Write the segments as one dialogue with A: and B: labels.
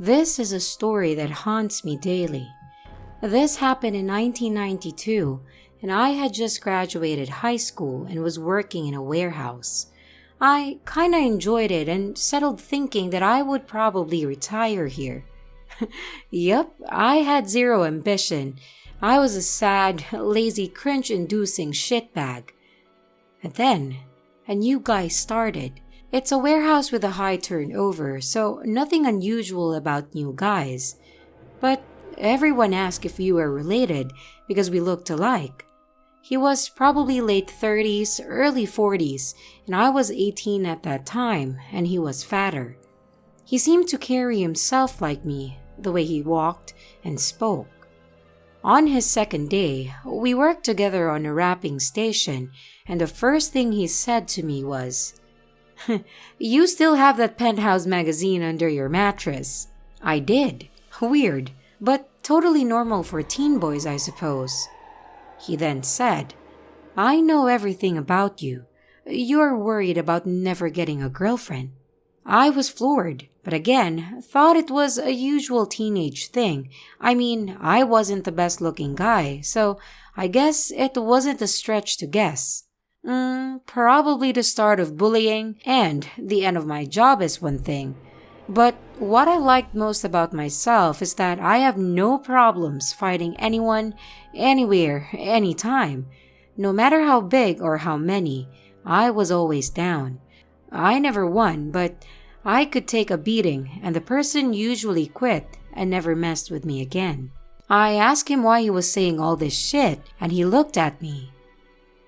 A: This is a story that haunts me daily. This happened in 1992, and I had just graduated high school and was working in a warehouse. I kinda enjoyed it and settled thinking that I would probably retire here. Yup, I had zero ambition. I was a sad, lazy, cringe-inducing shitbag. And then, a new guy started. It's a warehouse with a high turnover, so nothing unusual about new guys. But everyone asked if we were related because we looked alike. He was probably late 30s, early 40s, and I was 18 at that time, and he was fatter. He seemed to carry himself like me, the way he walked and spoke. On his second day, we worked together on a wrapping station, and the first thing he said to me was, "You still have that Penthouse magazine under your mattress." I did. Weird, but totally normal for teen boys, I suppose. He then said, "I know everything about you. You're worried about never getting a girlfriend." I was floored, but again, thought it was a usual teenage thing. I mean, I wasn't the best looking guy, so I guess it wasn't a stretch to guess. Probably the start of bullying and the end of my job is one thing. But what I liked most about myself is that I have no problems fighting anyone, anywhere, anytime. No matter how big or how many, I was always down. I never won, but I could take a beating, and the person usually quit and never messed with me again. I asked him why he was saying all this shit, and he looked at me.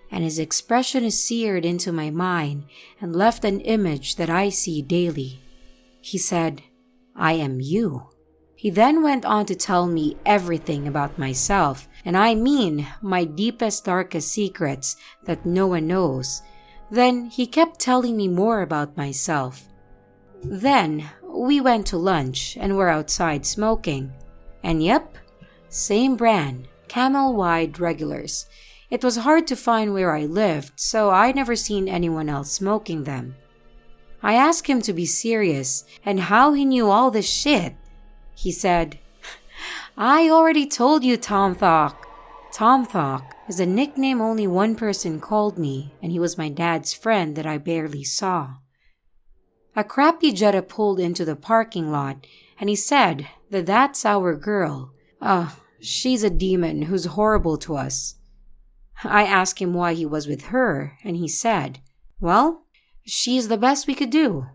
A: And his expression is seared into my mind and left an image that I see daily. He said, "I am you." He then went on to tell me everything about myself, and I mean my deepest, darkest secrets that no one knows. Then he kept telling me more about myself. Then we went to lunch and were outside smoking. And yep, same brand, Camel Wide regulars. It was hard to find where I lived, so I never seen anyone else smoking them. I asked him to be serious and how he knew all this shit. He said, "I already told you, Tom Thawk." Tom Thawk is a nickname only one person called me, and he was my dad's friend that I barely saw. A crappy Jetta pulled into the parking lot, and he said that that's our girl. She's a demon who's horrible to us. I asked him why he was with her, and he said, "Well, she's the best we could do."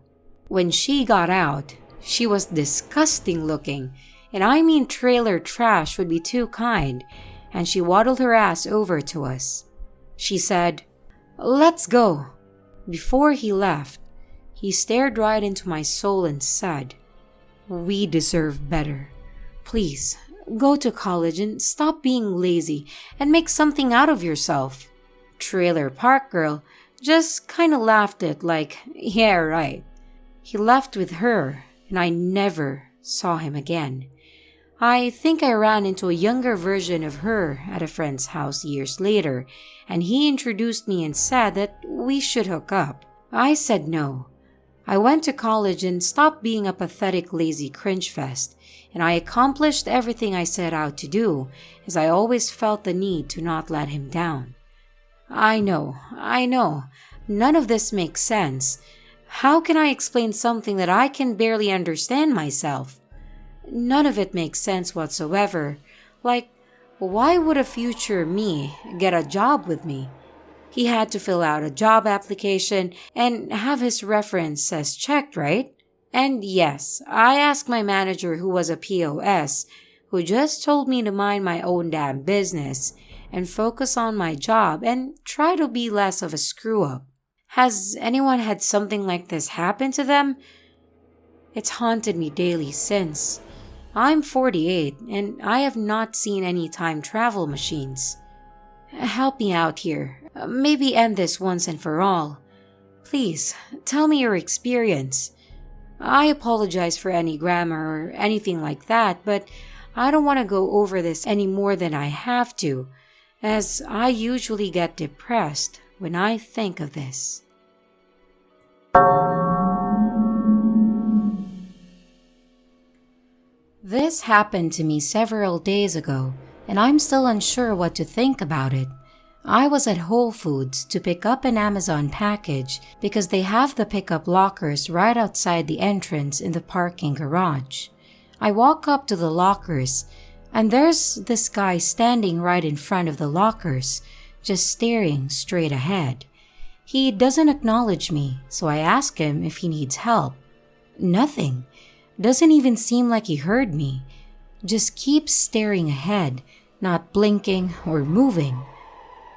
A: When she got out, she was disgusting looking, and I mean trailer trash would be too kind, and she waddled her ass over to us. She said, "Let's go." Before he left, he stared right into my soul and said, "We deserve better. Please, go to college and stop being lazy and make something out of yourself." Trailer Park Girl just kinda laughed it like, "Yeah, right." He left with her, and I never saw him again. I think I ran into a younger version of her at a friend's house years later, and he introduced me and said that we should hook up. I said no. I went to college and stopped being a pathetic, lazy cringe fest, and I accomplished everything I set out to do, as I always felt the need to not let him down. I know, none of this makes sense. How can I explain something that I can barely understand myself? None of it makes sense whatsoever. Like, why would a future me get a job with me? He had to fill out a job application and have his references checked, right? And yes, I asked my manager, who was a POS, who just told me to mind my own damn business and focus on my job and try to be less of a screw-up. Has anyone had something like this happen to them? It's haunted me daily since. I'm 48 and I have not seen any time travel machines. Help me out here. Maybe end this once and for all. Please, tell me your experience. I apologize for any grammar or anything like that, but I don't want to go over this any more than I have to, as I usually get depressed when I think of this. This happened to me several days ago, and I'm still unsure what to think about it. I was at Whole Foods to pick up an Amazon package because they have the pickup lockers right outside the entrance in the parking garage. I walk up to the lockers, and there's this guy standing right in front of the lockers, just staring straight ahead. He doesn't acknowledge me, so I ask him if he needs help. Nothing. Doesn't even seem like he heard me. Just keeps staring ahead, not blinking or moving.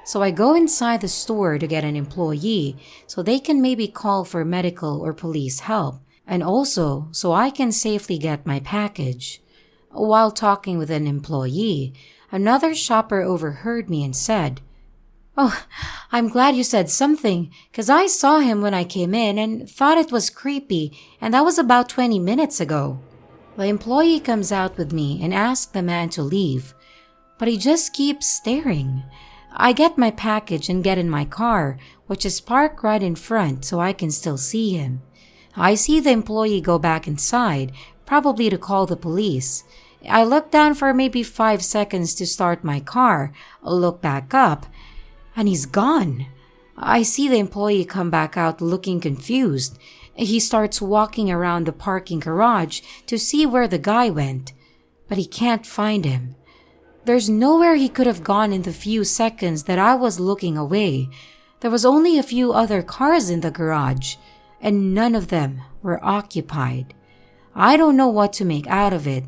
A: So I go inside the store to get an employee so they can maybe call for medical or police help, and also so I can safely get my package. While talking with an employee, another shopper overheard me and said, "Oh, I'm glad you said something, 'cause I saw him when I came in and thought it was creepy, and that was about 20 minutes ago." The employee comes out with me and asks the man to leave, but he just keeps staring. I get my package and get in my car, which is parked right in front so I can still see him. I see the employee go back inside, probably to call the police. I look down for maybe 5 seconds to start my car, look back up, and he's gone. I see the employee come back out looking confused. He starts walking around the parking garage to see where the guy went, but he can't find him. There's nowhere he could have gone in the few seconds that I was looking away. There was only a few other cars in the garage, and none of them were occupied. I don't know what to make out of it,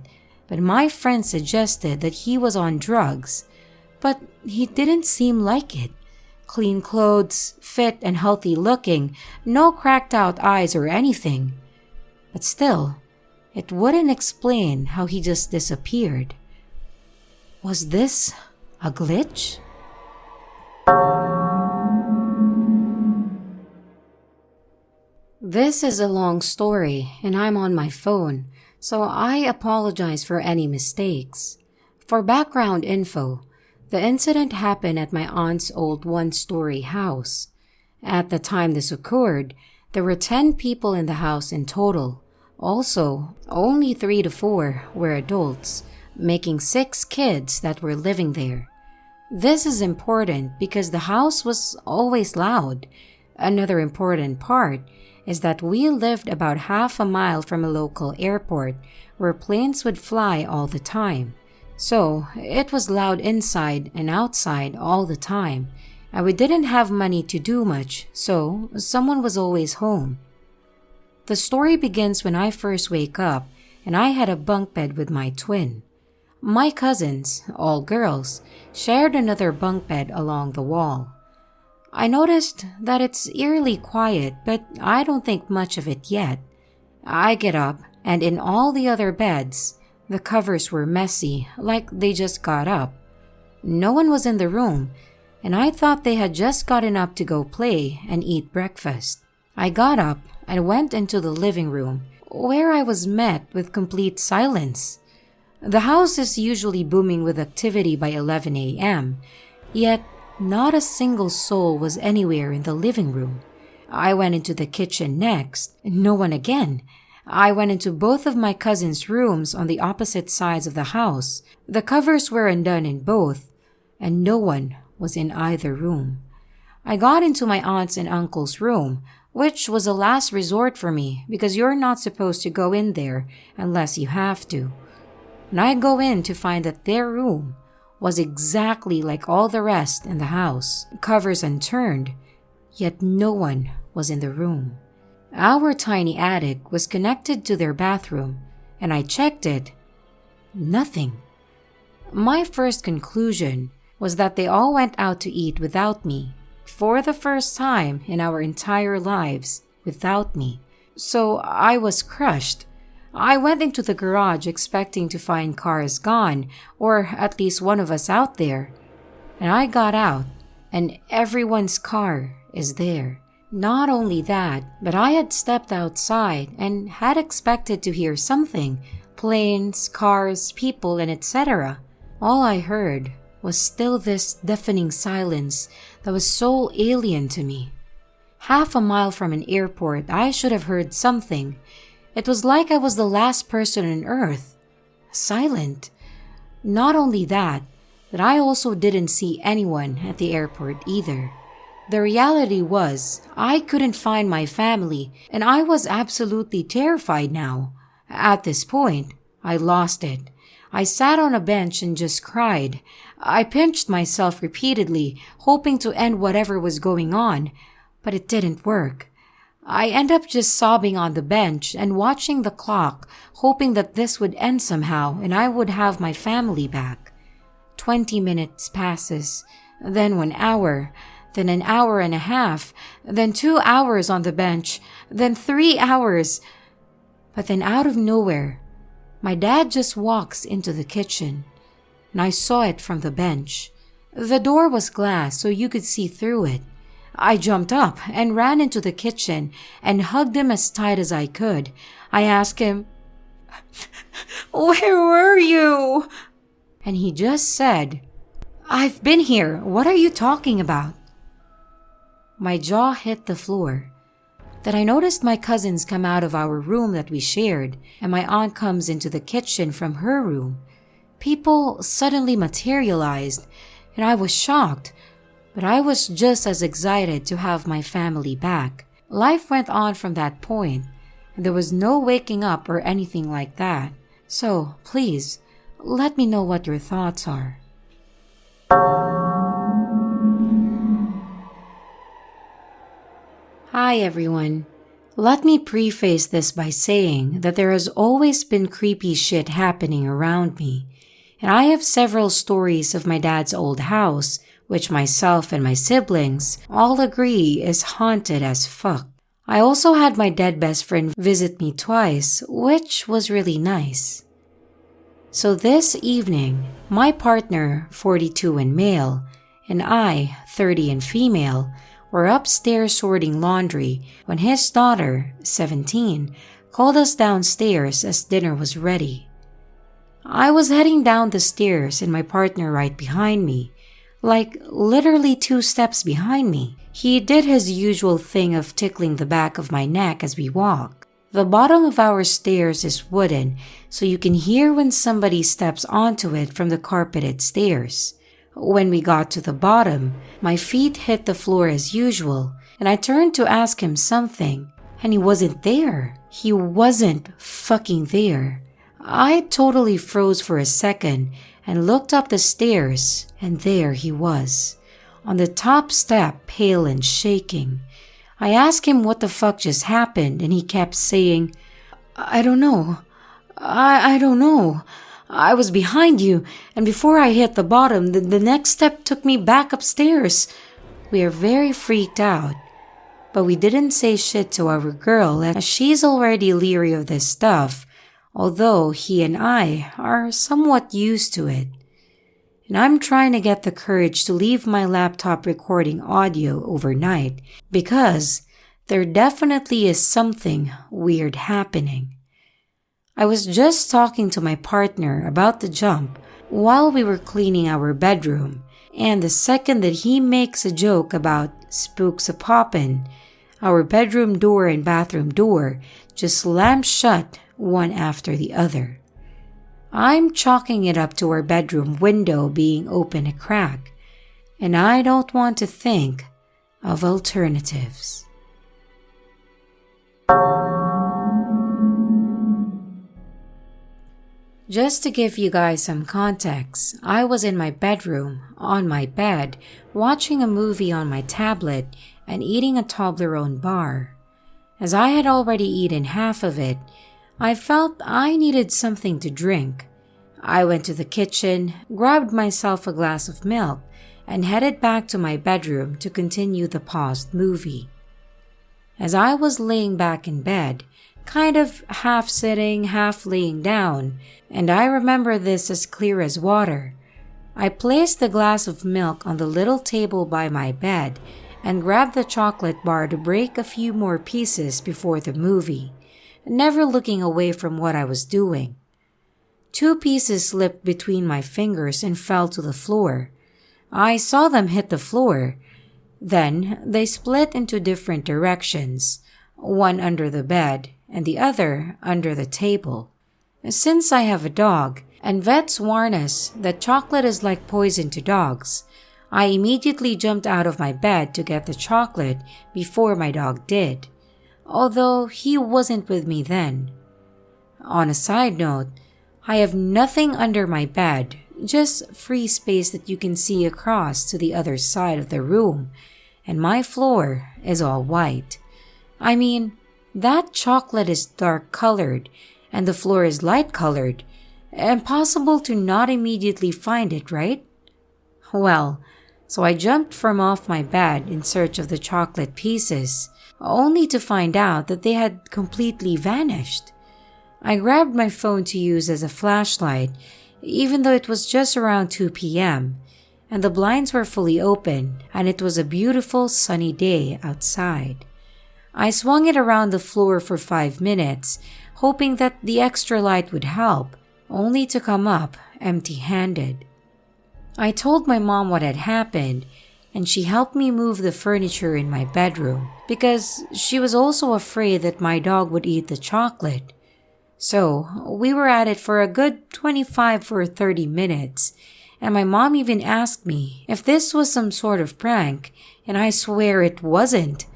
A: but my friend suggested that he was on drugs, but he didn't seem like it. Clean clothes, fit and healthy looking, no cracked out eyes or anything. But still, it wouldn't explain how he just disappeared. Was this a glitch? This is a long story, and I'm on my phone, so I apologize for any mistakes. For background info, the incident happened at my aunt's old one-story house. At the time this occurred, there were 10 people in the house in total. Also, only 3 to 4 were adults, making 6 kids that were living there. This is important because the house was always loud. Another important part is that we lived about half a mile from a local airport where planes would fly all the time. So it was loud inside and outside all the time, and we didn't have money to do much, so someone was always home. The story begins when I first wake up and I had a bunk bed with my twin. My cousins, all girls, shared another bunk bed along the wall. I noticed that it's eerily quiet, but I don't think much of it yet. I get up, and in all the other beds, the covers were messy, like they just got up. No one was in the room, and I thought they had just gotten up to go play and eat breakfast. I got up and went into the living room, where I was met with complete silence. The house is usually booming with activity by 11 a.m., yet not a single soul was anywhere in the living room. I went into the kitchen next, no one again. I went into both of my cousins' rooms on the opposite sides of the house. The covers were undone in both, and no one was in either room. I got into my aunt's and uncle's room, which was a last resort for me because you're not supposed to go in there unless you have to. And I go in to find that their room was exactly like all the rest in the house, covers unturned, yet no one was in the room. Our tiny attic was connected to their bathroom, and I checked it. Nothing. My first conclusion was that they all went out to eat without me, for the first time in our entire lives without me. So I was crushed. I went into the garage expecting to find cars gone, or at least one of us out there. And I got out, and everyone's car is there. Not only that, but I had stepped outside and had expected to hear something, planes, cars, people, and etc. All I heard was still this deafening silence that was so alien to me. Half a mile from an airport, I should have heard something. It was like I was the last person on Earth. silent. Not only that, but I also didn't see anyone at the airport either. The reality was, I couldn't find my family, and I was absolutely terrified now. At this point, I lost it. I sat on a bench and just cried. I pinched myself repeatedly, hoping to end whatever was going on, but it didn't work. I ended up just sobbing on the bench and watching the clock, hoping that this would end somehow and I would have my family back. 20 minutes passes, then 1 hour, then an hour and a half, then 2 hours on the bench, then 3 hours. But then out of nowhere, my dad just walks into the kitchen, and I saw it from the bench. The door was glass, so you could see through it. I jumped up and ran into the kitchen and hugged him as tight as I could. I asked him, "Where were you?" And he just said, "I've been here. What are you talking about?" My jaw hit the floor. Then I noticed my cousins come out of our room that we shared, and my aunt comes into the kitchen from her room. People suddenly materialized, and I was shocked, but I was just as excited to have my family back. Life went on from that point, and there was no waking up or anything like that. So, please, let me know what your thoughts are. Hi everyone. Let me preface this by saying that there has always been creepy shit happening around me, and I have several stories of my dad's old house, which myself and my siblings all agree is haunted as fuck. I also had my dead best friend visit me twice, which was really nice. So this evening, my partner, 42 and male, and I, 30 and female, were upstairs sorting laundry when his daughter, 17, called us downstairs as dinner was ready. I was heading down the stairs and my partner right behind me, like literally 2 steps behind me. He did his usual thing of tickling the back of my neck as we walk. The bottom of our stairs is wooden, so you can hear when somebody steps onto it from the carpeted stairs. When we got to the bottom, my feet hit the floor as usual, and I turned to ask him something, and he wasn't there. He wasn't fucking there. I totally froze for a second and looked up the stairs, and there he was, on the top step, pale and shaking. I asked him what the fuck just happened, and he kept saying, "I don't know. I don't know. I was behind you, and before I hit the bottom, the next step took me back upstairs." We are very freaked out, but we didn't say shit to our girl as she's already leery of this stuff, although he and I are somewhat used to it. And I'm trying to get the courage to leave my laptop recording audio overnight because there definitely is something weird happening. I was just talking to my partner about the jump while we were cleaning our bedroom, and the second that he makes a joke about spooks a-poppin', our bedroom door and bathroom door just slammed shut one after the other. I'm chalking it up to our bedroom window being open a crack, and I don't want to think of alternatives. Just to give you guys some context, I was in my bedroom, on my bed, watching a movie on my tablet and eating a Toblerone bar. As I had already eaten half of it, I felt I needed something to drink. I went to the kitchen, grabbed myself a glass of milk, and headed back to my bedroom to continue the paused movie. As I was laying back in bed, kind of half sitting, half laying down, and I remember this as clear as water, I placed the glass of milk on the little table by my bed and grabbed the chocolate bar to break a few more pieces before the movie, never looking away from what I was doing. 2 pieces slipped between my fingers and fell to the floor. I saw them hit the floor. Then they split into different directions, one under the bed and the other under the table. Since I have a dog, and vets warn us that chocolate is like poison to dogs, I immediately jumped out of my bed to get the chocolate before my dog did, although he wasn't with me then. On a side note, I have nothing under my bed, just free space that you can see across to the other side of the room, and my floor is all white. I mean, that chocolate is dark colored, and the floor is light colored. Impossible to not immediately find it, right? Well, so I jumped from off my bed in search of the chocolate pieces, only to find out that they had completely vanished. I grabbed my phone to use as a flashlight, even though it was just around 2 p.m., and the blinds were fully open, and it was a beautiful sunny day outside. I swung it around the floor for 5 minutes, hoping that the extra light would help, only to come up empty-handed. I told my mom what had happened, and she helped me move the furniture in my bedroom because she was also afraid that my dog would eat the chocolate. So we were at it for a good 25 or 30 minutes, and my mom even asked me if this was some sort of prank, and I swear it wasn't.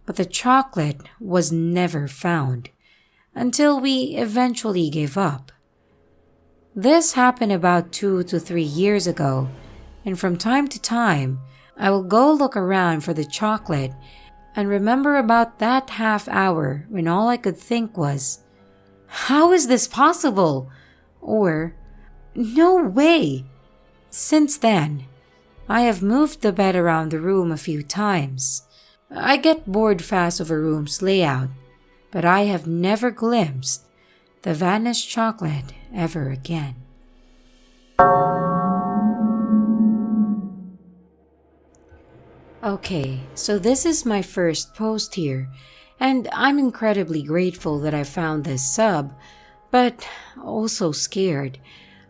A: But the chocolate was never found, until we eventually gave up. This happened about 2 to 3 years ago, and from time to time, I will go look around for the chocolate and remember about that half hour when all I could think was, "How is this possible?" Or, "No way." Since then, I have moved the bed around the room a few times. I get bored fast of a room's layout, but I have never glimpsed the vanished chocolate ever again. Okay, so this is my first post here, and I'm incredibly grateful that I found this sub, but also scared.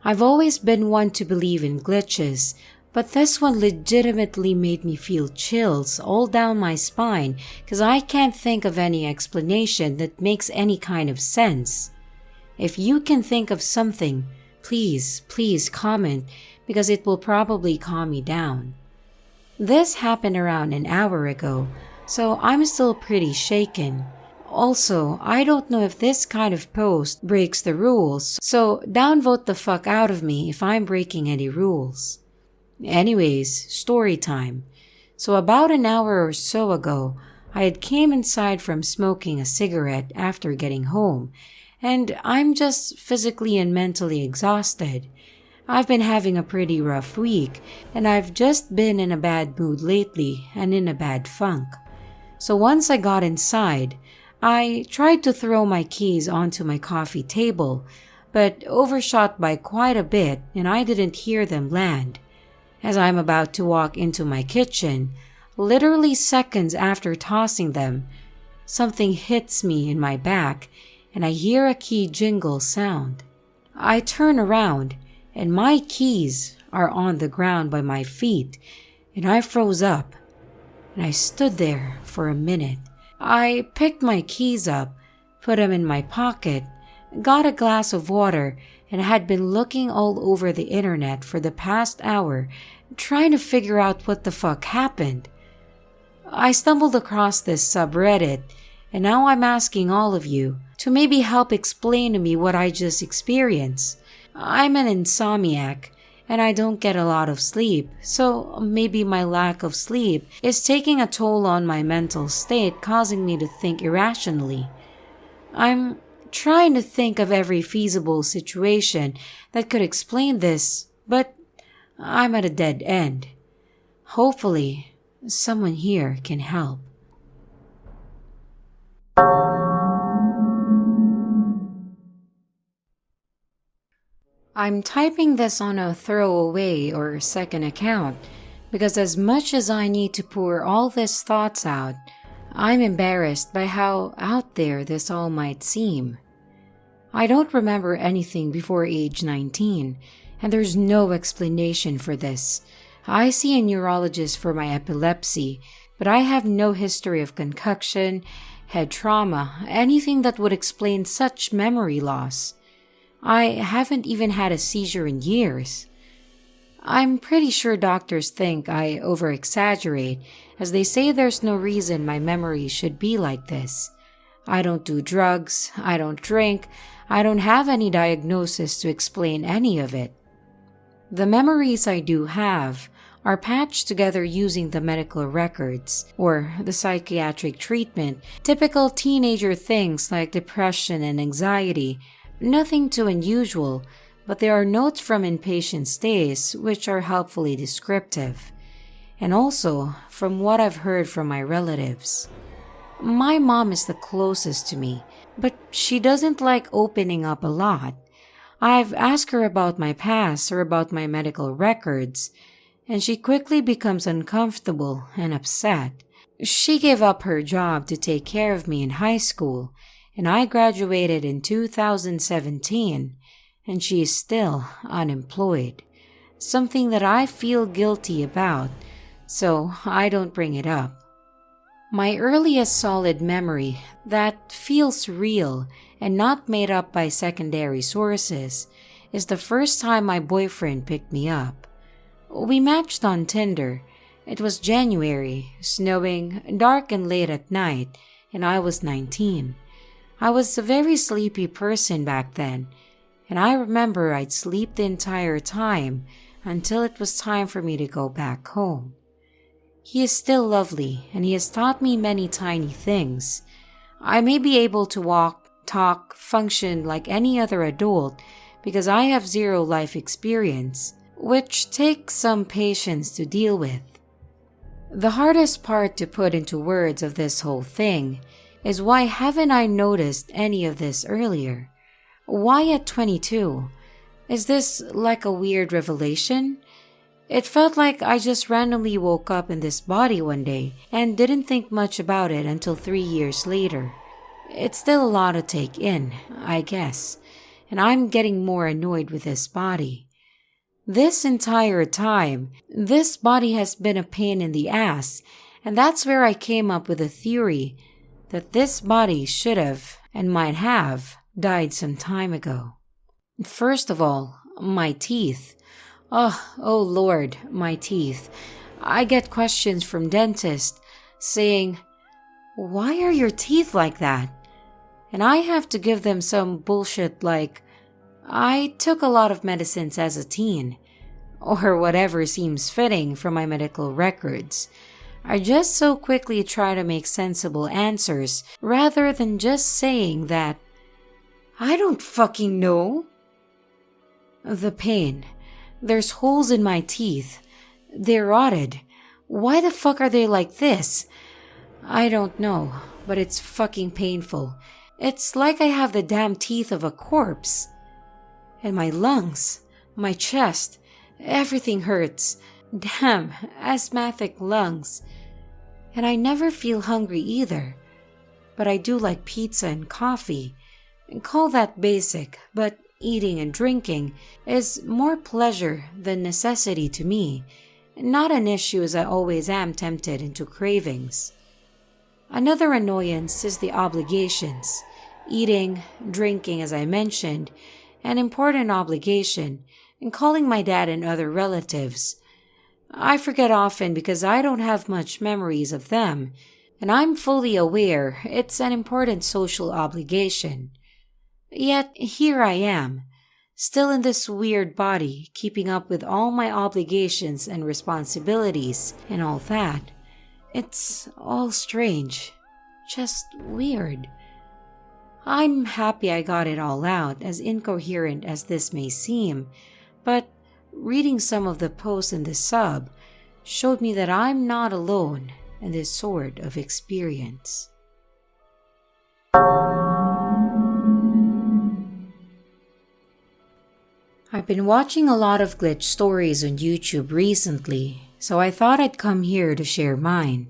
A: I've always been one to believe in glitches, but this one legitimately made me feel chills all down my spine because I can't think of any explanation that makes any kind of sense. If you can think of something, please comment because it will probably calm me down. This happened around an hour ago, so I'm still pretty shaken. Also, I don't know if this kind of post breaks the rules, so downvote the fuck out of me if I'm breaking any rules. Anyways, story time. So about an hour or so ago, I had came inside from smoking a cigarette after getting home, and I'm just physically and mentally exhausted. I've been having a pretty rough week, and I've just been in a bad mood lately and in a bad funk. So once I got inside, I tried to throw my keys onto my coffee table, but overshot by quite a bit and I didn't hear them land. As I'm about to walk into my kitchen, literally seconds after tossing them, something hits me in my back and I hear a key jingle sound. I turn around and my keys are on the ground by my feet, and I froze up, and I stood there for a minute. I picked my keys up, put them in my pocket, got a glass of water, and had been looking all over the internet for the past hour, trying to figure out what the fuck happened. I stumbled across this subreddit, and now I'm asking all of you to maybe help explain to me what I just experienced. I'm an insomniac, and I don't get a lot of sleep, so maybe my lack of sleep is taking a toll on my mental state, causing me to think irrationally. I'm trying to think of every feasible situation that could explain this, but I'm at a dead end. Hopefully, someone here can help. I'm typing this on a throwaway or second account because as much as I need to pour all these thoughts out, I'm embarrassed by how out there this all might seem. I don't remember anything before age 19, and there's no explanation for this. I see a neurologist for my epilepsy, but I have no history of concusssion, head trauma, anything that would explain such memory loss. I haven't even had a seizure in years. I'm pretty sure doctors think I over-exaggerate, as they say there's no reason my memory should be like this. I don't do drugs, I don't drink, I don't have any diagnosis to explain any of it. The memories I do have are patched together using the medical records or the psychiatric treatment, typical teenager things like depression and anxiety, nothing too unusual, but there are notes from inpatient stays which are helpfully descriptive, and also from what I've heard from my relatives. My mom is the closest to me, but she doesn't like opening up a lot. I've asked her about my past or about my medical records, and she quickly becomes uncomfortable and upset. She gave up her job to take care of me in high school, and I graduated in 2017, and she is still unemployed, something that I feel guilty about, so I don't bring it up. My earliest solid memory that feels real and not made up by secondary sources is the first time my boyfriend picked me up. We matched on Tinder. It was January, snowing, dark and late at night, and I was 19. I was a very sleepy person back then, and I remember I'd sleep the entire time until it was time for me to go back home. He is still lovely, and he has taught me many tiny things. I may be able to walk, talk, function like any other adult because I have zero life experience, which takes some patience to deal with. The hardest part to put into words of this whole thing is why haven't I noticed any of this earlier? Why at 22? Is this like a weird revelation? It felt like I just randomly woke up in this body one day and didn't think much about it until 3 years later. It's still a lot to take in, I guess, and I'm getting more annoyed with this body. This entire time, this body has been a pain in the ass, and that's where I came up with a theory that this body should have, and might have, died some time ago. First of all, my teeth. Oh Lord, my teeth. I get questions from dentists saying, "Why are your teeth like that?" And I have to give them some bullshit like, "I took a lot of medicines as a teen," or whatever seems fitting from my medical records. I just so quickly try to make sensible answers rather than just saying that, "I don't fucking know." The pain. There's holes in my teeth. They're rotted. Why the fuck are they like this? I don't know, but it's fucking painful. It's like I have the damn teeth of a corpse. And my lungs, my chest, everything hurts. Damn, asthmatic lungs. And I never feel hungry either. But I do like pizza and coffee. And call that basic, but eating and drinking is more pleasure than necessity to me, not an issue as I always am tempted into cravings. Another annoyance is the obligations. Eating, drinking as I mentioned, an important obligation, and calling my dad and other relatives. I forget often because I don't have much memories of them, and I'm fully aware it's an important social obligation. Yet here I am, still in this weird body, keeping up with all my obligations and responsibilities and all that. It's all strange, just weird. I'm happy I got it all out, as incoherent as this may seem, but reading some of the posts in the sub showed me that I'm not alone in this sort of experience. I've been watching a lot of glitch stories on YouTube recently, so I thought I'd come here to share mine.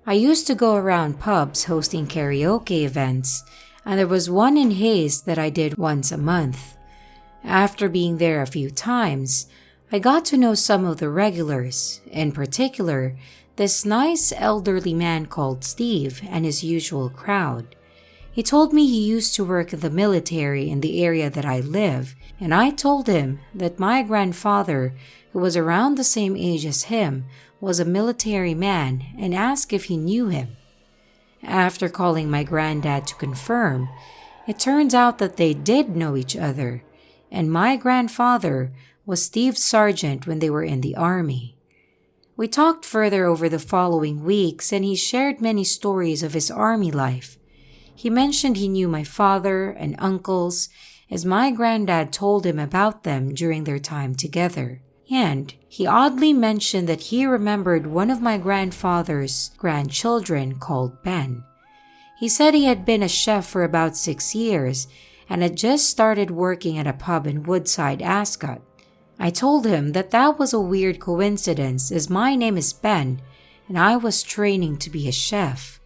A: I used to go around pubs hosting karaoke events, and there was one in Hayes that I did once a month. After being there a few times, I got to know some of the regulars, in particular, this nice elderly man called Steve and his usual crowd. He told me he used to work in the military in the area that I live, and I told him that my grandfather, who was around the same age as him, was a military man, and asked if he knew him. After calling my granddad to confirm, it turns out that they did know each other, and my grandfather was Steve's sergeant when they were in the army. We talked further over the following weeks, and he shared many stories of his army life. He mentioned he knew my father and uncles, as my granddad told him about them during their time together. And he oddly mentioned that he remembered one of my grandfather's grandchildren called Ben. He said he had been a chef for about 6 years and had just started working at a pub in Woodside, Ascot. I told him that that was a weird coincidence, as my name is Ben and I was training to be a chef.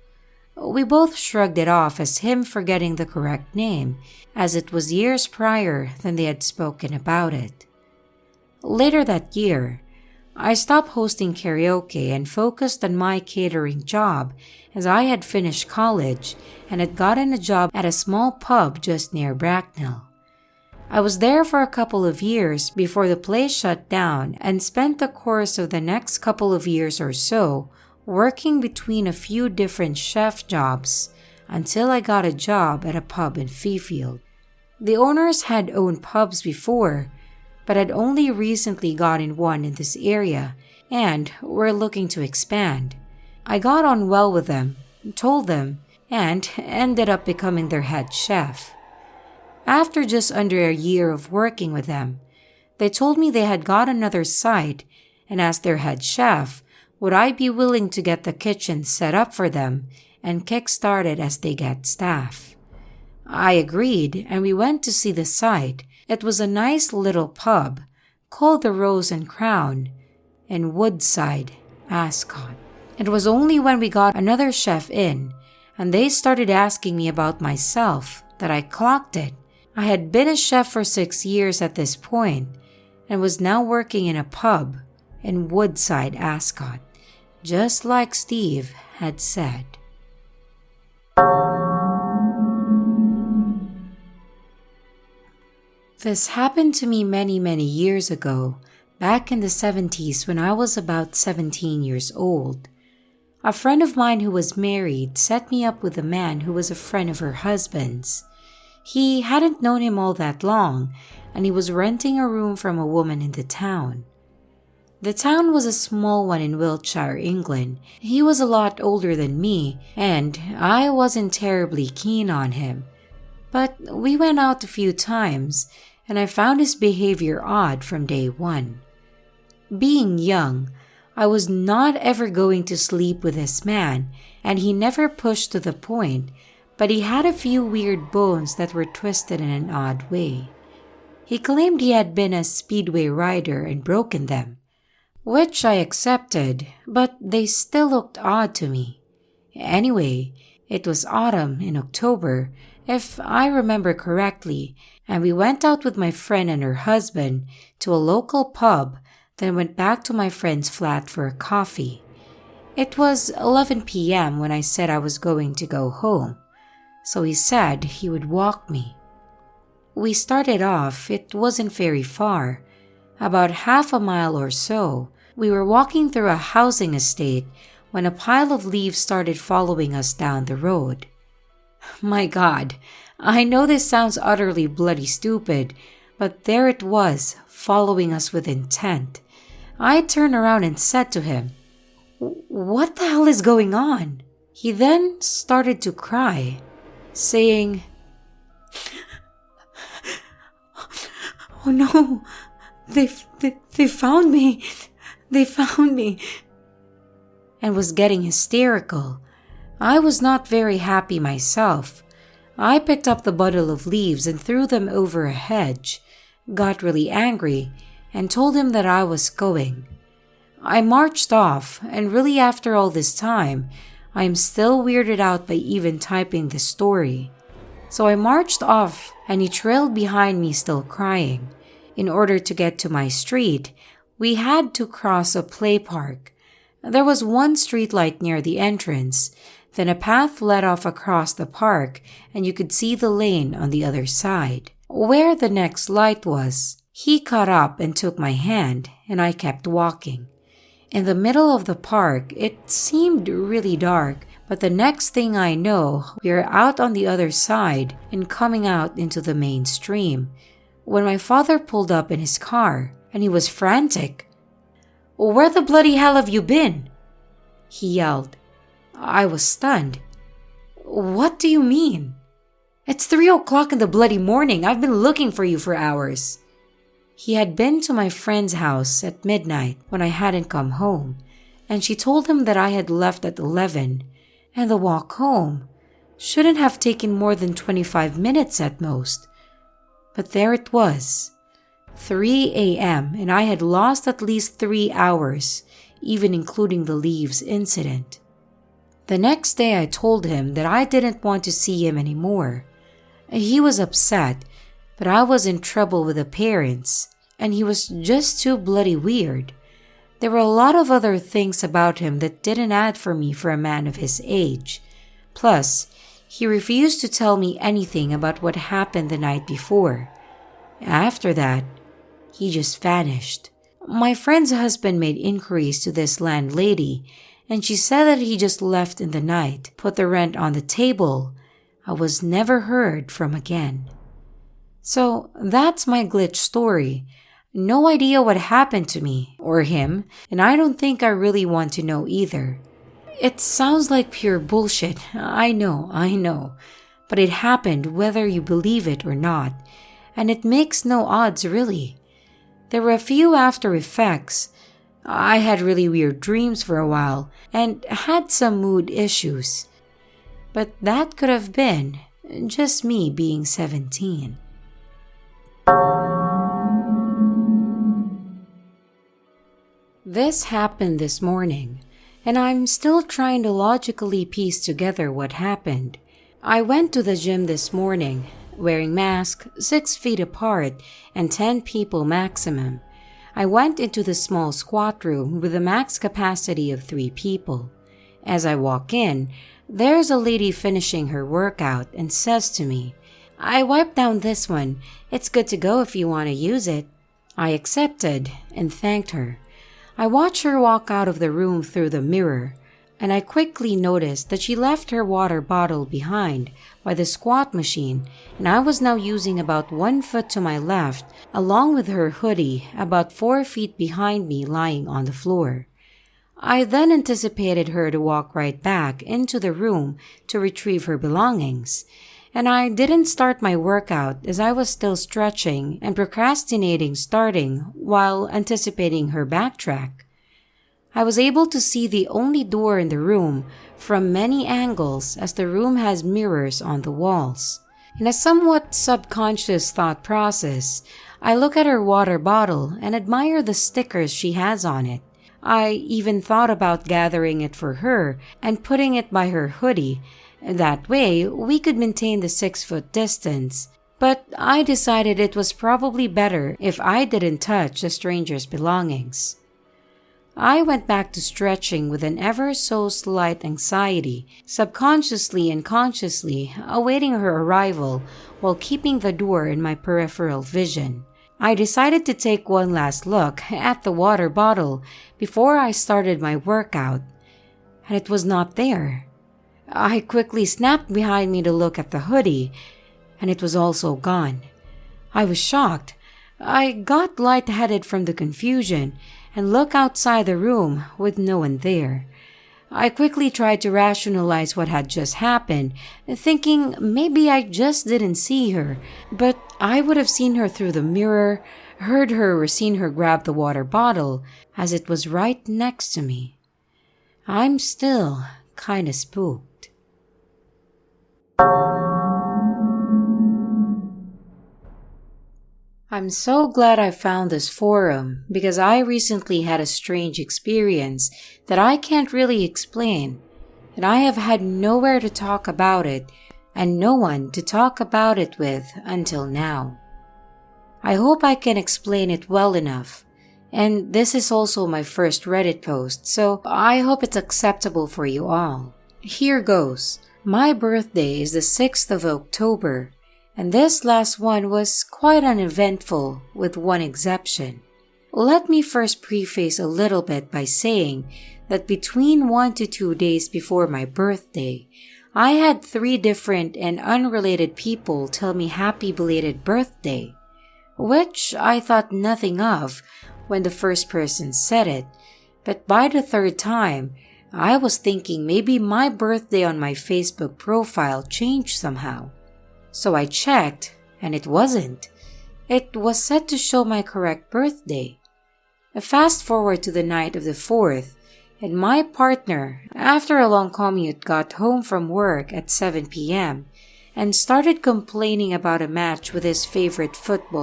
A: We both shrugged it off as him forgetting the correct name, as it was years prior than they had spoken about it. Later that year, I stopped hosting karaoke and focused on my catering job, as I had finished college and had gotten a job at a small pub just near Bracknell. I was there for a couple of years before the place shut down, and spent the course of the next couple of years or so working between a few different chef jobs until I got a job at a pub in Fifield. The owners had owned pubs before, but had only recently gotten one in this area and were looking to expand. I got on well with them, told them, and ended up becoming their head chef. After just under a year of working with them, they told me they had got another site, and as their head chef, would I be willing to get the kitchen set up for them and kick-start it as they get staff. I agreed, and we went to see the site. It was a nice little pub called the Rose and Crown in Woodside, Ascot. It was only when we got another chef in and they started asking me about myself that I clocked it. I had been a chef for 6 years at this point and was now working in a pub in Woodside, Ascot, just like Steve had said. This happened to me many years ago, back in the 70s when I was about 17 years old. A friend of mine who was married set me up with a man who was a friend of her husband's. He hadn't known him all that long, and he was renting a room from a woman in the town. The town was a small one in Wiltshire, England. He was a lot older than me, and I wasn't terribly keen on him. But we went out a few times, and I found his behavior odd from day one. Being young, I was not ever going to sleep with this man, and he never pushed to the point, but he had a few weird bones that were twisted in an odd way. He claimed he had been a speedway rider and broken them, which I accepted, but they still looked odd to me. Anyway, it was autumn in October, if I remember correctly, and we went out with my friend and her husband to a local pub, then went back to my friend's flat for a coffee. It was 11 p.m. when I said I was going to go home, so he said he would walk me. We started off, it wasn't very far, about half a mile or so. We were walking through a housing estate when a pile of leaves started following us down the road. My God, I know this sounds utterly bloody stupid, but there it was, following us with intent. I turned around and said to him, "What the hell is going on?" He then started to cry, saying, "Oh no, they found me, they found me," and was getting hysterical. I was not very happy myself. I picked up the bundle of leaves and threw them over a hedge, got really angry, and told him that I was going. I marched off, and really after all this time, I am still weirded out by even typing this story. So I marched off, and he trailed behind me still crying. In order to get to my street, we had to cross a play park. There was one streetlight near the entrance, Then a path led off across the park and you could see the lane on the other side. Where the next light was, he caught up and took my hand and I kept walking. In the middle of the park, it seemed really dark, but the next thing I know, we are out on the other side and coming out into the main stream when my father pulled up in his car and he was frantic. "Where the bloody hell have you been?" he yelled. I was stunned. "What do you mean?" "It's 3 o'clock in the bloody morning. I've been looking for you for hours." He had been to my friend's house at midnight when I hadn't come home, and she told him that I had left at 11, and the walk home shouldn't have taken more than 25 minutes at most. But there it was, 3 a.m., and I had lost at least 3 hours, even including the leaves incident. The next day I told him that I didn't want to see him anymore. He was upset, but I was in trouble with the parents, and he was just too bloody weird. There were a lot of other things about him that didn't add for me for a man of his age. Plus, he refused to tell me anything about what happened the night before. After that, he just vanished. My friend's husband made inquiries to this landlady, and she said that he just left in the night, put the rent on the table. I was never heard from again. So that's my glitch story. No idea what happened to me or him, and I don't think I really want to know either. It sounds like pure bullshit, I know, but it happened whether you believe it or not, and it makes no odds really. There were a few after effects. I had really weird dreams for a while and had some mood issues. But that could have been just me being 17. This happened this morning, and I'm still trying to logically piece together what happened. I went to the gym this morning, wearing masks 6 feet apart and 10 people maximum. I went into the small squat room with a max capacity of 3 people. As I walk in, there's a lady finishing her workout and says to me, "I wiped down this one. It's good to go if you want to use it." I accepted and thanked her. I watched her walk out of the room through the mirror, and I quickly noticed that she left her water bottle behind by the squat machine, and I was now using about 1 foot to my left, along with her hoodie about 4 feet behind me lying on the floor. I then anticipated her to walk right back into the room to retrieve her belongings, and I didn't start my workout as I was still stretching and procrastinating starting while anticipating her backtrack. I was able to see the only door in the room from many angles as the room has mirrors on the walls. In a somewhat subconscious thought process, I look at her water bottle and admire the stickers she has on it. I even thought about gathering it for her and putting it by her hoodie. That way, we could maintain the 6-foot distance. But I decided it was probably better if I didn't touch a stranger's belongings. I went back to stretching with an ever so slight anxiety, subconsciously and consciously awaiting her arrival while keeping the door in my peripheral vision. I decided to take one last look at the water bottle before I started my workout, and it was not there. I quickly snapped behind me to look at the hoodie, and it was also gone. I was shocked. I got lightheaded from the confusion and looked outside the room with no one there. I quickly tried to rationalize what had just happened, thinking maybe I just didn't see her, but I would have seen her through the mirror, heard her or seen her grab the water bottle, as it was right next to me. I'm still kinda spooked. I'm so glad I found this forum because I recently had a strange experience that I can't really explain, and I have had nowhere to talk about it and no one to talk about it with until now. I hope I can explain it well enough, and this is also my first Reddit post, so I hope it's acceptable for you all. Here goes. My birthday is the 6th of October, and this last one was quite uneventful with one exception. Let me first preface a little bit by saying that between 1 to 2 days before my birthday, I had 3 different and unrelated people tell me happy belated birthday, which I thought nothing of when the first person said it, but by the third time, I was thinking maybe my birthday on my Facebook profile changed somehow. So I checked, and it wasn't. It was set to show my correct birthday. Fast forward to the night of the 4th, and my partner, after a long commute, got home from work at 7 p.m. and started complaining about a match with his favorite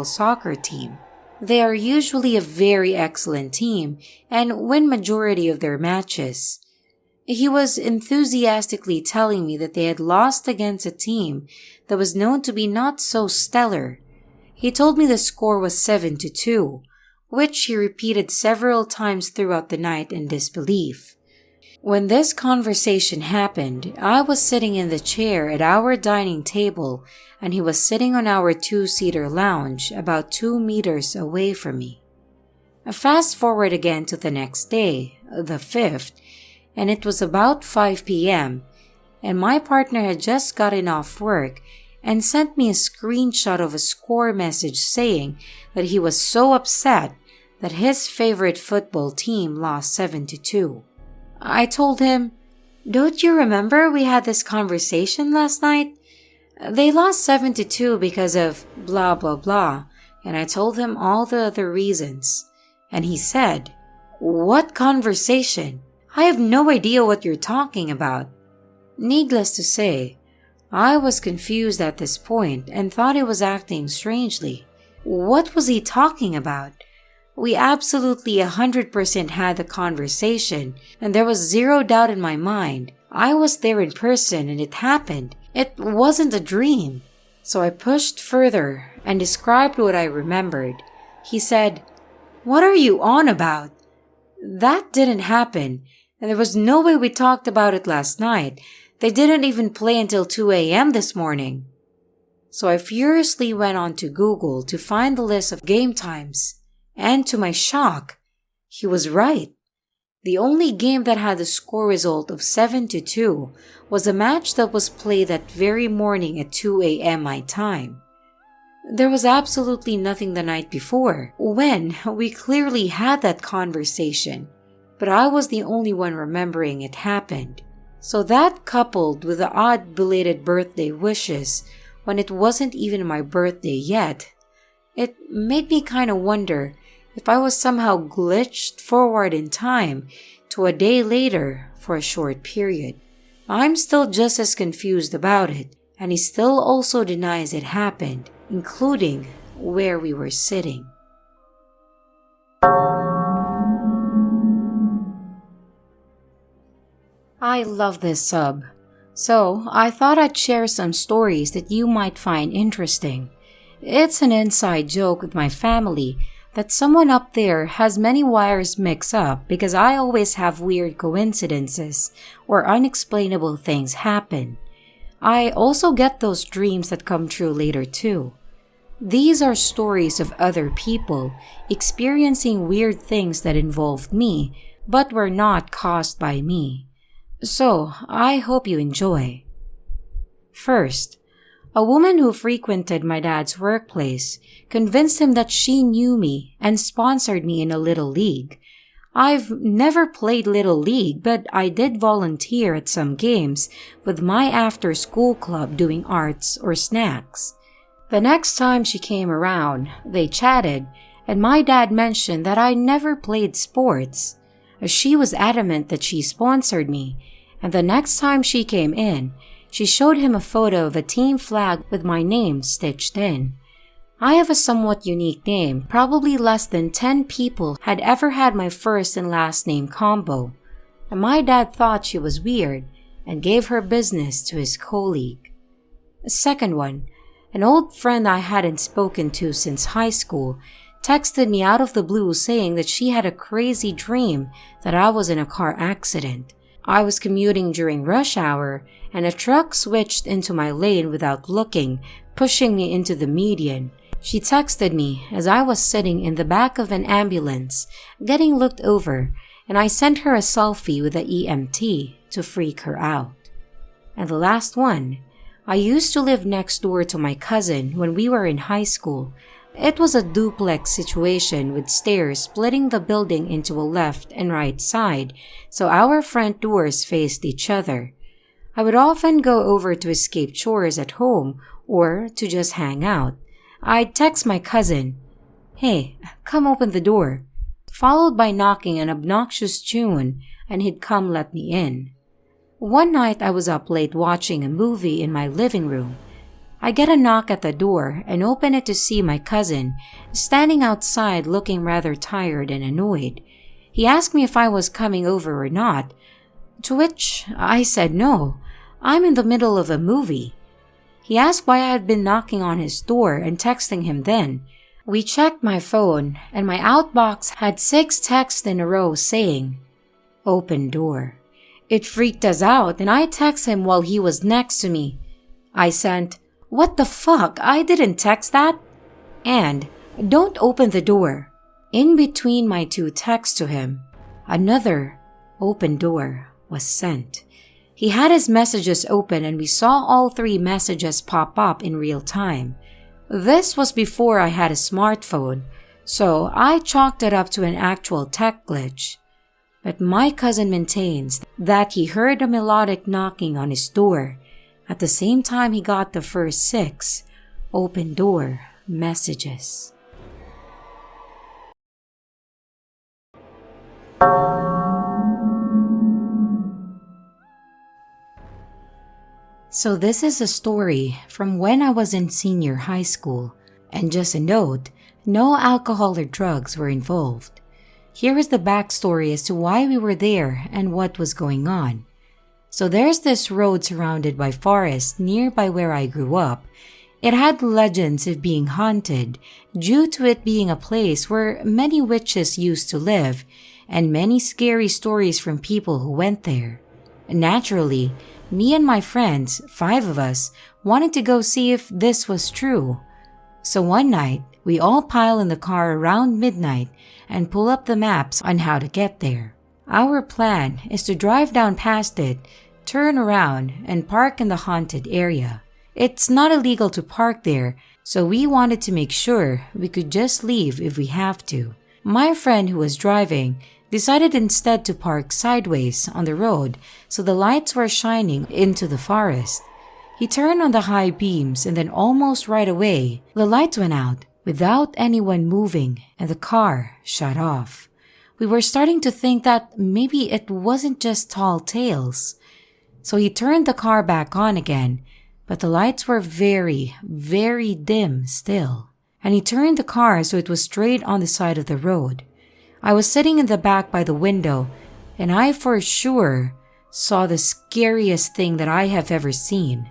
A: soccer team. They are usually a very excellent team and win majority of their matches. He was enthusiastically telling me that they had lost against a team that was known to be not so stellar. He told me the score was 7-2, which he repeated several times throughout the night in disbelief. When this conversation happened, I was sitting in the chair at our dining table and he was sitting on our 2-seater lounge about 2 meters away from me. Fast forward again to the next day, the 5th, and it was about 5 p.m., and my partner had just gotten off work and sent me a screenshot of a score message saying that he was so upset that his favorite football team lost 7-2. I told him, "Don't you remember we had this conversation last night? They lost 7-2 because of blah blah blah," and I told him all the other reasons. And he said, "What conversation? I have no idea what you're talking about." Needless to say, I was confused at this point and thought he was acting strangely. What was he talking about? We absolutely 100% had the conversation, and there was zero doubt in my mind. I was there in person and it happened. It wasn't a dream. So I pushed further and described what I remembered. He said, "What are you on about? That didn't happen, and there was no way we talked about it last night. They didn't even play until 2 a.m. this morning." So I furiously went on to Google to find the list of game times. And to my shock, he was right. The only game that had the score result of 7-2 was a match that was played that very morning at 2 a.m. my time. There was absolutely nothing the night before, when we clearly had that conversation, but I was the only one remembering it happened. So that, coupled with the odd belated birthday wishes when it wasn't even my birthday yet, it made me kind of wonder if I was somehow glitched forward in time to a day later for a short period. I'm still just as confused about it, and he still also denies it happened, including where we were sitting. I love this sub, so I thought I'd share some stories that you might find interesting. It's an inside joke with my family that someone up there has many wires mixed up because I always have weird coincidences or unexplainable things happen. I also get those dreams that come true later too. These are stories of other people experiencing weird things that involved me but were not caused by me. So, I hope you enjoy. First, a woman who frequented my dad's workplace convinced him that she knew me and sponsored me in a little league. I've never played Little League, but I did volunteer at some games with my after-school club doing arts or snacks. The next time she came around, they chatted, and my dad mentioned that I never played sports. She was adamant that she sponsored me, and the next time she came in, she showed him a photo of a team flag with my name stitched in. I have a somewhat unique name. Probably less than 10 people had ever had my first and last name combo, and my dad thought she was weird and gave her business to his colleague. A second one, an old friend I hadn't spoken to since high school, texted me out of the blue saying that she had a crazy dream that I was in a car accident. I was commuting during rush hour and a truck switched into my lane without looking, pushing me into the median. She texted me as I was sitting in the back of an ambulance, getting looked over, and I sent her a selfie with the EMT to freak her out. And the last one, I used to live next door to my cousin when we were in high school. It was a duplex situation with stairs splitting the building into a left and right side, so our front doors faced each other. I would often go over to escape chores at home or to just hang out. I'd text my cousin, "Hey, come open the door," followed by knocking an obnoxious tune, and he'd come let me in. One night I was up late watching a movie in my living room. I get a knock at the door and open it to see my cousin standing outside looking rather tired and annoyed. He asked me if I was coming over or not, to which I said no, I'm in the middle of a movie. He asked why I had been knocking on his door and texting him then. We checked my phone and my outbox had 6 texts in a row saying, "Open door." It freaked us out and I texted him while he was next to me. I sent, "What the fuck? I didn't text that." And, "Don't open the door." In between my 2 texts to him, another "open door" was sent. He had his messages open and we saw all 3 messages pop up in real time. This was before I had a smartphone, so I chalked it up to an actual tech glitch. But my cousin maintains that he heard a melodic knocking on his door at the same time he got the first 6 open door messages. So this is a story from when I was in senior high school, and just a note, no alcohol or drugs were involved. Here is the backstory as to why we were there and what was going on. So there's this road surrounded by forest nearby where I grew up. It had legends of being haunted due to it being a place where many witches used to live and many scary stories from people who went there. Naturally, me and my friends, 5 of us, wanted to go see if this was true. So one night, we all pile in the car around midnight and pull up the maps on how to get there. Our plan is to drive down past it, turn around, and park in the haunted area. It's not illegal to park there, so we wanted to make sure we could just leave if we have to. My friend who was driving decided instead to park sideways on the road so the lights were shining into the forest. He turned on the high beams and then almost right away, the lights went out without anyone moving and the car shut off. We were starting to think that maybe it wasn't just tall tales. So he turned the car back on again, but the lights were very, very dim still. And he turned the car so it was straight on the side of the road. I was sitting in the back by the window, and I for sure saw the scariest thing that I have ever seen.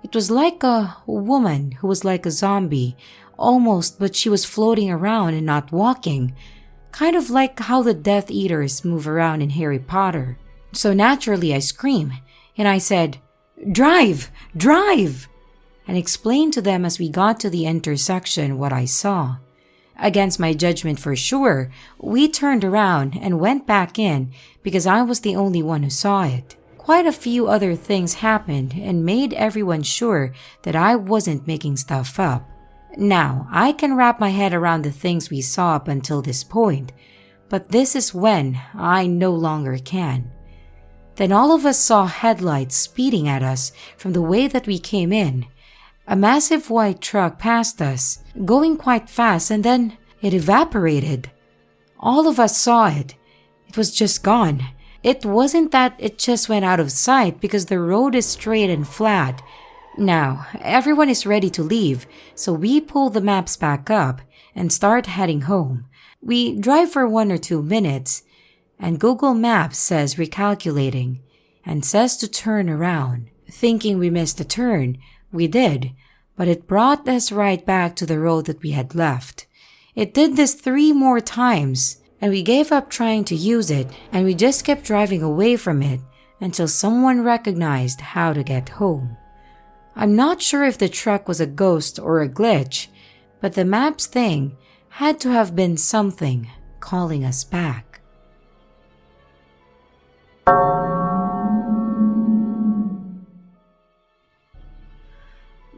A: It was like a woman who was like a zombie, almost, but she was floating around and not walking, kind of like how the Death Eaters move around in Harry Potter. So naturally I screamed, and I said, "Drive! Drive!" and explained to them as we got to the intersection what I saw. Against my judgment for sure, we turned around and went back in because I was the only one who saw it. Quite a few other things happened and made everyone sure that I wasn't making stuff up. Now, I can wrap my head around the things we saw up until this point, but this is when I no longer can. Then all of us saw headlights speeding at us from the way that we came in. A massive white truck passed us, going quite fast, and then it evaporated. All of us saw it. It was just gone. It wasn't that it just went out of sight because the road is straight and flat. Now, everyone is ready to leave, so we pull the maps back up and start heading home. We drive for 1 or 2 minutes, and Google Maps says recalculating and says to turn around. Thinking we missed a turn, we did, but it brought us right back to the road that we had left. It did this 3 more times, and we gave up trying to use it, and we just kept driving away from it until someone recognized how to get home. I'm not sure if the truck was a ghost or a glitch, but the maps thing had to have been something calling us back.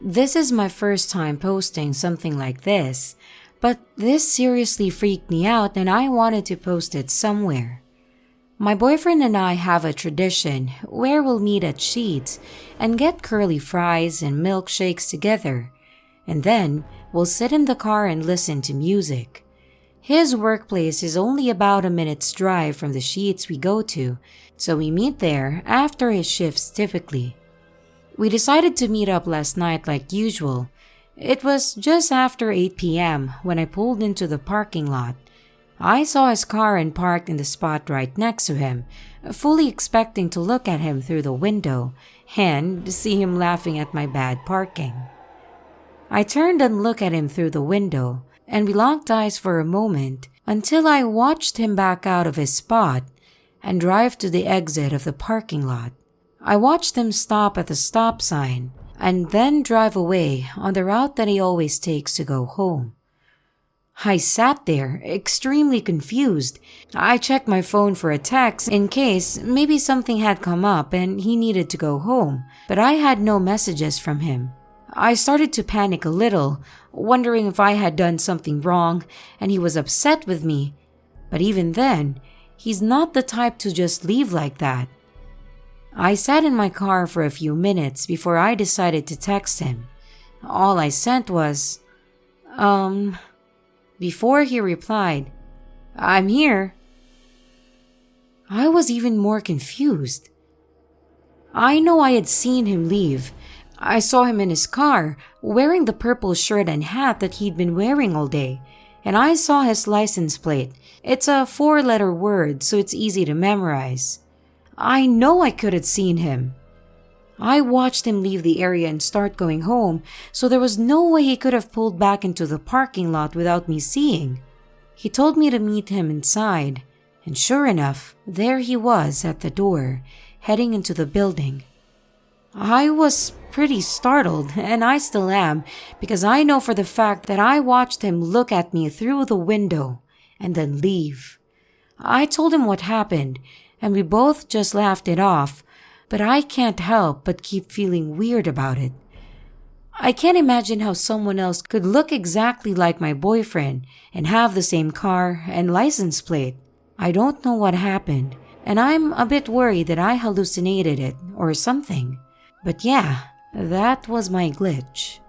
A: This is my first time posting something like this, but this seriously freaked me out and I wanted to post it somewhere. My boyfriend and I have a tradition where we'll meet at Sheetz and get curly fries and milkshakes together, and then we'll sit in the car and listen to music. His workplace is only about a minute's drive from the Sheetz we go to, so we meet there after his shifts typically. We decided to meet up last night like usual. It was just after 8 p.m. when I pulled into the parking lot. I saw his car and parked in the spot right next to him, fully expecting to look at him through the window and see him laughing at my bad parking. I turned and looked at him through the window, and we locked eyes for a moment until I watched him back out of his spot and drive to the exit of the parking lot. I watched him stop at the stop sign and then drive away on the route that he always takes to go home. I sat there, extremely confused. I checked my phone for a text in case maybe something had come up and he needed to go home, but I had no messages from him. I started to panic a little, wondering if I had done something wrong and he was upset with me. But even then, he's not the type to just leave like that. I sat in my car for a few minutes before I decided to text him. All I sent was, Before he replied, "I'm here." I was even more confused. I know I had seen him leave. I saw him in his car, wearing the purple shirt and hat that he'd been wearing all day, and I saw his license plate. It's a 4-letter word, so it's easy to memorize. I know I could have seen him. I watched him leave the area and start going home, so there was no way he could have pulled back into the parking lot without me seeing. He told me to meet him inside, and sure enough, there he was at the door, heading into the building. I was pretty startled, and I still am, because I know for the fact that I watched him look at me through the window and then leave. I told him what happened, and we both just laughed it off, but I can't help but keep feeling weird about it. I can't imagine how someone else could look exactly like my boyfriend and have the same car and license plate. I don't know what happened, and I'm a bit worried that I hallucinated it or something. But yeah, that was my glitch.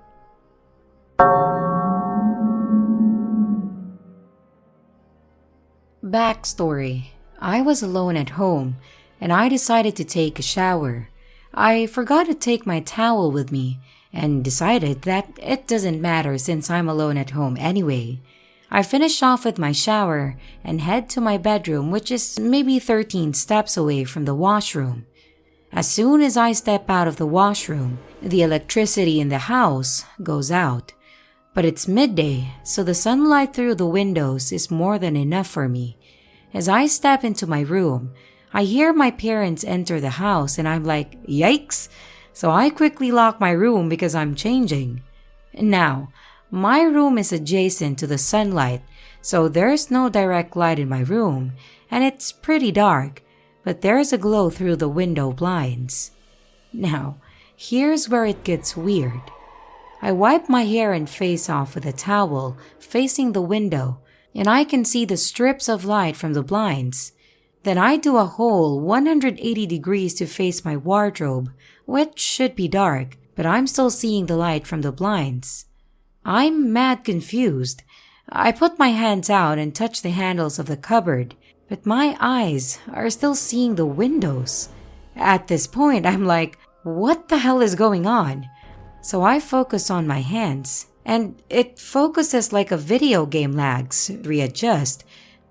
A: Backstory. I was alone at home, and I decided to take a shower. I forgot to take my towel with me, and decided that it doesn't matter since I'm alone at home anyway. I finish off with my shower and head to my bedroom, which is maybe 13 steps away from the washroom. As soon as I step out of the washroom, the electricity in the house goes out. But it's midday, so the sunlight through the windows is more than enough for me. As I step into my room, I hear my parents enter the house and I'm like, yikes! So I quickly lock my room because I'm changing. Now, my room is adjacent to the sunlight, so there's no direct light in my room, and it's pretty dark, but there's a glow through the window blinds. Now, here's where it gets weird. I wipe my hair and face off with a towel facing the window, and I can see the strips of light from the blinds. Then I do a whole 180 degrees to face my wardrobe, which should be dark, but I'm still seeing the light from the blinds. I'm mad confused. I put my hands out and touch the handles of the cupboard, but my eyes are still seeing the windows. At this point, I'm like, what the hell is going on? So I focus on my hands, and it focuses like a video game lags, readjust,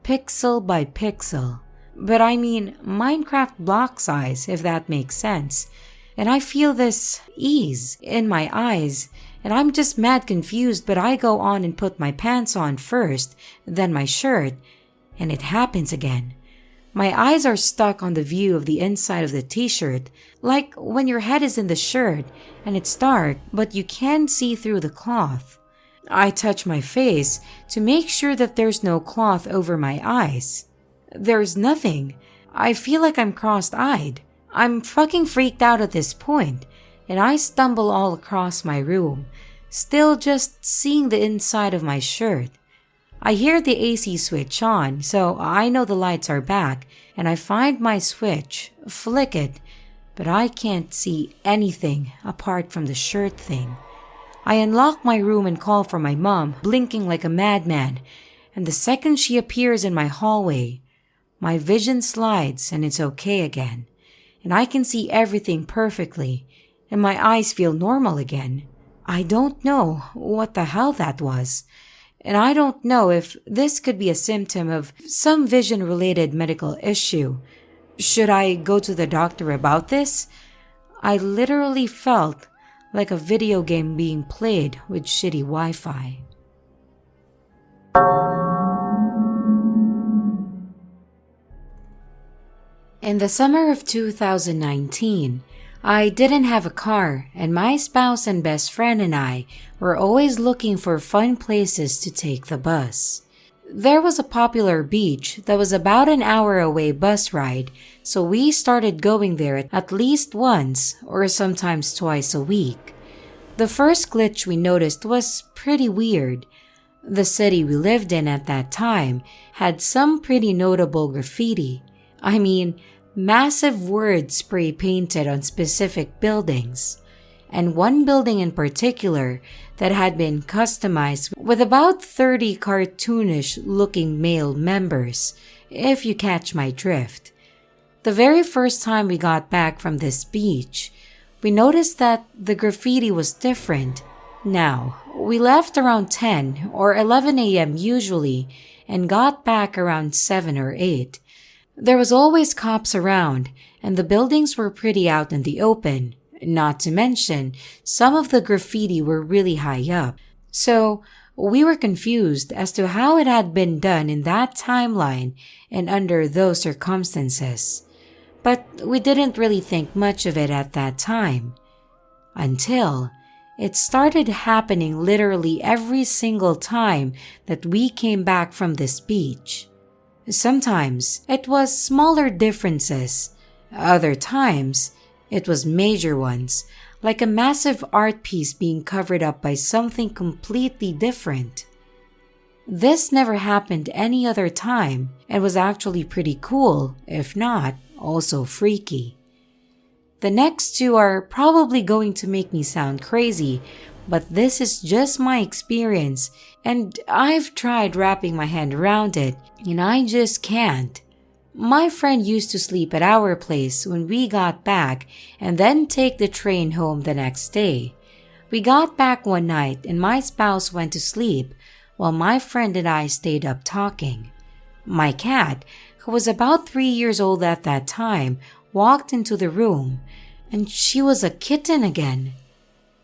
A: pixel by pixel. But I mean Minecraft block size, if that makes sense. And I feel this ease in my eyes, and I'm just mad confused, but I go on and put my pants on first, then my shirt, and it happens again. My eyes are stuck on the view of the inside of the t-shirt, like when your head is in the shirt and it's dark but you can see through the cloth. I touch my face to make sure that there's no cloth over my eyes. There's nothing. I feel like I'm cross-eyed. I'm fucking freaked out at this point, and I stumble all across my room, still just seeing the inside of my shirt. I hear the AC switch on, so I know the lights are back, and I find my switch, flick it, but I can't see anything apart from the shirt thing. I unlock my room and call for my mom, blinking like a madman, and the second she appears in my hallway, my vision slides and it's okay again, and I can see everything perfectly, and my eyes feel normal again. I don't know what the hell that was. And I don't know if this could be a symptom of some vision-related medical issue. Should I go to the doctor about this? I literally felt like a video game being played with shitty Wi-Fi. In the summer of 2019, I didn't have a car, and my spouse and best friend and I were always looking for fun places to take the bus. There was a popular beach that was about an hour away bus ride, so we started going there at least once or sometimes twice a week. The first glitch we noticed was pretty weird. The city we lived in at that time had some pretty notable graffiti. I mean, massive words spray painted on specific buildings, and one building in particular that had been customized with about 30 cartoonish looking male members, if you catch my drift. The very first time we got back from this beach, we noticed that the graffiti was different. Now, we left around 10 or 11 a.m. usually and got back around 7 or 8. There was always cops around, and the buildings were pretty out in the open, not to mention some of the graffiti were really high up. So we were confused as to how it had been done in that timeline and under those circumstances. But we didn't really think much of it at that time. Until it started happening literally every single time that we came back from this beach. Sometimes it was smaller differences. Other times it was major ones, like a massive art piece being covered up by something completely different. This never happened any other time and was actually pretty cool, if not also freaky. The next two are probably going to make me sound crazy, but this is just my experience, and I've tried wrapping my hand around it, and I just can't. My friend used to sleep at our place when we got back and then take the train home the next day. We got back one night and my spouse went to sleep while my friend and I stayed up talking. My cat, who was about 3 years old at that time, walked into the room, and she was a kitten again.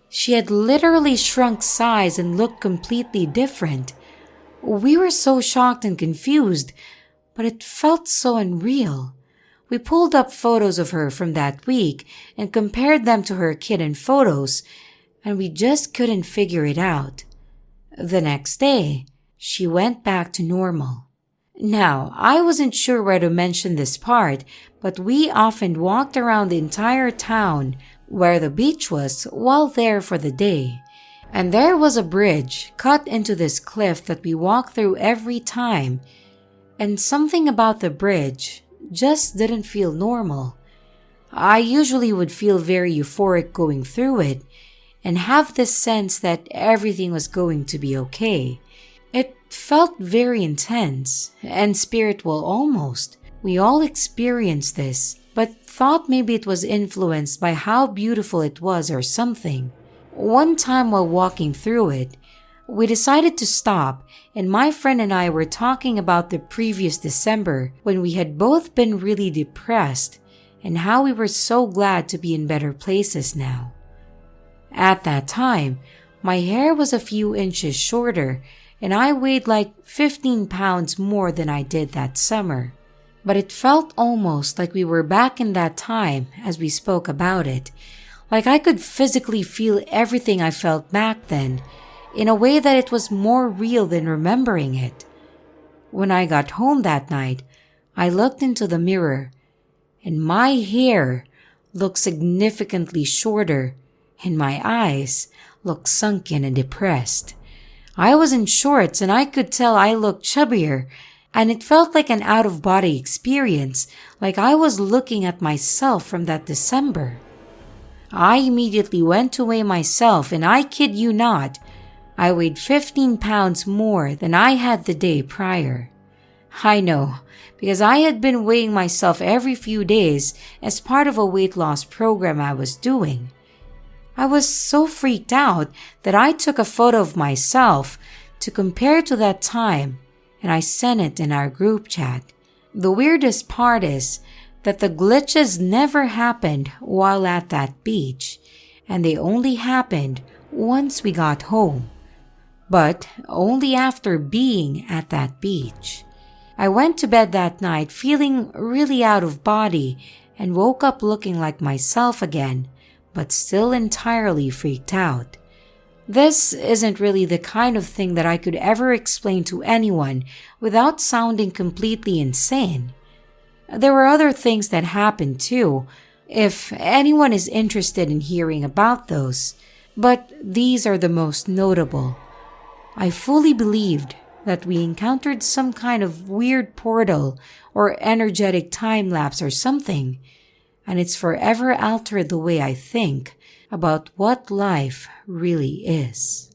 A: She had literally shrunk size and looked completely different. We were so shocked and confused, but it felt so unreal. We pulled up photos of her from that week and compared them to her kitten photos, and we just couldn't figure it out. The next day, she went back to normal. Now, I wasn't sure where to mention this part, but we often walked around the entire town where the beach was while there for the day. And there was a bridge cut into this cliff that we walked through every time. And something about the bridge just didn't feel normal. I usually would feel very euphoric going through it and have this sense that everything was going to be okay. It felt very intense and spiritual almost. We all experienced this, but thought maybe it was influenced by how beautiful it was or something. One time while walking through it, we decided to stop, and my friend and I were talking about the previous December when we had both been really depressed and how we were so glad to be in better places now. At that time, my hair was a few inches shorter and I weighed like 15 pounds more than I did that summer. But it felt almost like we were back in that time as we spoke about it, like I could physically feel everything I felt back then, in a way that it was more real than remembering it. When I got home that night, I looked into the mirror, and my hair looked significantly shorter, and my eyes looked sunken and depressed. I was in shorts, and I could tell I looked chubbier, and it felt like an out-of-body experience, like I was looking at myself from that December. I immediately went to weigh myself, and I kid you not, I weighed 15 pounds more than I had the day prior. I know, because I had been weighing myself every few days as part of a weight loss program I was doing. I was so freaked out that I took a photo of myself to compare to that time, and I sent it in our group chat. The weirdest part is that the glitches never happened while at that beach, and they only happened once we got home, but only after being at that beach. I went to bed that night feeling really out of body and woke up looking like myself again, but still entirely freaked out. This isn't really the kind of thing that I could ever explain to anyone without sounding completely insane. There were other things that happened too, if anyone is interested in hearing about those, but these are the most notable. I fully believed that we encountered some kind of weird portal or energetic time lapse or something, and it's forever altered the way I think about what life really is.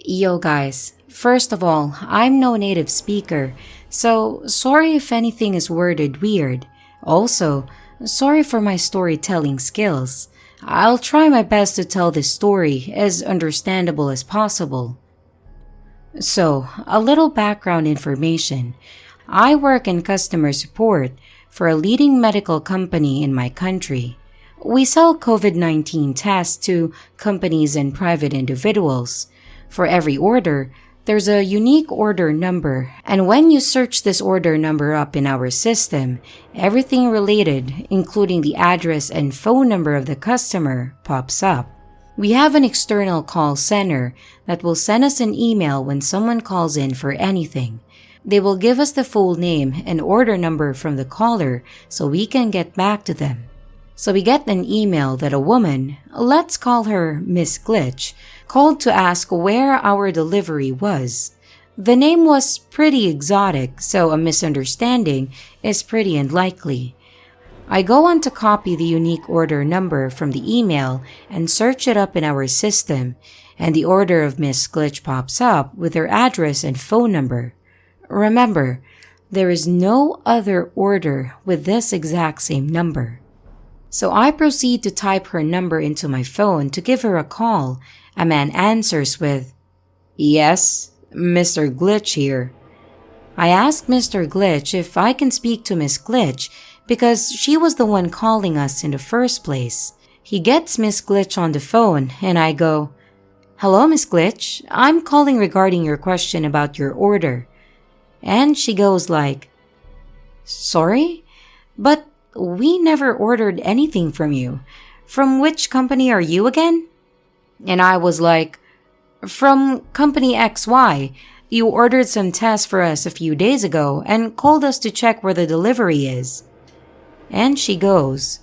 A: Yo guys, first of all, I'm no native speaker, so sorry if anything is worded weird. Also, sorry for my storytelling skills. I'll try my best to tell this story as understandable as possible. So, a little background information. I work in customer support for a leading medical company in my country. We sell COVID-19 tests to companies and private individuals. For every order, there's a unique order number, and when you search this order number up in our system, everything related, including the address and phone number of the customer, pops up. We have an external call center that will send us an email when someone calls in for anything. They will give us the full name and order number from the caller so we can get back to them. So we get an email that a woman, let's call her Miss Glitch, called to ask where our delivery was. The name was pretty exotic, so a misunderstanding is pretty unlikely. I go on to copy the unique order number from the email and search it up in our system, and the order of Miss Glitch pops up with her address and phone number. Remember, there is no other order with this exact same number. So I proceed to type her number into my phone to give her a call. A man answers with, "Yes, Mr. Glitch here." I ask Mr. Glitch if I can speak to Miss Glitch because she was the one calling us in the first place. He gets Miss Glitch on the phone and I go, "Hello, Miss Glitch. I'm calling regarding your question about your order." And she goes like, "Sorry? But we never ordered anything from you. From which company are you again?" And I was like, "From Company XY. You ordered some tests for us a few days ago and called us to check where the delivery is." And she goes,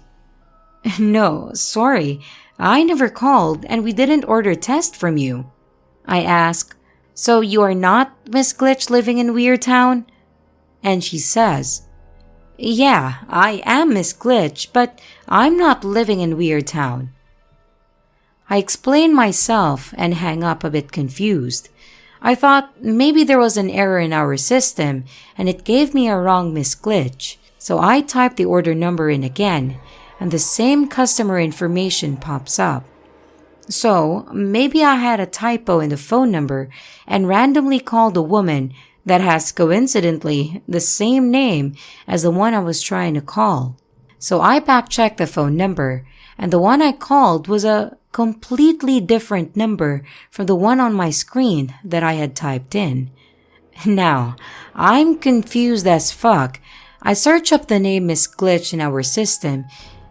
A: "No, sorry. I never called and we didn't order tests from you." I ask, "So you are not Miss Glitch living in Weird Town?" And she says, "Yeah, I am Miss Glitch, but I'm not living in Weird Town." I explain myself and hang up a bit confused. I thought maybe there was an error in our system and it gave me a wrong Miss Glitch. So I type the order number in again and the same customer information pops up. So maybe I had a typo in the phone number and randomly called a woman that has coincidentally the same name as the one I was trying to call. So I back-checked the phone number, and the one I called was a completely different number from the one on my screen that I had typed in. Now, I'm confused as fuck. I searched up the name Miss Glitch in our system,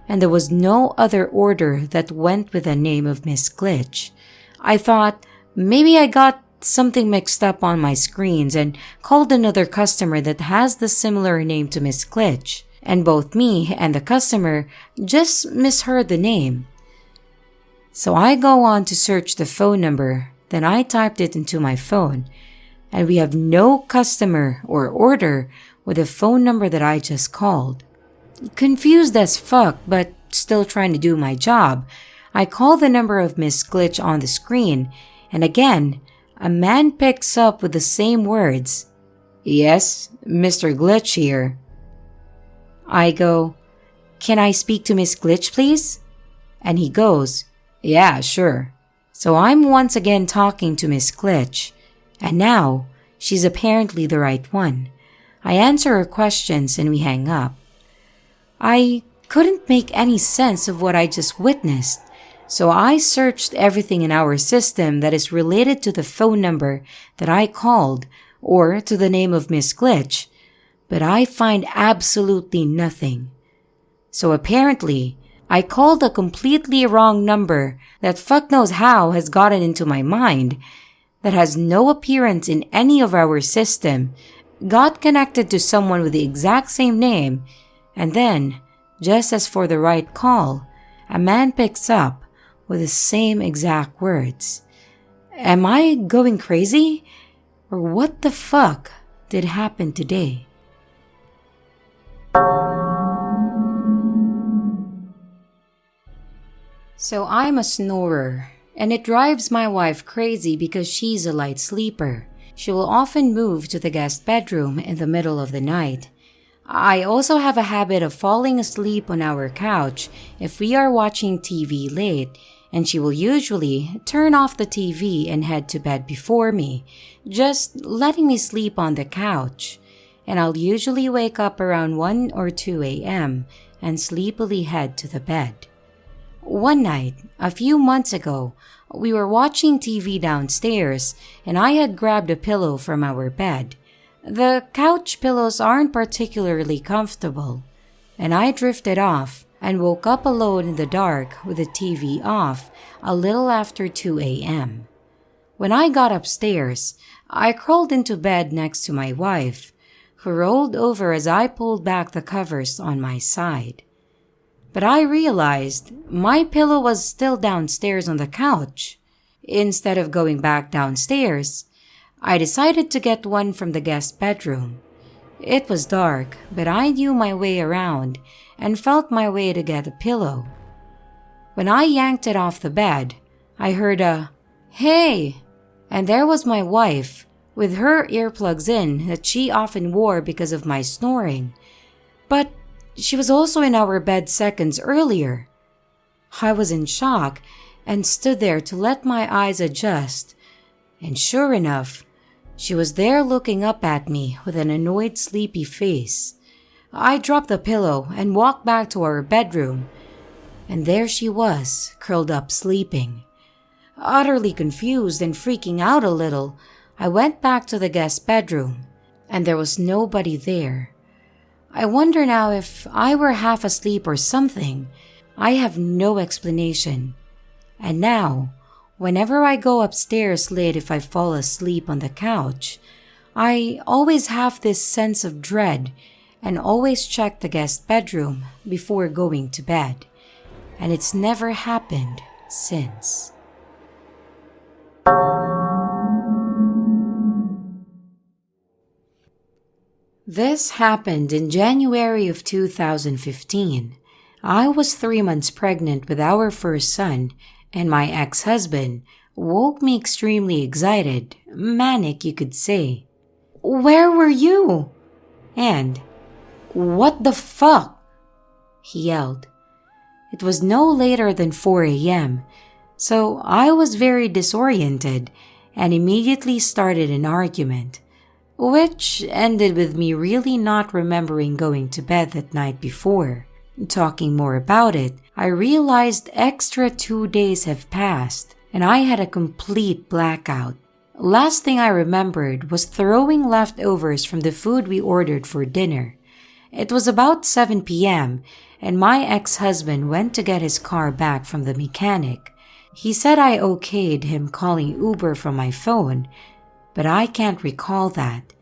A: and there was no other order that went with the name of Miss Glitch. I thought maybe I got something mixed up on my screens and called another customer that has the similar name to Miss Glitch, and both me and the customer just misheard the name. So I go on to search the phone number, then I typed it into my phone, and we have no customer or order with the phone number that I just called. Confused as fuck, but still trying to do my job, I call the number of Miss Glitch on the screen, and again, a man picks up with the same words. "Yes, Mr. Glitch here." I go, "Can I speak to Miss Glitch, please?" And he goes, "Yeah, sure." So I'm once again talking to Miss Glitch, and now she's apparently the right one. I answer her questions and we hang up. I couldn't make any sense of what I just witnessed, so I searched everything in our system that is related to the phone number that I called or to the name of Miss Glitch, but I find absolutely nothing. So apparently, I called a completely wrong number that fuck knows how has gotten into my mind, that has no appearance in any of our system, got connected to someone with the exact same name, and then, just as for the right call, a man picks up with the same exact words. Am I going crazy? Or what the fuck did happen today? So I'm a snorer, and it drives my wife crazy because she's a light sleeper. She will often move to the guest bedroom in the middle of the night. I also have a habit of falling asleep on our couch if we are watching TV late, and she will usually turn off the TV and head to bed before me, just letting me sleep on the couch. And I'll usually wake up around 1 or 2 a.m. and sleepily head to the bed. One night, a few months ago, we were watching TV downstairs and I had grabbed a pillow from our bed. The couch pillows aren't particularly comfortable, and I drifted off and woke up alone in the dark with the TV off a little after 2 a.m. When I got upstairs, I crawled into bed next to my wife, who rolled over as I pulled back the covers on my side. But I realized my pillow was still downstairs on the couch. Instead of going back downstairs, I decided to get one from the guest bedroom. It was dark, but I knew my way around and felt my way to get a pillow. When I yanked it off the bed, I heard a, "Hey!" And there was my wife, with her earplugs in that she often wore because of my snoring. But she was also in our bed seconds earlier. I was in shock and stood there to let my eyes adjust. And sure enough, she was there looking up at me with an annoyed, sleepy face. I dropped the pillow and walked back to our bedroom. And there she was, curled up sleeping. Utterly confused and freaking out a little, I went back to the guest bedroom, and there was nobody there. I wonder now if I were half asleep or something. I have no explanation. And now, whenever I go upstairs late if I fall asleep on the couch, I always have this sense of dread and always check the guest bedroom before going to bed. And it's never happened since. This happened in January of 2015. I was 3 months pregnant with our first son, and my ex-husband woke me extremely excited, manic you could say. "Where were you?" And, "What the fuck?" he yelled. It was no later than 4 a.m., so I was very disoriented and immediately started an argument, which ended with me really not remembering going to bed that night before. Talking more about it, I realized extra 2 days have passed and I had a complete blackout. Last thing I remembered was throwing leftovers from the food we ordered for dinner. It was about 7 p.m. and my ex-husband went to get his car back from the mechanic. He said I okayed him calling Uber from my phone, but I can't recall that.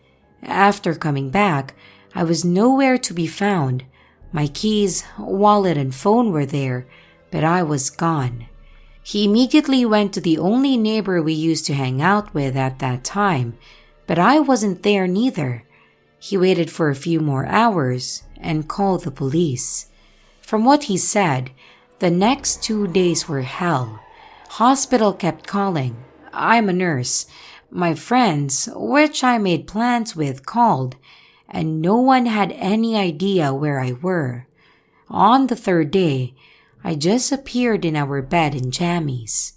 A: After coming back, I was nowhere to be found. My keys, wallet, and phone were there, but I was gone. He immediately went to the only neighbor we used to hang out with at that time, but I wasn't there neither. He waited for a few more hours and called the police. From what he said, the next 2 days were hell. Hospital kept calling. I'm a nurse. My friends, which I made plans with, called, and no one had any idea where I were. On the 3rd day, I just appeared in our bed in jammies.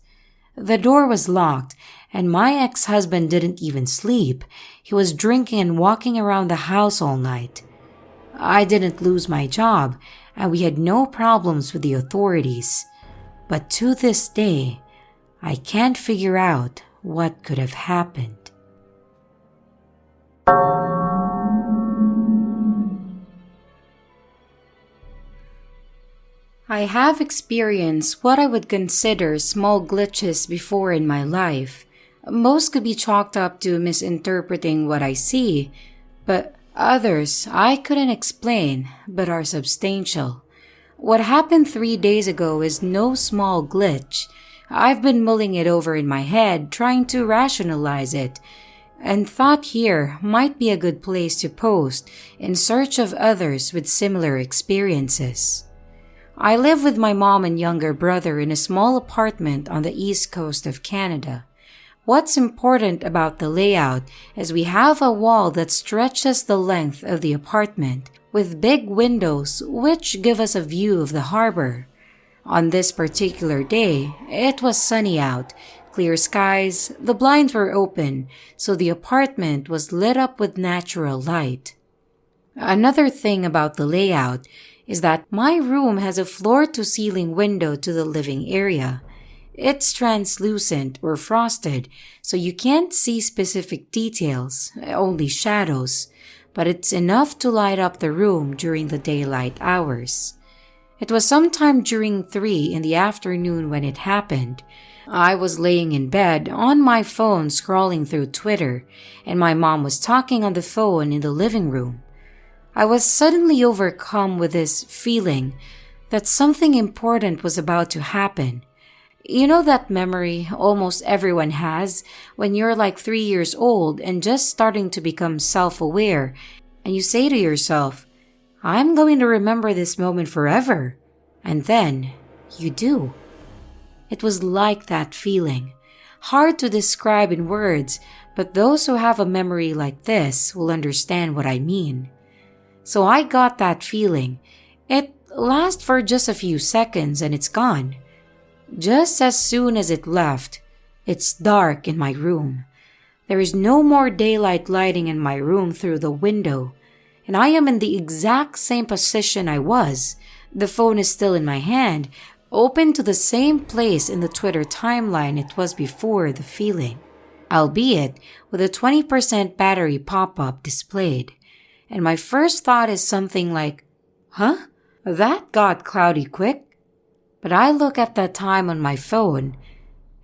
A: The door was locked, and my ex-husband didn't even sleep. He was drinking and walking around the house all night. I didn't lose my job, and we had no problems with the authorities. But to this day, I can't figure out what could have happened. I have experienced what I would consider small glitches before in my life. Most could be chalked up to misinterpreting what I see, but others I couldn't explain but are substantial. What happened 3 days ago is no small glitch. I've been mulling it over in my head, trying to rationalize it, and thought here might be a good place to post in search of others with similar experiences. I live with my mom and younger brother in a small apartment on the east coast of Canada. What's important about the layout is we have a wall that stretches the length of the apartment with big windows which give us a view of the harbor. On this particular day, it was sunny out, clear skies, the blinds were open, so the apartment was lit up with natural light. Another thing about the layout is that my room has a floor-to-ceiling window to the living area. It's translucent or frosted, so you can't see specific details, only shadows, but it's enough to light up the room during the daylight hours. It was sometime during 3 in the afternoon when it happened. I was laying in bed on my phone scrolling through Twitter, and my mom was talking on the phone in the living room. I was suddenly overcome with this feeling that something important was about to happen. You know that memory almost everyone has when you're like 3 years old and just starting to become self-aware, and you say to yourself, I'm going to remember this moment forever. And then you do. It was like that feeling. Hard to describe in words, but those who have a memory like this will understand what I mean. So I got that feeling. It lasts for just a few seconds and it's gone. Just as soon as it left, it's dark in my room. There is no more daylight lighting in my room through the window, and I am in the exact same position I was. The phone is still in my hand, open to the same place in the Twitter timeline it was before the feeling, albeit with a 20% battery pop-up displayed. And my first thought is something like, that got cloudy quick. But I look at that time on my phone,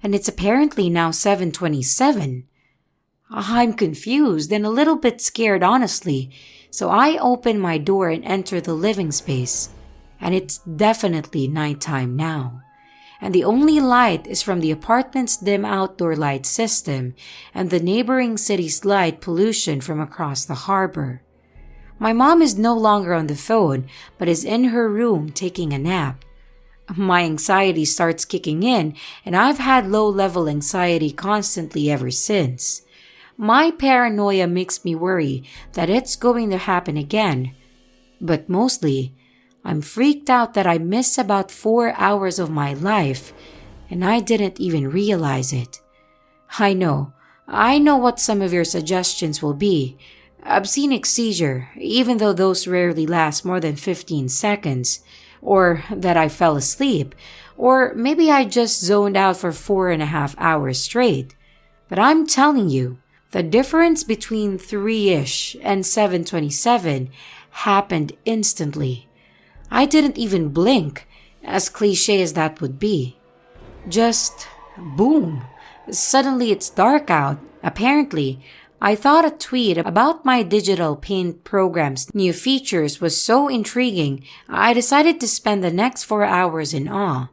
A: and it's apparently now 7:27. I'm confused and a little bit scared, honestly, so I open my door and enter the living space, and it's definitely nighttime now. And the only light is from the apartment's dim outdoor light system and the neighboring city's light pollution from across the harbor. My mom is no longer on the phone, but is in her room taking a nap. My anxiety starts kicking in, and I've had low-level anxiety constantly ever since. My paranoia makes me worry that it's going to happen again. But mostly, I'm freaked out that I missed about 4 hours of my life, and I didn't even realize it. I know what some of your suggestions will be. Obscenic seizure, even though those rarely last more than 15 seconds. or that I fell asleep, or maybe I just zoned out for 4.5 hours straight. But I'm telling you, the difference between 3-ish and 7:27 happened instantly. I didn't even blink, as cliche as that would be. Just boom. Suddenly it's dark out. Apparently, I thought a tweet about my digital paint program's new features was so intriguing, I decided to spend the next 4 hours in awe.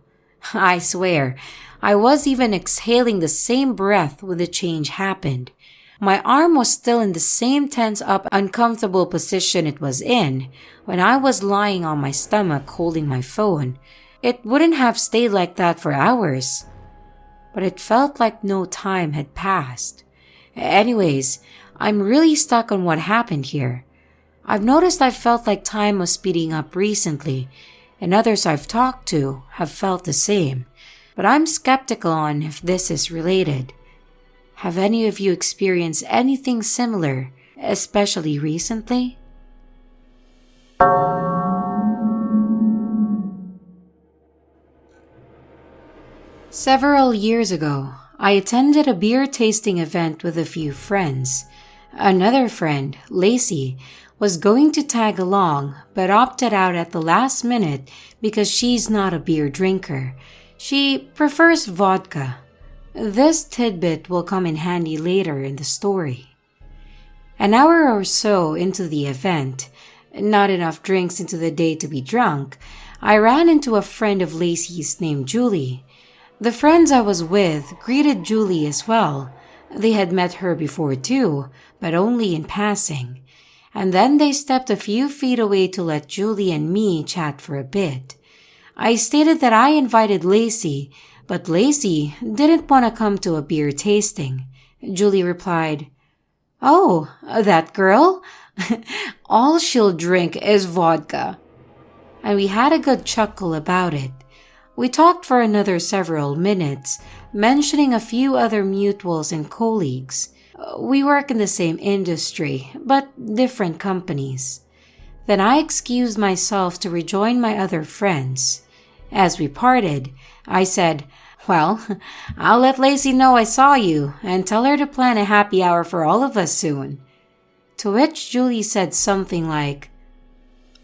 A: I swear, I was even exhaling the same breath when the change happened. My arm was still in the same tense up, uncomfortable position it was in when I was lying on my stomach holding my phone. It wouldn't have stayed like that for hours. But it felt like no time had passed. Anyways, I'm really stuck on what happened here. I've noticed I've felt like time was speeding up recently, and others I've talked to have felt the same, but I'm skeptical on if this is related. Have any of you experienced anything similar, especially recently? Several years ago, I attended a beer tasting event with a few friends. Another friend, Lacey, was going to tag along but opted out at the last minute because she's not a beer drinker. She prefers vodka. This tidbit will come in handy later in the story. An hour or so into the event, not enough drinks into the day to be drunk, I ran into a friend of Lacey's named Julie. The friends I was with greeted Julie as well. They had met her before too, but only in passing. And then they stepped a few feet away to let Julie and me chat for a bit. I stated that I invited Lacey, but Lacey didn't want to come to a beer tasting. Julie replied, "Oh, that girl? All she'll drink is vodka." And we had a good chuckle about it. We talked for another several minutes, mentioning a few other mutuals and colleagues. We work in the same industry, but different companies. Then I excused myself to rejoin my other friends. As we parted, I said, "Well, I'll let Lacey know I saw you and tell her to plan a happy hour for all of us soon." To which Julie said something like,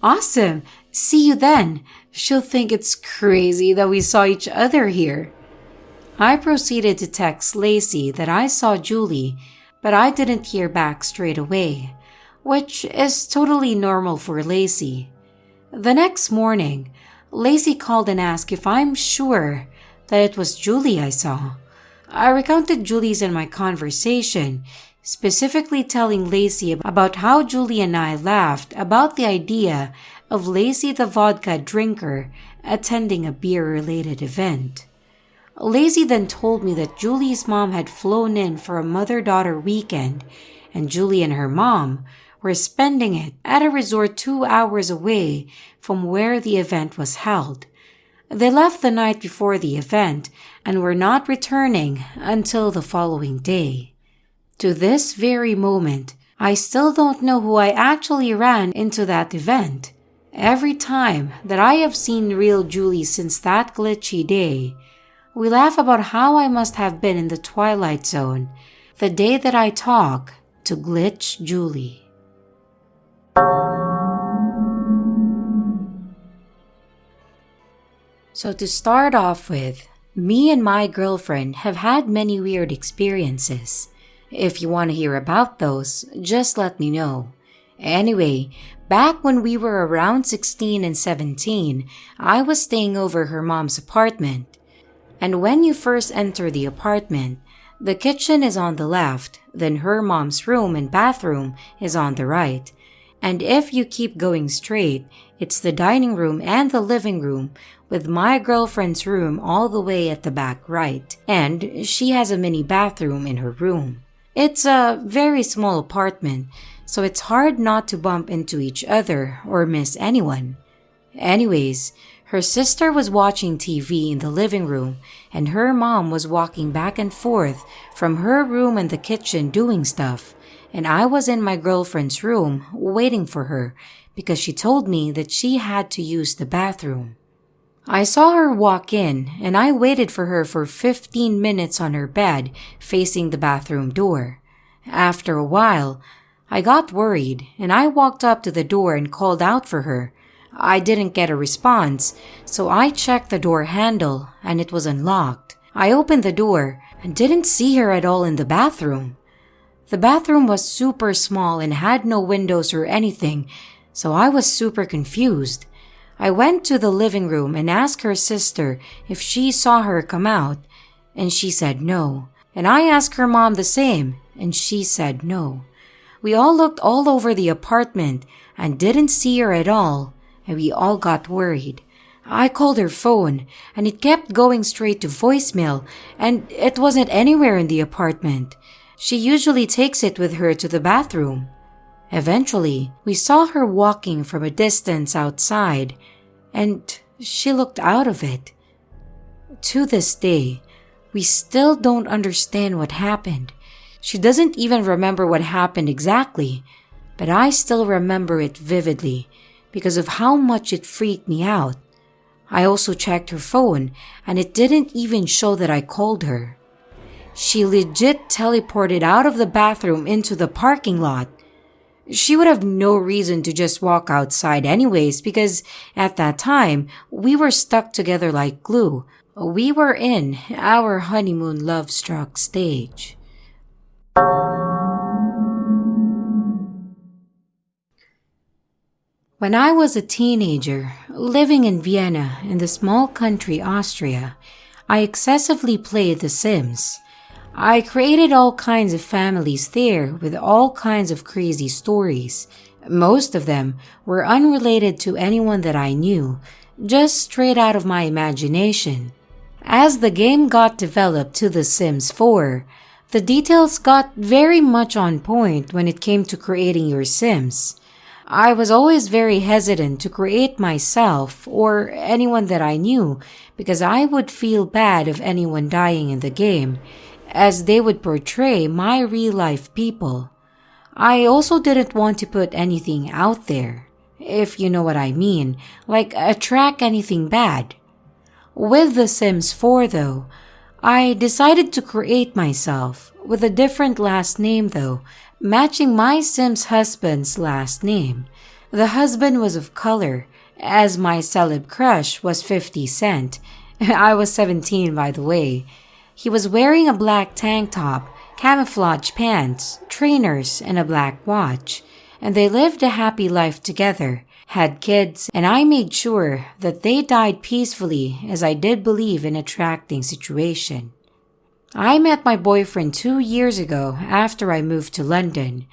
A: "Awesome, see you then. She'll think it's crazy that we saw each other here." I proceeded to text Lacey that I saw Julie, but I didn't hear back straight away, which is totally normal for Lacey. The next morning, Lacey called and asked if I'm sure that it was Julie I saw. I recounted Julie's and my conversation, specifically telling Lacey about how Julie and I laughed about the idea of Lacey the vodka drinker attending a beer-related event. Lacey then told me that Julie's mom had flown in for a mother-daughter weekend, and Julie and her mom were spending it at a resort 2 hours away from where the event was held. They left the night before the event and were not returning until the following day. To this very moment, I still don't know who I actually ran into that event. Every time that I have seen real Julie since that glitchy day, we laugh about how I must have been in the Twilight Zone the day that I talk to Glitch Julie. So to start off with, me and my girlfriend have had many weird experiences. If you want to hear about those, just let me know. Anyway, back when we were around 16 and 17, I was staying over her mom's apartment. And when you first enter the apartment, the kitchen is on the left, then her mom's room and bathroom is on the right. And if you keep going straight, it's the dining room and the living room, with my girlfriend's room all the way at the back right, and she has a mini bathroom in her room. It's a very small apartment, so it's hard not to bump into each other or miss anyone. Anyways, Her sister was watching TV in the living room, and her mom was walking back and forth from her room and the kitchen doing stuff, and I was in my girlfriend's room waiting for her because she told me that she had to use the bathroom. I saw her walk in, and I waited for her for 15 minutes on her bed facing the bathroom door. After a while, I got worried, and I walked up to the door and called out for her. I didn't get a response, so I checked the door handle, and it was unlocked. I opened the door and didn't see her at all in the bathroom. The bathroom was super small and had no windows or anything, so I was super confused. I went to the living room and asked her sister if she saw her come out, and she said no. And I asked her mom the same, and she said no. We all looked all over the apartment and didn't see her at all, and we all got worried. I called her phone, and it kept going straight to voicemail, and it wasn't anywhere in the apartment. She usually takes it with her to the bathroom. Eventually, we saw her walking from a distance outside, and she looked out of it. To this day, we still don't understand what happened. She doesn't even remember what happened exactly, but I still remember it vividly because of how much it freaked me out. I also checked her phone, and it didn't even show that I called her. She legit teleported out of the bathroom into the parking lot. She would have no reason to just walk outside anyways because at that time, we were stuck together like glue. We were in our honeymoon love-struck stage. When I was a teenager, living in Vienna in the small country Austria, I excessively played The Sims. I created all kinds of families there with all kinds of crazy stories. Most of them were unrelated to anyone that I knew, just straight out of my imagination. As the game got developed to The Sims 4, the details got very much on point when it came to creating your Sims. I was always very hesitant to create myself or anyone that I knew because I would feel bad of anyone dying in the game, as they would portray my real-life people. I also didn't want to put anything out there, if you know what I mean, like attract anything bad. With The Sims 4 though, I decided to create myself with a different last name though, matching my Sim's husband's last name. The husband was of color, as my celeb crush was 50 Cent. I was 17 by the way. He was wearing a black tank top, camouflage pants, trainers, and a black watch, and they lived a happy life together, had kids, and I made sure that they died peacefully as I did believe in attracting situation. I met my boyfriend 2 years ago after I moved to London.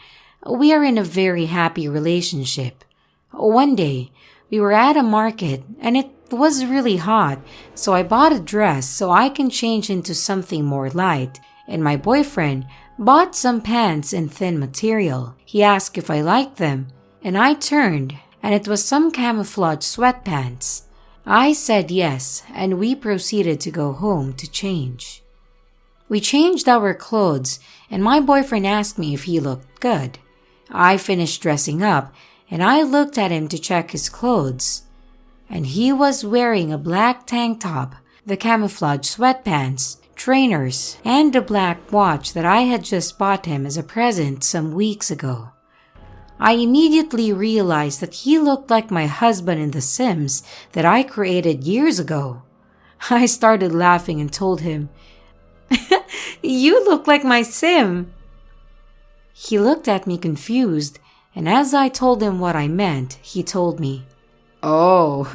A: We are in a very happy relationship. One day, we were at a market and it was really hot, so I bought a dress so I can change into something more light, and my boyfriend bought some pants in thin material. He asked if I liked them, and I turned, and it was some camouflage sweatpants. I said yes, and we proceeded to go home to change. We changed our clothes, and my boyfriend asked me if he looked good. I finished dressing up, and I looked at him to check his clothes. And he was wearing a black tank top, the camouflage sweatpants, trainers, and a black watch that I had just bought him as a present some weeks ago. I immediately realized that he looked like my husband in The Sims that I created years ago. I started laughing and told him, "You look like my Sim." He looked at me confused, and as I told him what I meant, he told me, "Oh,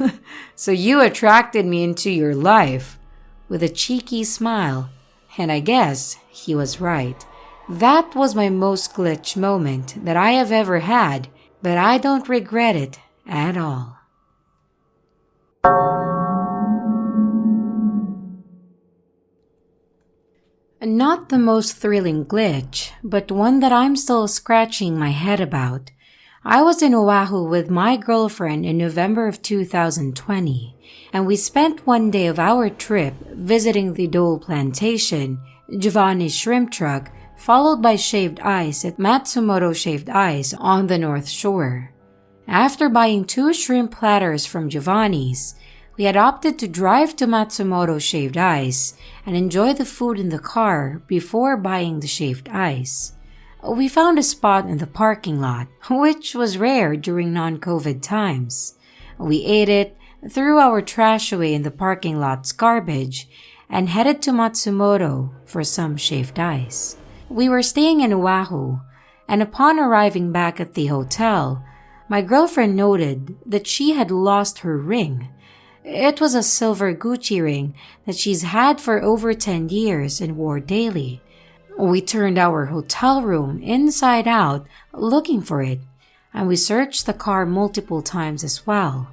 A: so you attracted me into your life," with a cheeky smile, and I guess he was right. That was my most glitch moment that I have ever had, but I don't regret it at all. Not the most thrilling glitch, but one that I'm still scratching my head about. I was in Oahu with my girlfriend in November of 2020, and we spent one day of our trip visiting the Dole Plantation, Giovanni's Shrimp Truck, followed by shaved ice at Matsumoto Shaved Ice on the North Shore. After buying 2 shrimp platters from Giovanni's, we had opted to drive to Matsumoto Shaved Ice and enjoy the food in the car before buying the shaved ice. We found a spot in the parking lot, which was rare during non-COVID times. We ate it, threw our trash away in the parking lot's garbage, and headed to Matsumoto for some shaved ice. We were staying in Oahu, and upon arriving back at the hotel, my girlfriend noted that she had lost her ring. It was a silver Gucci ring that she's had for over 10 years and wore daily. We turned our hotel room inside out looking for it, and we searched the car multiple times as well.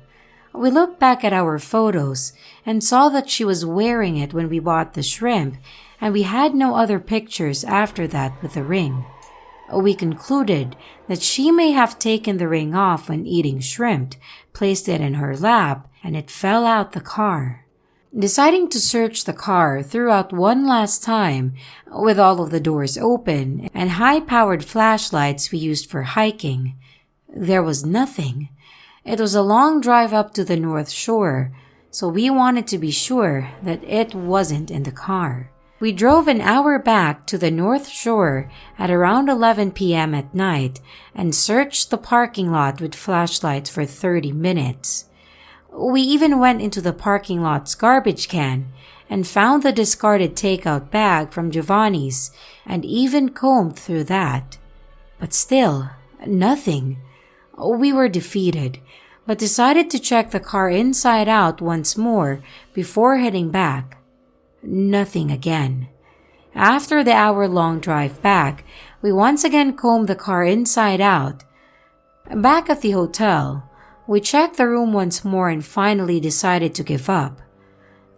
A: We looked back at our photos and saw that she was wearing it when we bought the shrimp, and we had no other pictures after that with the ring. We concluded that she may have taken the ring off when eating shrimp, placed it in her lap, and it fell out the car. Deciding to search the car throughout one last time, with all of the doors open and high-powered flashlights we used for hiking, there was nothing. It was a long drive up to the North Shore, so we wanted to be sure that it wasn't in the car. We drove an hour back to the North Shore at around 11 p.m. at night and searched the parking lot with flashlights for 30 minutes. We even went into the parking lot's garbage can and found the discarded takeout bag from Giovanni's and even combed through that. But still, nothing. We were defeated, but decided to check the car inside out once more before heading back. Nothing again. After the hour-long drive back, we once again combed the car inside out. Back at the hotel, we checked the room once more and finally decided to give up.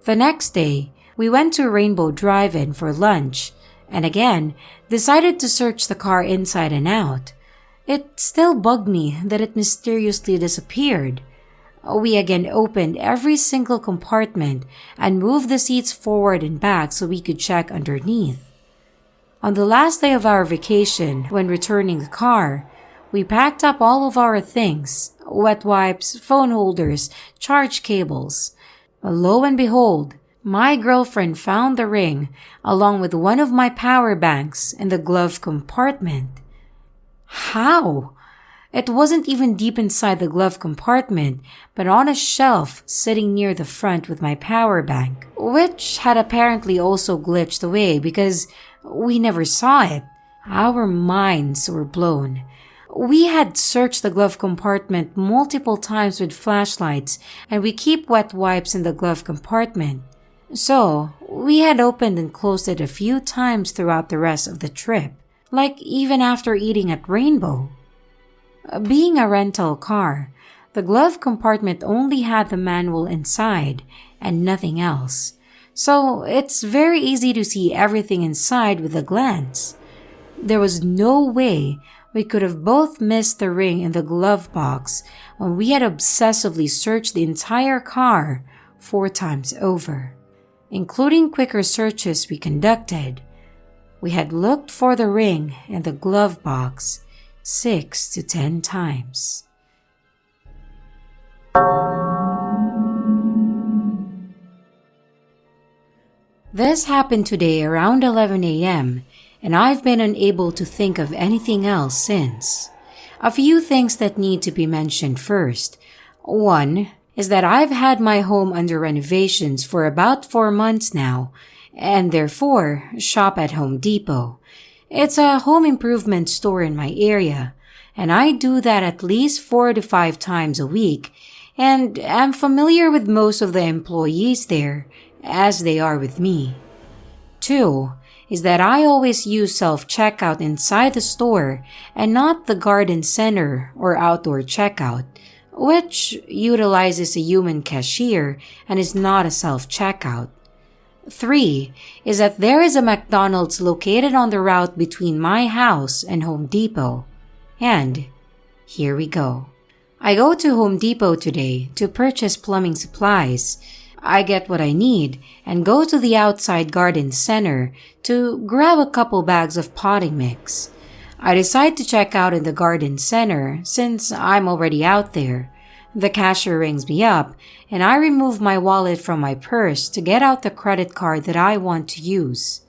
A: The next day, we went to Rainbow Drive-In for lunch and again decided to search the car inside and out. It still bugged me that it mysteriously disappeared. We again opened every single compartment and moved the seats forward and back so we could check underneath. On the last day of our vacation, when returning the car, we packed up all of our things, wet wipes, phone holders, charge cables. Lo and behold, my girlfriend found the ring along with one of my power banks in the glove compartment. How? It wasn't even deep inside the glove compartment, but on a shelf sitting near the front with my power bank, which had apparently also glitched away because we never saw it. Our minds were blown. We had searched the glove compartment multiple times with flashlights, and we keep wet wipes in the glove compartment. So, we had opened and closed it a few times throughout the rest of the trip, like even after eating at Rainbow. Being a rental car, the glove compartment only had the manual inside and nothing else, so it's very easy to see everything inside with a glance. There was no way we could have both missed the ring in the glove box when we had obsessively searched the entire car 4 times over. Including quicker searches we conducted, we had looked for the ring in the glove box 6 to 10 times. This happened today around 11 a.m., and I've been unable to think of anything else since. A few things that need to be mentioned first. One is that I've had my home under renovations for about 4 months now, and therefore shop at Home Depot. It's a home improvement store in my area, and I do that at least 4 to 5 times a week, and am familiar with most of the employees there, as they are with me. 2 is that I always use self-checkout inside the store and not the garden center or outdoor checkout, which utilizes a human cashier and is not a self-checkout. 3 is that there is a McDonald's located on the route between my house and Home Depot. And Here we go. I go to Home Depot today to purchase plumbing supplies. I get what I need and go to the outside garden center to grab a couple bags of potting mix. I decide to check out in the garden center since I'm already out there. The cashier rings me up and I remove my wallet from my purse to get out the credit card that I want to use.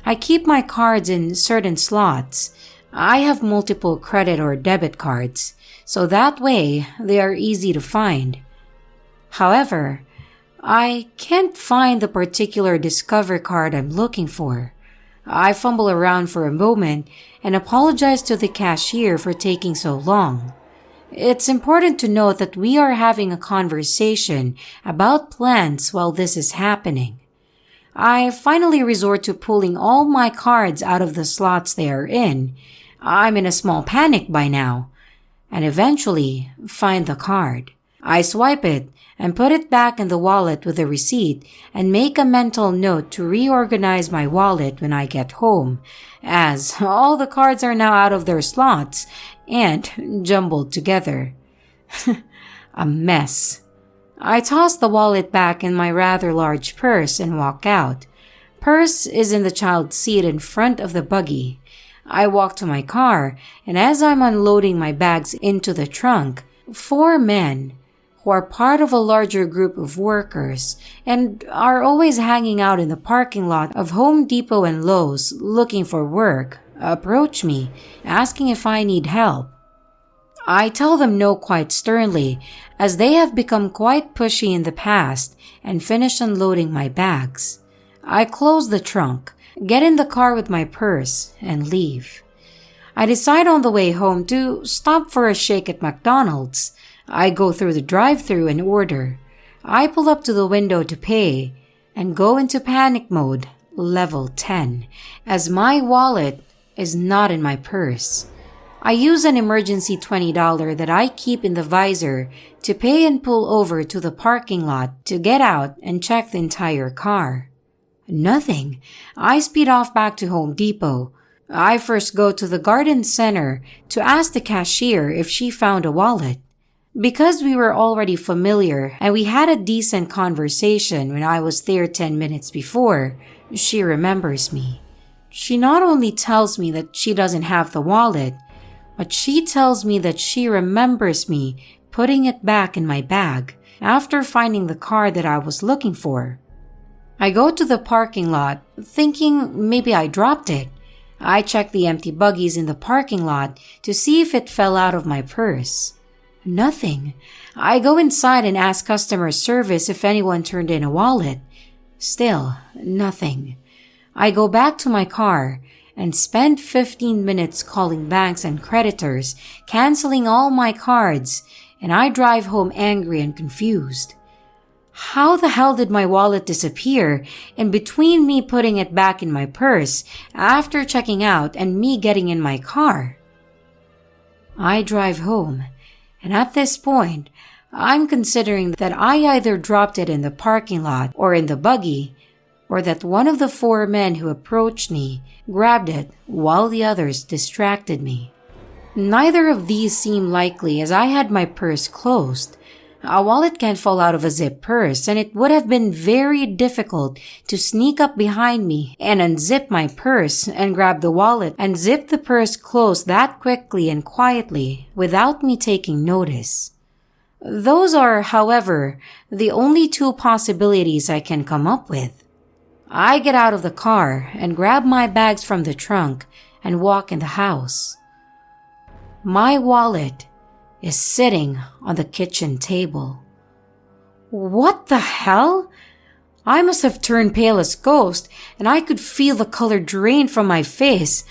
A: I keep my cards in certain slots. I have multiple credit or debit cards, so that way they are easy to find. However, I can't find the particular Discover card I'm looking for. I fumble around for a moment and apologize to the cashier for taking so long. It's important to note that we are having a conversation about plants while this is happening. I finally resort to pulling all my cards out of the slots they are in. I'm in a small panic by now, and eventually find the card. I swipe it and put it back in the wallet with a receipt and make a mental note to reorganize my wallet when I get home, as all the cards are now out of their slots and jumbled together. A mess. I toss the wallet back in my rather large purse and walk out. Purse is in the child's seat in front of the buggy. I walk to my car, and as I'm unloading my bags into the trunk, 4 men, who are part of a larger group of workers and are always hanging out in the parking lot of Home Depot and Lowe's looking for work, approach me, asking if I need help. I tell them no quite sternly, as they have become quite pushy in the past and finish unloading my bags. I close the trunk, get in the car with my purse, and leave. I decide on the way home to stop for a shake at McDonald's. I go through the drive-thru and order. I pull up to the window to pay and go into panic mode, level 10, as my wallet is not in my purse. I use an emergency $20 that I keep in the visor to pay and pull over to the parking lot to get out and check the entire car. Nothing. I speed off back to Home Depot. I first go to the garden center to ask the cashier if she found a wallet. Because we were already familiar and we had a decent conversation when I was there 10 minutes before, she remembers me. She not only tells me that she doesn't have the wallet, but she tells me that she remembers me putting it back in my bag after finding the car that I was looking for. I go to the parking lot, thinking maybe I dropped it. I check the empty buggies in the parking lot to see if it fell out of my purse. Nothing. I go inside and ask customer service if anyone turned in a wallet. Still, nothing. I go back to my car and spend 15 minutes calling banks and creditors, canceling all my cards, and I drive home angry and confused. How the hell did my wallet disappear in between me putting it back in my purse after checking out and me getting in my car? I drive home, and at this point, I'm considering that I either dropped it in the parking lot or in the buggy, or that one of the 4 men who approached me grabbed it while the others distracted me. Neither of these seem likely as I had my purse closed. A wallet can't fall out of a zip purse, and it would have been very difficult to sneak up behind me and unzip my purse and grab the wallet and zip the purse closed that quickly and quietly without me taking notice. Those are, however, the only 2 possibilities I can come up with. I get out of the car and grab my bags from the trunk and walk in the house. My wallet is sitting on the kitchen table. What the hell? I must have turned pale as ghost, and I could feel the color drain from my face.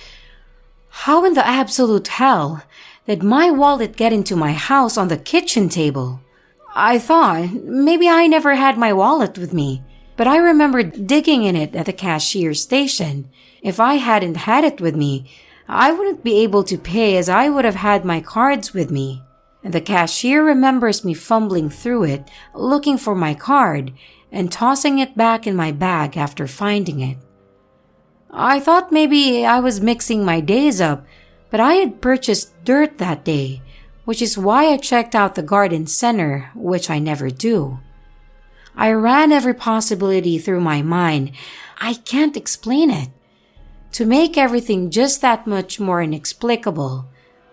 A: How in the absolute hell did my wallet get into my house on the kitchen table? I thought maybe I never had my wallet with me, but I remembered digging in it at the cashier station. If I hadn't had it with me, I wouldn't be able to pay as I would have had my cards with me. And the cashier remembers me fumbling through it, looking for my card, and tossing it back in my bag after finding it. I thought maybe I was mixing my days up, but I had purchased dirt that day, which is why I checked out the garden center, which I never do. I ran every possibility through my mind. I can't explain it. To make everything just that much more inexplicable,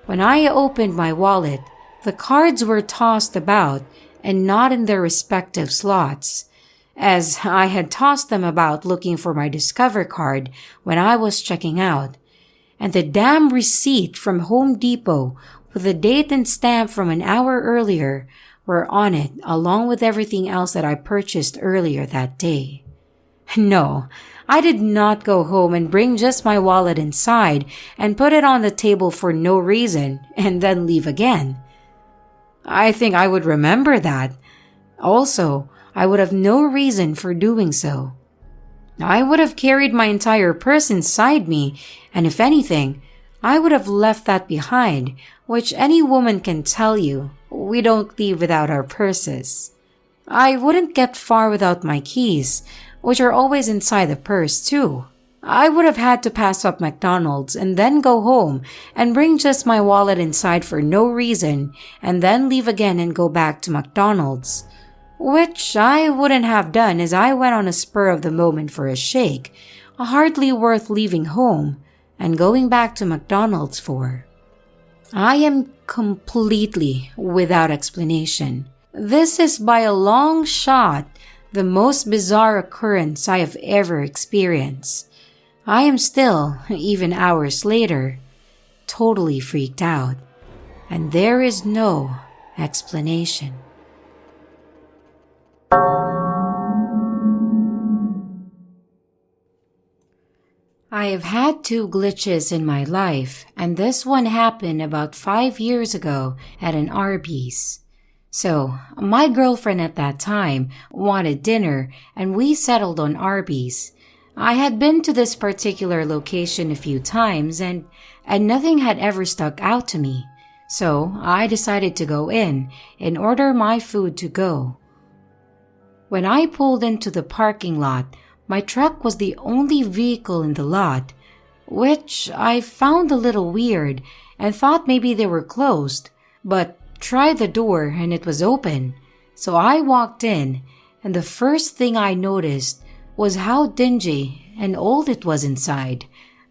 A: when I opened my wallet, the cards were tossed about and not in their respective slots, as I had tossed them about looking for my Discover card when I was checking out. And the damn receipt from Home Depot with the date and stamp from an hour earlier were on it, along with everything else that I purchased earlier that day. No, I did not go home and bring just my wallet inside and put it on the table for no reason and then leave again. I think I would remember that. Also, I would have no reason for doing so. I would have carried my entire purse inside me, and if anything, I would have left that behind, which any woman can tell you, we don't leave without our purses. I wouldn't get far without my keys, which are always inside the purse too. I would have had to pass up McDonald's and then go home and bring just my wallet inside for no reason and then leave again and go back to McDonald's. Which I wouldn't have done as I went on a spur of the moment for a shake, hardly worth leaving home and going back to McDonald's for. I am completely without explanation. This is by a long shot the most bizarre occurrence I have ever experienced. I am still, even hours later, totally freaked out, and there is no explanation. I have had 2 glitches in my life, and this one happened about 5 years ago at an Arby's. So, my girlfriend at that time wanted dinner, and we settled on Arby's. I had been to this particular location a few times, and nothing had ever stuck out to me. So, I decided to go in and order my food to go. When I pulled into the parking lot, my truck was the only vehicle in the lot, which I found a little weird and thought maybe they were closed, but tried the door and it was open. So I walked in, and the first thing I noticed was how dingy and old it was inside.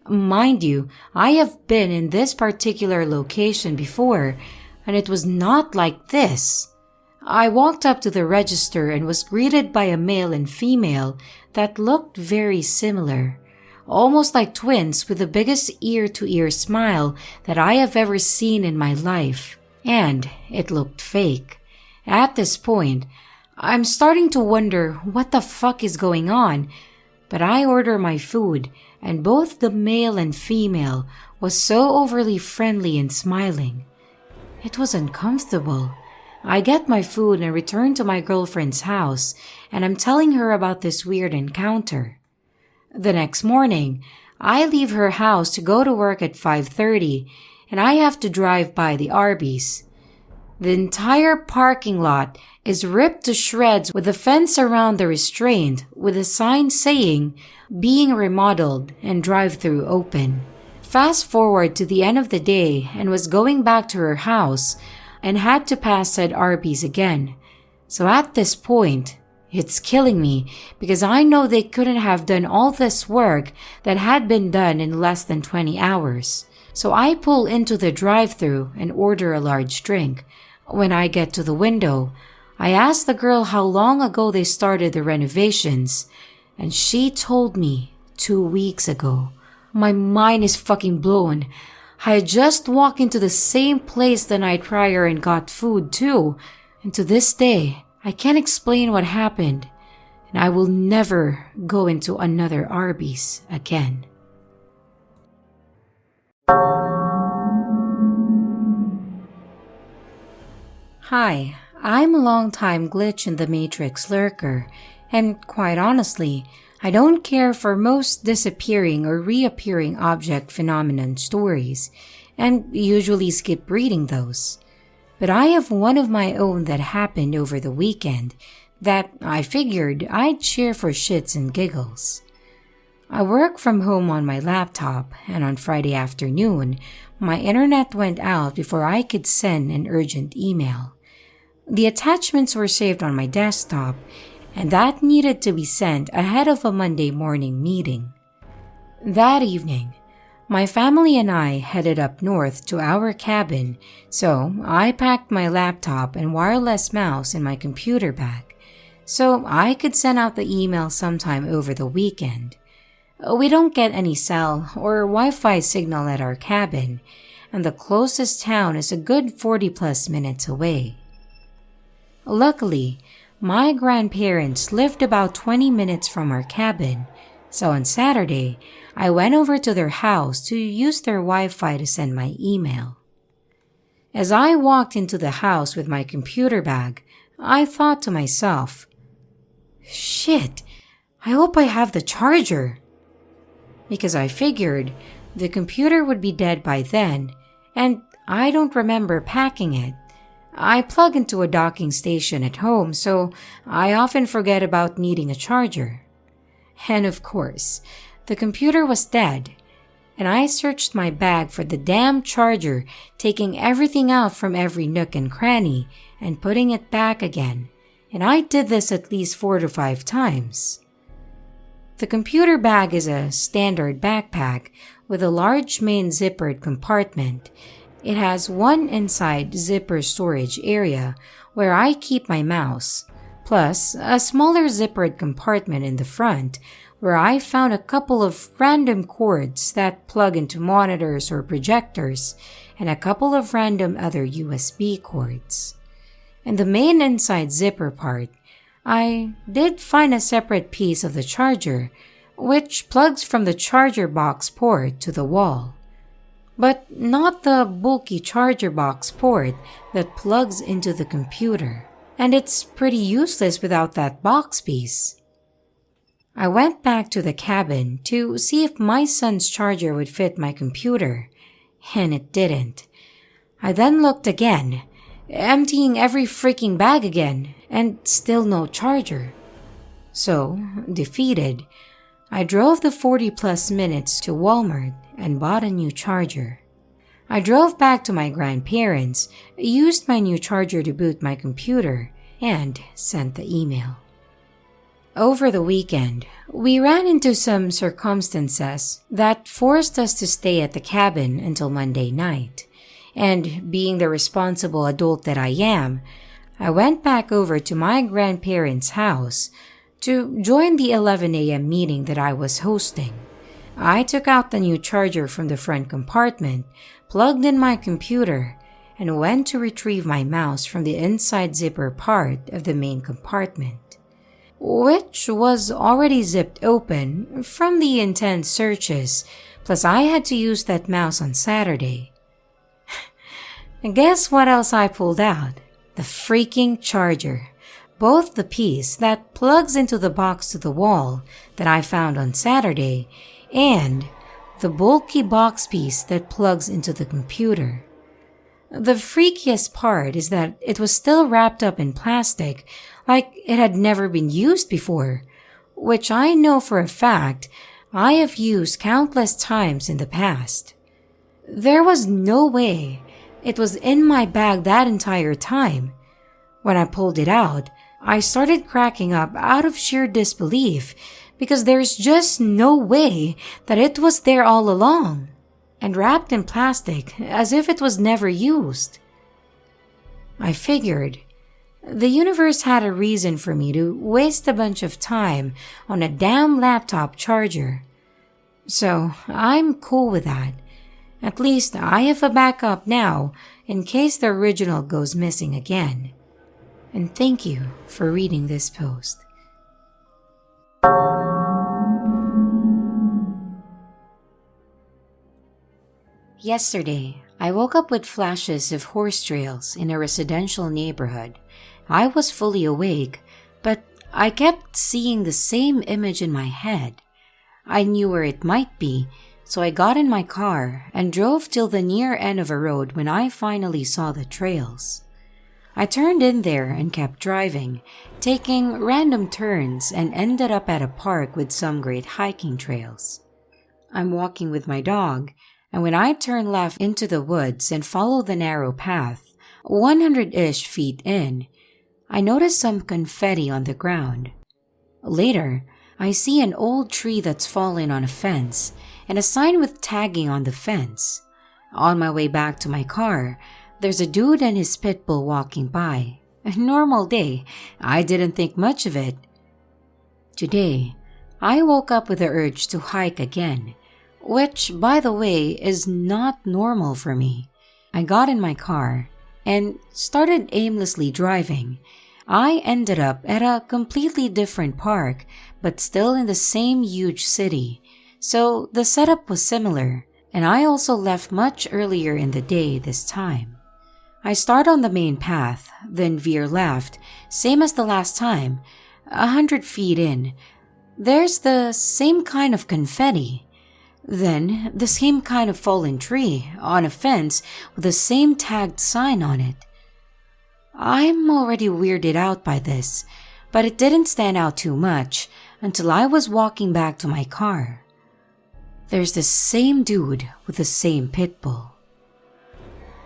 A: Mind you, I have been in this particular location before, and it was not like this. I walked up to the register and was greeted by a male and female that looked very similar, almost like twins with the biggest ear-to-ear smile that I have ever seen in my life, and it looked fake. At this point, I'm starting to wonder what the fuck is going on, but I order my food, and both the male and female was so overly friendly and smiling. It was uncomfortable. I get my food and return to my girlfriend's house, and I'm telling her about this weird encounter. The next morning, I leave her house to go to work at 5:30, and I have to drive by the Arby's. The entire parking lot is ripped to shreds with the fence around the restraint with a sign saying, "Being remodeled and drive-through open." Fast forward to the end of the day and was going back to her house and had to pass said Arby's again. So at this point, it's killing me because I know they couldn't have done all this work that had been done in less than 20 hours. So I pull into the drive-thru and order a large drink. When I get to the window, I ask the girl how long ago they started the renovations, and she told me 2 weeks ago. My mind is fucking blown. I had just walked into the same place the night prior and got food too, and to this day, I can't explain what happened, and I will never go into another Arby's again. Hi, I'm a long-time glitch in the Matrix lurker, and quite honestly, I don't care for most disappearing or reappearing object phenomenon stories, and usually skip reading those. But I have one of my own that happened over the weekend that I figured I'd share for shits and giggles. I work from home on my laptop, and on Friday afternoon, my internet went out before I could send an urgent email. The attachments were saved on my desktop, and that needed to be sent ahead of a Monday morning meeting. That evening, my family and I headed up north to our cabin, so I packed my laptop and wireless mouse in my computer bag, so I could send out the email sometime over the weekend. We don't get any cell or Wi-Fi signal at our cabin, and the closest town is a good 40 plus minutes away. Luckily, my grandparents lived about 20 minutes from our cabin, so on Saturday, I went over to their house to use their Wi-Fi to send my email. As I walked into the house with my computer bag, I thought to myself, "Shit, I hope I have the charger." Because I figured the computer would be dead by then, and I don't remember packing it. I plug into a docking station at home, so I often forget about needing a charger. And of course, the computer was dead, and I searched my bag for the damn charger, taking everything out from every nook and cranny and putting it back again, and I did this at least 4 to 5 times. The computer bag is a standard backpack with a large main zippered compartment. It has one inside zipper storage area where I keep my mouse, plus a smaller zippered compartment in the front where I found a couple of random cords that plug into monitors or projectors and a couple of random other USB cords. In the main inside zipper part, I did find a separate piece of the charger, which plugs from the charger box port to the wall. But not the bulky charger box port that plugs into the computer, and it's pretty useless without that box piece. I went back to the cabin to see if my son's charger would fit my computer, and it didn't. I then looked again, emptying every freaking bag again, and still no charger. So, defeated, I drove the 40 plus minutes to Walmart and bought a new charger. I drove back to my grandparents, used my new charger to boot my computer, and sent the email. Over the weekend, we ran into some circumstances that forced us to stay at the cabin until Monday night. And being the responsible adult that I am, I went back over to my grandparents' house to join the 11 a.m. meeting that I was hosting. I took out the new charger from the front compartment, plugged in my computer, and went to retrieve my mouse from the inside zipper part of the main compartment, which was already zipped open from the intense searches, plus I had to use that mouse on Saturday. And guess what else I pulled out? The freaking charger. Both the piece that plugs into the box to the wall that I found on Saturday and the bulky box piece that plugs into the computer. The freakiest part is that it was still wrapped up in plastic like it had never been used before, which I know for a fact I have used countless times in the past. There was no way it was in my bag that entire time. When I pulled it out, I started cracking up out of sheer disbelief because there's just no way that it was there all along and wrapped in plastic as if it was never used. I figured the universe had a reason for me to waste a bunch of time on a damn laptop charger. So I'm cool with that. At least I have a backup now in case the original goes missing again. And thank you for reading this post. Yesterday, I woke up with flashes of horse trails in a residential neighborhood. I was fully awake, but I kept seeing the same image in my head. I knew where it might be, so I got in my car and drove till the near end of a road when I finally saw the trails. I turned in there and kept driving, taking random turns, and ended up at a park with some great hiking trails. I'm walking with my dog, and when I turn left into the woods and follow the narrow path, 100-ish feet in, I notice some confetti on the ground. Later, I see an old tree that's fallen on a fence and a sign with tagging on the fence. On my way back to my car, there's a dude and his pit bull walking by. A normal day, I didn't think much of it. Today, I woke up with the urge to hike again, which, by the way, is not normal for me. I got in my car and started aimlessly driving. I ended up at a completely different park, but still in the same huge city. So the setup was similar, and I also left much earlier in the day this time. I start on the main path, then veer left, same as the last time. 100 feet in, there's the same kind of confetti. Then the same kind of fallen tree on a fence with the same tagged sign on it. I'm already weirded out by this, but it didn't stand out too much until I was walking back to my car. There's the same dude with the same pit bull.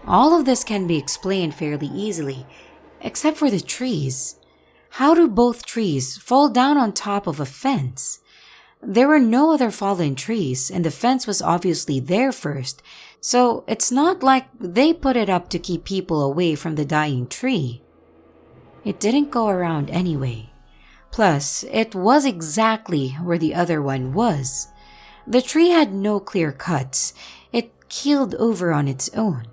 A: All of this can be explained fairly easily, except for the trees. How do both trees fall down on top of a fence? There were no other fallen trees, and the fence was obviously there first, so it's not like they put it up to keep people away from the dying tree. It didn't go around anyway. Plus, it was exactly where the other one was. The tree had no clear cuts. It keeled over on its own.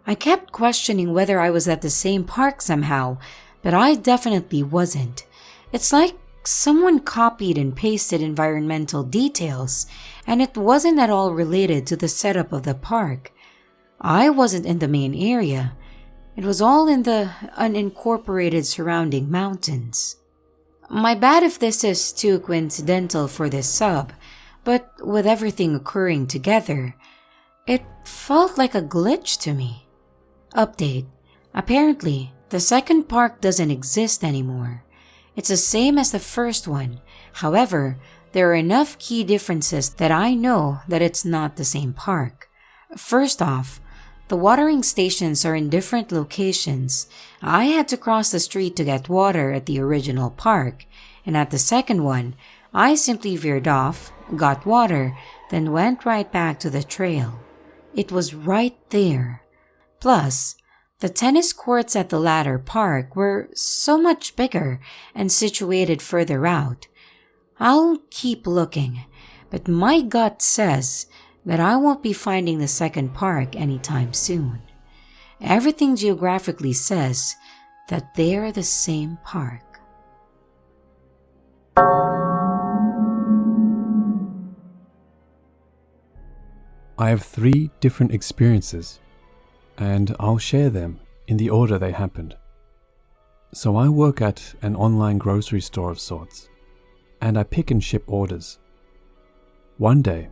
A: I kept questioning whether I was at the same park somehow, but I definitely wasn't. It's like someone copied and pasted environmental details, and it wasn't at all related to the setup of the park. I wasn't in the main area. It was all in the unincorporated surrounding mountains. My bad if this is too coincidental for this sub, but with everything occurring together, it felt like a glitch to me. Update. Apparently, the second park doesn't exist anymore. It's the same as the first one. However, there are enough key differences that I know that it's not the same park. First off, the watering stations are in different locations. I had to cross the street to get water at the original park, and at the second one, I simply veered off, got water, then went right back to the trail. It was right there. Plus, the tennis courts at the latter park were so much bigger and situated further out. I'll keep looking, but my gut says that I won't be finding the second park anytime soon. Everything geographically says that they're the same park.
B: I have 3 different experiences, and I'll share them in the order they happened. So I work at an online grocery store of sorts, and I pick and ship orders. One day,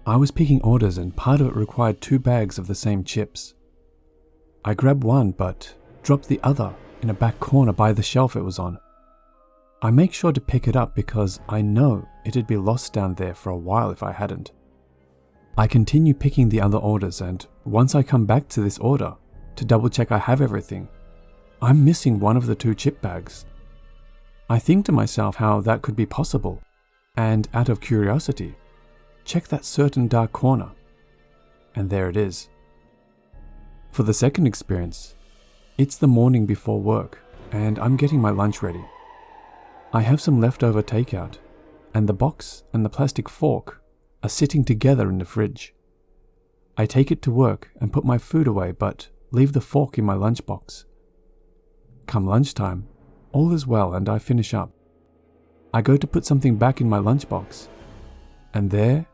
B: I was picking orders and part of it required 2 bags of the same chips. I grabbed one but dropped the other in a back corner by the shelf it was on. I make sure to pick it up because I know it'd be lost down there for a while if I hadn't. I continue picking the other orders, and once I come back to this order to double check I have everything, I'm missing one of the 2 chip bags. I think to myself how that could be possible, and out of curiosity, check that certain dark corner, and there it is. For the second experience, it's the morning before work, and I'm getting my lunch ready. I have some leftover takeout, and the box and the plastic fork are sitting together in the fridge. I take it to work and put my food away, but leave the fork in my lunchbox. Come lunchtime, all is well and I finish up. I go to put something back in my lunchbox, and there,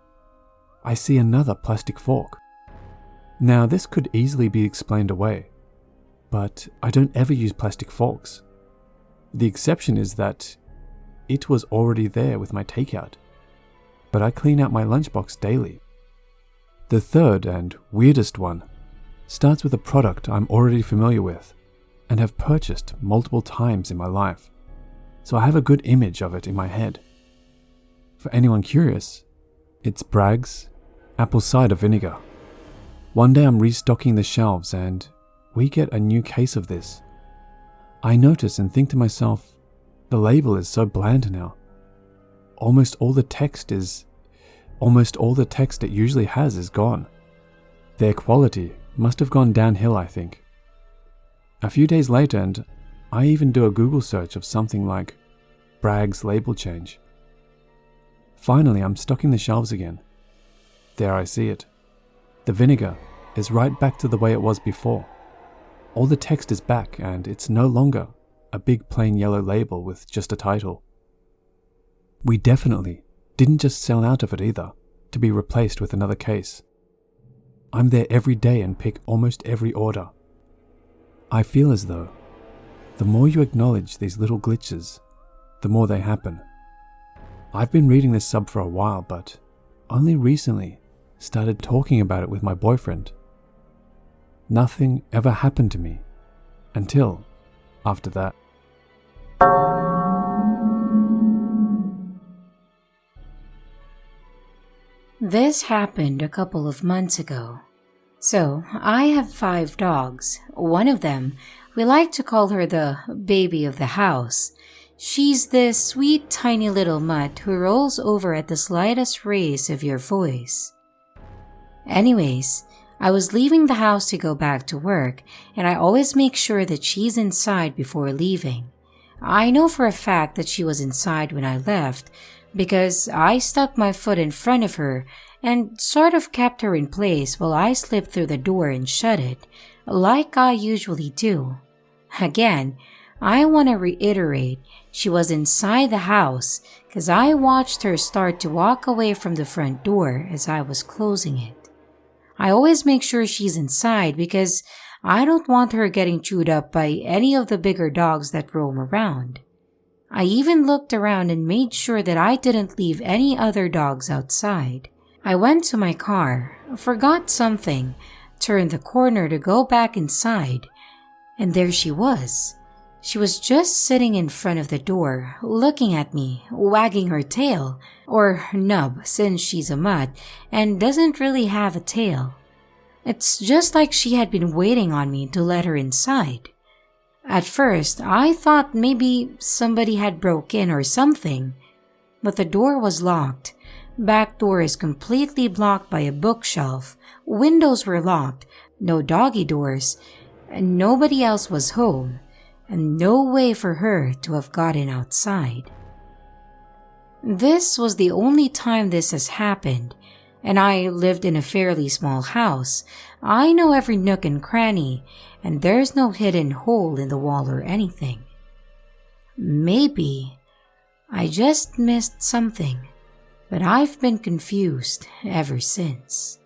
B: I see another plastic fork. Now this could easily be explained away, but I don't ever use plastic forks. The exception is that it was already there with my takeout, but I clean out my lunchbox daily. The third and weirdest one starts with a product I'm already familiar with, and have purchased multiple times in my life, so I have a good image of it in my head. For anyone curious, it's Bragg's apple cider vinegar. One day I'm restocking the shelves and we get a new case of this. I notice and think to myself, the label is so bland now. Almost all the text it usually has is gone. Their quality must have gone downhill, I think. A few days later, and I even do a Google search of something like Bragg's label change. Finally, I'm stocking the shelves again. There I see it. The vinegar is right back to the way it was before. All the text is back and it's no longer a big plain yellow label with just a title. We definitely didn't just sell out of it either, to be replaced with another case. I'm there every day and pick almost every order. I feel as though the more you acknowledge these little glitches, the more they happen. I've been reading this sub for a while, but only recently started talking about it with my boyfriend. Nothing ever happened to me until after that.
A: This happened a couple of months ago. So, I have 5 dogs. One of them, we like to call her the baby of the house. She's this sweet tiny little mutt who rolls over at the slightest raise of your voice. Anyways, I was leaving the house to go back to work, and I always make sure that she's inside before leaving. I know for a fact that she was inside when I left, because I stuck my foot in front of her and sort of kept her in place while I slipped through the door and shut it, like I usually do. Again, I want to reiterate, she was inside the house because I watched her start to walk away from the front door as I was closing it. I always make sure she's inside because I don't want her getting chewed up by any of the bigger dogs that roam around. I even looked around and made sure that I didn't leave any other dogs outside. I went to my car, forgot something, turned the corner to go back inside, and there she was. She was just sitting in front of the door, looking at me, wagging her tail, or nub since she's a mutt and doesn't really have a tail. It's just like she had been waiting on me to let her inside. At first, I thought maybe somebody had broke in or something, but the door was locked. Back door is completely blocked by a bookshelf. Windows were locked, no doggy doors, and nobody else was home, and no way for her to have gotten outside. This was the only time this has happened, and I lived in a fairly small house. I know every nook and cranny, and there's no hidden hole in the wall or anything. Maybe I just missed something, but I've been confused ever since.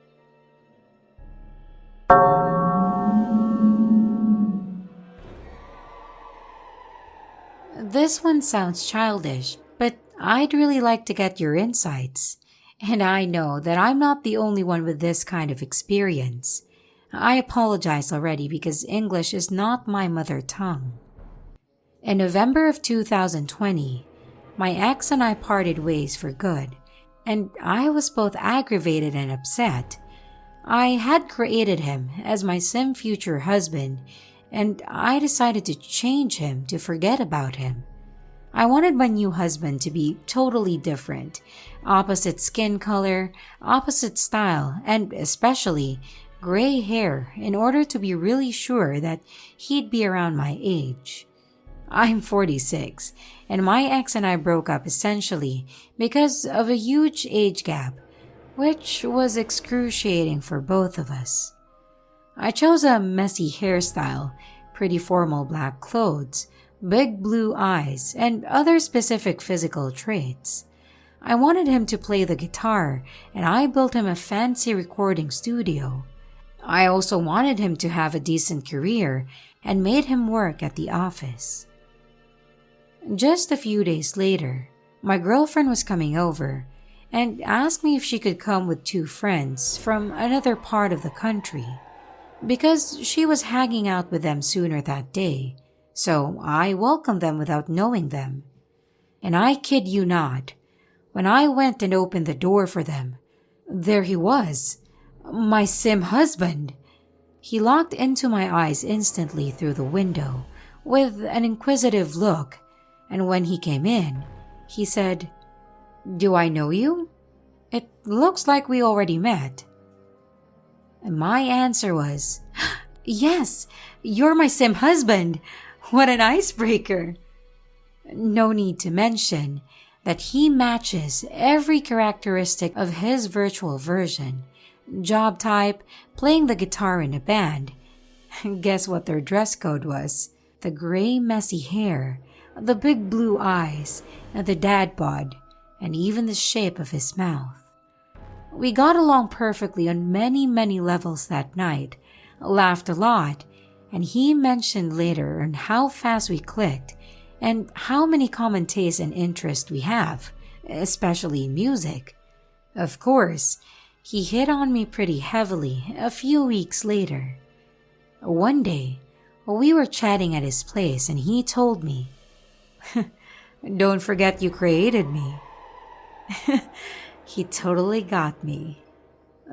A: This one sounds childish, but I'd really like to get your insights. And I know that I'm not the only one with this kind of experience. I apologize already because English is not my mother tongue. In November of 2020, my ex and I parted ways for good, and I was both aggravated and upset. I had created him as my future husband, and I decided to change him to forget about him. I wanted my new husband to be totally different, opposite skin color, opposite style, and especially gray hair in order to be really sure that he'd be around my age. I'm 46, and my ex and I broke up essentially because of a huge age gap, which was excruciating for both of us. I chose a messy hairstyle, pretty formal black clothes, big blue eyes, and other specific physical traits. I wanted him to play the guitar, and I built him a fancy recording studio. I also wanted him to have a decent career and made him work at the office. Just a few days later, my girlfriend was coming over and asked me if she could come with 2 friends from another part of the country. because she was hanging out with them sooner that day, so I welcomed them without knowing them. And I kid you not, when I went and opened the door for them, there he was, my sim husband. He locked into my eyes instantly through the window with an inquisitive look, and when he came in, he said, "Do I know you? It looks like we already met." And my answer was, "Yes, you're my sim husband. What an icebreaker." No need to mention that he matches every characteristic of his virtual version. Job type, playing the guitar in a band. Guess what their dress code was? The gray messy hair, the big blue eyes, and the dad bod, and even the shape of his mouth. We got along perfectly on many levels that night, laughed a lot, and he mentioned later on how fast we clicked and how many common tastes and interests we have, especially in music. Of course, he hit on me pretty heavily a few weeks later. One day, we were chatting at his place and he told me, "Don't forget you created me." He totally got me.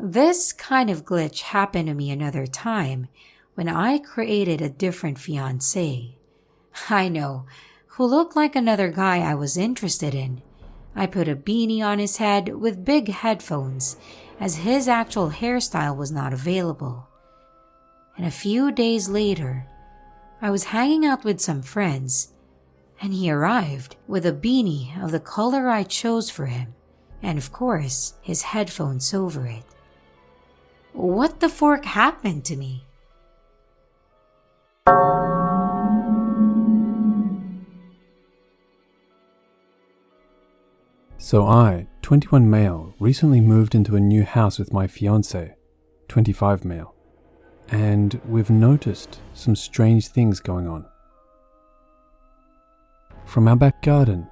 A: This kind of glitch happened to me another time when I created a different fiancé. I know, who looked like another guy I was interested in. I put a beanie on his head with big headphones, as his actual hairstyle was not available. And a few days later, I was hanging out with some friends, and he arrived with a beanie of the color I chose for him, and of course, his headphones over it. What the fork happened to me?
B: So I, 21 male, recently moved into a new house with my fiancé, 25 male, and we've noticed some strange things going on. From our back garden,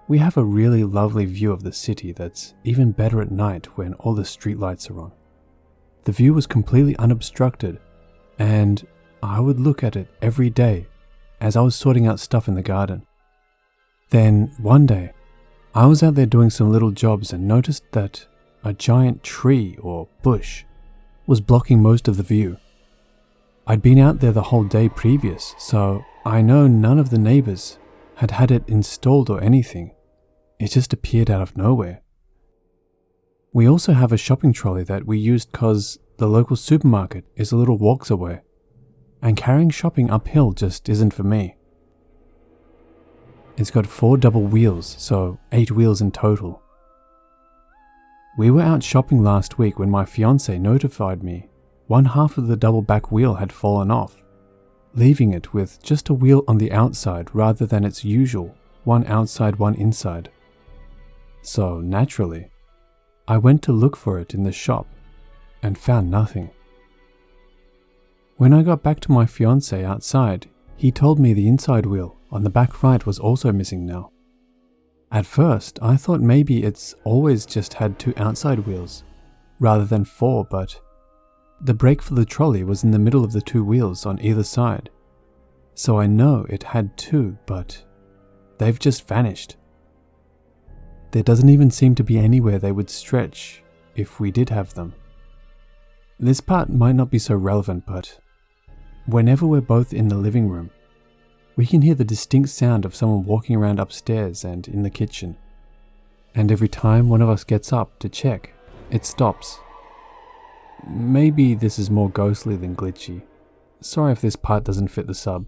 B: we have a really lovely view of the city that's even better at night when all the streetlights are on. The view was completely unobstructed, and I would look at it every day as I was sorting out stuff in the garden. Then one day, I was out there doing some little jobs and noticed that a giant tree or bush was blocking most of the view. I'd been out there the whole day previous, so I know none of the neighbors had had it installed or anything. It just appeared out of nowhere. We also have a shopping trolley that we used cause the local supermarket is a little walks away, and carrying shopping uphill just isn't for me. It's got 4 double wheels, so 8 wheels in total. We were out shopping last week when my fiancé notified me one half of the double back wheel had fallen off, leaving it with just a wheel on the outside rather than its usual, one outside, one inside. So naturally, I went to look for it in the shop and found nothing. When I got back to my fiancé outside, he told me the inside wheel on the back right was also missing now. At first, I thought maybe it's always just had 2 outside wheels, rather than 4, but the brake for the trolley was in the middle of the 2 wheels on either side. So I know it had 2, but they've just vanished. There doesn't even seem to be anywhere they would stretch if we did have them. This part might not be so relevant, but whenever we're both in the living room, we can hear the distinct sound of someone walking around upstairs and in the kitchen. And every time one of us gets up to check, it stops. Maybe this is more ghostly than glitchy. Sorry if this part doesn't fit the sub.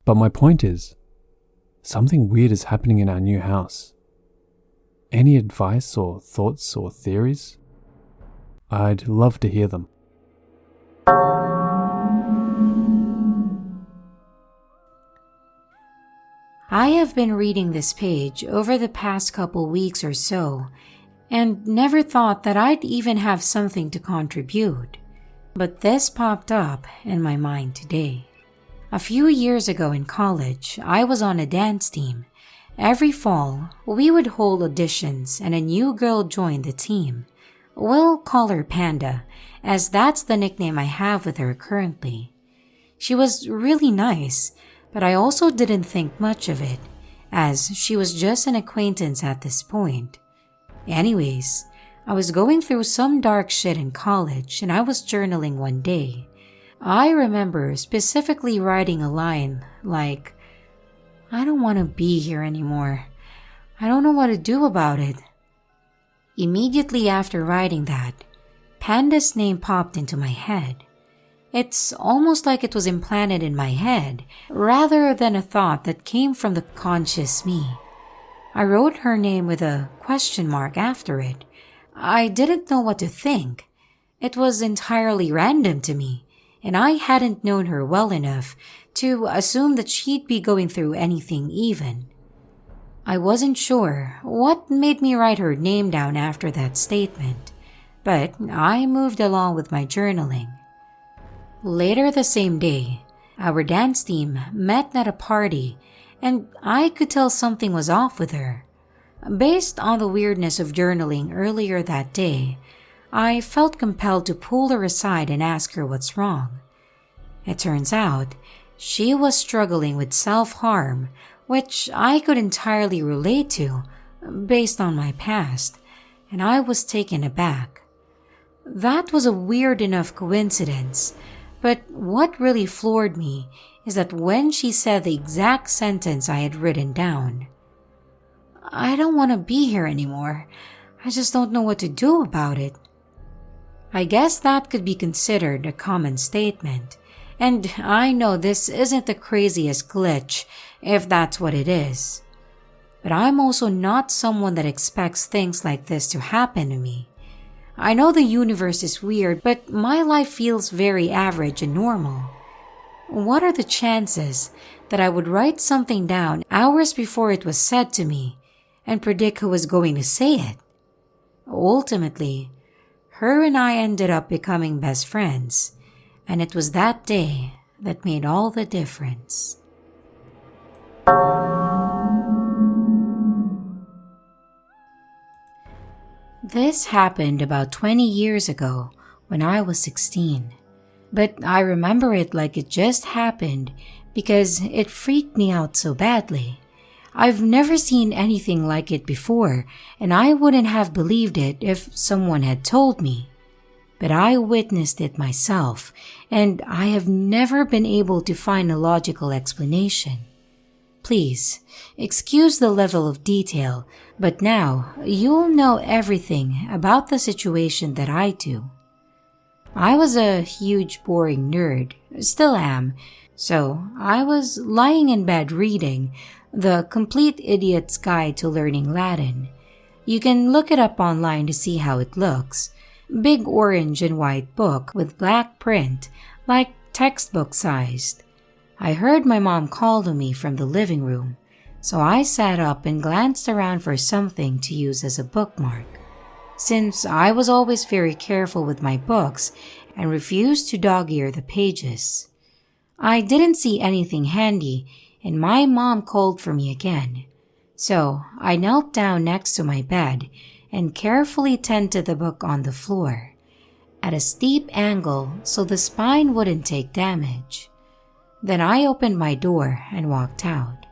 B: But my point is, something weird is happening in our new house. Any advice or thoughts or theories? I'd love to hear them.
A: I have been reading this page over the past couple weeks or so, and never thought that I'd even have something to contribute. But this popped up in my mind today. A few years ago in college, I was on a dance team. Every fall, we would hold auditions and a new girl joined the team. We'll call her Panda, as that's the nickname I have with her currently. She was really nice, but I also didn't think much of it, as she was just an acquaintance at this point. Anyways, I was going through some dark shit in college and I was journaling one day. I remember specifically writing a line like, "I don't want to be here anymore. I don't know what to do about it." Immediately after writing that, Panda's name popped into my head. It's almost like it was implanted in my head, rather than a thought that came from the conscious me. I wrote her name with a question mark after it. I didn't know what to think. It was entirely random to me, and I hadn't known her well enough to assume that she'd be going through anything even. I wasn't sure what made me write her name down after that statement, but I moved along with my journaling. Later the same day, our dance team met at a party, and I could tell something was off with her. Based on the weirdness of journaling earlier that day, I felt compelled to pull her aside and ask her what's wrong. It turns out, she was struggling with self-harm, which I could entirely relate to based on my past, and I was taken aback. That was a weird enough coincidence, but what really floored me is that when she said the exact sentence I had written down, "I don't want to be here anymore. I just don't know what to do about it." I guess that could be considered a common statement, and I know this isn't the craziest glitch if that's what it is. But I'm also not someone that expects things like this to happen to me. I know the universe is weird, but my life feels very average and normal. What are the chances that I would write something down hours before it was said to me and predict who was going to say it? Ultimately, her and I ended up becoming best friends, and it was that day that made all the difference. This happened about 20 years ago when I was 16, but I remember it like it just happened because it freaked me out so badly. I've never seen anything like it before, and I wouldn't have believed it if someone had told me. But I witnessed it myself, and I have never been able to find a logical explanation. Please, excuse the level of detail, but now you'll know everything about the situation that I do. I was a huge boring nerd, still am, so I was lying in bed reading The Complete Idiot's Guide to Learning Latin. You can look it up online to see how it looks. Big orange and white book with black print, like textbook sized. I heard my mom call to me from the living room, so I sat up and glanced around for something to use as a bookmark. Since I was always very careful with my books and refused to dog-ear the pages, I didn't see anything handy, and my mom called for me again. So I knelt down next to my bed and carefully tented the book on the floor, at a steep angle so the spine wouldn't take damage. Then I opened my door and walked out.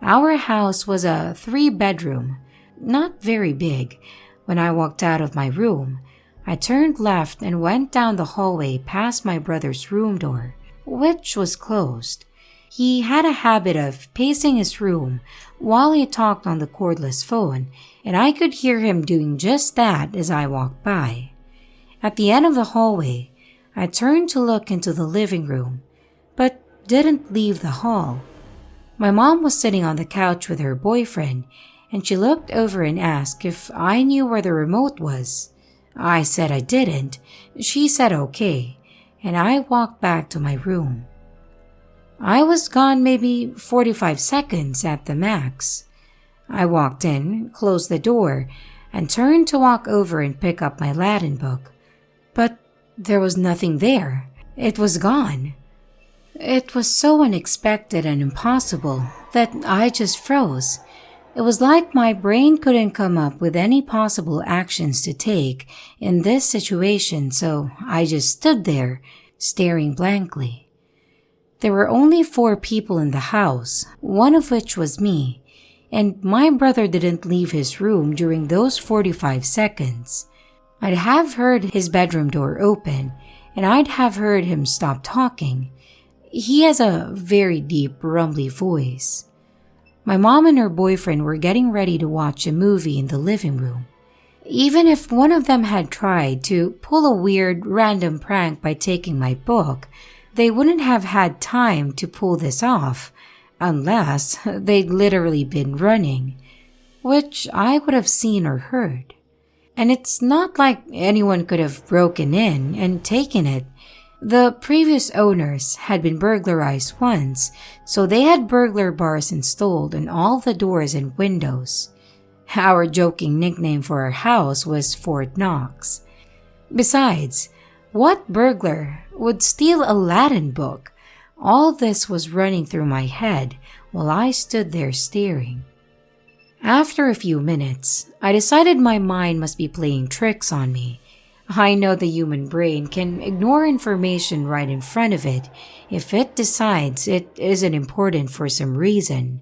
A: Our house was a 3-bedroom, not very big. When I walked out of my room, I turned left and went down the hallway past my brother's room door, which was closed. He had a habit of pacing his room while he talked on the cordless phone, and I could hear him doing just that as I walked by. At the end of the hallway, I turned to look into the living room, but didn't leave the hall. My mom was sitting on the couch with her boyfriend, and she looked over and asked if I knew where the remote was. I said I didn't. She said okay, and I walked back to my room. I was gone maybe 45 seconds at the max. I walked in, closed the door, and turned to walk over and pick up my Latin book. But there was nothing there. It was gone. It was so unexpected and impossible that I just froze. It was like my brain couldn't come up with any possible actions to take in this situation, so I just stood there, staring blankly. There were only 4 people in the house, one of which was me, and my brother didn't leave his room during those 45 seconds. I'd have heard his bedroom door open, and I'd have heard him stop talking. He has a very deep, rumbly voice. My mom and her boyfriend were getting ready to watch a movie in the living room. Even if one of them had tried to pull a weird, random prank by taking my book, they wouldn't have had time to pull this off, unless they'd literally been running, which I would have seen or heard. And it's not like anyone could have broken in and taken it. The previous owners had been burglarized once, so they had burglar bars installed on all the doors and windows. Our joking nickname for our house was Fort Knox. Besides, what burglar would steal a Latin book? All this was running through my head while I stood there staring. After a few minutes, I decided my mind must be playing tricks on me. I know the human brain can ignore information right in front of it if it decides it isn't important for some reason,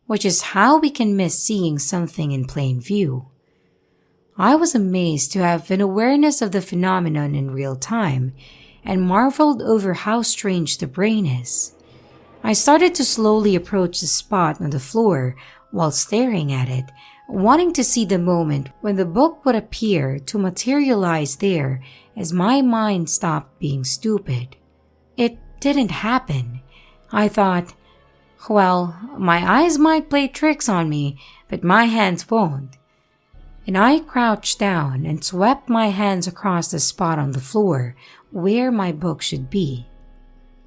A: which is how we can miss seeing something in plain view. I was amazed to have an awareness of the phenomenon in real time and marveled over how strange the brain is. I started to slowly approach the spot on the floor while staring at it, wanting to see the moment when the book would appear to materialize there as my mind stopped being stupid. It didn't happen. I thought, well, my eyes might play tricks on me, but my hands won't. And I crouched down and swept my hands across the spot on the floor where my book should be.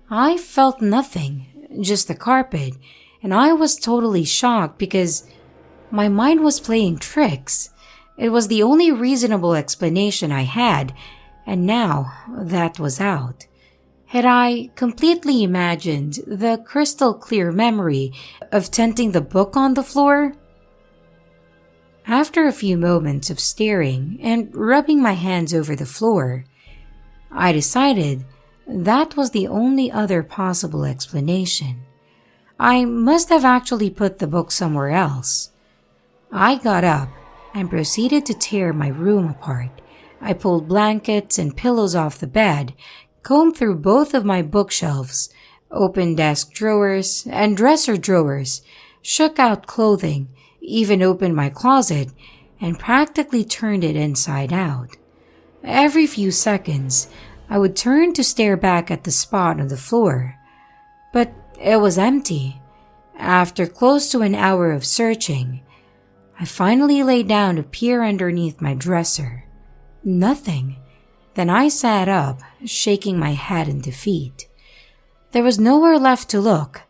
A: I felt nothing, just the carpet, and I was totally shocked because my mind was playing tricks. It was the only reasonable explanation I had, and now that was out. Had I completely imagined the crystal clear memory of tenting the book on the floor? After a few moments of staring and rubbing my hands over the floor, I decided that was the only other possible explanation. I must have actually put the book somewhere else. I got up and proceeded to tear my room apart. I pulled blankets and pillows off the bed, combed through both of my bookshelves, opened desk drawers and dresser drawers, shook out clothing, even opened my closet, and practically turned it inside out. Every few seconds, I would turn to stare back at the spot on the floor, but it was empty. After close to an hour of searching, I finally lay down to peer underneath my dresser. Nothing. Then I sat up, shaking my head in defeat. There was nowhere left to look,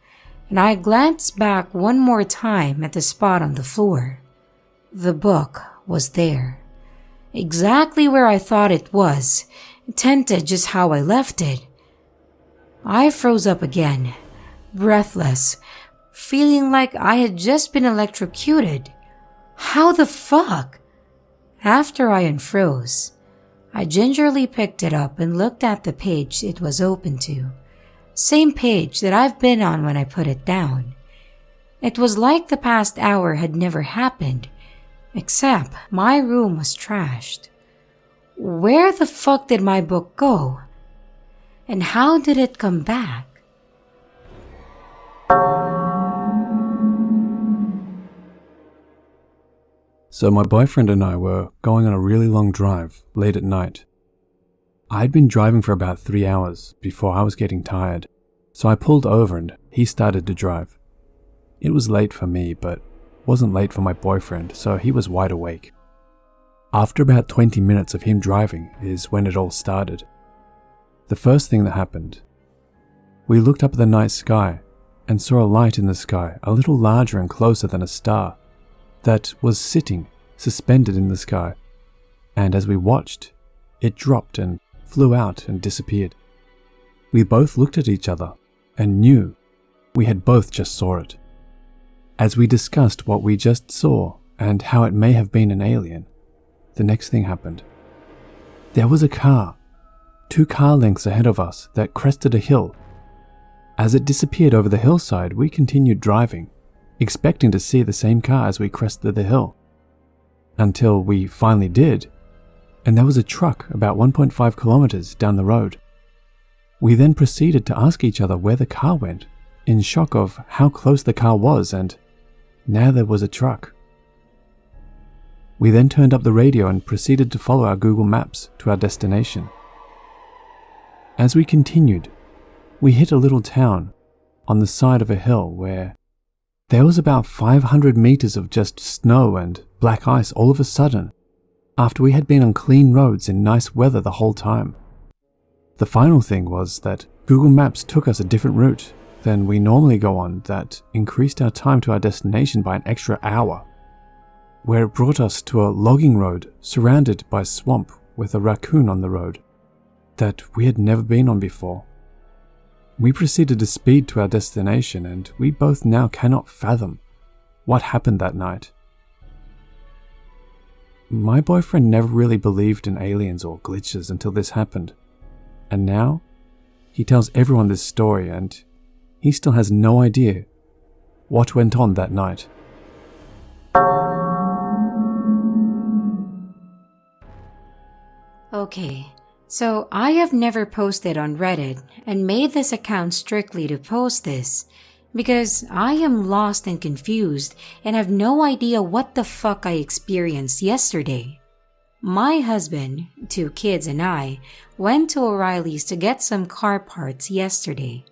A: and I glanced back one more time at the spot on the floor. The book was there, exactly where I thought it was, tented just how I left it. I froze up again, breathless, feeling like I had just been electrocuted. How the fuck? After I unfroze, I gingerly picked it up and looked at the page it was open to. Same page that I've been on when I put it down. It was like the past hour had never happened, except my room was trashed. Where the fuck did my book go? And how did it come back?
B: So my boyfriend and I were going on a really long drive late at night. I'd been driving for about 3 hours before I was getting tired, so I pulled over and he started to drive. It was late for me, but wasn't late for my boyfriend, so he was wide awake. After about 20 minutes of him driving is when it all started. The first thing that happened, we looked up at the night sky and saw a light in the sky a little larger and closer than a star that was sitting suspended in the sky, and as we watched, it dropped and flew out and disappeared. We both looked at each other and knew we had both just saw it. As we discussed what we just saw and how it may have been an alien, the next thing happened. There was a car, 2 car lengths ahead of us, that crested a hill. As it disappeared over the hillside, we continued driving, expecting to see the same car as we crested the hill. Until we finally did, and there was a truck about 1.5 kilometers down the road. We then proceeded to ask each other where the car went, in shock of how close the car was, and now there was a truck. We then turned up the radio and proceeded to follow our Google Maps to our destination. As we continued, we hit a little town on the side of a hill where there was about 500 meters of just snow and black ice all of a sudden, after we had been on clean roads in nice weather the whole time. The final thing was that Google Maps took us a different route than we normally go on that increased our time to our destination by an extra hour, where it brought us to a logging road surrounded by swamp with a raccoon on the road that we had never been on before. We proceeded to speed to our destination, and we both now cannot fathom what happened that night. My boyfriend never really believed in aliens or glitches until this happened, and now he tells everyone this story, and he still has no idea what went on that night.
A: Okay, so I have never posted on Reddit and made this account strictly to post this because I am lost and confused and have no idea what the fuck I experienced yesterday. My husband, 2 kids, and I went to O'Reilly's to get some car parts yesterday.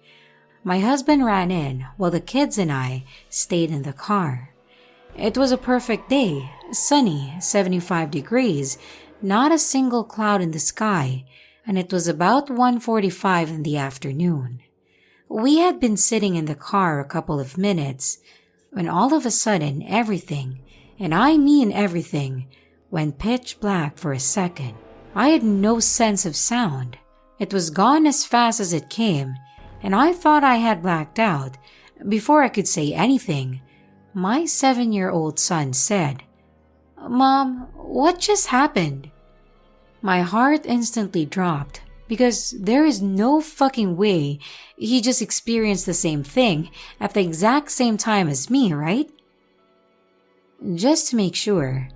A: My husband ran in while the kids and I stayed in the car. It was a perfect day, sunny, 75 degrees, not a single cloud in the sky, and it was about 1:45 in the afternoon. We had been sitting in the car a couple of minutes when all of a sudden everything, and I mean everything, went pitch black for a second. I had no sense of sound. It was gone as fast as it came, and I thought I had blacked out. Before I could say anything, my 7-year-old son said, "Mom, what just happened?" My heart instantly dropped because there is no fucking way he just experienced the same thing at the exact same time as me, right? Just to make sure,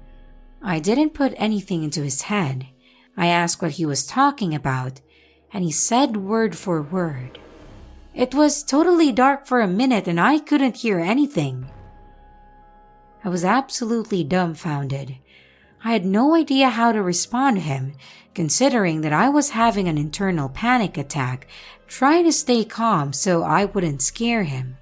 A: I didn't put anything into his head. I asked what he was talking about, and he said word for word. It was totally dark for a minute and I couldn't hear anything. I was absolutely dumbfounded. I had no idea how to respond to him, considering that I was having an internal panic attack, trying to stay calm so I wouldn't scare him.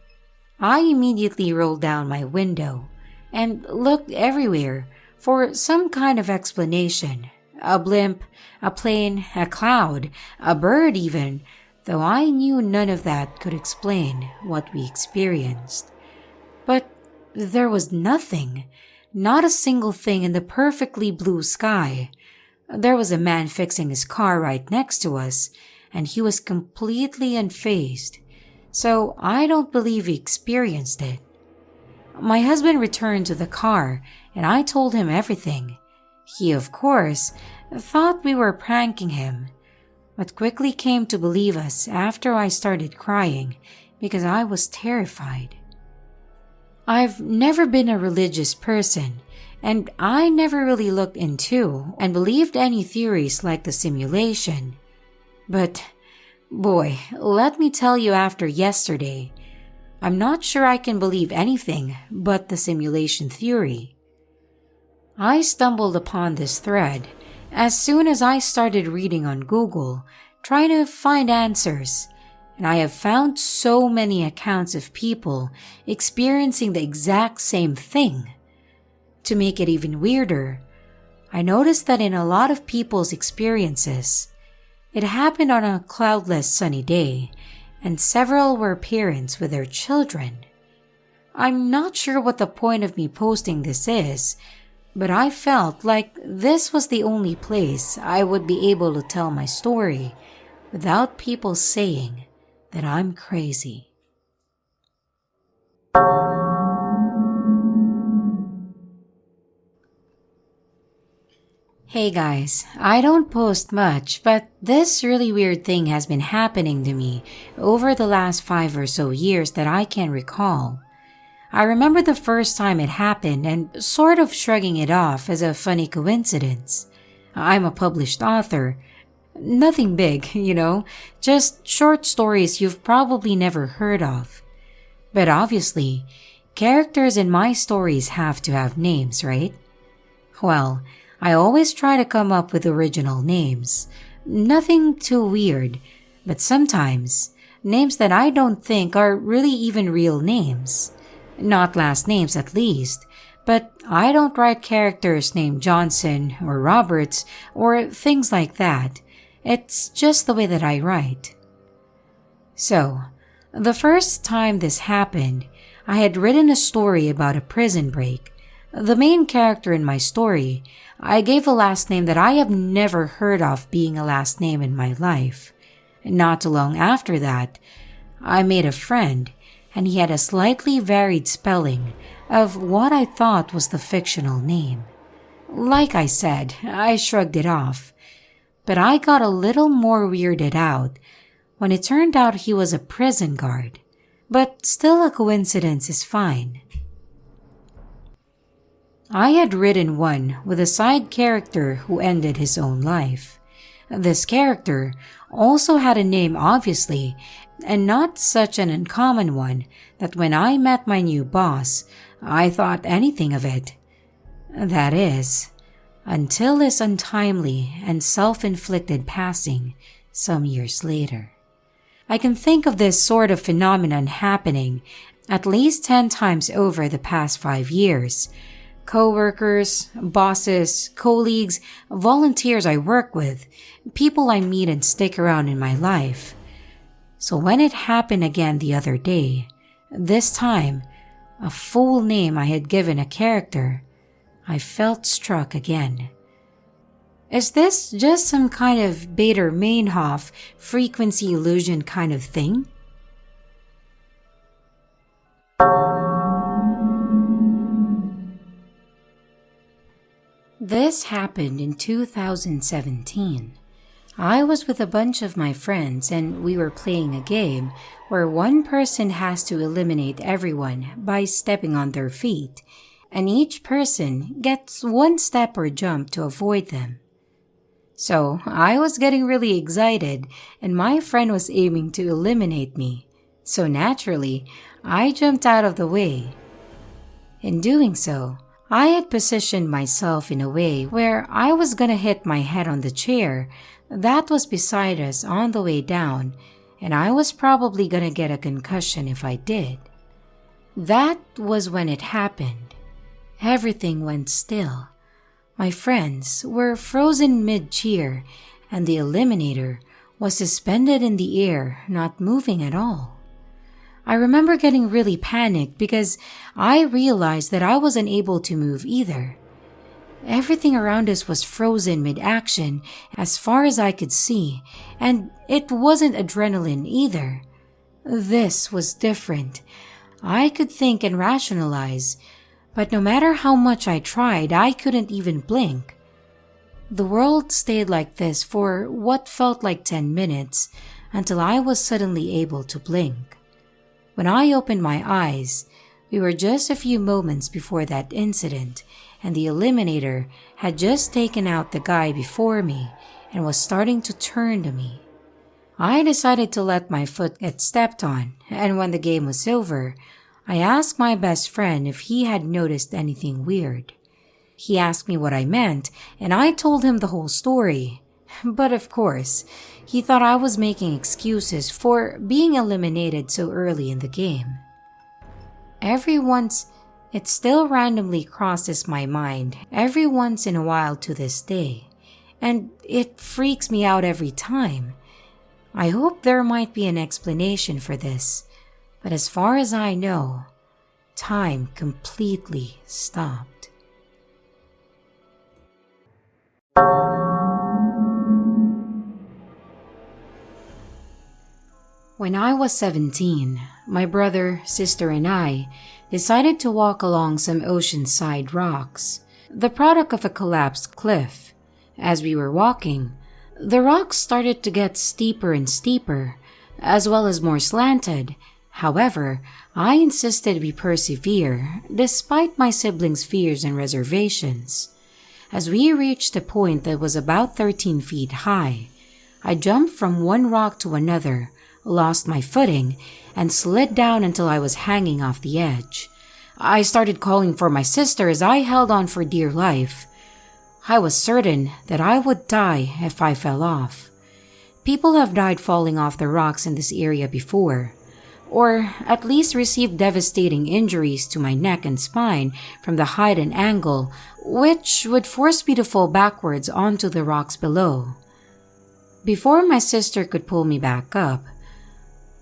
A: I immediately rolled down my window and looked everywhere for some kind of explanation. A blimp, a plane, a cloud, a bird even, though I knew none of that could explain what we experienced. But there was nothing. Not a single thing in the perfectly blue sky. There was a man fixing his car right next to us, and he was completely unfazed, so I don't believe he experienced it. My husband returned to the car, and I told him everything. He, of course, thought we were pranking him, but quickly came to believe us after I started crying because I was terrified. I've never been a religious person, and I never really looked into and believed any theories like the simulation. But, boy, let me tell you, after yesterday, I'm not sure I can believe anything but the simulation theory. I stumbled upon this thread as soon as I started reading on Google, trying to find answers. And I have found so many accounts of people experiencing the exact same thing. To make it even weirder, I noticed that in a lot of people's experiences, it happened on a cloudless sunny day, and several were parents with their children. I'm not sure what the point of me posting this is, but I felt like this was the only place I would be able to tell my story without people saying that I'm crazy. Hey guys, I don't post much, but this really weird thing has been happening to me over the last 5 or so years that I can recall. I remember the first time it happened and sort of shrugging it off as a funny coincidence. I'm a published author. Nothing big, just short stories you've probably never heard of. But obviously, characters in my stories have to have names, right? Well, I always try to come up with original names. Nothing too weird, but sometimes names that I don't think are really even real names. Not last names at least, but I don't write characters named Johnson or Roberts or things like that. It's just the way that I write. So, the first time this happened, I had written a story about a prison break. The main character in my story, I gave a last name that I have never heard of being a last name in my life. Not too long after that, I made a friend, and he had a slightly varied spelling of what I thought was the fictional name. Like I said, I shrugged it off, but I got a little more weirded out when it turned out he was a prison guard. But still, a coincidence is fine. I had written one with a side character who ended his own life. This character also had a name, obviously, and not such an uncommon one that when I met my new boss, I thought anything of it. That is, until his untimely and self-inflicted passing some years later. I can think of this sort of phenomenon happening at least 10 times over the past 5 years. Co-workers, bosses, colleagues, volunteers I work with, people I meet and stick around in my life. So when it happened again the other day, this time, a full name I had given a character, I felt struck again. Is this just some kind of Bader-Meinhof frequency illusion kind of thing? This happened in 2017. I was with a bunch of my friends and we were playing a game where one person has to eliminate everyone by stepping on their feet, and each person gets one step or jump to avoid them. So I was getting really excited and my friend was aiming to eliminate me, so naturally I jumped out of the way. In doing so, I had positioned myself in a way where I was gonna hit my head on the chair that was beside us on the way down, and I was probably gonna get a concussion if I did. That was when it happened. Everything went still. My friends were frozen mid-cheer, and the eliminator was suspended in the air, not moving at all. I remember getting really panicked because I realized that I wasn't able to move either. Everything around us was frozen mid-action as far as I could see, and it wasn't adrenaline either. This was different. I could think and rationalize, but no matter how much I tried, I couldn't even blink. The world stayed like this for what felt like 10 minutes until I was suddenly able to blink. When I opened my eyes, we were just a few moments before that incident, and the eliminator had just taken out the guy before me and was starting to turn to me. I decided to let my foot get stepped on, and when the game was over, I asked my best friend if he had noticed anything weird. He asked me what I meant, and I told him the whole story. But of course, he thought I was making excuses for being eliminated so early in the game. Every once, it still randomly crosses my mind every once in a while to this day, and it freaks me out every time. I hope there might be an explanation for this, but as far as I know, time completely stopped. When I was 17, my brother, sister, and I decided to walk along some oceanside rocks, the product of a collapsed cliff. As we were walking, the rocks started to get steeper and steeper, as well as more slanted. However, I insisted we persevere, despite my siblings' fears and reservations. As we reached a point that was about 13 feet high, I jumped from one rock to another, lost my footing, and slid down until I was hanging off the edge. I started calling for my sister as I held on for dear life. I was certain that I would die if I fell off. People have died falling off the rocks in this area before, or at least received devastating injuries to my neck and spine from the height and angle, which would force me to fall backwards onto the rocks below. Before my sister could pull me back up,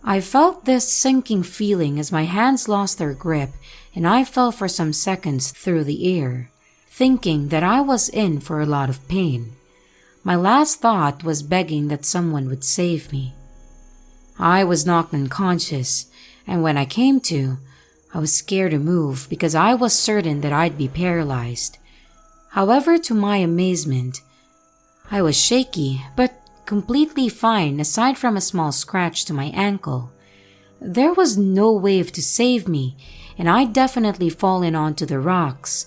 A: I felt this sinking feeling as my hands lost their grip and I fell for some seconds through the air, thinking that I was in for a lot of pain. My last thought was begging that someone would save me. I was knocked unconscious, and when I came to, I was scared to move because I was certain that I'd be paralyzed. However, to my amazement, I was shaky but completely fine aside from a small scratch to my ankle. There was no wave to save me, and I'd definitely fallen onto the rocks.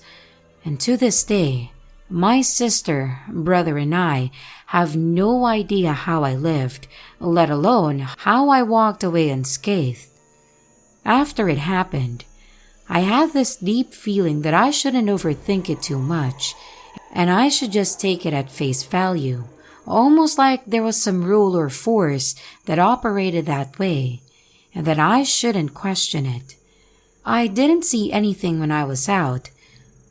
A: And to this day, my sister, brother, and I have no idea how I lived, let alone how I walked away unscathed. After it happened, I had this deep feeling that I shouldn't overthink it too much, and I should just take it at face value, almost like there was some rule or force that operated that way, and that I shouldn't question it. I didn't see anything when I was out,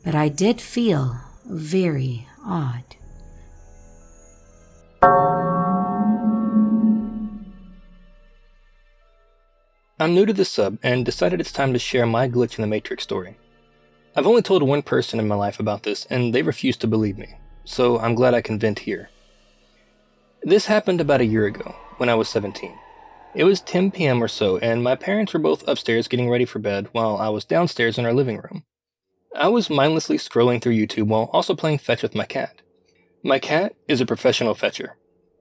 A: but I did feel very odd.
C: I'm new to this sub and decided it's time to share my glitch in the Matrix story. I've only told one person in my life about this and they refused to believe me, so I'm glad I can vent here. This happened about a year ago, when I was 17. It was 10 p.m. or so, and my parents were both upstairs getting ready for bed while I was downstairs in our living room. I was mindlessly scrolling through YouTube while also playing fetch with my cat. My cat is a professional fetcher.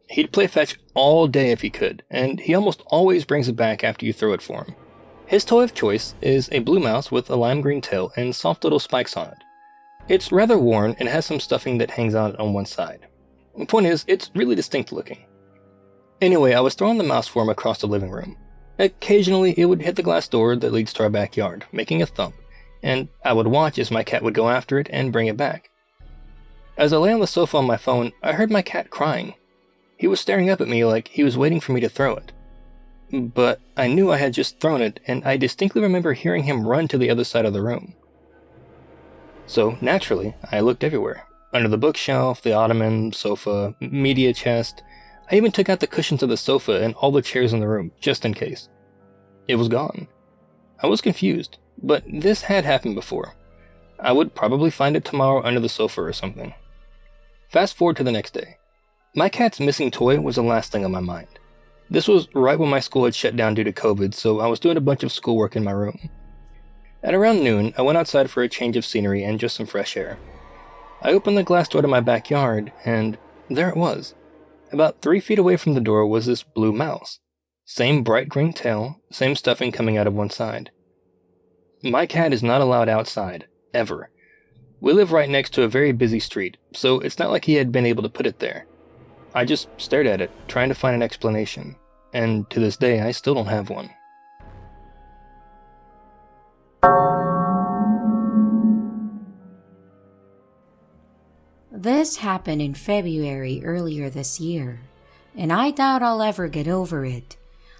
C: He'd play fetch all day if he could, and he almost always brings it back after you throw it for him. His toy of choice is a blue mouse with a lime green tail and soft little spikes on it. It's rather worn and has some stuffing that hangs out on one side. The point is, it's really distinct looking. Anyway, I was throwing the mouse for him across the living room. Occasionally, it would hit the glass door that leads to our backyard, making a thump, and I would watch as my cat would go after it and bring it back. As I lay on the sofa on my phone, I heard my cat crying. He was staring up at me like he was waiting for me to throw it. But I knew I had just thrown it, and I distinctly remember hearing him run to the other side of the room. So, naturally, I looked everywhere. Under the bookshelf, the ottoman, sofa, media chest. I even took out the cushions of the sofa and all the chairs in the room, just in case. It was gone. I was confused, but this had happened before. I would probably find it tomorrow under the sofa or something. Fast forward to the next day. My cat's missing toy was the last thing on my mind. This was right when my school had shut down due to COVID, so I was doing a bunch of schoolwork in my room. At around noon, I went outside for a change of scenery and just some fresh air. I opened the glass door to my backyard, and there it was. About 3 feet away from the door was this blue mouse. Same bright green tail, same stuffing coming out of one side. My cat is not allowed outside, ever. We live right next to a very busy street, so it's not like he had been able to put it there. I just stared at it, trying to find an explanation, and to this day I still don't have one.
A: This happened in February earlier this year, and I doubt I'll ever get over it.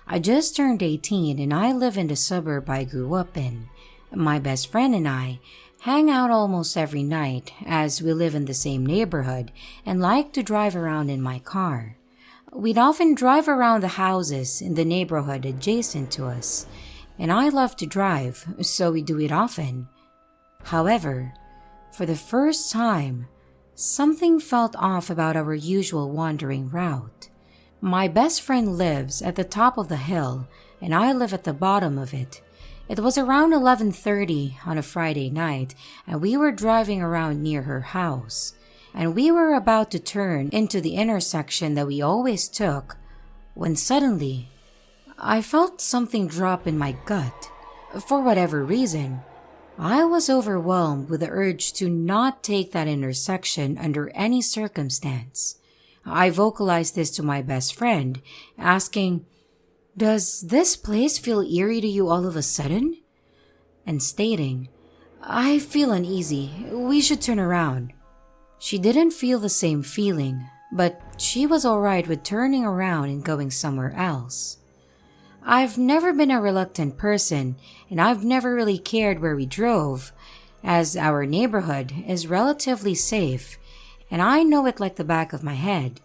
A: I just turned 18 and I live in the suburb I grew up in. My best friend and I hang out almost every night as we live in the same neighborhood and like to drive around in my car. We'd often drive around the houses in the neighborhood adjacent to us, and I love to drive, so we do it often. However, for the first time, something felt off about our usual wandering route. My best friend lives at the top of the hill, and I live at the bottom of it. It was around 11:30 on a Friday night, and we were driving around near her house. and we were about to turn into the intersection that we always took when suddenly I felt something drop in my gut. For whatever reason, I was overwhelmed with the urge to not take that intersection under any circumstance. I vocalized this to my best friend, asking, "Does this place feel eerie to you all of a sudden?" And stating, "I feel uneasy. We should turn around." She didn't feel the same feeling, but she was alright with turning around and going somewhere else. I've never been a reluctant person, and I've never really cared where we drove, as our neighborhood is relatively safe, and I know it like the back of my head.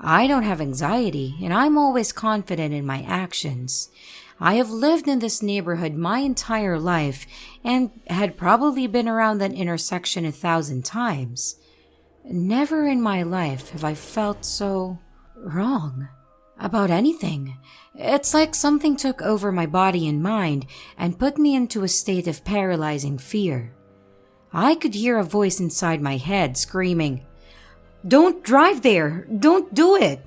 A: I don't have anxiety, and I'm always confident in my actions. I have lived in this neighborhood my entire life and had probably been around that intersection 1,000 times. Never in my life have I felt so wrong about anything. It's like something took over my body and mind and put me into a state of paralyzing fear. I could hear a voice inside my head screaming, "Don't drive there! Don't do it!"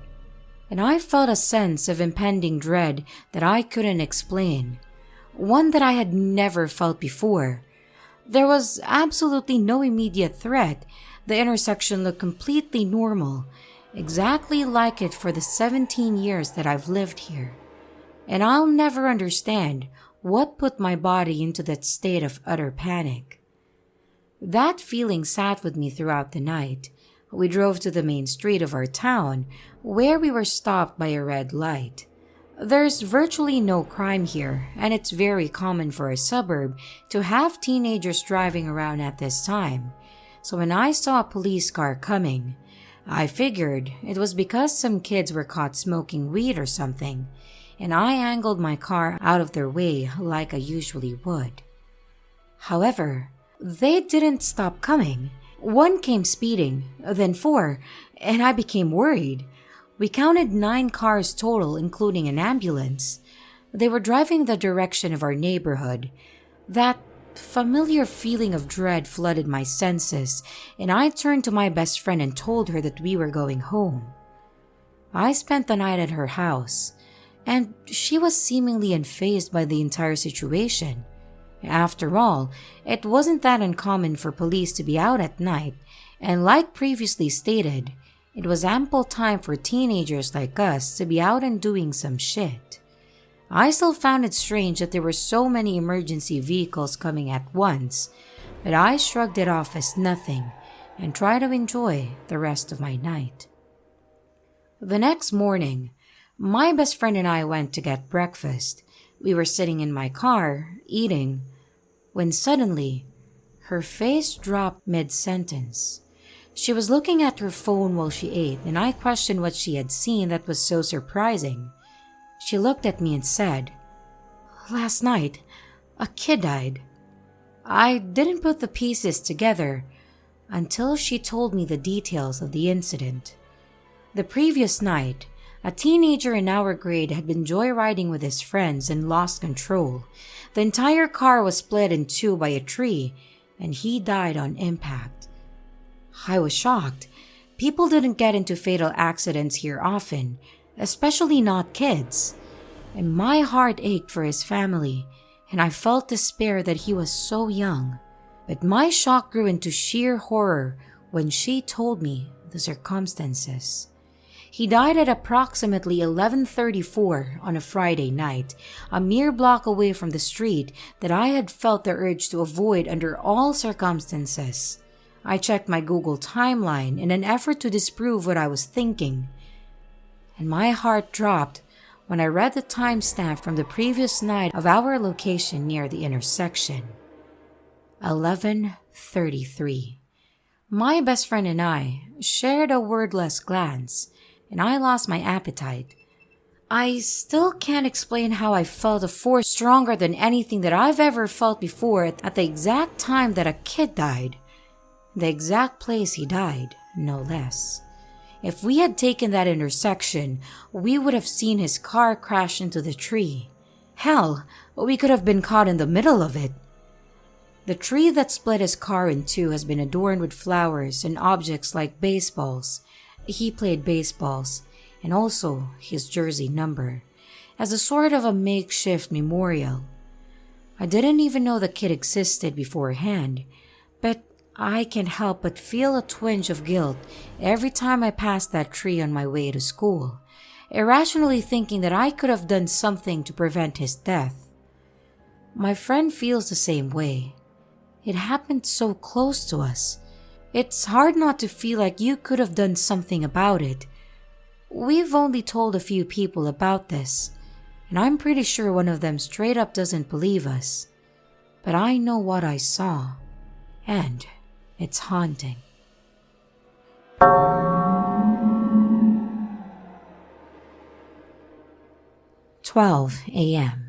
A: And I felt a sense of impending dread that I couldn't explain, one that I had never felt before. There was absolutely no immediate threat. The intersection looked completely normal, exactly like it for the 17 years that I've lived here. And I'll never understand what put my body into that state of utter panic. That feeling sat with me throughout the night. We drove to the main street of our town, where we were stopped by a red light. There's virtually no crime here, and it's very common for a suburb to have teenagers driving around at this time. So when I saw a police car coming, I figured it was because some kids were caught smoking weed or something, and I angled my car out of their way like I usually would. However, they didn't stop coming. One came speeding, then 4, and I became worried. We counted 9 cars total, including an ambulance. They were driving the direction of our neighborhood. That familiar feeling of dread flooded my senses, and I turned to my best friend and told her that we were going home. I spent the night at her house, and she was seemingly unfazed by the entire situation. After all, it wasn't that uncommon for police to be out at night, and like previously stated, it was ample time for teenagers like us to be out and doing some shit. I still found it strange that there were so many emergency vehicles coming at once, but I shrugged it off as nothing and tried to enjoy the rest of my night. The next morning, my best friend and I went to get breakfast. We were sitting in my car, eating, when suddenly, her face dropped mid-sentence. She was looking at her phone while she ate, and I questioned what she had seen that was so surprising. She looked at me and said, "Last night, a kid died." I didn't put the pieces together until she told me the details of the incident. The previous night, a teenager in our grade had been joyriding with his friends and lost control. The entire car was split in 2 by a tree, and he died on impact. I was shocked. People didn't get into fatal accidents here often, especially not kids. And my heart ached for his family, and I felt despair that he was so young. But my shock grew into sheer horror when she told me the circumstances. He died at approximately 11:34 on a Friday night, a mere block away from the street that I had felt the urge to avoid under all circumstances. I checked my Google timeline in an effort to disprove what I was thinking, and my heart dropped when I read the timestamp from the previous night of our location near the intersection. 11:33. My best friend and I shared a wordless glance, and I lost my appetite. I still can't explain how I felt a force stronger than anything that I've ever felt before at the exact time that a kid died. The exact place he died, no less. If we had taken that intersection, we would have seen his car crash into the tree. Hell, we could have been caught in the middle of it. The tree that split his car in two has been adorned with flowers and objects like baseballs. He played baseballs, and also his jersey number, as a sort of a makeshift memorial. I didn't even know the kid existed beforehand, but I can't help but feel a twinge of guilt every time I pass that tree on my way to school, irrationally thinking that I could have done something to prevent his death. My friend feels the same way. It happened so close to us. It's hard not to feel like you could have done something about it. We've only told a few people about this, and I'm pretty sure one of them straight up doesn't believe us. But I know what I saw, and it's haunting. "12 a.m.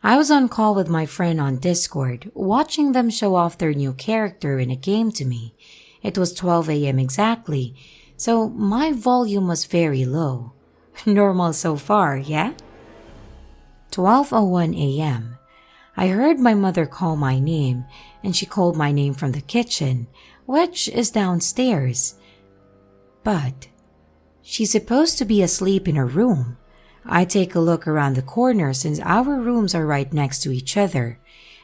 A: I was on call with my friend on Discord, watching them show off their new character in a game to me. It was 12 a.m. exactly, so my volume was very low. Normal so far, yeah? 12:01 a.m. I heard my mother call my name, and she called my name from the kitchen, which is downstairs. But she's supposed to be asleep in her room. I take a look around the corner since our rooms are right next to each other,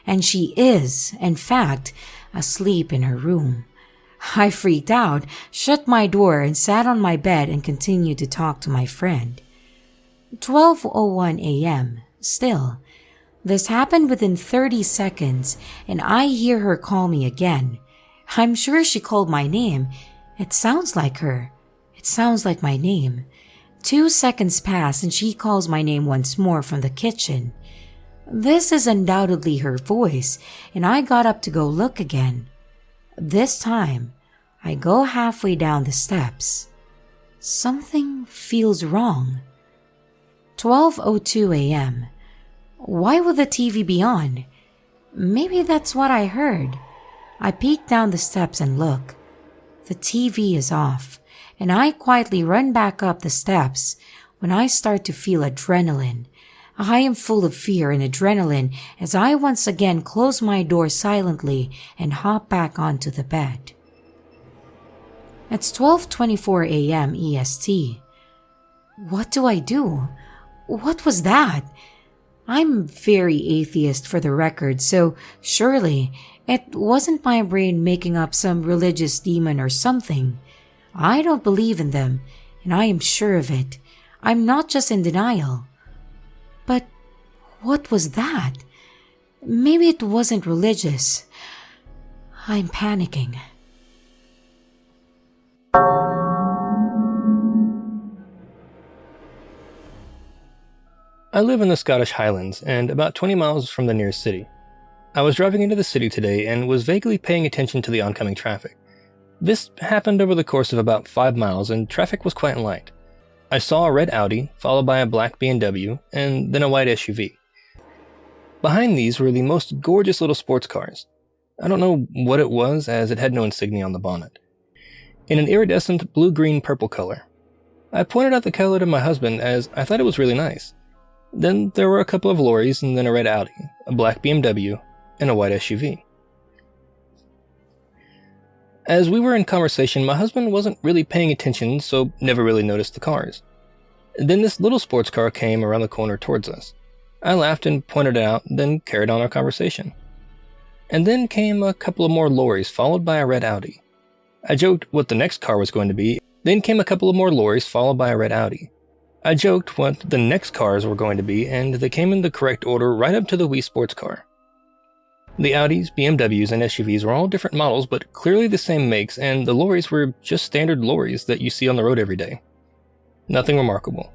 A: and she is, in fact, asleep in her room. I freaked out, shut my door, and sat on my bed and continued to talk to my friend. 12:01 a.m. Still. This happened within 30 seconds, and I hear her call me again. I'm sure she called my name. It sounds like her. It sounds like my name. 2 seconds pass and she calls my name once more from the kitchen. This is undoubtedly her voice, and I got up to go look again. This time, I go halfway down the steps. Something feels wrong. 12:02 a.m. Why would the TV be on? Maybe that's what I heard. I peek down the steps and look. The TV is off, and I quietly run back up the steps when I start to feel adrenaline. I am full of fear and adrenaline as I once again close my door silently and hop back onto the bed. It's 12:24 a.m. EST. What do I do? What was that? I'm very atheist for the record, so surely it wasn't my brain making up some religious demon or something. I don't believe in them, and I am sure of it. I'm not just in denial. But what was that? Maybe it wasn't religious. I'm panicking.
C: I live in the Scottish Highlands and about 20 miles from the nearest city. I was driving into the city today and was vaguely paying attention to the oncoming traffic. This happened over the course of about 5 miles and traffic was quite light. I saw a red Audi, followed by a black BMW, and then a white SUV. Behind these were the most gorgeous little sports cars. I don't know what it was, as it had no insignia on the bonnet. In an iridescent blue-green-purple color. I pointed out the color to my husband as I thought it was really nice. Then there were a couple of lorries and then a red Audi, a black BMW, and a white SUV. As we were in conversation, my husband wasn't really paying attention, so never really noticed the cars. Then this little sports car came around the corner towards us. I laughed and pointed it out, then carried on our conversation. And then came a couple of more lorries, followed by a red Audi. I joked what the next car was going to be. Then came a couple of more lorries, followed by a red Audi. I joked what the next cars were going to be, and they came in the correct order right up to the Wii sports car. The Audis, BMWs, and SUVs were all different models, but clearly the same makes, and the lorries were just standard lorries that you see on the road every day. Nothing remarkable.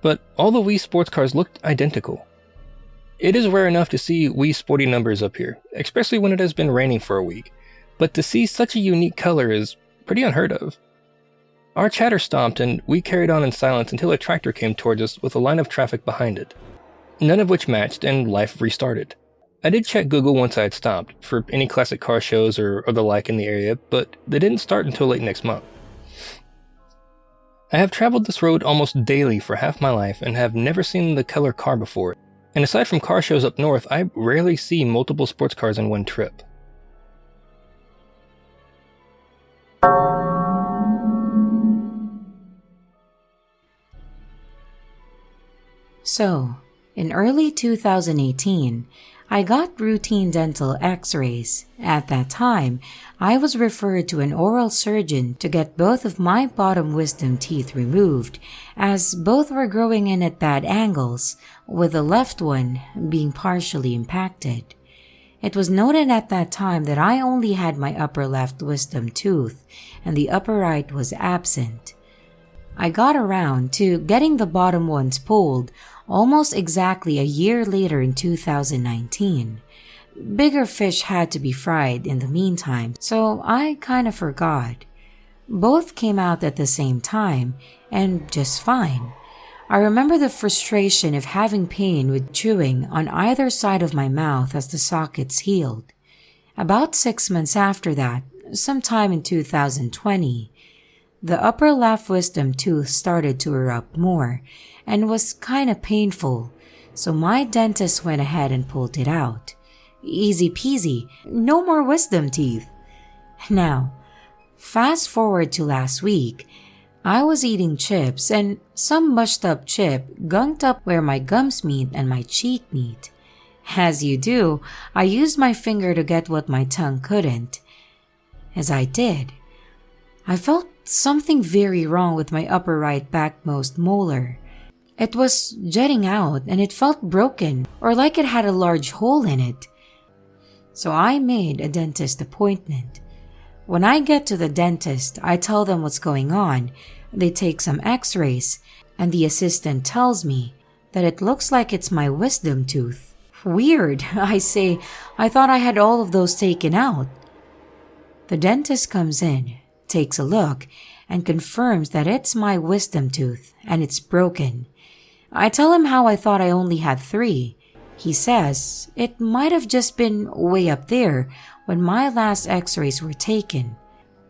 C: But all the Wii sports cars looked identical. It is rare enough to see Wii sporty numbers up here, especially when it has been raining for a week, but to see such a unique color is pretty unheard of. Our chatter stopped and we carried on in silence until a tractor came towards us with a line of traffic behind it. None of which matched and life restarted. I did check Google once I had stopped for any classic car shows or the like in the area, but they didn't start until late next month. I have traveled this road almost daily for half my life and have never seen the color car before, and aside from car shows up north, I rarely see multiple sports cars in one trip.
A: So, in early 2018, I got routine dental x-rays. At that time, I was referred to an oral surgeon to get both of my bottom wisdom teeth removed, as both were growing in at bad angles, with the left one being partially impacted. It was noted at that time that I only had my upper left wisdom tooth, and the upper right was absent. I got around to getting the bottom ones pulled almost exactly a year later in 2019. Bigger fish had to be fried in the meantime, so I kind of forgot. Both came out at the same time, and just fine. I remember the frustration of having pain with chewing on either side of my mouth as the sockets healed. About 6 months after that, sometime in 2020, the upper left wisdom tooth started to erupt more and was kind of painful, so my dentist went ahead and pulled it out. Easy peasy, no more wisdom teeth. Now, fast forward to last week, I was eating chips and some mushed up chip gunked up where my gums meet and my cheek meet. As you do, I used my finger to get what my tongue couldn't. As I did, I felt something very wrong with my upper right backmost molar. It was jutting out and it felt broken or like it had a large hole in it. So I made a dentist appointment. When I get to the dentist, I tell them what's going on. They take some x-rays and the assistant tells me that it looks like it's my wisdom tooth. Weird, I say. I thought I had all of those taken out. The dentist comes in, takes a look, and confirms that it's my wisdom tooth and it's broken. I tell him how I thought I only had 3. He says it might have just been way up there when my last x-rays were taken.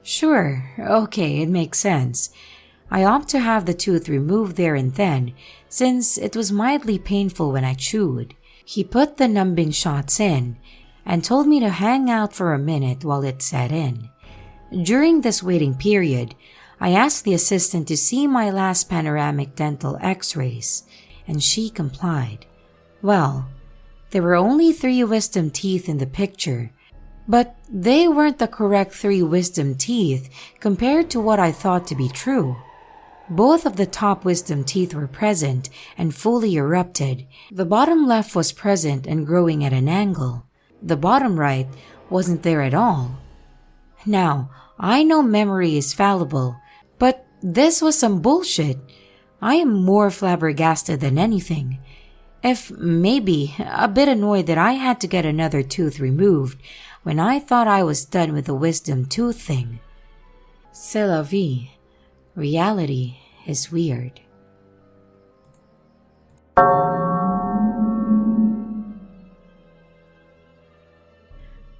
A: Sure, okay, it makes sense. I opt to have the tooth removed there and then, since it was mildly painful when I chewed. He put the numbing shots in and told me to hang out for a minute while it set in. During this waiting period, I asked the assistant to see my last panoramic dental x-rays, and she complied. Well, there were only 3 wisdom teeth in the picture, but they weren't the correct 3 wisdom teeth compared to what I thought to be true. Both of the top wisdom teeth were present and fully erupted. The bottom left was present and growing at an angle. The bottom right wasn't there at all. Now, I know memory is fallible, but this was some bullshit. I am more flabbergasted than anything. If maybe a bit annoyed that I had to get another tooth removed when I thought I was done with the wisdom tooth thing. C'est la vie. Reality is weird.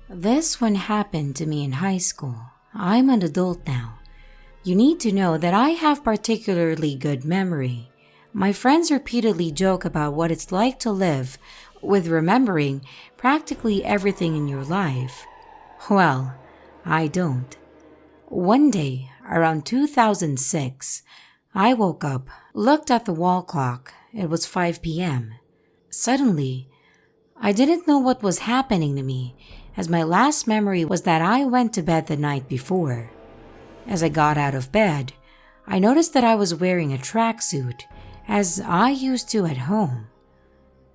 A: This one happened to me in high school. I'm an adult now. You need to know that I have particularly good memory. My friends repeatedly joke about what it's like to live with remembering practically everything in your life. Well, I don't. One day, around 2006, I woke up, looked at the wall clock. It was 5 p.m. Suddenly, I didn't know what was happening to me, as my last memory was that I went to bed the night before. As I got out of bed, I noticed that I was wearing a tracksuit, as I used to at home.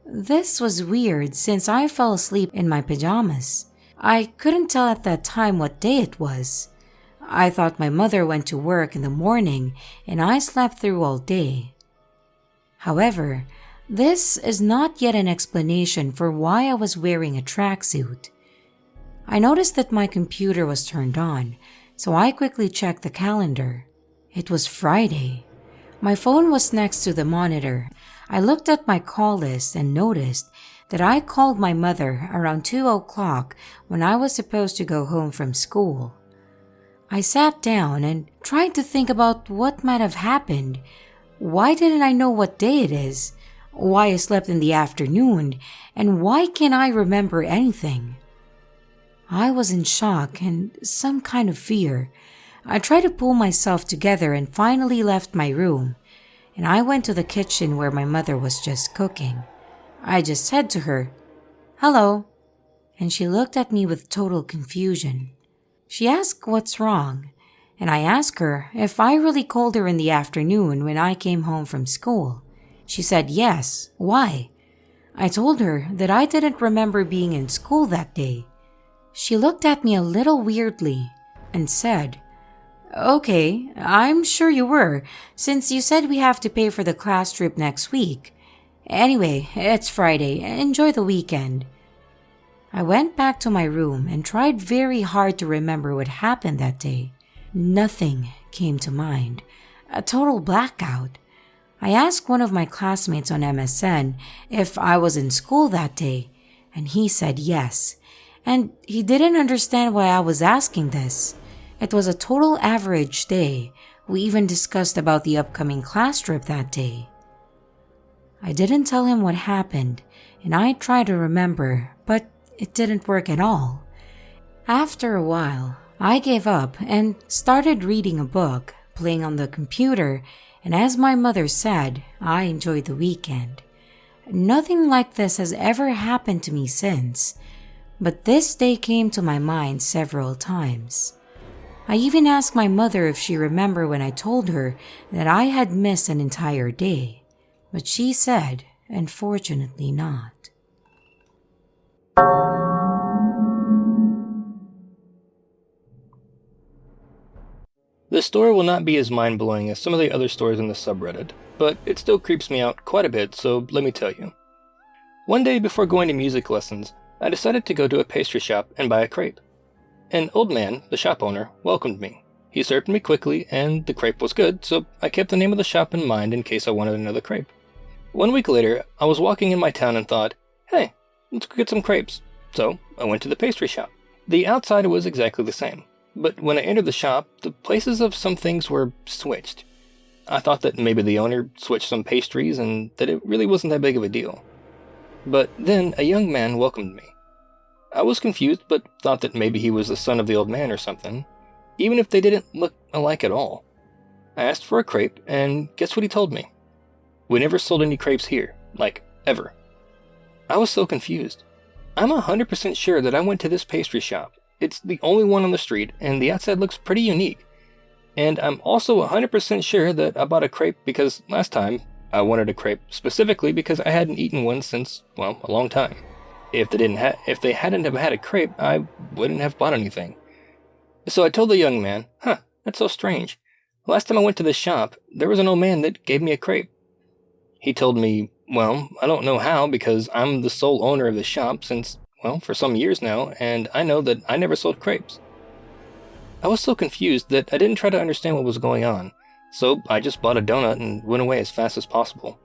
A: This was weird since I fell asleep in my pajamas. I couldn't tell at that time what day it was. I thought my mother went to work in the morning and I slept through all day. However, this is not yet an explanation for why I was wearing a tracksuit. I noticed that my computer was turned on, so I quickly checked the calendar. It was Friday. My phone was next to the monitor. I looked at my call list and noticed that I called my mother around 2 o'clock when I was supposed to go home from school. I sat down and tried to think about what might have happened. Why didn't I know what day it is? Why I slept in the afternoon? And why can't I remember anything? I was in shock and some kind of fear. I tried to pull myself together and finally left my room, and I went to the kitchen where my mother was just cooking. I just said to her, "Hello," and she looked at me with total confusion. She asked what's wrong, and I asked her if I really called her in the afternoon when I came home from school. She said yes. Why? I told her that I didn't remember being in school that day. She looked at me a little weirdly and said, "Okay, I'm sure you were, since you said we have to pay for the class trip next week. Anyway, it's Friday. Enjoy the weekend." I went back to my room and tried very hard to remember what happened that day. Nothing came to mind. A total blackout. I asked one of my classmates on MSN if I was in school that day, and he said yes. And he didn't understand why I was asking this. It was a total average day. We even discussed about the upcoming class trip that day. I didn't tell him what happened, and I tried to remember, but it didn't work at all. After a while, I gave up and started reading a book, playing on the computer, and as my mother said, I enjoyed the weekend. Nothing like this has ever happened to me since, but this day came to my mind several times. I even asked my mother if she remembered when I told her that I had missed an entire day, but she said, unfortunately not.
C: This story will not be as mind-blowing as some of the other stories in the subreddit, but it still creeps me out quite a bit, so let me tell you. One day before going to music lessons, I decided to go to a pastry shop and buy a crepe. An old man, the shop owner, welcomed me. He served me quickly, and the crepe was good, so I kept the name of the shop in mind in case I wanted another crepe. 1 week later, I was walking in my town and thought, hey, let's go get some crepes. So I went to the pastry shop. The outside was exactly the same. But when I entered the shop, the places of some things were switched. I thought that maybe the owner switched some pastries and that it really wasn't that big of a deal. But then a young man welcomed me. I was confused, but thought that maybe he was the son of the old man or something, even if they didn't look alike at all. I asked for a crepe, and guess what he told me? We never sold any crepes here, like, ever. I was so confused. I'm 100% sure that I went to this pastry shop. It's the only one on the street, and the outside looks pretty unique. And I'm also 100% sure that I bought a crepe because last time I wanted a crepe specifically because I hadn't eaten one since, well, a long time. If they hadn't have had a crepe, I wouldn't have bought anything. So I told the young man, that's so strange. Last time I went to this shop, there was an old man that gave me a crepe. He told me, well, I don't know how because I'm the sole owner of the shop since, well, for some years now, and I know that I never sold crepes. I was so confused that I didn't try to understand what was going on, so I just bought a donut and went away as fast as possible.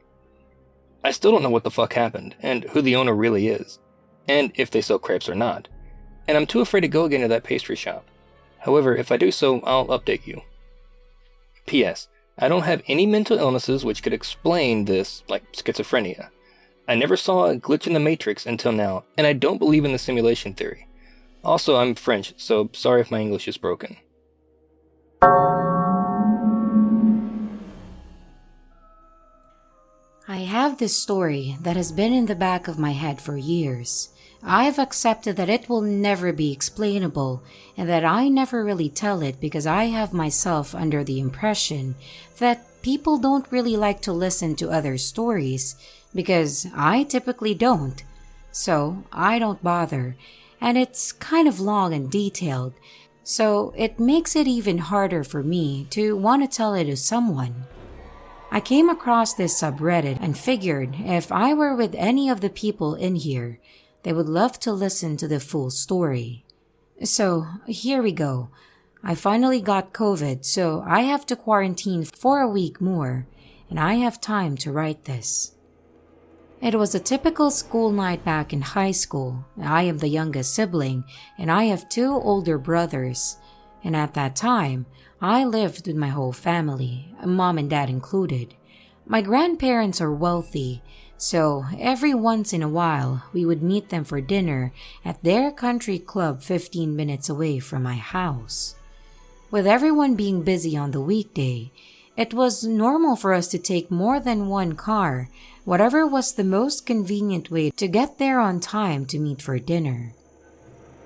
C: I still don't know what the fuck happened, and who the owner really is, and if they sell crepes or not, and I'm too afraid to go again to that pastry shop. However, if I do so, I'll update you. P.S. I don't have any mental illnesses which could explain this, like schizophrenia. I never saw a glitch in the Matrix until now, and I don't believe in the simulation theory. Also, I'm French, so sorry if my English is broken.
A: I have this story that has been in the back of my head for years. I've accepted that it will never be explainable and that I never really tell it because I have myself under the impression that people don't really like to listen to other stories because I typically don't. So I don't bother, and it's kind of long and detailed, so it makes it even harder for me to want to tell it to someone. I came across this subreddit and figured if I were with any of the people in here, they would love to listen to the full story. So here we go. I finally got COVID, so I have to quarantine for a week more, and I have time to write this. It was a typical school night back in high school. I am the youngest sibling, and I have 2 older brothers. And at that time, I lived with my whole family, mom and dad included. My grandparents are wealthy, so every once in a while, we would meet them for dinner at their country club 15 minutes away from my house. With everyone being busy on the weekday, it was normal for us to take more than one car, whatever was the most convenient way to get there on time to meet for dinner.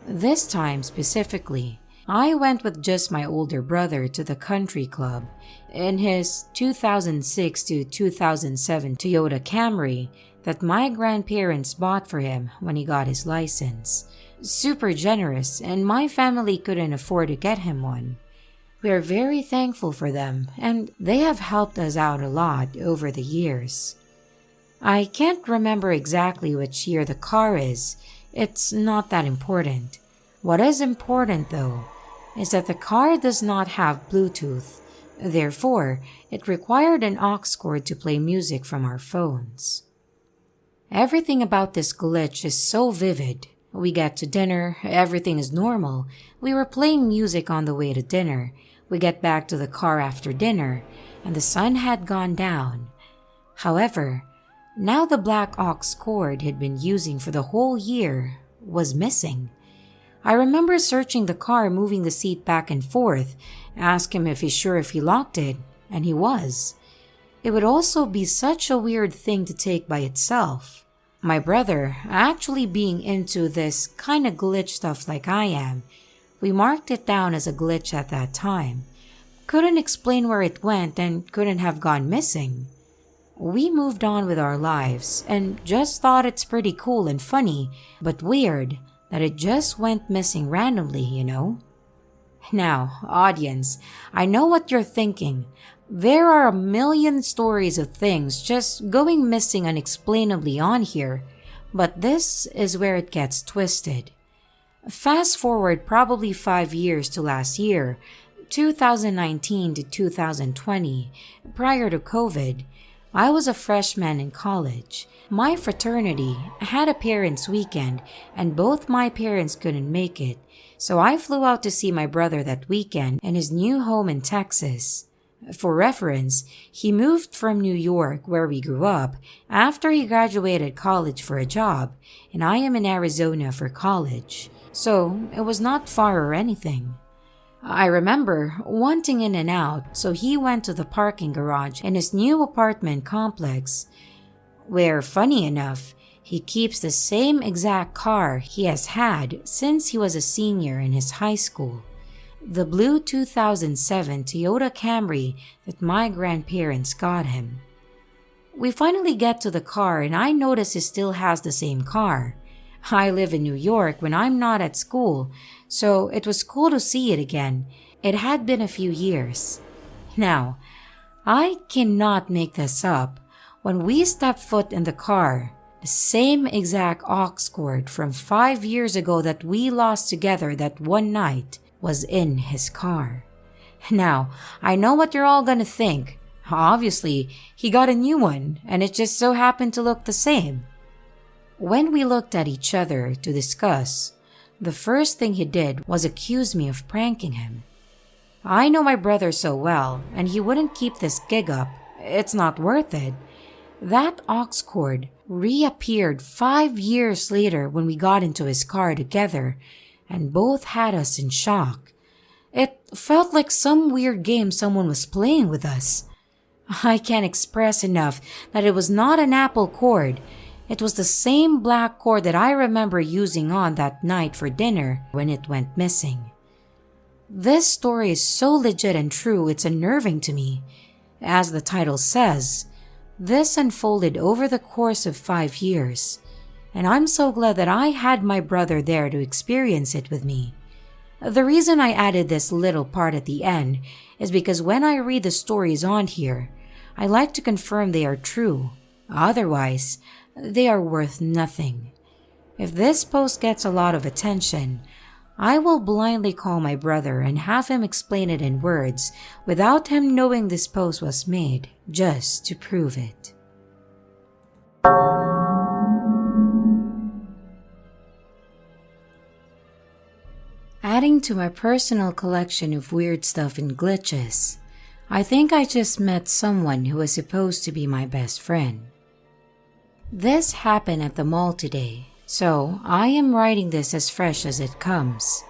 A: This time specifically, I went with just my older brother to the country club in his 2006 to 2007 Toyota Camry that my grandparents bought for him when he got his license. Super generous, and my family couldn't afford to get him one. We are very thankful for them, and they have helped us out a lot over the years. I can't remember exactly which year the car is. It's not that important. What is important, though, is that the car does not have Bluetooth. Therefore, it required an aux cord to play music from our phones. Everything about this glitch is so vivid. We get to dinner, everything is normal. We were playing music on the way to dinner. We get back to the car after dinner, and the sun had gone down. However, now the black aux cord he'd been using for the whole year was missing. I remember searching the car, moving the seat back and forth, asked him if he's sure if he locked it, and he was. It would also be such a weird thing to take by itself. My brother, actually being into this kind of glitch stuff like I am, we marked it down as a glitch at that time. Couldn't explain where it went and couldn't have gone missing. We moved on with our lives and just thought it's pretty cool and funny, but weird that it just went missing randomly, you know? Now, audience, I know what you're thinking. There are a million stories of things just going missing unexplainably on here, but this is where it gets twisted. Fast forward probably 5 years to last year, 2019 to 2020, prior to COVID. I was a freshman in college. My fraternity had a parents' weekend, and both my parents couldn't make it, so I flew out to see my brother that weekend in his new home in Texas. For reference, he moved from New York, where we grew up, after he graduated college for a job, and I am in Arizona for college, so it was not far or anything. I remember wanting in and out, so he went to the parking garage in his new apartment complex, where, funny enough, he keeps the same exact car he has had since he was a senior in his high school. The blue 2007 Toyota Camry that my grandparents got him. We finally get to the car and I notice he still has the same car. I live in New York when I'm not at school, so it was cool to see it again. It had been a few years. Now, I cannot make this up. When we stepped foot in the car, the same exact aux cord from 5 years ago that we lost together that one night was in his car. Now, I know what you're all gonna think. Obviously, he got a new one, and it just so happened to look the same. When we looked at each other to discuss, the first thing he did was accuse me of pranking him. I know my brother so well, and he wouldn't keep this gig up. It's not worth it. That aux cord reappeared 5 years later when we got into his car together, and both had us in shock. It felt like some weird game someone was playing with us. I can't express enough that it was not an Apple cord. It was the same black cord that I remember using on that night for dinner when it went missing. This story is so legit and true, it's unnerving to me. As the title says, this unfolded over the course of 5 years. And I'm so glad that I had my brother there to experience it with me. The reason I added this little part at the end is because when I read the stories on here, I like to confirm they are true. Otherwise, they are worth nothing. If this post gets a lot of attention, I will blindly call my brother and have him explain it in words without him knowing this post was made, just to prove it. Adding to my personal collection of weird stuff and glitches, I think I just met someone who was supposed to be my best friend. This happened at the mall today, so I am writing this as fresh as it comes.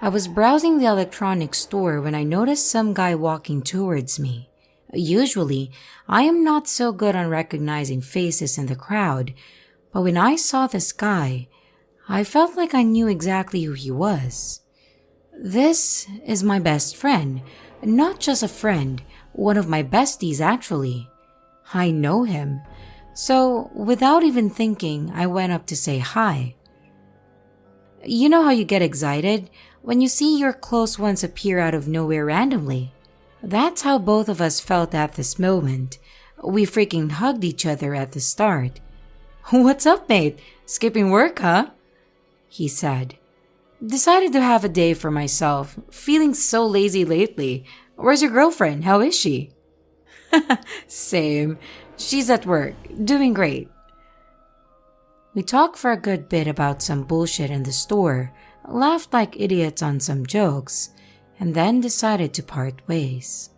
A: I was browsing the electronics store when I noticed some guy walking towards me. Usually, I am not so good on recognizing faces in the crowd, but when I saw this guy, I felt like I knew exactly who he was. This is my best friend, not just a friend, one of my besties actually. I know him, so without even thinking, I went up to say hi. You know how you get excited when you see your close ones appear out of nowhere randomly? That's how both of us felt at this moment. We freaking hugged each other at the start. "What's up, mate? Skipping work, huh?" he said. "Decided to have a day for myself. Feeling so lazy lately. Where's your girlfriend? How is she?" "Same. She's at work. Doing great." We talked for a good bit about some bullshit in the store, laughed like idiots on some jokes, and then decided to part ways.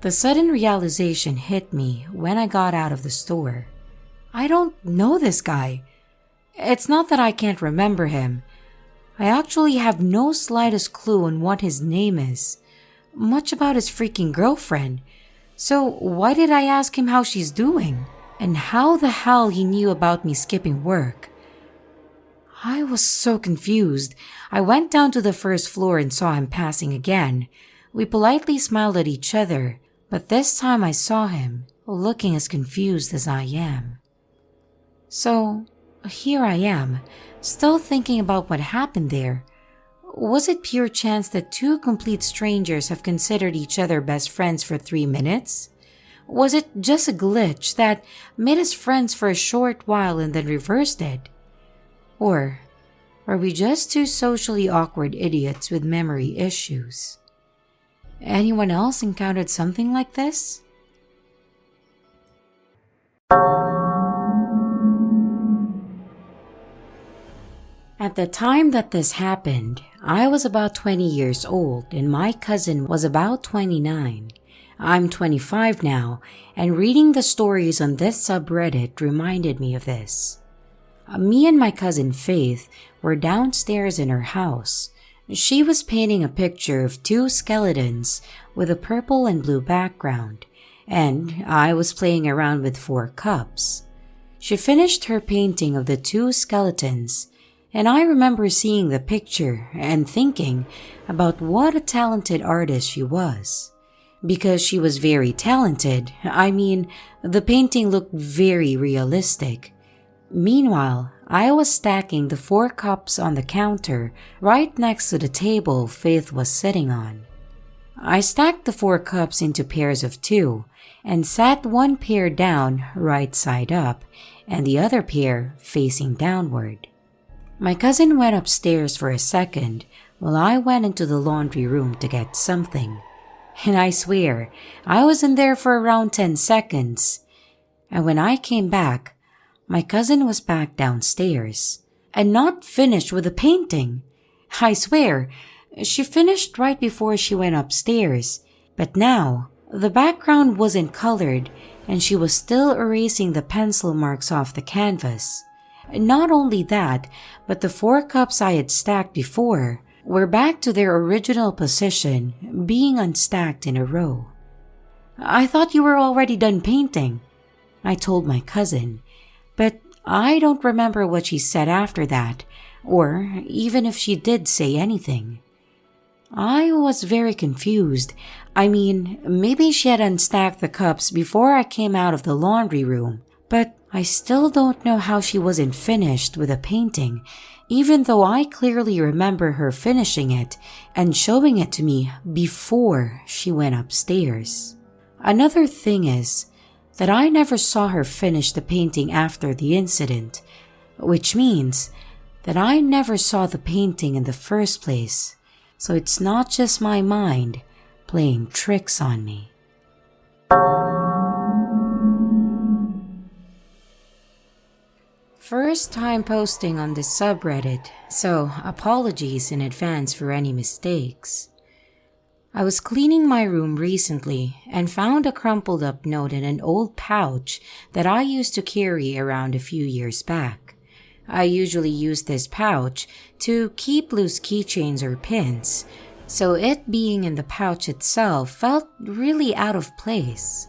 A: The sudden realization hit me when I got out of the store. I don't know this guy. It's not that I can't remember him. I actually have no slightest clue on what his name is, much about his freaking girlfriend. So why did I ask him how she's doing? And how the hell he knew about me skipping work? I was so confused. I went down to the first floor and saw him passing again. We politely smiled at each other, but this time I saw him, looking as confused as I am. So, here I am, still thinking about what happened there. Was it pure chance that two complete strangers have considered each other best friends for 3 minutes? Was it just a glitch that made us friends for a short while and then reversed it? Or are we just two socially awkward idiots with memory issues? Anyone else encountered something like this? At the time that this happened, I was about 20 years old and my cousin was about 29. I'm 25 now, and reading the stories on this subreddit reminded me of this. Me and my cousin Faith were downstairs in her house. She was painting a picture of 2 skeletons with a purple and blue background, and I was playing around with 4 cups. She finished her painting of the 2 skeletons, and I remember seeing the picture and thinking about what a talented artist she was. Because she was very talented, the painting looked very realistic. Meanwhile, I was stacking the 4 cups on the counter right next to the table Faith was sitting on. I stacked the 4 cups into pairs of 2 and sat one pair down right side up and the other pair facing downward. My cousin went upstairs for a second while I went into the laundry room to get something. And I swear, I was in there for around 10 seconds. And when I came back, my cousin was back downstairs and not finished with the painting. I swear, she finished right before she went upstairs. But now, the background wasn't colored and she was still erasing the pencil marks off the canvas. Not only that, but the 4 cups I had stacked before were back to their original position, being unstacked in a row. "I thought you were already done painting," I told my cousin, but I don't remember what she said after that, or even if she did say anything. I was very confused. Maybe she had unstacked the cups before I came out of the laundry room, but I still don't know how she wasn't finished with a painting, even though I clearly remember her finishing it and showing it to me before she went upstairs. Another thing is that I never saw her finish the painting after the incident, which means that I never saw the painting in the first place, so it's not just my mind playing tricks on me. First time posting on this subreddit, so apologies in advance for any mistakes. I was cleaning my room recently and found a crumpled up note in an old pouch that I used to carry around a few years back. I usually use this pouch to keep loose keychains or pins, so it being in the pouch itself felt really out of place.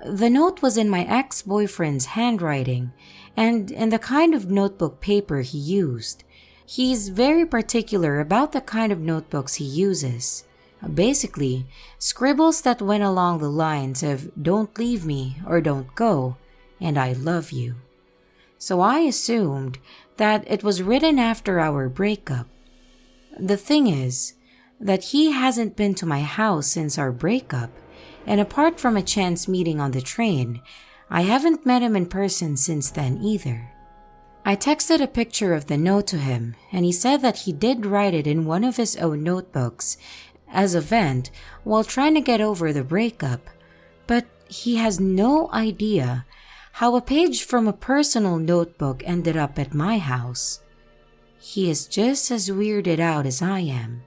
A: The note was in my ex-boyfriend's handwriting and in the kind of notebook paper he used. He's very particular about the kind of notebooks he uses. Basically, scribbles that went along the lines of "don't leave me" or "don't go" and "I love you." So I assumed that it was written after our breakup. The thing is that he hasn't been to my house since our breakup, and apart from a chance meeting on the train, I haven't met him in person since then either. I texted a picture of the note to him, and he said that he did write it in one of his own notebooks as a vent while trying to get over the breakup, but he has no idea how a page from a personal notebook ended up at my house. He is just as weirded out as I am.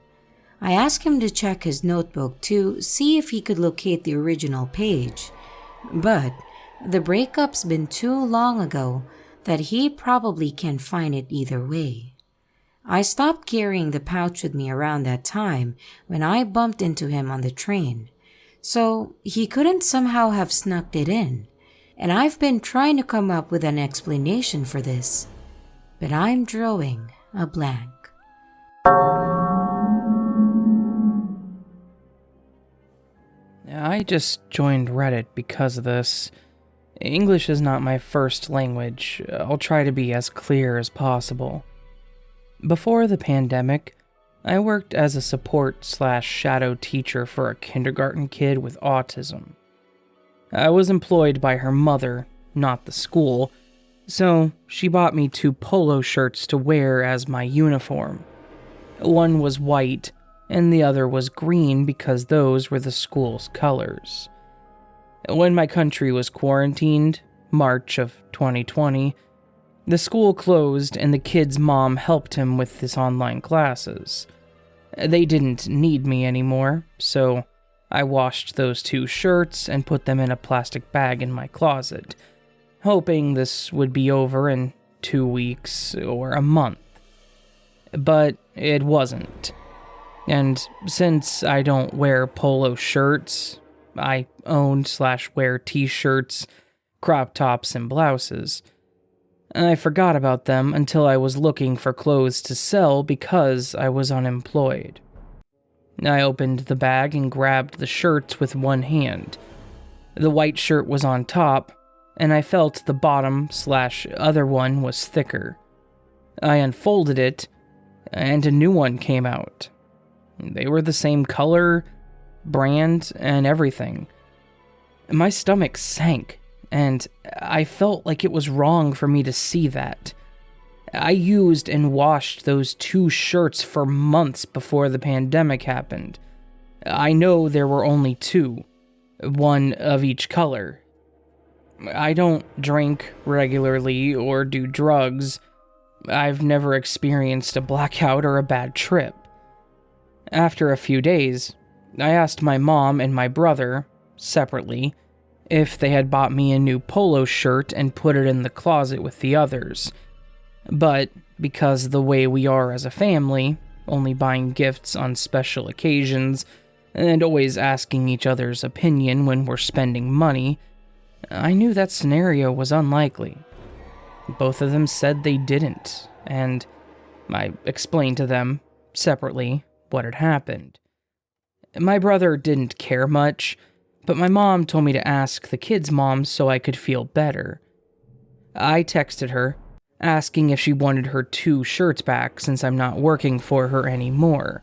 A: I asked him to check his notebook to see if he could locate the original page, but the breakup's been too long ago that he probably can't find it either way. I stopped carrying the pouch with me around that time when I bumped into him on the train, so he couldn't somehow have snuck it in, and I've been trying to come up with an explanation for this, but I'm drawing a blank.
D: I just joined Reddit because of this. English is not my first language. I'll try to be as clear as possible. Before the pandemic, I worked as a support/shadow teacher for a kindergarten kid with autism. I was employed by her mother, not the school, so she bought me 2 polo shirts to wear as my uniform. One was white, and the other was green because those were the school's colors. When my country was quarantined, March of 2020, the school closed and the kid's mom helped him with his online classes. They didn't need me anymore, so I washed those 2 shirts and put them in a plastic bag in my closet, hoping this would be over in 2 weeks or a month. But it wasn't. And since I don't wear polo shirts, I own/wear t-shirts, crop tops, and blouses. I forgot about them until I was looking for clothes to sell because I was unemployed. I opened the bag and grabbed the shirts with one hand. The white shirt was on top, and I felt the bottom/other one was thicker. I unfolded it, and a new one came out. They were the same color, brand, and everything. My stomach sank, and I felt like it was wrong for me to see that. I used and washed those 2 shirts for months before the pandemic happened. I know there were only 2, one of each color. I don't drink regularly or do drugs. I've never experienced a blackout or a bad trip. After a few days, I asked my mom and my brother, separately, if they had bought me a new polo shirt and put it in the closet with the others. But because the way we are as a family, only buying gifts on special occasions, and always asking each other's opinion when we're spending money, I knew that scenario was unlikely. Both of them said they didn't, and I explained to them, separately, what had happened. My brother didn't care much, but my mom told me to ask the kid's mom so I could feel better. I texted her, asking if she wanted her 2 shirts back since I'm not working for her anymore.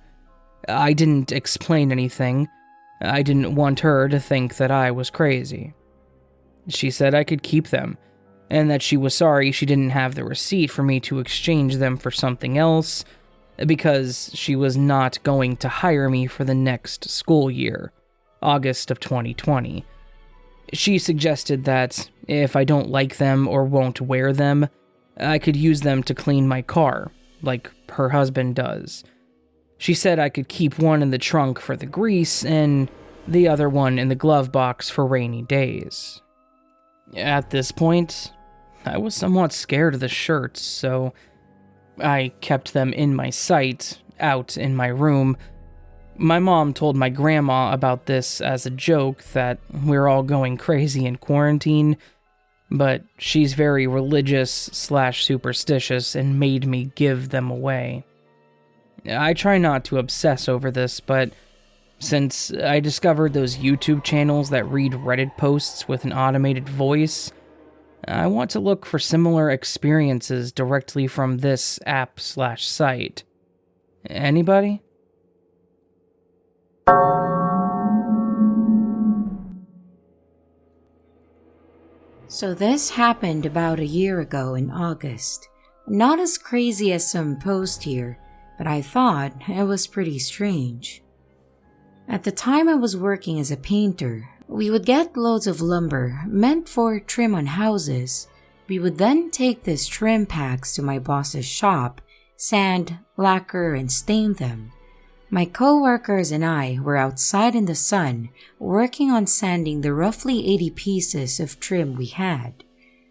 D: I didn't explain anything. I didn't want her to think that I was crazy. She said I could keep them, and that she was sorry she didn't have the receipt for me to exchange them for something else, because she was not going to hire me for the next school year, August of 2020. She suggested that if I don't like them or won't wear them, I could use them to clean my car, like her husband does. She said I could keep one in the trunk for the grease and the other one in the glove box for rainy days. At this point, I was somewhat scared of the shirts, so I kept them in my sight, out in my room. My mom told my grandma about this as a joke that we're all going crazy in quarantine, but she's very religious/superstitious and made me give them away. I try not to obsess over this, but since I discovered those YouTube channels that read Reddit posts with an automated voice, I want to look for similar experiences directly from this app/site. Anybody?
A: So this happened about a year ago in August. Not as crazy as some post here, but I thought it was pretty strange. At the time I was working as a painter, we would get loads of lumber meant for trim on houses. We would then take these trim packs to my boss's shop, sand, lacquer, and stain them. My co-workers and I were outside in the sun working on sanding the roughly 80 pieces of trim we had.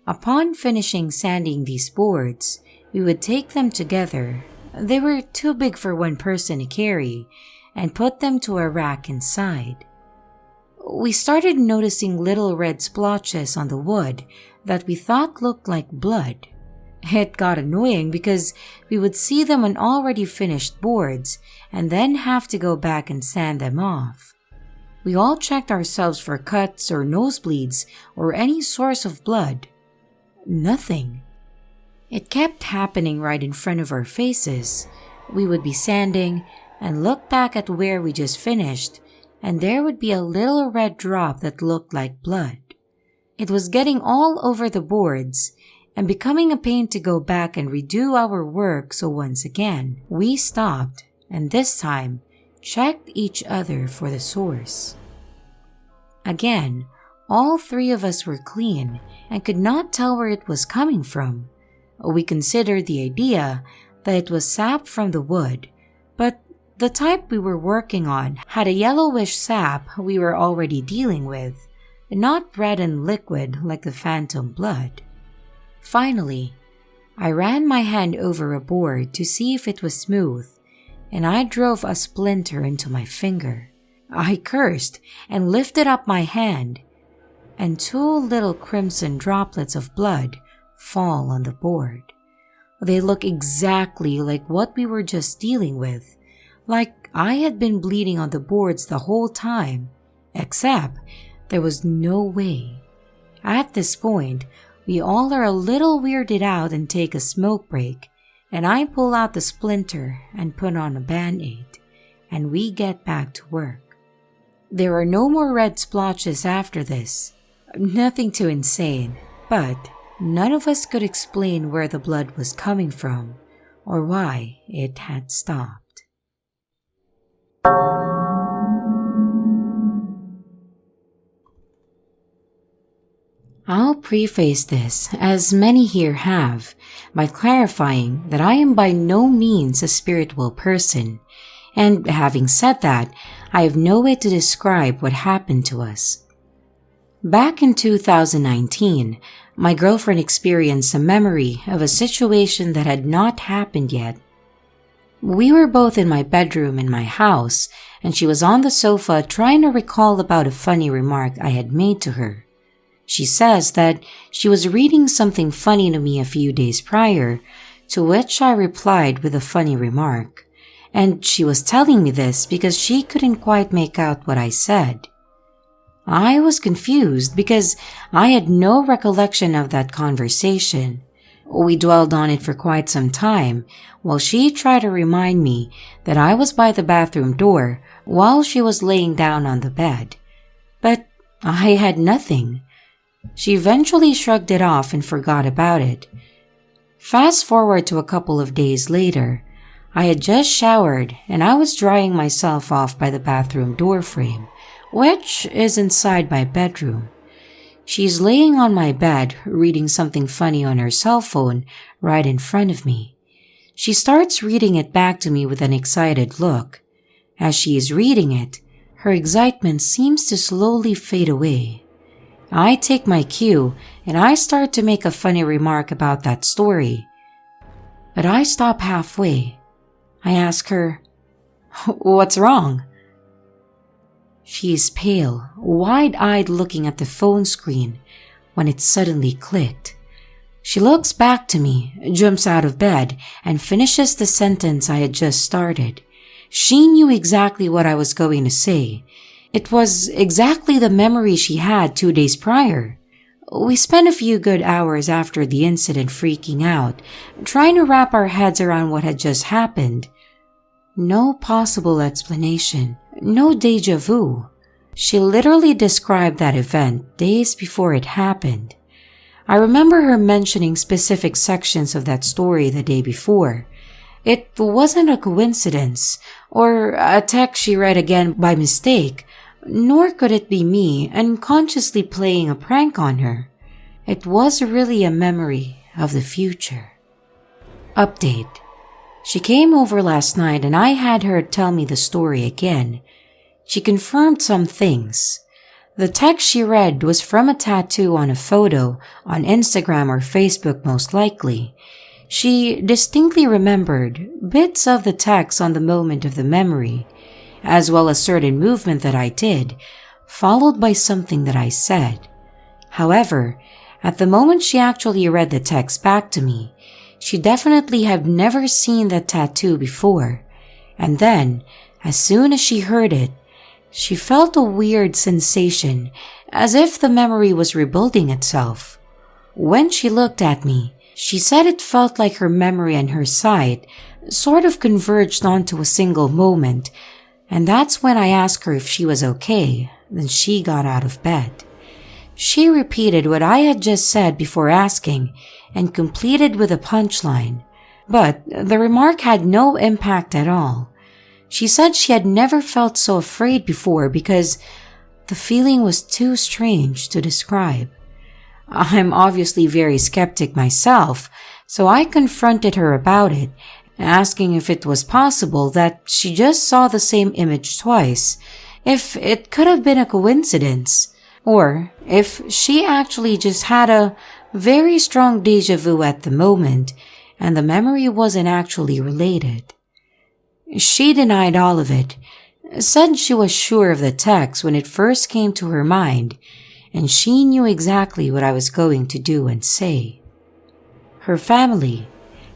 A: Upon finishing sanding these boards, we would take them together. They were too big for one person to carry, and put them to a rack inside. We started noticing little red splotches on the wood that we thought looked like blood. It got annoying because we would see them on already finished boards and then have to go back and sand them off. We all checked ourselves for cuts or nosebleeds or any source of blood. Nothing. It kept happening right in front of our faces. We would be sanding and look back at where we just finished, and there would be a little red drop that looked like blood. It was getting all over the boards and becoming a pain to go back and redo our work, so once again, we stopped and this time checked each other for the source. Again, all three of us were clean and could not tell where it was coming from. We considered the idea that it was sap from the wood, but the type we were working on had a yellowish sap we were already dealing with, not red and liquid like the phantom blood. Finally, I ran my hand over a board to see if it was smooth, and I drove a splinter into my finger. I cursed and lifted up my hand, and two little crimson droplets of blood fall on the board. They look exactly like what we were just dealing with, like I had been bleeding on the boards the whole time, except there was no way. At this point, we all are a little weirded out and take a smoke break, and I pull out the splinter and put on a band-aid, and we get back to work. There are no more red splotches after this. Nothing too insane, but none of us could explain where the blood was coming from or why it had stopped. I'll preface this, as many here have, by clarifying that I am by no means a spiritual person, and having said that, I have no way to describe what happened to us. Back in 2019, my girlfriend experienced a memory of a situation that had not happened yet. We were both in my bedroom in my house, and she was on the sofa trying to recall about a funny remark I had made to her. She says that she was reading something funny to me a few days prior, to which I replied with a funny remark, and she was telling me this because she couldn't quite make out what I said. I was confused because I had no recollection of that conversation. We dwelled on it for quite some time while she tried to remind me that I was by the bathroom door while she was laying down on the bed. But I had nothing. She eventually shrugged it off and forgot about it. Fast forward to a couple of days later, I had just showered and I was drying myself off by the bathroom door frame, which is inside my bedroom. She's laying on my bed reading something funny on her cell phone right in front of me. She starts reading it back to me with an excited look. As she is reading it, her excitement seems to slowly fade away. I take my cue and I start to make a funny remark about that story. But I stop halfway. I ask her, "What's wrong?" She's pale, wide-eyed looking at the phone screen when it suddenly clicked. She looks back to me, jumps out of bed, and finishes the sentence I had just started. She knew exactly what I was going to say. It was exactly the memory she had 2 days prior. We spent a few good hours after the incident freaking out, trying to wrap our heads around what had just happened. No possible explanation, no déjà vu. She literally described that event days before it happened. I remember her mentioning specific sections of that story the day before. It wasn't a coincidence or a text she read again by mistake, nor could it be me unconsciously playing a prank on her. It was really a memory of the future. Update. She came over last night and I had her tell me the story again. She confirmed some things. The text she read was from a tattoo on a photo on Instagram or Facebook most likely. She distinctly remembered bits of the text on the moment of the memory, as well as certain movement that I did, followed by something that I said. However, at the moment she actually read the text back to me, she definitely had never seen that tattoo before. And then, as soon as she heard it, she felt a weird sensation, as if the memory was rebuilding itself. When she looked at me, she said it felt like her memory and her sight sort of converged onto a single moment, and that's when I asked her if she was okay. Then she got out of bed. She repeated what I had just said before asking and completed with a punchline, but the remark had no impact at all. She said she had never felt so afraid before because the feeling was too strange to describe. I'm obviously very skeptic myself, so I confronted her about it, asking if it was possible that she just saw the same image twice, if it could have been a coincidence, or if she actually just had a very strong déjà vu at the moment and the memory wasn't actually related. She denied all of it, said she was sure of the text when it first came to her mind, and she knew exactly what I was going to do and say. Her family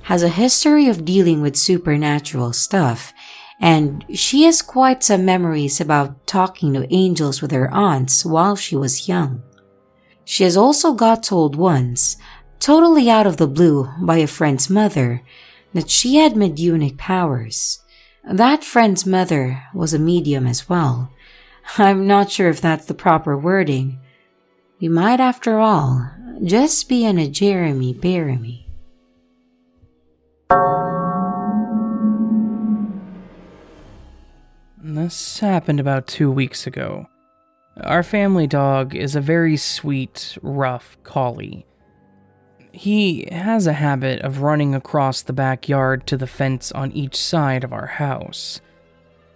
A: has a history of dealing with supernatural stuff, and she has quite some memories about talking to angels with her aunts while she was young. She has also got told once, totally out of the blue by a friend's mother, that she had mediunic powers. That friend's mother was a medium as well. I'm not sure if that's the proper wording. We might, after all, just be in a Jeremy Bearimy.
D: This happened about 2 weeks ago. Our family dog is a very sweet, rough collie. He has a habit of running across the backyard to the fence on each side of our house.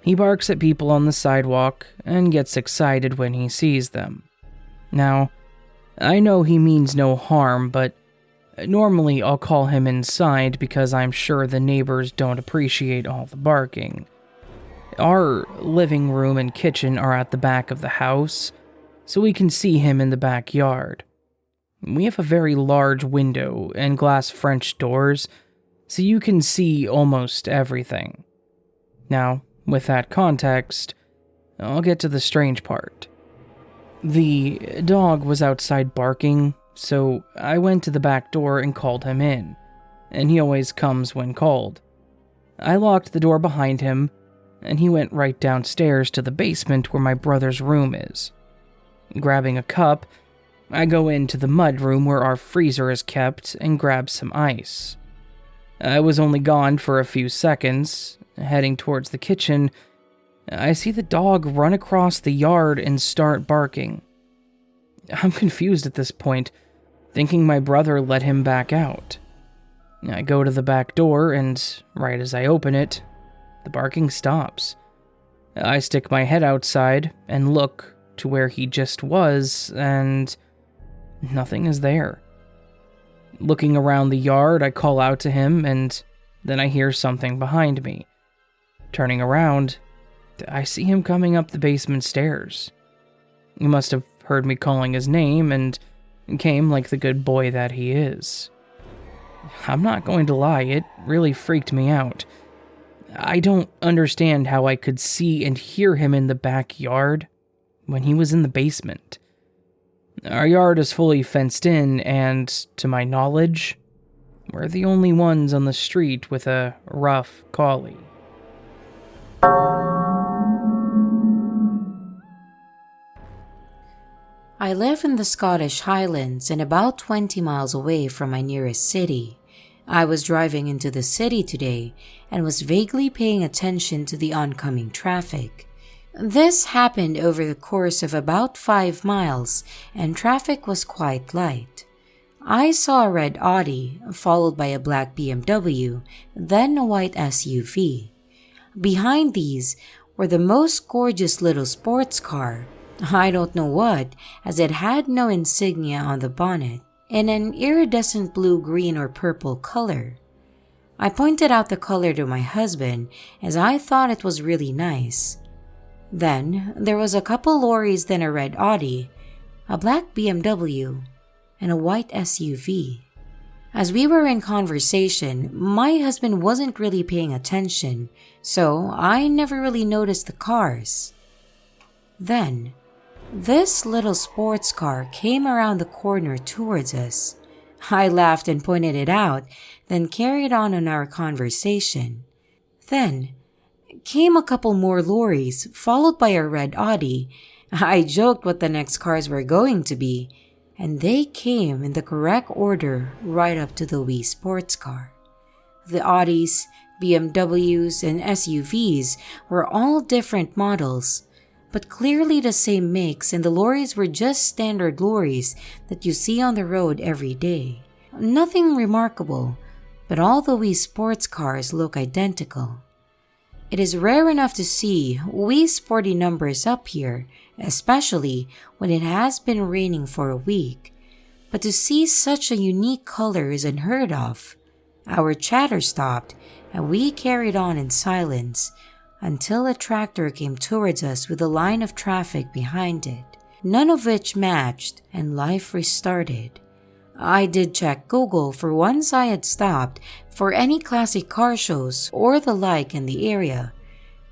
D: He barks at people on the sidewalk and gets excited when he sees them. Now, I know he means no harm, but normally I'll call him inside because I'm sure the neighbors don't appreciate all the barking. Our living room and kitchen are at the back of the house, so we can see him in the backyard. We have a very large window and glass French doors, so you can see almost everything. Now, with that context, I'll get to the strange part. The dog was outside barking, so I went to the back door and called him in, and he always comes when called. I locked the door behind him, and he went right downstairs to the basement where my brother's room is. Grabbing a cup, I go into the mud room where our freezer is kept and grab some ice. I was only gone for a few seconds. Heading towards the kitchen, I see the dog run across the yard and start barking. I'm confused at this point, thinking my brother let him back out. I go to the back door, and right as I open it, the barking stops. I stick my head outside and look to where he just was, and nothing is there. Looking around the yard, I call out to him, and then I hear something behind me. Turning around, I see him coming up the basement stairs. He must have heard me calling his name and came like the good boy that he is. I'm not going to lie, it really freaked me out. I don't understand how I could see and hear him in the backyard when he was in the basement. Our yard is fully fenced in, and, to my knowledge, we're the only ones on the street with a rough collie.
A: I live in the Scottish Highlands and about 20 miles away from my nearest city. I was driving into the city today and was vaguely paying attention to the oncoming traffic. This happened over the course of about 5 miles and traffic was quite light. I saw a red Audi, followed by a black BMW, then a white SUV. Behind these were the most gorgeous little sports car. I don't know what, as it had no insignia on the bonnet, in an iridescent blue, green, or purple color. I pointed out the color to my husband, as I thought it was really nice. Then, there was a couple lorries, then a red Audi, a black BMW, and a white SUV. As we were in conversation, my husband wasn't really paying attention, so I never really noticed the cars. Then, this little sports car came around the corner towards us. I laughed and pointed it out, then carried on in our conversation. Then came a couple more lorries, followed by a red Audi. I joked what the next cars were going to be, and they came in the correct order right up to the wee sports car. The Audis, BMWs, and SUVs were all different models, but clearly the same makes, and the lorries were just standard lorries that you see on the road every day. Nothing remarkable, but all the wee sports cars look identical. It is rare enough to see wee sporty numbers up here, especially when it has been raining for a week, but to see such a unique color is unheard of. Our chatter stopped, and we carried on in silence, until a tractor came towards us with a line of traffic behind it, none of which matched, and life restarted. I did check Google for once I had stopped for any classic car shows or the like in the area,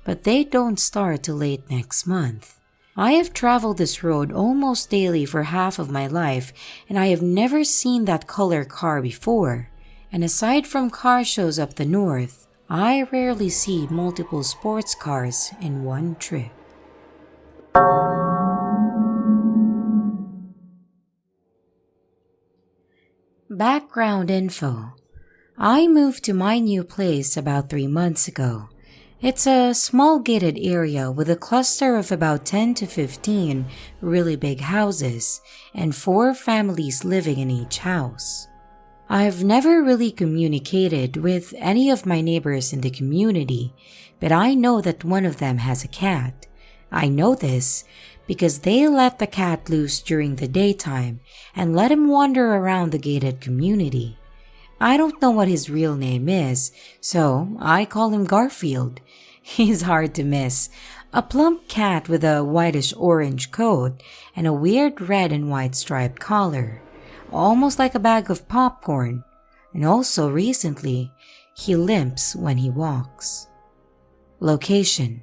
A: but they don't start till late next month. I have traveled this road almost daily for half of my life, and I have never seen that color car before, and aside from car shows up the north, I rarely see multiple sports cars in one trip. Background info. I moved to my new place about 3 months ago. It's a small gated area with a cluster of about 10 to 15 really big houses and 4 families living in each house. I've never really communicated with any of my neighbors in the community, but I know that one of them has a cat. I know this because they let the cat loose during the daytime and let him wander around the gated community. I don't know what his real name is, so I call him Garfield. He's hard to miss. A plump cat with a whitish-orange coat and a weird red and white striped collar, almost like a bag of popcorn. And also recently, he limps when he walks. Location.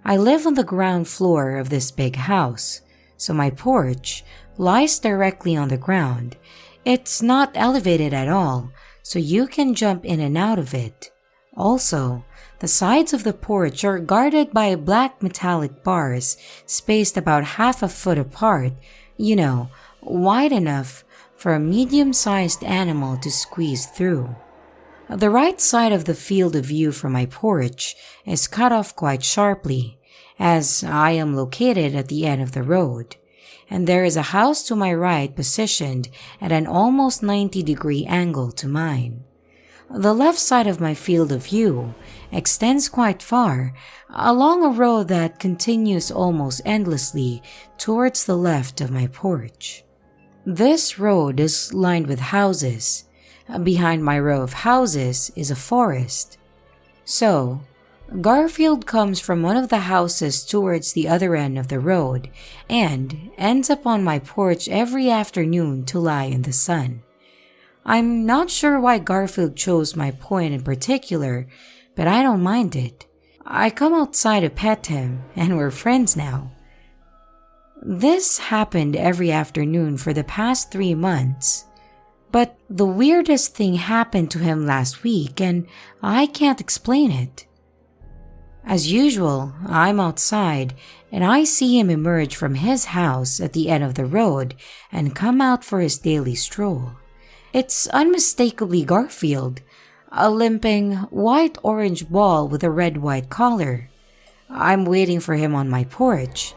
A: I live on the ground floor of this big house, so my porch lies directly on the ground. It's not elevated at all, so you can jump in and out of it. Also, the sides of the porch are guarded by black metallic bars spaced about half a foot apart, wide enough for a medium-sized animal to squeeze through. The right side of the field of view from my porch is cut off quite sharply, as I am located at the end of the road, and there is a house to my right positioned at an almost 90-degree angle to mine. The left side of my field of view extends quite far along a road that continues almost endlessly towards the left of my porch. This road is lined with houses. Behind my row of houses is a forest. So, Garfield comes from one of the houses towards the other end of the road and ends up on my porch every afternoon to lie in the sun. I'm not sure why Garfield chose my point in particular, but I don't mind it. I come outside to pet him, and we're friends now. This happened every afternoon for the past 3 months. But the weirdest thing happened to him last week, and I can't explain it. As usual, I'm outside, and I see him emerge from his house at the end of the road and come out for his daily stroll. It's unmistakably Garfield, a limping white-orange ball with a red-white collar. I'm waiting for him on my porch,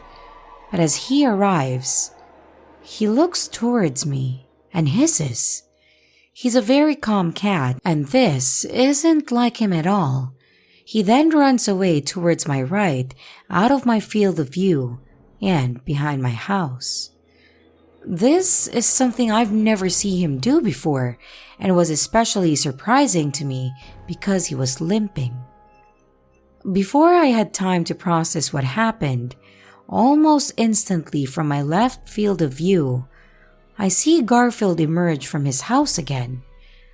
A: but as he arrives, he looks towards me and hisses. He's a very calm cat, and this isn't like him at all. He then runs away towards my right, out of my field of view, and behind my house. This is something I've never seen him do before, and was especially surprising to me because he was limping. Before I had time to process what happened, almost instantly from my left field of view, I see Garfield emerge from his house again,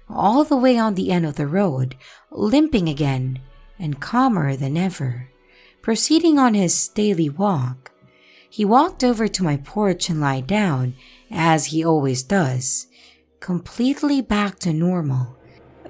A: all the way on the end of the road, limping again, and calmer than ever, proceeding on his daily walk. He walked over to my porch and lied down, as he always does, completely back to normal.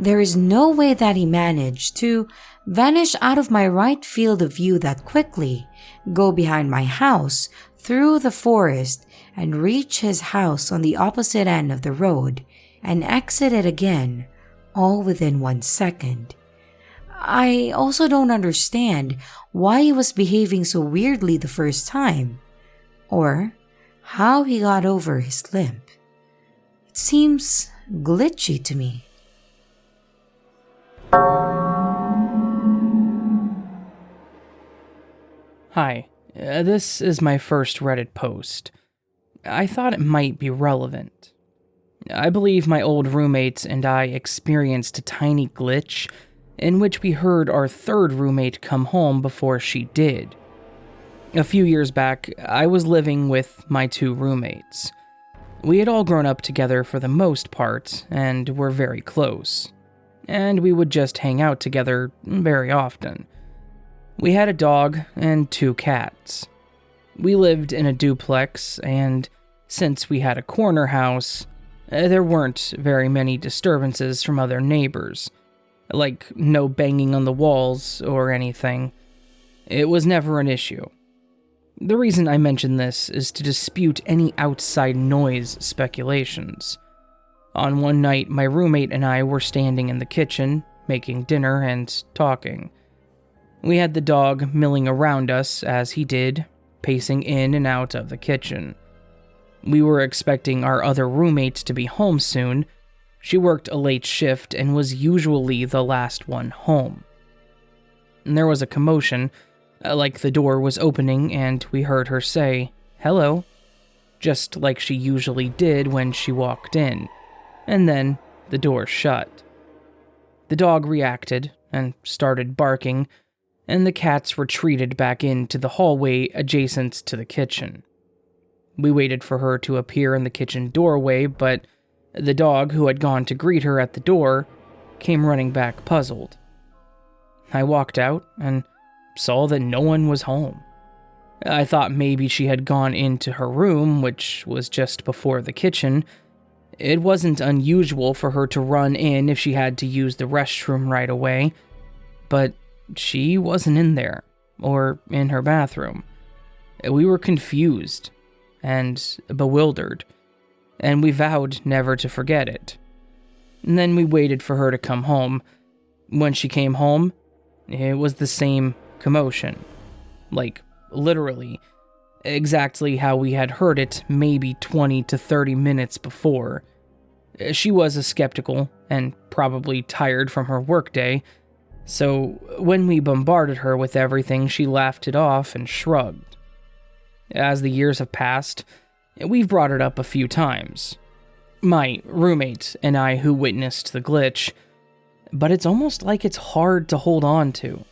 A: There is no way that he managed to vanish out of my right field of view that quickly, go behind my house, through the forest, and reach his house on the opposite end of the road, and exit it again, all within 1 second. I also don't understand why he was behaving so weirdly the first time, or how he got over his limp. It seems glitchy to me.
D: Hi, this is my first Reddit post. I thought it might be relevant. I believe my old roommates and I experienced a tiny glitch in which we heard our third roommate come home before she did. A few years back, I was living with my 2 roommates. We had all grown up together for the most part, and were very close. And we would just hang out together very often. We had a dog and 2 cats. We lived in a duplex, and since we had a corner house, there weren't very many disturbances from other neighbors. Like no banging on the walls or anything. It was never an issue. The reason I mention this is to dispute any outside noise speculations. On one night, my roommate and I were standing in the kitchen, making dinner and talking. We had the dog milling around us as he did, pacing in and out of the kitchen. We were expecting our other roommate to be home soon. She worked a late shift and was usually the last one home. And there was a commotion, like the door was opening and we heard her say, "Hello," just like she usually did when she walked in, and then the door shut. The dog reacted and started barking, and the cats retreated back into the hallway adjacent to the kitchen. We waited for her to appear in the kitchen doorway, but the dog, who had gone to greet her at the door, came running back puzzled. I walked out and saw that no one was home. I thought maybe she had gone into her room, which was just before the kitchen. It wasn't unusual for her to run in if she had to use the restroom right away, but she wasn't in there, or in her bathroom. We were confused and bewildered, and we vowed never to forget it. And then we waited for her to come home. When she came home, it was the same commotion. Like, literally, exactly how we had heard it maybe 20 to 30 minutes before. She was skeptical and probably tired from her workday, so when we bombarded her with everything, she laughed it off and shrugged. As the years have passed, We've brought it up a few times. My roommate and I who witnessed the glitch, but it's almost like it's hard to hold on to.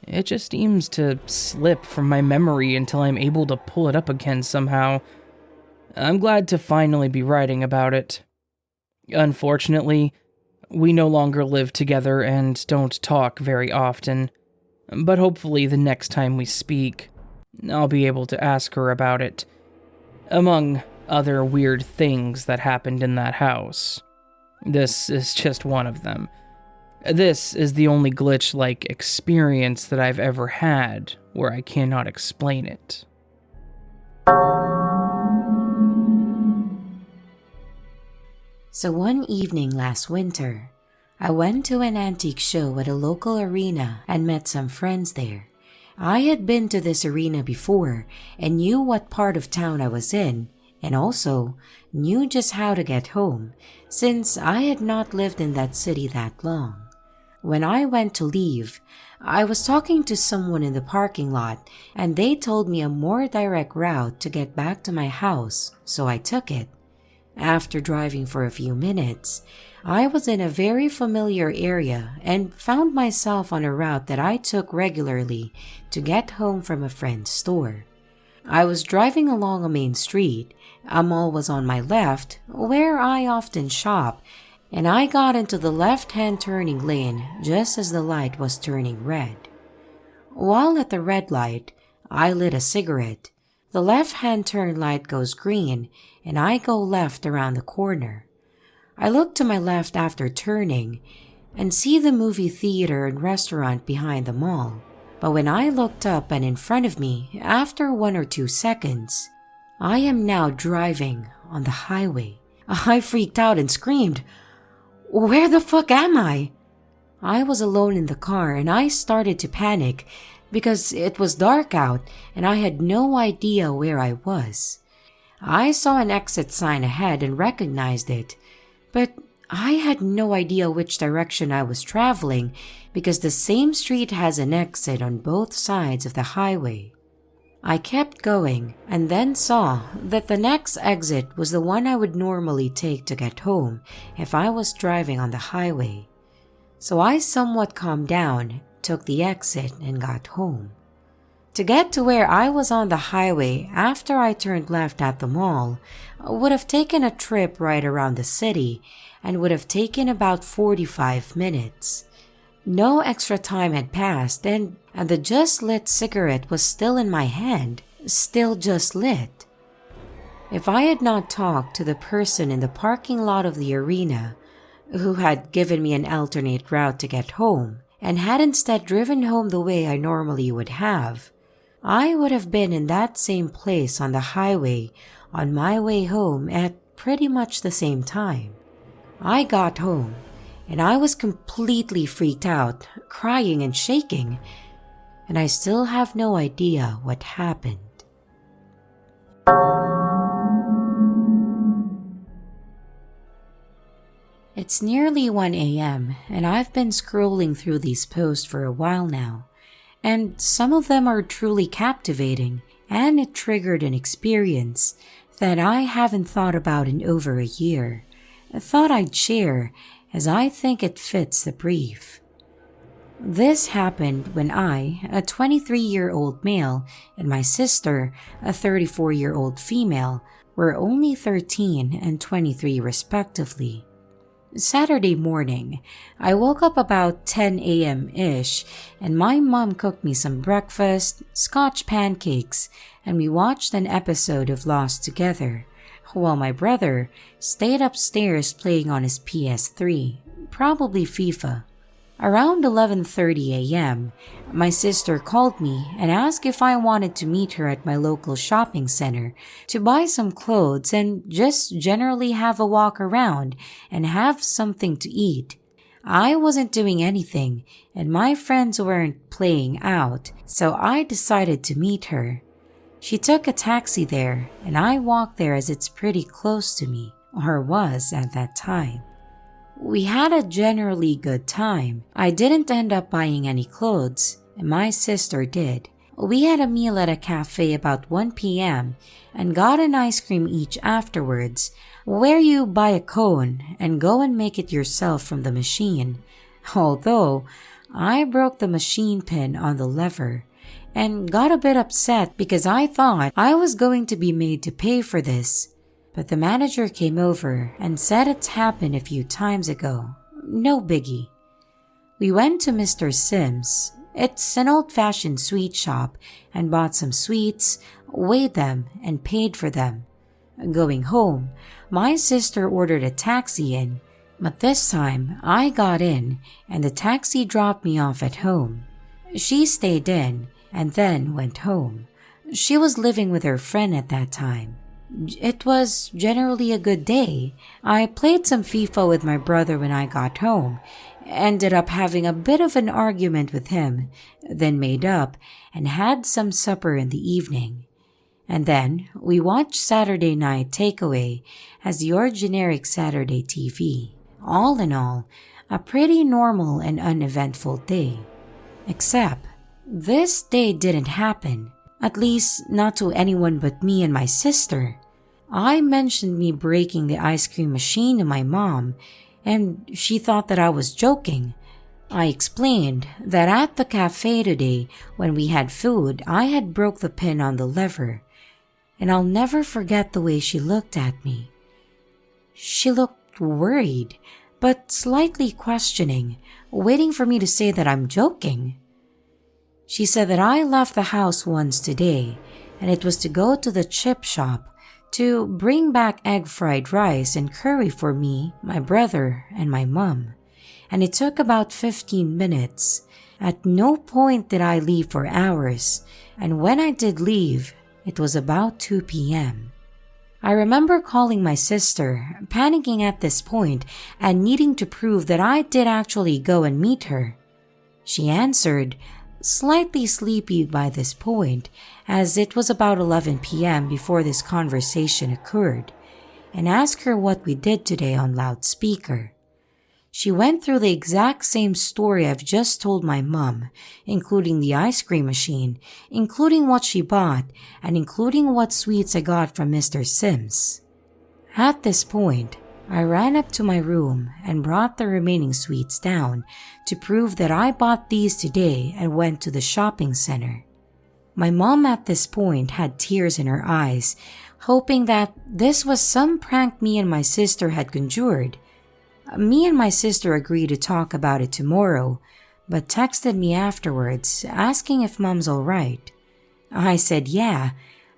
D: It just seems to slip from my memory until I'm able to pull it up again somehow. I'm glad to finally be writing about it. Unfortunately, we no longer live together and don't talk very often, but hopefully the next time we speak, I'll be able to ask her about it, among other weird things that happened in that house. This is just one of them. This is the only glitch-like experience that I've ever had where I cannot explain it.
A: So one evening last winter, I went to an antique show at a local arena and met some friends there. I had been to this arena before and knew what part of town I was in, and also knew just how to get home, since I had not lived in that city that long. When I went to leave, I was talking to someone in the parking lot, and they told me a more direct route to get back to my house, so I took it. After driving for a few minutes, I was in a very familiar area and found myself on a route that I took regularly to get home from a friend's store. I was driving along a main street. A mall was on my left, where I often shop, and I got into the left-hand turning lane just as the light was turning red. While at the red light, I lit a cigarette. The left-hand turn light goes green, and I go left around the corner. I look to my left after turning and see the movie theater and restaurant behind the mall. But when I looked up and in front of me, after 1 or 2 seconds, I am now driving on the highway. I freaked out and screamed, "Where the fuck am I?" I was alone in the car and I started to panic because it was dark out and I had no idea where I was. I saw an exit sign ahead and recognized it, but I had no idea which direction I was traveling because the same street has an exit on both sides of the highway. I kept going and then saw that the next exit was the one I would normally take to get home if I was driving on the highway. So I somewhat calmed down, took the exit, and got home. To get to where I was on the highway after I turned left at the mall would have taken a trip right around the city and would have taken about 45 minutes. No extra time had passed and the just lit cigarette was still in my hand, still just lit. If I had not talked to the person in the parking lot of the arena, who had given me an alternate route to get home, and had instead driven home the way I normally would have, I would have been in that same place on the highway on my way home at pretty much the same time. I got home, and I was completely freaked out, crying and shaking, and I still have no idea what happened. It's nearly 1 a.m., and I've been scrolling through these posts for a while now, and some of them are truly captivating, and it triggered an experience that I haven't thought about in over a year. I thought I'd share, as I think it fits the brief. This happened when I, a 23-year-old male, and my sister, a 34-year-old female, were only 13 and 23 respectively. Saturday morning, I woke up about 10 a.m.-ish and my mom cooked me some breakfast, scotch pancakes, and we watched an episode of Lost together, while my brother stayed upstairs playing on his PS3, probably FIFA. Around 11:30 a.m., my sister called me and asked if I wanted to meet her at my local shopping center to buy some clothes and just generally have a walk around and have something to eat. I wasn't doing anything and my friends weren't playing out, so I decided to meet her. She took a taxi there and I walked there as it's pretty close to me, or was at that time. We had a generally good time. I didn't end up buying any clothes, and my sister did. We had a meal at a cafe about 1 p.m. and got an ice cream each afterwards, where you buy a cone and go and make it yourself from the machine. Although, I broke the machine pin on the lever and got a bit upset because I thought I was going to be made to pay for this. But the manager came over and said it's happened a few times ago. No biggie. We went to Mr. Sims. It's an old-fashioned sweet shop, and bought some sweets, weighed them, and paid for them. Going home, my sister ordered a taxi in, but this time I got in and the taxi dropped me off at home. She stayed in and then went home. She was living with her friend at that time. It was generally a good day. I played some FIFA with my brother when I got home, ended up having a bit of an argument with him, then made up and had some supper in the evening. And then we watched Saturday Night Takeaway as your generic Saturday TV. All in all, a pretty normal and uneventful day. Except, this day didn't happen, at least not to anyone but me and my sister. I mentioned me breaking the ice cream machine to my mom, and she thought that I was joking. I explained that at the cafe today, when we had food, I had broke the pin on the lever, and I'll never forget the way she looked at me. She looked worried, but slightly questioning, waiting for me to say that I'm joking. She said that I left the house once today, and it was to go to the chip shop to bring back egg fried rice and curry for me, my brother, and my mom. And it took about 15 minutes. At no point did I leave for hours, and when I did leave, it was about 2 p.m. I remember calling my sister, panicking at this point and needing to prove that I did actually go and meet her. She answered, slightly sleepy by this point, as it was about 11 p.m. before this conversation occurred, and asked her what we did today on loudspeaker. She went through the exact same story I've just told my mom, including the ice cream machine, including what she bought, and including what sweets I got from Mr. Sims. At this point, I ran up to my room and brought the remaining sweets down to prove that I bought these today and went to the shopping center. My mom at this point had tears in her eyes, hoping that this was some prank me and my sister had conjured. Me and my sister agreed to talk about it tomorrow, but texted me afterwards asking if mom's alright. I said yeah,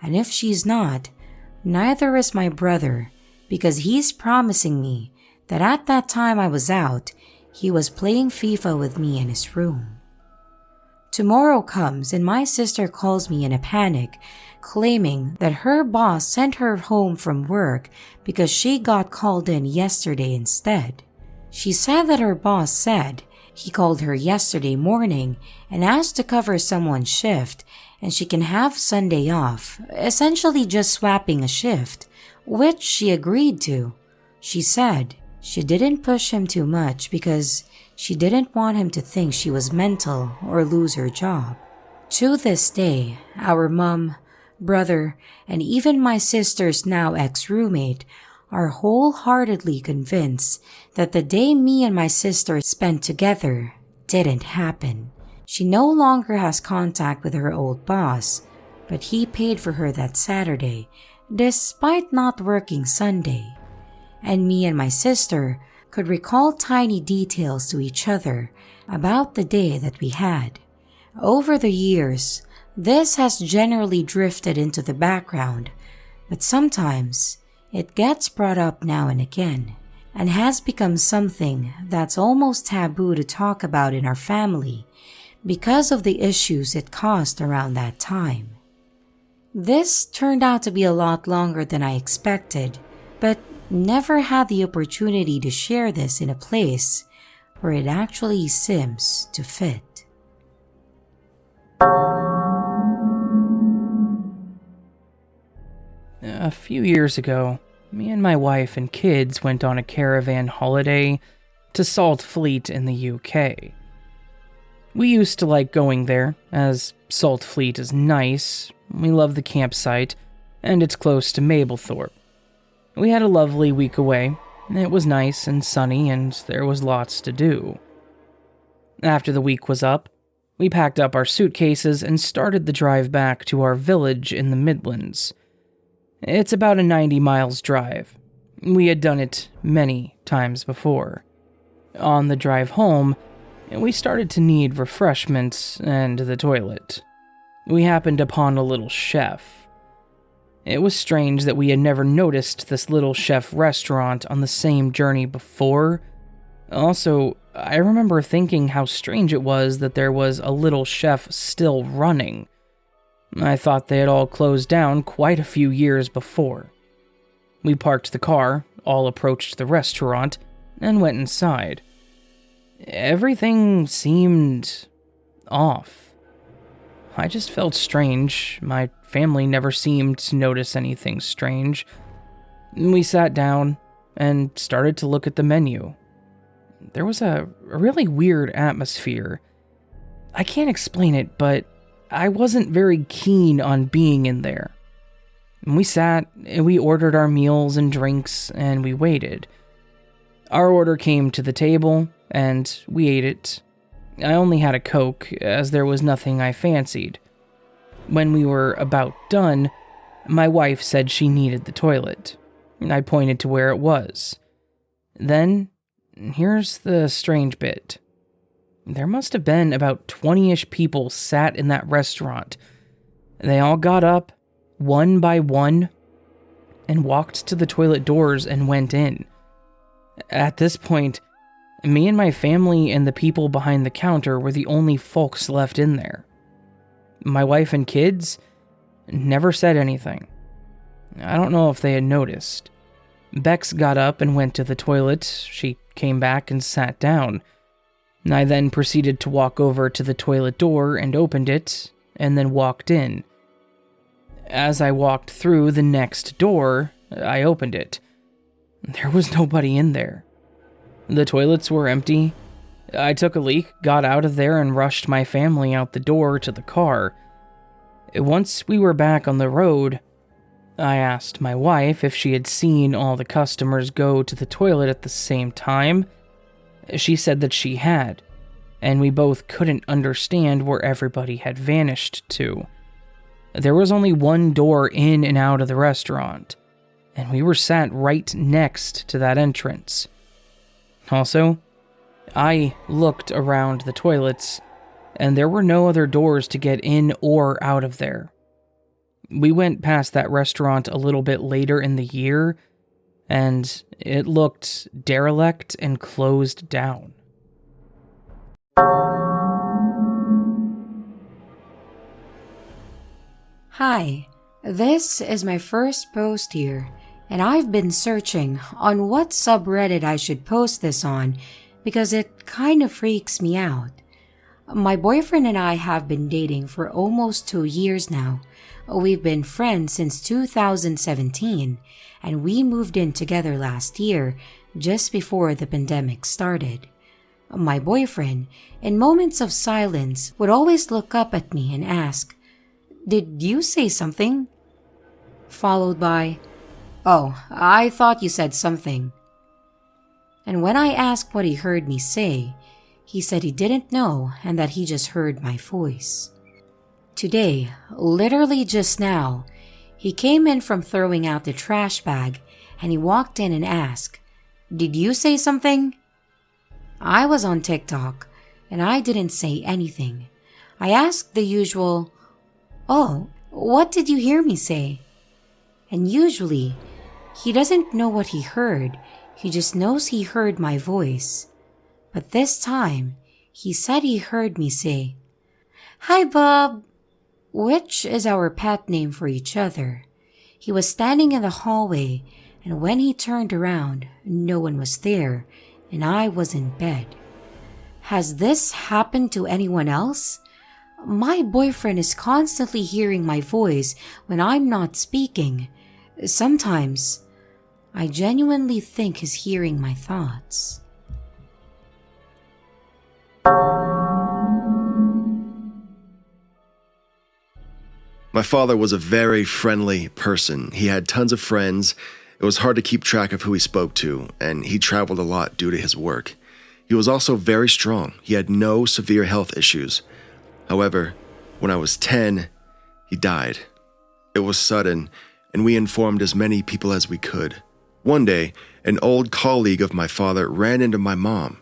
A: and if she's not, neither is my brother, because he's promising me that at that time I was out, he was playing FIFA with me in his room. Tomorrow comes and my sister calls me in a panic, claiming that her boss sent her home from work because she got called in yesterday instead. She said that her boss said he called her yesterday morning and asked to cover someone's shift and she can have Sunday off, essentially just swapping a shift, which she agreed to. She said she didn't push him too much because she didn't want him to think she was mental or lose her job. To this day, our mom, brother, and even my sister's now ex-roommate are wholeheartedly convinced that the day me and my sister spent together didn't happen. She no longer has contact with her old boss, but he paid for her that Saturday, despite not working Sunday. And me and my sister could recall tiny details to each other about the day that we had. Over the years, this has generally drifted into the background, but sometimes it gets brought up now and again, and has become something that's almost taboo to talk about in our family because of the issues it caused around that time. This turned out to be a lot longer than I expected, but never had the opportunity to share this in a place where it actually seems to fit.
D: A few years ago, me and my wife and kids went on a caravan holiday to Salt Fleet in the UK. We used to like going there, as Salt Fleet is nice, we love the campsite, and it's close to Mablethorpe. We had a lovely week away. It was nice and sunny, and there was lots to do. After the week was up, we packed up our suitcases and started the drive back to our village in the Midlands. It's about a 90 miles drive. We had done it many times before. On the drive home, we started to need refreshments and the toilet. We happened upon a little chef. It was strange that we had never noticed this little chef restaurant on the same journey before. Also, I remember thinking how strange it was that there was a little chef still running. I thought they had all closed down quite a few years before. We parked the car, all approached the restaurant, and went inside. Everything seemed off. I just felt strange. My family never seemed to notice anything strange. We sat down and started to look at the menu. There was a really weird atmosphere. I can't explain it, but I wasn't very keen on being in there. We sat, we ordered our meals and drinks, and we waited. Our order came to the table, and we ate it. I only had a Coke, as there was nothing I fancied. When we were about done, my wife said she needed the toilet. I pointed to where it was. Then, here's the strange bit. There must have been about 20-ish people sat in that restaurant. They all got up, one by one, and walked to the toilet doors and went in. At this point, me and my family and the people behind the counter were the only folks left in there. My wife and kids never said anything. I don't know if they had noticed. Bex got up and went to the toilet. She came back and sat down. I then proceeded to walk over to the toilet door and opened it, and then walked in. As I walked through the next door, I opened it. There was nobody in there. The toilets were empty. I took a leak, got out of there, and rushed my family out the door to the car. Once we were back on the road, I asked my wife if she had seen all the customers go to the toilet at the same time. She said that she had, and we both couldn't understand where everybody had vanished to. There was only one door in and out of the restaurant, and we were sat right next to that entrance. Also, I looked around the toilets, and there were no other doors to get in or out of there. We went past that restaurant a little bit later in the year, and it looked derelict and closed down.
A: Hi, this is my first post here, and I've been searching on what subreddit I should post this on because it kind of freaks me out. My boyfriend and I have been dating for almost 2 years now. We've been friends since 2017, and we moved in together last year, just before the pandemic started. My boyfriend, in moments of silence, would always look up at me and ask, "Did you say something?" Followed by, "Oh, I thought you said something." And when I asked what he heard me say, he said he didn't know and that he just heard my voice. Today, literally just now, he came in from throwing out the trash bag and he walked in and asked, "Did you say something?" I was on TikTok and I didn't say anything. I asked the usual, "Oh, what did you hear me say?" And usually, he doesn't know what he heard, he just knows he heard my voice. But this time, he said he heard me say, "Hi, Bob," which is our pet name for each other. He was standing in the hallway, and when he turned around, no one was there, and I was in bed. Has this happened to anyone else? My boyfriend is constantly hearing my voice when I'm not speaking. Sometimes, I genuinely think he's hearing my thoughts.
E: My father was a very friendly person. He had tons of friends. It was hard to keep track of who he spoke to, and he traveled a lot due to his work. He was also very strong. He had no severe health issues. However, when I was 10, he died. It was sudden, and we informed as many people as we could. One day, an old colleague of my father ran into my mom.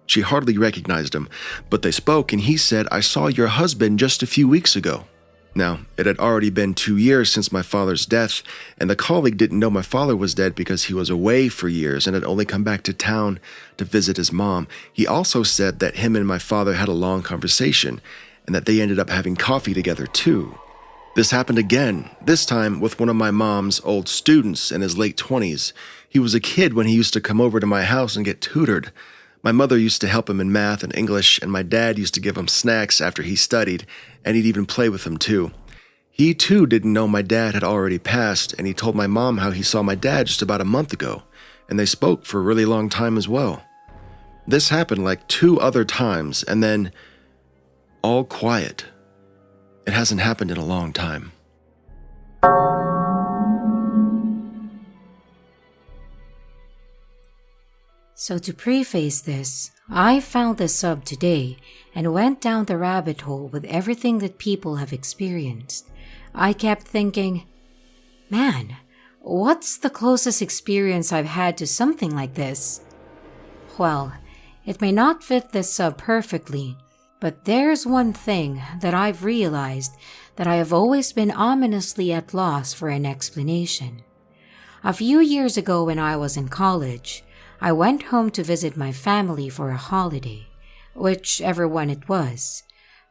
E: She hardly recognized him, but they spoke, and he said, "I saw your husband just a few weeks ago." Now, it had already been 2 years since my father's death, and the colleague didn't know my father was dead because he was away for years and had only come back to town to visit his mom. He also said that him and my father had a long conversation, and that they ended up having coffee together too. This happened again, this time with one of my mom's old students in his late 20s. He was a kid when he used to come over to my house and get tutored. My mother used to help him in math and English, and my dad used to give him snacks after he studied, and he'd even play with him too. He too didn't know my dad had already passed, and he told my mom how he saw my dad just about a month ago, and they spoke for a really long time as well. This happened like 2 other times, and then all quiet. It hasn't happened in a long time.
A: So to preface this, I found the sub today and went down the rabbit hole with everything that people have experienced. I kept thinking, man, what's the closest experience I've had to something like this? Well, it may not fit this sub perfectly, but there's one thing that I've realized that I have always been ominously at loss for an explanation. A few years ago when I was in college, I went home to visit my family for a holiday, whichever one it was.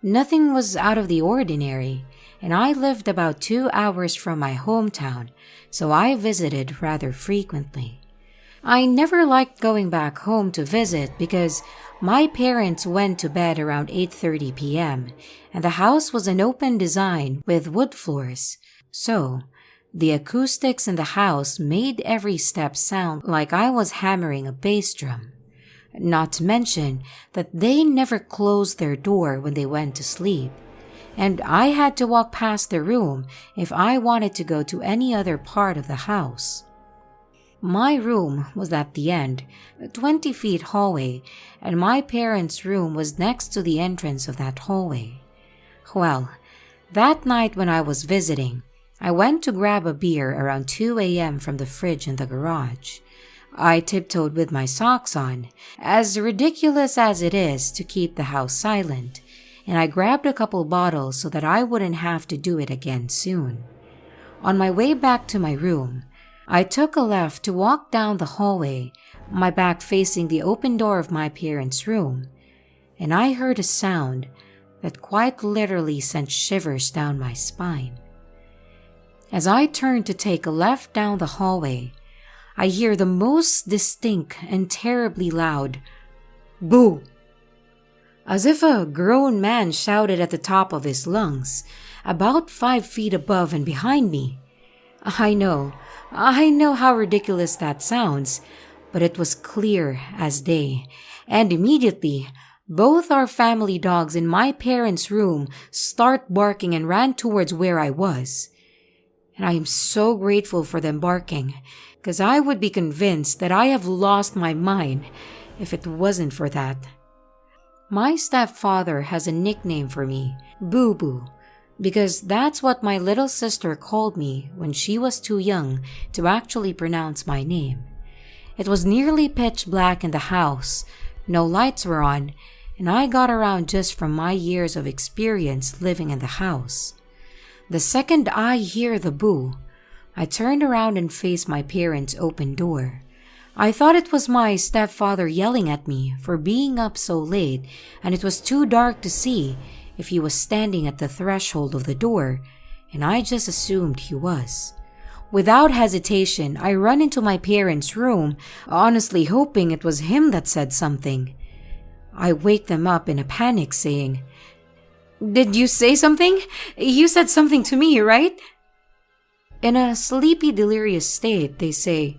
A: Nothing was out of the ordinary, and I lived about 2 hours from my hometown, so I visited rather frequently. I never liked going back home to visit because my parents went to bed around 8:30 p.m., and the house was an open design with wood floors, so the acoustics in the house made every step sound like I was hammering a bass drum. Not to mention that they never closed their door when they went to sleep, and I had to walk past the room if I wanted to go to any other part of the house. My room was at the end, a 20-feet hallway, and my parents' room was next to the entrance of that hallway. Well, that night when I was visiting, I went to grab a beer around 2 a.m. from the fridge in the garage. I tiptoed with my socks on, as ridiculous as it is to keep the house silent, and I grabbed a couple bottles so that I wouldn't have to do it again soon. On my way back to my room, I took a left to walk down the hallway, my back facing the open door of my parents' room, and I heard a sound that quite literally sent shivers down my spine. As I turned to take a left down the hallway, I hear the most distinct and terribly loud "Boo!" as if a grown man shouted at the top of his lungs, about 5 feet above and behind me. I know how ridiculous that sounds, but it was clear as day, and immediately, both our family dogs in my parents' room start barking and ran towards where I was. And I am so grateful for them barking, because I would be convinced that I have lost my mind if it wasn't for that. My stepfather has a nickname for me, Boo Boo, because that's what my little sister called me when she was too young to actually pronounce my name. It was nearly pitch black in the house, no lights were on, and I got around just from my years of experience living in the house. The second I hear the boo, I turned around and faced my parents' open door. I thought it was my stepfather yelling at me for being up so late, and it was too dark to see if he was standing at the threshold of the door, and I just assumed he was. Without hesitation, I run into my parents' room, honestly hoping it was him that said something. I wake them up in a panic saying, "Did you say something? You said something to me, right?" In a sleepy, delirious state, they say,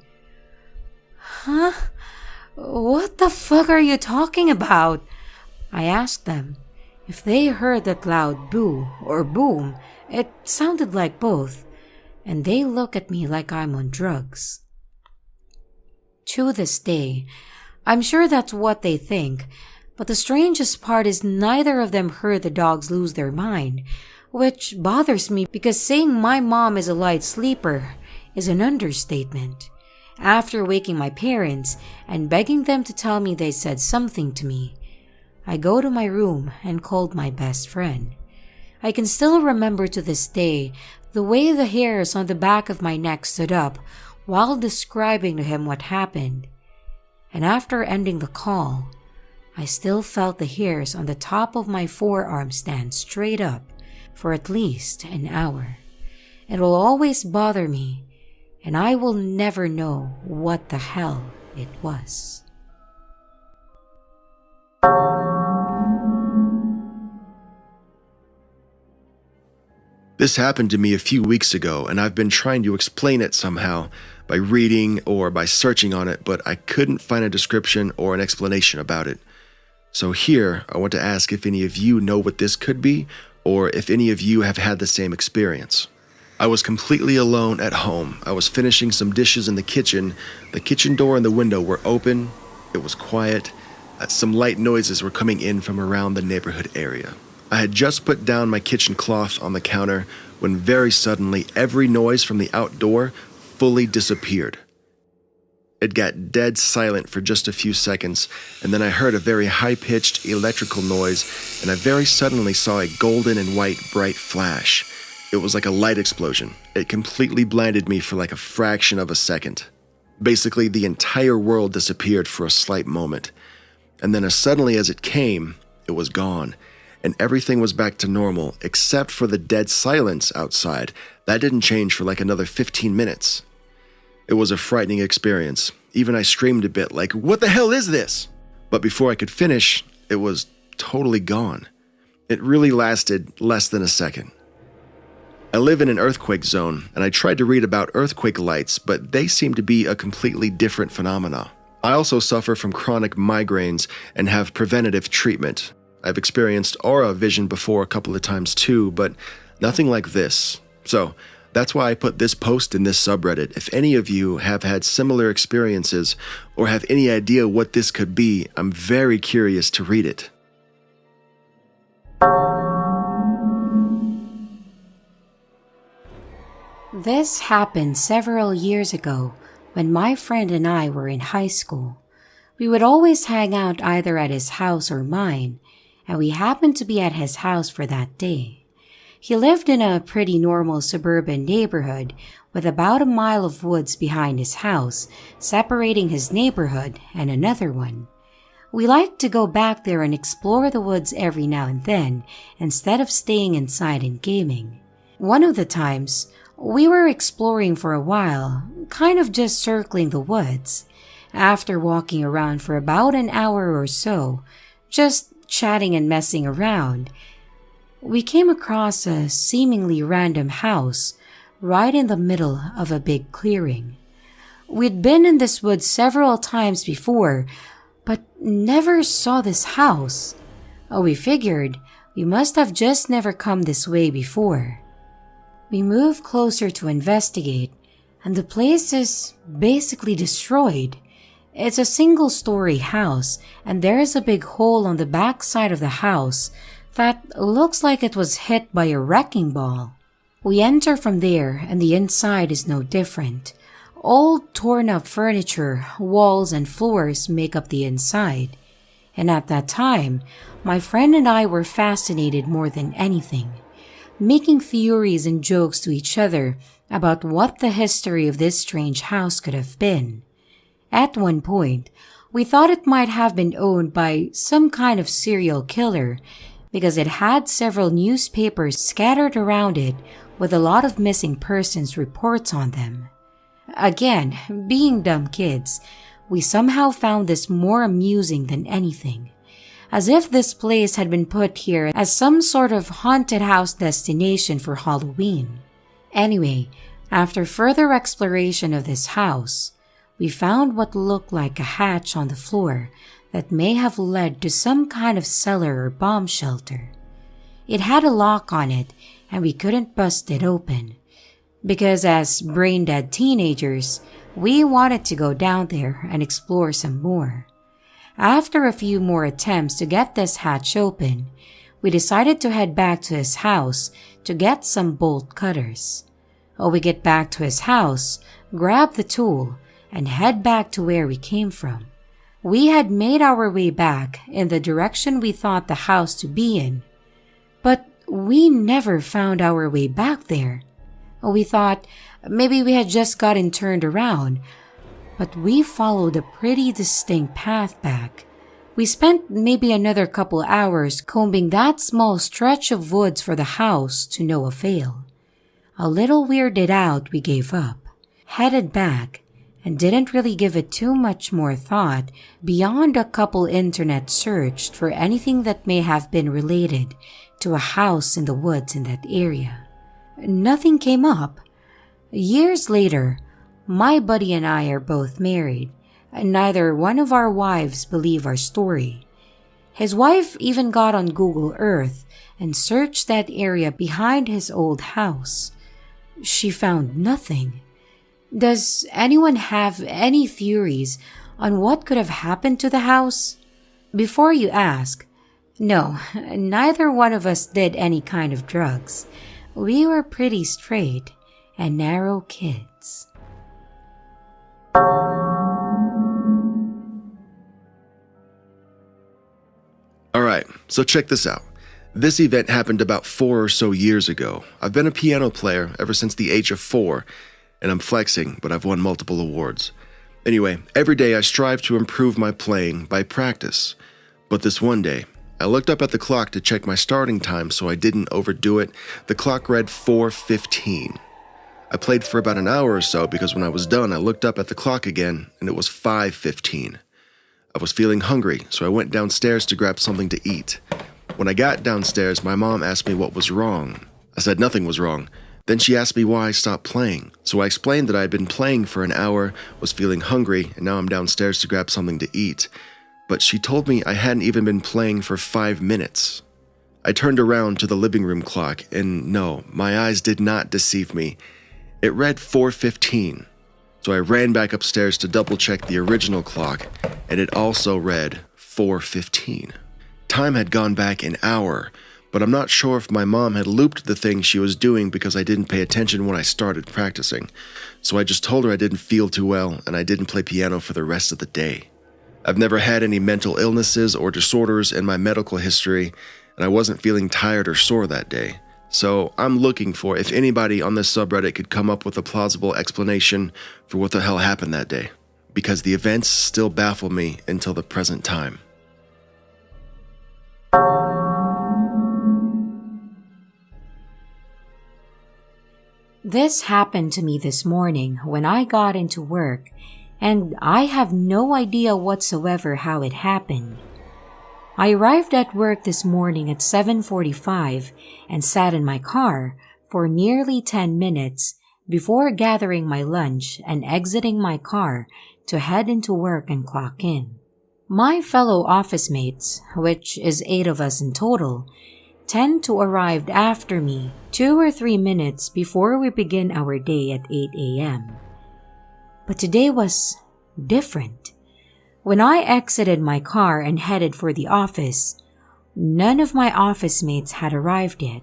A: "Huh? What the fuck are you talking about?" I ask them, If they heard that loud boo or boom, it sounded like both, and they look at me like I'm on drugs. To this day, I'm sure that's what they think, but the strangest part is neither of them heard the dogs lose their mind, which bothers me because saying my mom is a light sleeper is an understatement. After waking my parents and begging them to tell me they said something to me, I go to my room and called my best friend. I can still remember to this day the way the hairs on the back of my neck stood up while describing to him what happened. And after ending the call, I still felt the hairs on the top of my forearm stand straight up for at least an hour. It will always bother me, and I will never know what the hell it was.
E: This happened to me a few weeks ago, and I've been trying to explain it somehow by reading or by searching on it, but I couldn't find a description or an explanation about it. So here, I want to ask if any of you know what this could be, or if any of you have had the same experience. I was completely alone at home. I was finishing some dishes in the kitchen. The kitchen door and the window were open. It was quiet. Some light noises were coming in from around the neighborhood area. I had just put down my kitchen cloth on the counter when very suddenly every noise from the outdoor fully disappeared. It got dead silent for just a few seconds, and then I heard a very high-pitched electrical noise, and I very suddenly saw a golden and white bright flash. It was like a light explosion. It completely blinded me for like a fraction of a second. Basically, the entire world disappeared for a slight moment. And then as suddenly as it came, it was gone. And everything was back to normal, except for the dead silence outside. That didn't change for like another 15 minutes. It was a frightening experience. Even I screamed a bit like, "What the hell is this?" But before I could finish, it was totally gone. It really lasted less than a second. I live in an earthquake zone, and I tried to read about earthquake lights, but they seem to be a completely different phenomena. I also suffer from chronic migraines and have preventative treatment. I've experienced aura vision before a couple of times too, but nothing like this. So that's why I put this post in this subreddit. If any of you have had similar experiences or have any idea what this could be, I'm very curious to read it.
A: This happened several years ago when my friend and I were in high school. We would always hang out either at his house or mine, and we happened to be at his house for that day. He lived in a pretty normal suburban neighborhood with about a mile of woods behind his house, separating his neighborhood and another one. We liked to go back there and explore the woods every now and then, instead of staying inside and gaming. One of the times, we were exploring for a while, kind of just circling the woods. After walking around for about an hour or so, just chatting and messing around, we came across a seemingly random house right in the middle of a big clearing. We'd been in this woods several times before, but never saw this house. We figured we must have just never come this way before. We moved closer to investigate, and the place is basically destroyed. It's a single-story house, and there is a big hole on the back side of the house that looks like it was hit by a wrecking ball. We enter from there, and the inside is no different. Old, torn-up furniture, walls, and floors make up the inside. And at that time, my friend and I were fascinated more than anything, making theories and jokes to each other about what the history of this strange house could have been. At one point, we thought it might have been owned by some kind of serial killer because it had several newspapers scattered around it with a lot of missing persons reports on them. Again, being dumb kids, we somehow found this more amusing than anything, as if this place had been put here as some sort of haunted house destination for Halloween. Anyway, after further exploration of this house, we found what looked like a hatch on the floor that may have led to some kind of cellar or bomb shelter. It had a lock on it, and we couldn't bust it open. Because as brain-dead teenagers, we wanted to go down there and explore some more. After a few more attempts to get this hatch open, we decided to head back to his house to get some bolt cutters. We get back to his house, grab the tool, and head back to where we came from. We had made our way back in the direction we thought the house to be in, but we never found our way back there. We thought maybe we had just gotten turned around, but we followed a pretty distinct path back. We spent maybe another couple hours combing that small stretch of woods for the house to no avail. A little weirded out, we gave up, headed back, and didn't really give it too much more thought beyond a couple internet searched for anything that may have been related to a house in the woods in that area. Nothing came up. Years later, my buddy and I are both married, and neither one of our wives believe our story. His wife even got on Google Earth and searched that area behind his old house. She found nothing. Does anyone have any theories on what could have happened to the house? Before you ask, no, neither one of us did any kind of drugs. We were pretty straight and narrow kids.
E: Alright, so check this out. This event happened about 4 or so years ago. I've been a piano player ever since the age of 4, and I'm flexing, but I've won multiple awards. Anyway, every day I strive to improve my playing by practice. But this one day, I looked up at the clock to check my starting time so I didn't overdo it. The clock read 4:15. I played for about an hour or so because when I was done, I looked up at the clock again and it was 5:15. I was feeling hungry, so I went downstairs to grab something to eat. When I got downstairs, my mom asked me what was wrong. I said nothing was wrong. Then she asked me why I stopped playing. So I explained that I had been playing for an hour, was feeling hungry, and now I'm downstairs to grab something to eat. But she told me I hadn't even been playing for 5 minutes. I turned around to the living room clock, and no, my eyes did not deceive me. It read 4:15. So I ran back upstairs to double check the original clock, and it also read 4:15. Time had gone back an hour, but I'm not sure if my mom had looped the thing she was doing because I didn't pay attention when I started practicing. So I just told her I didn't feel too well and I didn't play piano for the rest of the day. I've never had any mental illnesses or disorders in my medical history, and I wasn't feeling tired or sore that day. So I'm looking for if anybody on this subreddit could come up with a plausible explanation for what the hell happened that day, because the events still baffle me until the present time.
A: This happened to me this morning when I got into work, and I have no idea whatsoever how it happened. I arrived at work this morning at 7:45 and sat in my car for nearly 10 minutes before gathering my lunch and exiting my car to head into work and clock in. My fellow office mates, which is 8 of us in total, tend to arrive after me 2 or 3 minutes before we begin our day at 8 a.m. But today was different. When I exited my car and headed for the office, none of my office mates had arrived yet.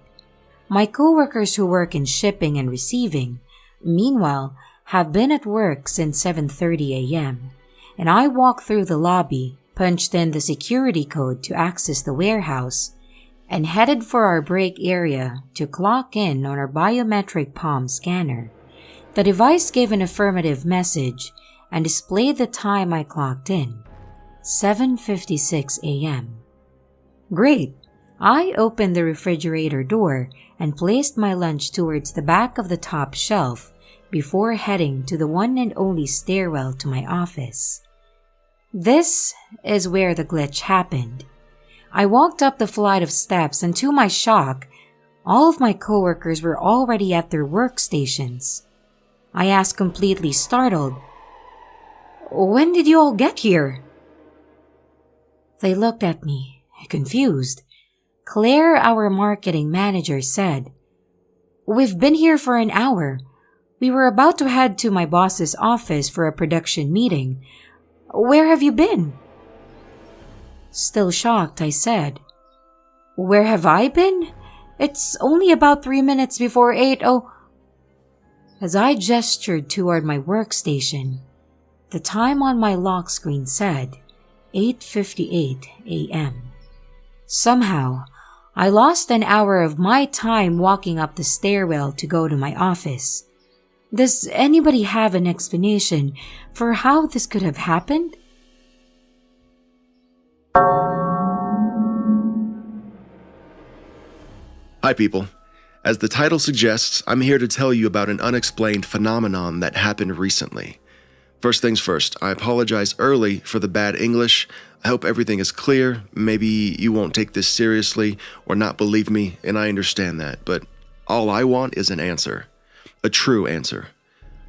A: My coworkers who work in shipping and receiving, meanwhile, have been at work since 7:30 a.m., and I walked through the lobby, punched in the security code to access the warehouse, and headed for our break area to clock in on our biometric palm scanner. The device gave an affirmative message and displayed the time I clocked in, 7:56 a.m. Great! I opened the refrigerator door and placed my lunch towards the back of the top shelf before heading to the one and only stairwell to my office. This is where the glitch happened. I walked up the flight of steps and to my shock, all of my coworkers were already at their workstations. I asked completely startled, "When did you all get here?" They looked at me, confused. Claire, our marketing manager, said, "We've been here for an hour. We were about to head to my boss's office for a production meeting. Where have you been?" Still shocked, I said, "Where have I been? It's only about 3 minutes before 8. Oh." As I gestured toward my workstation, the time on my lock screen said 8:58 a.m. Somehow, I lost an hour of my time walking up the stairwell to go to my office. Does anybody have an explanation for how this could have happened?
E: Hi, people. As the title suggests, I'm here to tell you about an unexplained phenomenon that happened recently. First things first, I apologize early for the bad English. I hope everything is clear. Maybe you won't take this seriously or not believe me, and I understand that, but all I want is an answer. A true answer.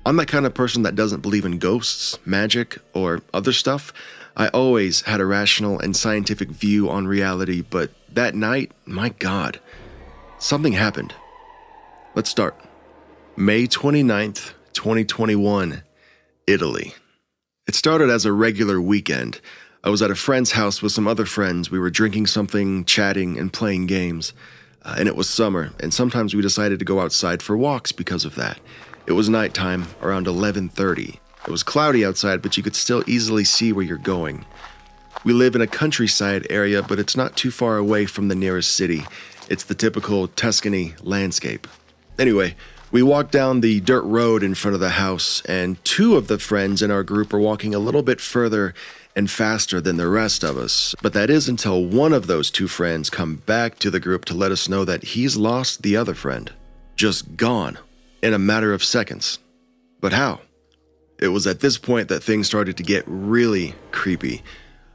E: I'm that kind of person that doesn't believe in ghosts, magic, or other stuff. I always had a rational and scientific view on reality, but that night, my God, something happened. Let's start. May 29th, 2021, Italy. It started as a regular weekend. I was at a friend's house with some other friends. We were drinking something, chatting, and playing games. And it was summer, and sometimes we decided to go outside for walks because of that. It was nighttime, around 11:30. It was cloudy outside, but you could still easily see where you're going. We live in a countryside area, but it's not too far away from the nearest city. It's the typical Tuscany landscape. Anyway, we walked down the dirt road in front of the house, and two of the friends in our group were walking a little bit further and faster than the rest of us. But that is until one of those two friends come back to the group to let us know that he's lost the other friend. Just gone, in a matter of seconds. But how? It was at this point that things started to get really creepy.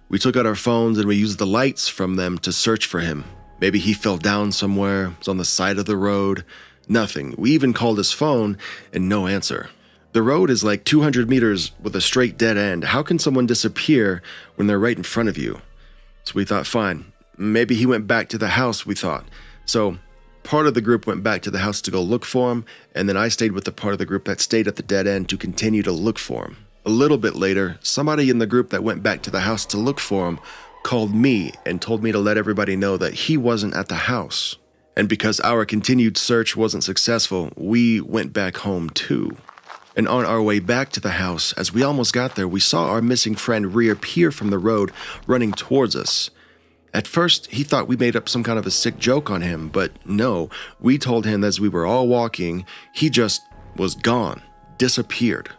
E: We took out our phones and we used the lights from them to search for him. Maybe he fell down somewhere, was on the side of the road. Nothing. We even called his phone and no answer. The road is like 200 meters with a straight dead end. How can someone disappear when they're right in front of you? So we thought, fine, maybe he went back to the house, we thought. So part of the group went back to the house to go look for him, and then I stayed with the part of the group that stayed at the dead end to continue to look for him. A little bit later, somebody in the group that went back to the house to look for him called me and told me to let everybody know that he wasn't at the house. And because our continued search wasn't successful, we went back home too. And on our way back to the house, as we almost got there, we saw our missing friend reappear from the road, running towards us. At first, he thought we made up some kind of a sick joke on him, but no, we told him as we were all walking, he just was gone, disappeared.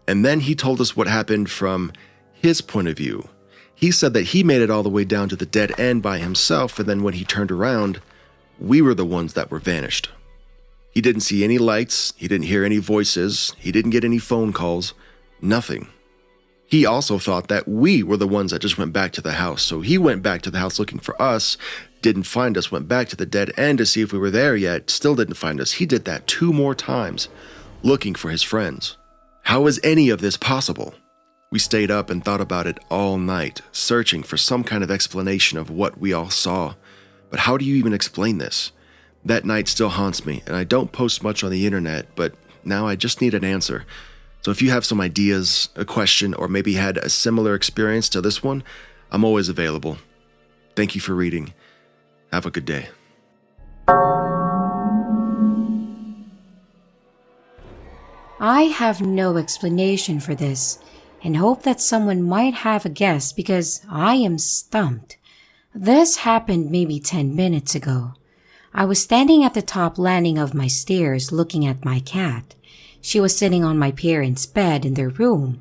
E: And then he told us what happened from his point of view. He said that he made it all the way down to the dead end by himself, and then when he turned around, we were the ones that were vanished. He didn't see any lights, he didn't hear any voices, he didn't get any phone calls, nothing. He also thought that we were the ones that just went back to the house, so he went back to the house looking for us, didn't find us, went back to the dead end to see if we were there yet, still didn't find us. He did that 2 more times, looking for his friends. How is any of this possible? We stayed up and thought about it all night, searching for some kind of explanation of what we all saw. But how do you even explain this? That night still haunts me, and I don't post much on the internet, but now I just need an answer. So if you have some ideas, a question, or maybe had a similar experience to this one, I'm always available. Thank you for reading. Have a good day.
A: I have no explanation for this and hope that someone might have a guess because I am stumped. This happened maybe 10 minutes ago. I was standing at the top landing of my stairs looking at my cat. She was sitting on my parents' bed in their room.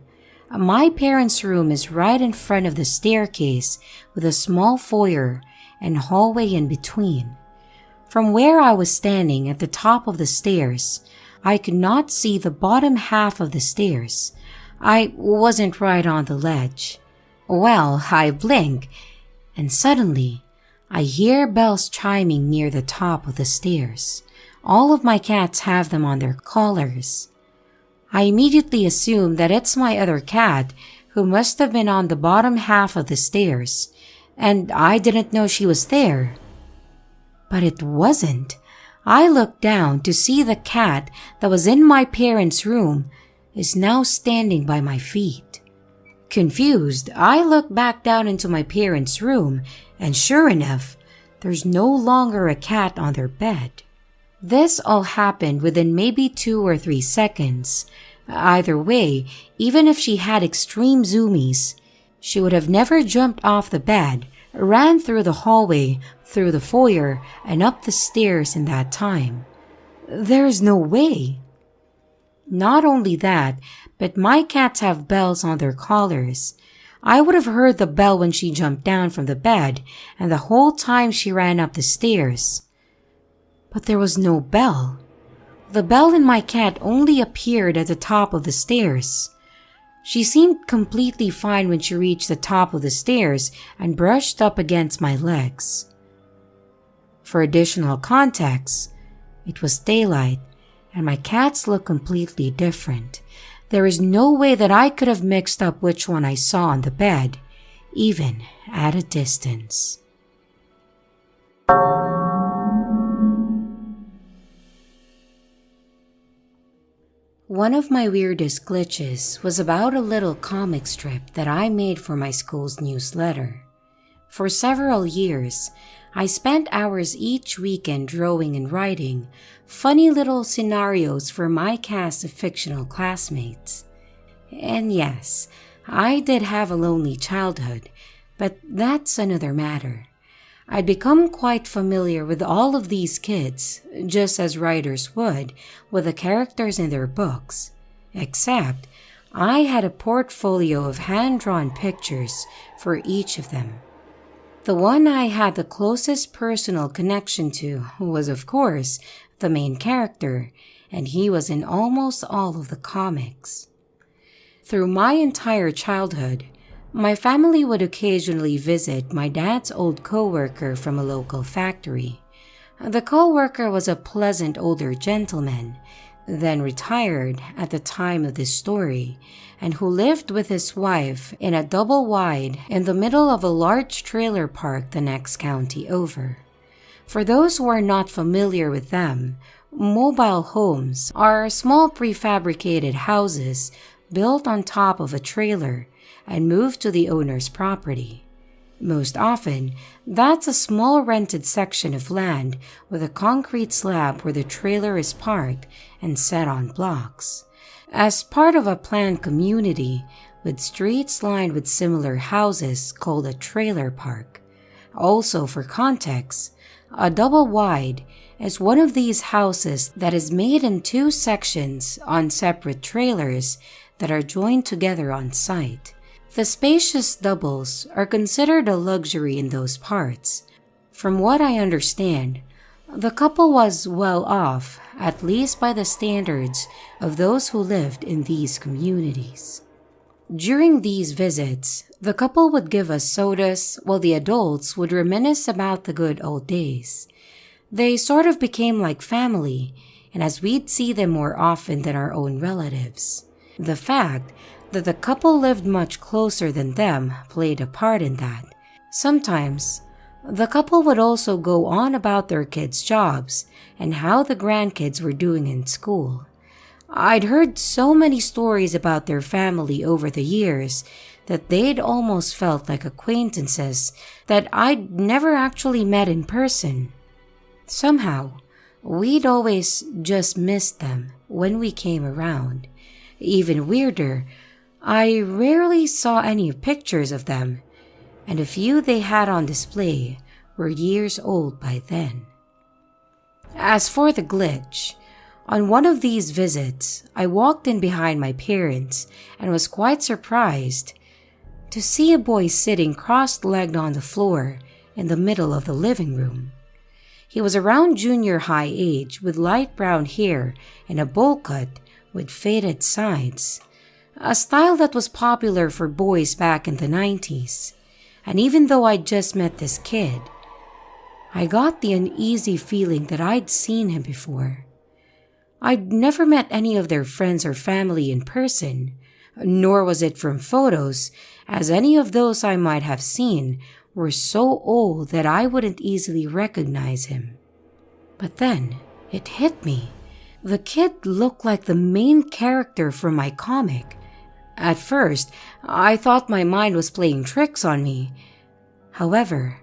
A: My parents' room is right in front of the staircase with a small foyer and hallway in between. From where I was standing at the top of the stairs, I could not see the bottom half of the stairs. I wasn't right on the ledge. Well, I blink, and suddenly, I hear bells chiming near the top of the stairs. All of my cats have them on their collars. I immediately assume that it's my other cat who must have been on the bottom half of the stairs, and I didn't know she was there. But it wasn't. I looked down to see the cat that was in my parents' room is now standing by my feet. Confused, I looked back down into my parents' room, and sure enough, there's no longer a cat on their bed. This all happened within maybe 2 or 3 seconds. Either way, even if she had extreme zoomies, she would have never jumped off the bed, ran through the hallway, through the foyer, and up the stairs in that time. There's no way. Not only that, but my cats have bells on their collars. I would have heard the bell when she jumped down from the bed and the whole time she ran up the stairs. But there was no bell. The bell in my cat only appeared at the top of the stairs. She seemed completely fine when she reached the top of the stairs and brushed up against my legs. For additional context, it was daylight and my cats looked completely different. There is no way that I could have mixed up which one I saw on the bed, even at a distance. One of my weirdest glitches was about a little comic strip that I made for my school's newsletter. For several years, I spent hours each weekend drawing and writing funny little scenarios for my cast of fictional classmates. And yes, I did have a lonely childhood, but that's another matter. I'd become quite familiar with all of these kids, just as writers would with the characters in their books, except I had a portfolio of hand-drawn pictures for each of them. The one I had the closest personal connection to was, of course, the main character, and he was in almost all of the comics. Through my entire childhood, my family would occasionally visit my dad's old co-worker from a local factory. The co-worker was a pleasant older gentleman, then retired at the time of this story, and who lived with his wife in a double wide in the middle of a large trailer park the next county over. For those who are not familiar with them, mobile homes are small prefabricated houses built on top of a trailer and moved to the owner's property. Most often, that's a small rented section of land with a concrete slab where the trailer is parked and set on blocks. As part of a planned community with streets lined with similar houses called a trailer park. Also, for context, a double wide is one of these houses that is made in 2 sections on separate trailers that are joined together on site. The spacious doubles are considered a luxury in those parts. From what I understand, the couple was well off, at least by the standards of those who lived in these communities. During these visits, the couple would give us sodas while the adults would reminisce about the good old days. They sort of became like family, and as we'd see them more often than our own relatives. The fact that the couple lived much closer than them played a part in that. Sometimes, the couple would also go on about their kids' jobs and how the grandkids were doing in school. I'd heard so many stories about their family over the years that they'd almost felt like acquaintances that I'd never actually met in person. Somehow, we'd always just missed them when we came around. Even weirder, I rarely saw any pictures of them, and a few they had on display were years old by then. As for the glitch, on one of these visits, I walked in behind my parents and was quite surprised to see a boy sitting cross-legged on the floor in the middle of the living room. He was around junior high age with light brown hair and a bowl cut with faded sides, a style that was popular for boys back in the 90s. And even though I'd just met this kid, I got the uneasy feeling that I'd seen him before. I'd never met any of their friends or family in person, nor was it from photos, as any of those I might have seen were so old that I wouldn't easily recognize him. But then, it hit me. The kid looked like the main character from my comic. At first, I thought my mind was playing tricks on me. However,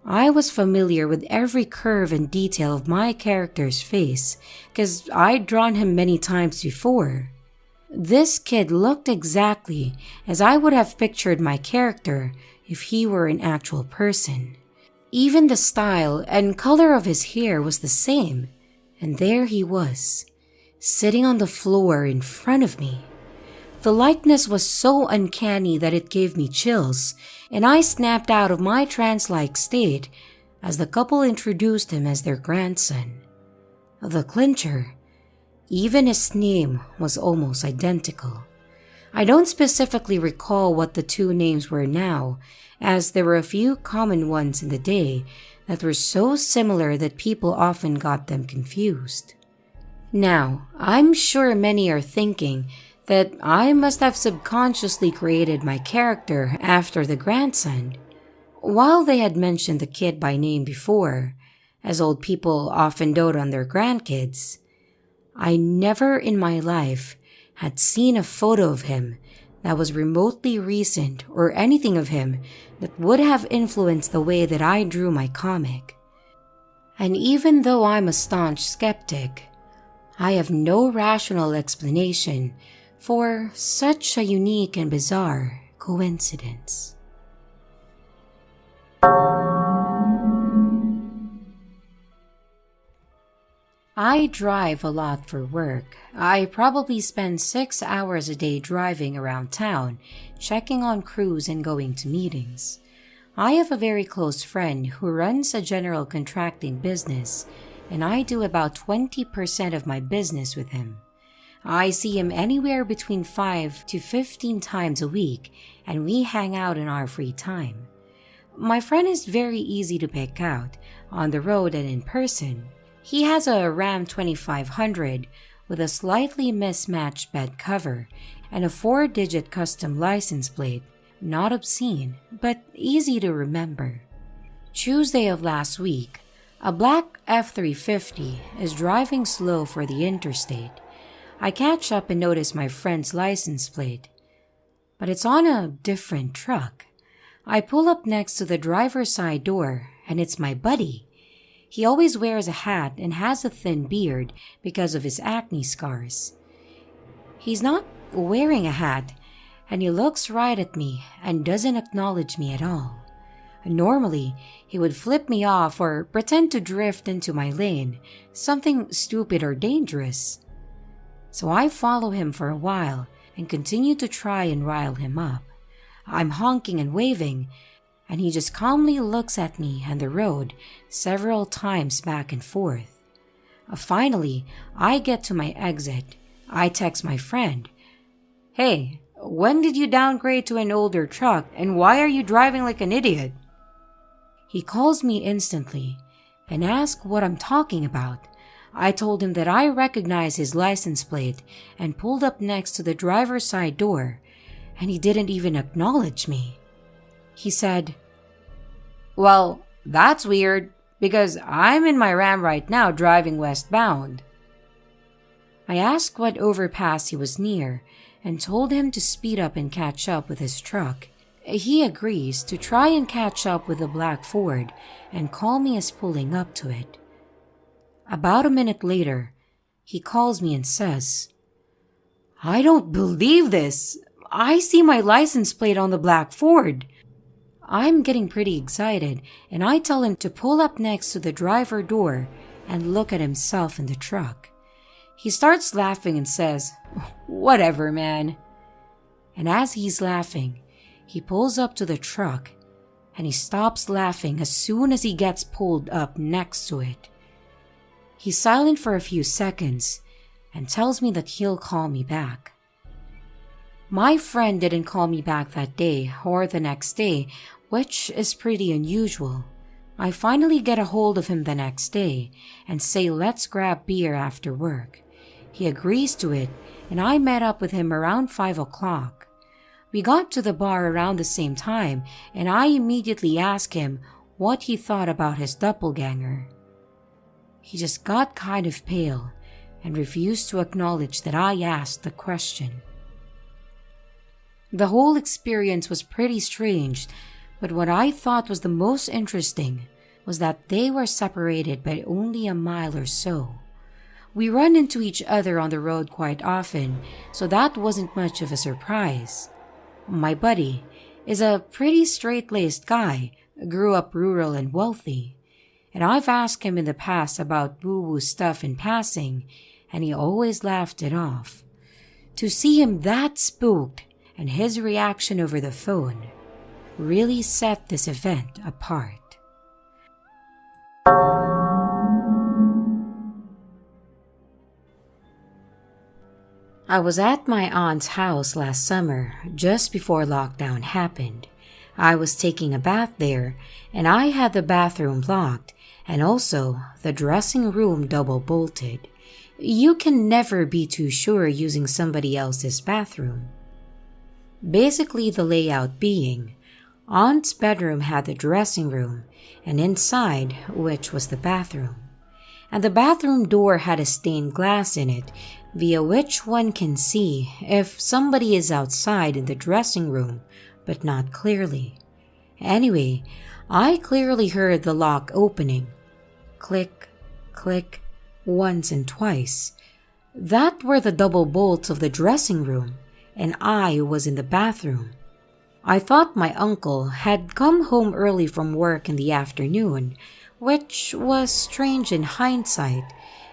A: I was familiar with every curve and detail of my character's face because I'd drawn him many times before. This kid looked exactly as I would have pictured my character if he were an actual person. Even the style and color of his hair was the same, and there he was, sitting on the floor in front of me. The likeness was so uncanny that it gave me chills, and I snapped out of my trance-like state as the couple introduced him as their grandson. The clincher, even his name was almost identical. I don't specifically recall what the two names were now, as there were a few common ones in the day that were so similar that people often got them confused. Now, I'm sure many are thinking that I must have subconsciously created my character after the grandson. While they had mentioned the kid by name before, as old people often dote on their grandkids, I never in my life had seen a photo of him that was remotely recent or anything of him that would have influenced the way that I drew my comic. And even though I'm a staunch skeptic, I have no rational explanation for such a unique and bizarre coincidence. I drive a lot for work. I probably spend 6 hours a day driving around town, checking on crews and going to meetings. I have a very close friend who runs a general contracting business, and I do about 20% of my business with him. I see him anywhere between 5 to 15 times a week, and we hang out in our free time. My friend is very easy to pick out, on the road and in person. He has a Ram 2500 with a slightly mismatched bed cover and a 4-digit custom license plate, not obscene, but easy to remember. Tuesday of last week, a black F350 is driving slow for the interstate. I catch up and notice my friend's license plate, but it's on a different truck. I pull up next to the driver's side door, and it's my buddy. He always wears a hat and has a thin beard because of his acne scars. He's not wearing a hat, and he looks right at me and doesn't acknowledge me at all. Normally, he would flip me off or pretend to drift into my lane, something stupid or dangerous. So I follow him for a while and continue to try and rile him up. I'm honking and waving, and he just calmly looks at me and the road several times back and forth. Finally, I get to my exit. I text my friend, "Hey, when did you downgrade to an older truck, and why are you driving like an idiot?" He calls me instantly and asks what I'm talking about. I told him that I recognized his license plate and pulled up next to the driver's side door, and he didn't even acknowledge me. He said, "Well, that's weird, because I'm in my Ram right now driving westbound." I asked what overpass he was near and told him to speed up and catch up with his truck. He agrees to try and catch up with the black Ford and call me as pulling up to it. About a minute later, he calls me and says, "I don't believe this. I see my license plate on the black Ford." I'm getting pretty excited, and I tell him to pull up next to the driver door and look at himself in the truck. He starts laughing and says, "Whatever, man." And as he's laughing, he pulls up to the truck, and he stops laughing as soon as he gets pulled up next to it. He's silent for a few seconds and tells me that he'll call me back. My friend didn't call me back that day or the next day, which is pretty unusual. I finally get a hold of him the next day and say let's grab beer after work. He agrees to it, and I met up with him around 5 o'clock. We got to the bar around the same time, and I immediately asked him what he thought about his doppelganger. He just got kind of pale and refused to acknowledge that I asked the question. The whole experience was pretty strange, but what I thought was the most interesting was that they were separated by only a mile or so. We run into each other on the road quite often, so that wasn't much of a surprise. My buddy is a pretty straight-laced guy, grew up rural and wealthy, and I've asked him in the past about woo-woo stuff in passing, and he always laughed it off. To see him that spooked and his reaction over the phone really set this event apart. I was at my aunt's house last summer, just before lockdown happened. I was taking a bath there, and I had the bathroom locked, and also the dressing room double bolted. You can never be too sure using somebody else's bathroom. Basically, the layout being, Aunt's bedroom had the dressing room, and inside, which was the bathroom. And the bathroom door had a stained glass in it, via which one can see if somebody is outside in the dressing room, but not clearly. Anyway, I clearly heard the lock opening. Click, click, once and twice. That were the double bolts of the dressing room, and I was in the bathroom. I thought my uncle had come home early from work in the afternoon, which was strange in hindsight,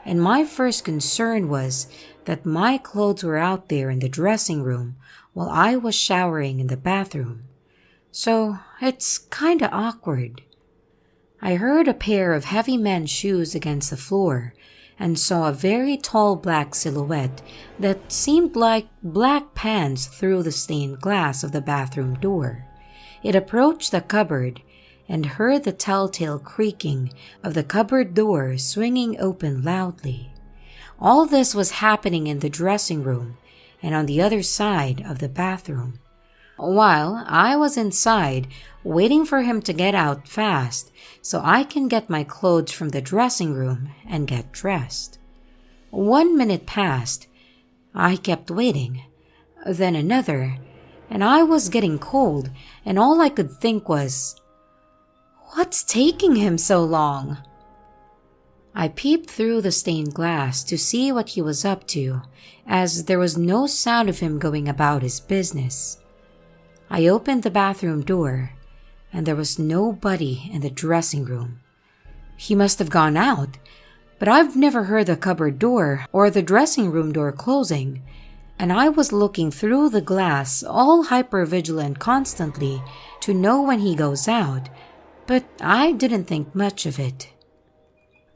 A: and my first concern was that my clothes were out there in the dressing room while I was showering in the bathroom. So it's kinda awkward. I heard a pair of heavy men's shoes against the floor and saw a very tall black silhouette that seemed like black pants through the stained glass of the bathroom door. It approached the cupboard and heard the telltale creaking of the cupboard door swinging open loudly. All this was happening in the dressing room and on the other side of the bathroom. While I was inside, waiting for him to get out fast so I can get my clothes from the dressing room and get dressed. 1 minute passed. I kept waiting, then another, and I was getting cold, and all I could think was, "What's taking him so long?" I peeped through the stained glass to see what he was up to, as there was no sound of him going about his business. I opened the bathroom door, and there was nobody in the dressing room. He must have gone out, but I've never heard the cupboard door or the dressing room door closing, and I was looking through the glass, all hypervigilant constantly, to know when he goes out, but I didn't think much of it.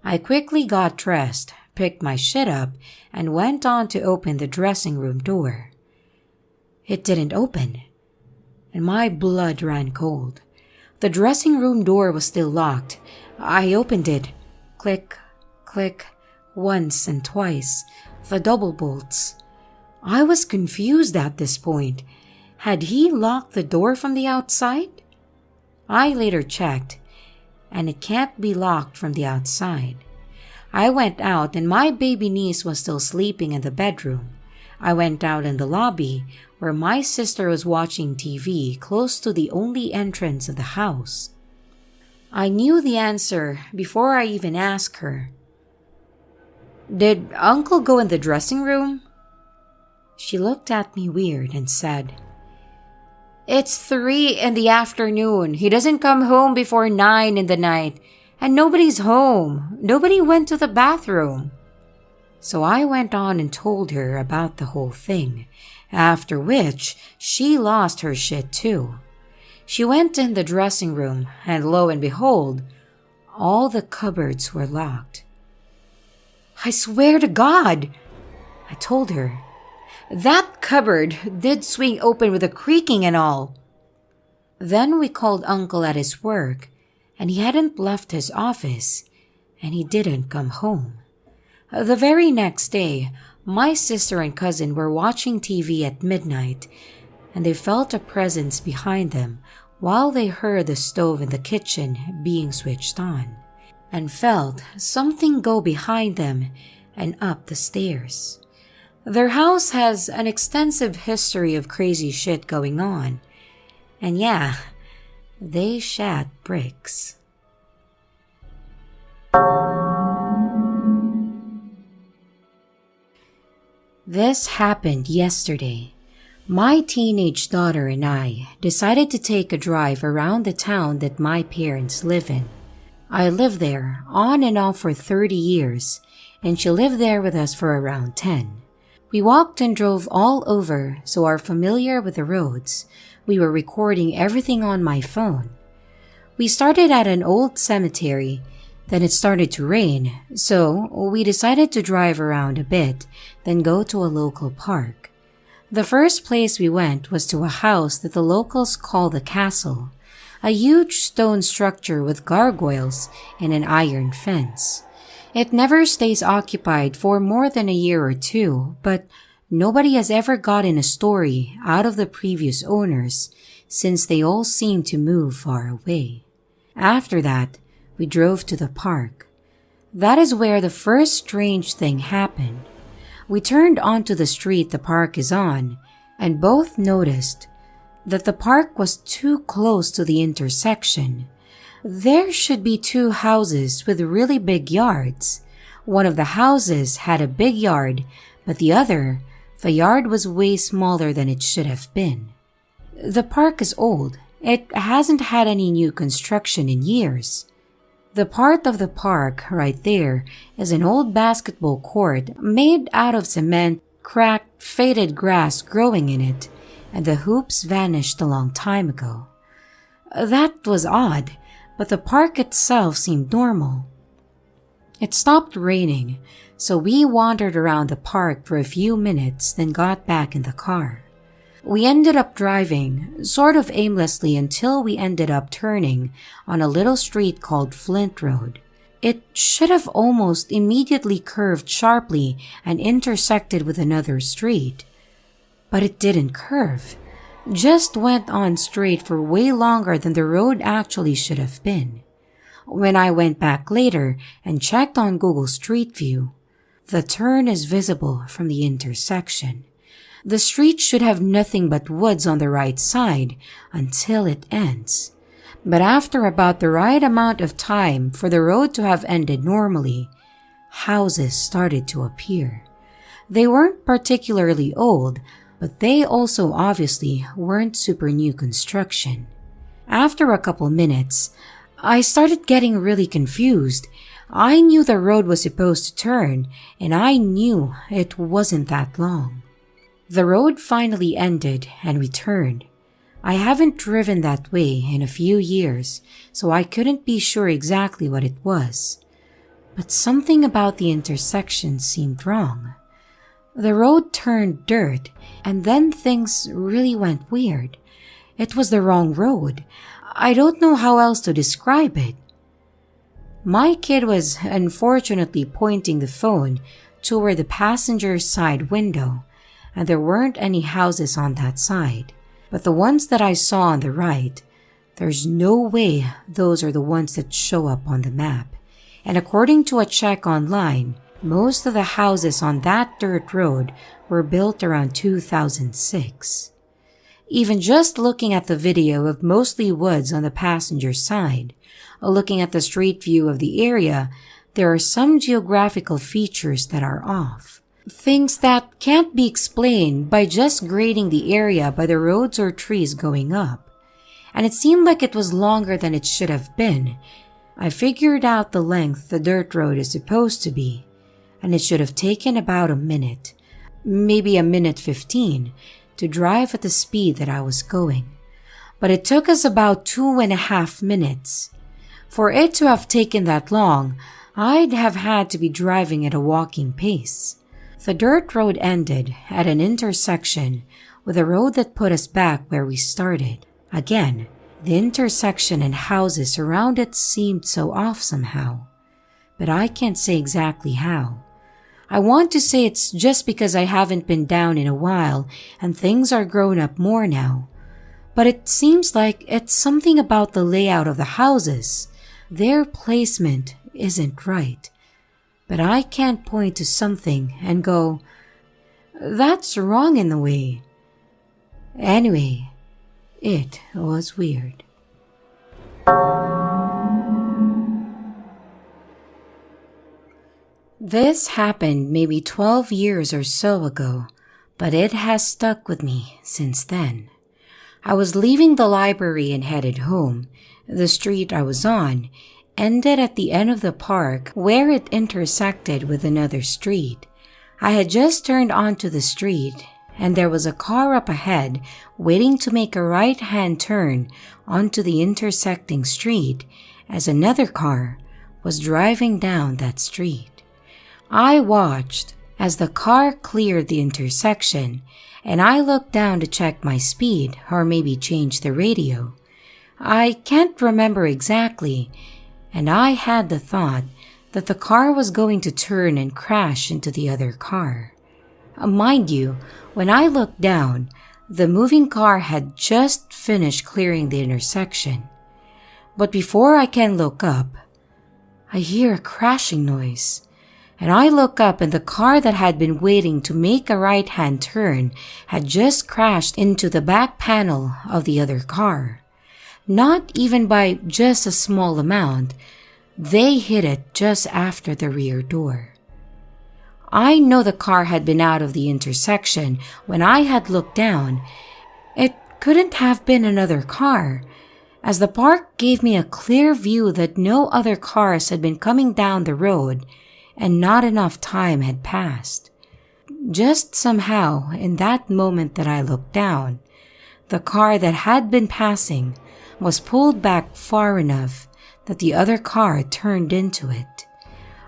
A: I quickly got dressed, picked my shit up, and went on to open the dressing room door. It didn't open, and my blood ran cold. The dressing room door was still locked. I opened it. Click, click, once and twice, the double bolts. I was confused at this point. Had he locked the door from the outside? I later checked, and it can't be locked from the outside. I went out, and my baby niece was still sleeping in the bedroom. I went out in the lobby, where my sister was watching TV close to the only entrance of the house. I knew the answer before I even asked her. "Did Uncle go in the dressing room?" She looked at me weird and said, "It's 3 in the afternoon. He doesn't come home before 9 in the night. And nobody's home. Nobody went to the bathroom." So I went on and told her about the whole thing, after which she lost her shit too. She went in the dressing room, and lo and behold, all the cupboards were locked. "I swear to God," I told her, "that cupboard did swing open with a creaking and all." Then we called Uncle at his work, and he hadn't left his office, and he didn't come home. The very next day, my sister and cousin were watching TV at midnight, and they felt a presence behind them while they heard the stove in the kitchen being switched on, and felt something go behind them and up the stairs. Their house has an extensive history of crazy shit going on, and yeah, they shat bricks. This happened yesterday. My teenage daughter and I decided to take a drive around the town that my parents live in. I lived there on and off for 30 years, and she lived there with us for around 10. We walked and drove all over, so are familiar with the roads. We were recording everything on my phone. We started at an old cemetery, then it started to rain, so we decided to drive around a bit, then go to a local park. The first place we went was to a house that the locals call the castle, a huge stone structure with gargoyles and an iron fence. It never stays occupied for more than a year or two, but nobody has ever gotten a story out of the previous owners since they all seem to move far away. After that, we drove to the park. That is where the first strange thing happened. We turned onto the street the park is on, and both noticed that the park was too close to the intersection. There should be two houses with really big yards. One of the houses had a big yard, but the yard was way smaller than it should have been. The park is old. It hasn't had any new construction in years. The part of the park right there is an old basketball court made out of cement, cracked, faded grass growing in it, and the hoops vanished a long time ago. That was odd, but the park itself seemed normal. It stopped raining, so we wandered around the park for a few minutes, then got back in the car. We ended up driving, sort of aimlessly, until we ended up turning on a little street called Flint Road. It should have almost immediately curved sharply and intersected with another street. But it didn't curve, just went on straight for way longer than the road actually should have been. When I went back later and checked on Google Street View, the turn is visible from the intersection. The street should have nothing but woods on the right side until it ends. But after about the right amount of time for the road to have ended normally, houses started to appear. They weren't particularly old, but they also obviously weren't super new construction. After a couple minutes, I started getting really confused. I knew the road was supposed to turn, and I knew it wasn't that long. The road finally ended and we turned. I haven't driven that way in a few years, so I couldn't be sure exactly what it was. But something about the intersection seemed wrong. The road turned dirt, and then things really went weird. It was the wrong road. I don't know how else to describe it. My kid was unfortunately pointing the phone toward the passenger side window, and there weren't any houses on that side. But the ones that I saw on the right, there's no way those are the ones that show up on the map. And according to a check online, most of the houses on that dirt road were built around 2006. Even just looking at the video of mostly woods on the passenger side, looking at the street view of the area, there are some geographical features that are off. Things that can't be explained by just grading the area by the roads or trees going up. And it seemed like it was longer than it should have been. I figured out the length the dirt road is supposed to be, and it should have taken about a minute, maybe a minute 15, to drive at the speed that I was going. But it took us about 2.5 minutes. For it to have taken that long, I'd have had to be driving at a walking pace. The dirt road ended at an intersection with a road that put us back where we started. Again, the intersection and houses around it seemed so off somehow, but I can't say exactly how. I want to say it's just because I haven't been down in a while and things are grown up more now. But it seems like it's something about the layout of the houses. Their placement isn't right. But I can't point to something and go, that's wrong in the way. Anyway, it was weird. This happened maybe 12 years or so ago, but it has stuck with me since then. I was leaving the library and headed home. The street I was on ended at the end of the park where it intersected with another street. I had just turned onto the street and there was a car up ahead waiting to make a right-hand turn onto the intersecting street as another car was driving down that street. I watched as the car cleared the intersection and I looked down to check my speed or maybe change the radio. I can't remember exactly, and I had the thought that the car was going to turn and crash into the other car. Mind you, when I looked down, the moving car had just finished clearing the intersection. But before I can look up, I hear a crashing noise. And I look up and the car that had been waiting to make a right-hand turn had just crashed into the back panel of the other car. Not even by just a small amount, they hit it just after the rear door. I know the car had been out of the intersection when I had looked down. It couldn't have been another car, as the park gave me a clear view that no other cars had been coming down the road and not enough time had passed. Just somehow, in that moment that I looked down, the car that had been passing was pulled back far enough that the other car turned into it.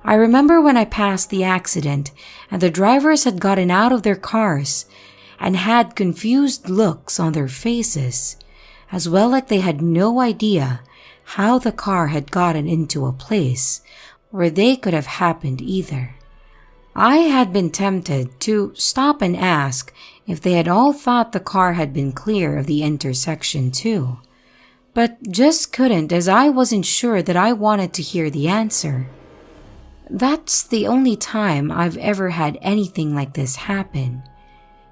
A: I remember when I passed the accident and the drivers had gotten out of their cars and had confused looks on their faces, as well like they had no idea how the car had gotten into a place where they could have happened either. I had been tempted to stop and ask if they had all thought the car had been clear of the intersection too, but just couldn't as I wasn't sure that I wanted to hear the answer. That's the only time I've ever had anything like this happen,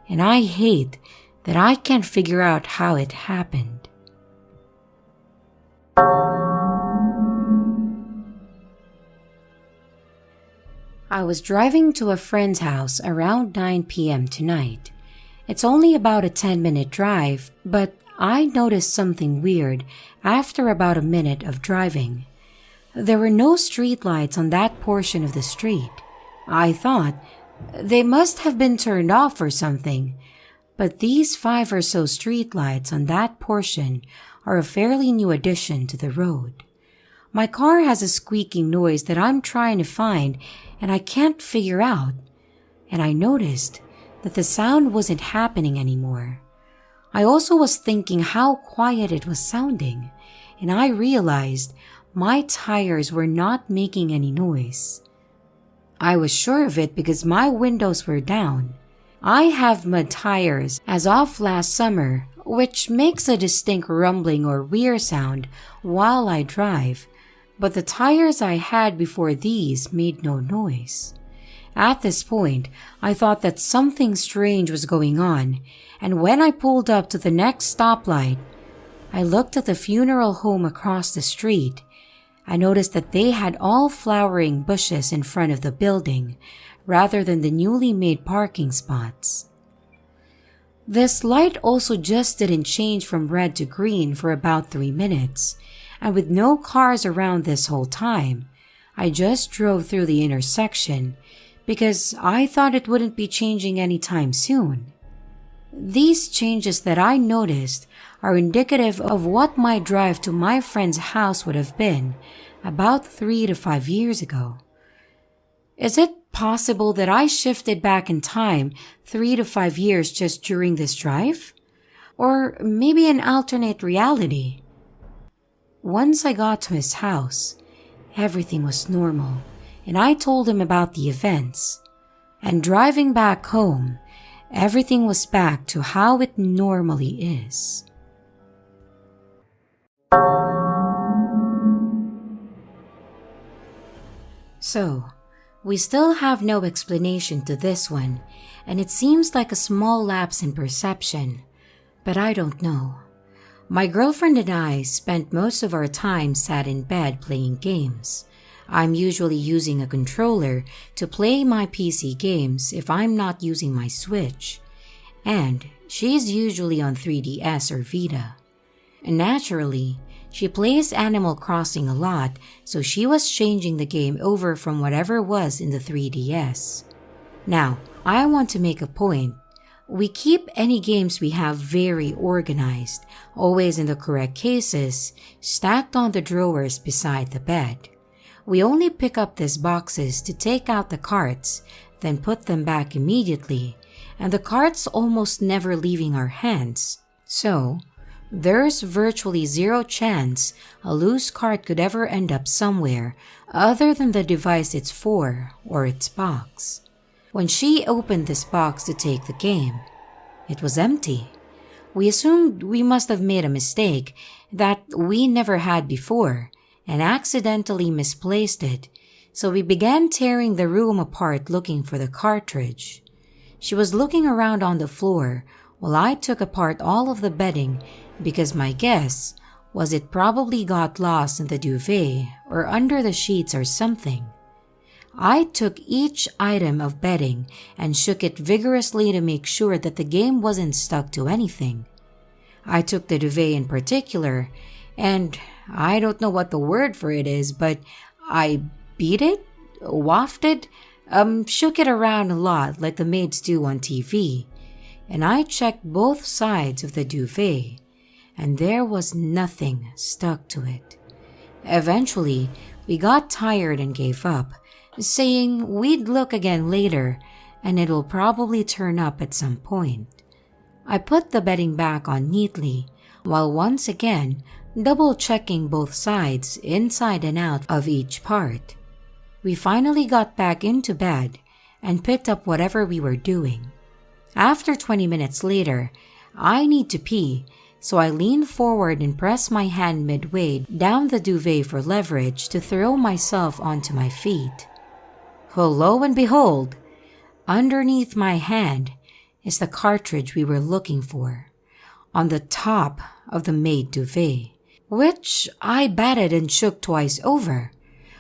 A: and I hate that I can't figure out how it happened. I was driving to a friend's house around 9 p.m. tonight. It's only about a 10-minute drive, but I noticed something weird after about a minute of driving. There were no streetlights on that portion of the street. I thought they must have been turned off or something, but these 5 or so streetlights on that portion are a fairly new addition to the road. My car has a squeaking noise that I'm trying to find and I can't figure out, and I noticed that the sound wasn't happening anymore. I also was thinking how quiet it was sounding, and I realized my tires were not making any noise. I was sure of it because my windows were down. I have mud tires as of last summer, which makes a distinct rumbling or whir sound while I drive, but the tires I had before these made no noise. At this point, I thought that something strange was going on, and when I pulled up to the next stoplight, I looked at the funeral home across the street. I noticed that they had all flowering bushes in front of the building, rather than the newly made parking spots. This light also just didn't change from red to green for about 3 minutes, and with no cars around this whole time, I just drove through the intersection because I thought it wouldn't be changing anytime soon. These changes that I noticed are indicative of what my drive to my friend's house would have been about 3 to 5 years ago. Is it possible that I shifted back in time 3 to 5 years just during this drive? Or maybe an alternate reality? Once I got to his house, everything was normal, and I told him about the events. And driving back home, everything was back to how it normally is. So, we still have no explanation to this one, and it seems like a small lapse in perception, but I don't know. My girlfriend and I spent most of our time sat in bed playing games. I'm usually using a controller to play my PC games if I'm not using my Switch, and she's usually on 3DS or Vita. And naturally, she plays Animal Crossing a lot, so she was changing the game over from whatever was in the 3DS. Now, I want to make a point. We keep any games we have very organized, always in the correct cases, stacked on the drawers beside the bed. We only pick up these boxes to take out the cards, then put them back immediately, and the cards almost never leaving our hands. So, there's virtually zero chance a loose card could ever end up somewhere other than the device it's for or its box. When she opened this box to take the game, it was empty. We assumed we must have made a mistake that we never had before and accidentally misplaced it, so we began tearing the room apart looking for the cartridge. She was looking around on the floor while I took apart all of the bedding because my guess was it probably got lost in the duvet or under the sheets or something. I took each item of bedding and shook it vigorously to make sure that the game wasn't stuck to anything. I took the duvet in particular, and I don't know what the word for it is, but I beat it, wafted, shook it around a lot like the maids do on TV, and I checked both sides of the duvet, and there was nothing stuck to it. Eventually, we got tired and gave up, saying we'd look again later and it'll probably turn up at some point. I put the bedding back on neatly, while once again double-checking both sides inside and out of each part. We finally got back into bed and picked up whatever we were doing. After 20 minutes later, I need to pee, so I leaned forward and pressed my hand midway down the duvet for leverage to throw myself onto my feet. Well, lo and behold, underneath my hand is the cartridge we were looking for, on the top of the maid duvet, which I batted and shook twice over.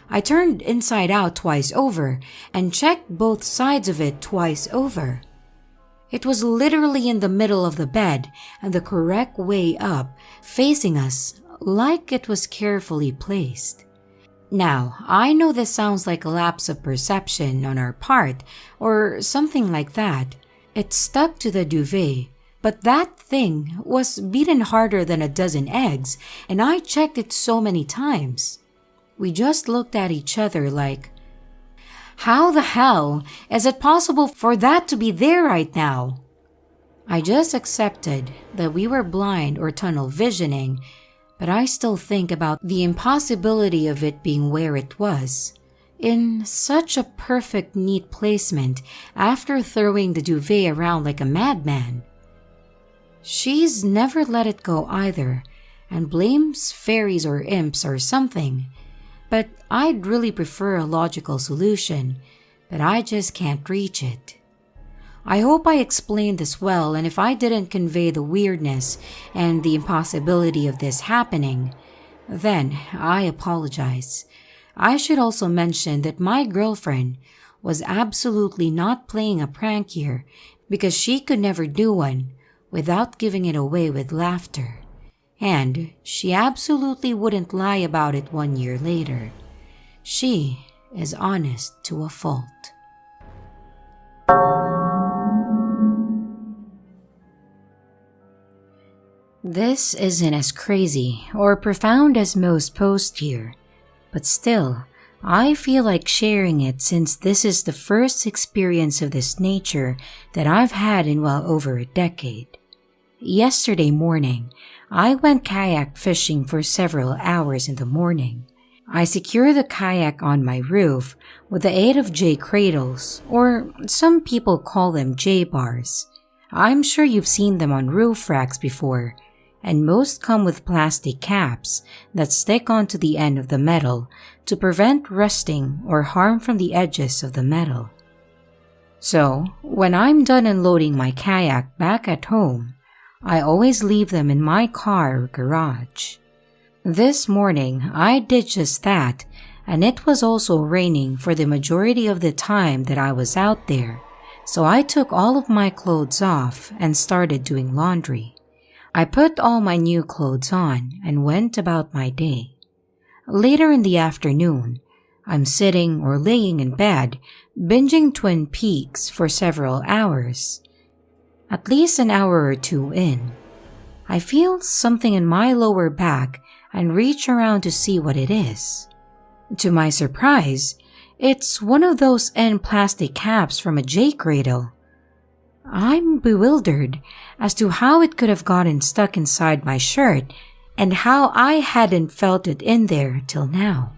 A: I turned inside out twice over and checked both sides of it twice over. It was literally in the middle of the bed and the correct way up, facing us like it was carefully placed. Now, I know this sounds like a lapse of perception on our part, or something like that. It stuck to the duvet, but that thing was beaten harder than a dozen eggs, and I checked it so many times. We just looked at each other like, how the hell is it possible for that to be there right now? I just accepted that we were blind or tunnel visioning, but I still think about the impossibility of it being where it was, in such a perfect, neat placement after throwing the duvet around like a madman. She's never let it go either, and blames fairies or imps or something, but I'd really prefer a logical solution, but I just can't reach it. I hope I explained this well, and if I didn't convey the weirdness and the impossibility of this happening, then I apologize. I should also mention that my girlfriend was absolutely not playing a prank here because she could never do one without giving it away with laughter. And she absolutely wouldn't lie about it 1 year later. She is honest to a fault. This isn't as crazy or profound as most post here, but still, I feel like sharing it since this is the first experience of this nature that I've had in well over a decade. Yesterday morning, I went kayak fishing for several hours in the morning. I secure the kayak on my roof with the aid of J cradles, or some people call them J bars. I'm sure you've seen them on roof racks before, and most come with plastic caps that stick onto the end of the metal to prevent rusting or harm from the edges of the metal. So, when I'm done unloading my kayak back at home, I always leave them in my car or garage. This morning, I did just that, and it was also raining for the majority of the time that I was out there, so I took all of my clothes off and started doing laundry. I put all my new clothes on and went about my day. Later in the afternoon, I'm sitting or laying in bed, binging Twin Peaks for several hours. At least an hour or two in, I feel something in my lower back and reach around to see what it is. To my surprise, it's one of those end plastic caps from a J cradle. I'm bewildered as to how it could have gotten stuck inside my shirt and how I hadn't felt it in there till now.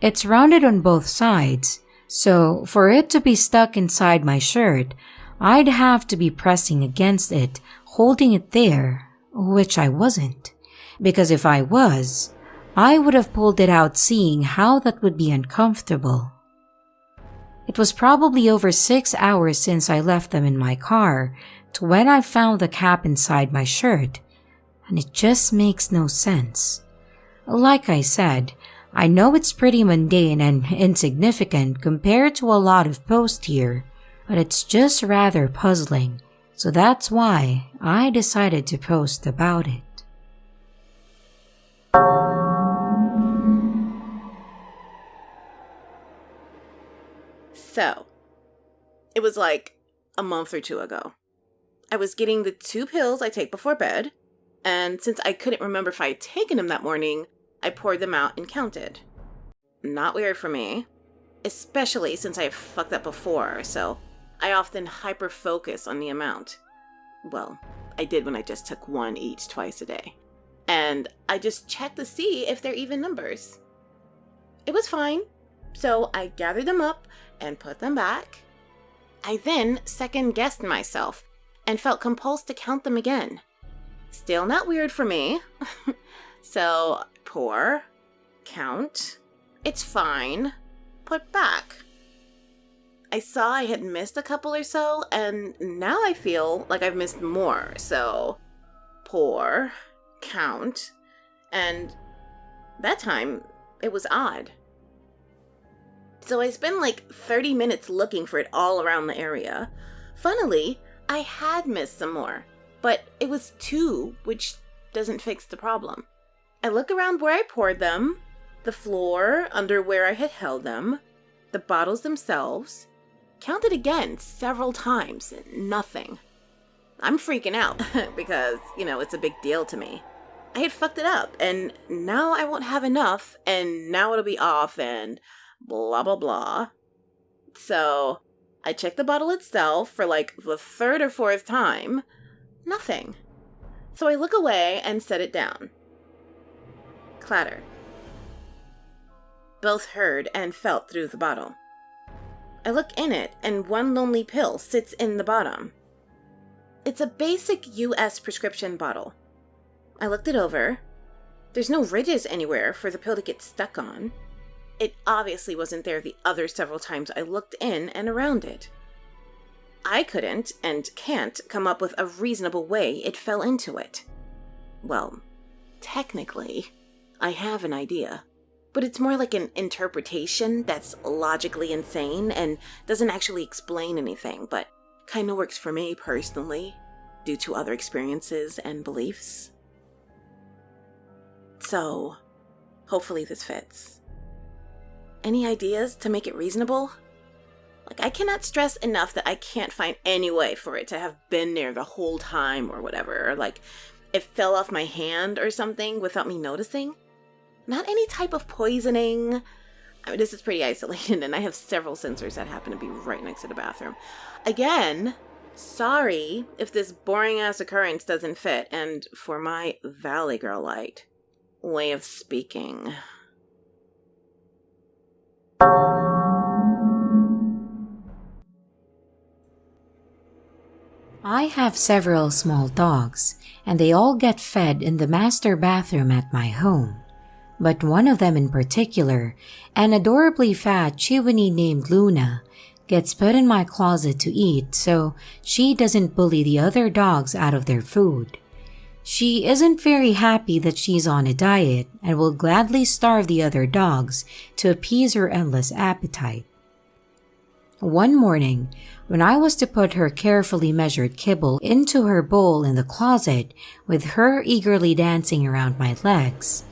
A: It's rounded on both sides, so for it to be stuck inside my shirt, I'd have to be pressing against it, holding it there, which I wasn't, because if I was, I would have pulled it out seeing how that would be uncomfortable. It was probably over 6 hours since I left them in my car to when I found the cap inside my shirt, and it just makes no sense. Like I said, I know it's pretty mundane and insignificant compared to a lot of posts here, but it's just rather puzzling, so that's why I decided to post about it.
F: So, it was like a month or two ago. I was getting the 2 pills I take before bed, and since I couldn't remember if I had taken them that morning, I poured them out and counted. Not weird for me, especially since I've fucked up before, so I often hyper-focus on the amount. Well, I did when I just took 1 each twice a day. And I just checked to see if they're even numbers. It was fine, so I gathered them up and put them back. I then second-guessed myself and felt compulsed to count them again. Still not weird for me. So, pour, count, it's fine, put back. I saw I had missed a couple or so, and now I feel like I've missed more, so pour, count, and that time, it was odd. So I spent like 30 minutes looking for it all around the area. Funnily, I had missed some more, but it was 2, which doesn't fix the problem. I look around where I poured them, the floor under where I had held them, the bottles themselves, counted again several times, nothing. I'm freaking out because, it's a big deal to me. I had fucked it up, and now I won't have enough, and now it'll be off, and blah, blah, blah. So, I checked the bottle itself for like the 3rd or 4th time. Nothing. So I look away and set it down. Clatter. Both heard and felt through the bottle. I look in it, and 1 lonely pill sits in the bottom. It's a basic US prescription bottle. I looked it over. There's no ridges anywhere for the pill to get stuck on. It obviously wasn't there the other several times I looked in and around it. I couldn't and can't come up with a reasonable way it fell into it. Well, technically, I have an idea, but it's more like an interpretation that's logically insane and doesn't actually explain anything, but kind of works for me personally, due to other experiences and beliefs. So, hopefully this fits. Any ideas to make it reasonable? I cannot stress enough that I can't find any way for it to have been there the whole time or whatever, or it fell off my hand or something without me noticing. Not any type of poisoning. This is pretty isolated, and I have several sensors that happen to be right next to the bathroom. Again, sorry if this boring-ass occurrence doesn't fit, and for my Valley Girl-lite way of speaking.
A: I have several small dogs, and they all get fed in the master bathroom at my home. But one of them in particular, an adorably fat Chihuahua named Luna, gets put in my closet to eat so she doesn't bully the other dogs out of their food. She isn't very happy that she's on a diet and will gladly starve the other dogs to appease her endless appetite. One morning, when I was to put her carefully measured kibble into her bowl in the closet with her eagerly dancing around my legs,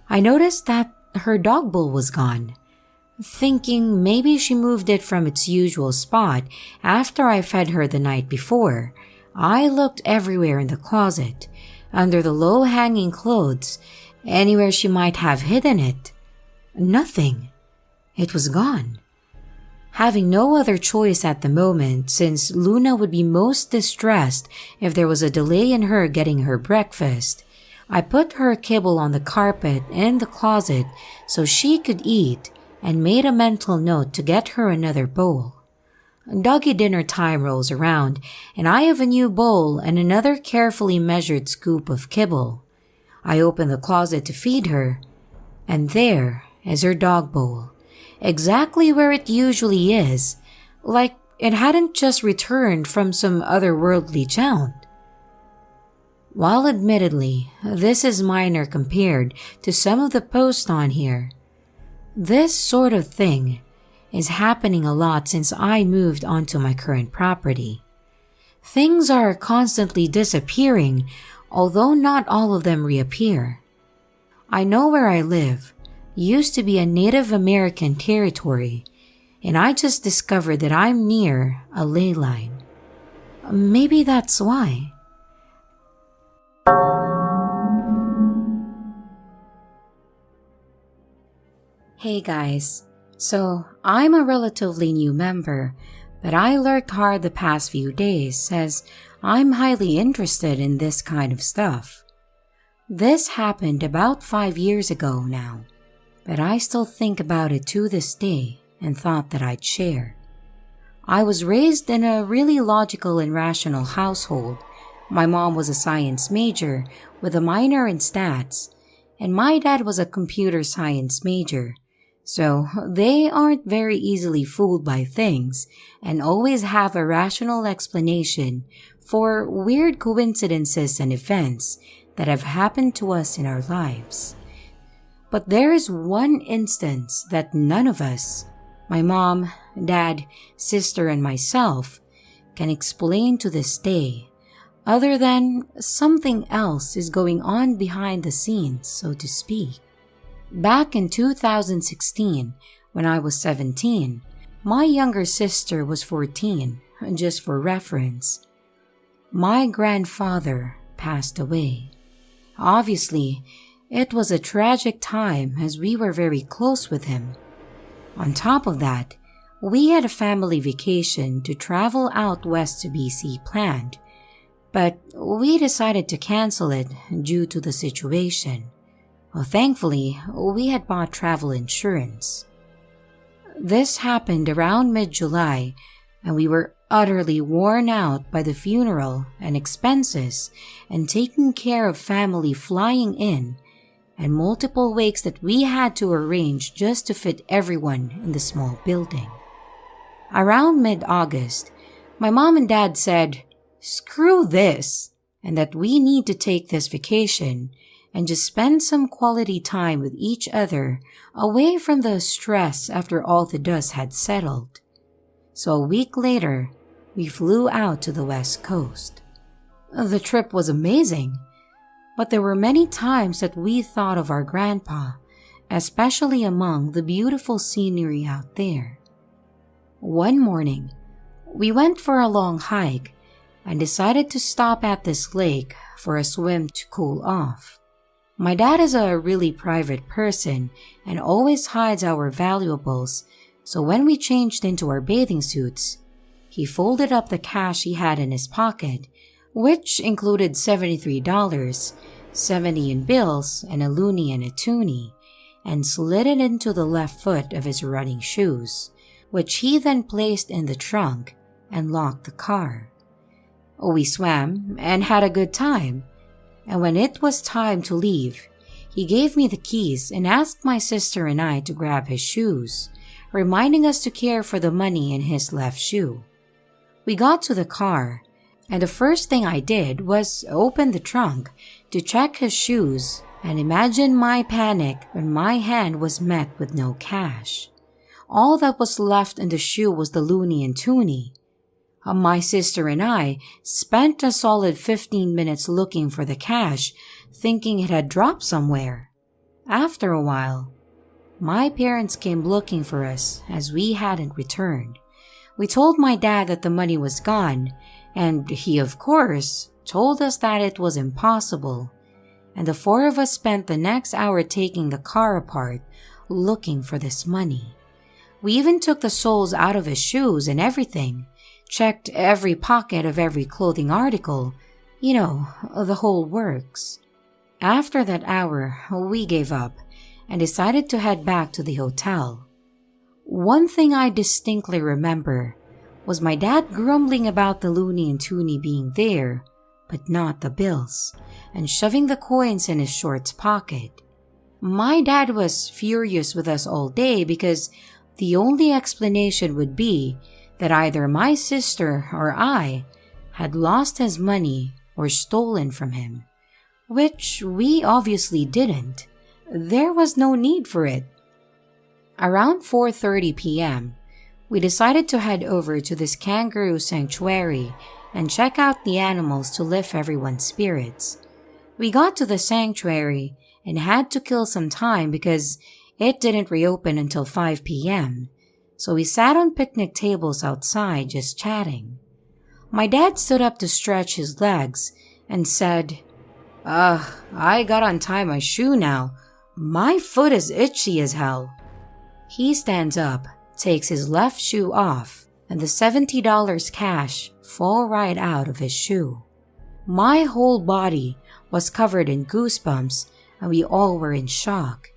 A: I noticed that her dog bowl was gone. Thinking maybe she moved it from its usual spot after I fed her the night before, I looked everywhere in the closet, under the low-hanging clothes, anywhere she might have hidden it. Nothing. It was gone. Having no other choice at the moment, since Luna would be most distressed if there was a delay in her getting her breakfast, I put her kibble on the carpet in the closet so she could eat and made a mental note to get her another bowl. Doggy dinner time rolls around and I have a new bowl and another carefully measured scoop of kibble. I open the closet to feed her, and there is her dog bowl, exactly where it usually is, like it hadn't just returned from some otherworldly challenge. While admittedly, this is minor compared to some of the posts on here, this sort of thing is happening a lot since I moved onto my current property. Things are constantly disappearing, although not all of them reappear. I know where I live used to be a Native American territory, and I just discovered that I'm near a ley line. Maybe that's why. Hey guys, so I'm a relatively new member, but I lurked hard the past few days as I'm highly interested in this kind of stuff. This happened about 5 years ago now, but I still think about it to this day and thought that I'd share. I was raised in a really logical and rational household. My mom was a science major with a minor in stats, and my dad was a computer science major. So they aren't very easily fooled by things and always have a rational explanation for weird coincidences and events that have happened to us in our lives. But there is one instance that none of us, my mom, dad, sister, and myself, can explain to this day, other than something else is going on behind the scenes, so to speak. Back in 2016, when I was 17, my younger sister was 14, just for reference. My grandfather passed away. Obviously, it was a tragic time as we were very close with him. On top of that, we had a family vacation to travel out west to BC planned, but we decided to cancel it due to the situation. Well, thankfully, we had bought travel insurance. This happened around mid-July, and we were utterly worn out by the funeral and expenses and taking care of family flying in and multiple wakes that we had to arrange just to fit everyone in the small building. Around mid-August, my mom and dad said, "Screw this," and that we need to take this vacation and just spend some quality time with each other away from the stress after all the dust had settled. So a week later, we flew out to the West Coast. The trip was amazing, but there were many times that we thought of our grandpa, especially among the beautiful scenery out there. One morning, we went for a long hike and decided to stop at this lake for a swim to cool off. My dad is a really private person and always hides our valuables, so when we changed into our bathing suits, he folded up the cash he had in his pocket, which included $73, $70 in bills, and a loonie and a toonie, and slid it into the left foot of his running shoes, which he then placed in the trunk and locked the car. We swam and had a good time, and when it was time to leave, he gave me the keys and asked my sister and I to grab his shoes, reminding us to care for the money in his left shoe. We got to the car, and the first thing I did was open the trunk to check his shoes, and imagine my panic when my hand was met with no cash. All that was left in the shoe was the loony and toonie. My sister and I spent a solid 15 minutes looking for the cash, thinking it had dropped somewhere. After a while, my parents came looking for us as we hadn't returned. We told my dad that the money was gone, and he, of course, told us that it was impossible. And the four of us spent the next hour taking the car apart, looking for this money. We even took the soles out of his shoes and everything, checked every pocket of every clothing article, the whole works. After that hour, we gave up and decided to head back to the hotel. One thing I distinctly remember was my dad grumbling about the loony and toonie being there, but not the bills, and shoving the coins in his shorts pocket. My dad was furious with us all day because the only explanation would be that either my sister or I had lost his money or stolen from him, which we obviously didn't. There was no need for it. Around 4:30 p.m., we decided to head over to this kangaroo sanctuary and check out the animals to lift everyone's spirits. We got to the sanctuary and had to kill some time because it didn't reopen until 5 p.m., so we sat on picnic tables outside just chatting. My dad stood up to stretch his legs and said, I gotta untie my shoe now. My foot is itchy as hell. He stands up, takes his left shoe off, and the $70 cash fall right out of his shoe. My whole body was covered in goosebumps, and we all were in shock.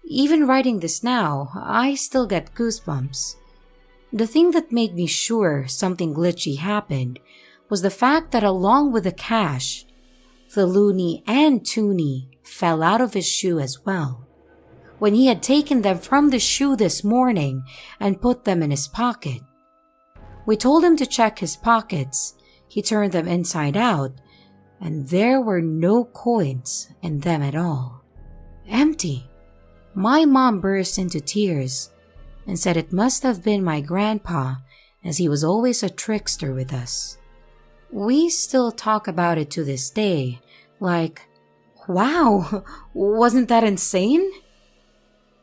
A: Even writing this now, I still get goosebumps. The thing that made me sure something glitchy happened was the fact that along with the cash, the loony and toonie fell out of his shoe as well. When he had taken them from the shoe this morning and put them in his pocket. We told him to check his pockets. He turned them inside out, and there were no coins in them at all. Empty. My mom burst into tears and said it must have been my grandpa, as he was always a trickster with us. We still talk about it to this day, like, wow, wasn't that insane?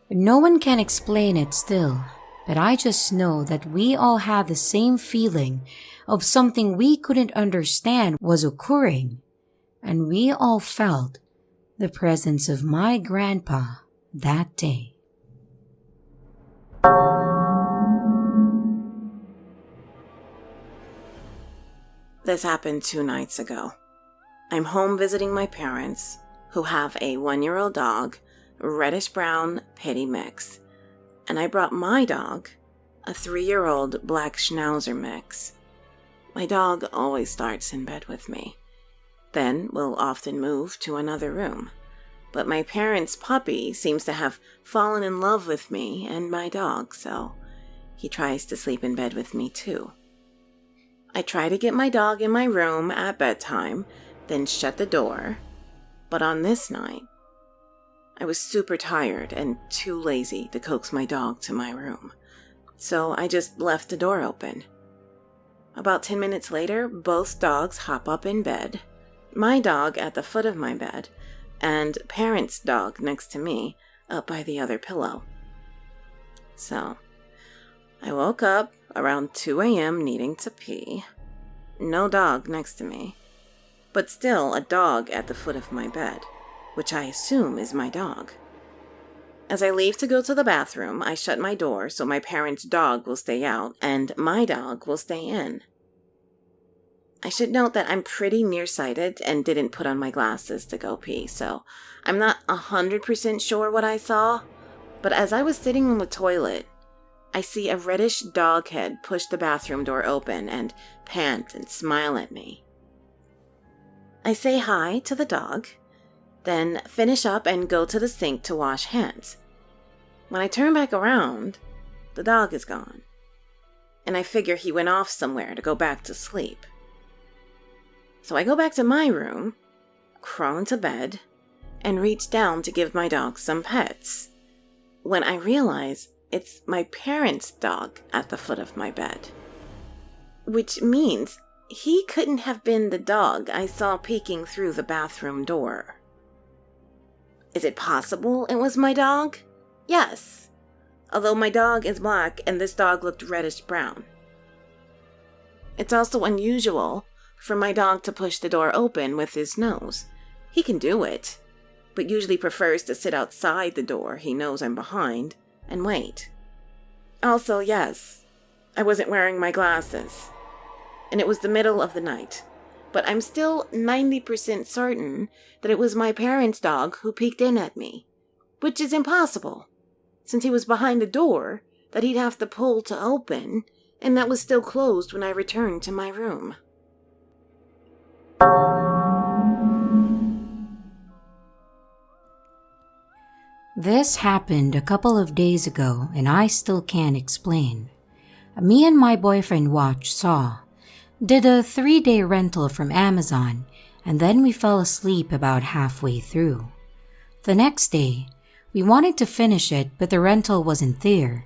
A: No one can explain it still, but I just know that we all had the same feeling of something we couldn't understand was occurring, and we all felt the presence of my grandpa that day.
F: This happened 2 nights ago. I'm home visiting my parents, who have a 1-year-old dog, reddish-brown pitty mix, and I brought my dog, a 3-year-old black schnauzer mix. My dog always starts in bed with me. Then we'll often move to another room. But my parents' puppy seems to have fallen in love with me and my dog, so he tries to sleep in bed with me too. I try to get my dog in my room at bedtime, then shut the door. But on this night, I was super tired and too lazy to coax my dog to my room, so I just left the door open. About 10 minutes later, both dogs hop up in bed, my dog at the foot of my bed, and parents' dog next to me up by the other pillow. So, I woke up around 2 a.m. needing to pee. No dog next to me, but still a dog at the foot of my bed, which I assume is my dog. As I leave to go to the bathroom, I shut my door so my parents' dog will stay out and my dog will stay in. I should note that I'm pretty nearsighted and didn't put on my glasses to go pee, so I'm not 100% sure what I saw, But as I was sitting on the toilet, I see a reddish dog head push the bathroom door open and pant and smile at me. I say hi to the dog, then finish up and go to the sink to wash hands. When I turn back around, the dog is gone, and I figure he went off somewhere to go back to sleep. So I go back to my room, crawl into bed, and reach down to give my dog some pets, when I realize it's my parents' dog at the foot of my bed. Which means he couldn't have been the dog I saw peeking through the bathroom door. Is it possible it was my dog? Yes, although my dog is black and this dog looked reddish-brown. It's also unusual for my dog to push the door open with his nose. He can do it, but usually prefers to sit outside the door he knows I'm behind and wait. Also, yes, I wasn't wearing my glasses, and it was the middle of the night, but I'm still 90% certain that it was my parents' dog who peeked in at me, which is impossible, since he was behind a door that he'd have to pull to open, and that was still closed when I returned to my room.
A: This happened a couple of days ago, and I still can't explain. Me and my boyfriend watched Saw, did a 3-day rental from Amazon, and then we fell asleep about halfway through. The next day, we wanted to finish it, but the rental wasn't there.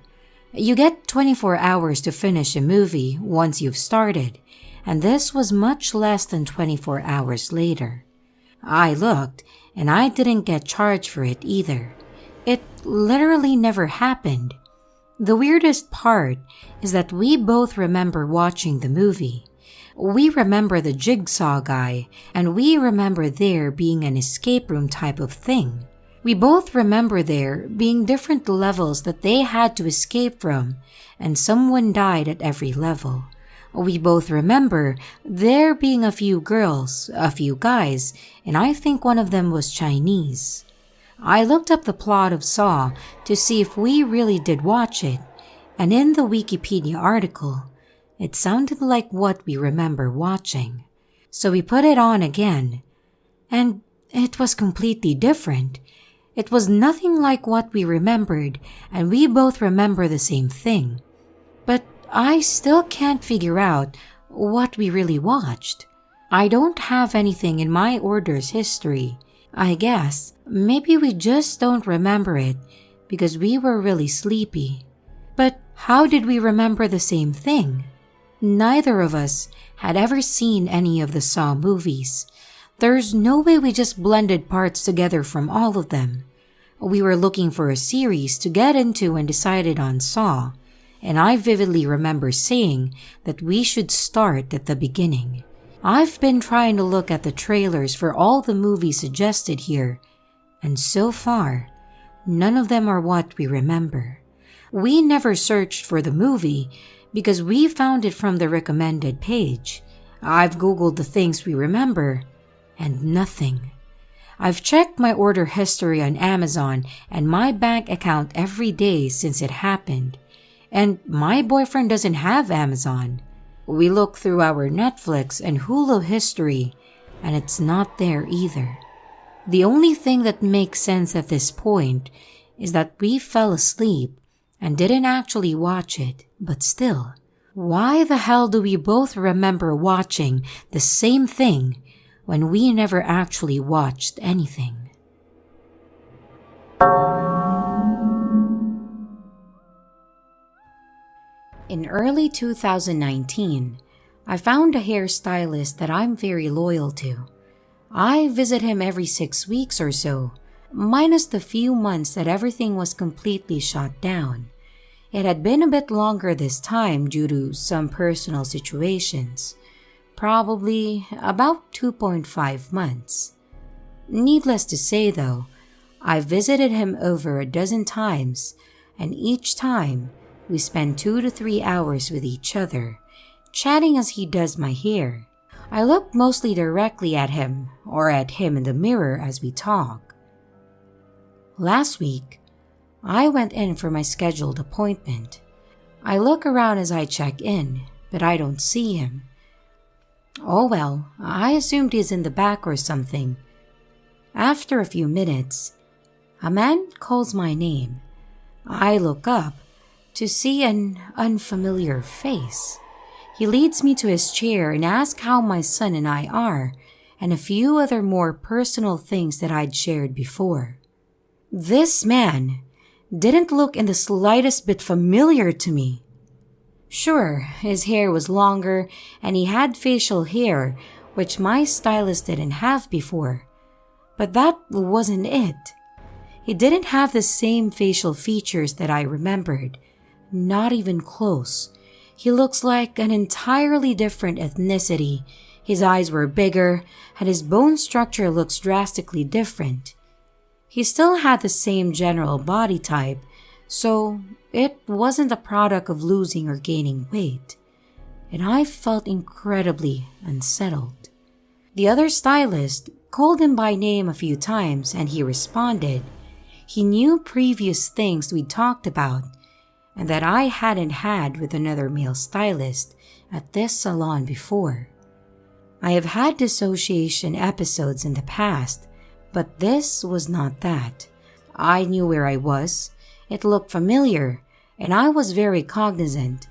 A: You get 24 hours to finish a movie once you've started, and this was much less than 24 hours later. I looked, and I didn't get charged for it either. It literally never happened. The weirdest part is that we both remember watching the movie. We remember the jigsaw guy, and we remember there being an escape room type of thing. We both remember there being different levels that they had to escape from, and someone died at every level. We both remember there being a few girls, a few guys, and I think one of them was Chinese. I looked up the plot of Saw to see if we really did watch it, and in the Wikipedia article, it sounded like what we remember watching. So we put it on again, and it was completely different. It was nothing like what we remembered, and we both remember the same thing. But I still can't figure out what we really watched. I don't have anything in my order's history. I guess maybe we just don't remember it because we were really sleepy. But how did we remember the same thing? Neither of us had ever seen any of the Saw movies. There's no way we just blended parts together from all of them. We were looking for a series to get into and decided on Saw, and I vividly remember saying that we should start at the beginning. I've been trying to look at the trailers for all the movies suggested here, and so far, none of them are what we remember. We never searched for the movie because we found it from the recommended page. I've Googled the things we remember, and nothing. I've checked my order history on Amazon and my bank account every day since it happened, and my boyfriend doesn't have Amazon. We look through our Netflix and Hulu history, and it's not there either. The only thing that makes sense at this point is that we fell asleep and didn't actually watch it, but still, why the hell do we both remember watching the same thing when we never actually watched anything? In early 2019, I found a hairstylist that I'm very loyal to. I visit him every 6 weeks or so, minus the few months that everything was completely shut down. It had been a bit longer this time due to some personal situations, probably about 2.5 months. Needless to say though, I visited him over a dozen times, and each time we spend 2 to 3 hours with each other, chatting as he does my hair. I look mostly directly at him or at him in the mirror as we talk. Last week, I went in for my scheduled appointment. I look around as I check in, but I don't see him. Oh well, I assumed he's in the back or something. After a few minutes, a man calls my name. I look up to see an unfamiliar face. He leads me to his chair and asks how my son and I are, and a few other more personal things that I'd shared before. This man didn't look in the slightest bit familiar to me. Sure, his hair was longer and he had facial hair, which my stylist didn't have before. But that wasn't it. He didn't have the same facial features that I remembered. Not even close. He looks like an entirely different ethnicity. His eyes were bigger, and his bone structure looks drastically different. He still had the same general body type, so it wasn't a product of losing or gaining weight. And I felt incredibly unsettled. The other stylist called him by name a few times, and he responded. He knew previous things we talked about, and that I hadn't had with another male stylist at this salon before. I have had dissociation episodes in the past, but this was not that. I knew where I was, it looked familiar, and I was very cognizant.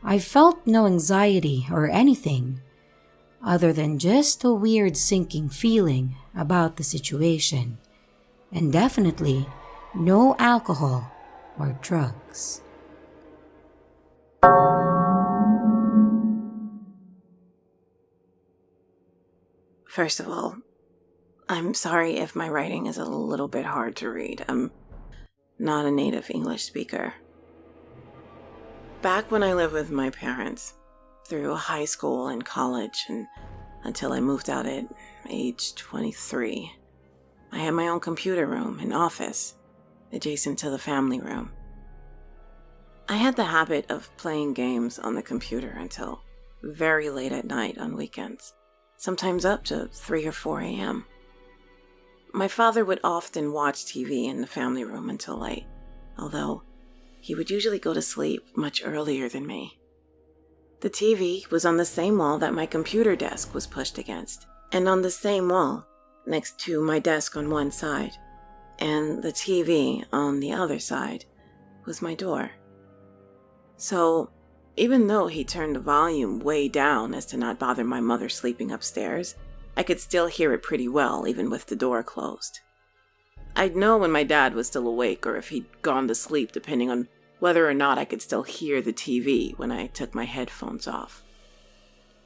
A: I felt no anxiety or anything, other than just a weird sinking feeling about the situation, and definitely no alcohol or drugs.
F: First of all, I'm sorry if my writing is a little bit hard to read. I'm not a native English speaker. Back when I lived with my parents, through high school and college, and until I moved out at age 23, I had my own computer room and office, adjacent to the family room. I had the habit of playing games on the computer until very late at night on weekends, sometimes up to 3 or 4 a.m. My father would often watch TV in the family room until late, although he would usually go to sleep much earlier than me. The TV was on the same wall that my computer desk was pushed against, and on the same wall, next to my desk on one side, and the TV on the other side, was my door. So, even though he turned the volume way down as to not bother my mother sleeping upstairs, I could still hear it pretty well, even with the door closed. I'd know when my dad was still awake or if he'd gone to sleep, depending on whether or not I could still hear the TV when I took my headphones off.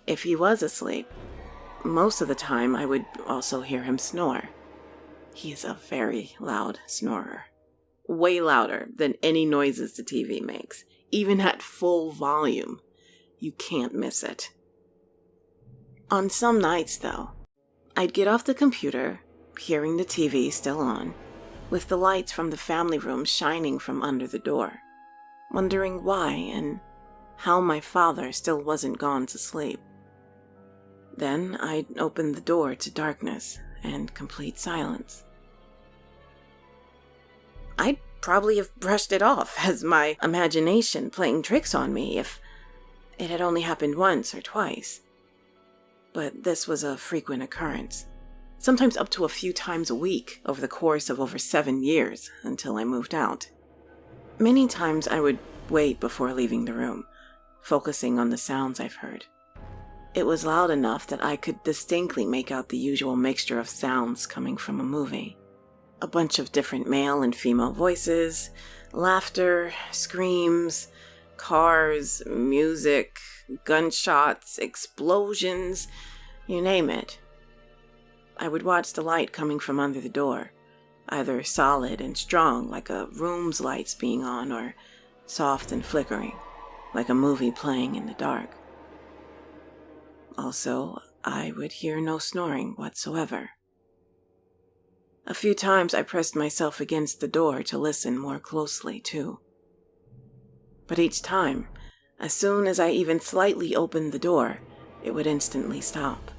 F: If he was asleep, most of the time I would also hear him snore. He is a very loud snorer. Way louder than any noises the TV makes. Even at full volume, you can't miss it. On some nights, though, I'd get off the computer, hearing the TV still on, with the lights from the family room shining from under the door, wondering why and how my father still wasn't gone to sleep. Then I'd open the door to darkness and complete silence. I'd probably have brushed it off as my imagination playing tricks on me if it had only happened once or twice. But this was a frequent occurrence, sometimes up to a few times a week over the course of over 7 years until I moved out. Many times I would wait before leaving the room, focusing on the sounds I've heard. It was loud enough that I could distinctly make out the usual mixture of sounds coming from a movie. A bunch of different male and female voices, laughter, screams, cars, music, gunshots, explosions, you name it. I would watch the light coming from under the door, either solid and strong like a room's lights being on, or soft and flickering like a movie playing in the dark. Also, I would hear no snoring whatsoever. A few times I pressed myself against the door to listen more closely, too. But each time, as soon as I even slightly opened the door, it would instantly stop.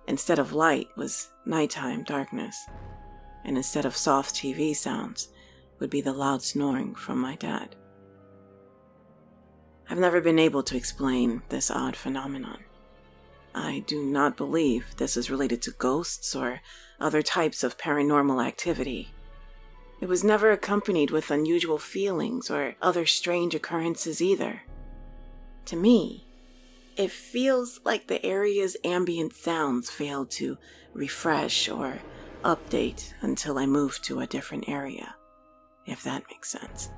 F: Instead of light was nighttime darkness, and instead of soft TV sounds would be the loud snoring from my dad. I've never been able to explain this odd phenomenon. I do not believe this is related to ghosts or other types of paranormal activity. It was never accompanied with unusual feelings or other strange occurrences either. To me, it feels like the area's ambient sounds failed to refresh or update until I moved to a different area, if that makes sense.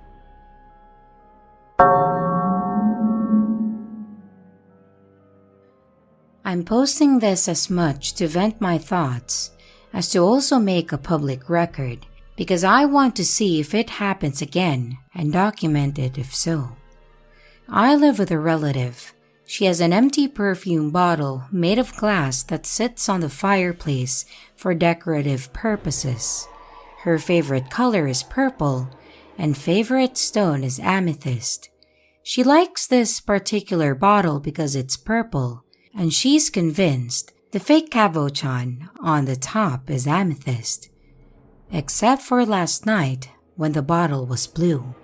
A: I'm posting this as much to vent my thoughts as to also make a public record, because I want to see if it happens again and document it if so. I live with a relative. She has an empty perfume bottle made of glass that sits on the fireplace for decorative purposes. Her favorite color is purple, and favorite stone is amethyst. She likes this particular bottle because it's purple, and she's convinced the fake cabochon on the top is amethyst. Except for last night when the bottle was blue.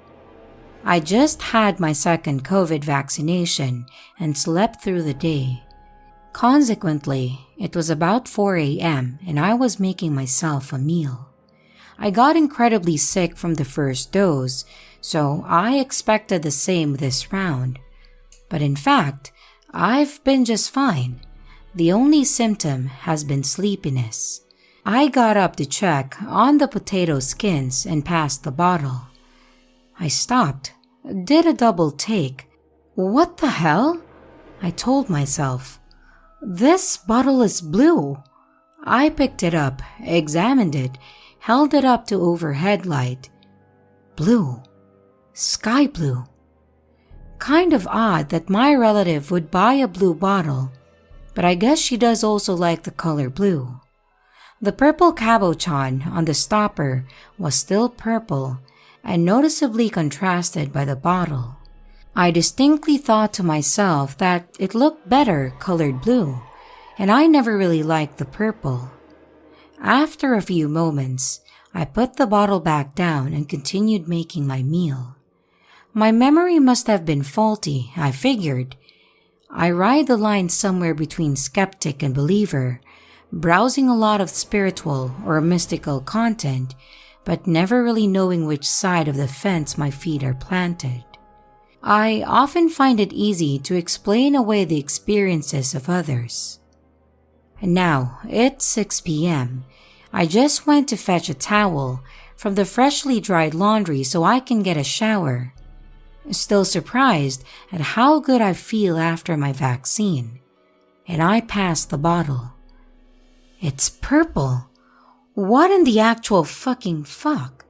A: I just had my second COVID vaccination and slept through the day. Consequently, it was about 4 a.m. and I was making myself a meal. I got incredibly sick from the first dose, so I expected the same this round. But in fact, I've been just fine. The only symptom has been sleepiness. I got up to check on the potato skins and passed the bottle. I stopped, did a double take. What the hell? I told myself. This bottle is blue. I picked it up, examined it, held it up to overhead light. Blue. Sky blue. Kind of odd that my relative would buy a blue bottle, but I guess she does also like the color blue. The purple cabochon on the stopper was still purple and noticeably contrasted by the bottle. I distinctly thought to myself that it looked better colored blue, and I never really liked the purple. After a few moments, I put the bottle back down and continued making my meal. My memory must have been faulty, I figured. I ride the line somewhere between skeptic and believer, browsing a lot of spiritual or mystical content, but never really knowing which side of the fence my feet are planted. I often find it easy to explain away the experiences of others. And now, it's 6 p.m. I just went to fetch a towel from the freshly dried laundry so I can get a shower. Still surprised at how good I feel after my vaccine, and I passed the bottle. It's purple. What in the actual fucking fuck?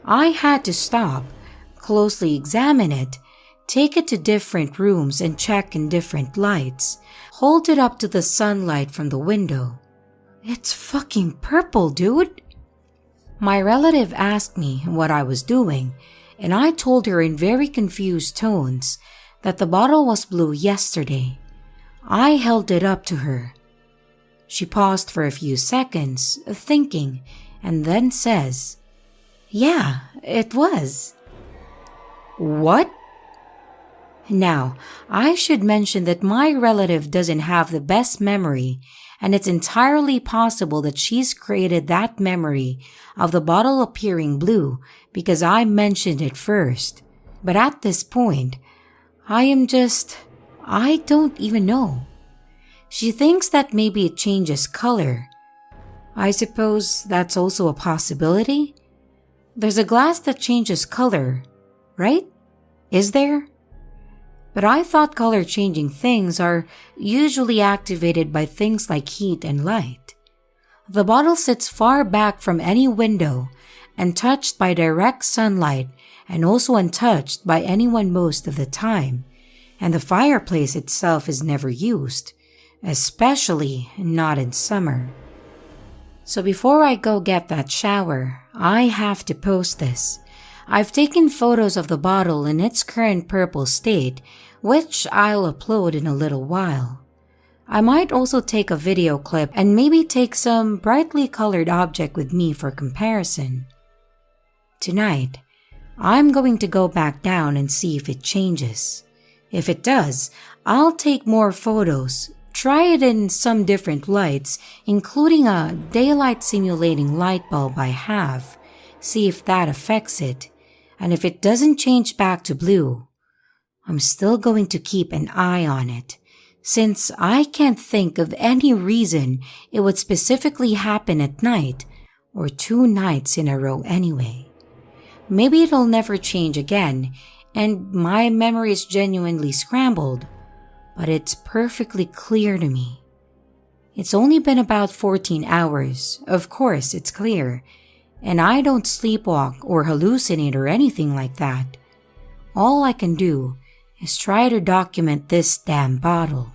A: I had to stop, closely examine it, take it to different rooms and check in different lights, hold it up to the sunlight from the window. It's fucking purple, dude. My relative asked me what I was doing, and I told her in very confused tones that the bottle was blue yesterday. I held it up to her. She paused for a few seconds, thinking, and then says, "Yeah, it was." What? Now, I should mention that my relative doesn't have the best memory, and it's entirely possible that she's created that memory of the bottle appearing blue because I mentioned it first. But at this point, I don't even know. She thinks that maybe it changes color. I suppose that's also a possibility. There's a glass that changes color, right? Is there? But I thought color-changing things are usually activated by things like heat and light. The bottle sits far back from any window, untouched by direct sunlight and also untouched by anyone most of the time, and the fireplace itself is never used, especially not in summer. So before I go get that shower, I have to post this. I've taken photos of the bottle in its current purple state, which I'll upload in a little while. I might also take a video clip and maybe take some brightly colored object with me for comparison. Tonight, I'm going to go back down and see if it changes. If it does, I'll take more photos, try it in some different lights, including a daylight simulating light bulb I have, see if that affects it, and if it doesn't change back to blue, I'm still going to keep an eye on it, since I can't think of any reason it would specifically happen at night, or 2 nights in a row anyway. Maybe it'll never change again, and my memory is genuinely scrambled, but it's perfectly clear to me. It's only been about 14 hours, of course it's clear, and I don't sleepwalk or hallucinate or anything like that. All I can do is try to document this damn bottle.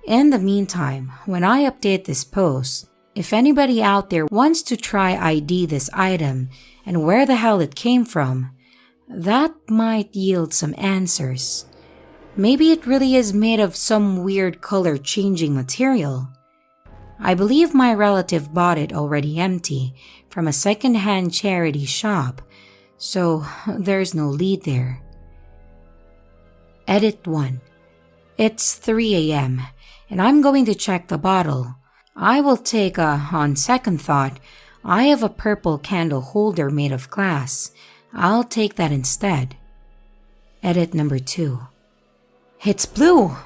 A: In the meantime, when I update this post, if anybody out there wants to try ID this item and where the hell it came from, that might yield some answers. Maybe it really is made of some weird color-changing material. I believe my relative bought it already empty from a second-hand charity shop, so there's no lead there. Edit 1. It's 3 a.m. and I'm going to check the bottle. I will take on second thought, I have a purple candle holder made of glass. I'll take that instead. Edit number 2. It's blue!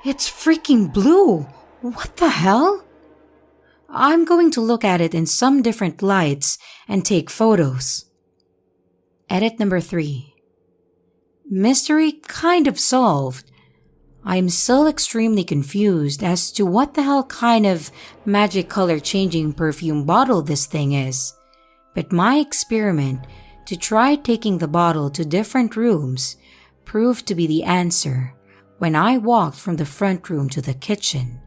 A: It's freaking blue! What the hell? I'm going to look at it in some different lights and take photos. Edit number 3. Mystery kind of solved. I'm still extremely confused as to what the hell kind of magic color changing perfume bottle this thing is. But my experiment to try taking the bottle to different rooms proved to be the answer when I walked from the front room to the kitchen.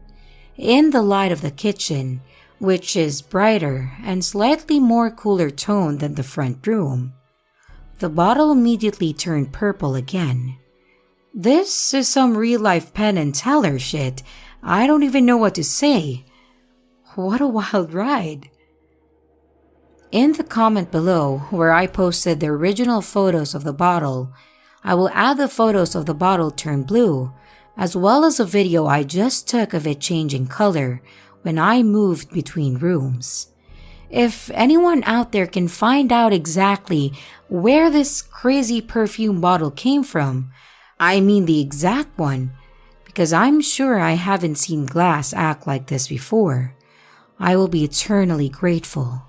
A: In the light of the kitchen, which is brighter and slightly more cooler toned than the front room, the bottle immediately turned purple again. This is some real-life Penn and Teller shit. I don't even know what to say. What a wild ride. In the comment below, where I posted the original photos of the bottle, I will add the photos of the bottle turned blue, as well as a video I just took of it changing color when I moved between rooms. If anyone out there can find out exactly where this crazy perfume bottle came from, I mean the exact one, because I'm sure I haven't seen glass act like this before, I will be eternally grateful.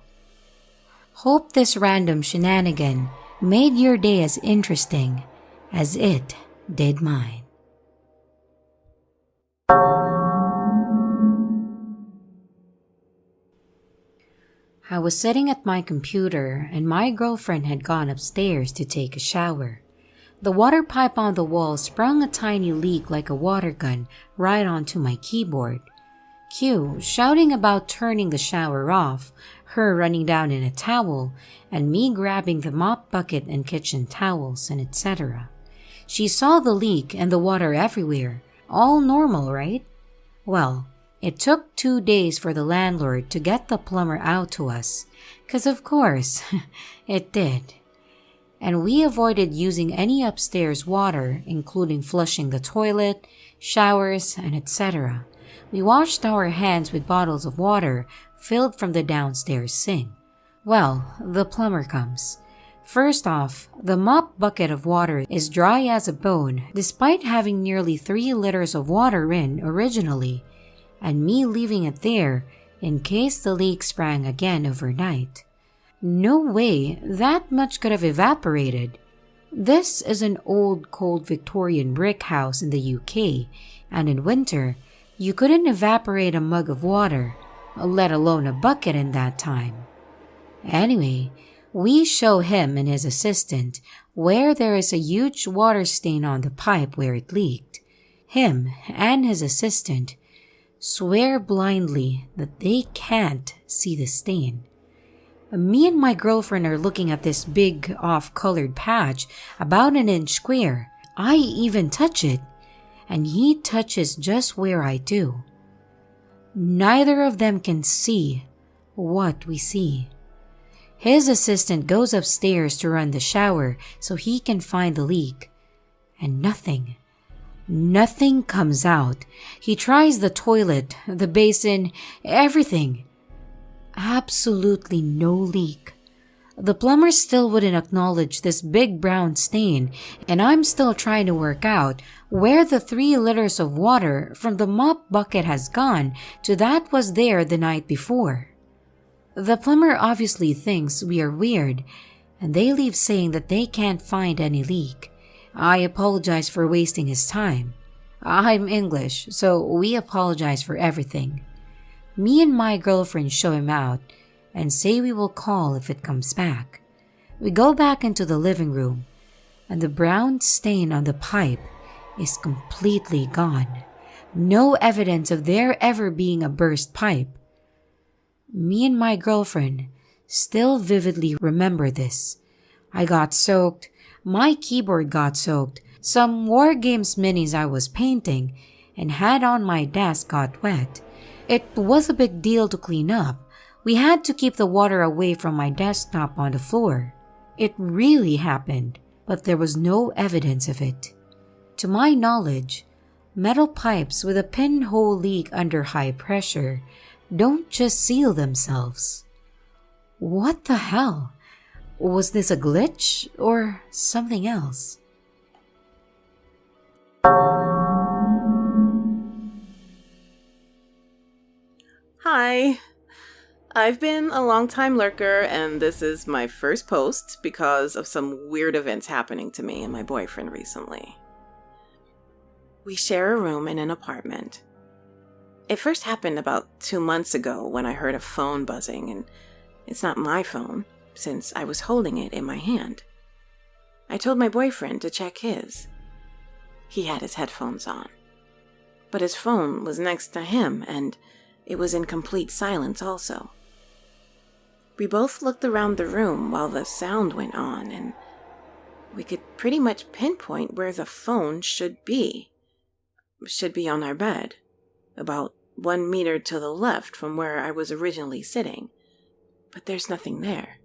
A: Hope this random shenanigan made your day as interesting as it did mine. I was sitting at my computer and my girlfriend had gone upstairs to take a shower. The water pipe on the wall sprung a tiny leak like a water gun right onto my keyboard. Q shouting about turning the shower off, her running down in a towel, and me grabbing the mop bucket and kitchen towels and etc. She saw the leak and the water everywhere. All normal, right? Well, it took 2 days for the landlord to get the plumber out to us, 'cause of course, it did. And we avoided using any upstairs water, including flushing the toilet, showers, and etc. We washed our hands with bottles of water filled from the downstairs sink. Well, the plumber comes. First off, the mop bucket of water is dry as a bone despite having nearly 3 liters of water in originally, and me leaving it there in case the leak sprang again overnight. No way that much could have evaporated. This is an old cold Victorian brick house in the UK, and in winter, you couldn't evaporate a mug of water, let alone a bucket in that time. Anyway, we show him and his assistant where there is a huge water stain on the pipe where it leaked. Him and his assistant swear blindly that they can't see the stain. Me and my girlfriend are looking at this big off-colored patch about 1 inch square. I even touch it, and he touches just where I do. Neither of them can see what we see. His assistant goes upstairs to run the shower so he can find the leak. And nothing. Nothing comes out. He tries the toilet, the basin, everything. Absolutely no leak. The plumber still wouldn't acknowledge this big brown stain, and I'm still trying to work out where the 3 liters of water from the mop bucket has gone to that was there the night before. The plumber obviously thinks we are weird, and they leave saying that they can't find any leak. I apologize for wasting his time. I'm English, so we apologize for everything. Me and my girlfriend show him out and say we will call if it comes back. We go back into the living room, and the brown stain on the pipe is completely gone. No evidence of there ever being a burst pipe. Me and my girlfriend still vividly remember this. I got soaked, my keyboard got soaked, some War Games minis I was painting and had on my desk got wet. It was a big deal to clean up. We had to keep the water away from my desktop on the floor. It really happened, but there was no evidence of it. To my knowledge, metal pipes with a pinhole leak under high pressure don't just seal themselves. What the hell? Was this a glitch or something else?
F: Hi. I've been a long-time lurker, and this is my first post because of some weird events happening to me and my boyfriend recently. We share a room in an apartment. It first happened about 2 months ago when I heard a phone buzzing, and it's not my phone since I was holding it in my hand. I told my boyfriend to check his. He had his headphones on, but his phone was next to him and it was in complete silence also. We both looked around the room while the sound went on, and we could pretty much pinpoint where the phone should be. It should be on our bed, about 1 meter to the left from where I was originally sitting. But there's nothing there.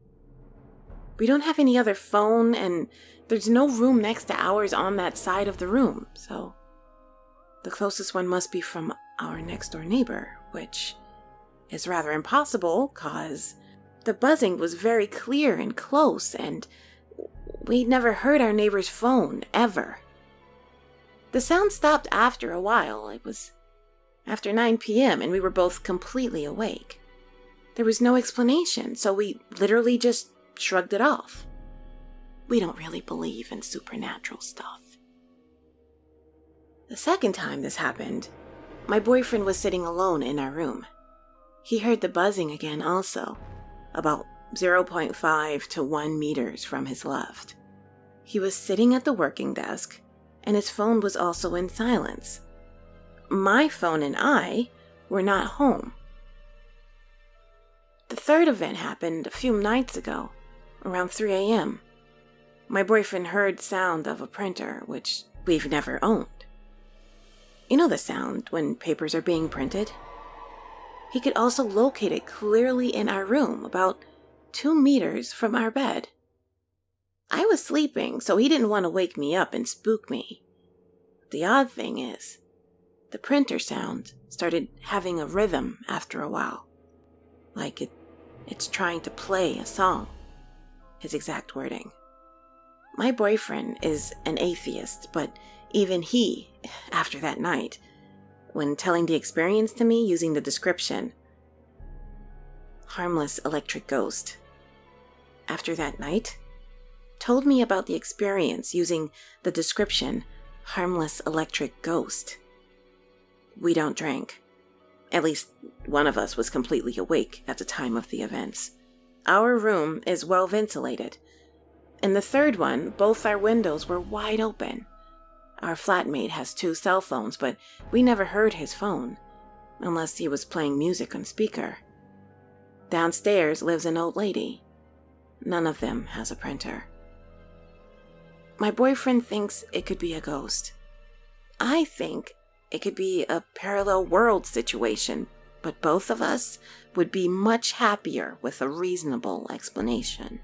F: We don't have any other phone, and there's no room next to ours on that side of the room, so the closest one must be from our next door neighbor, which is rather impossible cause the buzzing was very clear and close, and we'd never heard our neighbor's phone, ever. The sound stopped after a while. It was after 9 p.m., and we were both completely awake. There was no explanation, so we literally just shrugged it off. We don't really believe in supernatural stuff. The second time this happened, my boyfriend was sitting alone in our room. He heard the buzzing again also, about 0.5 to 1 meters from his left. He was sitting at the working desk, and his phone was also in silence. My phone and I were not home. The third event happened a few nights ago, around 3 a.m. My boyfriend heard sound of a printer, which we've never owned. You know the sound when papers are being printed? He could also locate it clearly in our room, about 2 meters from our bed. I was sleeping, so he didn't want to wake me up and spook me. The odd thing is, the printer sound started having a rhythm after a while, like it's trying to play a song, his exact wording. My boyfriend is an atheist, but even he, after that night, when telling the experience to me using the description, harmless electric ghost, after that night, told me about the experience using the description, harmless electric ghost. We don't drink. At least one of us was completely awake at the time of the events. Our room is well ventilated. In the third one, both our windows were wide open. Our flatmate has 2 cell phones, but we never heard his phone, unless he was playing music on speaker. Downstairs lives an old lady. None of them has a printer. My boyfriend thinks it could be a ghost. I think it could be a parallel world situation, but both of us would be much happier with a reasonable explanation.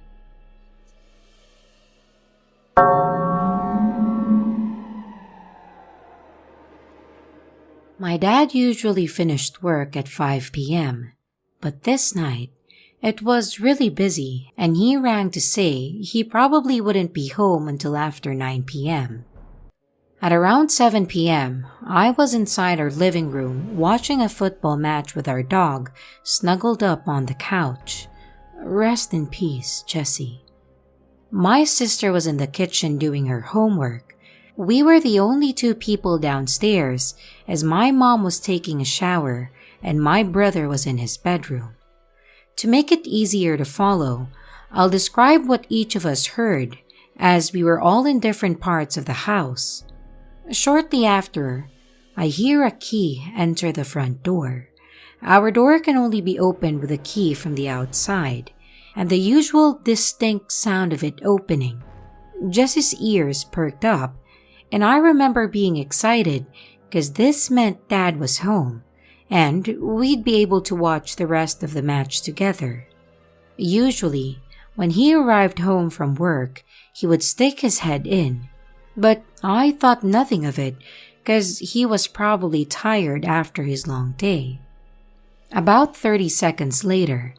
A: My dad usually finished work at 5 p.m., but this night, it was really busy and he rang to say he probably wouldn't be home until after 9 p.m. At around 7 p.m., I was inside our living room watching a football match with our dog snuggled up on the couch. Rest in peace, Jessie. My sister was in the kitchen doing her homework. We were the only two people downstairs as my mom was taking a shower and my brother was in his bedroom. To make it easier to follow, I'll describe what each of us heard as we were all in different parts of the house. Shortly after, I hear a key enter the front door. Our door can only be opened with a key from the outside, and the usual distinct sound of it opening. Jessie's ears perked up, and I remember being excited because this meant Dad was home, and we'd be able to watch the rest of the match together. Usually, when he arrived home from work, he would stick his head in, but I thought nothing of it because he was probably tired after his long day. About 30 seconds later,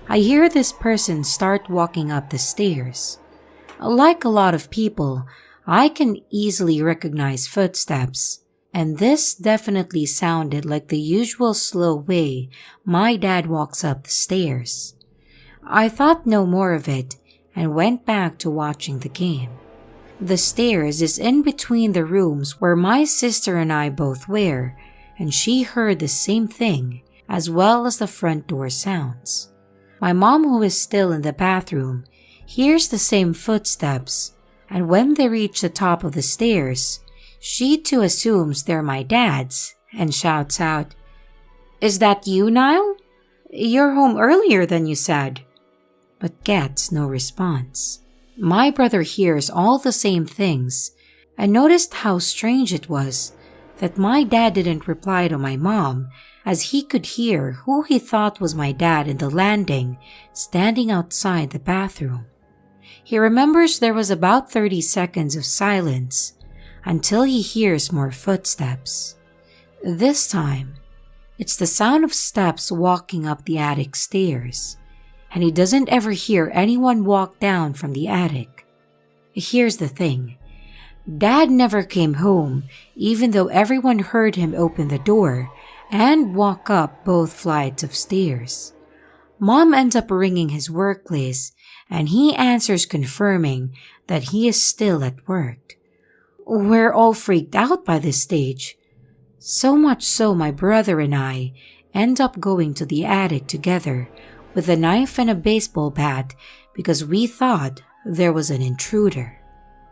A: I hear this person start walking up the stairs. Like a lot of people, I can easily recognize footsteps, and this definitely sounded like the usual slow way my dad walks up the stairs. I thought no more of it and went back to watching the game. The stairs is in between the rooms where my sister and I both were, and she heard the same thing as well as the front door sounds. My mom, who is still in the bathroom, hears the same footsteps, and when they reach the top of the stairs, she too assumes they're my dad's and shouts out, "Is that you, Niall? You're home earlier than you said," but gets no response. My brother hears all the same things and noticed how strange it was that my dad didn't reply to my mom, as he could hear who he thought was my dad in the landing standing outside the bathroom. He remembers there was about 30 seconds of silence until he hears more footsteps. This time, it's the sound of steps walking up the attic stairs, and he doesn't ever hear anyone walk down from the attic. Here's the thing. Dad never came home, even though everyone heard him open the door and walk up both flights of stairs. Mom ends up ringing his workplace, and he answers confirming that he is still at work. We're all freaked out by this stage. So much so my brother and I end up going to the attic together with a knife and a baseball bat because we thought there was an intruder.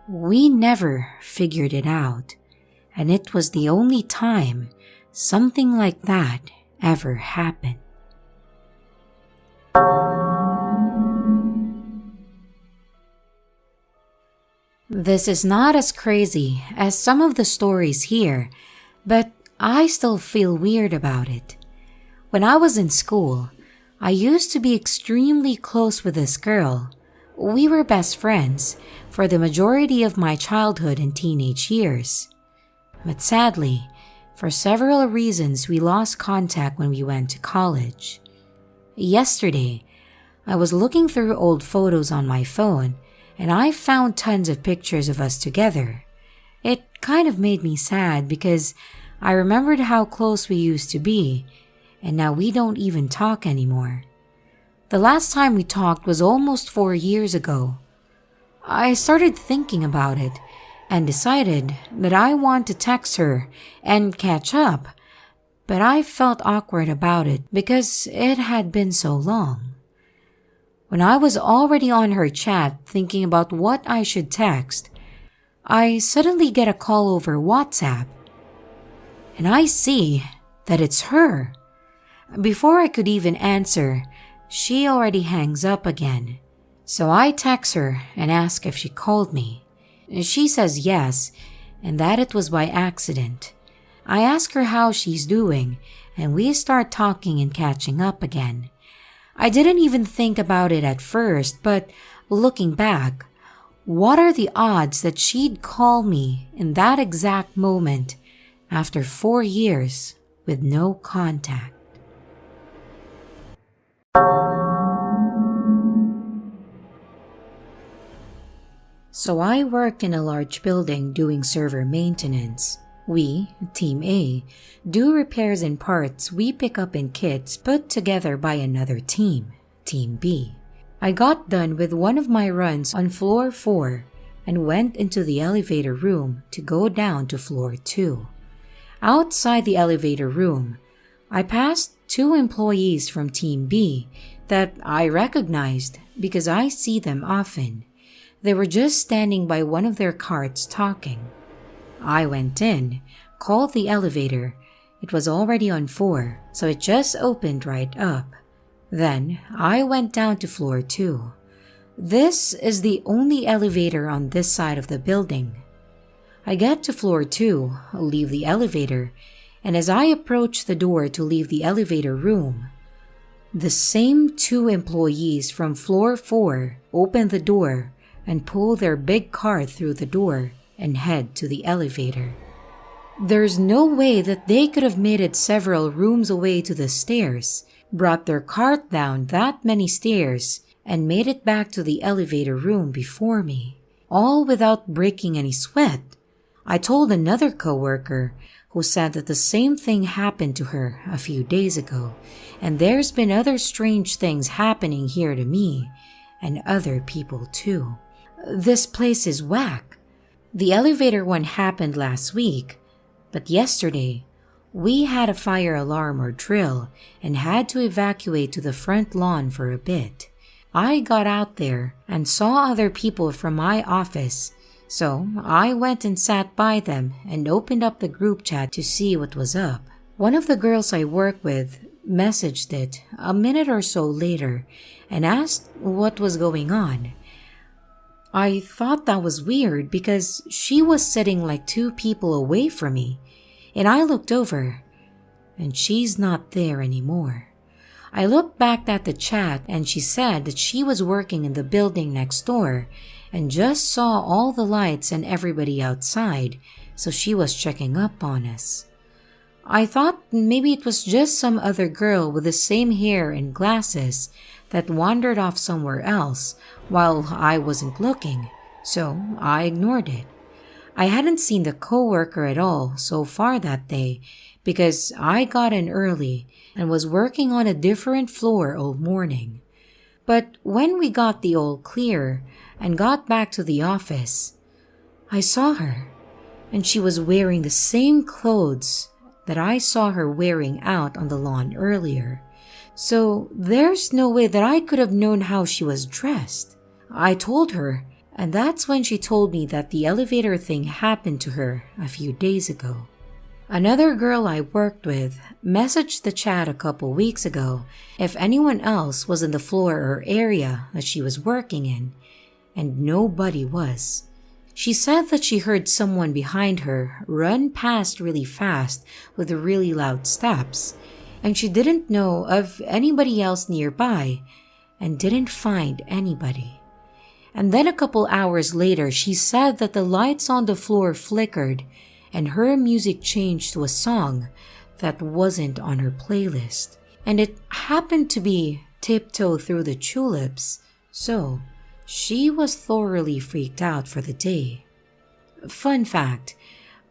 A: We never figured it out, and it was the only time something like that ever happened. This is not as crazy as some of the stories here, but I still feel weird about it. When I was in school, I used to be extremely close with this girl. We were best friends for the majority of my childhood and teenage years. But sadly, for several reasons, we lost contact when we went to college. Yesterday, I was looking through old photos on my phone, and I found tons of pictures of us together. It kind of made me sad because I remembered how close we used to be, and now we don't even talk anymore. The last time we talked was almost 4 years ago. I started thinking about it and decided that I want to text her and catch up, but I felt awkward about it because it had been so long. When I was already on her chat thinking about what I should text, I suddenly get a call over WhatsApp, and I see that it's her. Before I could even answer, she already hangs up again. So I text her and ask if she called me. She says yes, and that it was by accident. I ask her how she's doing, and we start talking and catching up again. I didn't even think about it at first, but looking back, what are the odds that she'd call me in that exact moment after 4 years with no contact? So I work in a large building doing server maintenance. We, Team A, do repairs and parts we pick up in kits put together by another team, Team B. I got done with one of my runs on floor 4 and went into the elevator room to go down to floor 2. Outside the elevator room, I passed 2 employees from Team B that I recognized because I see them often. They were just standing by one of their carts talking. I went in, called the elevator. It was already on 4, so it just opened right up. Then I went down to floor 2. This is the only elevator on this side of the building. I get to floor 2, leave the elevator, and as I approach the door to leave the elevator room, the same 2 employees from floor 4 open the door and pull their big cart through the door and head to the elevator. There's no way that they could have made it several rooms away to the stairs, brought their cart down that many stairs, and made it back to the elevator room before me, all without breaking any sweat. I told another coworker who said that the same thing happened to her a few days ago, and there's been other strange things happening here to me and other people too. This place is whack. The elevator one happened last week, but yesterday, we had a fire alarm or drill and had to evacuate to the front lawn for a bit. I got out there and saw other people from my office, so I went and sat by them and opened up the group chat to see what was up. One of the girls I work with messaged it a minute or so later and asked what was going on. I thought that was weird because she was sitting like 2 people away from me, and I looked over, and she's not there anymore. I looked back at the chat and she said that she was working in the building next door and just saw all the lights and everybody outside, so she was checking up on us. I thought maybe it was just some other girl with the same hair and glasses that wandered off somewhere else while I wasn't looking, so I ignored it. I hadn't seen the coworker at all so far that day because I got in early and was working on a different floor all morning. But when we got the all clear and got back to the office, I saw her, and she was wearing the same clothes that I saw her wearing out on the lawn earlier. So there's no way that I could have known how she was dressed. I told her, and that's when she told me that the elevator thing happened to her a few days ago. Another girl I worked with messaged the chat a couple weeks ago if anyone else was in the floor or area that she was working in, and nobody was. She said that she heard someone behind her run past really fast with really loud steps, and she didn't know of anybody else nearby and didn't find anybody. And then a couple hours later, she said that the lights on the floor flickered and her music changed to a song that wasn't on her playlist. And it happened to be Tiptoe Through the Tulips, so she was thoroughly freaked out for the day. Fun fact,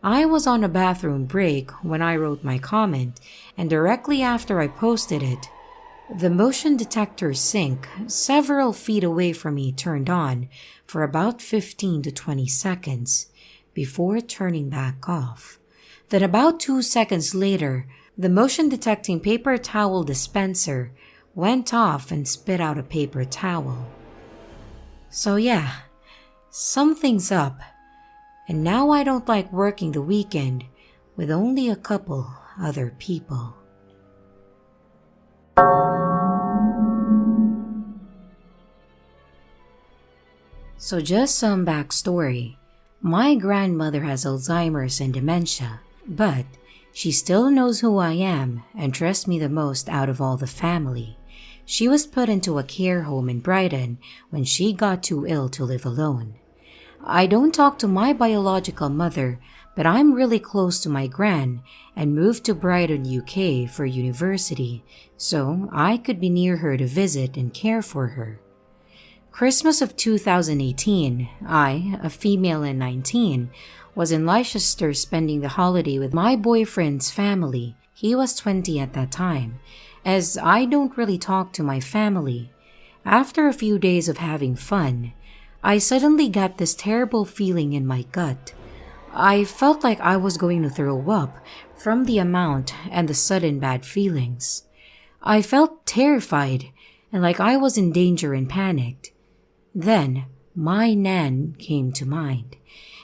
A: I was on a bathroom break when I wrote my comment, and directly after I posted it, the motion detector sink several feet away from me turned on for about 15 to 20 seconds before turning back off. Then about 2 seconds later, the motion detecting paper towel dispenser went off and spit out a paper towel. So yeah, something's up. And now I don't like working the weekend with only a couple other people. So just some backstory. My grandmother has Alzheimer's and dementia, but She still knows who I am and trusts me the most out of all the family. She was put into a care home in Brighton when she got too ill to live alone. I don't talk to my biological mother, but I'm really close to my gran and moved to Brighton, UK for university, so I could be near her to visit and care for her. Christmas of 2018, I, a female and 19, was in Leicester spending the holiday with my boyfriend's family. He was 20 at that time, as I don't really talk to my family. After a few days of having fun, I suddenly got this terrible feeling in my gut. I felt like I was going to throw up from the amount and the sudden bad feelings. I felt terrified and like I was in danger and panicked. Then, my nan came to mind,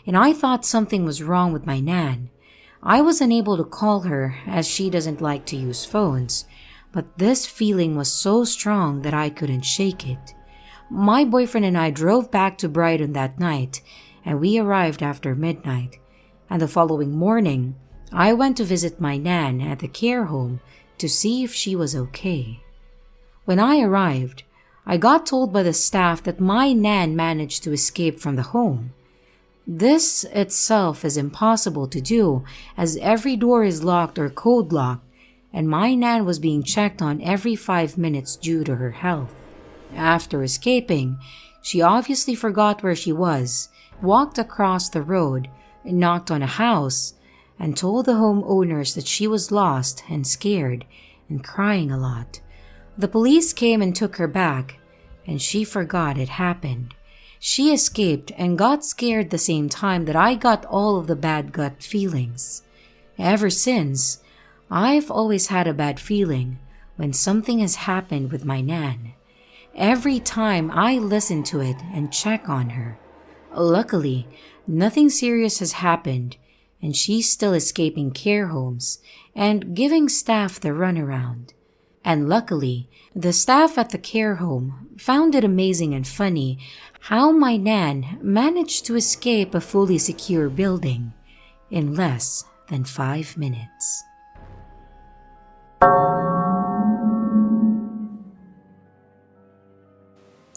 A: and I thought something was wrong with my nan. I was unable to call her as she doesn't like to use phones, but this feeling was so strong that I couldn't shake it. My boyfriend and I drove back to Brighton that night, and we arrived after midnight. And the following morning, I went to visit my nan at the care home to see if she was okay. When I arrived, I got told by the staff that my nan managed to escape from the home. This itself is impossible to do, as every door is locked or code locked, and my nan was being checked on every 5 minutes due to her health. After escaping, she obviously forgot where she was, walked across the road, knocked on a house, and told the homeowners that she was lost and scared and crying a lot. The police came and took her back, and she forgot it happened. She escaped and got scared the same time that I got all of the bad gut feelings. Ever since, I've always had a bad feeling when something has happened with my nan. Every time I listen to it and check on her. Luckily, nothing serious has happened, and she's still escaping care homes and giving staff the runaround. And luckily, the staff at the care home found it amazing and funny how my nan managed to escape a fully secure building in less than 5 minutes.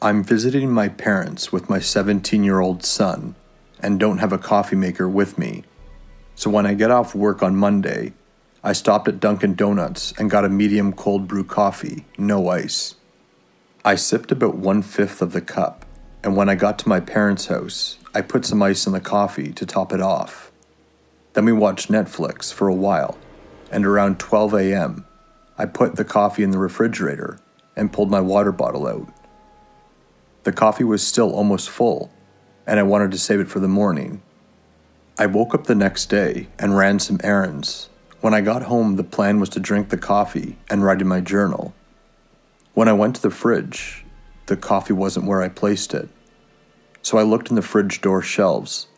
G: I'm visiting my parents with my 17-year-old son and don't have a coffee maker with me. So when I get off work on Monday, I stopped at Dunkin' Donuts and got a medium cold brew coffee, no ice. I sipped about 1/5 of the cup, and when I got to my parents' house, I put some ice in the coffee to top it off. Then we watched Netflix for a while, and around 12 a.m., I put the coffee in the refrigerator and pulled my water bottle out. The coffee was still almost full, and I wanted to save it for the morning. I woke up the next day and ran some errands. When I got home, the plan was to drink the coffee and write in my journal. When I went to the fridge, the coffee wasn't where I placed it. So I looked in the fridge door shelves,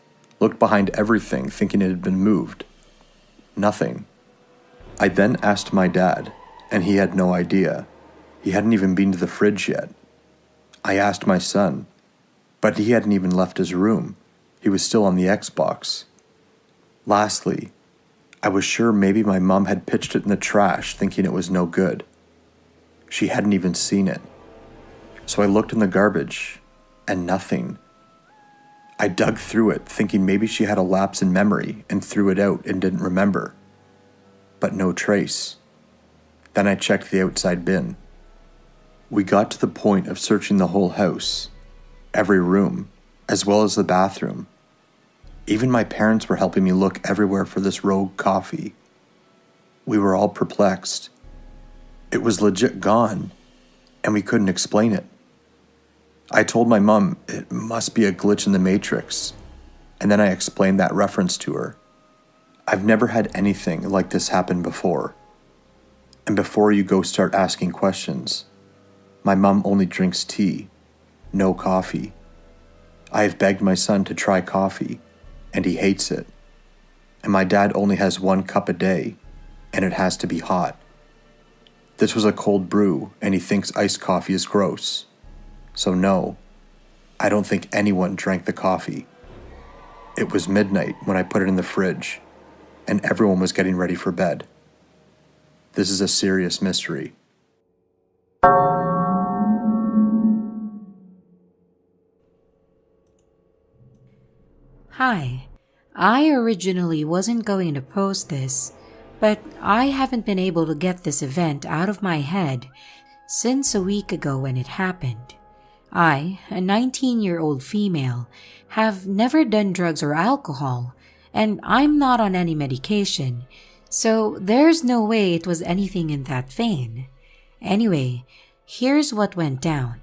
G: looked behind everything thinking it had been moved. Nothing. I then asked my dad, and he had no idea. He hadn't even been to the fridge yet. I asked my son, but he hadn't even left his room. He was still on the Xbox. Lastly, I was sure maybe my mom had pitched it in the trash thinking it was no good. She hadn't even seen it. So I looked in the garbage, and nothing. I dug through it thinking maybe she had a lapse in memory and threw it out and didn't remember. But no trace. Then I checked the outside bin. We got to the point of searching the whole house, every room, as well as the bathroom. Even my parents were helping me look everywhere for this rogue coffee. We were all perplexed. It was legit gone, and we couldn't explain it. I told my mom it must be a glitch in the Matrix, and then I explained that reference to her. I've never had anything like this happen before. And before you go start asking questions, my mom only drinks tea, no coffee. I have begged my son to try coffee, and he hates it. And my dad only has 1 cup a day, and it has to be hot. This was a cold brew, and he thinks iced coffee is gross. So no, I don't think anyone drank the coffee. It was midnight when I put it in the fridge, and everyone was getting ready for bed. This is a serious mystery.
A: Hi. I originally wasn't going to post this, but I haven't been able to get this event out of my head since a week ago when it happened. I, a 19-year-old female, have never done drugs or alcohol, and I'm not on any medication, so there's no way it was anything in that vein. Anyway, here's what went down.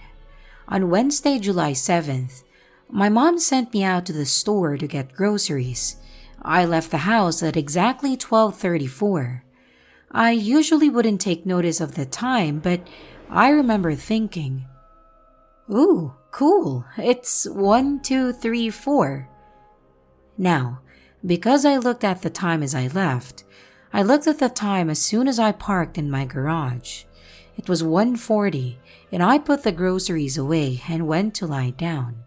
A: On Wednesday, July 7th, my mom sent me out to the store to get groceries. I left the house at exactly 12:34. I usually wouldn't take notice of the time, but I remember thinking, "Ooh, cool, it's 1, 2, 3, 4. Now, because I looked at the time as I left, I looked at the time as soon as I parked in my garage. It was 1:40, and I put the groceries away and went to lie down.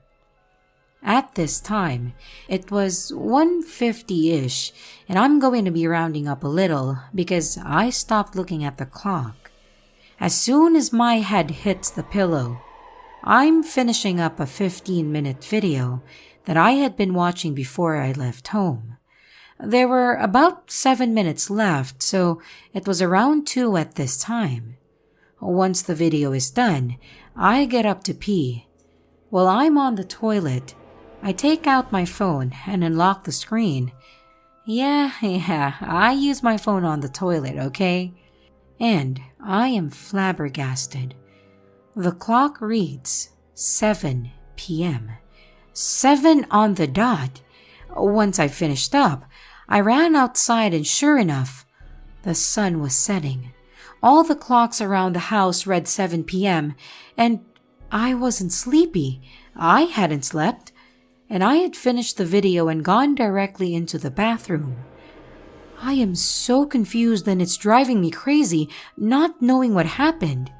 A: At this time, it was 1:50-ish, and I'm going to be rounding up a little because I stopped looking at the clock. As soon as my head hits the pillow, I'm finishing up a 15-minute video that I had been watching before I left home. There were about 7 minutes left, so it was around 2 at this time. Once the video is done, I get up to pee. While I'm on the toilet, I take out my phone and unlock the screen. Yeah, I use my phone on the toilet, okay? And I am flabbergasted. The clock reads 7 p.m. 7 on the dot. Once I finished up, I ran outside and sure enough, the sun was setting. All the clocks around the house read 7 p.m. and I wasn't sleepy. I hadn't slept. And I had finished the video and gone directly into the bathroom. I am so confused and it's driving me crazy, not knowing what happened.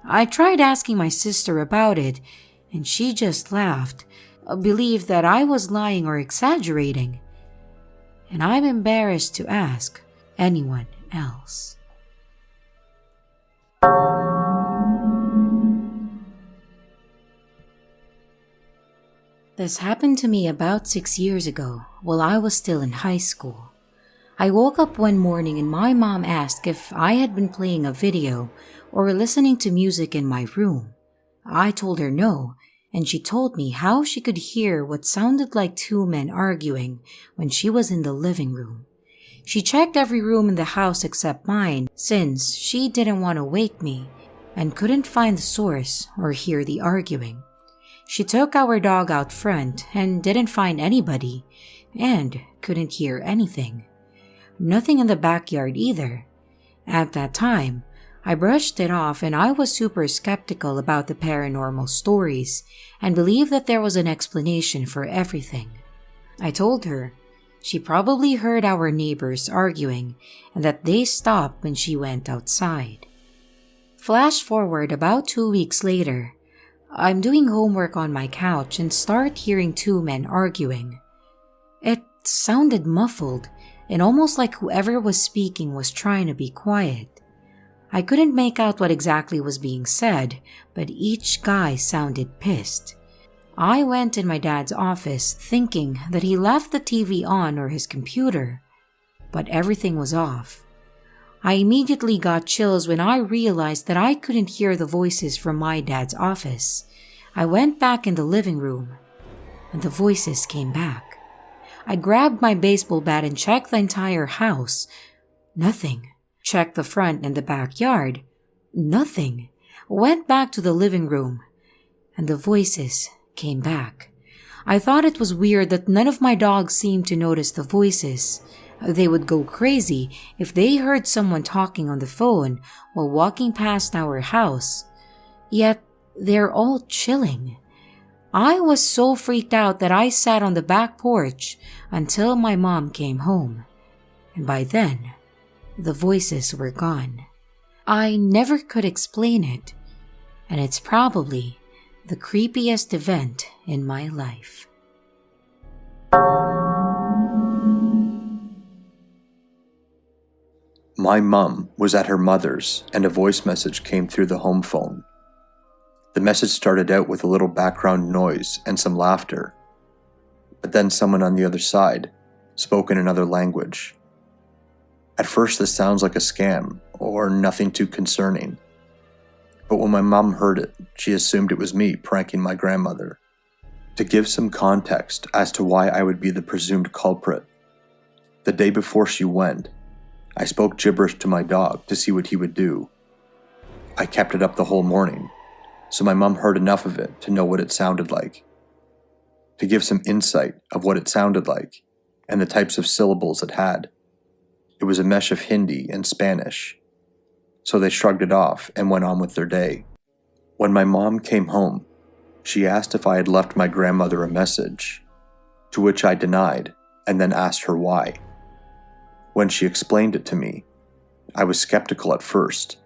A: I tried asking my sister about it, and she just laughed, believed that I was lying or exaggerating. And I'm embarrassed to ask anyone else. This happened to me about 6 years ago while I was still in high school. I woke up one morning and my mom asked if I had been playing a video or listening to music in my room. I told her no, and she told me how she could hear what sounded like 2 men arguing when she was in the living room. She checked every room in the house except mine since she didn't want to wake me and couldn't find the source or hear the arguing. She took our dog out front and didn't find anybody and couldn't hear anything. Nothing in the backyard either. At that time, I brushed it off and I was super skeptical about the paranormal stories and believed that there was an explanation for everything. I told her she probably heard our neighbors arguing and that they stopped when she went outside. Flash forward about 2 weeks later, I'm doing homework on my couch and start hearing 2 men arguing. It sounded muffled and almost like whoever was speaking was trying to be quiet. I couldn't make out what exactly was being said, but each guy sounded pissed. I went in my dad's office thinking that he left the TV on or his computer, but everything was off. I immediately got chills when I realized that I couldn't hear the voices from my dad's office. I went back in the living room, and the voices came back. I grabbed my baseball bat and checked the entire house. Nothing. Checked the front and the backyard. Nothing. Went back to the living room, and the voices came back. I thought it was weird that none of my dogs seemed to notice the voices. They would go crazy if they heard someone talking on the phone while walking past our house. Yet, they're all chilling. I was so freaked out that I sat on the back porch until my mom came home. And by then, the voices were gone. I never could explain it, and it's probably the creepiest event in my life.
G: My mum was at her mother's and a voice message came through the home phone. The message started out with a little background noise and some laughter, but then someone on the other side spoke in another language. At first this sounds like a scam or nothing too concerning, but when my mum heard it, she assumed it was me pranking my grandmother. To give some context as to why I would be the presumed culprit, the day before she went, I spoke gibberish to my dog to see what he would do. I kept it up the whole morning, so my mum heard enough of it to know what it sounded like. To give some insight of what it sounded like and the types of syllables it had, it was a mesh of Hindi and Spanish, so they shrugged it off and went on with their day. When my mom came home, she asked if I had left my grandmother a message, to which I denied and then asked her why. When she explained it to me, I was skeptical at first,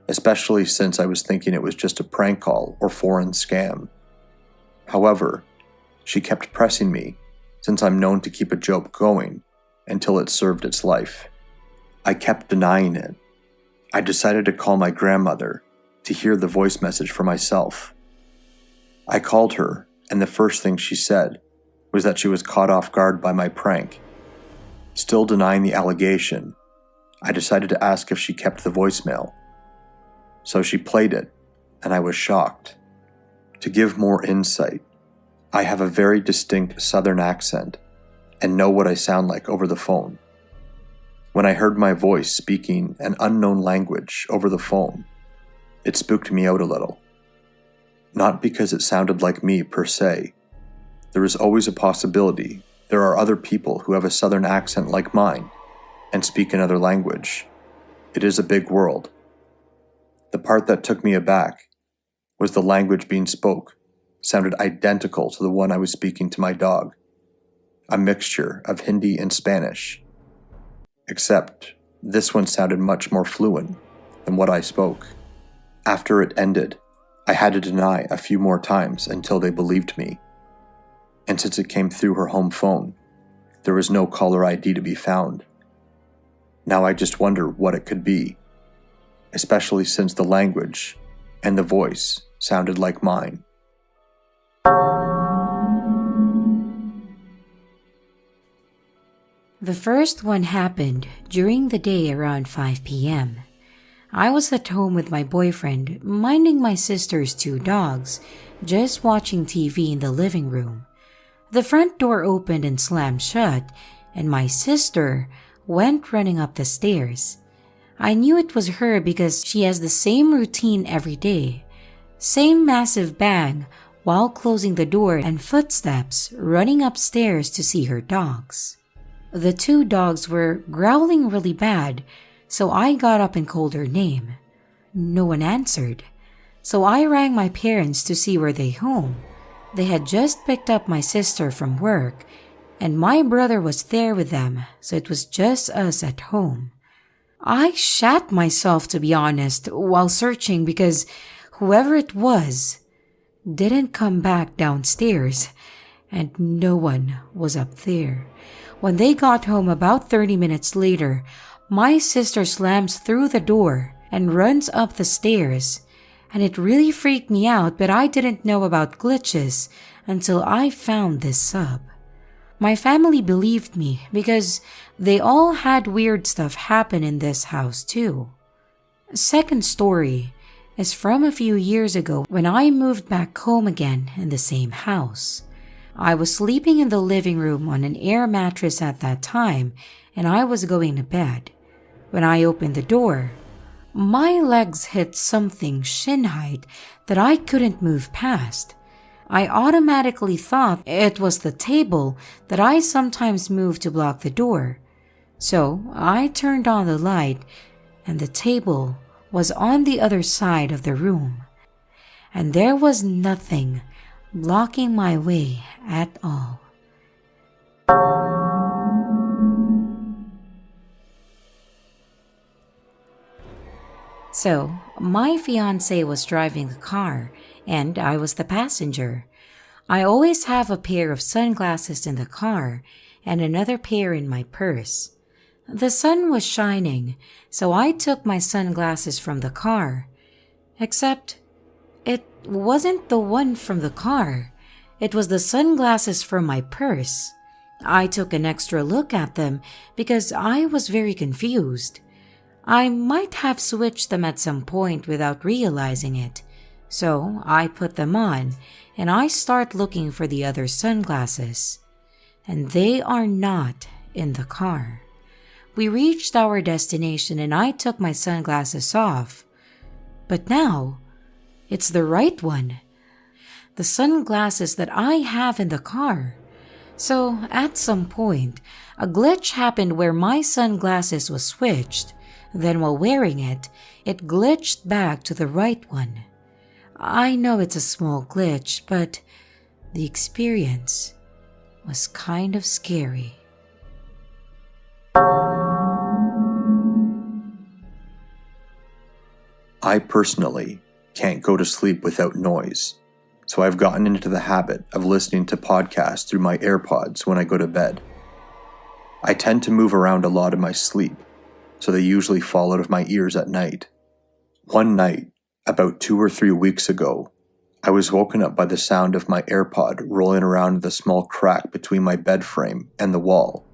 G: especially since I was thinking it was just a prank call or foreign scam. However, she kept pressing me since I'm known to keep a joke going until it served its life. I kept denying it. I decided to call my grandmother to hear the voice message for myself. I called her, and the first thing she said was that she was caught off guard by my prank. Still denying the allegation, I decided to ask if she kept the voicemail. So she played it, and I was shocked. To give more insight, I have a very distinct Southern accent and know what I sound like over the phone. When I heard my voice speaking an unknown language over the phone, it spooked me out a little. Not because it sounded like me per se. There is always a possibility there are other people who have a Southern accent like mine and speak another language. It is a big world. The part that took me aback was the language being spoke sounded identical to the one I was speaking to my dog, a mixture of Hindi and Spanish, except this one sounded much more fluent than what I spoke. After it ended, I had to deny a few more times until they believed me. And since it came through her home phone, there was no caller ID to be found. Now I just wonder what it could be, especially since the language and the voice sounded like mine.
A: The first one happened during the day around 5 p.m. I was at home with my boyfriend, minding my sister's 2 dogs, just watching TV in the living room. The front door opened and slammed shut, and my sister went running up the stairs. I knew it was her because she has the same routine every day. Same massive bang while closing the door and footsteps running upstairs to see her dogs. The 2 dogs were growling really bad, so I got up and called her name. No one answered, so I rang my parents to see were they home. They had just picked up my sister from work, and my brother was there with them, so it was just us at home. I shat myself, to be honest, while searching because whoever it was didn't come back downstairs, and no one was up there. When they got home about 30 minutes later, my sister slams through the door and runs up the stairs. And it really freaked me out, but I didn't know about glitches until I found this sub. My family believed me because they all had weird stuff happen in this house too. Second story is from a few years ago when I moved back home again in the same house. I was sleeping in the living room on an air mattress at that time, and I was going to bed. When I opened the door, my legs hit something shin height that I couldn't move past. I automatically thought it was the table that I sometimes move to block the door. So I turned on the light, and the table was on the other side of the room. And there was nothing blocking my way at all. So, my fiancé was driving the car, and I was the passenger. I always have a pair of sunglasses in the car and another pair in my purse. The sun was shining, so I took my sunglasses from the car. Except, it wasn't the one from the car. It was the sunglasses from my purse. I took an extra look at them because I was very confused. I might have switched them at some point without realizing it. So I put them on and I start looking for the other sunglasses. And they are not in the car. We reached our destination and I took my sunglasses off. But now, it's the right one. The sunglasses that I have in the car. So, at some point, a glitch happened where my sunglasses was switched. Then while wearing it, it glitched back to the right one. I know it's a small glitch, but the experience was kind of scary.
G: I personally can't go to sleep without noise, so I've gotten into the habit of listening to podcasts through my AirPods when I go to bed. I tend to move around a lot in my sleep, so they usually fall out of my ears at night. One night, about 2 or 3 weeks ago, I was woken up by the sound of my AirPod rolling around the small crack between my bed frame and the wall.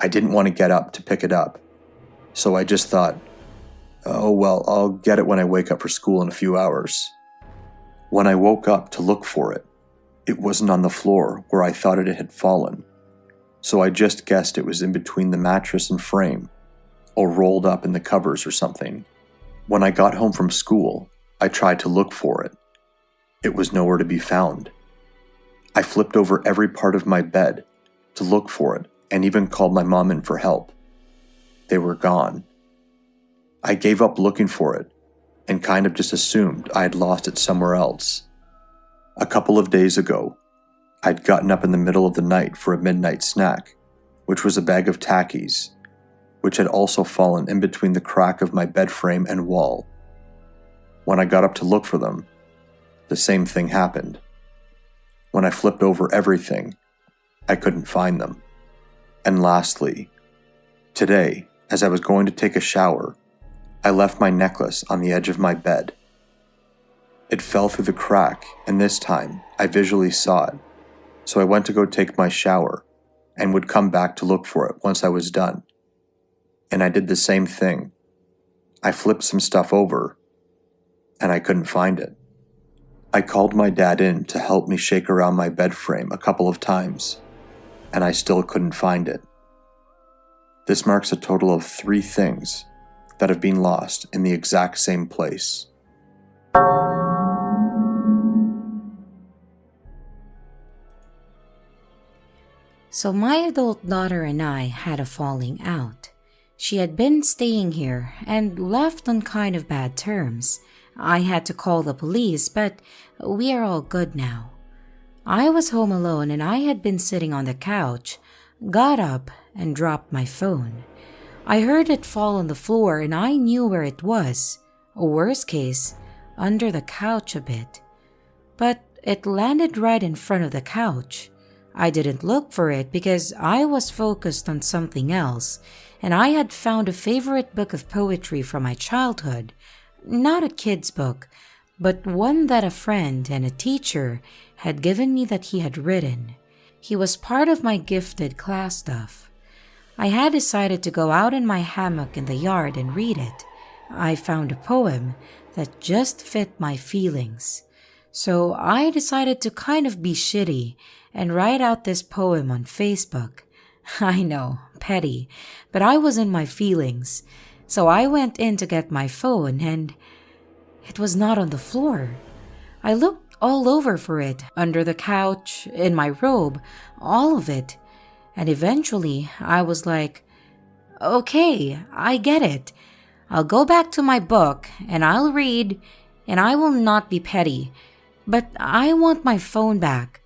G: I didn't want to get up to pick it up, so I just thought, oh well, I'll get it when I wake up for school in a few hours. When I woke up to look for it, it wasn't on the floor where I thought it had fallen, so I just guessed it was in between the mattress and frame, or rolled up in the covers or something. When I got home from school, I tried to look for it. It was nowhere to be found. I flipped over every part of my bed to look for it and even called my mom in for help. They were gone. I gave up looking for it and kind of just assumed I had lost it somewhere else. A couple of days ago, I'd gotten up in the middle of the night for a midnight snack, which was a bag of Takis, which had also fallen in between the crack of my bed frame and wall. When I got up to look for them, the same thing happened. When I flipped over everything, I couldn't find them. And lastly, today, as I was going to take a shower, I left my necklace on the edge of my bed. It fell through the crack, and this time I visually saw it, so I went to go take my shower and would come back to look for it once I was done. And I did the same thing. I flipped some stuff over, and I couldn't find it. I called my dad in to help me shake around my bed frame a couple of times, and I still couldn't find it. This marks a total of 3 things that have been lost in the exact same place.
A: So my adult daughter and I had a falling out. She had been staying here and left on kind of bad terms. I had to call the police, but we are all good now. I was home alone and I had been sitting on the couch, got up and dropped my phone. I heard it fall on the floor and I knew where it was, or worst case, under the couch a bit. But it landed right in front of the couch. I didn't look for it because I was focused on something else, and I had found a favorite book of poetry from my childhood. Not a kid's book, but one that a friend and a teacher had given me that he had written. He was part of my gifted class stuff. I had decided to go out in my hammock in the yard and read it. I found a poem that just fit my feelings. So I decided to kind of be shitty and write out this poem on Facebook. I know, petty, but I was in my feelings. So I went in to get my phone and it was not on the floor. I looked all over for it, under the couch, in my robe, all of it. And eventually, I was like, okay, I get it. I'll go back to my book and I'll read and I will not be petty, but I want my phone back.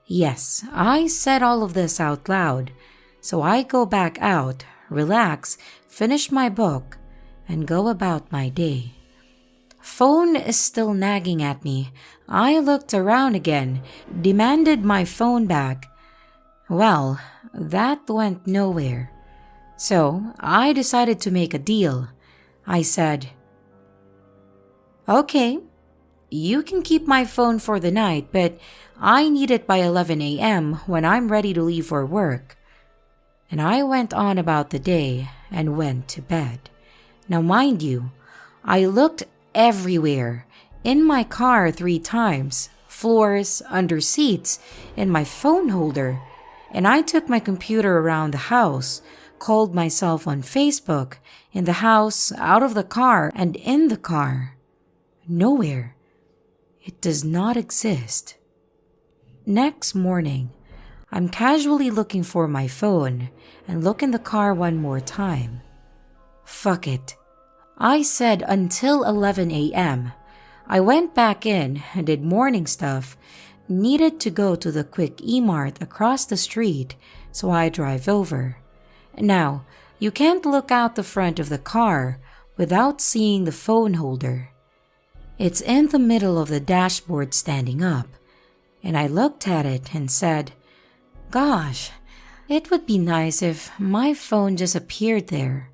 A: Yes, I said all of this out loud. So I go back out, relax, finish my book, and go about my day. Phone is still nagging at me. I looked around again, demanded my phone back. Well, that went nowhere. So I decided to make a deal. I said, "Okay, you can keep my phone for the night, but I need it by 11 a.m. when I'm ready to leave for work." And I went on about the day and went to bed. Now, mind you, I looked everywhere, in my car 3 times, floors, under seats, in my phone holder, and I took my computer around the house, called myself on Facebook, in the house, out of the car, and in the car. Nowhere. It does not exist. Next morning, I'm casually looking for my phone and look in the car one more time. Fuck it. I said until 11 a.m. I went back in and did morning stuff, needed to go to the quick E-Mart across the street, so I drive over. Now, you can't look out the front of the car without seeing the phone holder. It's in the middle of the dashboard standing up, and I looked at it and said, "Gosh, it would be nice if my phone just appeared there."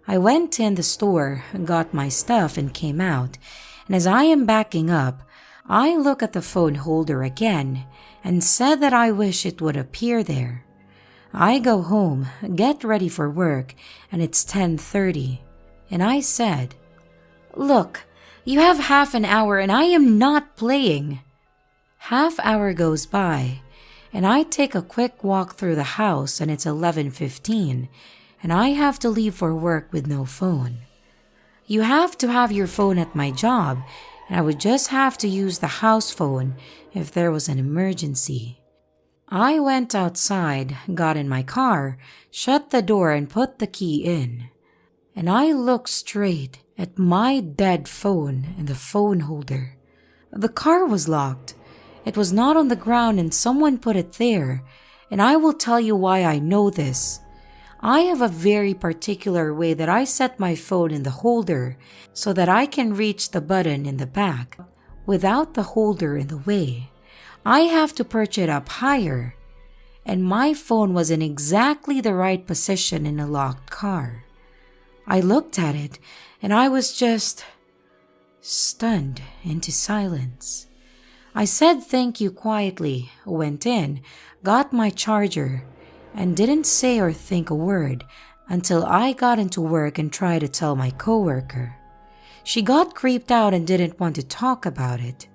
A: I went in the store, got my stuff, and came out, and as I am backing up, I look at the phone holder again and said that I wish it would appear there. I go home, get ready for work, and it's 10:30, and I said, "Look, you have half an hour and I am not playing." Half hour goes by, and I take a quick walk through the house and it's 11:15, and I have to leave for work with no phone. You have to have your phone at my job, and I would just have to use the house phone if there was an emergency. I went outside, got in my car, shut the door and put the key in. And I looked straight at my dead phone and the phone holder. The car was locked. It was not on the ground and someone put it there, and I will tell you why I know this. I have a very particular way that I set my phone in the holder so that I can reach the button in the back without the holder in the way. I have to perch it up higher, and my phone was in exactly the right position in a locked car. I looked at it and I was just stunned into silence. I said thank you quietly, went in, got my charger, and didn't say or think a word until I got into work and tried to tell my coworker. She got creeped out and didn't want to talk about it.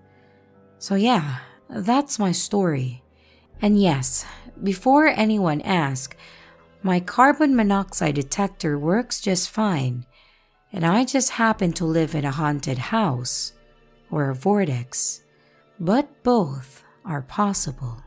A: So yeah, that's my story. And yes, before anyone asks, my carbon monoxide detector works just fine, and I just happen to live in a haunted house or a vortex. But both are possible.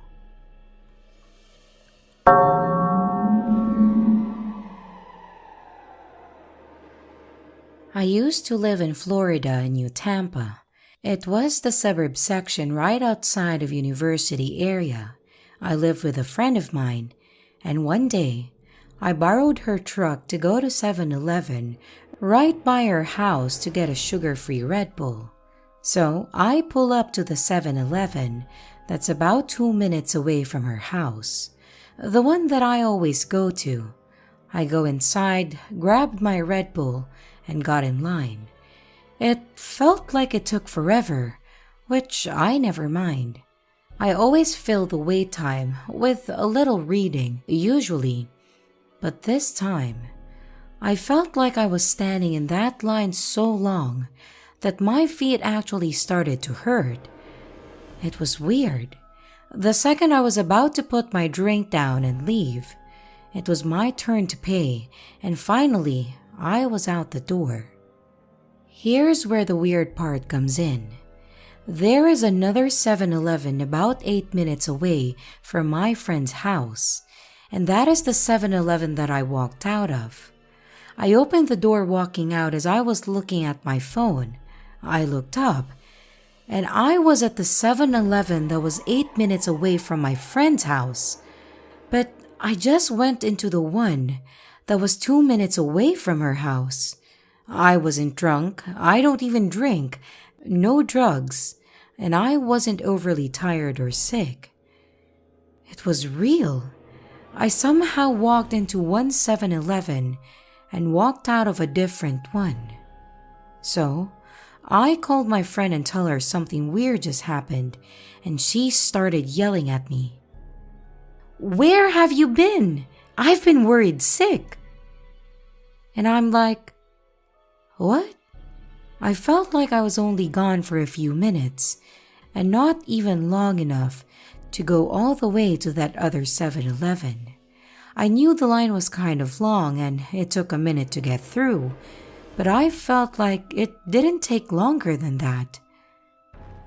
A: I used to live in Florida in New Tampa. It was the suburb section right outside of University area. I lived with a friend of mine, and one day, I borrowed her truck to go to 7-Eleven right by her house to get a sugar-free Red Bull. So I pull up to the 7-Eleven that's about 2 minutes away from her house, the one that I always go to. I go inside, grabbed my Red Bull, and got in line. It felt like it took forever, which I never mind. I always fill the wait time with a little reading, usually, but this time, I felt like I was standing in that line so long that my feet actually started to hurt. It was weird. The second I was about to put my drink down and leave, it was my turn to pay, and finally, I was out the door. Here's where the weird part comes in. There is another 7-Eleven about 8 minutes away from my friend's house, and that is the 7-Eleven that I walked out of. I opened the door walking out as I was looking at my phone. I looked up, and I was at the 7-Eleven that was 8 minutes away from my friend's house. But I just went into the one that was 2 minutes away from her house. I wasn't drunk, I don't even drink, no drugs, and I wasn't overly tired or sick. It was real. I somehow walked into one 7-Eleven and walked out of a different one. So, I called my friend and told her something weird just happened, and she started yelling at me. "Where have you been? I've been worried sick." And I'm like, "What?" I felt like I was only gone for a few minutes, and not even long enough to go all the way to that other 7-Eleven. I knew the line was kind of long and it took a minute to get through, but I felt like it didn't take longer than that.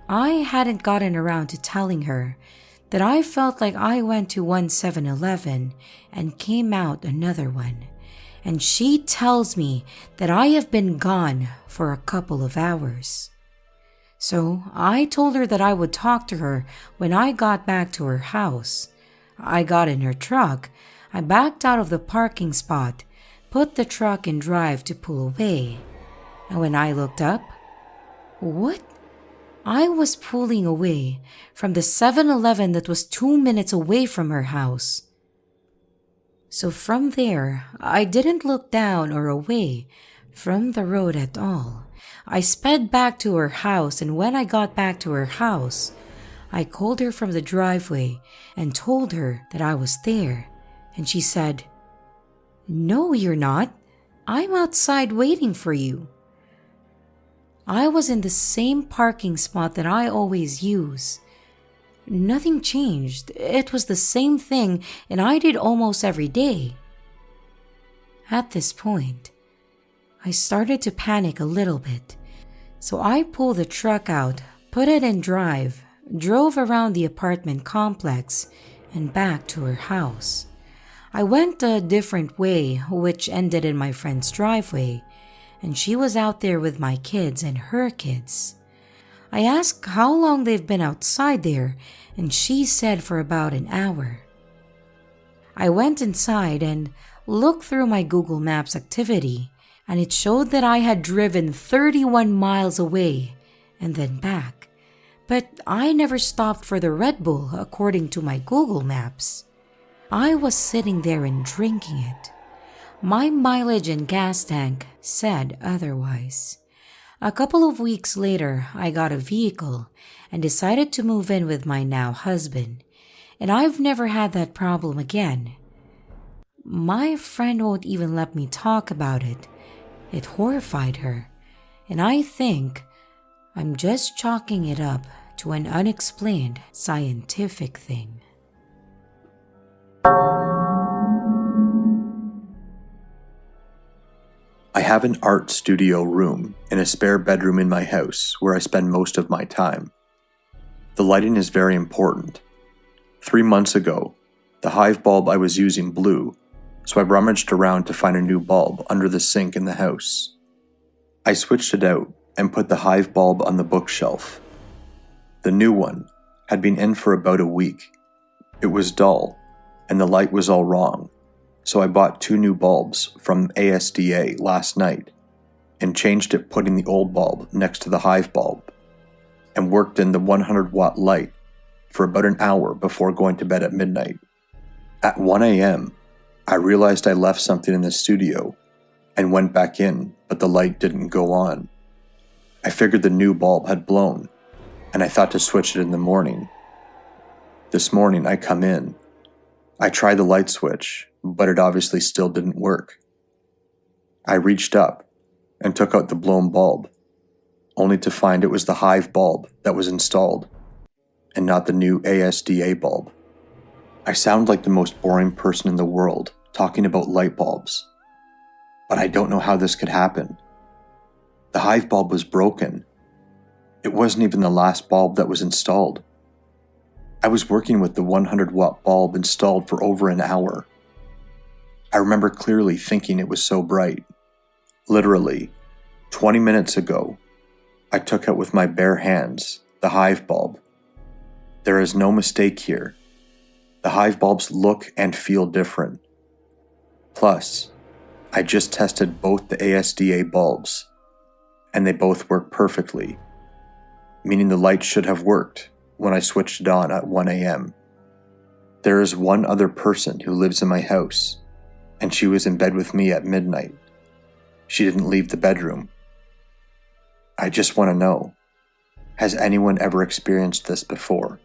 A: I hadn't gotten around to telling her that I felt like I went to one 7-Eleven and came out another one, and she tells me that I have been gone for a couple of hours. So I told her that I would talk to her when I got back to her house. I got in her truck, I backed out of the parking spot, put the truck in drive to pull away, and when I looked up, what? I was pulling away from the 7-Eleven that was 2 minutes away from her house. So from there, I didn't look down or away from the road at all. I sped back to her house, and when I got back to her house, I called her from the driveway and told her that I was there, and she said, "No, you're not. I'm outside waiting for you." I was in the same parking spot that I always use. Nothing changed. It was the same thing, and I did almost every day. At this point, I started to panic a little bit, so I pulled the truck out, put it in drive, drove around the apartment complex, and back to her house. I went a different way, which ended in my friend's driveway, and she was out there with my kids and her kids. I asked how long they've been outside there, and she said for about an hour. I went inside and looked through my Google Maps activity, and it showed that I had driven 31 miles away and then back. But I never stopped for the Red Bull according to my Google Maps. I was sitting there and drinking it. My mileage and gas tank said otherwise. A couple of weeks later, I got a vehicle and decided to move in with my now husband, and I've never had that problem again. My friend won't even let me talk about it. It horrified her, and I think I'm just chalking it up to an unexplained scientific thing.
G: I have an art studio room in a spare bedroom in my house where I spend most of my time. The lighting is very important. 3 months ago, the hive bulb I was using blew, so I rummaged around to find a new bulb under the sink in the house. I switched it out and put the hive bulb on the bookshelf. The new one had been in for about a week. It was dull, and the light was all wrong. So I bought 2 new bulbs from ASDA last night and changed it, putting the old bulb next to the hive bulb, and worked in the 100-watt light for about an hour before going to bed at midnight. At 1 a.m., I realized I left something in the studio and went back in, but the light didn't go on. I figured the new bulb had blown, and I thought to switch it in the morning. This morning I come in. I tried the light switch, but it obviously still didn't work. I reached up and took out the blown bulb, only to find it was the hive bulb that was installed, and not the new ASDA bulb. I sound like the most boring person in the world talking about light bulbs, but I don't know how this could happen. The hive bulb was broken. It wasn't even the last bulb that was installed. I was working with the 100-watt bulb installed for over an hour. I remember clearly thinking it was so bright. Literally, 20 minutes ago, I took out with my bare hands the hive bulb. There is no mistake here. The hive bulbs look and feel different. Plus, I just tested both the ASDA bulbs, and they both work perfectly, meaning the light should have worked when I switched it on at 1 a.m. There is one other person who lives in my house, and she was in bed with me at midnight. She didn't leave the bedroom. I just want to know, has anyone ever experienced this before?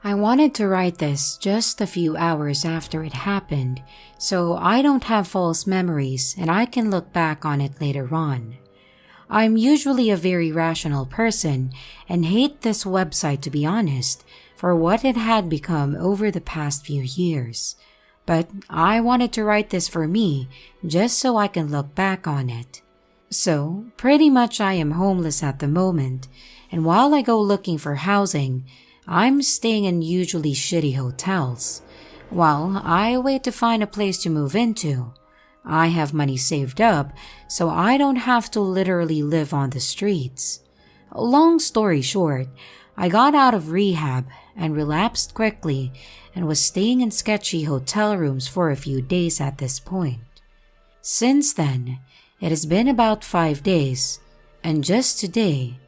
A: I wanted to write this just a few hours after it happened, so I don't have false memories and I can look back on it later on. I'm usually a very rational person and hate this website, to be honest, for what it had become over the past few years. But I wanted to write this for me just so I can look back on it. So, pretty much I am homeless at the moment, and while I go looking for housing, I'm staying in usually shitty hotels. While I wait to find a place to move into, I have money saved up so I don't have to literally live on the streets. Long story short, I got out of rehab and relapsed quickly and was staying in sketchy hotel rooms for a few days at this point. Since then, it has been about 5 days, and just today,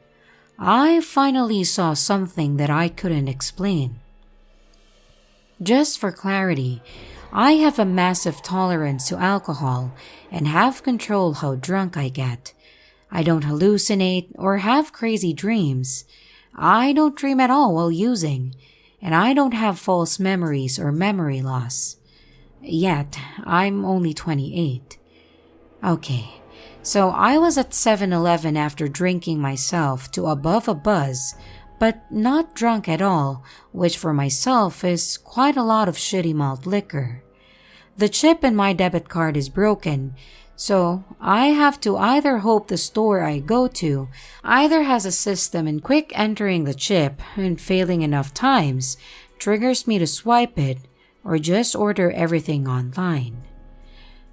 A: I finally saw something that I couldn't explain. Just for clarity, I have a massive tolerance to alcohol and have control how drunk I get. I don't hallucinate or have crazy dreams. I don't dream at all while using, and I don't have false memories or memory loss. Yet, I'm only 28. Okay. So I was at 7-Eleven after drinking myself to above a buzz, but not drunk at all, which for myself is quite a lot of shitty malt liquor. The chip in my debit card is broken, so I have to either hope the store I go to either has a system in quick entering the chip and failing enough times triggers me to swipe it, or just order everything online.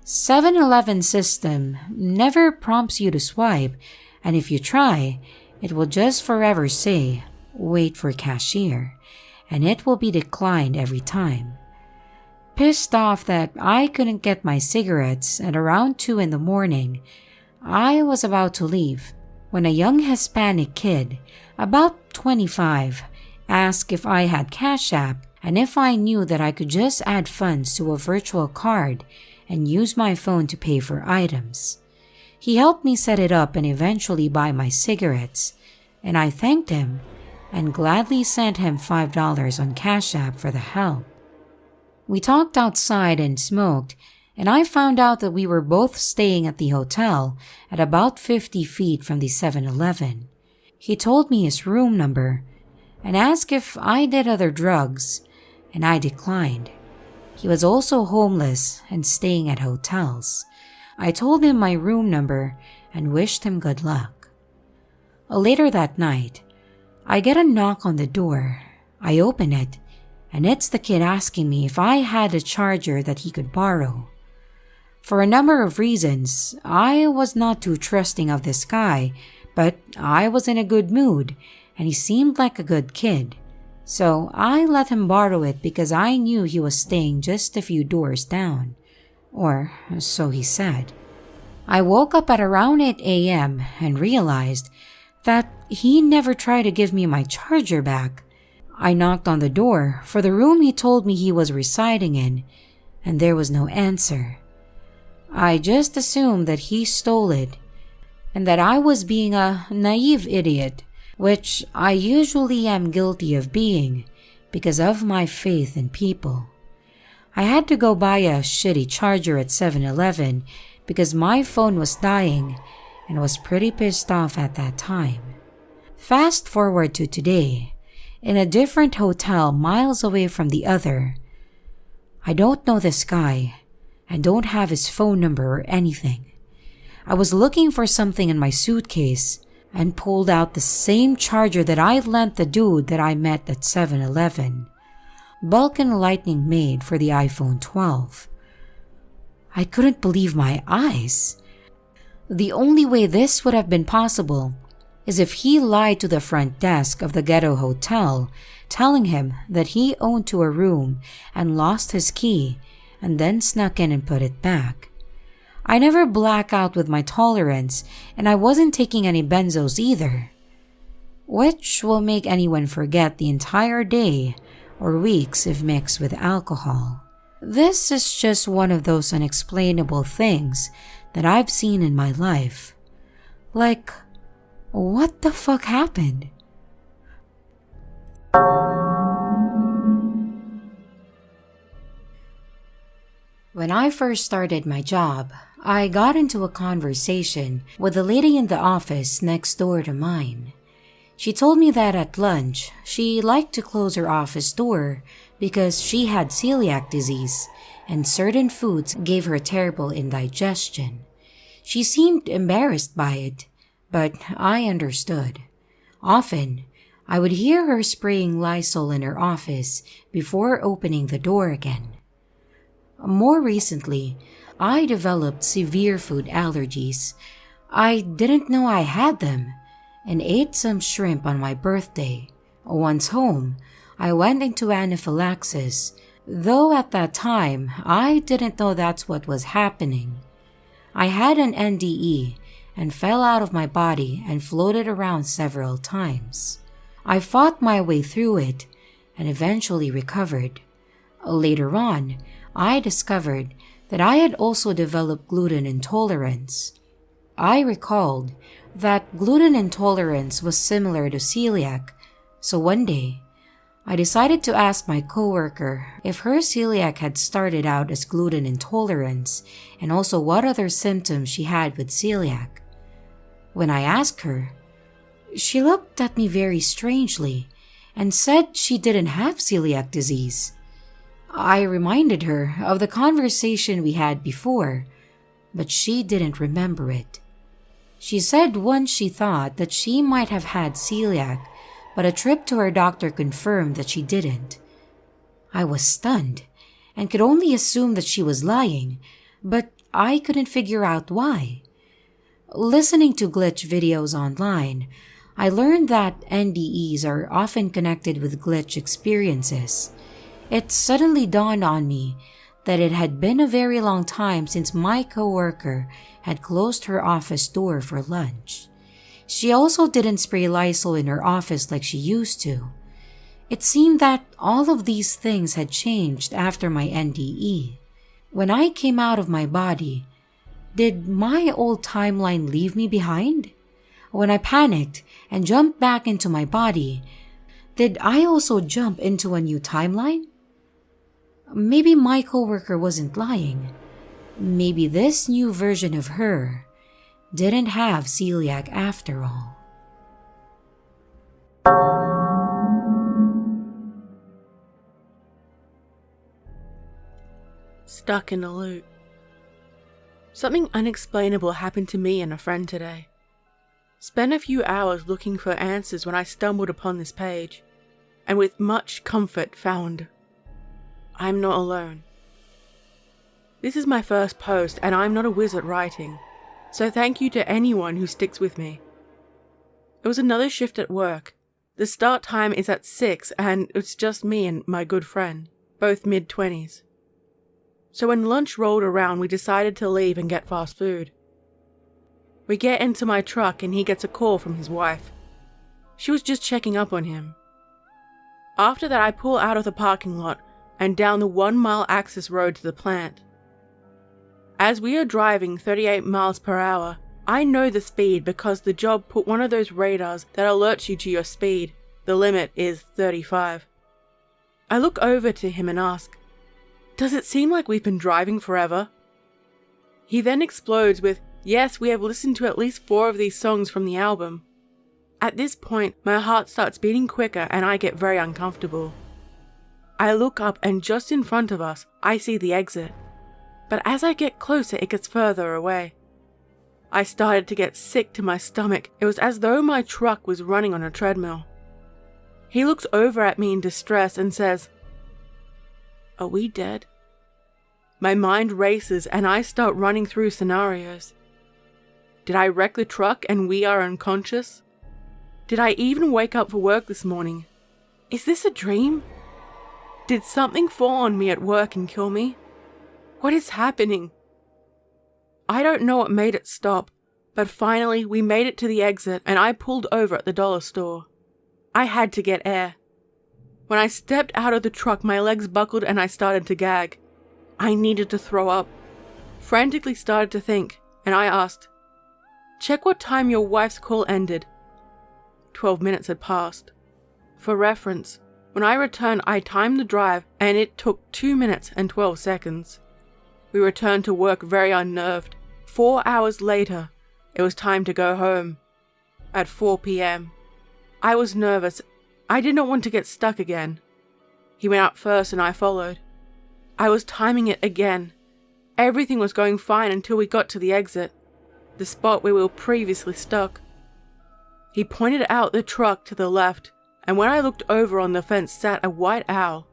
A: 7-Eleven system never prompts you to swipe, and if you try, it will just forever say, "Wait for cashier," and it will be declined every time. Pissed off that I couldn't get my cigarettes at around 2 in the morning, I was about to leave when a young Hispanic kid, about 25, asked if I had Cash App and if I knew that I could just add funds to a virtual card and use my phone to pay for items. He helped me set it up and eventually buy my cigarettes, and I thanked him and gladly sent him $5 on Cash App for the help. We talked outside and smoked, and I found out that we were both staying at the hotel at about 50 feet from the 7-Eleven. He told me his room number and asked if I did other drugs, and I declined. He was also homeless and staying at hotels. I told him my room number and wished him good luck. Later that night, I get a knock on the door. I open it, and it's the kid asking me if I had a charger that he could borrow. For a number of reasons, I was not too trusting of this guy, but I was in a good mood, and he seemed like a good kid. So I let him borrow it because I knew he was staying just a few doors down. Or so he said. I woke up at around 8 a.m. and realized that he never tried to give me my charger back. I knocked on the door for the room he told me he was residing in, and there was no answer. I just assumed that he stole it, and that I was being a naive idiot, which I usually am guilty of being because of my faith in people. I had to go buy a shitty charger at 7-Eleven because my phone was dying and was pretty pissed off at that time. Fast forward to today, in a different hotel miles away from the other. I don't know this guy and don't have his phone number or anything. I was looking for something in my suitcase and pulled out the same charger that I lent the dude that I met at 7-Eleven. Vulcan Lightning made for the iPhone 12. I couldn't believe my eyes. The only way this would have been possible is if he lied to the front desk of the ghetto hotel, telling him that he owned to a room and lost his key and then snuck in and put it back. I never black out with my tolerance, and I wasn't taking any benzos either, which will make anyone forget the entire day or weeks if mixed with alcohol. This is just one of those unexplainable things that I've seen in my life. Like, what the fuck happened? When I first started my job, I got into a conversation with a lady in the office next door to mine. She told me that at lunch, she liked to close her office door because she had celiac disease and certain foods gave her terrible indigestion. She seemed embarrassed by it, but I understood. Often, I would hear her spraying Lysol in her office before opening the door again. More recently, I developed severe food allergies. I didn't know I had them and ate some shrimp on my birthday. Once home, I went into anaphylaxis, though at that time, I didn't know that's what was happening. I had an NDE and fell out of my body and floated around several times. I fought my way through it and eventually recovered. Later on, I discovered that I had also developed gluten intolerance. I recalled that gluten intolerance was similar to celiac, so one day, I decided to ask my coworker if her celiac had started out as gluten intolerance and also what other symptoms she had with celiac. When I asked her, she looked at me very strangely and said she didn't have celiac disease. I reminded her of the conversation we had before, but she didn't remember it. She said once she thought that she might have had celiac, but a trip to her doctor confirmed that she didn't. I was stunned and could only assume that she was lying, but I couldn't figure out why. Listening to glitch videos online, I learned that NDEs are often connected with glitch experiences. It suddenly dawned on me that it had been a very long time since my coworker had closed her office door for lunch. She also didn't spray Lysol in her office like she used to. It seemed that all of these things had changed after my NDE. When I came out of my body, did my old timeline leave me behind? When I panicked and jumped back into my body, did I also jump into a new timeline? Maybe my coworker wasn't lying. Maybe this new version of her didn't have celiac after all.
H: Stuck in a loop. Something unexplainable happened to me and a friend today. Spent a few hours looking for answers when I stumbled upon this page, and with much comfort found I'm not alone. This is my first post and I'm not a whiz at writing, so thank you to anyone who sticks with me. It was another shift at work. The start time is at 6 and it's just me and my good friend, both mid-20s. So when lunch rolled around, we decided to leave and get fast food. We get into my truck and he gets a call from his wife. She was just checking up on him. After that, I pull out of the parking lot and down the 1-mile access road to the plant. As we are driving 38 miles per hour, I know the speed because the job put one of those radars that alerts you to your speed. The limit is 35. I look over to him and ask, "Does it seem like we've been driving forever?" He then explodes with, "Yes, we have listened to at least 4 of these songs from the album." At this point, my heart starts beating quicker and I get very uncomfortable. I look up and just in front of us, I see the exit. But as I get closer, it gets further away. I started to get sick to my stomach. It was as though my truck was running on a treadmill. He looks over at me in distress and says, "Are we dead?" My mind races and I start running through scenarios. Did I wreck the truck and we are unconscious? Did I even wake up for work this morning? Is this a dream? Did something fall on me at work and kill me? What is happening? I don't know what made it stop, but finally we made it to the exit and I pulled over at the dollar store. I had to get air. When I stepped out of the truck, my legs buckled and I started to gag. I needed to throw up. Frantically started to think, and I asked, "Check what time your wife's call ended." 12 minutes had passed. For reference, when I returned, I timed the drive and it took 2 minutes and 12 seconds. We returned to work very unnerved. 4 hours later, it was time to go home. At 4 p.m. I was nervous. I did not want to get stuck again. He went out first and I followed. I was timing it again. Everything was going fine until we got to the exit, the spot where we were previously stuck. He pointed out the truck to the left, and when I looked over on the fence sat a white owl.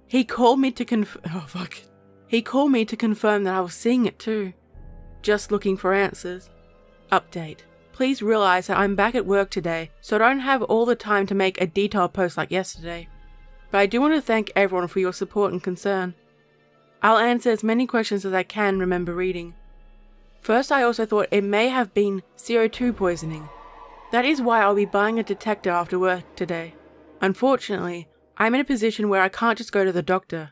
H: He called me to confirm that I was seeing it too. Just looking for answers. Update. Please realize that I'm back at work today, so I don't have all the time to make a detailed post like yesterday. But I do want to thank everyone for your support and concern. I'll answer as many questions as I can remember reading. First, I also thought it may have been CO2 poisoning. That is why I'll be buying a detector after work today. Unfortunately, I'm in a position where I can't just go to the doctor.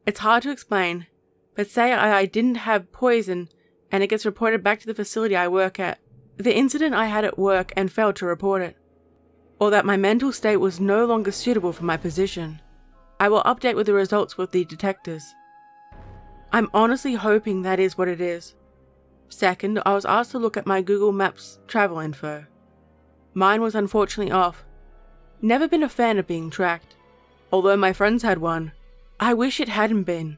H: It's hard to explain, but say I didn't have poison and it gets reported back to the facility I work at, the incident I had at work and failed to report it, or that my mental state was no longer suitable for my position. I will update with the results with the detectors. I'm honestly hoping that is what it is. Second, I was asked to look at my Google Maps travel info. Mine was unfortunately off. Never been a fan of being tracked. Although my friends had one, I wish it hadn't been.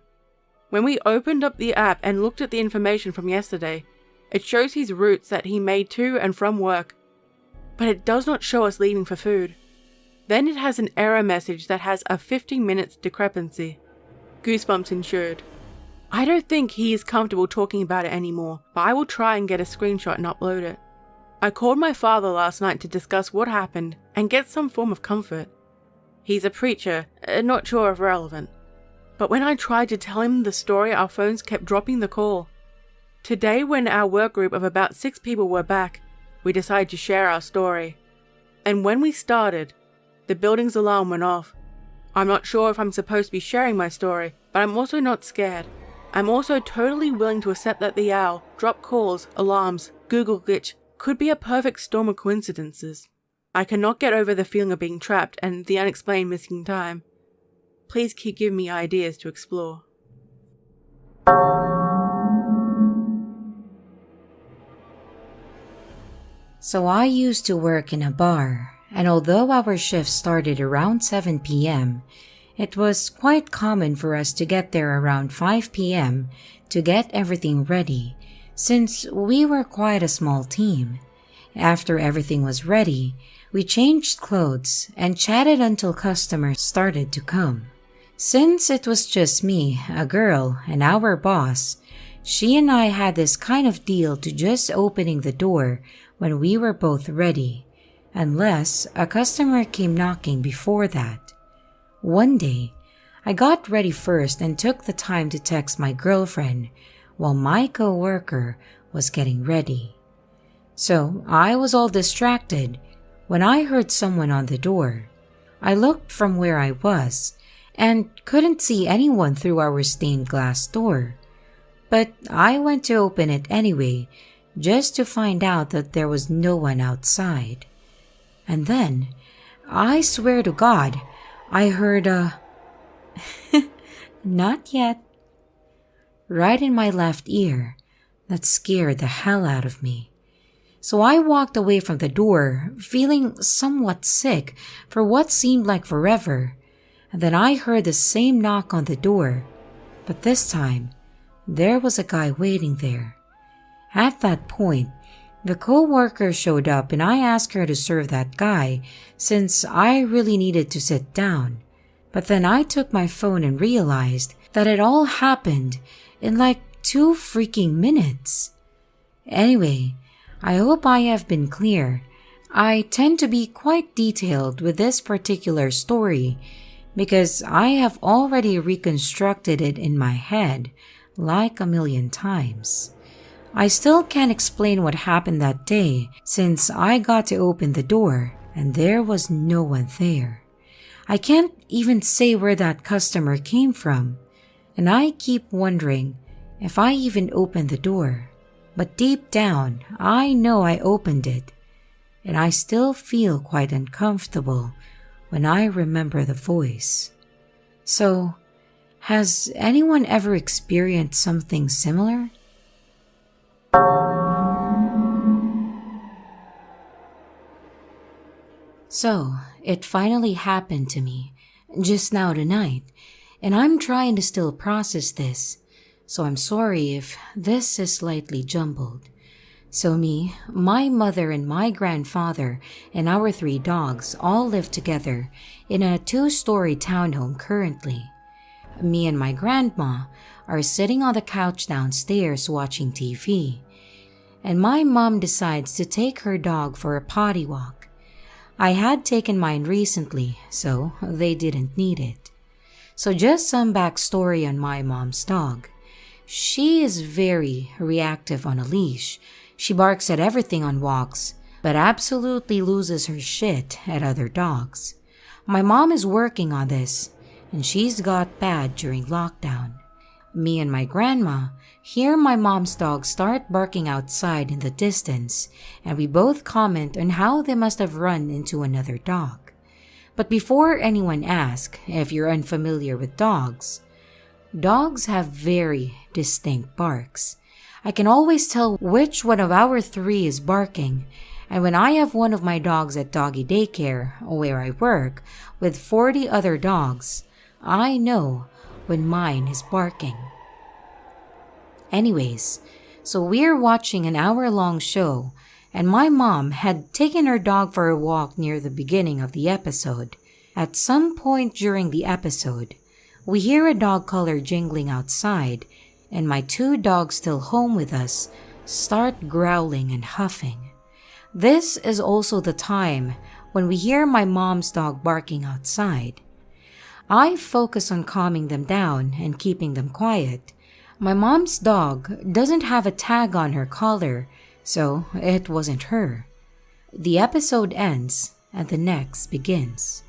H: When we opened up the app and looked at the information from yesterday, it shows his routes that he made to and from work, but it does not show us leaving for food. Then it has an error message that has a 15 minutes discrepancy. Goosebumps ensured. I don't think he is comfortable talking about it anymore, but I will try and get a screenshot and upload it. I called my father last night to discuss what happened and get some form of comfort. He's a preacher, not sure if relevant. But when I tried to tell him the story, our phones kept dropping the call. Today, when our work group of about 6 people were back, we decided to share our story. And when we started, the building's alarm went off. I'm not sure if I'm supposed to be sharing my story, but I'm also not scared. I'm also totally willing to accept that the owl, drop calls, alarms, Google glitch could be a perfect storm of coincidences. I cannot get over the feeling of being trapped and the unexplained missing time. Please keep giving me ideas to explore.
A: So I used to work in a bar, and although our shift started around 7 p.m., it was quite common for us to get there around 5 p.m. to get everything ready, since we were quite a small team. After everything was ready, we changed clothes and chatted until customers started to come. Since it was just me, a girl, and our boss, she and I had this kind of deal to just opening the door when we were both ready, unless a customer came knocking before that. One day, I got ready first and took the time to text my girlfriend while my co-worker was getting ready. So I was all distracted when I heard someone on the door. I looked from where I was and couldn't see anyone through our stained glass door. But I went to open it anyway, just to find out that there was no one outside. And then, I swear to God, I heard a not yet, right in my left ear. That scared the hell out of me. So I walked away from the door, feeling somewhat sick for what seemed like forever. And then I heard the same knock on the door, but this time, there was a guy waiting there. At that point, the co-worker showed up and I asked her to serve that guy since I really needed to sit down. But then I took my phone and realized that it all happened in like 2 freaking minutes. Anyway, I hope I have been clear. I tend to be quite detailed with this particular story because I have already reconstructed it in my head like a million times. I still can't explain what happened that day since I got to open the door and there was no one there. I can't even say where that customer came from, and I keep wondering if I even opened the door. But deep down, I know I opened it, and I still feel quite uncomfortable when I remember the voice. So, has anyone ever experienced something similar? So, it finally happened to me, just now tonight, and I'm trying to still process this, so I'm sorry if this is slightly jumbled. So me, my mother and my grandfather and our 3 dogs all live together in a 2-story townhome currently. Me and my grandma are sitting on the couch downstairs watching TV, and my mom decides to take her dog for a potty walk. I had taken mine recently, so they didn't need it. So just some backstory on my mom's dog. She is very reactive on a leash. She barks at everything on walks, but absolutely loses her shit at other dogs. My mom is working on this, and she's got bad during lockdown. Me and my grandma hear my mom's dog start barking outside in the distance, and we both comment on how they must have run into another dog. But before anyone asks if you're unfamiliar with dogs have very distinct barks. I can always tell which one of our 3 is barking, and when I have one of my dogs at doggy daycare, where I work, with 40 other dogs, I know when mine is barking. Anyways, so we're watching an hour-long show, and my mom had taken her dog for a walk near the beginning of the episode. At some point during the episode, we hear a dog collar jingling outside, and my 2 dogs still home with us start growling and huffing. This is also the time when we hear my mom's dog barking outside. I focus on calming them down and keeping them quiet. My mom's dog doesn't have a tag on her collar, so it wasn't her. The episode ends and the next begins.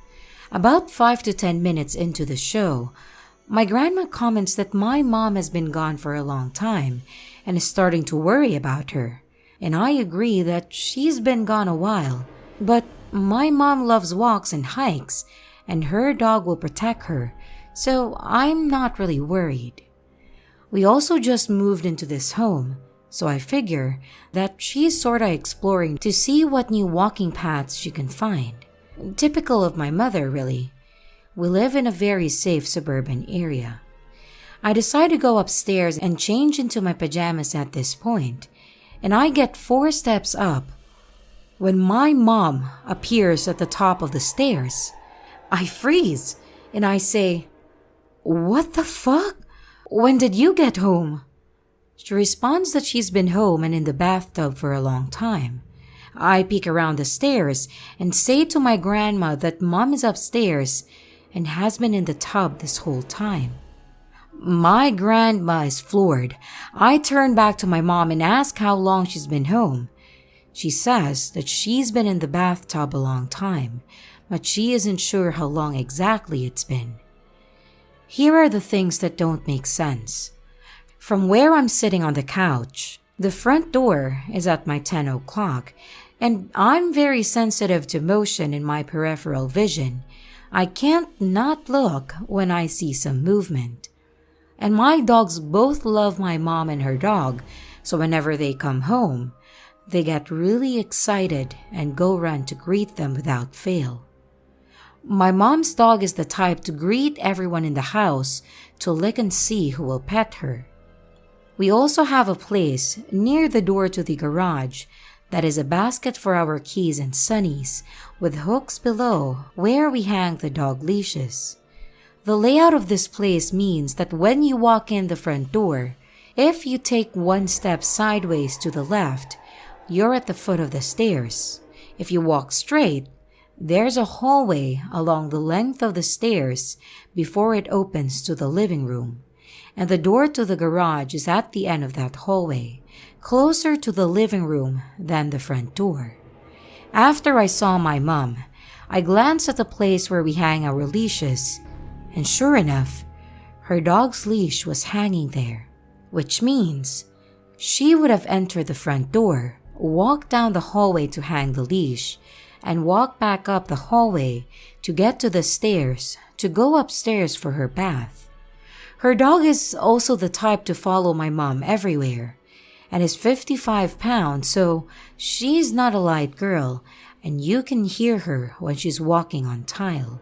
A: About 5 to 10 minutes into the show, my grandma comments that my mom has been gone for a long time and is starting to worry about her. And I agree that she's been gone a while, but my mom loves walks and hikes, and her dog will protect her, so I'm not really worried. We also just moved into this home, so I figure that she's sorta exploring to see what new walking paths she can find. Typical of my mother, really. We live in a very safe suburban area. I decide to go upstairs and change into my pajamas at this point, and I get 4 steps up when my mom appears at the top of the stairs. I freeze, and I say, "What the fuck? When did you get home?" She responds that she's been home and in the bathtub for a long time. I peek around the stairs and say to my grandma that mom is upstairs and has been in the tub this whole time. My grandma is floored. I turn back to my mom and ask how long she's been home. She says that she's been in the bathtub a long time, but she isn't sure how long exactly it's been. Here are the things that don't make sense. From where I'm sitting on the couch, the front door is at my 10 o'clock, and I'm very sensitive to motion in my peripheral vision. I can't not look when I see some movement. And my dogs both love my mom and her dog, so whenever they come home, they get really excited and go run to greet them without fail. My mom's dog is the type to greet everyone in the house to lick and see who will pet her. We also have a place near the door to the garage that is a basket for our keys and sunnies with hooks below where we hang the dog leashes. The layout of this place means that when you walk in the front door, if you take 1 step sideways to the left, you're at the foot of the stairs. If you walk straight, there's a hallway along the length of the stairs before it opens to the living room. and the door to the garage is at the end of that hallway, closer to the living room than the front door. After I saw my mom, I glanced at the place where we hang our leashes, and sure enough, her dog's leash was hanging there, which means she would have entered the front door, walked down the hallway to hang the leash, and walked back up the hallway to get to the stairs to go upstairs for her bath. Her dog is also the type to follow my mom everywhere, and is 55 pounds, so she's not a light girl, and you can hear her when she's walking on tile.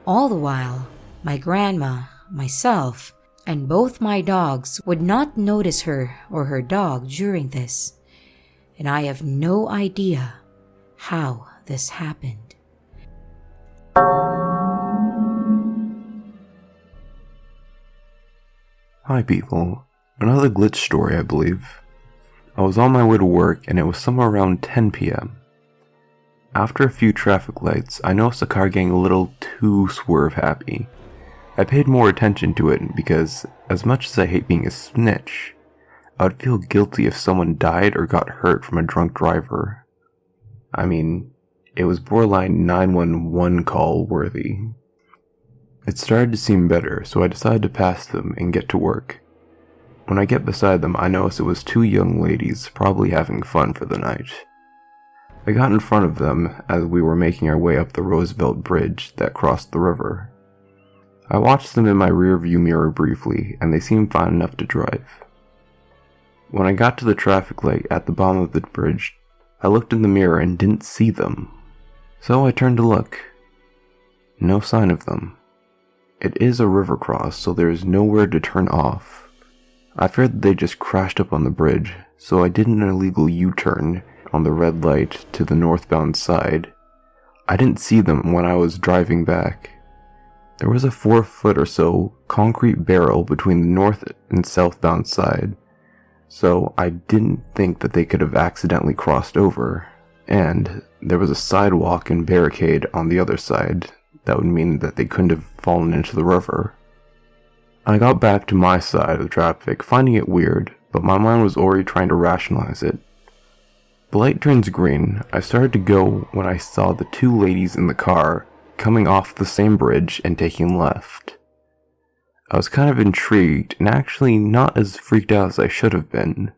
A: All the while, my grandma, myself, and both my dogs would not notice her or her dog during this, and I have no idea how this happened.
I: Hi people, another glitch story I believe. I was on my way to work and it was somewhere around 10 p.m. After a few traffic lights, I noticed a car getting a little too swerve happy. I paid more attention to it because, as much as I hate being a snitch, I would feel guilty if someone died or got hurt from a drunk driver. I mean, it was borderline 911 call worthy. It started to seem better, so I decided to pass them and get to work. When I get beside them, I noticed it was two young ladies probably having fun for the night. I got in front of them as we were making our way up the Roosevelt Bridge that crossed the river. I watched them in my rearview mirror briefly, and they seemed fine enough to drive. When I got to the traffic light at the bottom of the bridge, I looked in the mirror and didn't see them. So I turned to look. No sign of them. It is a river cross, so there is nowhere to turn off. I feared that they just crashed up on the bridge, so I did an illegal U-turn on the red light to the northbound side. I didn't see them when I was driving back. There was a 4-foot or so concrete barrel between the north and southbound side, so I didn't think that they could have accidentally crossed over, and there was a sidewalk and barricade on the other side that would mean that they couldn't have fallen into the river. I got back to my side of the traffic, finding it weird, but my mind was already trying to rationalize it. The light turns green. I started to go when I saw the two ladies in the car coming off the same bridge and taking left. I was kind of intrigued and actually not as freaked out as I should have been,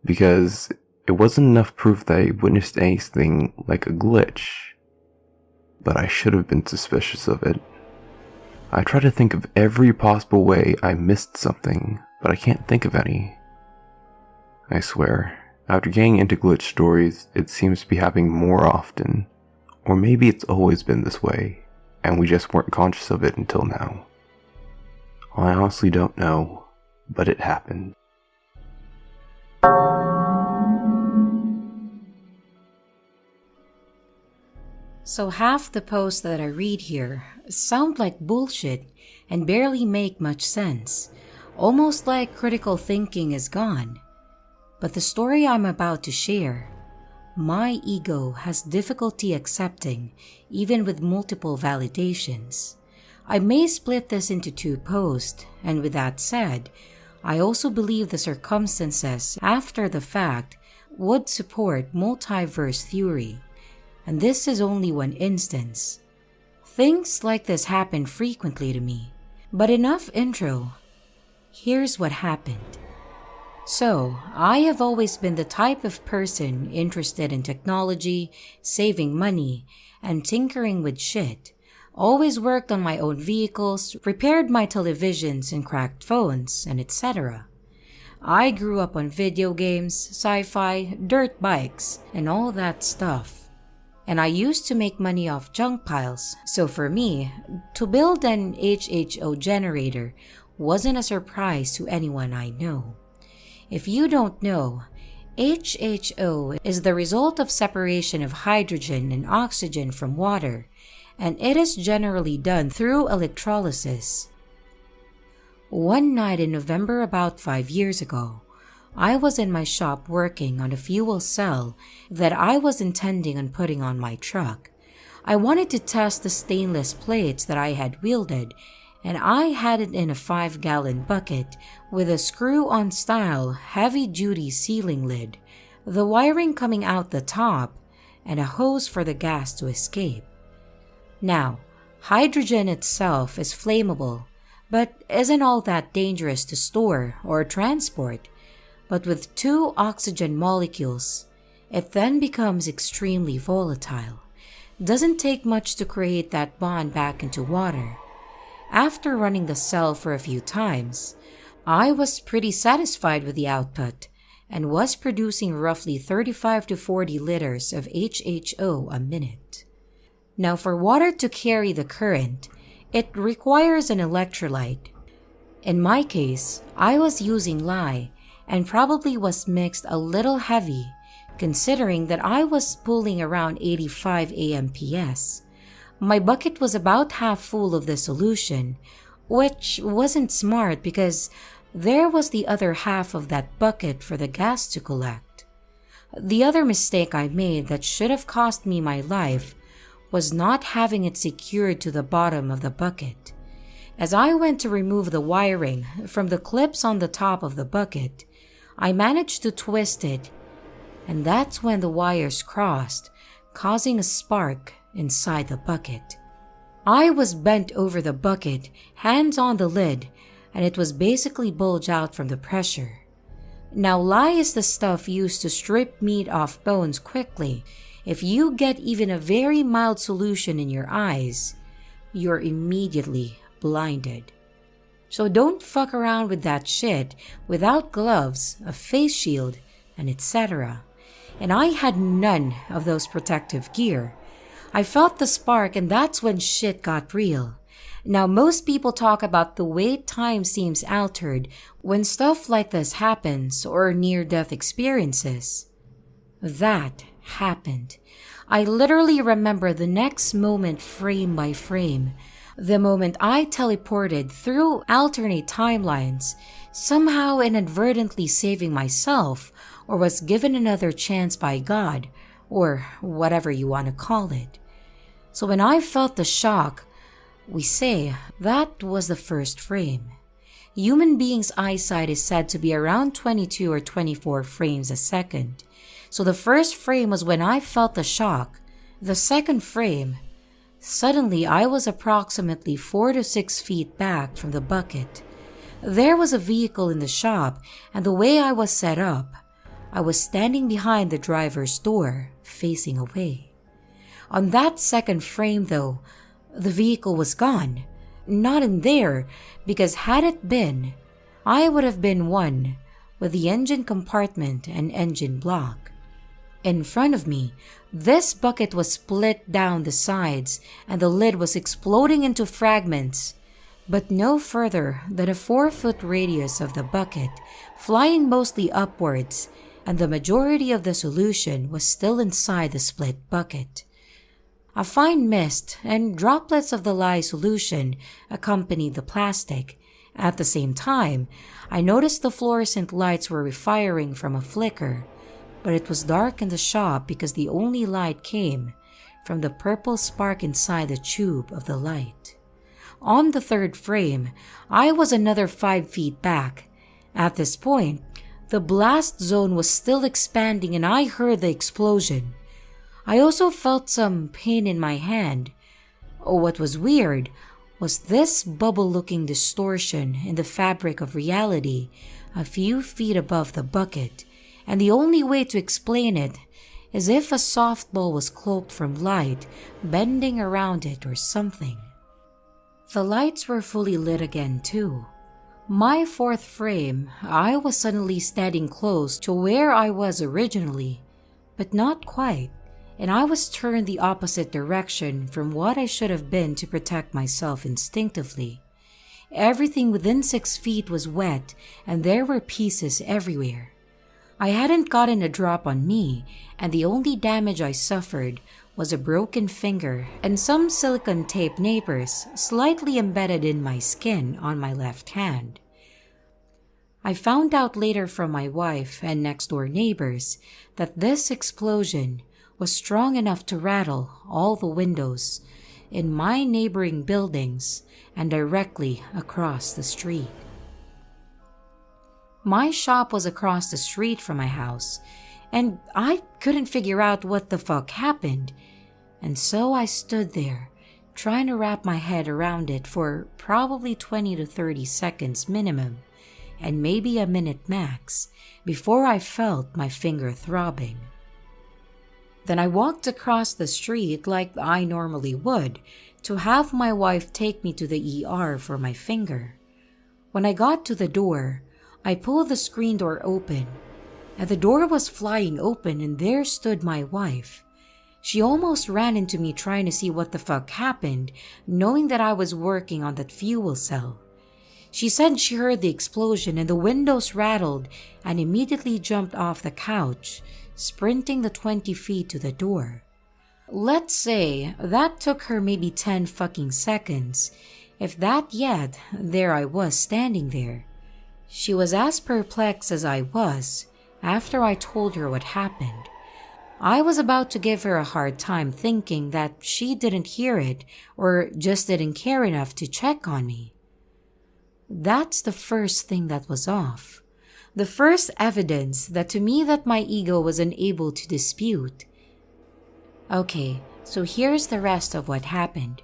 I: because it wasn't enough proof that I witnessed anything like a glitch, but I should have been suspicious of it. I tried to think of every possible way I missed something, but I can't think of any. I swear, after getting into glitch stories, it seems to be happening more often. Or maybe it's always been this way, and we just weren't conscious of it until now. I honestly don't know, but it happened.
A: So half the posts that I read here sound like bullshit and barely make much sense, almost like critical thinking is gone. But the story I'm about to share, my ego has difficulty accepting even with multiple validations. I may split this into 2 posts, and with that said, I also believe the circumstances after the fact would support multiverse theory, and this is only one instance. Things like this happen frequently to me, but enough intro. Here's what happened. So, I have always been the type of person interested in technology, saving money, and tinkering with shit. Always worked on my own vehicles, repaired my televisions and cracked phones, and etc. I grew up on video games, sci-fi, dirt bikes, and all that stuff. And I used to make money off junk piles, so for me, to build an HHO generator wasn't a surprise to anyone I know. If you don't know, HHO is the result of separation of hydrogen and oxygen from water, and it is generally done through electrolysis. One night in November about 5 years ago, I was in my shop working on a fuel cell that I was intending on putting on my truck. I wanted to test the stainless plates that I had wielded and I had it in a 5-gallon bucket with a screw-on style heavy-duty sealing lid, the wiring coming out the top, and a hose for the gas to escape. Now, hydrogen itself is flammable, but isn't all that dangerous to store or transport. But with 2 oxygen molecules, it then becomes extremely volatile. Doesn't take much to create that bond back into water. After running the cell for a few times, I was pretty satisfied with the output and was producing roughly 35 to 40 liters of HHO a minute. Now, for water to carry the current, it requires an electrolyte. In my case, I was using lye and probably was mixed a little heavy, considering that I was pulling around 85 AMPS. My bucket was about half full of the solution, which wasn't smart because there was the other half of that bucket for the gas to collect. The other mistake I made that should have cost me my life was not having it secured to the bottom of the bucket. As I went to remove the wiring from the clips on the top of the bucket, I managed to twist it, and that's when the wires crossed, causing a spark inside the bucket. I was bent over the bucket, hands on the lid, and it was basically bulged out from the pressure. Now, lye is the stuff used to strip meat off bones quickly. If you get even a very mild solution in your eyes, you're immediately blinded. So don't fuck around with that shit without gloves, a face shield, and etc. And I had none of those protective gear. I felt the spark, and that's when shit got real. Now, most people talk about the way time seems altered when stuff like this happens or near-death experiences. That happened. I literally remember the next moment frame by frame. The moment I teleported through alternate timelines, somehow inadvertently saving myself, or was given another chance by God, or whatever you want to call it. So when I felt the shock, we say that was the first frame. Human beings' eyesight is said to be around 22 or 24 frames a second. So the first frame was when I felt the shock. The second frame, suddenly I was approximately 4 to 6 feet back from the bucket. There was a vehicle in the shop, and the way I was set up, I was standing behind the driver's door, facing away. On that second frame though, the vehicle was gone. Not in there, because had it been, I would have been one with the engine compartment and engine block. In front of me, this bucket was split down the sides and the lid was exploding into fragments, but no further than a 4-foot radius of the bucket, flying mostly upwards, and the majority of the solution was still inside the split bucket. A fine mist and droplets of the lye solution accompanied the plastic. At the same time, I noticed the fluorescent lights were firing from a flicker, but it was dark in the shop because the only light came from the purple spark inside the tube of the light. On the third frame, I was another 5 feet back. At this point, the blast zone was still expanding and I heard the explosion. I also felt some pain in my hand. What was weird was this bubble-looking distortion in the fabric of reality a few feet above the bucket, and the only way to explain it is if a softball was cloaked from light, bending around it or something. The lights were fully lit again too. My fourth frame, I was suddenly standing close to where I was originally, but not quite. And I was turned the opposite direction from what I should have been to protect myself instinctively. Everything within 6 feet was wet, and there were pieces everywhere. I hadn't gotten a drop on me, and the only damage I suffered was a broken finger and some silicone tape neighbors slightly embedded in my skin on my left hand. I found out later from my wife and next-door neighbors that this explosion was strong enough to rattle all the windows, in my neighboring buildings and directly across the street. My shop was across the street from my house, and I couldn't figure out what the fuck happened. And so I stood there, trying to wrap my head around it for probably 20 to 30 seconds minimum, and maybe a minute max, before I felt my finger throbbing. Then I walked across the street like I normally would to have my wife take me to the ER for my finger. When I got to the door, I pulled the screen door open, and the door was flying open, and there stood my wife. She almost ran into me trying to see what the fuck happened, knowing that I was working on that fuel cell. She said she heard the explosion and the windows rattled and immediately jumped off the couch, sprinting the 20 feet to the door. Let's say that took her maybe 10 fucking seconds. If that yet, there I was standing there. She was as perplexed as I was after I told her what happened. I was about to give her a hard time thinking that she didn't hear it or just didn't care enough to check on me. That's the first thing that was off. The first evidence that to me that my ego was unable to dispute. Okay, so here's the rest of what happened.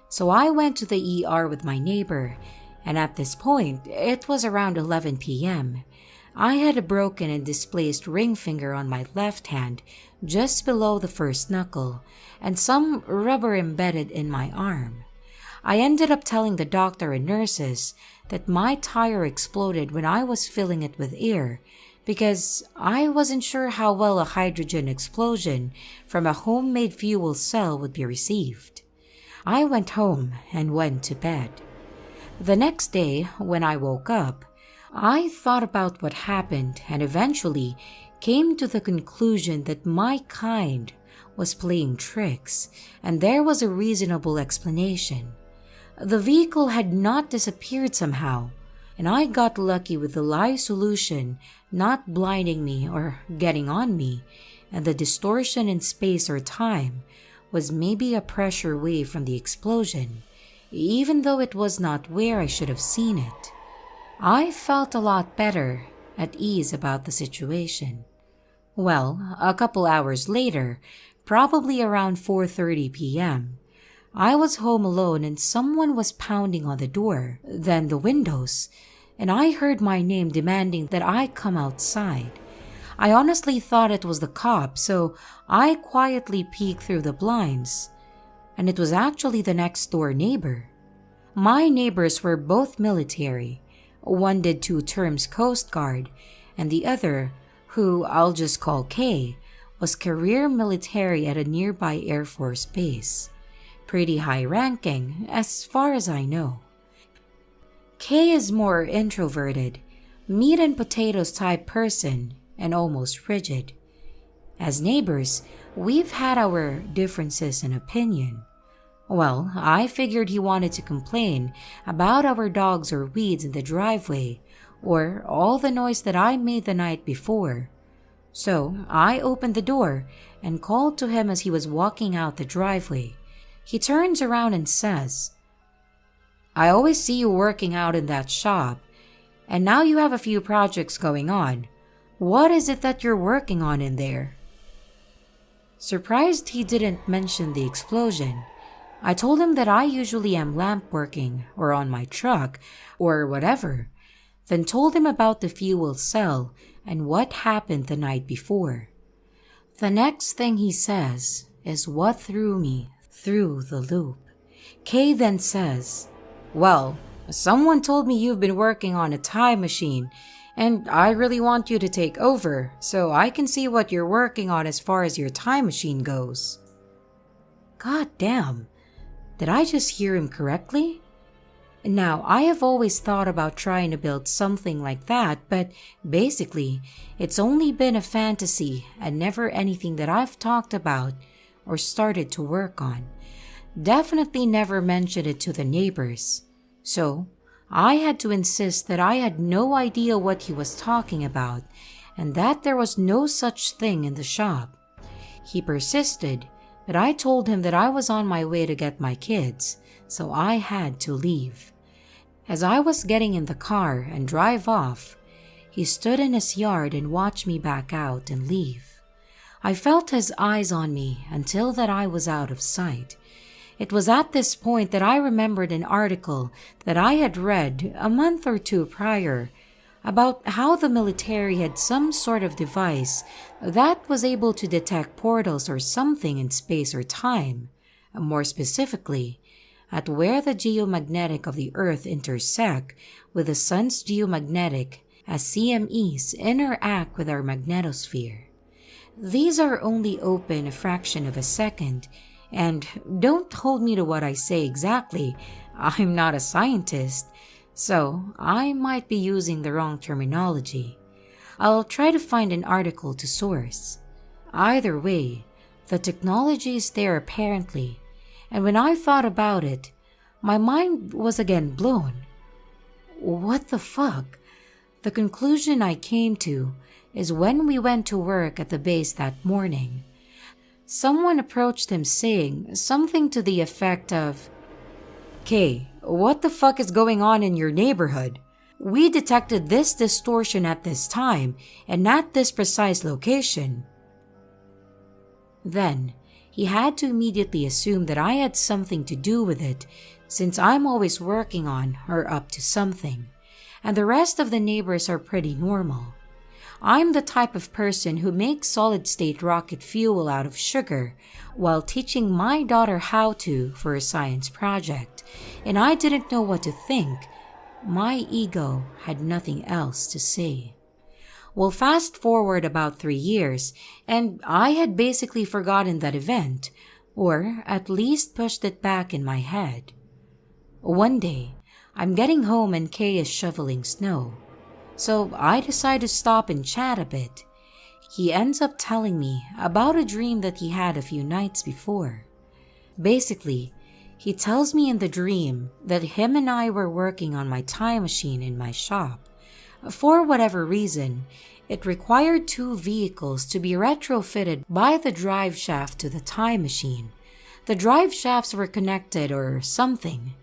A: So I went to the ER with my neighbor, and at this point, it was around 11 p.m. I had a broken and displaced ring finger on my left hand, just below the first knuckle, and some rubber embedded in my arm. I ended up telling the doctor and nurses that my tire exploded when I was filling it with air, because I wasn't sure how well a hydrogen explosion from a homemade fuel cell would be received. I went home and went to bed. The next day, when I woke up, I thought about what happened and eventually came to the conclusion that my kind was playing tricks, and there was a reasonable explanation. The vehicle had not disappeared somehow, and I got lucky with the lie solution not blinding me or getting on me, and the distortion in space or time was maybe a pressure wave from the explosion, even though it was not where I should have seen it. I felt a lot better at ease about the situation. Well, a couple hours later, probably around 4:30 p.m., I was home alone and someone was pounding on the door, then the windows, and I heard my name demanding that I come outside. I honestly thought it was the cop, so I quietly peeked through the blinds, and it was actually the next door neighbor. My neighbors were both military. One did 2 terms Coast Guard, and the other, who I'll just call K, was career military at a nearby Air Force base. Pretty high ranking, as far as I know. K is more introverted, meat and potatoes type person, and almost rigid. As neighbors, we've had our differences in opinion. Well, I figured he wanted to complain about our dogs or weeds in the driveway, or all the noise that I made the night before. So I opened the door and called to him as he was walking out the driveway. He turns around and says, "I always see you working out in that shop, and now you have a few projects going on. What is it that you're working on in there?" Surprised he didn't mention the explosion, I told him that I usually am lamp working or on my truck or whatever, then told him about the fuel cell and what happened the night before. The next thing he says is what threw me through the loop. Kay then says, "Well, someone told me you've been working on a time machine, and I really want you to take over so I can see what you're working on as far as your time machine goes." God damn, did I just hear him correctly? Now, I have always thought about trying to build something like that, but basically, it's only been a fantasy and never anything that I've talked about or started to work on. Definitely never mentioned it to the neighbors. So, I had to insist that I had no idea what he was talking about and that there was no such thing in the shop. He persisted, but I told him that I was on my way to get my kids, so I had to leave. As I was getting in the car and drive off, he stood in his yard and watched me back out and leave. I felt his eyes on me until that I was out of sight. It was at this point that I remembered an article that I had read a month or two prior about how the military had some sort of device that was able to detect portals or something in space or time. More specifically, at where the geomagnetic of the Earth intersect with the Sun's geomagnetic as CMEs interact with our magnetosphere. These are only open a fraction of a second, and don't hold me to what I say exactly. I'm not a scientist, so I might be using the wrong terminology. I'll try to find an article to source. Either way, the technology is there apparently, and when I thought about it, my mind was again blown. What the fuck? The conclusion I came to is when we went to work at the base that morning, someone approached him saying something to the effect of, "Kay, what the fuck is going on in your neighborhood? We detected this distortion at this time and at this precise location." Then, he had to immediately assume that I had something to do with it, since I'm always working on or up to something, and the rest of the neighbors are pretty normal. I'm the type of person who makes solid-state rocket fuel out of sugar while teaching my daughter how to for a science project, and I didn't know what to think. My ego had nothing else to say. Well, fast forward about 3 years, and I had basically forgotten that event, or at least pushed it back in my head. One day, I'm getting home and Kay is shoveling snow, so I decide to stop and chat a bit. He ends up telling me about a dream that he had a few nights before. Basically, he tells me in the dream that him and I were working on my time machine in my shop. For whatever reason, it required 2 vehicles to be retrofitted by the drive shaft to the time machine. The drive shafts were connected or something.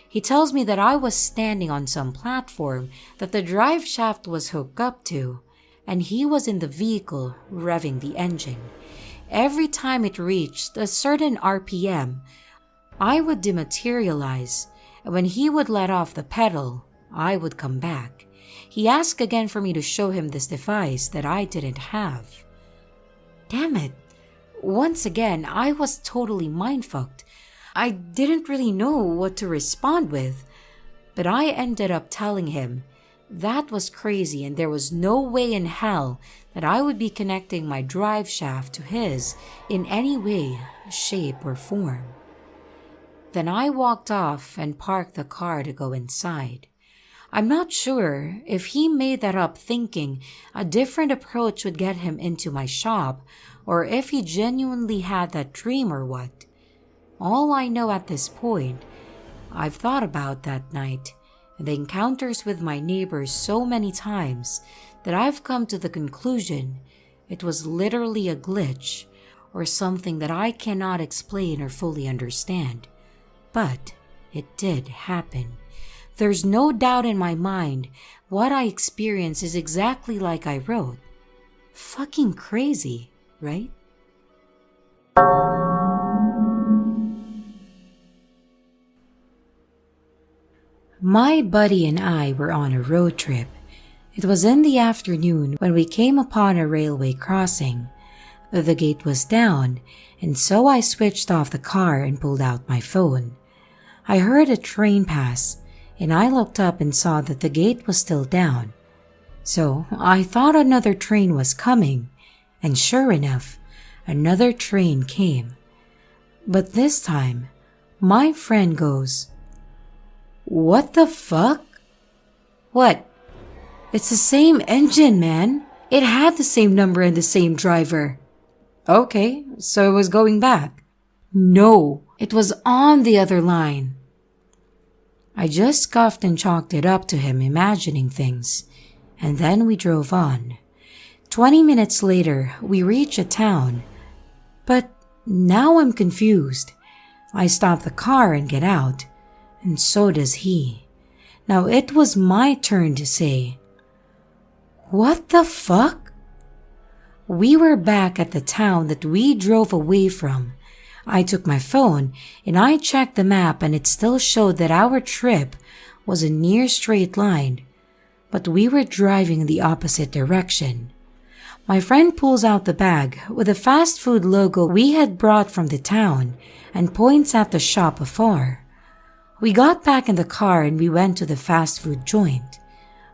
A: He tells me that I was standing on some platform that the drive shaft was hooked up to, and he was in the vehicle revving the engine. Every time it reached a certain RPM, I would dematerialize, and when he would let off the pedal, I would come back. He asked again for me to show him this device that I didn't have. Damn it. Once again, I was totally mindfucked. I didn't really know what to respond with, but I ended up telling him that was crazy and there was no way in hell that I would be connecting my drive shaft to his in any way, shape, or form. Then I walked off and parked the car to go inside. I'm not sure if he made that up thinking a different approach would get him into my shop, or if he genuinely had that dream or what. All I know at this point, I've thought about that night and the encounters with my neighbors so many times that I've come to the conclusion it was literally a glitch or something that I cannot explain or fully understand. But it did happen. There's no doubt in my mind what I experienced is exactly like I wrote. Fucking crazy, right? My buddy and I were on a road trip. It was in the afternoon when we came upon a railway crossing. The gate was down, and so I switched off the car and pulled out my phone. I heard a train pass, and I looked up and saw that the gate was still down. So I thought another train was coming, and sure enough, another train came. But this time, my friend goes, "What the fuck?" "What?" "It's the same engine, man. It had the same number and the same driver." "Okay, so it was going back." "No, it was on the other line." I just scoffed and chalked it up to him imagining things, and then we drove on. 20 minutes later, we reached a town. But Now I'm confused. I stop the car and get out, and so does he. Now it was my turn to say, "What the fuck?" We were back at the town that we drove away from. I took my phone and I checked the map, and it still showed that our trip was a near straight line, but we were driving in the opposite direction. My friend pulls out the bag with a fast food logo we had brought from the town and points at the shop afar. We got back in the car and we went to the fast food joint.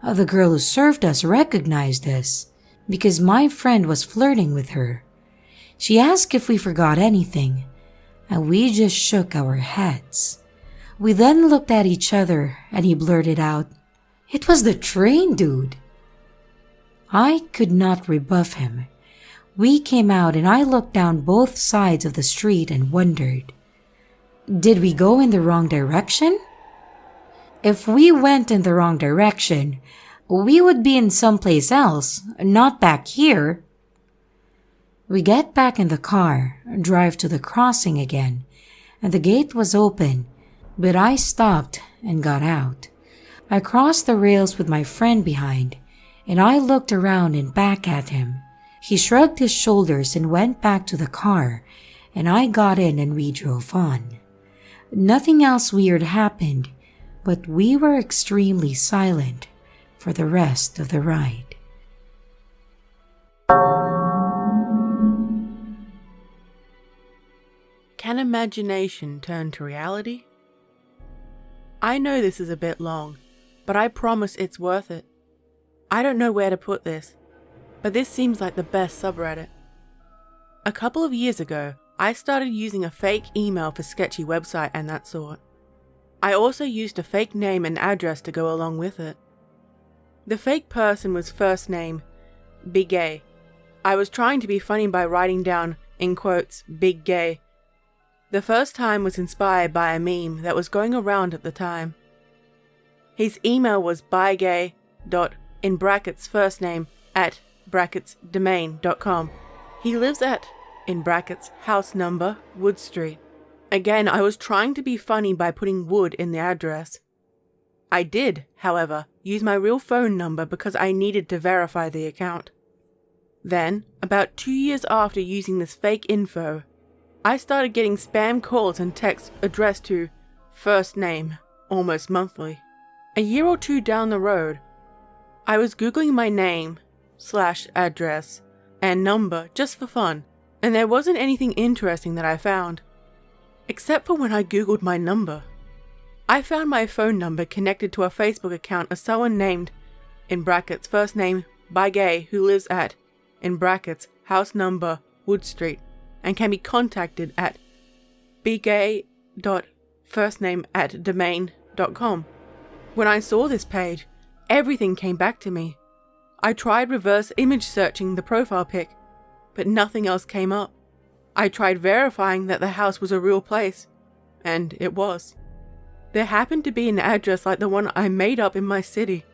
A: The girl who served us recognized us because my friend was flirting with her. She asked if we forgot anything, and we just shook our heads. We then looked at each other and he blurted out, "It was the train dude." I could not rebuff him. We came out and I looked down both sides of the street and wondered, did we go in the wrong direction? If we went in the wrong direction, we would be in someplace else, not back here. We get back in the car, drive to the crossing again, and the gate was open, but I stopped and got out. I crossed the rails with my friend behind, and I looked around and back at him. He shrugged his shoulders and went back to the car, and I got in and we drove on. Nothing else weird happened, but we were extremely silent for the rest of the ride.
H: Can imagination turn to reality? I know this is a bit long, but I promise it's worth it. I don't know where to put this, but this seems like the best subreddit. A couple of years ago, I started using a fake email for sketchy website and that sort. I also used a fake name and address to go along with it. The fake person was first name, Big Gay. I was trying to be funny by writing down, in quotes, Big Gay. The first time was inspired by a meme that was going around at the time. His email was bygay. In brackets first name at brackets domain.com. He lives at in brackets house number Wood Street. Again, I was trying to be funny by putting Wood in the address. I did, however, use my real phone number because I needed to verify the account. Then, about 2 years after using this fake info, I started getting spam calls and texts addressed to first name almost monthly. A year or two down the road, I was Googling my name, /address, and number just for fun, and there wasn't anything interesting that I found. Except for when I Googled my number. I found my phone number connected to a Facebook account of someone named, in brackets first name, by gay, who lives at, in brackets house number Wood Street, and can be contacted at bgay.firstname@domain.com. When I saw this page, everything came back to me. I tried reverse image searching the profile pic, but nothing else came up. I tried verifying that the house was a real place, and it was. There happened to be an address like the one I made up in my city.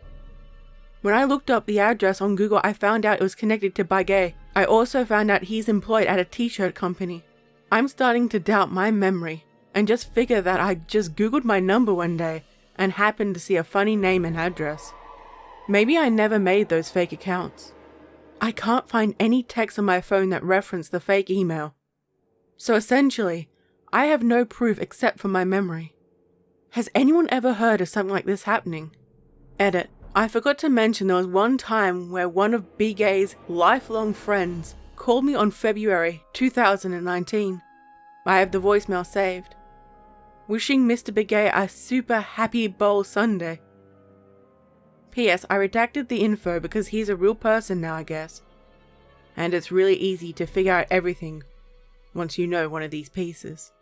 H: When I looked up the address on Google, I found out it was connected to Bagay. I also found out he's employed at a t-shirt company. I'm starting to doubt my memory, and just figure that I just Googled my number one day and happened to see a funny name and address. Maybe I never made those fake accounts. I can't find any text on my phone that referenced the fake email. So essentially, I have no proof except for my memory. Has anyone ever heard of something like this happening? Edit. I forgot to mention there was one time where one of B. Gay's lifelong friends called me on February 2019. I have the voicemail saved. Wishing Mr. Begay a super happy bowl Sunday. P.S. I redacted the info because he's a real person now, I guess. And it's really easy to figure out everything once you know one of these pieces.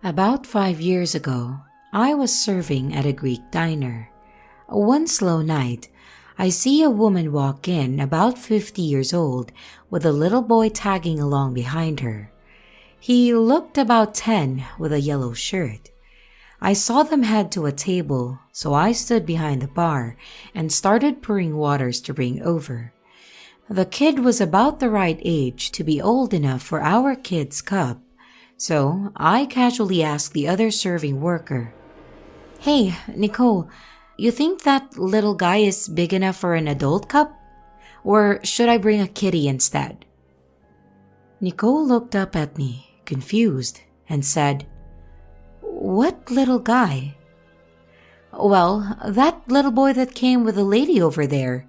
A: About 5 years ago, I was serving at a Greek diner. One slow night, I see a woman walk in, about 50 years old, with a little boy tagging along behind her. He looked about 10 with a yellow shirt. I saw them head to a table, so I stood behind the bar and started pouring waters to bring over. The kid was about the right age to be old enough for our kid's cup, so I casually asked the other serving worker, "Hey, Nicole, you think that little guy is big enough for an adult cup? Or should I bring a kitty instead?" Nicole looked up at me, confused, and said, "What little guy?" "Well, that little boy that came with the lady over there."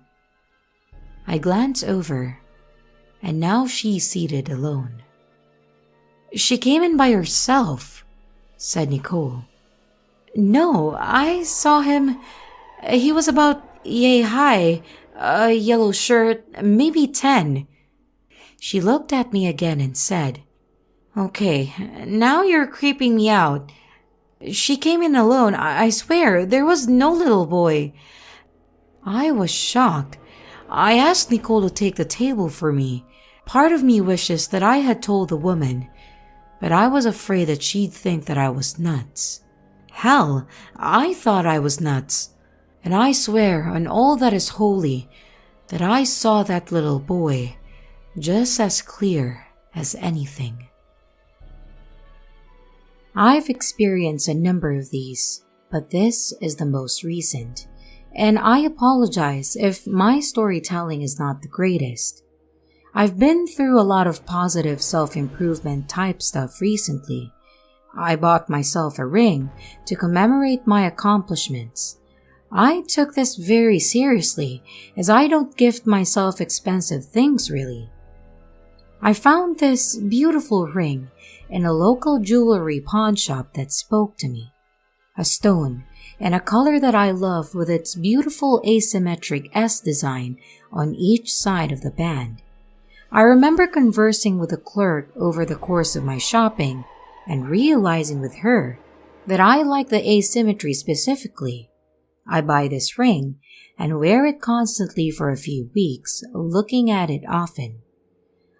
A: I glanced over, and now she's seated alone. "She came in by herself," said Nicole. "No, I saw him. He was about yay high, a yellow shirt, maybe 10. She looked at me again and said, "Okay, now you're creeping me out. She came in alone, I swear, there was no little boy." I was shocked. I asked Nicole to take the table for me. Part of me wishes that I had told the woman, but I was afraid that she'd think that I was nuts. Hell, I thought I was nuts. And I swear on all that is holy that I saw that little boy just as clear as anything. I've experienced a number of these, but this is the most recent, and I apologize if my storytelling is not the greatest. I've been through a lot of positive self-improvement type stuff recently. I bought myself a ring to commemorate my accomplishments. I took this very seriously, as I don't gift myself expensive things really. I found this beautiful ring in a local jewelry pawn shop that spoke to me. A stone and a color that I love with its beautiful asymmetric S design on each side of the band. I remember conversing with the clerk over the course of my shopping and realizing with her that I like the asymmetry specifically. I buy this ring and wear it constantly for a few weeks, looking at it often.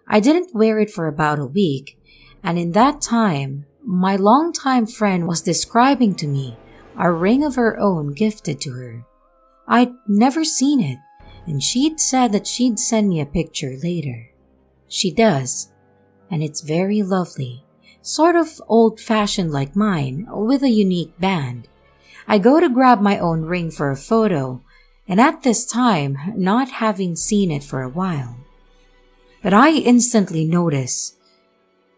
A: I didn't wear it for about a week, and in that time, my longtime friend was describing to me a ring of her own gifted to her. I'd never seen it, and she'd said that she'd send me a picture later. She does, and it's very lovely, sort of old-fashioned like mine, with a unique band. I go to grab my own ring for a photo, and at this time, not having seen it for a while. But I instantly notice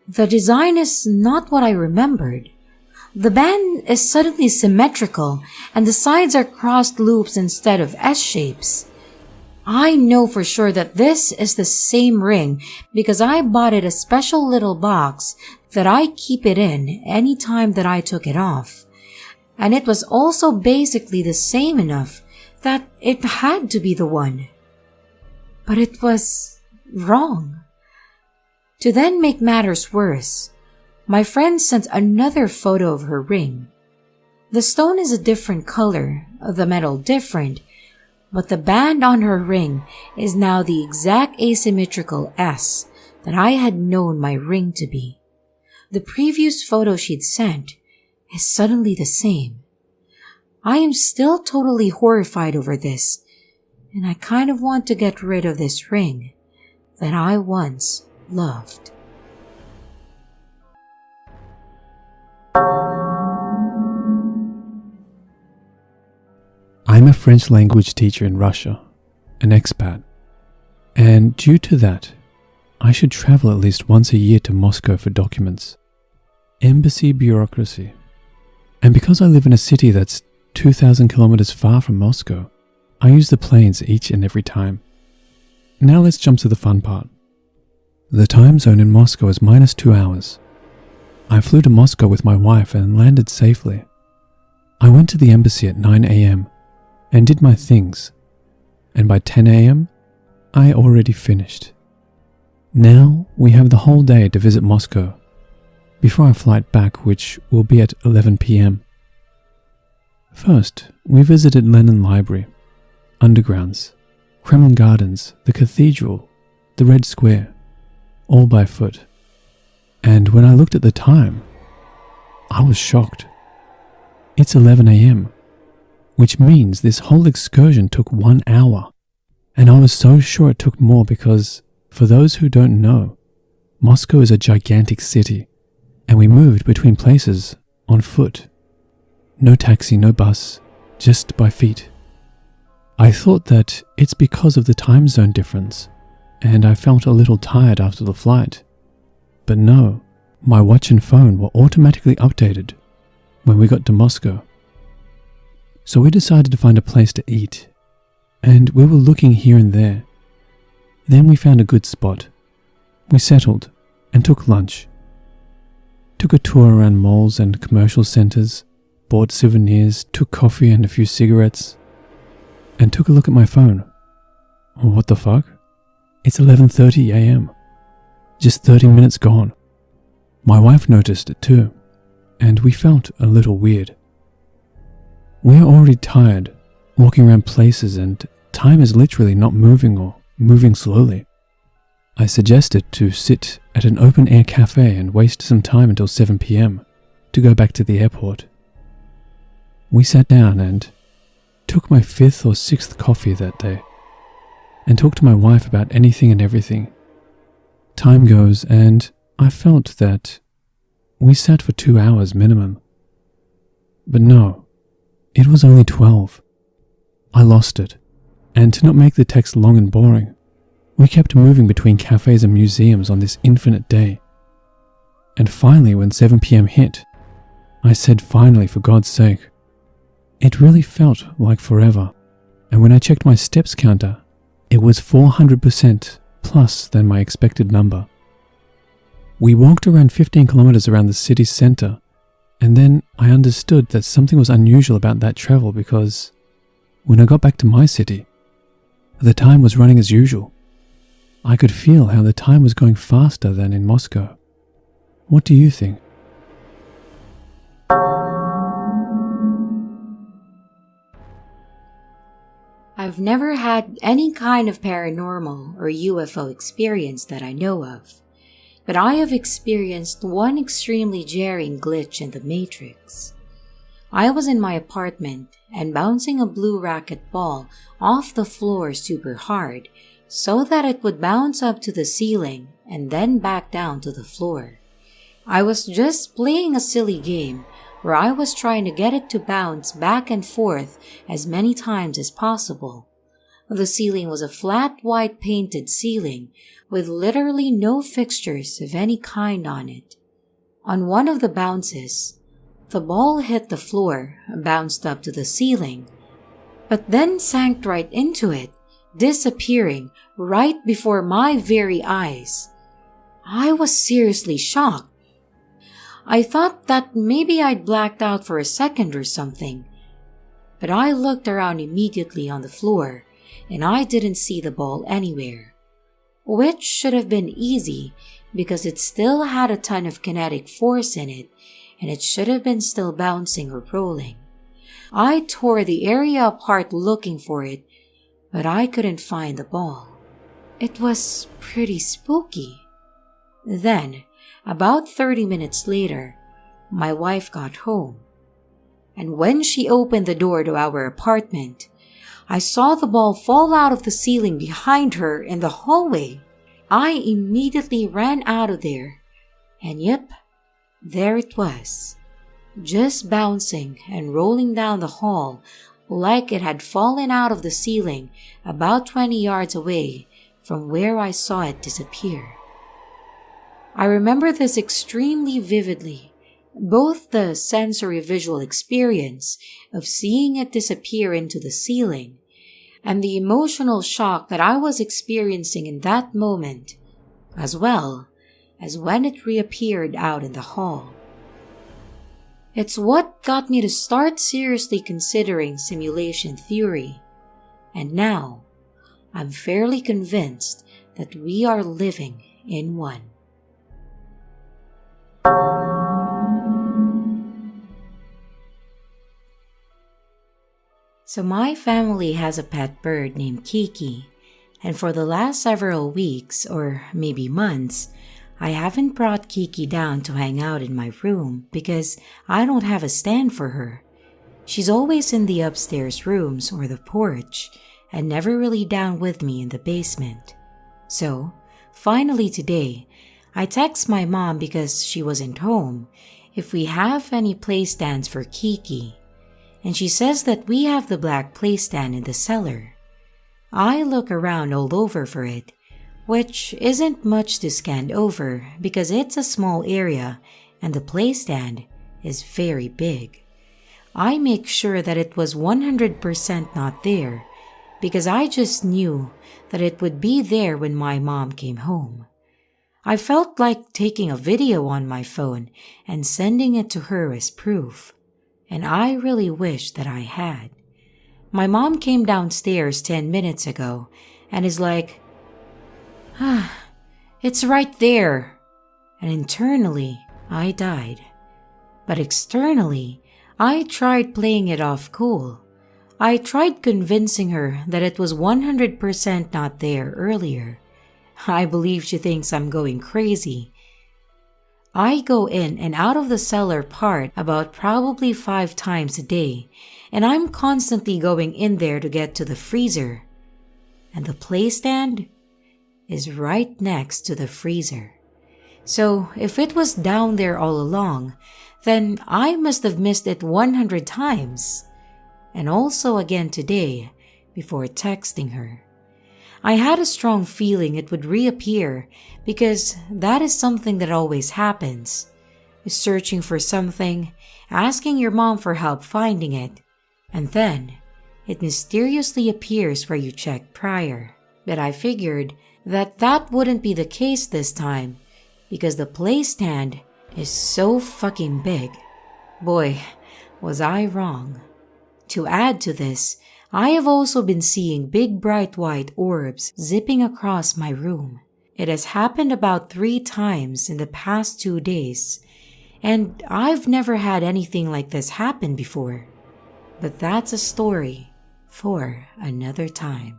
A: the design is not what I remembered. The band is suddenly symmetrical, and the sides are crossed loops instead of S-shapes. I know for sure that this is the same ring because I bought it a special little box that I keep it in any time that I took it off. And it was also basically the same enough that it had to be the one. But it was wrong. To then make matters worse, my friend sent another photo of her ring. The stone is a different color, the metal different, but the band on her ring is now the exact asymmetrical S that I had known my ring to be. The previous photo she'd sent is suddenly the same. I am still totally horrified over this, and I kind of want to get rid of this ring that I once loved.
B: I'm a French language teacher in Russia, an expat, and due to that, I should travel at least once a year to Moscow for documents. Embassy bureaucracy. And because I live in a city that's 2,000 kilometers far from Moscow, I use the planes each and every time. Now let's jump to the fun part. The time zone in Moscow is -2 hours. I flew to Moscow with my wife and landed safely. I went to the embassy at 9 a.m. and did my things, and by 10 a.m. I already finished. Now we have the whole day to visit Moscow before our flight back, which will be at 11 p.m. First, we visited Lenin Library, undergrounds, Kremlin Gardens, the cathedral, the Red Square, all by foot. And when I looked at the time, I was shocked. it's 11 a.m., which means this whole excursion took 1 hour. And I was so sure it took more because, for those who don't know, Moscow is a gigantic city, and we moved between places on foot. No taxi, no bus, just by feet. I thought that it's because of the time zone difference, and I felt a little tired after the flight. But no, my watch and phone were automatically updated when we got to Moscow. So we decided to find a place to eat, and we were looking here and there. Then we found a good spot. We settled and took lunch. Took a tour around malls and commercial centers, bought souvenirs, took coffee and a few cigarettes, and took a look at my phone. What the fuck? It's 11:30 a.m. Just 30 minutes gone. My wife noticed it too, and we felt a little weird. We're already tired, walking around places, and time is literally not moving or moving slowly. I suggested to sit at an open-air cafe and waste some time until 7 p.m. to go back to the airport. We sat down and took my 5th or 6th coffee that day and talked to my wife about anything and everything. Time goes and I felt that we sat for 2 hours minimum. But no, it was only 12. I lost it, and to not make the text long and boring, we kept moving between cafes and museums on this infinite day. And finally, when 7 p.m. hit, I said finally, for God's sake. It really felt like forever, and when I checked my steps counter, it was 400% plus than my expected number. We walked around 15 kilometers around the city center, and then I understood that something was unusual about that travel because when I got back to my city, the time was running as usual. I could feel how the time was going faster than in Moscow. What do you think?
A: I've never had any kind of paranormal or UFO experience that I know of, but I have experienced one extremely jarring glitch in the Matrix. I was in my apartment and bouncing a blue racket ball off the floor super hard so that it would bounce up to the ceiling and then back down to the floor. I was just playing a silly game where I was trying to get it to bounce back and forth as many times as possible. The ceiling was a flat white painted ceiling with literally no fixtures of any kind on it. On one of the bounces, the ball hit the floor, bounced up to the ceiling, but then sank right into it, disappearing right before my very eyes. I was seriously shocked. I thought that maybe I'd blacked out for a second or something, but I looked around immediately on the floor and I didn't see the ball anywhere, which should have been easy because it still had a ton of kinetic force in it and it should have been still bouncing or rolling. I tore the area apart looking for it, but I couldn't find the ball. It was pretty spooky. Then, about 30 minutes later, my wife got home. And when she opened the door to our apartment, I saw the ball fall out of the ceiling behind her in the hallway. I immediately ran out of there. And yep, there it was, just bouncing and rolling down the hall like it had fallen out of the ceiling about 20 yards away from where I saw it disappear. I remember this extremely vividly, both the sensory visual experience of seeing it disappear into the ceiling and the emotional shock that I was experiencing in that moment, as well as when it reappeared out in the hall. It's what got me to start seriously considering simulation theory, and now I'm fairly convinced that we are living in one. So my family has a pet bird named Kiki, and for the last several weeks or maybe months, I haven't brought Kiki down to hang out in my room because I don't have a stand for her, She's always in the upstairs rooms or the porch and never really down with me in the basement. So, finally today, I text my mom because she wasn't home if we have any playstands for Kiki, and she says that we have the black playstand in the cellar. I look around all over for it, which isn't much to scan over because it's a small area and the playstand is very big. I make sure that it was 100% not there because I just knew that it would be there when my mom came home. I felt like taking a video on my phone and sending it to her as proof, and I really wish that I had. My mom came downstairs 10 minutes ago and is like, it's right there. And internally, I died. But externally, I tried playing it off cool. I tried convincing her that it was 100% not there earlier. I believe she thinks I'm going crazy. I go in and out of the cellar part about probably 5 times a day, and I'm constantly going in there to get to the freezer. And the playstand is right next to the freezer. So if it was down there all along, then I must have missed it 100 times. And also again today, before texting her. I had a strong feeling it would reappear because that is something that always happens. Searching for something, asking your mom for help finding it, and then it mysteriously appears where you checked prior. But I figured that wouldn't be the case this time because the playstand is so fucking big. Boy, was I wrong. To add to this, I have also been seeing big bright white orbs zipping across my room. It has happened about 3 times in the past 2 days, and I've never had anything like this happen before. But that's a story for another time.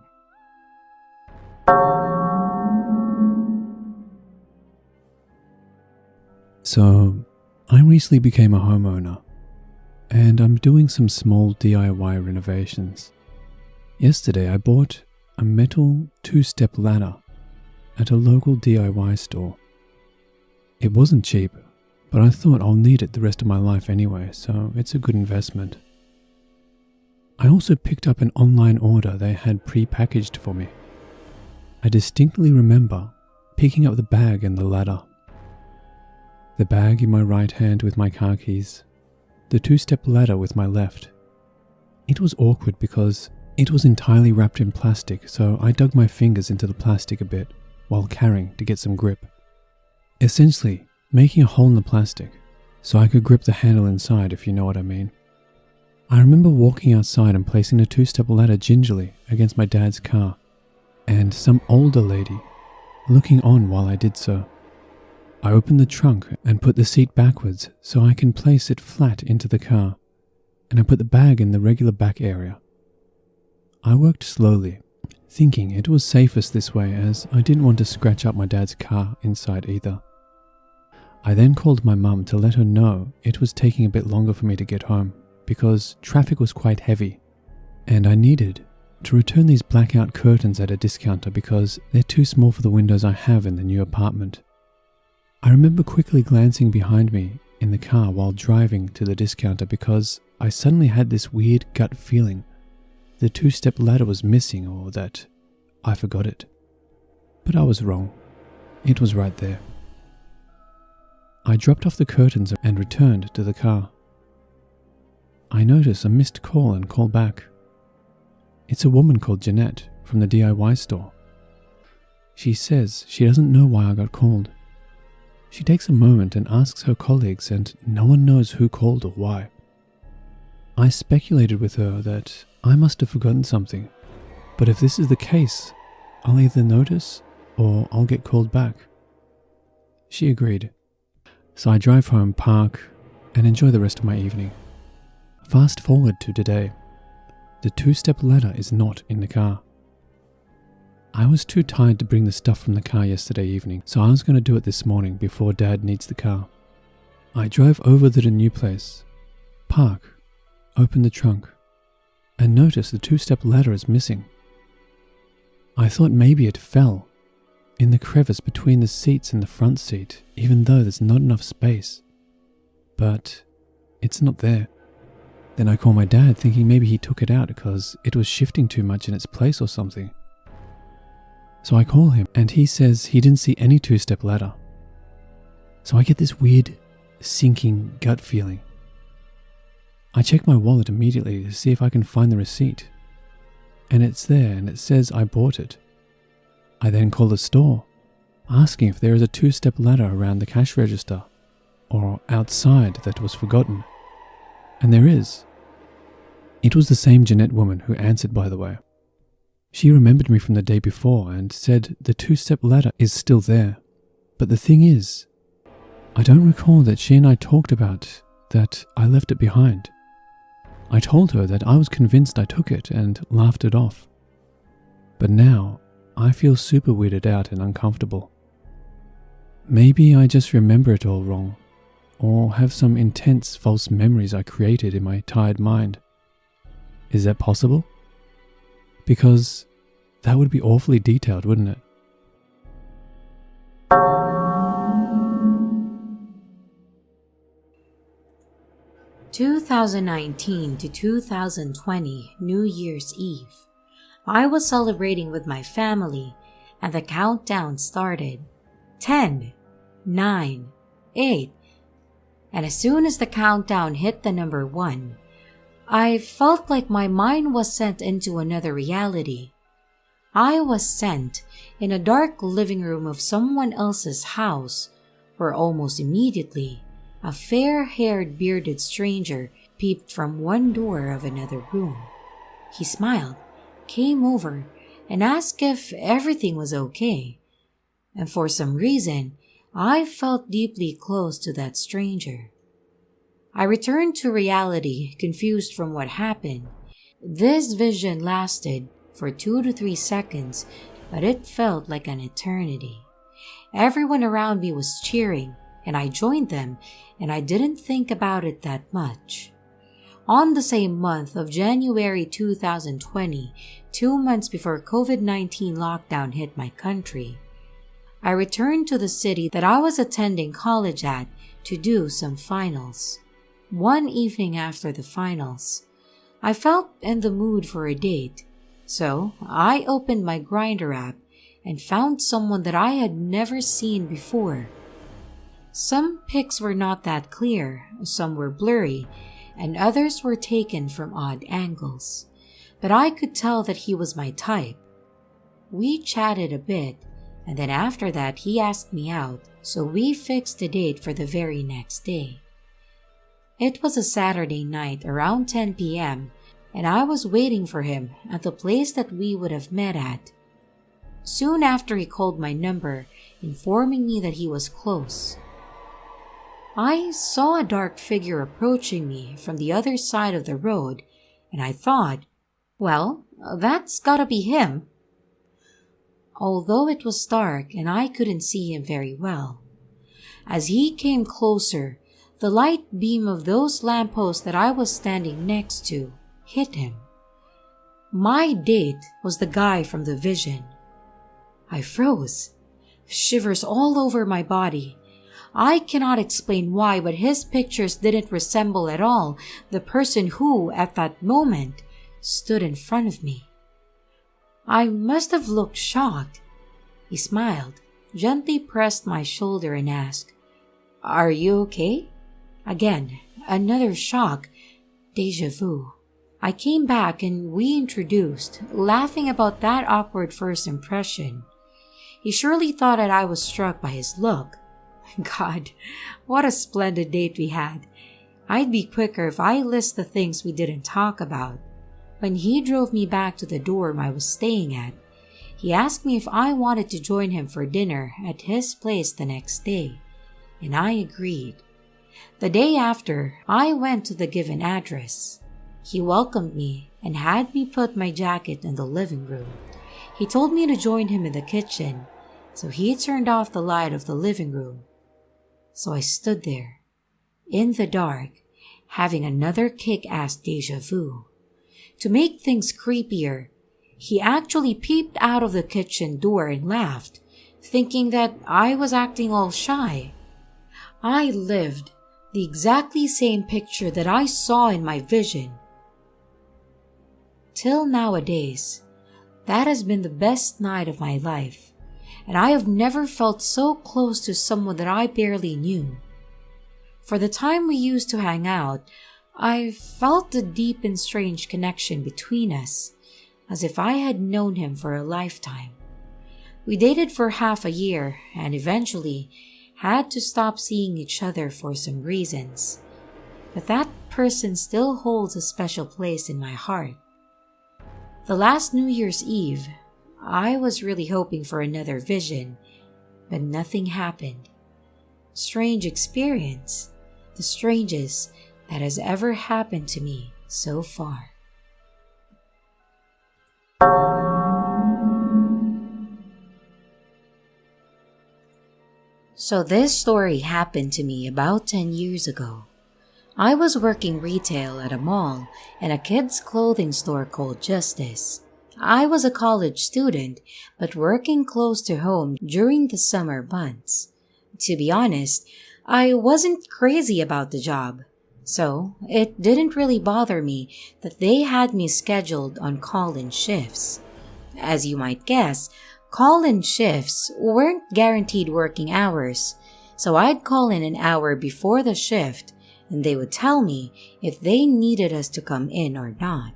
B: So, I recently became a homeowner, and I'm doing some small DIY renovations. Yesterday I bought a metal 2-step ladder at a local DIY store. It wasn't cheap, but I thought I'll need it the rest of my life anyway, so it's a good investment. I also picked up an online order they had pre-packaged for me. I distinctly remember picking up the bag and the ladder. The bag in my right hand with my car keys, the 2-step ladder with my left. It was awkward because it was entirely wrapped in plastic, so I dug my fingers into the plastic a bit while carrying to get some grip. Essentially, making a hole in the plastic so I could grip the handle inside, if you know what I mean. I remember walking outside and placing the 2-step ladder gingerly against my dad's car, and some older lady looking on while I did so. I opened the trunk and put the seat backwards so I can place it flat into the car, and I put the bag in the regular back area. I worked slowly, thinking it was safest this way as I didn't want to scratch up my dad's car inside either. I then called my mum to let her know it was taking a bit longer for me to get home because traffic was quite heavy, and I needed to return these blackout curtains at a discounter because they're too small for the windows I have in the new apartment. I remember quickly glancing behind me in the car while driving to the discounter because I suddenly had this weird gut feeling the 2-step ladder was missing or that I forgot it. But I was wrong. It was right there. I dropped off the curtains and returned to the car. I notice a missed call and call back. It's a woman called Jeanette from the DIY store. She says she doesn't know why I got called. She takes a moment and asks her colleagues and no one knows who called or why. I speculated with her that I must have forgotten something, but if this is the case, I'll either notice or I'll get called back. She agreed. So I drive home, park, and enjoy the rest of my evening. Fast forward to today. The 2-step ladder is not in the car. I was too tired to bring the stuff from the car yesterday evening, so I was going to do it this morning before Dad needs the car. I drove over to the new place, park, opened the trunk and noticed the two-step ladder is missing. I thought maybe it fell in the crevice between the seats and the front seat, even though there's not enough space. But it's not there. Then I call my dad, thinking maybe he took it out because it was shifting too much in its place or something. So I call him and he says he didn't see any two-step ladder. So I get this weird sinking gut feeling. I check my wallet immediately to see if I can find the receipt. And it's there and it says I bought it. I then call the store, asking if there is a two-step ladder around the cash register or outside that was forgotten. And there is. It was the same Jeanette woman who answered, by the way. She remembered me from the day before and said the two-step ladder is still there. But the thing is, I don't recall that she and I talked about that I left it behind. I told her that I was convinced I took it and laughed it off. But now, I feel super weirded out and uncomfortable. Maybe I just remember it all wrong, or have some intense false memories I created in my tired mind. Is that possible? Because that would be awfully detailed, wouldn't it?
A: (2019 to 2020 New Year's Eve). I was celebrating with my family and the countdown started. 10, 9, 8. And as soon as the countdown hit the number 1, I felt like my mind was sent into another reality. I was sent in a dark living room of someone else's house, where almost immediately a fair-haired bearded stranger peeped from one door of another room. He smiled, came over, and asked if everything was okay. And for some reason, I felt deeply close to that stranger. I returned to reality, confused from what happened. This vision lasted for 2 to 3 seconds, but it felt like an eternity. Everyone around me was cheering, and I joined them, and I didn't think about it that much. On the same month of January 2020, 2 months before COVID-19 lockdown hit my country, I returned to the city that I was attending college at to do some finals. One evening after the finals, I felt in the mood for a date, so I opened my Grindr app and found someone that I had never seen before. Some pics were not that clear, some were blurry, and others were taken from odd angles, but I could tell that he was my type. We chatted a bit, and then after that he asked me out, so we fixed a date for the very next day. It was a Saturday night around 10 p.m., and I was waiting for him at the place that we would have met at. Soon after, he called my number, informing me that he was close. I saw a dark figure approaching me from the other side of the road, and I thought, well, that's gotta be him. Although it was dark and I couldn't see him very well. As he came closer, the light beam of those lampposts that I was standing next to hit him. My date was the guy from the vision. I froze, shivers all over my body. I cannot explain why, but his pictures didn't resemble at all the person who, at that moment, stood in front of me. I must have looked shocked. He smiled, gently pressed my shoulder and asked, "Are you okay?" Again, another shock, déjà vu. I came back and we introduced, laughing about that awkward first impression. He surely thought that I was struck by his look. God, what a splendid date we had. I'd be quicker if I list the things we didn't talk about. When he drove me back to the dorm I was staying at, he asked me if I wanted to join him for dinner at his place the next day, and I agreed. The day after, I went to the given address. He welcomed me and had me put my jacket in the living room. He told me to join him in the kitchen, so he turned off the light of the living room. So I stood there, in the dark, having another kick-ass deja vu. To make things creepier, he actually peeped out of the kitchen door and laughed, thinking that I was acting all shy. I lived the exactly same picture that I saw in my vision. Till nowadays, that has been the best night of my life, and I have never felt so close to someone that I barely knew. For the time we used to hang out, I felt a deep and strange connection between us, as if I had known him for a lifetime. We dated for half a year and eventually had to stop seeing each other for some reasons. But that person still holds a special place in my heart. The last New Year's Eve, I was really hoping for another vision, but nothing happened. Strange experience, the strangest that has ever happened to me so far. So this story happened to me about 10 years ago. I was working retail at a mall and a kids' clothing store called Justice. I was a college student, but working close to home during the summer months. To be honest, I wasn't crazy about the job, so it didn't really bother me that they had me scheduled on call-in shifts. As you might guess, call-in shifts weren't guaranteed working hours, so I'd call in an hour before the shift and they would tell me if they needed us to come in or not.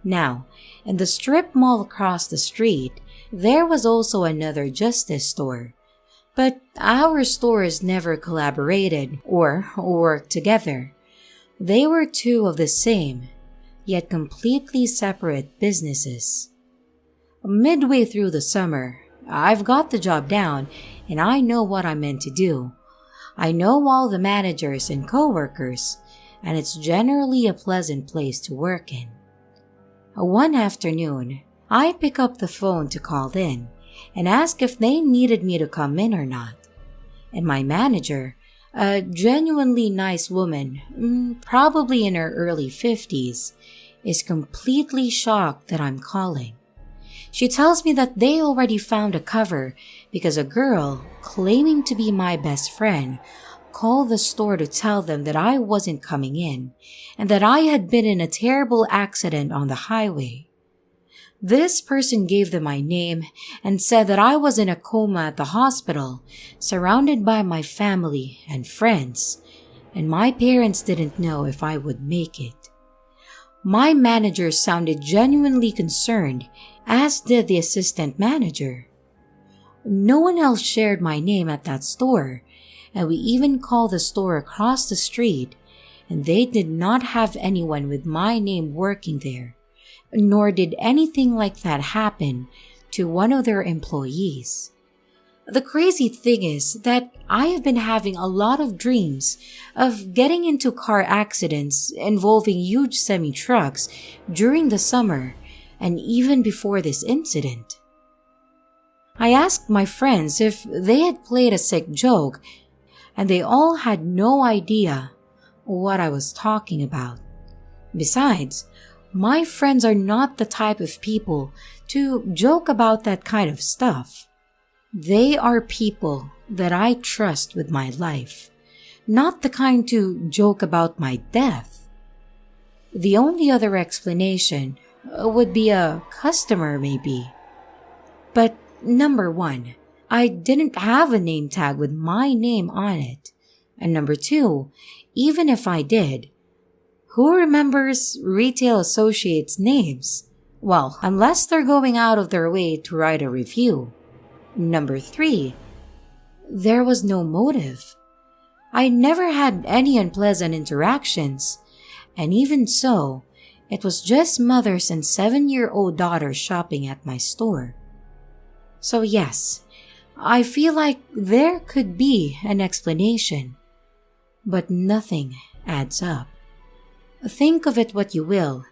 A: Now, in the strip mall across the street, there was also another Justice store, but our stores never collaborated or worked together. They were two of the same, yet completely separate businesses. Midway through the summer, I've got the job down and I know what I'm meant to do. I know all the managers and co-workers, and it's generally a pleasant place to work in. One afternoon, I pick up the phone to call in and ask if they needed me to come in or not. And my manager, a genuinely nice woman, probably in her early 50s, is completely shocked that I'm calling. She tells me that they already found a cover because a girl, claiming to be my best friend, called the store to tell them that I wasn't coming in and that I had been in a terrible accident on the highway. This person gave them my name and said that I was in a coma at the hospital, surrounded by my family and friends, and my parents didn't know if I would make it. My manager sounded genuinely concerned, as did the assistant manager. No one else shared my name at that store, and we even called the store across the street, and they did not have anyone with my name working there, nor did anything like that happen to one of their employees. The crazy thing is that I have been having a lot of dreams of getting into car accidents involving huge semi-trucks during the summer and even before this incident. I asked my friends if they had played a sick joke, and they all had no idea what I was talking about. Besides, my friends are not the type of people to joke about that kind of stuff. They are people that I trust with my life, not the kind to joke about my death. The only other explanation would be a customer maybe. But number one, I didn't have a name tag with my name on it. And number two, even if I did, who remembers retail associates' names? Well, unless they're going out of their way to write a review. Number three, there was no motive. I never had any unpleasant interactions, and even so, it was just mothers and 7-year-old daughters shopping at my store. So yes, I feel like there could be an explanation, but nothing adds up. Think of it what you will,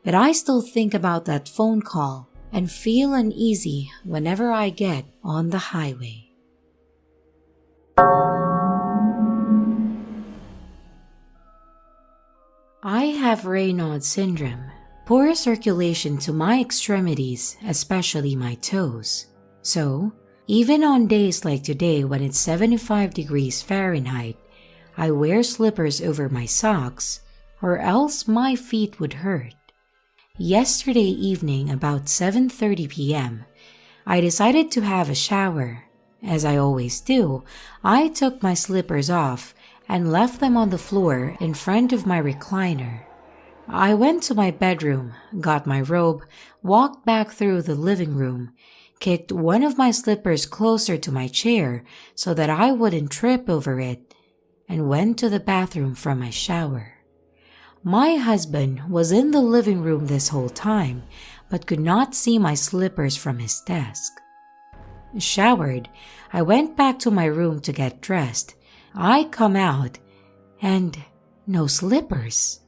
A: but I still think about that phone call and feel uneasy whenever I get on the highway. I have Raynaud's syndrome, poor circulation to my extremities, especially my toes. So, even on days like today when it's 75 degrees Fahrenheit, I wear slippers over my socks, or else my feet would hurt. Yesterday evening, about 7:30 p.m., I decided to have a shower. As I always do, I took my slippers off and left them on the floor in front of my recliner. I went to my bedroom, got my robe, walked back through the living room, kicked one of my slippers closer to my chair so that I wouldn't trip over it, and went to the bathroom from my shower. My husband was in the living room this whole time, but could not see my slippers from his desk. Showered, I went back to my room to get dressed. I come out, and no slippers.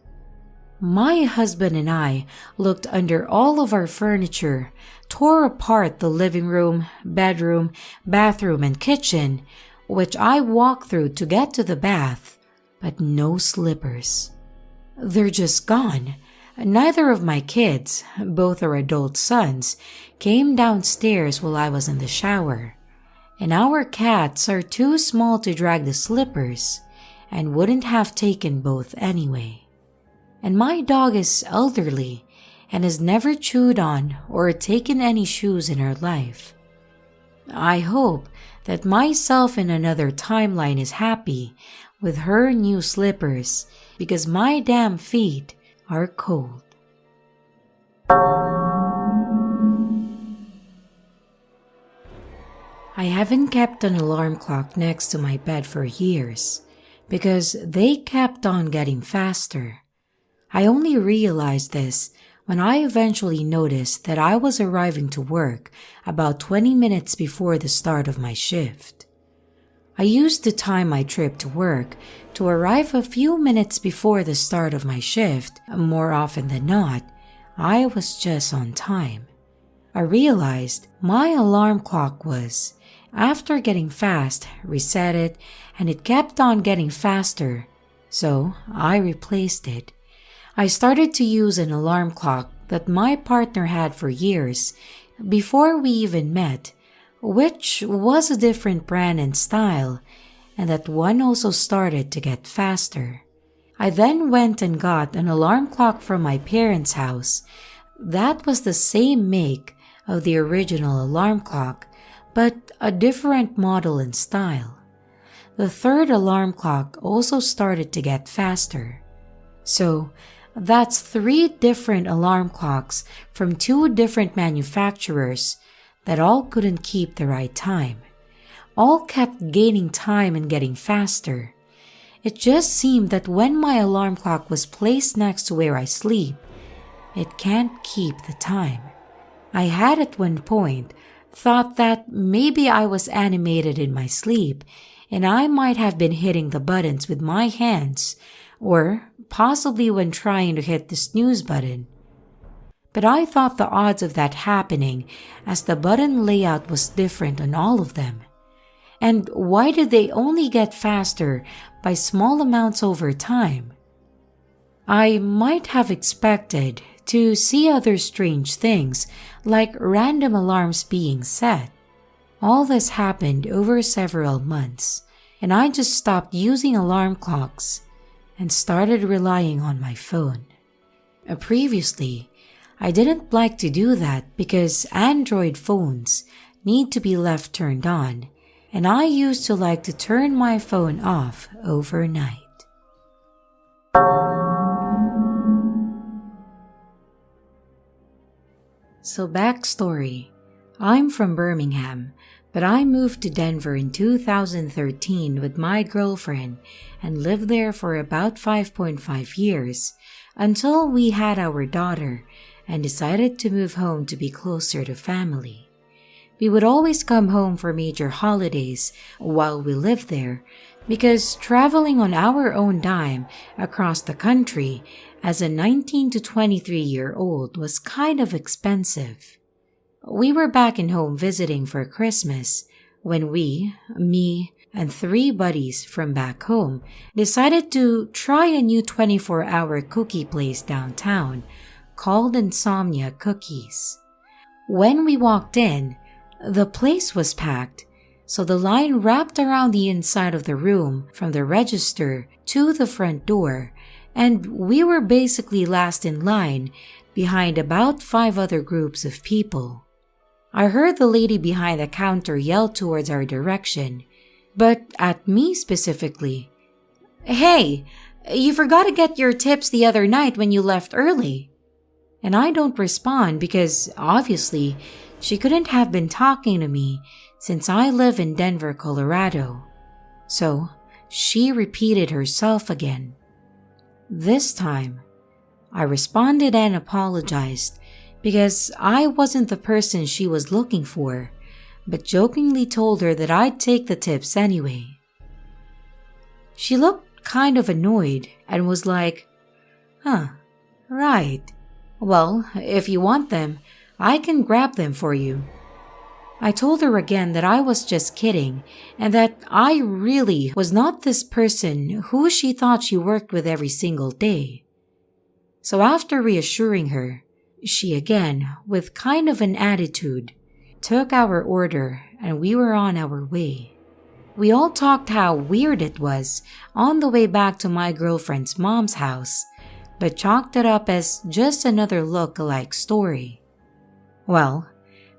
A: My husband and I looked under all of our furniture, tore apart the living room, bedroom, bathroom, and kitchen, which I walked through to get to the bath, but no slippers. They're just gone. Neither of my kids, both are adult sons, came downstairs while I was in the shower. And our cats are too small to drag the slippers and wouldn't have taken both anyway. And my dog is elderly and has never chewed on or taken any shoes in her life. I hope that myself in another timeline is happy with her new slippers because my damn feet are cold. I haven't kept an alarm clock next to my bed for years because they kept on getting faster. I only realized this when I eventually noticed that I was arriving to work about 20 minutes before the start of my shift. I used to time my trip to work to arrive a few minutes before the start of my shift. More often than not, I was just on time. I realized my alarm clock was, after getting fast, reset it, and it kept on getting faster, so I replaced it. I started to use an alarm clock that my partner had for years before we even met, which was a different brand and style, and that one also started to get faster. I then went and got an alarm clock from my parents' house. That was the same make of the original alarm clock, but a different model and style. The third alarm clock also started to get faster. So, that's 3 different alarm clocks from 2 different manufacturers that all couldn't keep the right time. All kept gaining time and getting faster. It just seemed that when my alarm clock was placed next to where I sleep, it can't keep the time. I had at one point thought that maybe I was animated in my sleep and I might have been hitting the buttons with my hands, or possibly when trying to hit the snooze button. But I thought the odds of that happening as the button layout was different on all of them. And why did they only get faster by small amounts over time? I might have expected to see other strange things like random alarms being set. All this happened over several months, and I just stopped using alarm clocks and started relying on my phone. Previously, I didn't like to do that because Android phones need to be left turned on, and I used to like to turn my phone off overnight. So backstory, I'm from Birmingham, but I moved to Denver in 2013 with my girlfriend and lived there for about 5.5 years until we had our daughter and decided to move home to be closer to family. We would always come home for major holidays while we lived there because traveling on our own dime across the country as a 19 to 23-year-old was kind of expensive. We were back in home visiting for Christmas when me and 3 buddies from back home decided to try a new 24-hour cookie place downtown called Insomnia Cookies. When we walked in, the place was packed, so the line wrapped around the inside of the room from the register to the front door, and we were basically last in line behind about 5 other groups of people. I heard the lady behind the counter yell towards our direction, but at me specifically. "Hey, you forgot to get your tips the other night when you left early." And I don't respond because obviously she couldn't have been talking to me since I live in Denver, Colorado. So she repeated herself again. This time, I responded and apologized because I wasn't the person she was looking for, but jokingly told her that I'd take the tips anyway. She looked kind of annoyed and was like, "Huh, right. Well, if you want them, I can grab them for you." I told her again that I was just kidding and that I really was not this person who she thought she worked with every single day. So after reassuring her, she again, with kind of an attitude, took our order and we were on our way. We all talked how weird it was on the way back to my girlfriend's mom's house, but chalked it up as just another look-alike story. Well,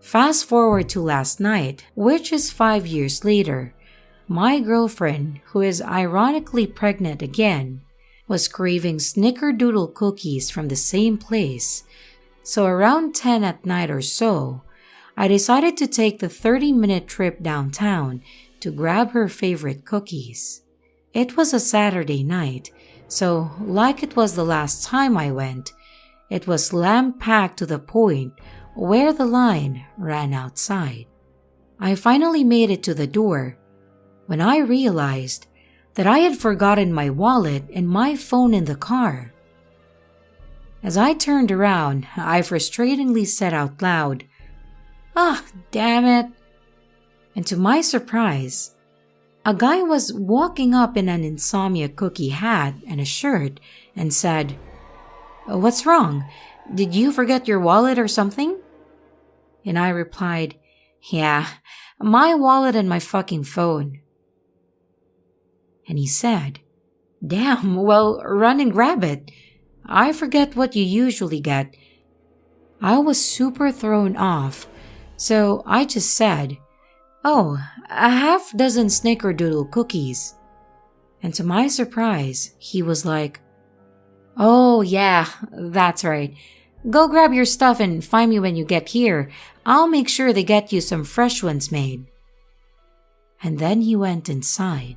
A: fast forward to last night, which is 5 years later, my girlfriend, who is ironically pregnant again, was craving snickerdoodle cookies from the same place. So around 10 at night or so, I decided to take the 30-minute trip downtown to grab her favorite cookies. It was a Saturday night, so like it was the last time I went, it was slam-packed to the point where the line ran outside. I finally made it to the door when I realized that I had forgotten my wallet and my phone in the car. As I turned around, I frustratingly said out loud, "Ah, damn it." And to my surprise, a guy was walking up in an Insomnia Cookie hat and a shirt and said, "What's wrong? Did you forget your wallet or something?" And I replied, "Yeah, my wallet and my fucking phone." And he said, "Damn, well, run and grab it. I forget what you usually get." I was super thrown off, so I just said, "Oh, a half-dozen snickerdoodle cookies." And to my surprise, he was like, "Oh yeah, that's right. Go grab your stuff and find me when you get here. I'll make sure they get you some fresh ones made." And then he went inside.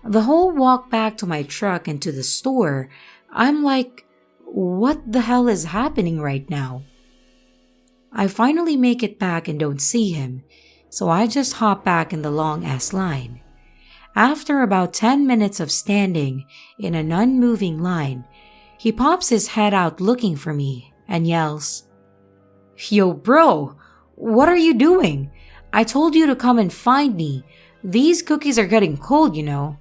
A: The whole walk back to my truck and to the store, I'm like, what the hell is happening right now? I finally make it back and don't see him, so I just hop back in the long-ass line. After about 10 minutes of standing in an unmoving line, he pops his head out looking for me and yells, "Yo, bro, what are you doing? I told you to come and find me. These cookies are getting cold, you know."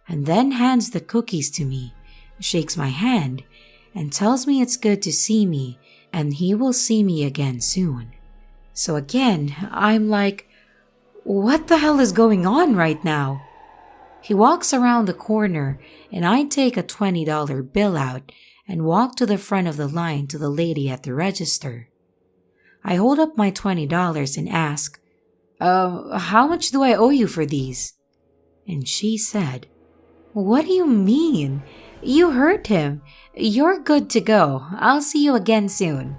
A: And then hands the cookies to me, shakes my hand, and tells me it's good to see me and he will see me again soon. So again, I'm like, what the hell is going on right now? He walks around the corner and I take a $20 bill out and walk to the front of the line to the lady at the register. I hold up my $20 and ask, how much do I owe you for these?" And she said, "What do you mean? You hurt him. You're good to go. I'll see you again soon."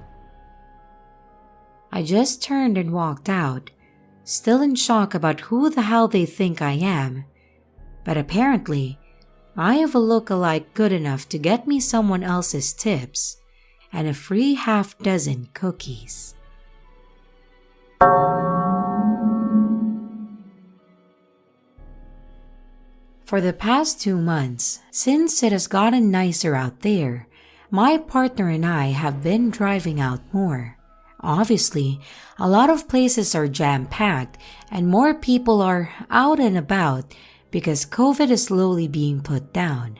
A: I just turned and walked out, still in shock about who the hell they think I am. But apparently, I have a look-alike good enough to get me someone else's tips and a free half-dozen cookies. For the past 2 months, since it has gotten nicer out there, my partner and I have been driving out more. Obviously, a lot of places are jam-packed and more people are out and about because COVID is slowly being put down.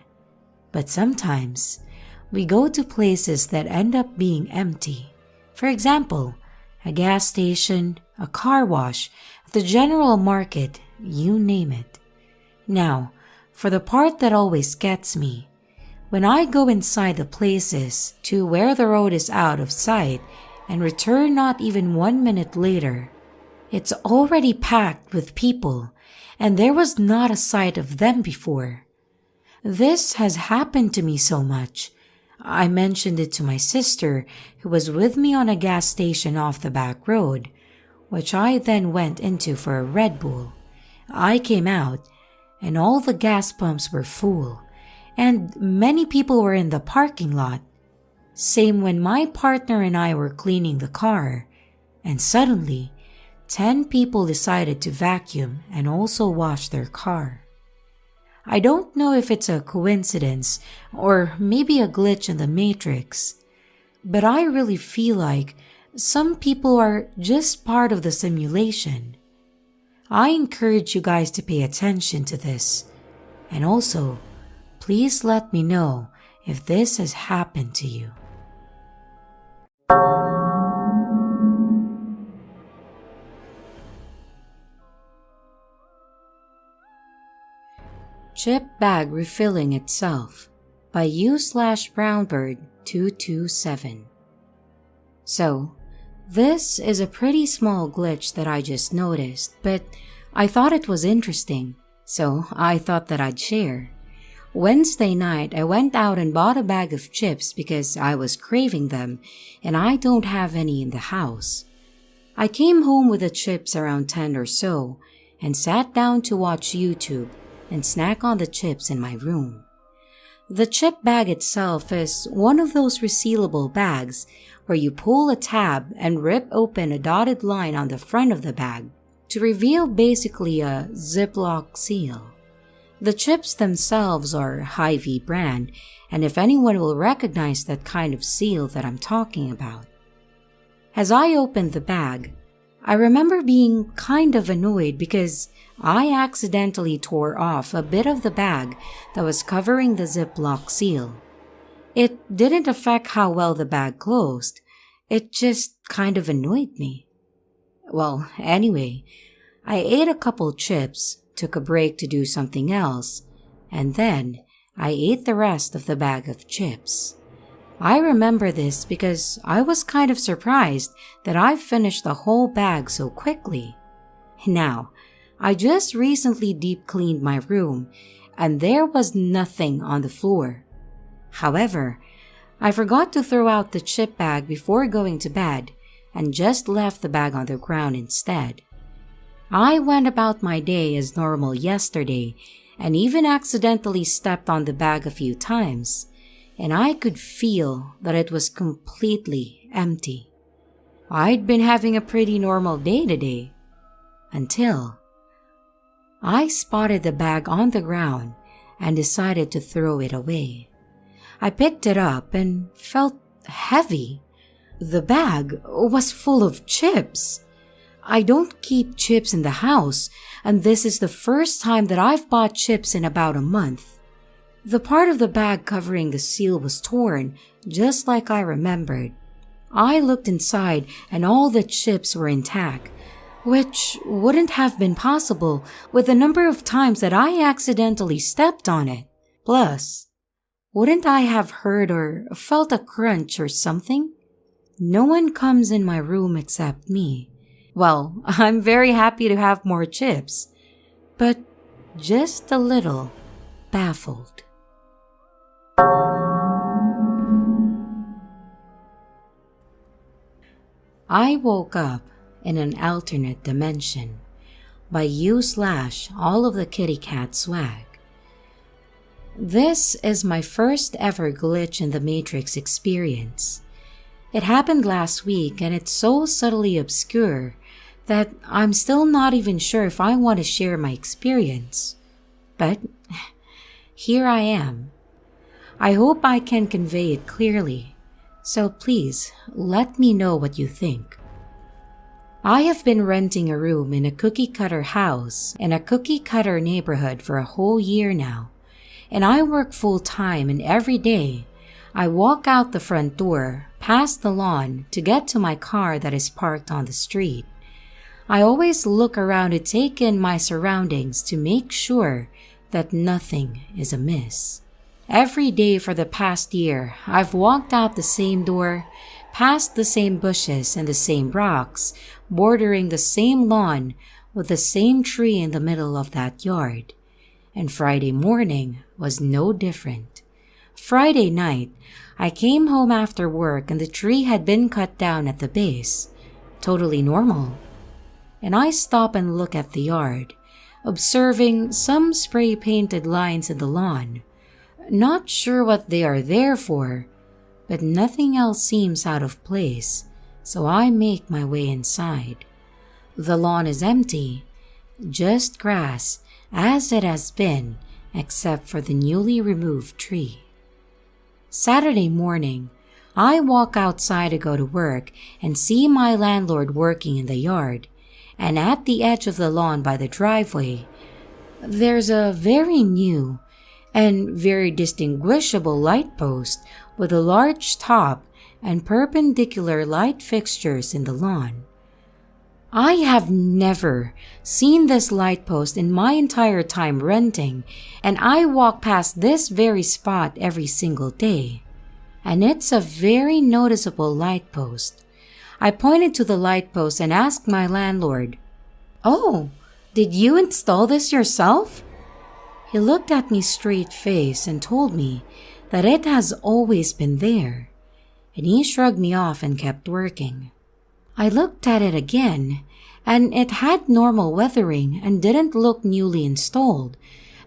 A: But sometimes, we go to places that end up being empty. For example, a gas station, a car wash, the general market, you name it. Now, for the part that always gets me, when I go inside the places to where the road is out of sight and return not even 1 minute later, it's already packed with people and there was not a sight of them before. This has happened to me so much. I mentioned it to my sister who was with me on a gas station off the back road, which I then went into for a Red Bull. I came out and all the gas pumps were full and many people were in the parking lot. Same when my partner and I were cleaning the car, and suddenly 10 people decided to vacuum and also wash their car. I don't know if it's a coincidence or maybe a glitch in the matrix, but I really feel like some people are just part of the simulation. I encourage you guys to pay attention to this, and also, please let me know if this has happened to you. Chip Bag Refilling Itself by U/Brownbird227. So, this is a pretty small glitch that I just noticed, but I thought it was interesting, so I thought that I'd share. Wednesday night, I went out and bought a bag of chips because I was craving them and I don't have any in the house. I came home with the chips around 10 or so and sat down to watch YouTube and snack on the chips in my room. The chip bag itself is one of those resealable bags where you pull a tab and rip open a dotted line on the front of the bag to reveal basically a Ziploc seal. The chips themselves are Hy-Vee brand, and if anyone will recognize that kind of seal that I'm talking about. As I opened the bag, I remember being kind of annoyed because I accidentally tore off a bit of the bag that was covering the Ziploc seal. It didn't affect how well the bag closed, it just kind of annoyed me. Well, anyway, I ate a couple chips, took a break to do something else, and then I ate the rest of the bag of chips. I remember this because I was kind of surprised that I finished the whole bag so quickly. Now, I just recently deep cleaned my room and there was nothing on the floor. However, I forgot to throw out the chip bag before going to bed and just left the bag on the ground instead. I went about my day as normal yesterday and even accidentally stepped on the bag a few times, and I could feel that it was completely empty. I'd been having a pretty normal day today, until I spotted the bag on the ground and decided to throw it away. I picked it up and felt heavy. The bag was full of chips. I don't keep chips in the house, and this is the first time that I've bought chips in about a month. The part of the bag covering the seal was torn, just like I remembered. I looked inside and all the chips were intact, which wouldn't have been possible with the number of times that I accidentally stepped on it. Plus, wouldn't I have heard or felt a crunch or something? No one comes in my room except me. Well, I'm very happy to have more chips, but just a little baffled. I woke up in an alternate dimension by U/all of the kitty cat swag. This is my first ever glitch in the Matrix experience. It happened last week and it's so subtly obscure that I'm still not even sure if I want to share my experience. But here I am. I hope I can convey it clearly, So please, let me know what you think. I have been renting a room in a cookie-cutter house in a cookie-cutter neighborhood for a whole year now, and I work full-time, and every day I walk out the front door, past the lawn, to get to my car that is parked on the street. I always look around to take in my surroundings to make sure that nothing is amiss. Every day for the past year, I've walked out the same door, past the same bushes and the same rocks, bordering the same lawn with the same tree in the middle of that yard. And Friday morning was no different. Friday night, I came home after work and the tree had been cut down at the base. Totally normal. And I stop and look at the yard, observing some spray-painted lines in the lawn. Not sure what they are there for, but nothing else seems out of place, so I make my way inside. The lawn is empty, just grass as it has been, except for the newly removed tree. Saturday morning, I walk outside to go to work and see my landlord working in the yard, and at the edge of the lawn by the driveway, there's a very new and very distinguishable light post with a large top and perpendicular light fixtures in the lawn. I have never seen this light post in my entire time renting, and I walk past this very spot every single day. And it's a very noticeable light post. I pointed to the light post and asked my landlord, "Oh, did you install this yourself?" He looked at me straight-faced and told me that it has always been there, and he shrugged me off and kept working. I looked at it again, and it had normal weathering and didn't look newly installed,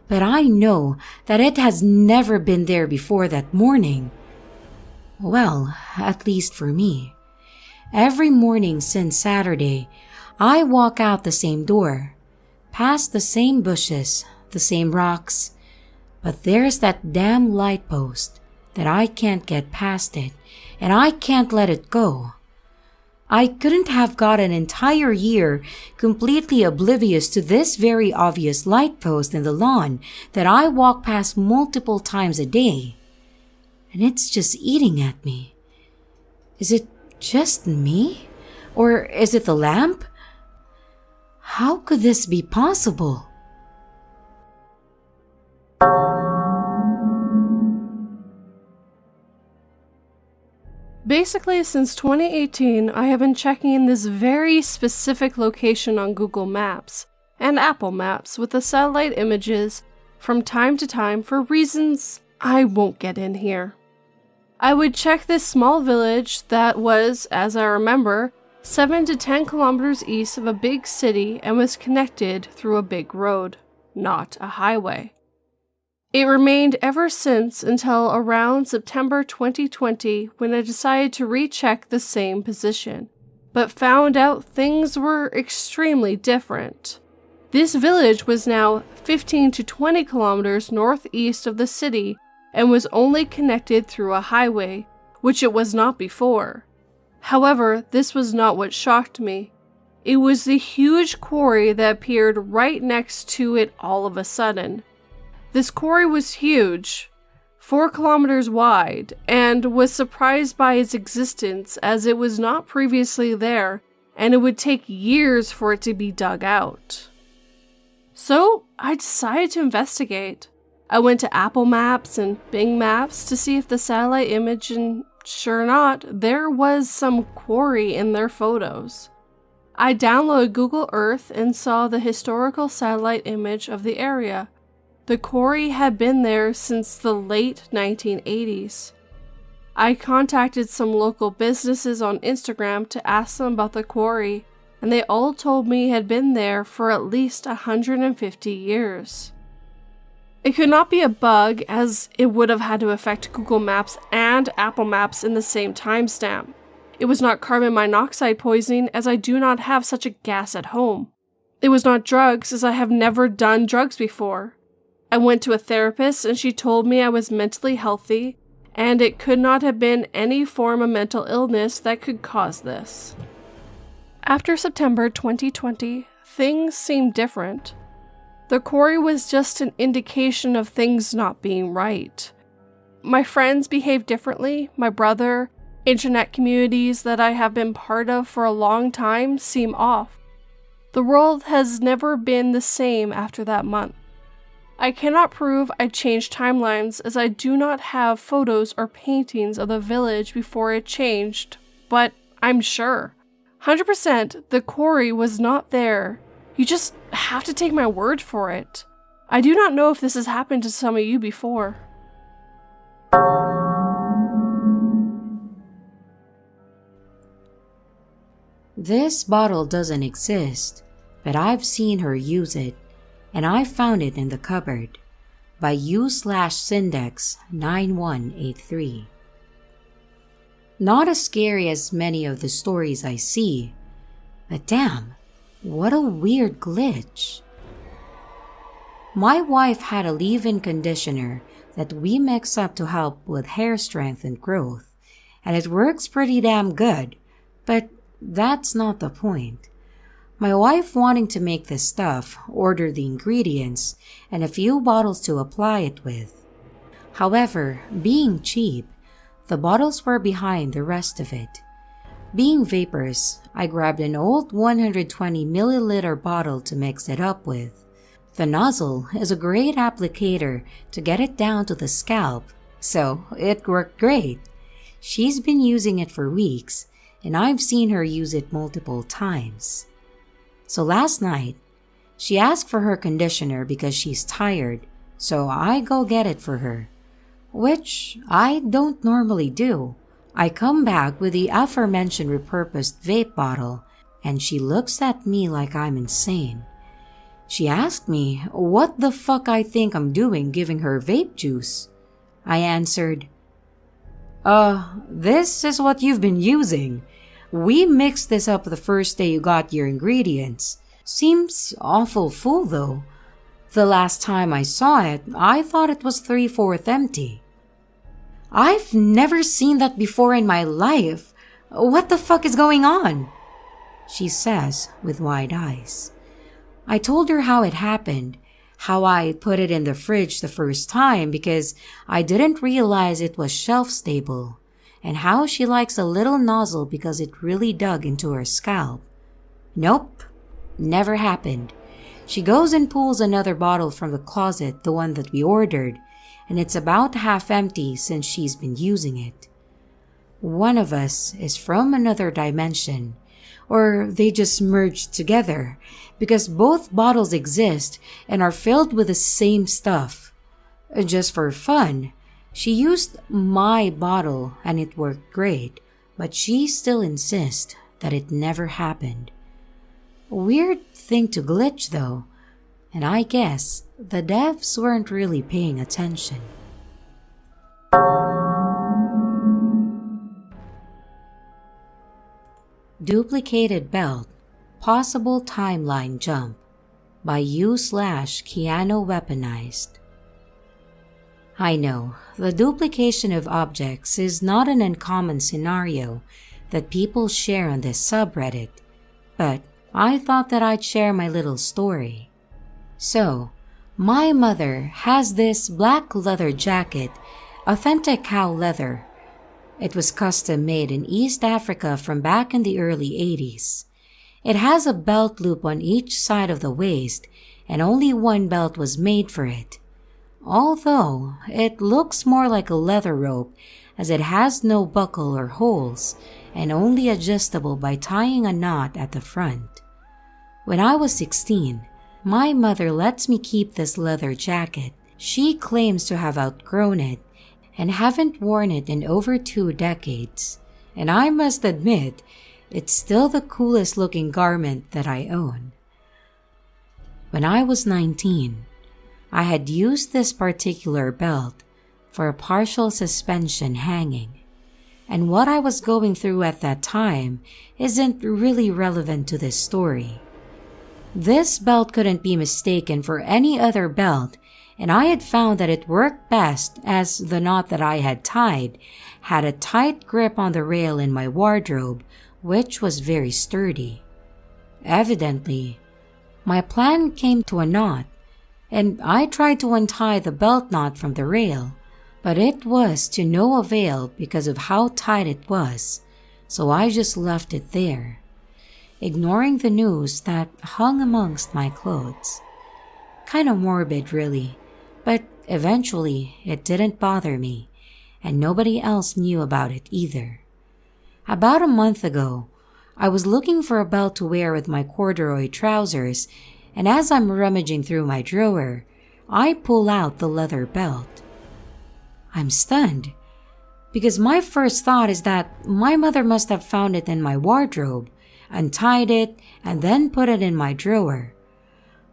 A: but I know that it has never been there before that morning. Well, at least for me. Every morning since Saturday, I walk out the same door, past the same bushes, the same rocks, but there's that damn light post that I can't get past it, and I can't let it go. I couldn't have got an entire year completely oblivious to this very obvious light post in the lawn that I walk past multiple times a day. And it's just eating at me. Is it just me? Or is it the lamp? How could this be possible?
J: Basically, since 2018, I have been checking this very specific location on Google Maps and Apple Maps with the satellite images from time to time for reasons I won't get in here. I would check this small village that was, as I remember, 7 to 10 kilometers east of a big city and was connected through a big road, not a highway. It remained ever since until around September 2020 when I decided to recheck the same position, but found out things were extremely different. This village was now 15 to 20 kilometers northeast of the city and was only connected through a highway, which it was not before. However, this was not what shocked me. It was the huge quarry that appeared right next to it all of a sudden. This quarry was huge, 4 kilometers wide, and was surprised by its existence as it was not previously there, and it would take years for it to be dug out. So I decided to investigate. I went to Apple Maps and Bing Maps to see if the satellite image, and sure not, there was some quarry in their photos. I downloaded Google Earth and saw the historical satellite image of the area. The quarry had been there since the late 1980s. I contacted some local businesses on Instagram to ask them about the quarry, and they all told me it had been there for at least 150 years. It could not be a bug, as it would have had to affect Google Maps and Apple Maps in the same timestamp. It was not carbon monoxide poisoning, as I do not have such a gas at home. It was not drugs, as I have never done drugs before. I went to a therapist and she told me I was mentally healthy and it could not have been any form of mental illness that could cause this. After September 2020, things seemed different. The quarry was just an indication of things not being right. My friends behaved differently. My brother, internet communities that I have been part of for a long time seem off. The world has never been the same after that month. I cannot prove I changed timelines as I do not have photos or paintings of the village before it changed, but I'm sure. 100% the quarry was not there. You just have to take my word for it. I do not know if this has happened to some of you before.
A: This bottle doesn't exist, but I've seen her use it, and I found it in the cupboard by U/Syndex 9183. Not as scary as many of the stories I see, but damn, what a weird glitch. My wife had a leave-in conditioner that we mix up to help with hair strength and growth, and it works pretty damn good, but that's not the point. My wife, wanting to make this stuff, ordered the ingredients and a few bottles to apply it with. However, being cheap, the bottles were behind the rest of it. Being vapors, I grabbed an old 120 milliliter bottle to mix it up with. The nozzle is a great applicator to get it down to the scalp, so it worked great. She's been using it for weeks, and I've seen her use it multiple times. So last night, she asked for her conditioner because she's tired, so I go get it for her, which I don't normally do. I come back with the aforementioned repurposed vape bottle, and she looks at me like I'm insane. She asked me what the fuck I think I'm doing giving her vape juice. I answered, this is what you've been using. We mixed this up the first day you got your ingredients. Seems awful full though. The last time I saw it, I thought it was 3/4 empty. I've never seen that before in my life. What the fuck is going on? She says with wide eyes. I told her how it happened, how I put it in the fridge the first time because I didn't realize it was shelf stable, and how she likes a little nozzle because it really dug into her scalp. Nope, never happened. She goes and pulls another bottle from the closet, the one that we ordered, and it's about half empty since she's been using it. One of us is from another dimension, or they just merged together, because both bottles exist and are filled with the same stuff. Just for fun, she used my bottle and it worked great, but she still insists that it never happened. Weird thing to glitch though, and I guess the devs weren't really paying attention. Duplicated Belt, Possible Timeline Jump by U/Keanu Weaponized. I know, the duplication of objects is not an uncommon scenario that people share on this subreddit, but I thought that I'd share my little story. So, my mother has this black leather jacket, authentic cow leather. It was custom made in East Africa from back in the early 80s. It has a belt loop on each side of the waist, and only one belt was made for it. Although, it looks more like a leather rope as it has no buckle or holes, and only adjustable by tying a knot at the front. When I was 16, my mother lets me keep this leather jacket. She claims to have outgrown it and haven't worn it in over 2 decades, and I must admit, it's still the coolest looking garment that I own. When I was 19, I had used this particular belt for a partial suspension hanging, and what I was going through at that time isn't really relevant to this story. This belt couldn't be mistaken for any other belt, and I had found that it worked best as the knot that I had tied had a tight grip on the rail in my wardrobe, which was very sturdy. Evidently, my plan came to a knot, and I tried to untie the belt knot from the rail, but it was to no avail because of how tight it was, so I just left it there, ignoring the noose that hung amongst my clothes. Kind of morbid, really, but eventually it didn't bother me, and nobody else knew about it either. About a month ago, I was looking for a belt to wear with my corduroy trousers, and as I'm rummaging through my drawer, I pull out the leather belt. I'm stunned, because my first thought is that my mother must have found it in my wardrobe, untied it, and then put it in my drawer.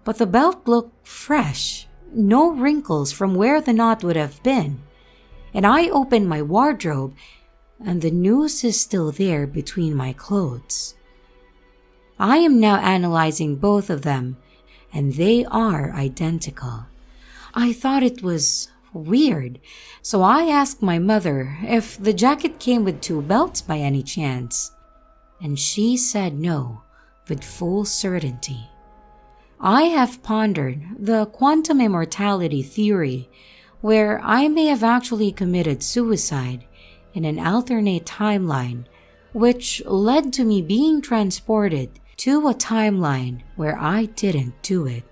A: But the belt looked fresh, no wrinkles from where the knot would have been, and I opened my wardrobe, and the noose is still there between my clothes. I am now analyzing both of them, and they are identical. I thought it was weird, so I asked my mother if the jacket came with 2 belts by any chance, and she said no, with full certainty. I have pondered the quantum immortality theory, where I may have actually committed suicide in an alternate timeline, which led to me being transported to a timeline where I didn't do it.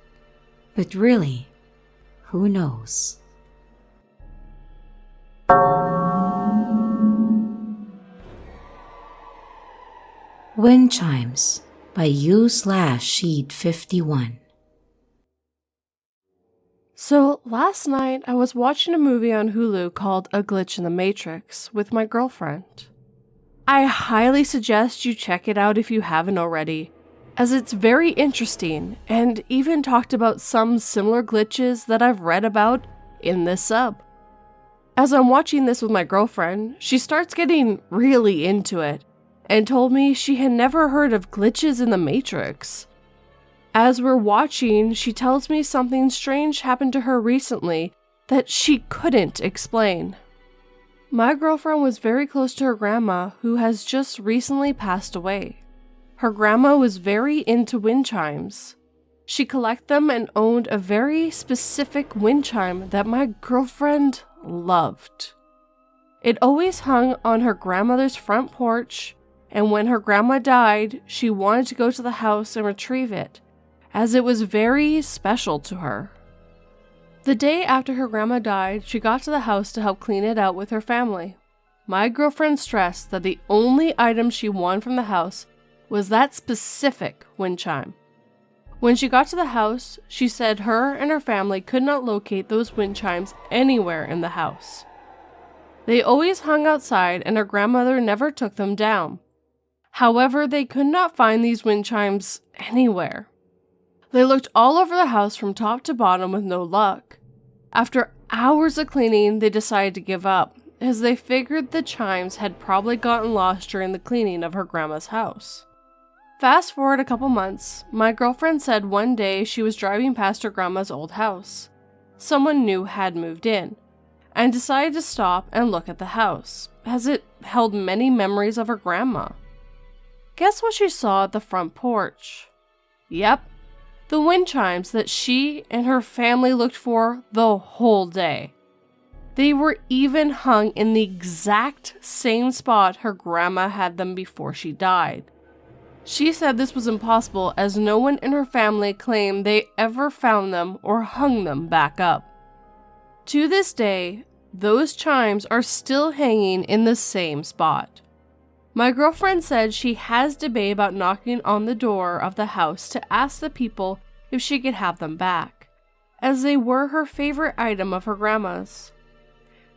A: But really, who knows? Wind Chimes by U/Sheed51.
J: So last night I was watching a movie on Hulu called A Glitch in the Matrix with my girlfriend. I highly suggest you check it out if you haven't already, as it's very interesting and even talked about some similar glitches that I've read about in this sub. As I'm watching this with my girlfriend, she starts getting really into it and told me she had never heard of glitches in the Matrix. As we're watching, she tells me something strange happened to her recently that she couldn't explain. My girlfriend was very close to her grandma, who has just recently passed away. Her grandma was very into wind chimes. She collected them and owned a very specific wind chime that my girlfriend loved. It always hung on her grandmother's front porch, and when her grandma died, she wanted to go to the house and retrieve it, as it was very special to her. The day after her grandma died, she got to the house to help clean it out with her family. My girlfriend stressed that the only item she wanted from the house was that specific wind chime. When she got to the house, she said her and her family could not locate those wind chimes anywhere in the house. They always hung outside and her grandmother never took them down. However, they could not find these wind chimes anywhere. They looked all over the house from top to bottom with no luck. After hours of cleaning, they decided to give up, as they figured the chimes had probably gotten lost during the cleaning of her grandma's house. Fast forward a couple months, my girlfriend said one day she was driving past her grandma's old house. Someone new had moved in, and decided to stop and look at the house, as it held many memories of her grandma. Guess what she saw at the front porch? Yep, the wind chimes that she and her family looked for the whole day. They were even hung in the exact same spot her grandma had them before she died. She said this was impossible as no one in her family claimed they ever found them or hung them back up. To this day, those chimes are still hanging in the same spot. My girlfriend said she has debate about knocking on the door of the house to ask the people if she could have them back, as they were her favorite item of her grandma's.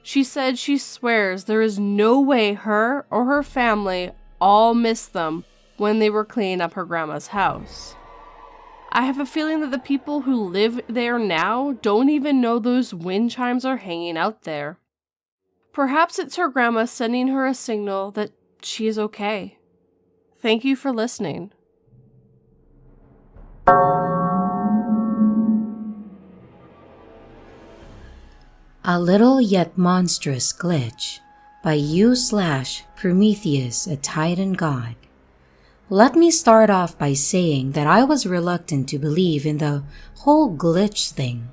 J: She said she swears there is no way her or her family all missed them when they were cleaning up her grandma's house. I have a feeling that the people who live there now don't even know those wind chimes are hanging out there. Perhaps it's her grandma sending her a signal that she is okay. Thank you for listening.
A: A Little Yet Monstrous Glitch by U/Prometheus, a Titan God. Let me start off by saying that I was reluctant to believe in the whole glitch thing,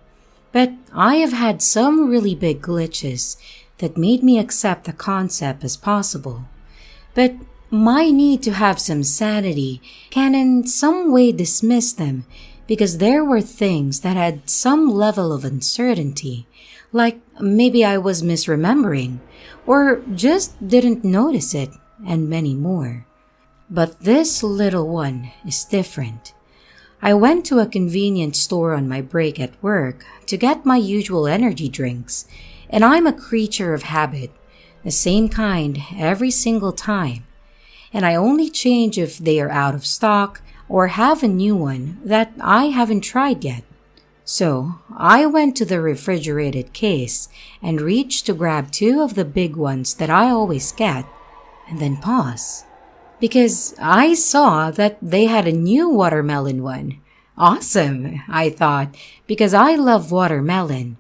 A: but I have had some really big glitches that made me accept the concept as possible. But my need to have some sanity can in some way dismiss them because there were things that had some level of uncertainty, like maybe I was misremembering or just didn't notice it, and many more. But this little one is different. I went to a convenience store on my break at work to get my usual energy drinks, and I'm a creature of habit, the same kind every single time. And I only change if they are out of stock or have a new one that I haven't tried yet. So I went to the refrigerated case and reached to grab two of the big ones that I always get, and then pause. Because I saw that they had a new watermelon one. Awesome, I thought, because I love watermelon.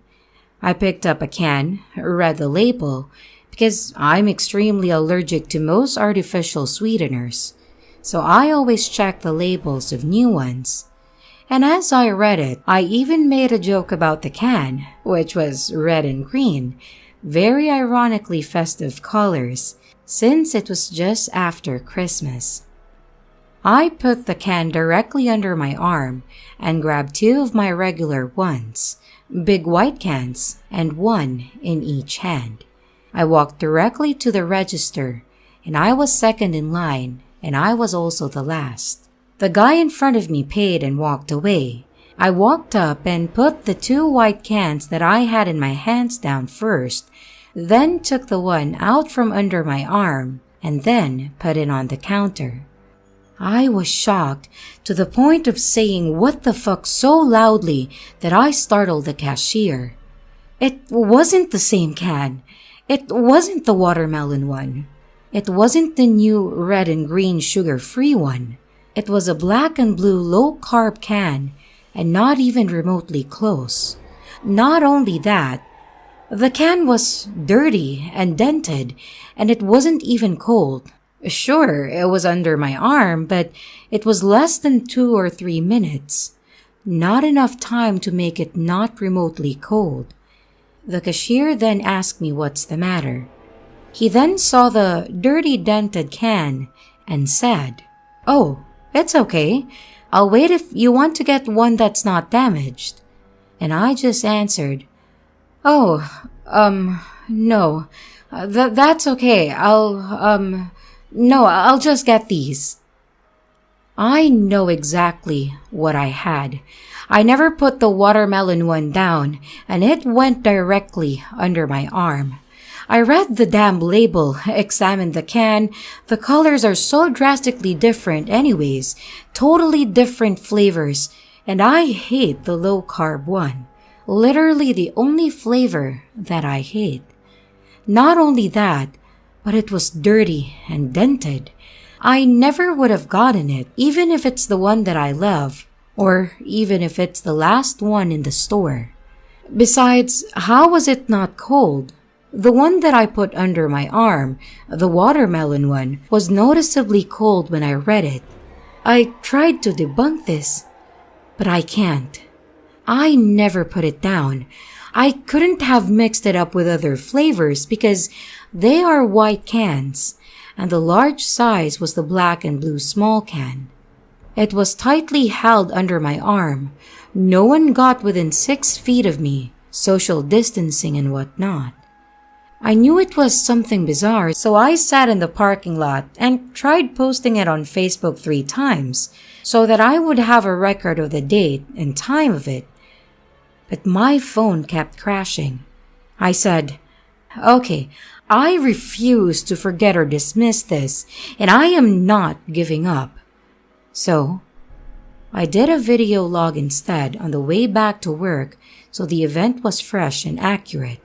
A: I picked up a can, read the label, because I'm extremely allergic to most artificial sweeteners. So I always check the labels of new ones. And as I read it, I even made a joke about the can, which was red and green, very ironically festive colors, since it was just after Christmas. I put the can directly under my arm and grabbed two of my regular ones, big white cans, and one in each hand. I walked directly to the register, and I was second in line, and I was also the last. The guy in front of me paid and walked away. I walked up and put the two white cans that I had in my hands down first, then took the one out from under my arm, and then put it on the counter. I was shocked to the point of saying "what the fuck" so loudly that I startled the cashier. It wasn't the same can. It wasn't the watermelon one. It wasn't the new red and green sugar-free one. It was a black and blue low-carb can, and not even remotely close. Not only that, the can was dirty and dented, and it wasn't even cold. Sure, it was under my arm, but it was less than 2 or 3 minutes. Not enough time to make it not remotely cold. The cashier then asked me what's the matter. He then saw the dirty dented can and said, "Oh, it's okay. I'll wait if you want to get one that's not damaged." And I just answered, "Oh, no, that's okay. I'll just get these." I know exactly what I had. I never put the watermelon one down, and it went directly under my arm. I read the damn label, examined the can. The colors are so drastically different anyways, totally different flavors, and I hate the low-carb one. Literally the only flavor that I hate. Not only that, but it was dirty and dented. I never would have gotten it, even if it's the one that I love, or even if it's the last one in the store. Besides, how was it not cold? The one that I put under my arm, the watermelon one, was noticeably cold when I read it. I tried to debunk this, but I can't. I never put it down. I couldn't have mixed it up with other flavors because they are white cans, and the large size was the black and blue small can. It was tightly held under my arm. No one got within 6 feet of me, social distancing and whatnot. I knew it was something bizarre, so I sat in the parking lot and tried posting it on Facebook 3 times so that I would have a record of the date and time of it. But my phone kept crashing. I said, "Okay, I refuse to forget or dismiss this, and I am not giving up." So I did a video log instead on the way back to work so the event was fresh and accurate.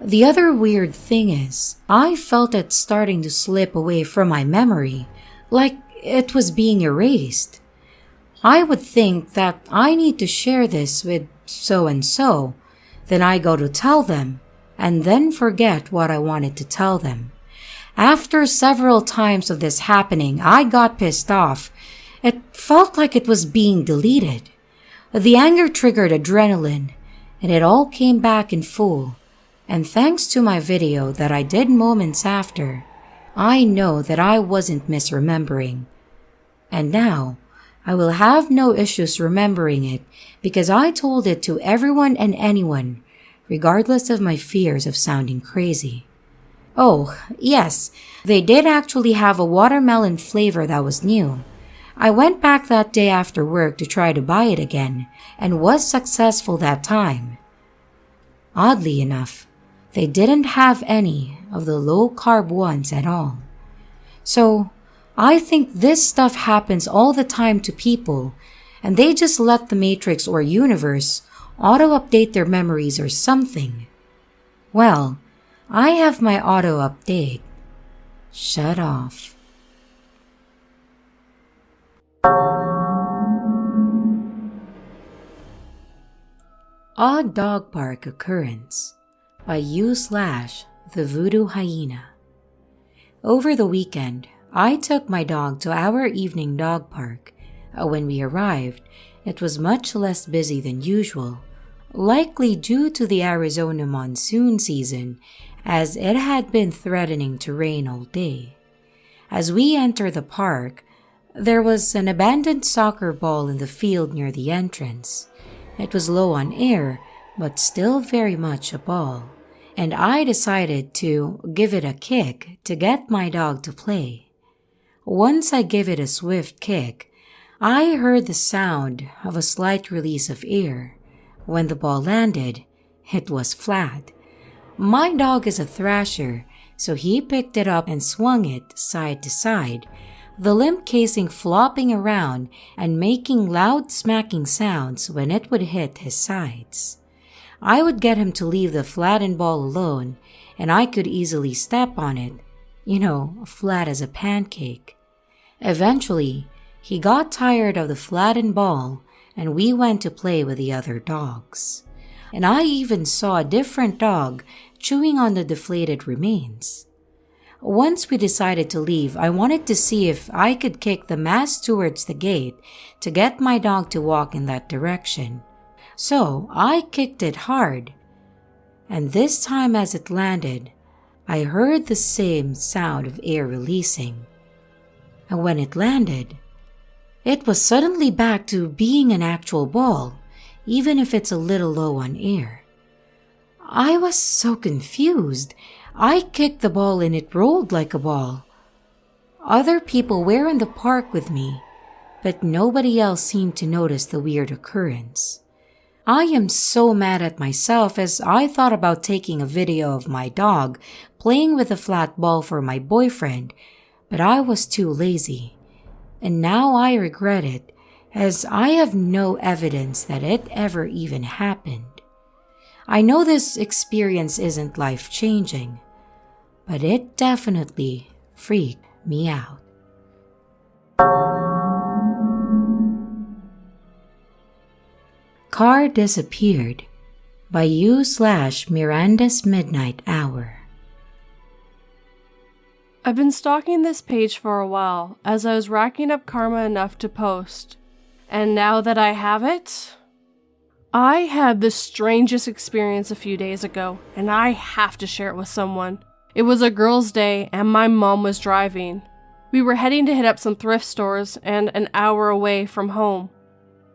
A: The other weird thing is, I felt it starting to slip away from my memory, like it was being erased. I would think that I need to share this with so-and-so. Then I go to tell them, and then forget what I wanted to tell them. After several times of this happening, I got pissed off. It felt like it was being deleted. The anger triggered adrenaline, and it all came back in full. And thanks to my video that I did moments after, I know that I wasn't misremembering. And now, I will have no issues remembering it because I told it to everyone and anyone, regardless of my fears of sounding crazy. Oh, yes, they did actually have a watermelon flavor that was new. I went back that day after work to try to buy it again and was successful that time. Oddly enough, they didn't have any of the low-carb ones at all. So, I think this stuff happens all the time to people, and they just let the Matrix or universe auto-update their memories or something. Well, I have my auto-update shut off. Odd Dog Park Occurrence by U/The Voodoo Hyena. Over the weekend, I took my dog to our evening dog park. When we arrived, it was much less busy than usual, likely due to the Arizona monsoon season, as it had been threatening to rain all day. As we entered the park, there was an abandoned soccer ball in the field near the entrance. It was low on air, but still very much a ball, and I decided to give it a kick to get my dog to play. Once I gave it a swift kick, I heard the sound of a slight release of air. When the ball landed, it was flat. My dog is a thrasher, so he picked it up and swung it side to side, the limp casing flopping around and making loud smacking sounds when it would hit his sides. I would get him to leave the flattened ball alone, and I could easily step on it, flat as a pancake. Eventually, he got tired of the flattened ball, and we went to play with the other dogs. And I even saw a different dog chewing on the deflated remains. Once we decided to leave, I wanted to see if I could kick the mast towards the gate to get my dog to walk in that direction. So I kicked it hard, and this time as it landed, I heard the same sound of air releasing. And when it landed, it was suddenly back to being an actual ball, even if it's a little low on air. I was so confused. I kicked the ball and it rolled like a ball. Other people were in the park with me, but nobody else seemed to notice the weird occurrence. I am so mad at myself as I thought about taking a video of my dog playing with a flat ball for my boyfriend, but I was too lazy. And now I regret it, as I have no evidence that it ever even happened. I know this experience isn't life-changing, but it definitely freaked me out. Car Disappeared by U/Miranda's Midnight Hour.
J: I've been stalking this page for a while as I was racking up karma enough to post. And now that I have it, I had the strangest experience a few days ago, and I have to share it with someone. It was a girls' day, and my mom was driving. We were heading to hit up some thrift stores and an hour away from home.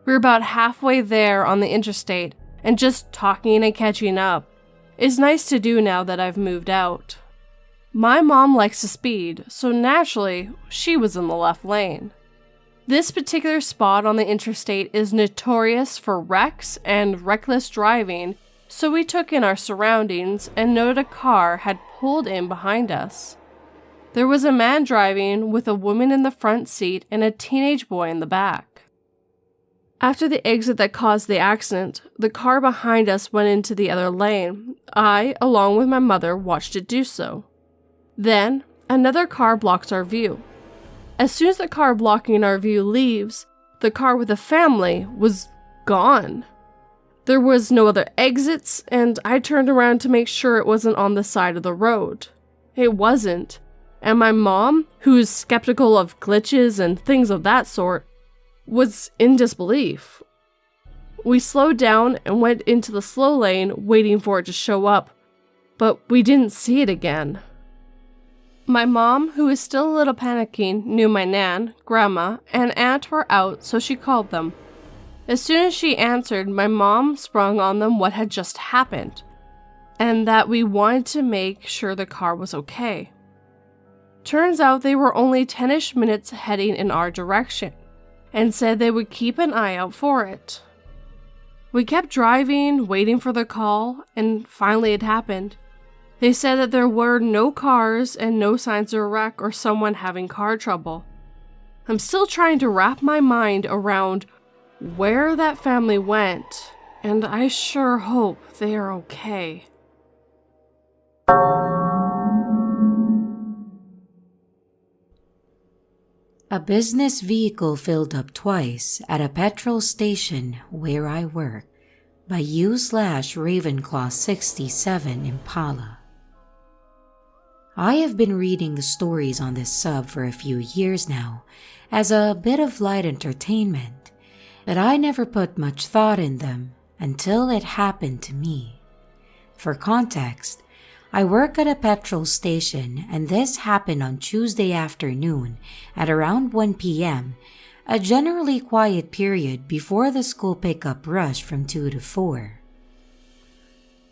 J: We were about halfway there on the interstate, and just talking and catching up. It's nice to do now that I've moved out. My mom likes to speed, so naturally, she was in the left lane. This particular spot on the interstate is notorious for wrecks and reckless driving, so we took in our surroundings and noted a car had pulled in behind us. There was a man driving with a woman in the front seat and a teenage boy in the back. After the exit that caused the accident, the car behind us went into the other lane. I, along with my mother, watched it do so. Then, another car blocks our view. As soon as the car blocking our view leaves, the car with the family was gone. There was no other exits, and I turned around to make sure it wasn't on the side of the road. It wasn't. And my mom, who's skeptical of glitches and things of that sort, was in disbelief. We slowed down and went into the slow lane waiting for it to show up, but we didn't see it again. My mom, who was still a little panicking, knew my nan, grandma, and aunt were out, so she called them. As soon as she answered, my mom sprung on them what had just happened, and that we wanted to make sure the car was okay. Turns out they were only 10-ish minutes heading in our direction, and said they would keep an eye out for it. We kept driving, waiting for the call, and finally it happened. They said that there were no cars and no signs of a wreck or someone having car trouble. I'm still trying to wrap my mind around where that family went, and I sure hope they are okay.
A: A business vehicle filled up twice at a petrol station where I work by U/Ravenclaw 67 Impala. I have been reading the stories on this sub for a few years now as a bit of light entertainment, but I never put much thought in them until it happened to me. For context, I work at a petrol station, and this happened on Tuesday afternoon at around 1 p.m., a generally quiet period before the school pickup rush from 2 to 4.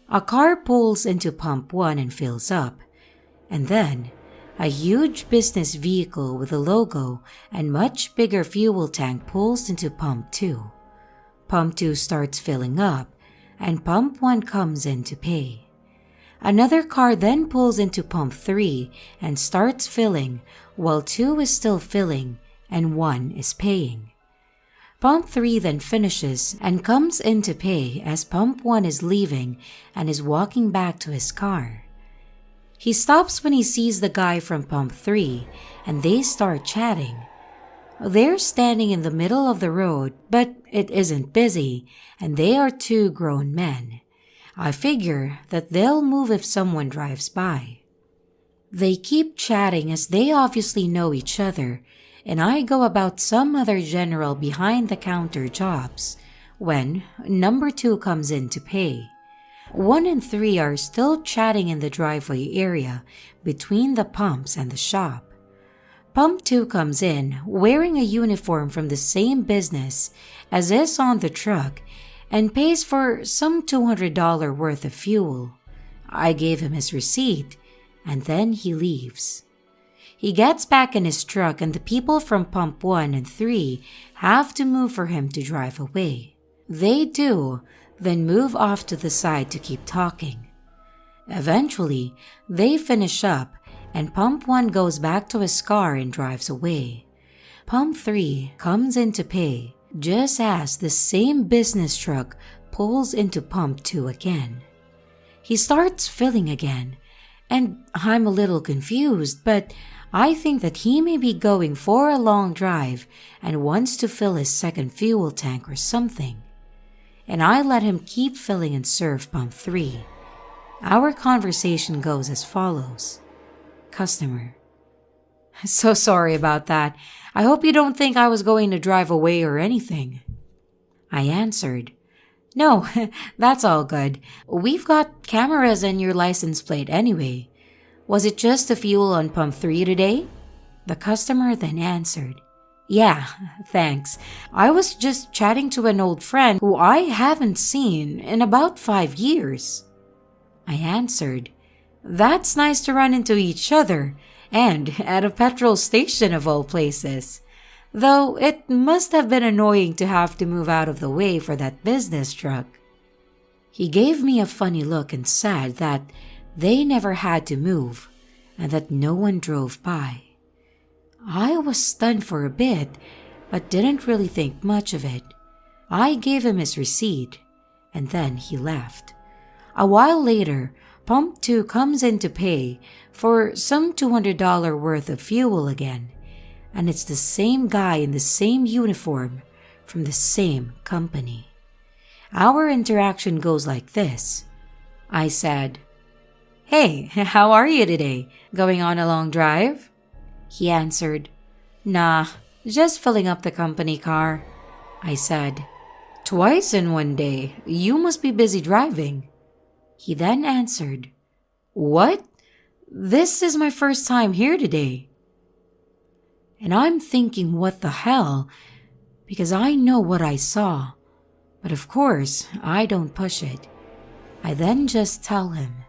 A: A car pulls into pump 1 and fills up, and then a huge business vehicle with a logo and much bigger fuel tank pulls into pump 2. Pump 2 starts filling up, and pump 1 comes in to pay. Another car then pulls into pump 3 and starts filling, while 2 is still filling and 1 is paying. Pump 3 then finishes and comes in to pay as pump 1 is leaving and is walking back to his car. He stops when he sees the guy from pump 3 and they start chatting. They're standing in the middle of the road, but it isn't busy, and they are 2 grown men. I figure that they'll move if someone drives by. They keep chatting as they obviously know each other, and I go about some other general behind-the-counter jobs when number 2 comes in to pay. 1 and 3 are still chatting in the driveway area between the pumps and the shop. Pump 2 comes in wearing a uniform from the same business as is on the truck and pays for some $200 worth of fuel. I gave him his receipt, and then he leaves. He gets back in his truck, and the people from pump 1 and 3 have to move for him to drive away. They do, then move off to the side to keep talking. Eventually, they finish up, and pump 1 goes back to his car and drives away. Pump 3 comes in to pay, just as the same business truck pulls into pump 2 again. He starts filling again, and I'm a little confused, but I think that he may be going for a long drive and wants to fill his second fuel tank or something. And I let him keep filling and serve pump 3. Our conversation goes as follows. Customer: So sorry about that. I hope you don't think I was going to drive away or anything. I answered, No, that's all good. We've got cameras and your license plate anyway. Was it just the fuel on pump 3 today? The customer then answered, Yeah, thanks. I was just chatting to an old friend who I haven't seen in about 5 years. I answered, That's nice to run into each other. And at a petrol station of all places. Though it must have been annoying to have to move out of the way for that business truck. He gave me a funny look and said that they never had to move and that no one drove by. I was stunned for a bit, but didn't really think much of it. I gave him his receipt, and then he left. A while later, Pump 2 comes in to pay for some $200 worth of fuel again, and it's the same guy in the same uniform from the same company. Our interaction goes like this. I said, "Hey, how are you today? Going on a long drive?" He answered, "Nah, just filling up the company car." I said, "Twice in one day. You must be busy driving." He then answered, "What? This is my first time here today." And I'm thinking, what the hell? Because I know what I saw. But of course, I don't push it. I then just tell him,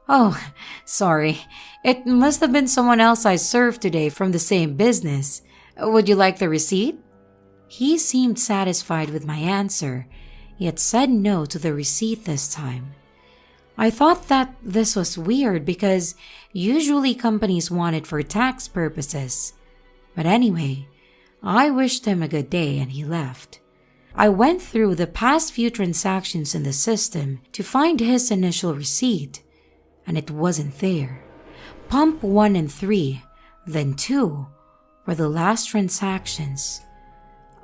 A: "Oh, sorry. It must have been someone else I served today from the same business. Would you like the receipt?" He seemed satisfied with my answer, yet said no to the receipt this time. I thought that this was weird because usually companies want it for tax purposes. But anyway, I wished him a good day and he left. I went through the past few transactions in the system to find his initial receipt, and it wasn't there. Pump 1 and 3, then 2 were the last transactions.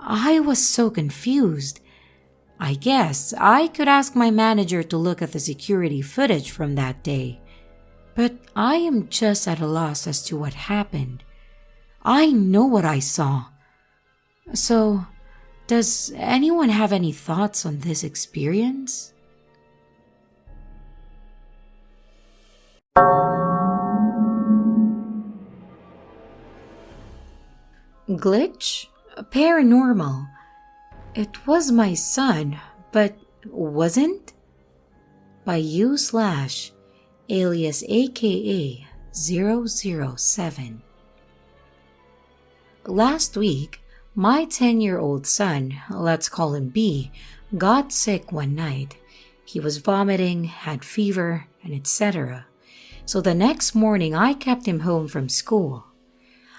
A: I was so confused. I guess I could ask my manager to look at the security footage from that day, but I am just at a loss as to what happened. I know what I saw. So, does anyone have any thoughts on this experience? Glitch? Paranormal. It was my son, but wasn't? By u/alias aka 007. Last week, my 10-year-old son, let's call him B, got sick one night. He was vomiting, had fever, and etc. So the next morning, I kept him home from school.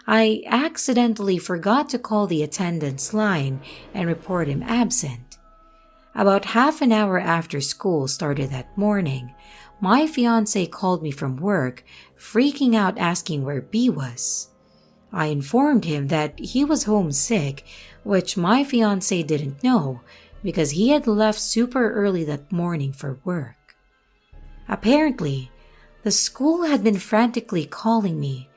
A: I accidentally forgot to call the attendance line and report him absent. About half an hour after school started that morning, my fiancé called me from work, freaking out asking where B was. I informed him that he was homesick, which my fiancé didn't know because he had left super early that morning for work. Apparently, the school had been frantically calling me,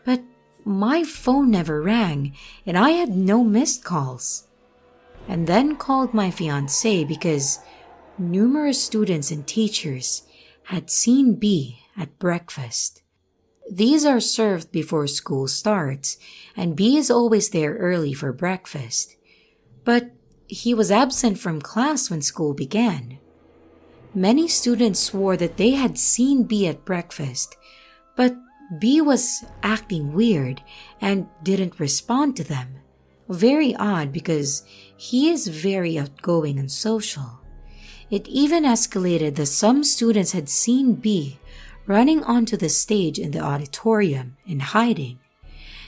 A: but my phone never rang and I had no missed calls. And then called my fiancé because numerous students and teachers had seen B at breakfast. These are served before school starts, and B is always there early for breakfast. But he was absent from class when school began. Many students swore that they had seen B at breakfast, but B was acting weird and didn't respond to them. Very odd because he is very outgoing and social. It even escalated that some students had seen B running onto the stage in the auditorium and hiding.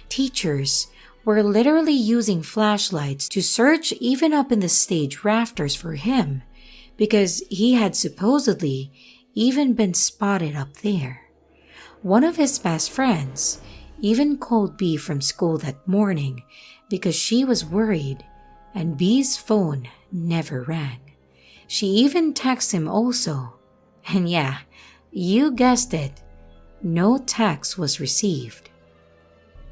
A: Teachers were literally using flashlights to search even up in the stage rafters for him because he had supposedly even been spotted up there. One of his best friends even called B from school that morning because she was worried, and B's phone never rang. She even texted him also, and yeah, you guessed it, no text was received.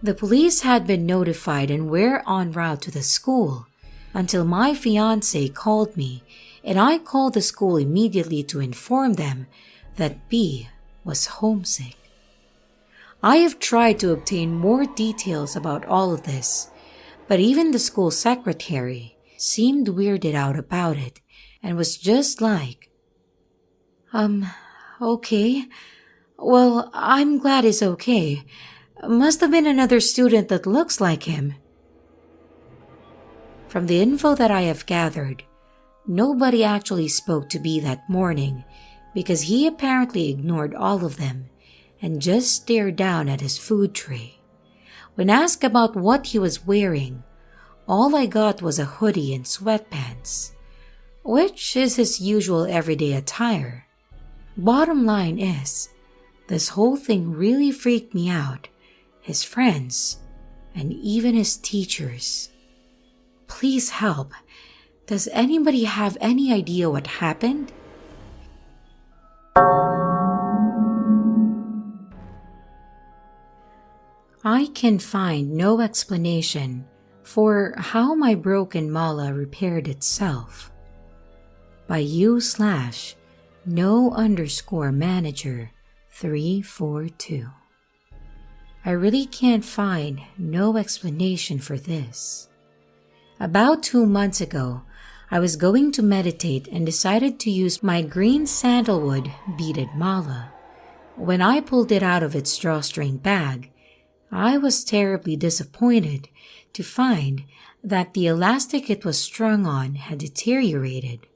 A: The police had been notified and were en route to the school until my fiancé called me, and I called the school immediately to inform them that B was homesick. I have tried to obtain more details about all of this, but even the school secretary seemed weirded out about it and was just like, okay. Well, I'm glad he's okay. Must have been another student that looks like him. From the info that I have gathered, nobody actually spoke to B that morning because he apparently ignored all of them and just stared down at his food tray. When asked about what he was wearing, all I got was a hoodie and sweatpants, which is his usual everyday attire. Bottom line is, this whole thing really freaked me out, his friends, and even his teachers. Please help. Does anybody have any idea what happened? I can find no explanation for how my broken mala repaired itself. By u/no_manager 342. I really can't find no explanation for this. About 2 months ago, I was going to meditate and decided to use my green sandalwood beaded mala. When I pulled it out of its drawstring bag, I was terribly disappointed to find that the elastic it was strung on had deteriorated.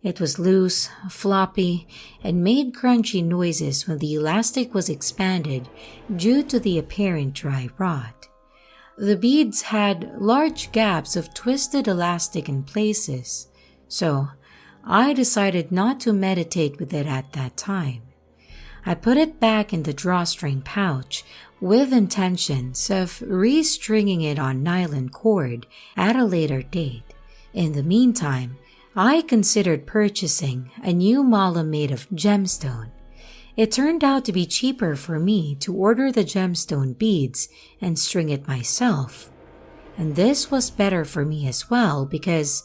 A: It was loose, floppy, and made crunchy noises when the elastic was expanded due to the apparent dry rot. The beads had large gaps of twisted elastic in places, so I decided not to meditate with it at that time. I put it back in the drawstring pouch with intentions of restringing it on nylon cord at a later date. In the meantime, I considered purchasing a new mala made of gemstone. It turned out to be cheaper for me to order the gemstone beads and string it myself. And this was better for me as well because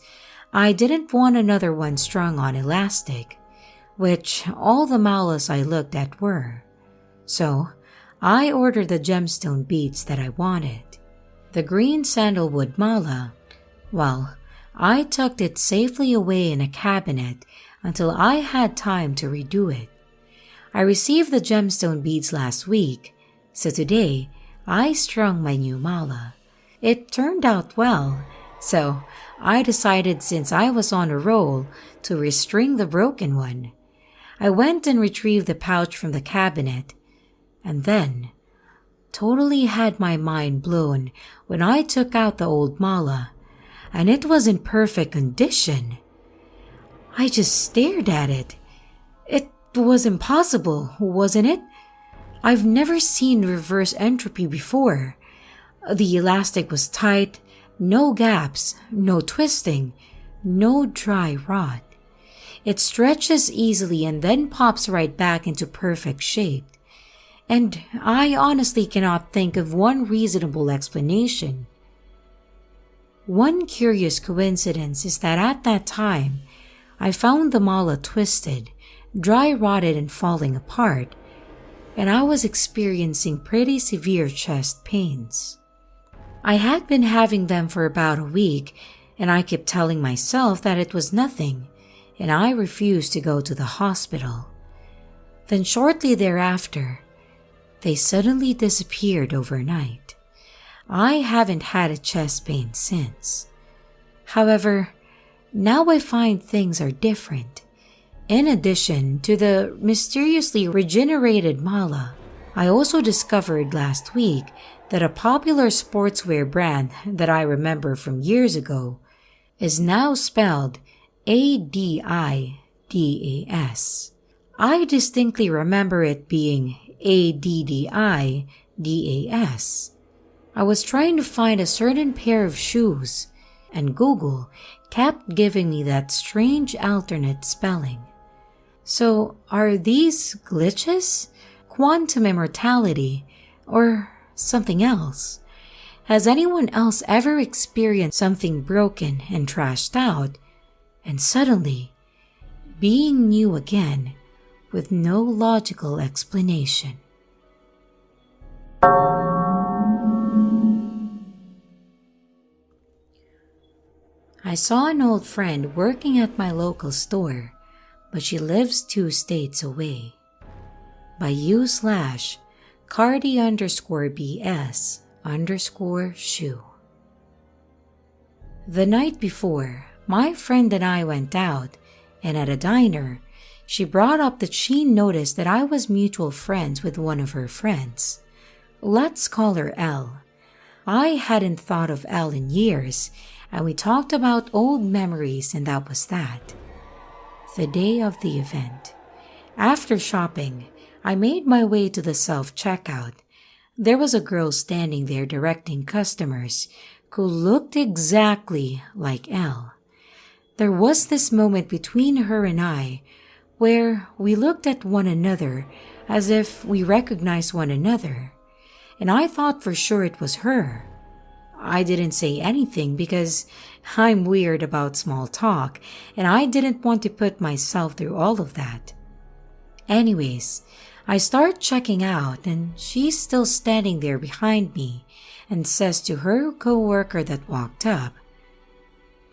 A: I didn't want another one strung on elastic, which all the malas I looked at were. So I ordered the gemstone beads that I wanted. The green sandalwood mala, well, I tucked it safely away in a cabinet until I had time to redo it. I received the gemstone beads last week, so today I strung my new mala. It turned out well, so I decided since I was on a roll to restring the broken one. I went and retrieved the pouch from the cabinet, and then totally had my mind blown when I took out the old mala, and it was in perfect condition. I just stared at it. It was impossible, wasn't it? I've never seen reverse entropy before. The elastic was tight, no gaps, no twisting, no dry rot. It stretches easily and then pops right back into perfect shape. And I honestly cannot think of one reasonable explanation. One curious coincidence is that at that time, I found the mala twisted, dry rotted and falling apart, and I was experiencing pretty severe chest pains. I had been having them for about a week, and I kept telling myself that it was nothing, and I refused to go to the hospital. Then shortly thereafter, they suddenly disappeared overnight. I haven't had a chest pain since. However, now I find things are different. In addition to the mysteriously regenerated mala, I also discovered last week that a popular sportswear brand that I remember from years ago is now spelled ADIDAS. I distinctly remember it being ADDIDAS. I was trying to find a certain pair of shoes, and Google kept giving me that strange alternate spelling. So, are these glitches, quantum immortality, or something else? Has anyone else ever experienced something broken and trashed out, and suddenly being new again with no logical explanation? I saw an old friend working at my local store, but she lives 2 states away. By u/cardi_bs_shoe. The night before, my friend and I went out, and at a diner, she brought up that she noticed that I was mutual friends with one of her friends. Let's call her L. I hadn't thought of L in years, and we talked about old memories, and that was that. The day of the event. After shopping, I made my way to the self-checkout. There was a girl standing there directing customers who looked exactly like Elle. There was this moment between her and I where we looked at one another as if we recognized one another, and I thought for sure it was her. I didn't say anything because I'm weird about small talk, and I didn't want to put myself through all of that. Anyways, I start checking out, and she's still standing there behind me and says to her coworker that walked up,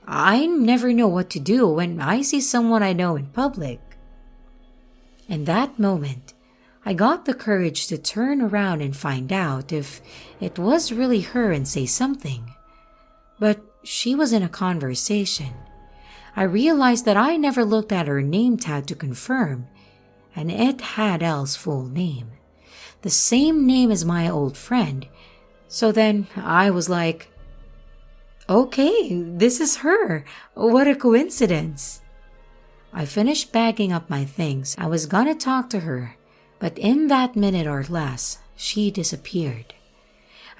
A: "I never know what to do when I see someone I know in public." In that moment, I got the courage to turn around and find out if it was really her and say something. But she was in a conversation. I realized that I never looked at her name tag to confirm, and it had Elle's full name, the same name as my old friend. So then I was like, okay, this is her. What a coincidence. I finished bagging up my things. I was gonna talk to her, but in that minute or less, she disappeared.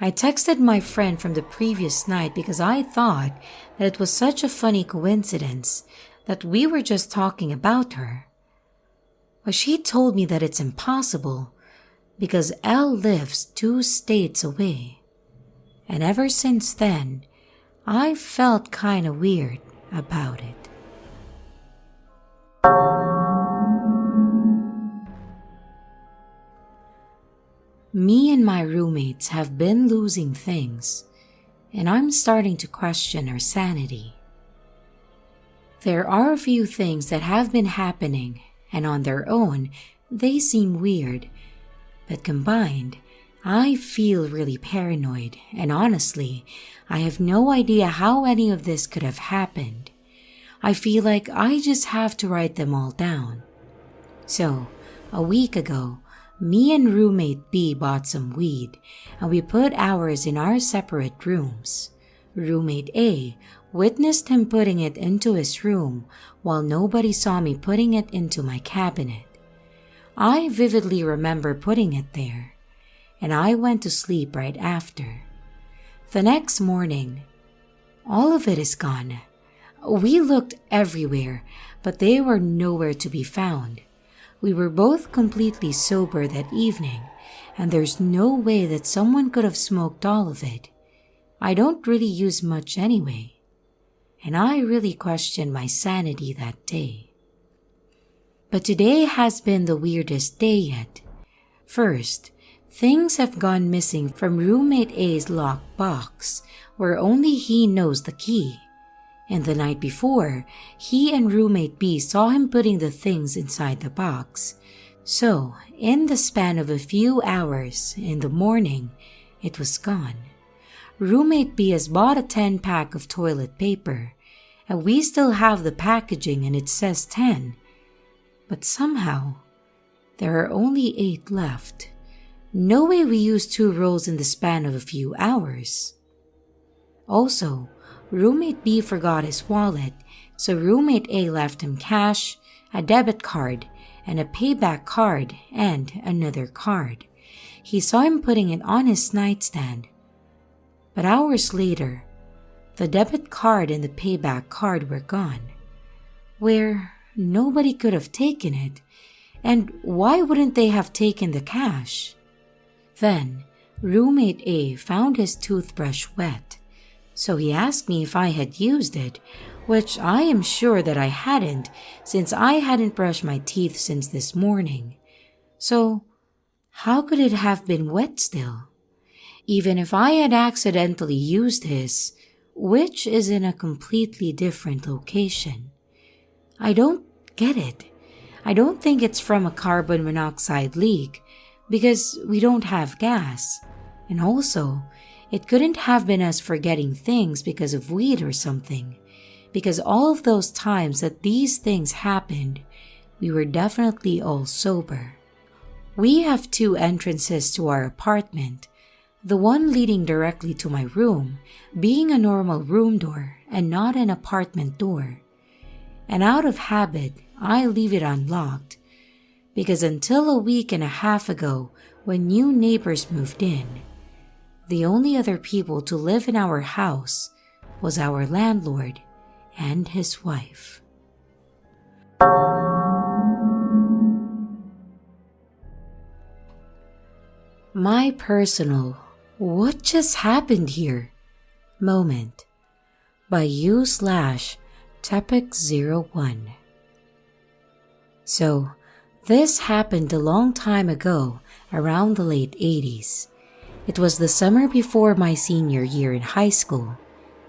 A: I texted my friend from the previous night because I thought that it was such a funny coincidence that we were just talking about her. But she told me that it's impossible because Elle lives 2 states away. And ever since then, I felt kinda weird about it. Me and my roommates have been losing things, and I'm starting to question our sanity. There are a few things that have been happening, and on their own, they seem weird, but combined, I feel really paranoid, and honestly, I have no idea how any of this could have happened. I feel like I just have to write them all down. So, a week ago, me and roommate B bought some weed, and we put ours in our separate rooms. Roommate A witnessed him putting it into his room while nobody saw me putting it into my cabinet. I vividly remember putting it there, and I went to sleep right after. The next morning, all of it is gone. We looked everywhere, but they were nowhere to be found. We were both completely sober that evening, and there's no way that someone could have smoked all of it. I don't really use much anyway, and I really questioned my sanity that day. But today has been the weirdest day yet. First, things have gone missing from roommate A's locked box, where only he knows the key. And the night before, he and roommate B saw him putting the things inside the box. So, in the span of a few hours, in the morning, it was gone. Roommate B has bought a 10-pack of toilet paper, and we still have the packaging and it says 10. But somehow, there are only 8 left. No way we used 2 rolls in the span of a few hours. Also, roommate B forgot his wallet, so roommate A left him cash, a debit card, and a payback card, and another card. He saw him putting it on his nightstand. But hours later, the debit card and the payback card were gone, where nobody could have taken it, and why wouldn't they have taken the cash? Then, roommate A found his toothbrush wet. So he asked me if I had used it, which I am sure that I hadn't, since I hadn't brushed my teeth since this morning. So, how could it have been wet still? Even if I had accidentally used his, which is in a completely different location. I don't get it. I don't think it's from a carbon monoxide leak, because we don't have gas. And also, it couldn't have been us forgetting things because of weed or something, because all of those times that these things happened, we were definitely all sober. We have 2 entrances to our apartment, the one leading directly to my room being a normal room door and not an apartment door. And out of habit, I leave it unlocked, because until a week and a half ago when new neighbors moved in, the only other people to live in our house was our landlord and his wife. My personal "What just happened here?" moment by u/Tepic01. So, this happened a long time ago, around the late 80s. It was the summer before my senior year in high school,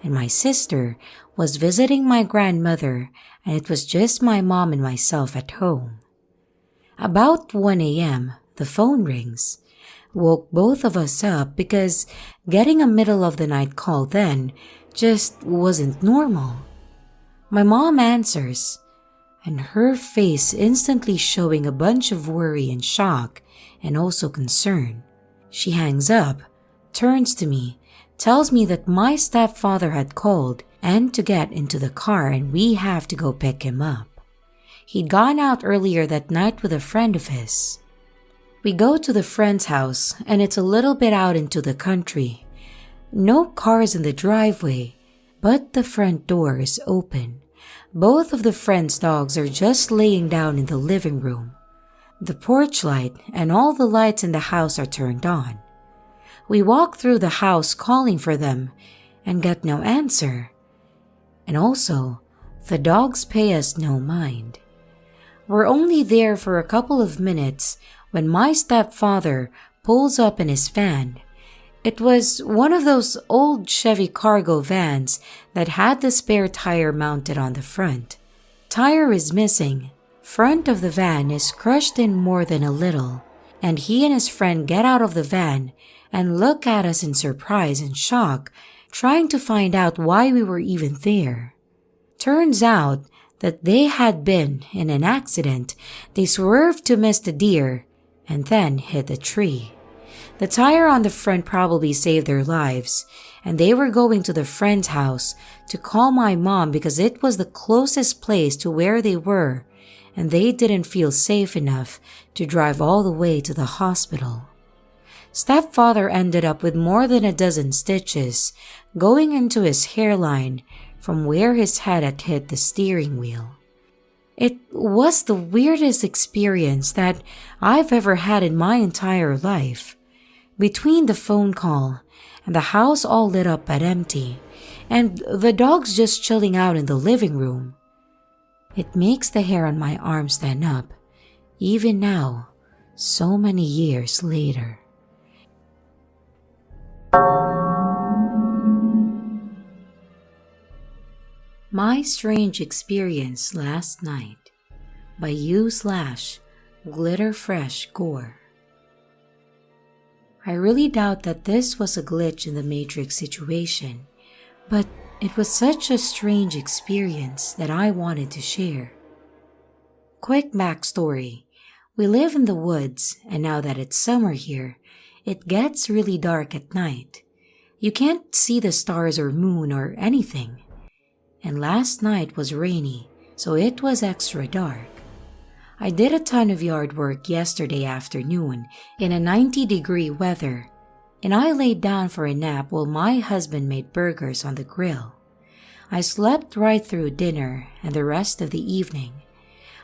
A: and my sister was visiting my grandmother, and it was just my mom and myself at home. About 1 a.m., the phone rings. Woke both of us up because getting a middle of the night call then just wasn't normal. My mom answers, and her face instantly showing a bunch of worry and shock and also concern. She hangs up, turns to me, tells me that my stepfather had called and to get into the car and we have to go pick him up. He'd gone out earlier that night with a friend of his. We go to the friend's house and it's a little bit out into the country. No cars in the driveway, but the front door is open. Both of the friend's dogs are just laying down in the living room. The porch light and all the lights in the house are turned on. We walk through the house calling for them and get no answer. And also, the dogs pay us no mind. We're only there for a couple of minutes when my stepfather pulls up in his van. It was one of those old Chevy cargo vans that had the spare tire mounted on the front. Tire is missing. Front of the van is crushed in more than a little, and he and his friend get out of the van and look at us in surprise and shock, trying to find out why we were even there. Turns out that they had been in an accident. They swerved to miss the deer and then hit a tree. The tire on the front probably saved their lives, and they were going to the friend's house to call my mom because it was the closest place to where they were, and they didn't feel safe enough to drive all the way to the hospital. Stepfather ended up with more than a dozen stitches going into his hairline from where his head had hit the steering wheel. It was the weirdest experience that I've ever had in my entire life. Between the phone call and the house all lit up but empty, and the dogs just chilling out in the living room, it makes the hair on my arm stand up, even now, so many years later. My Strange Experience Last Night by u/GlitterFreshGore. I really doubt that this was a glitch in the Matrix situation, but it was such a strange experience that I wanted to share. Quick backstory. We live in the woods, and now that it's summer here, it gets really dark at night. You can't see the stars or moon or anything. And last night was rainy, so it was extra dark. I did a ton of yard work yesterday afternoon in a 90-degree weather, and I laid down for a nap while my husband made burgers on the grill. I slept right through dinner and the rest of the evening.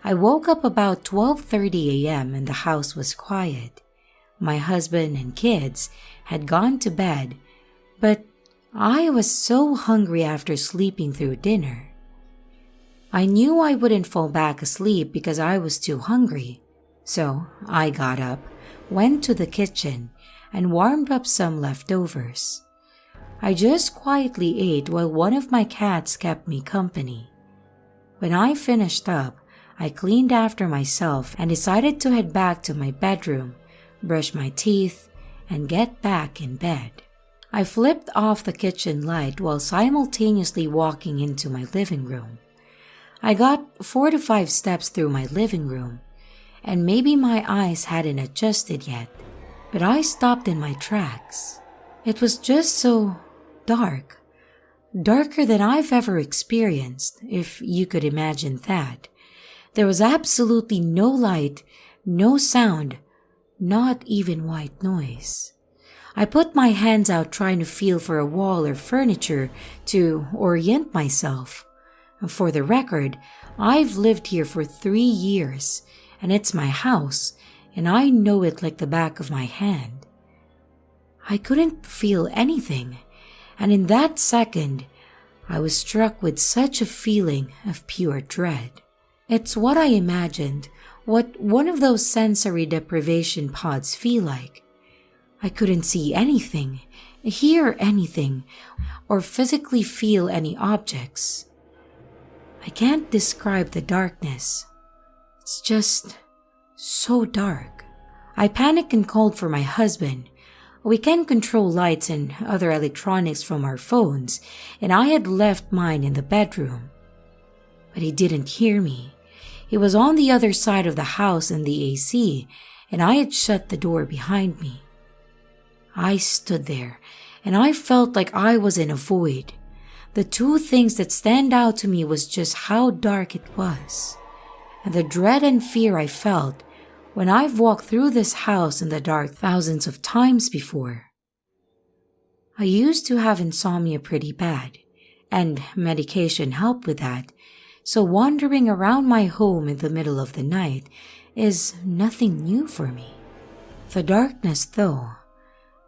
A: I woke up about 12:30 a.m. and the house was quiet. My husband and kids had gone to bed, but I was so hungry after sleeping through dinner. I knew I wouldn't fall back asleep because I was too hungry. So I got up, went to the kitchen, and warmed up some leftovers. I just quietly ate while one of my cats kept me company. When I finished up, I cleaned after myself and decided to head back to my bedroom, brush my teeth, and get back in bed. I flipped off the kitchen light while simultaneously walking into my living room. I got 4 to 5 steps through my living room, and maybe my eyes hadn't adjusted yet, but I stopped in my tracks. It was just so dark. Darker than I've ever experienced, if you could imagine that. There was absolutely no light, no sound, not even white noise. I put my hands out trying to feel for a wall or furniture to orient myself. For the record, I've lived here for 3 years, and it's my house, and I know it like the back of my hand. I couldn't feel anything, and in that second, I was struck with such a feeling of pure dread. It's what I imagined, what one of those sensory deprivation pods feel like. I couldn't see anything, hear anything, or physically feel any objects. I can't describe the darkness. It's just so dark. I panicked and called for my husband. We can control lights and other electronics from our phones, and I had left mine in the bedroom. But he didn't hear me. He was on the other side of the house in the AC, and I had shut the door behind me. I stood there, and I felt like I was in a void. The two things that stand out to me was just how dark it was, and the dread and fear I felt when I've walked through this house in the dark thousands of times before. I used to have insomnia pretty bad, and medication helped with that, so wandering around my home in the middle of the night is nothing new for me. The darkness, though,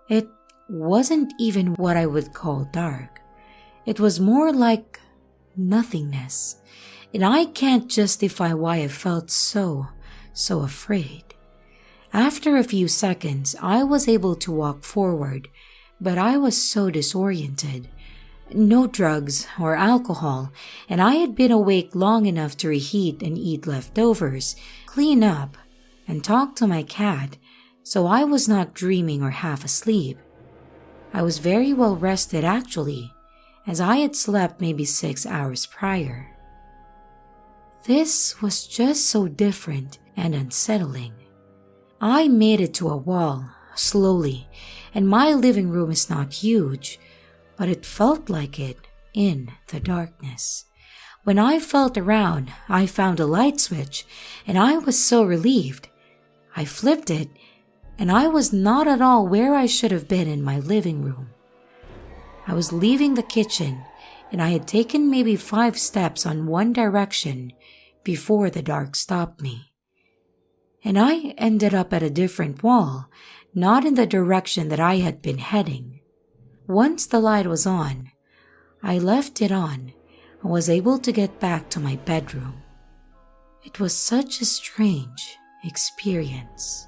A: it wasn't even what I would call dark. It was more like nothingness, and I can't justify why I felt so afraid. After a few seconds, I was able to walk forward, but I was so disoriented. No drugs or alcohol, and I had been awake long enough to reheat and eat leftovers, clean up, and talk to my cat, so I was not dreaming or half asleep. I was very well rested actually, as I had slept maybe 6 hours prior. This was just so different and unsettling. I made it to a wall, slowly, and my living room is not huge, but it felt like it in the darkness. When I felt around, I found a light switch, and I was so relieved. I flipped it, and I was not at all where I should have been in my living room. I was leaving the kitchen, and I had taken maybe 5 steps on one direction before the dark stopped me. And I ended up at a different wall, not in the direction that I had been heading. Once the light was on, I left it on and was able to get back to my bedroom. It was such a strange experience.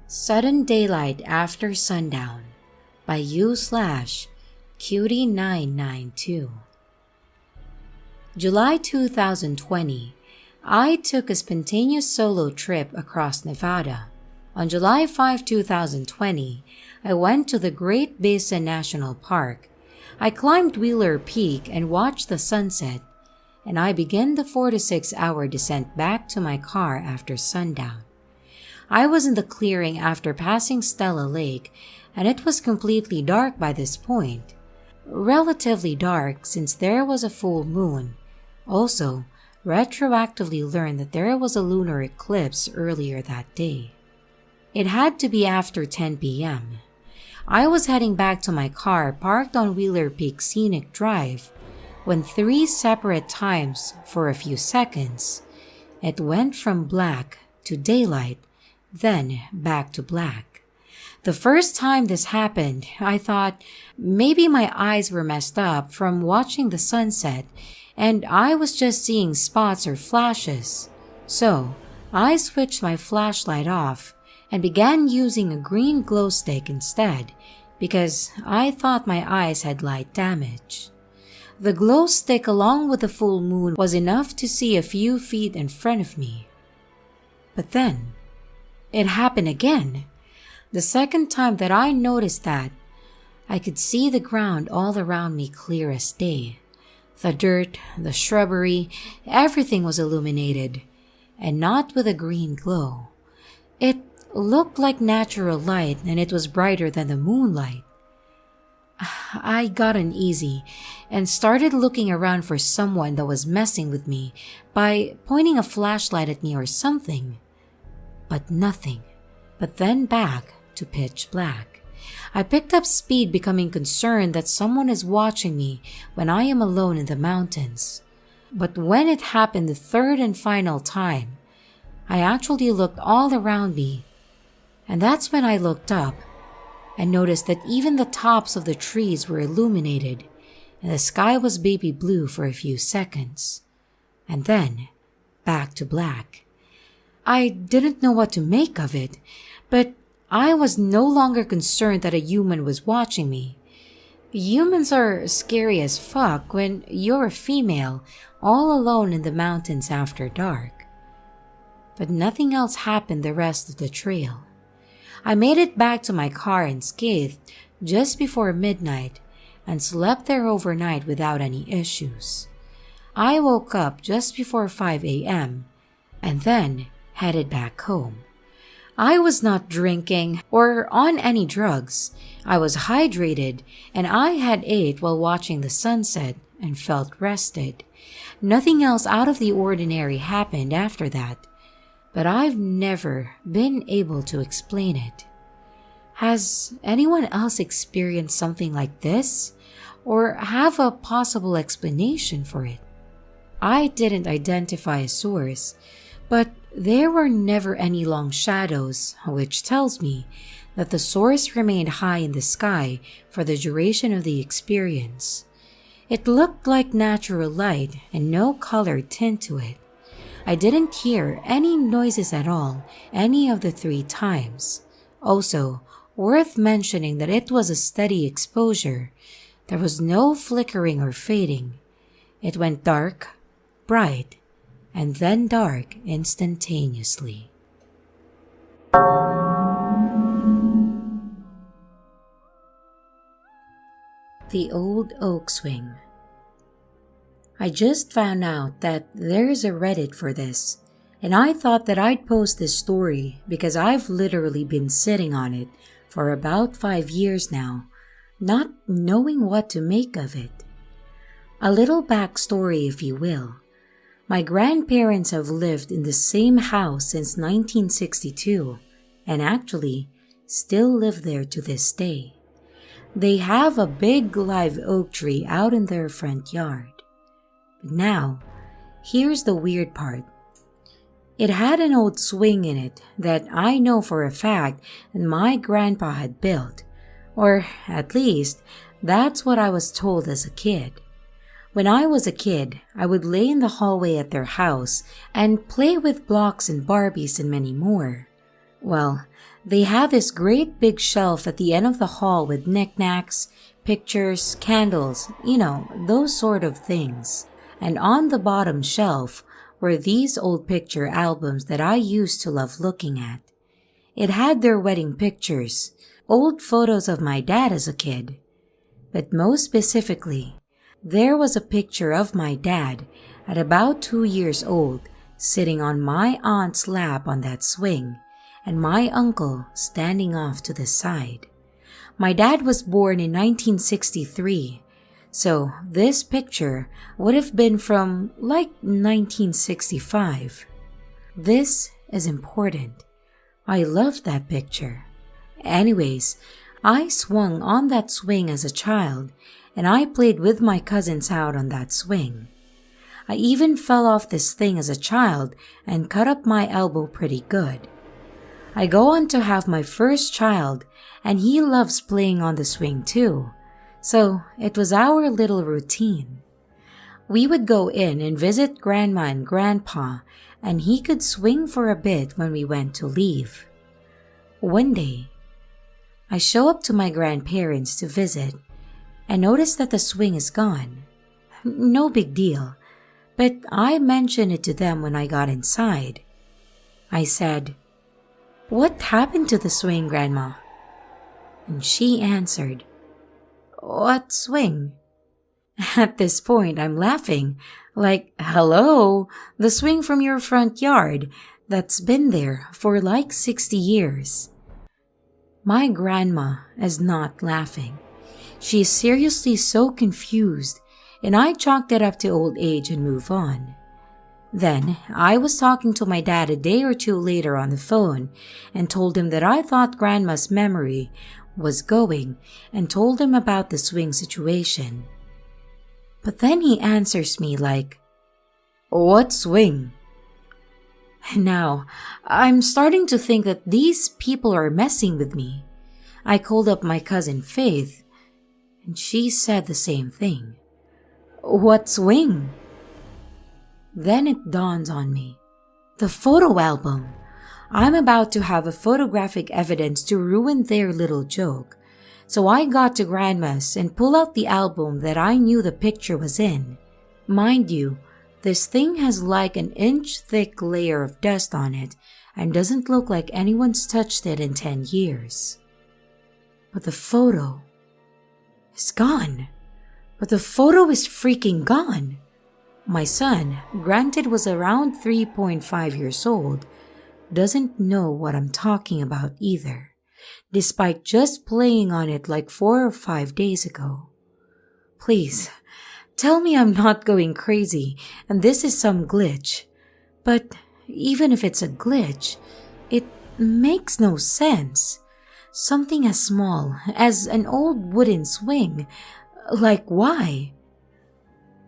A: Sudden Daylight After Sundown by u/cutie992. July 2020, I took a spontaneous solo trip across Nevada. On July 5, 2020, I went to the Great Basin National Park. I climbed Wheeler Peak and watched the sunset, and I began the 4 to 6 hour descent back to my car after sundown. I was in the clearing after passing Stella Lake, and it was completely dark by this point. Relatively dark since there was a full moon. Also, retroactively learned that there was a lunar eclipse earlier that day. It had to be after 10 p.m. I was heading back to my car parked on Wheeler Peak Scenic Drive when 3 separate times for a few seconds, it went from black to daylight, then back to black. The first time this happened, I thought maybe my eyes were messed up from watching the sunset and I was just seeing spots or flashes. So I switched my flashlight off and began using a green glow stick instead because I thought my eyes had light damage. The glow stick along with the full moon was enough to see a few feet in front of me. But then, it happened again. The second time that I noticed that, I could see the ground all around me clear as day. The dirt, the shrubbery, everything was illuminated, and not with a green glow. It looked like natural light, and it was brighter than the moonlight. I got uneasy and started looking around for someone that was messing with me by pointing a flashlight at me or something. But nothing. But then back to pitch black. I picked up speed, becoming concerned that someone is watching me when I am alone in the mountains. But when it happened the third and final time, I actually looked all around me, and that's when I looked up and noticed that even the tops of the trees were illuminated, and the sky was baby blue for a few seconds, and then back to black. I didn't know what to make of it, but I was no longer concerned that a human was watching me. Humans are scary as fuck when you're a female all alone in the mountains after dark. But nothing else happened the rest of the trail. I made it back to my car unscathed just before midnight and slept there overnight without any issues. I woke up just before 5 a.m. and then headed back home. I was not drinking or on any drugs. I was hydrated and I had ate while watching the sunset and felt rested. Nothing else out of the ordinary happened after that, but I've never been able to explain it. Has anyone else experienced something like this, or have a possible explanation for it? I didn't identify a source, but there were never any long shadows, which tells me that the source remained high in the sky for the duration of the experience. It looked like natural light and no colored tint to it. I didn't hear any noises at all any of the 3 times. Also, worth mentioning that it was a steady exposure. There was no flickering or fading. It went dark, bright, and then dark instantaneously. The Old Oak Swing. I just found out that there's a Reddit for this, and I thought that I'd post this story because I've literally been sitting on it for about 5 years now, not knowing what to make of it. A little backstory, if you will. My grandparents have lived in the same house since 1962, and actually still live there to this day. They have a big live oak tree out in their front yard. But now, here's the weird part. It had an old swing in it that I know for a fact that my grandpa had built, or at least that's what I was told as a kid. When I was a kid, I would lay in the hallway at their house and play with blocks and Barbies and many more. Well, they had this great big shelf at the end of the hall with knickknacks, pictures, candles, those sort of things. And on the bottom shelf were these old picture albums that I used to love looking at. It had their wedding pictures, old photos of my dad as a kid. But most specifically, there was a picture of my dad at about 2 years old sitting on my aunt's lap on that swing, and my uncle standing off to the side. My dad was born in 1963, so this picture would have been from like 1965. This is important. I love that picture. Anyways, I swung on that swing as a child, and I played with my cousins out on that swing. I even fell off this thing as a child and cut up my elbow pretty good. I go on to have my first child, and he loves playing on the swing too. So it was our little routine. We would go in and visit Grandma and Grandpa, and he could swing for a bit when we went to leave. One day, I show up to my grandparents to visit and notice that the swing is gone. No big deal, but I mentioned it to them when I got inside. I said, "What happened to the swing, Grandma?" And she answered, "What swing?" At this point, I'm laughing, like, hello, the swing from your front yard that's been there for like 60 years. My grandma is not laughing. She is seriously so confused, and I chalked it up to old age and move on. Then I was talking to my dad a day or two later on the phone and told him that I thought Grandma's memory was going and told him about the swing situation. But then he answers me like, "What swing?" Now, I'm starting to think that these people are messing with me. I called up my cousin Faith, and she said the same thing. "What swing?" Then it dawns on me. The photo album. I'm about to have a photographic evidence to ruin their little joke. So I got to Grandma's and pulled out the album that I knew the picture was in. Mind you, this thing has like an inch-thick layer of dust on it and doesn't look like anyone's touched it in 10 years. But the photo is gone. But the photo is freaking gone. My son, granted was around 3.5 years old, doesn't know what I'm talking about either, despite just playing on it like 4 or 5 days ago. Please, tell me I'm not going crazy and this is some glitch. But even if it's a glitch, it makes no sense. Something as small as an old wooden swing, like why?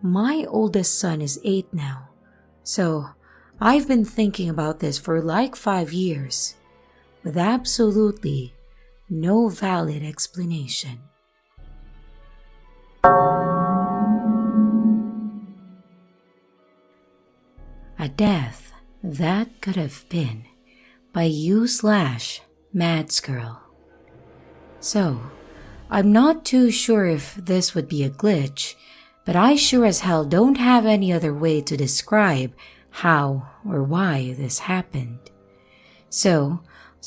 A: My oldest son is 8 now, so I've been thinking about this for like 5 years, with absolutely no valid explanation. A Death That Could Have Been by u/Madsgirl. So, I'm not too sure if this would be a glitch, but I sure as hell don't have any other way to describe how or why this happened. So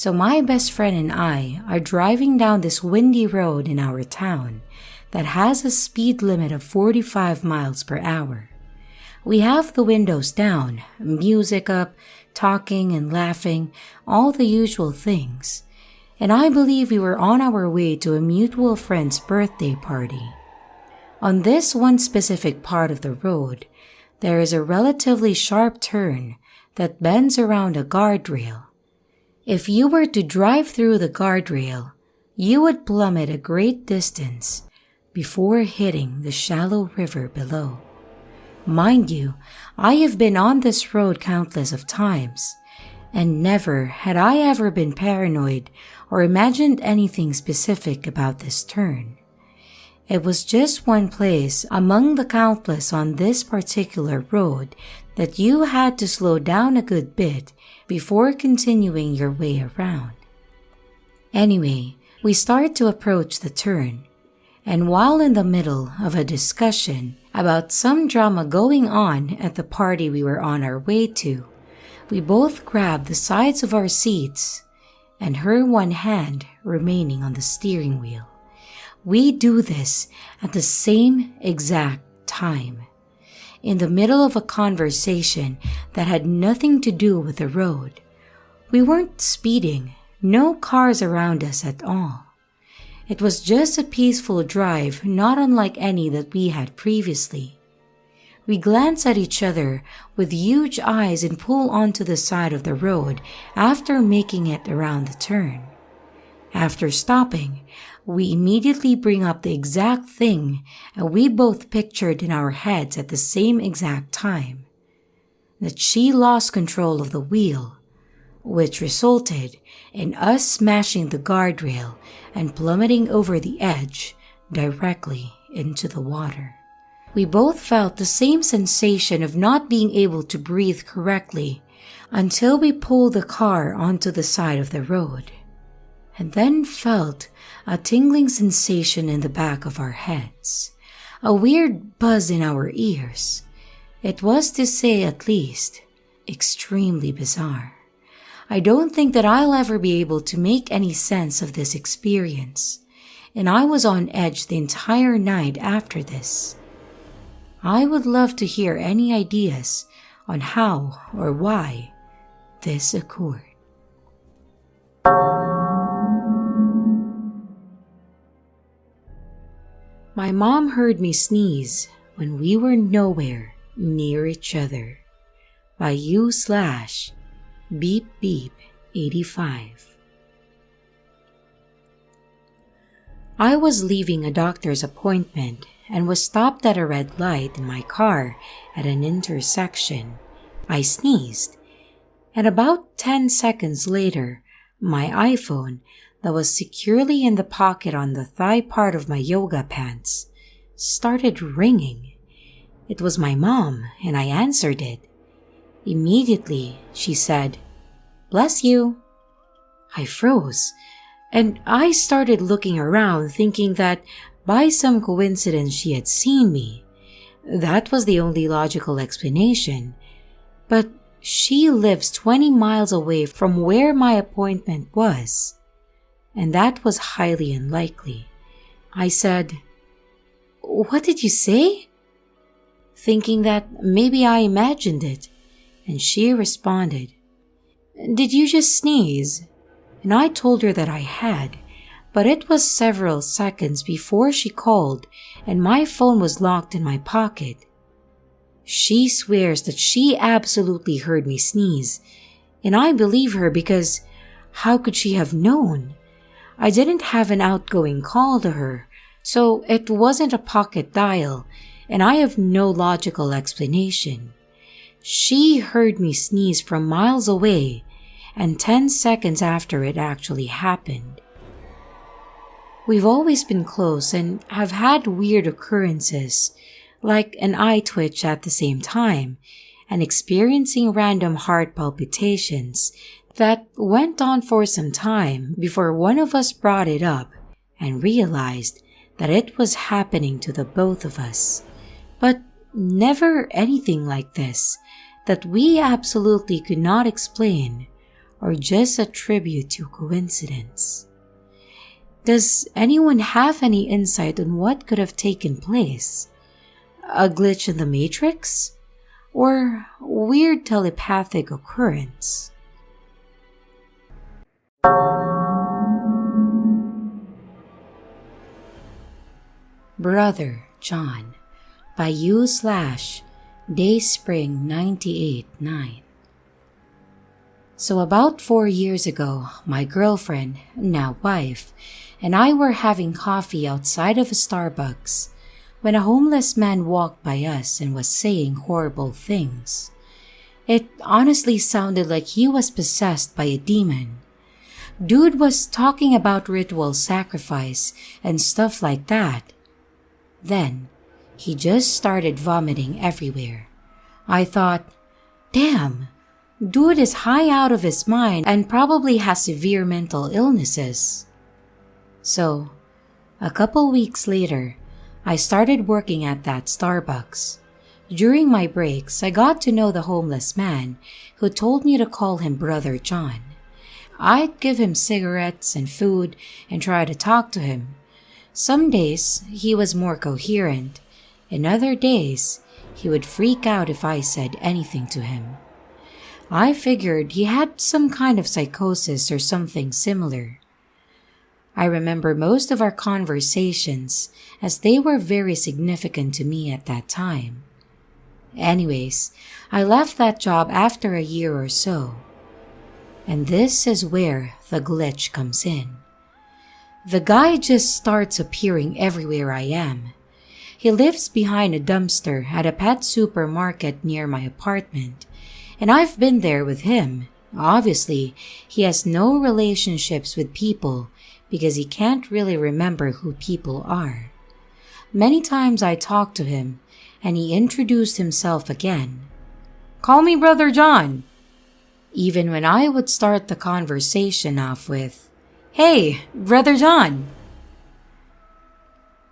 A: my best friend and I are driving down this windy road in our town that has a speed limit of 45 miles per hour. We have the windows down, music up, talking and laughing, all the usual things. And I believe we were on our way to a mutual friend's birthday party. On this one specific part of the road, there is a relatively sharp turn that bends around a guardrail. If you were to drive through the guardrail, you would plummet a great distance before hitting the shallow river below. Mind you, I have been on this road countless of times, and never had I ever been paranoid or imagined anything specific about this turn. It was just one place among the countless on this particular road that you had to slow down a good bit before continuing your way around. Anyway, we start to approach the turn, and while in the middle of a discussion about some drama going on at the party we were on our way to, we both grabbed the sides of our seats and her one hand remaining on the steering wheel. We do this at the same exact time, in the middle of a conversation that had nothing to do with the road. We weren't speeding, no cars around us at all. It was just a peaceful drive, not unlike any that we had previously. We glance at each other with huge eyes and pull onto the side of the road after making it around the turn. After stopping, we immediately bring up the exact thing we both pictured in our heads at the same exact time. That she lost control of the wheel, which resulted in us smashing the guardrail and plummeting over the edge directly into the water. We both felt the same sensation of not being able to breathe correctly until we pulled the car onto the side of the road, and then felt a tingling sensation in the back of our heads, a weird buzz in our ears. It was, to say at least, extremely bizarre. I don't think that I'll ever be able to make any sense of this experience, and I was on edge the entire night after this. I would love to hear any ideas on how or why this occurred. My mom heard me sneeze when we were nowhere near each other. by u/beep-beep-85. I was leaving a doctor's appointment and was stopped at a red light in my car at an intersection. I sneezed, and about 10 seconds later, my iPhone that was securely in the pocket on the thigh part of my yoga pants started ringing. It was my mom, and I answered it. Immediately, she said, "Bless you." I froze, and I started looking around thinking that by some coincidence she had seen me. That was the only logical explanation. But she lives 20 miles away from where my appointment was, and that was highly unlikely. I said, "What did you say?" thinking that maybe I imagined it, and she responded, "Did you just sneeze?" And I told her that I had, but it was several seconds before she called, and my phone was locked in my pocket. She swears that she absolutely heard me sneeze, and I believe her because how could she have known? I didn't have an outgoing call to her, so it wasn't a pocket dial, and I have no logical explanation. She heard me sneeze from miles away, and 10 seconds after it actually happened. We've always been close and have had weird occurrences, like an eye twitch at the same time, and experiencing random heart palpitations that went on for some time before one of us brought it up and realized that it was happening to the both of us. But never anything like this that we absolutely could not explain or just attribute to coincidence. Does anyone have any insight on what could have taken place? A glitch in the Matrix? Or weird telepathic occurrence? Brother John by u/dayspring989. So about 4 years ago, my girlfriend, now wife, and I were having coffee outside of a Starbucks when a homeless man walked by us and was saying horrible things. It honestly sounded like he was possessed by a demon. Dude was talking about ritual sacrifice and stuff like that. Then, he just started vomiting everywhere. I thought, damn, dude is high out of his mind and probably has severe mental illnesses. So, a couple weeks later, I started working at that Starbucks. During my breaks, I got to know the homeless man who told me to call him Brother John. I'd give him cigarettes and food and try to talk to him. Some days, he was more coherent, and other days, he would freak out if I said anything to him. I figured he had some kind of psychosis or something similar. I remember most of our conversations as they were very significant to me at that time. Anyways, I left that job after a year or so. And this is where the glitch comes in. The guy just starts appearing everywhere I am. He lives behind a dumpster at a pet supermarket near my apartment, and I've been there with him. Obviously, he has no relationships with people because he can't really remember who people are. Many times I talked to him, and he introduced himself again. "Call me Brother John." Even when I would start the conversation off with, "Hey, Brother John."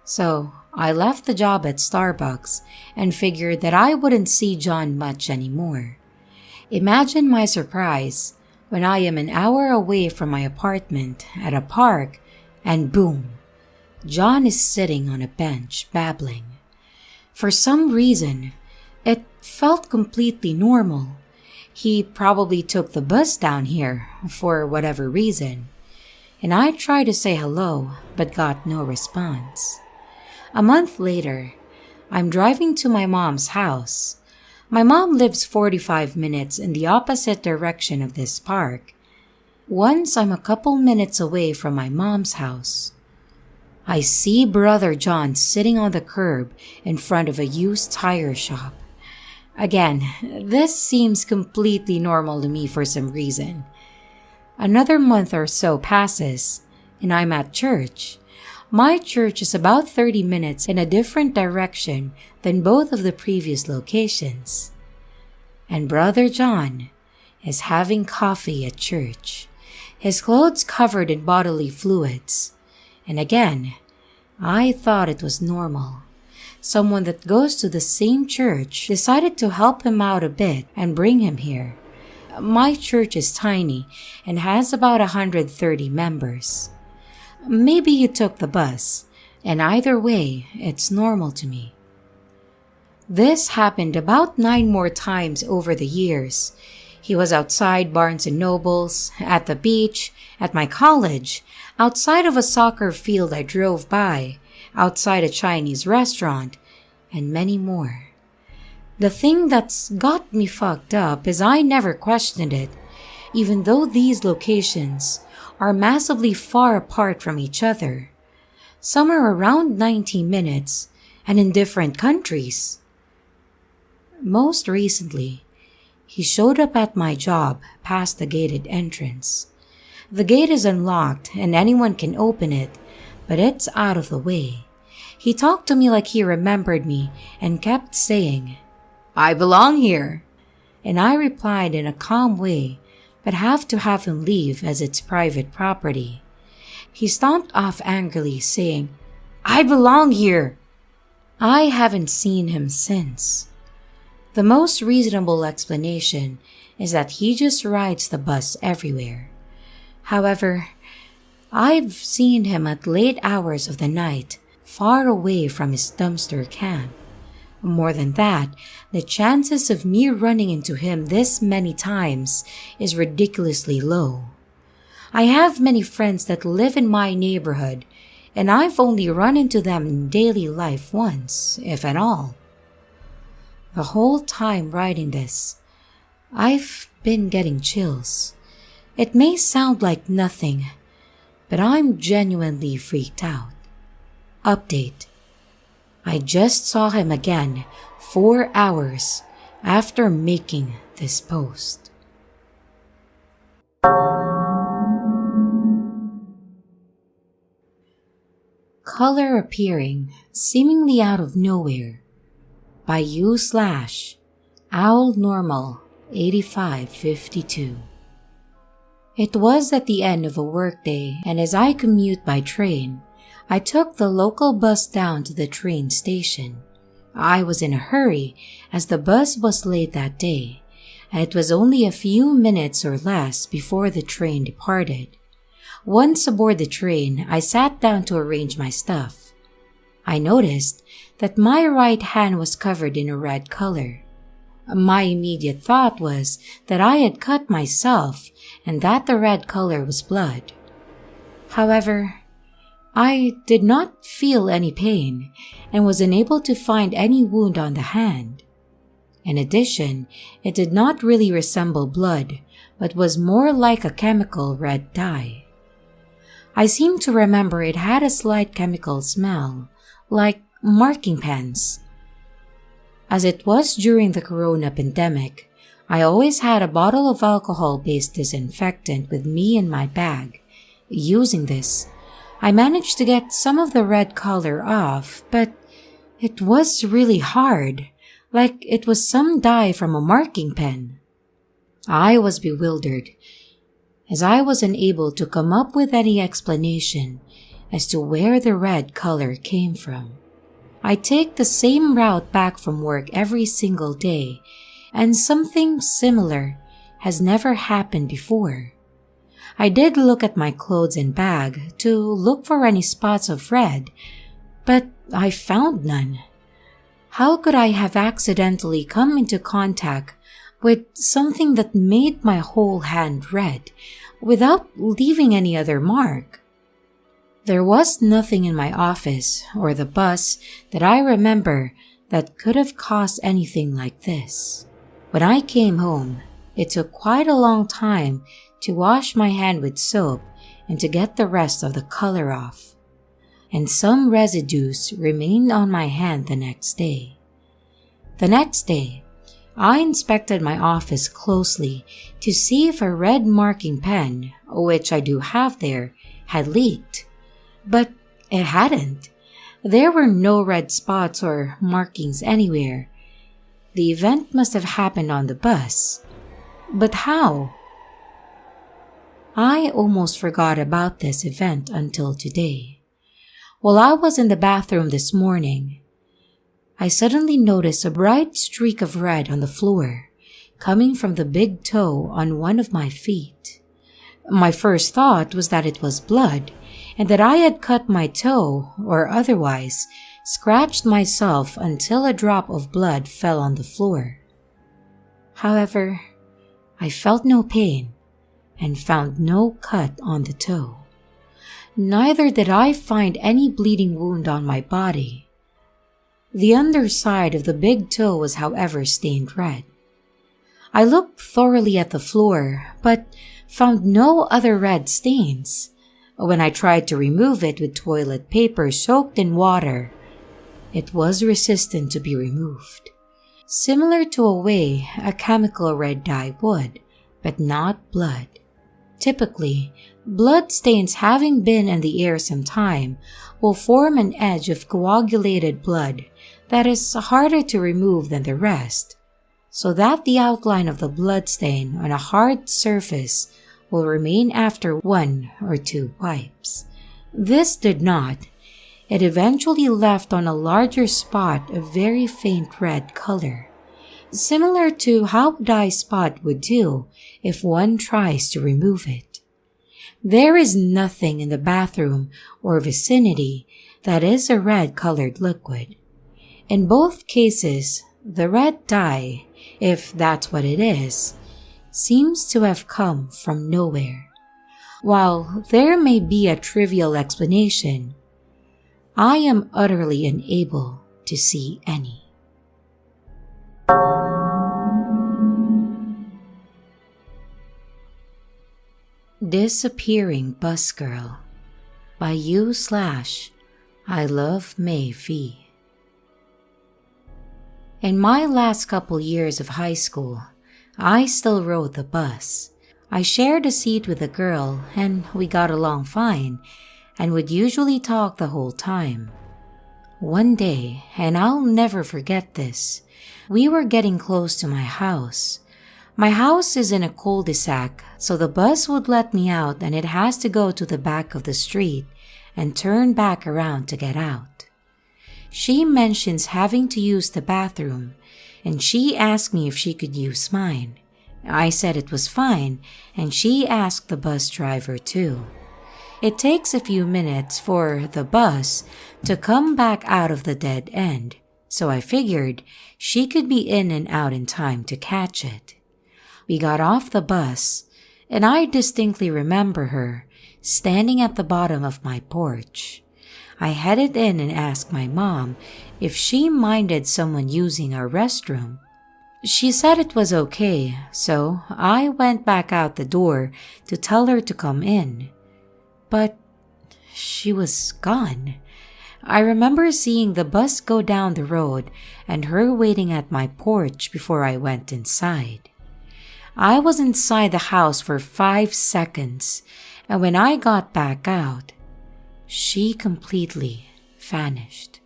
A: So, I left the job at Starbucks and figured that I wouldn't see John much anymore. Imagine my surprise when I am an hour away from my apartment at a park and boom, John is sitting on a bench babbling. For some reason, it felt completely normal. He probably took the bus down here for whatever reason, and I tried to say hello but got no response. A month later, I'm driving to my mom's house. My mom lives 45 minutes in the opposite direction of this park. Once I'm a couple minutes away from my mom's house, I see Brother John sitting on the curb in front of a used tire shop. Again, this seems completely normal to me for some reason. Another month or so passes, and I'm at church. My church is about 30 minutes in a different direction than both of the previous locations. And Brother John is having coffee at church, his clothes covered in bodily fluids. And again, I thought it was normal. Someone that goes to the same church decided to help him out a bit and bring him here. My church is tiny and has about 130 members. Maybe he took the bus, and either way, it's normal to me. This happened about 9 more times over the years. He was outside Barnes & Nobles, at the beach, at my college, outside of a soccer field I drove by, outside a Chinese restaurant, and many more. The thing that's got me fucked up is I never questioned it, even though these locations are massively far apart from each other. Some are around 90 minutes and in different countries. Most recently, he showed up at my job past the gated entrance. The gate is unlocked and anyone can open it, but it's out of the way. He talked to me like he remembered me and kept saying, "I belong here." And I replied in a calm way, but have to have him leave as it's private property. He stomped off angrily, saying, "I belong here." I haven't seen him since. The most reasonable explanation is that he just rides the bus everywhere. However, I've seen him at late hours of the night, far away from his dumpster camp. More than that, the chances of me running into him this many times is ridiculously low. I have many friends that live in my neighborhood, and I've only run into them in daily life once, if at all. The whole time writing this, I've been getting chills. It may sound like nothing, but I'm genuinely freaked out. Update. I just saw him again 4 hours after making this post. Color appearing seemingly out of nowhere by u/OwlNormal8552. It was at the end of a workday, and as I commute by train, I took the local bus down to the train station. I was in a hurry as the bus was late that day, and it was only a few minutes or less before the train departed. Once aboard the train, I sat down to arrange my stuff. I noticed that my right hand was covered in a red color. My immediate thought was that I had cut myself and that the red color was blood. However, I did not feel any pain and was unable to find any wound on the hand. In addition, it did not really resemble blood, but was more like a chemical red dye. I seem to remember it had a slight chemical smell, like marking pens. As it was during the corona pandemic, I always had a bottle of alcohol-based disinfectant with me in my bag. Using this, I managed to get some of the red color off, but it was really hard, like it was some dye from a marking pen. I was bewildered, as I was unable to come up with any explanation as to where the red color came from. I take the same route back from work every single day, and something similar has never happened before. I did look at my clothes and bag to look for any spots of red, but I found none. How could I have accidentally come into contact with something that made my whole hand red without leaving any other mark? There was nothing in my office or the bus that I remember that could have caused anything like this. When I came home, it took quite a long time to wash my hand with soap and to get the rest of the color off, and some residues remained on my hand the next day. The next day, I inspected my office closely to see if a red marking pen, which I do have there, had leaked. But it hadn't. There were no red spots or markings anywhere. The event must have happened on the bus. But how? I almost forgot about this event until today. While I was in the bathroom this morning, I suddenly noticed a bright streak of red on the floor, coming from the big toe on one of my feet. My first thought was that it was blood, and that I had cut my toe or otherwise scratched myself until a drop of blood fell on the floor. However, I felt no pain and found no cut on the toe. Neither did I find any bleeding wound on my body. The underside of the big toe was, however, stained red. I looked thoroughly at the floor, but found no other red stains. When I tried to remove it with toilet paper soaked in water, it was resistant to be removed. Similar to a way a chemical red dye would, but not blood. Typically, blood stains having been in the air some time will form an edge of coagulated blood that is harder to remove than the rest, so that the outline of the blood stain on a hard surface will remain after 1 or 2 wipes. This did not. It eventually left on a larger spot a very faint red color, similar to how a dye spot would do if one tries to remove it. There is nothing in the bathroom or vicinity that is a red-colored liquid. In both cases, the red dye, if that's what it is, seems to have come from nowhere. While there may be a trivial explanation, I am utterly unable to see any. Disappearing Bus Girl by I Love May V. In my last couple years of high school, I still rode the bus. I shared a seat with a girl and we got along fine and would usually talk the whole time. One day, and I'll never forget this, we were getting close to my house. My house is in a cul-de-sac, so the bus would let me out and it has to go to the back of the street and turn back around to get out. She mentions having to use the bathroom, and she asked me if she could use mine. I said it was fine, and she asked the bus driver too. It takes a few minutes for the bus to come back out of the dead end, so I figured she could be in and out in time to catch it. We got off the bus, and I distinctly remember her standing at the bottom of my porch. I headed in and asked my mom if she minded someone using our restroom. She said it was okay, so I went back out the door to tell her to come in. But she was gone. I remember seeing the bus go down the road and her waiting at my porch before I went inside. I was inside the house for 5 seconds, and when I got back out, she completely vanished.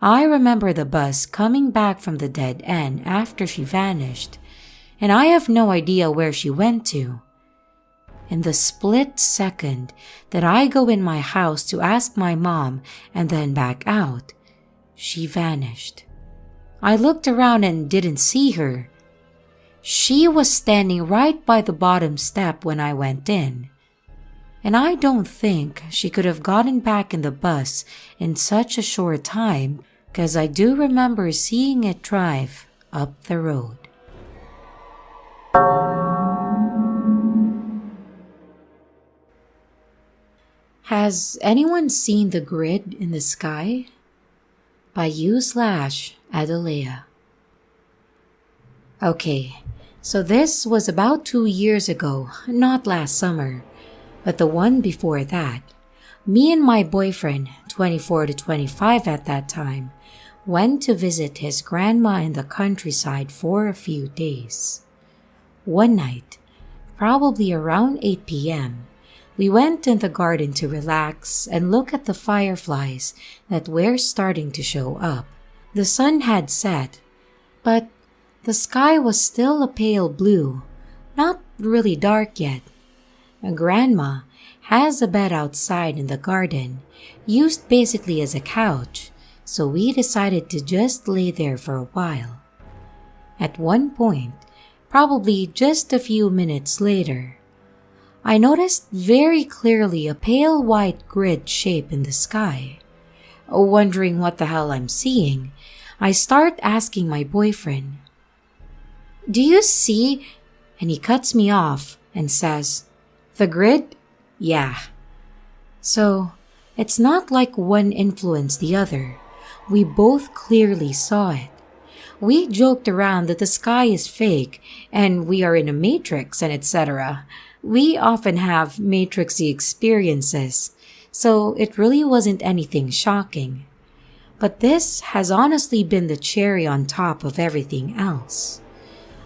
A: I remember the bus coming back from the dead end after she vanished, and I have no idea where she went to. In the split second that I go in my house to ask my mom and then back out, she vanished. I looked around and didn't see her. She was standing right by the bottom step when I went in, and I don't think she could have gotten back in the bus in such a short time, because I do remember seeing it drive up the road. Has anyone seen the grid in the sky? By Adalea. Okay, so this was about 2 years ago, not last summer, but the one before that. Me and my boyfriend, 24 to 25 at that time, went to visit his grandma in the countryside for a few days. One night, probably around 8 p.m., we went in the garden to relax and look at the fireflies that were starting to show up. The sun had set, but the sky was still a pale blue, not really dark yet. Grandma has a bed outside in the garden, used basically as a couch, so we decided to just lay there for a while. At one point, probably just a few minutes later, I noticed very clearly a pale white grid shape in the sky. Wondering what the hell I'm seeing, I start asking my boyfriend, "Do you see?" And he cuts me off and says, "The grid? Yeah." So, it's not like one influenced the other. We both clearly saw it. We joked around that the sky is fake and we are in a matrix and etc. We often have matrixy experiences, so it really wasn't anything shocking. But this has honestly been the cherry on top of everything else.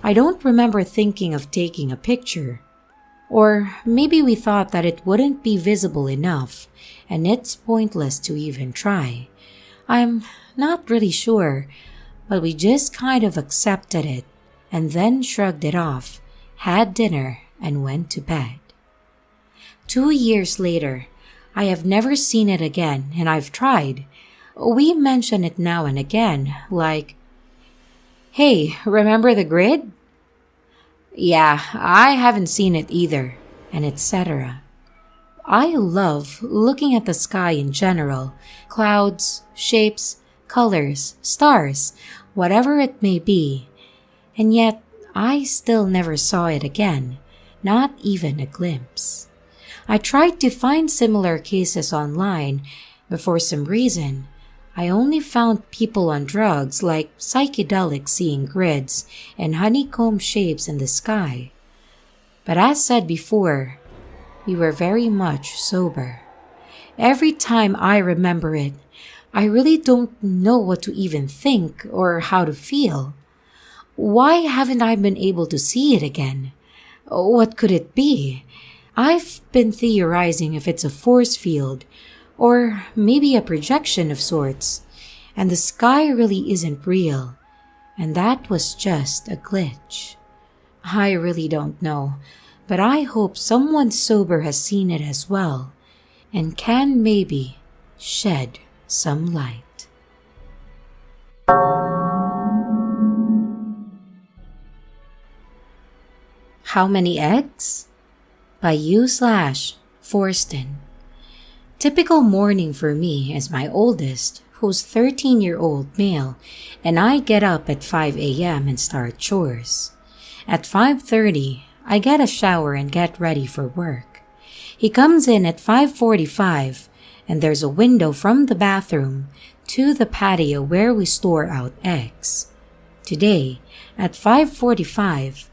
A: I don't remember thinking of taking a picture. Or maybe we thought that it wouldn't be visible enough, and it's pointless to even try. I'm not really sure, but we just kind of accepted it, and then shrugged it off, had dinner, and went to bed. 2 years later, I have never seen it again, and I've tried. We mention it now and again, like, "Hey, remember the grid?" "Yeah, I haven't seen it either," and etc. I love looking at the sky in general, clouds, shapes, colors, stars, whatever it may be, and yet I still never saw it again, not even a glimpse. I tried to find similar cases online, but for some reason, I only found people on drugs like psychedelics seeing grids and honeycomb shapes in the sky. But as said before, we were very much sober. Every time I remember it, I really don't know what to even think or how to feel. Why haven't I been able to see it again? What could it be? I've been theorizing if it's a force field, or maybe a projection of sorts, and the sky really isn't real, and that was just a glitch. I really don't know, but I hope someone sober has seen it as well, and can maybe shed some light. How Many Eggs? By U/Forston. Typical morning for me is my oldest, who's 13-year-old male, and I get up at 5 a.m. and start chores. At 5:30, I get a shower and get ready for work. He comes in at 5:45, and there's a window from the bathroom to the patio where we store out eggs. Today, at 5:45,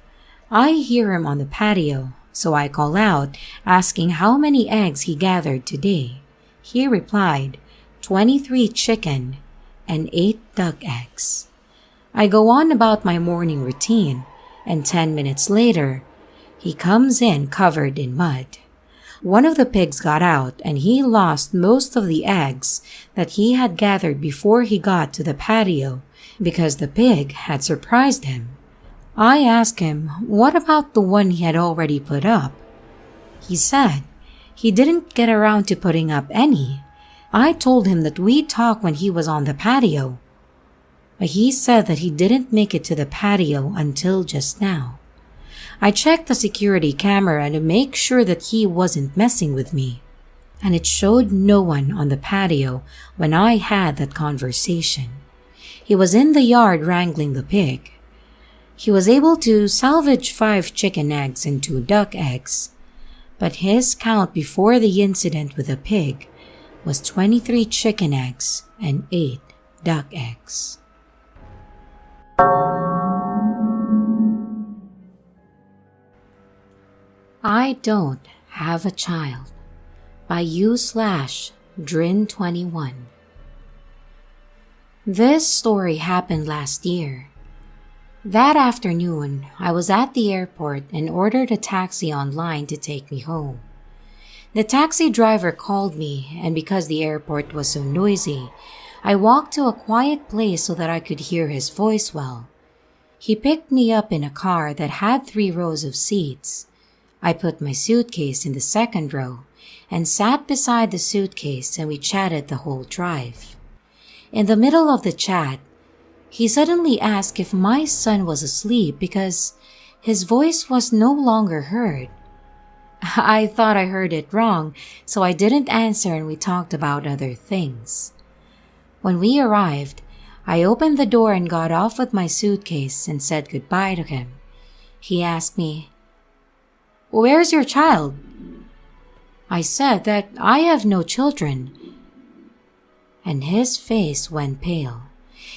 A: I hear him on the patio, so I call out, asking how many eggs he gathered today. He replied, 23 chicken and 8 duck eggs. I go on about my morning routine, and 10 minutes later, he comes in covered in mud. One of the pigs got out, and he lost most of the eggs that he had gathered before he got to the patio because the pig had surprised him. I asked him, what about the one he had already put up? He said he didn't get around to putting up any. I told him that we'd talk when he was on the patio, but he said that he didn't make it to the patio until just now. I checked the security camera to make sure that he wasn't messing with me, and it showed no one on the patio when I had that conversation. He was in the yard wrangling the pig. He was able to salvage 5 chicken eggs and 2 duck eggs, but his count before the incident with the pig was 23 chicken eggs and 8 duck eggs. I Don't Have a Child by u/Drin21. This story happened last year. That afternoon, I was at the airport and ordered a taxi online to take me home. The taxi driver called me, and because the airport was so noisy, I walked to a quiet place so that I could hear his voice well. He picked me up in a car that had 3 rows of seats. I put my suitcase in the second row and sat beside the suitcase, and we chatted the whole drive. In the middle of the chat, he suddenly asked if my son was asleep because his voice was no longer heard. I thought I heard it wrong, so I didn't answer and we talked about other things. When we arrived, I opened the door and got off with my suitcase and said goodbye to him. He asked me, "Where's your child?" I said that I have no children, and his face went pale.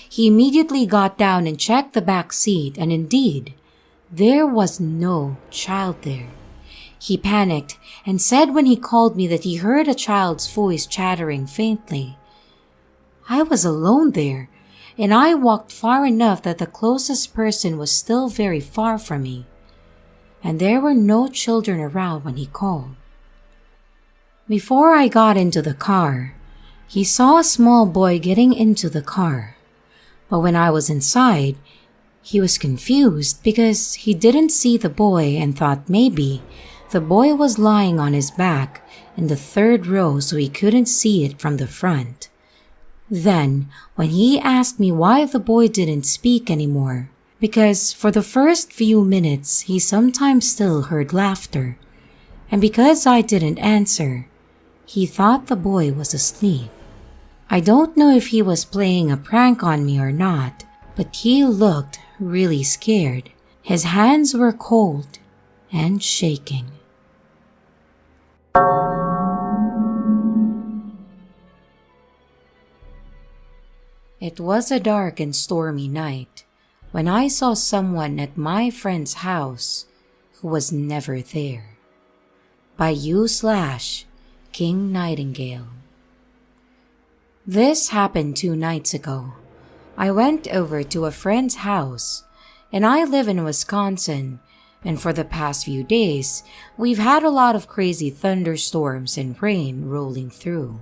A: He immediately got down and checked the back seat, and indeed, there was no child there. He panicked and said when he called me that he heard a child's voice chattering faintly. I was alone there, and I walked far enough that the closest person was still very far from me, and there were no children around when he called. Before I got into the car, he saw a small boy getting into the car. But when I was inside, he was confused because he didn't see the boy and thought maybe the boy was lying on his back in the 3rd row so he couldn't see it from the front. Then, when he asked me why the boy didn't speak anymore, because for the first few minutes he sometimes still heard laughter, and because I didn't answer, he thought the boy was asleep. I don't know if he was playing a prank on me or not, but he looked really scared. His hands were cold and shaking. It was a dark and stormy night when I saw someone at my friend's house who was never there. By u/King Nightingale. This happened 2 nights ago. I went over to a friend's house, and I live in Wisconsin, and for the past few days, we've had a lot of crazy thunderstorms and rain rolling through.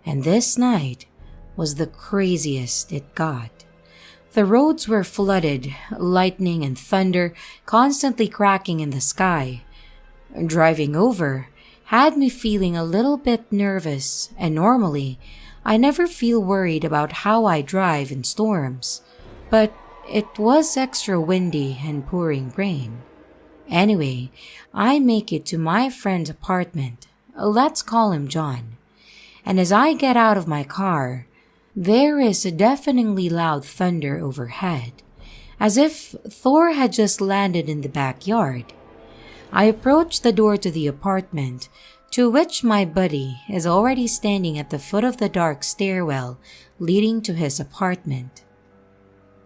A: And this night was the craziest it got. The roads were flooded, lightning and thunder constantly cracking in the sky. Driving over had me feeling a little bit nervous, and normally, I never feel worried about how I drive in storms, but it was extra windy and pouring rain. Anyway, I make it to my friend's apartment. Let's call him John. And as I get out of my car, there is a deafeningly loud thunder overhead, as if Thor had just landed in the backyard. I approach the door to the apartment, to which my buddy is already standing at the foot of the dark stairwell leading to his apartment.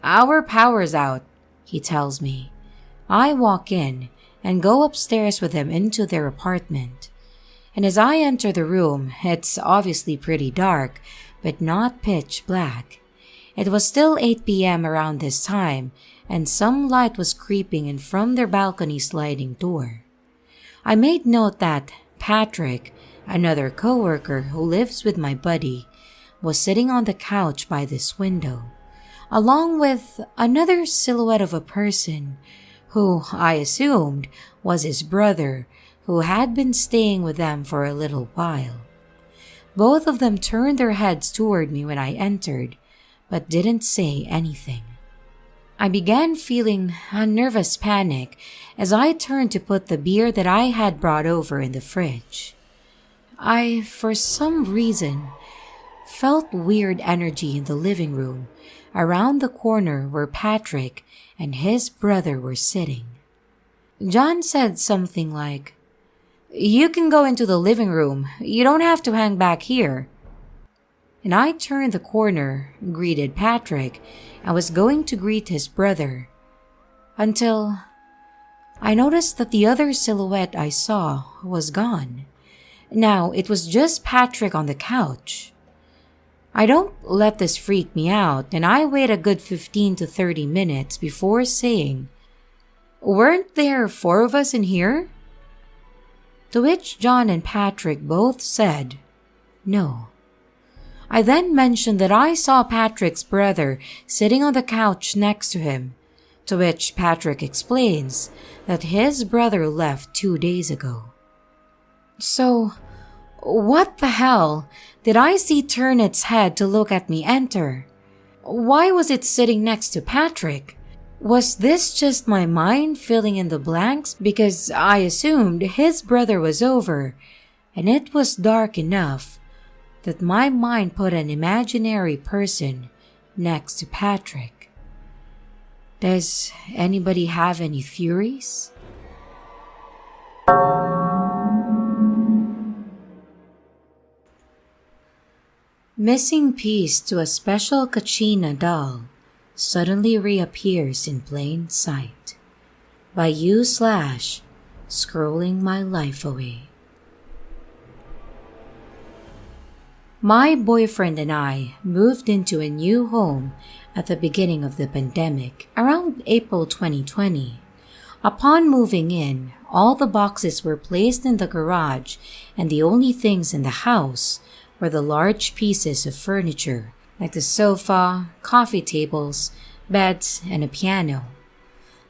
A: "Our power's out," he tells me. I walk in and go upstairs with him into their apartment. And as I enter the room, it's obviously pretty dark, but not pitch black. It was still 8 p.m. around this time, and some light was creeping in from their balcony sliding door. I made note that Patrick, another coworker who lives with my buddy, was sitting on the couch by this window, along with another silhouette of a person who I assumed was his brother, who had been staying with them for a little while. Both of them turned their heads toward me when I entered, but didn't say anything. I began feeling a nervous panic as I turned to put the beer that I had brought over in the fridge. I, for some reason, felt weird energy in the living room around the corner where Patrick and his brother were sitting. John said something like, "You can go into the living room. You don't have to hang back here." and I turned the corner, greeted Patrick, and was going to greet his brother, until I noticed that the other silhouette I saw was gone. Now, it was just Patrick on the couch. I don't let this freak me out, and I wait a good 15 to 30 minutes before saying, "Weren't there 4 of us in here?" To which John and Patrick both said, "No." I then mentioned that I saw Patrick's brother sitting on the couch next to him, to which Patrick explains that his brother left 2 days ago. So, what the hell did I see turn its head to look at me enter? Why was it sitting next to Patrick? Was this just my mind filling in the blanks because I assumed his brother was over and it was dark enough that my mind put an imaginary person next to Patrick? Does anybody have any theories? Missing piece to a special Kachina doll suddenly reappears in plain sight. By u/scrolling my life away. My boyfriend and I moved into a new home at the beginning of the pandemic, around April 2020. Upon moving in, all the boxes were placed in the garage, and the only things in the house were the large pieces of furniture, like the sofa, coffee tables, beds, and a piano.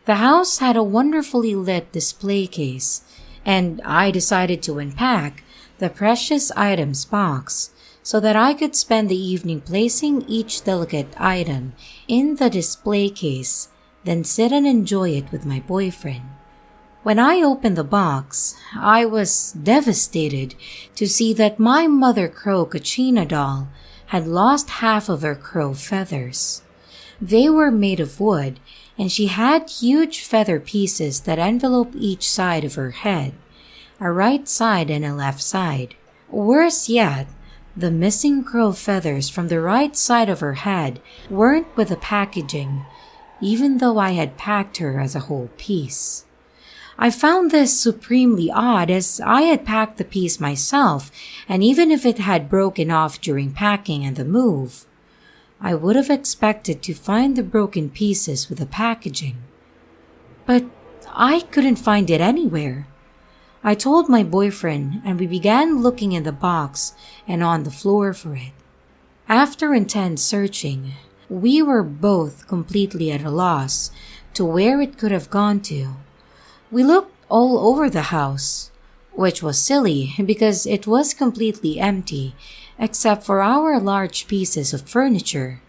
A: The house had a wonderfully lit display case, and I decided to unpack the precious items box so that I could spend the evening placing each delicate item in the display case, then sit and enjoy it with my boyfriend. When I opened the box, I was devastated to see that my mother crow Kachina doll had lost half of her crow feathers. They were made of wood, and she had huge feather pieces that enveloped each side of her head, a right side and a left side. Worse yet, the missing crow feathers from the right side of her head weren't with the packaging, even though I had packed her as a whole piece. I found this supremely odd as I had packed the piece myself, and even if it had broken off during packing and the move, I would have expected to find the broken pieces with the packaging. But I couldn't find it anywhere. I told my boyfriend and we began looking in the box and on the floor for it. After intense searching, we were both completely at a loss to where it could have gone to. We looked all over the house, which was silly because it was completely empty except for our large pieces of furniture,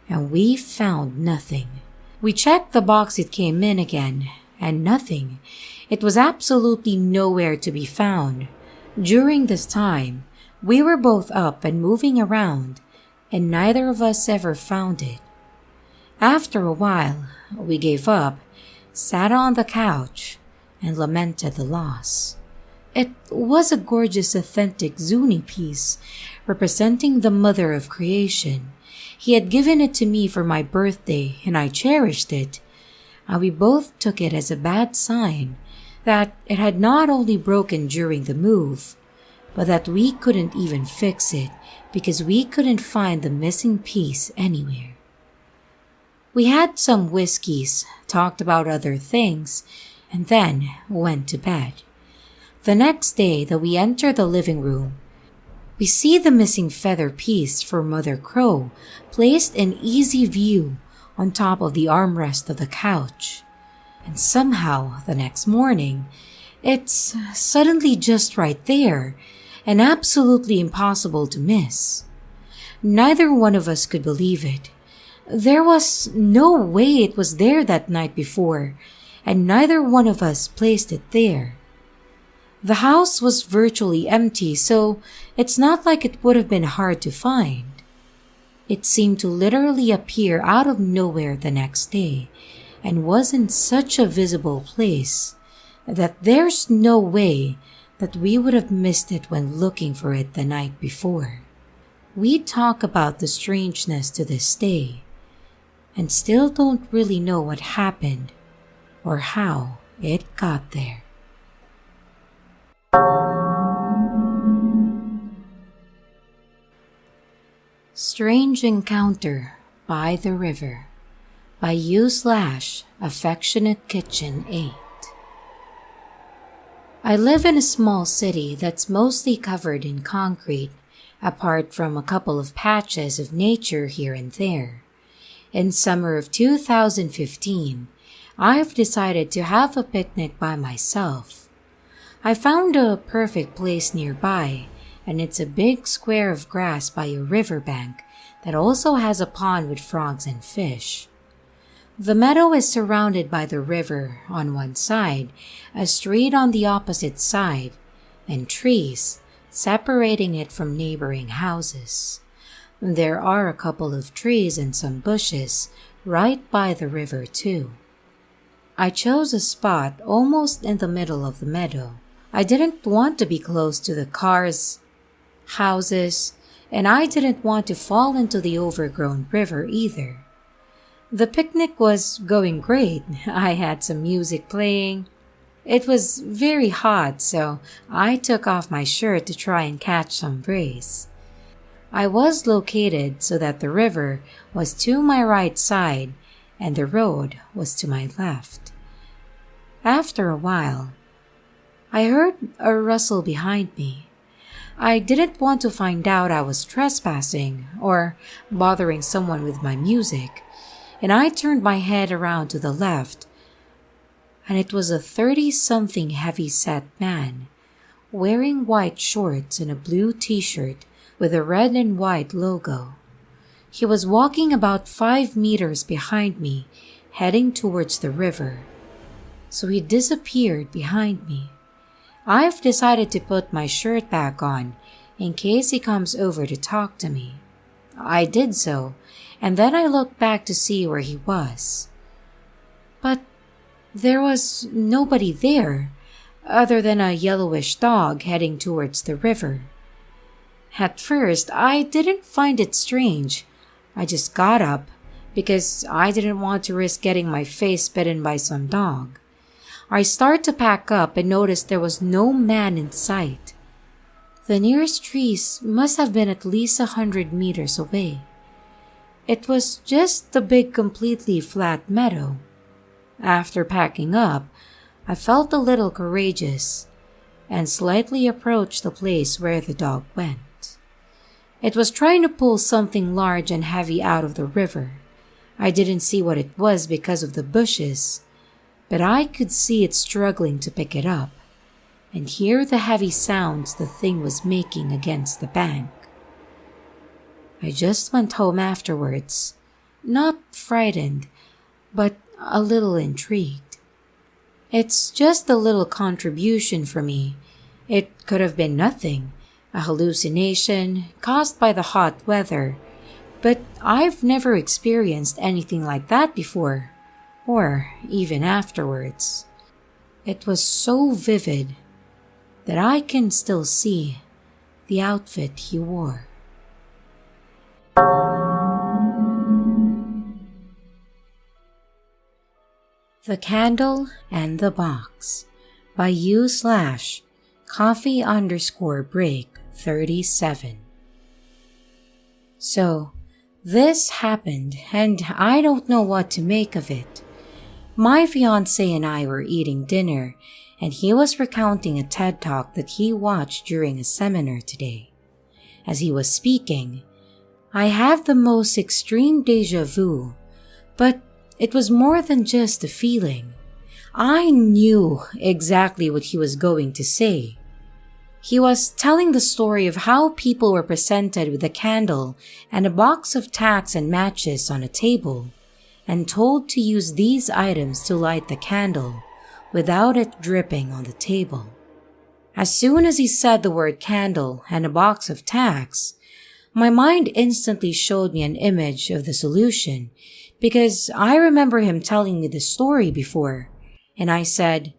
A: and we found nothing. We checked the box it came in again, and nothing. It was absolutely nowhere to be found. During this time, we were both up and moving around, and neither of us ever found it. After a while, we gave up, sat on the couch, and lamented the loss. It was a gorgeous, authentic Zuni piece, representing the mother of creation. He had given it to me for my birthday, and I cherished it. And we both took it as a bad sign that it had not only broken during the move, but that we couldn't even fix it because we couldn't find the missing piece anywhere. We had some whiskeys, talked about other things, and then went to bed. The next day that we enter the living room, we see the missing feather piece for Mother Crow placed in easy view on top of the armrest of the couch. And somehow, the next morning, it's suddenly just right there and absolutely impossible to miss. Neither one of us could believe it. There was no way it was there that night before, and neither one of us placed it there. The house was virtually empty, so it's not like it would have been hard to find. It seemed to literally appear out of nowhere the next day, and was in such a visible place that there's no way that we would have missed it when looking for it the night before. We talk about the strangeness to this day and still don't really know what happened or how it got there. Strange Encounter by the River by u/Affectionate Kitchen 8. I live in a small city that's mostly covered in concrete, apart from a couple of patches of nature here and there. In summer of 2015, I've decided to have a picnic by myself. I found a perfect place nearby, and it's a big square of grass by a riverbank that also has a pond with frogs and fish. The meadow is surrounded by the river on one side, a street on the opposite side, and trees separating it from neighboring houses. There are a couple of trees and some bushes right by the river too. I chose a spot almost in the middle of the meadow. I didn't want to be close to the cars, houses, and I didn't want to fall into the overgrown river either. The picnic was going great. I had some music playing. It was very hot, so I took off my shirt to try and catch some breeze. I was located so that the river was to my right side and the road was to my left. After a while, I heard a rustle behind me. I didn't want to find out I was trespassing or bothering someone with my music, and I turned my head around to the left, and it was a 30-something heavy-set man, wearing white shorts and a blue t-shirt with a red and white logo. He was walking about 5 meters behind me, heading towards the river. So he disappeared behind me. I've decided to put my shirt back on in case he comes over to talk to me. I did so, and then I looked back to see where he was. But there was nobody there, other than a yellowish dog heading towards the river. At first, I didn't find it strange. I just got up because I didn't want to risk getting my face bitten by some dog. I started to pack up and noticed there was no man in sight. The nearest trees must have been at least 100 meters away. It was just a big, completely flat meadow. After packing up, I felt a little courageous and slightly approached the place where the dog went. It was trying to pull something large and heavy out of the river. I didn't see what it was because of the bushes, but I could see it struggling to pick it up and hear the heavy sounds the thing was making against the bank. I just went home afterwards, not frightened, but a little intrigued. It's just a little contribution for me. It could have been nothing, a hallucination caused by the hot weather, but I've never experienced anything like that before, or even afterwards. It was so vivid that I can still see the outfit he wore. The Candle and the Box by u/coffee_break37. So, this happened, and I don't know what to make of it. My fiancé and I were eating dinner, and he was recounting a TED Talk that he watched during a seminar today. As he was speaking, I had the most extreme déjà vu, but it was more than just a feeling. I knew exactly what he was going to say. He was telling the story of how people were presented with a candle and a box of tacks and matches on a table, and told to use these items to light the candle without it dripping on the table. As soon as he said the word candle and a box of tacks, my mind instantly showed me an image of the solution, because I remember him telling me the story before, and I said,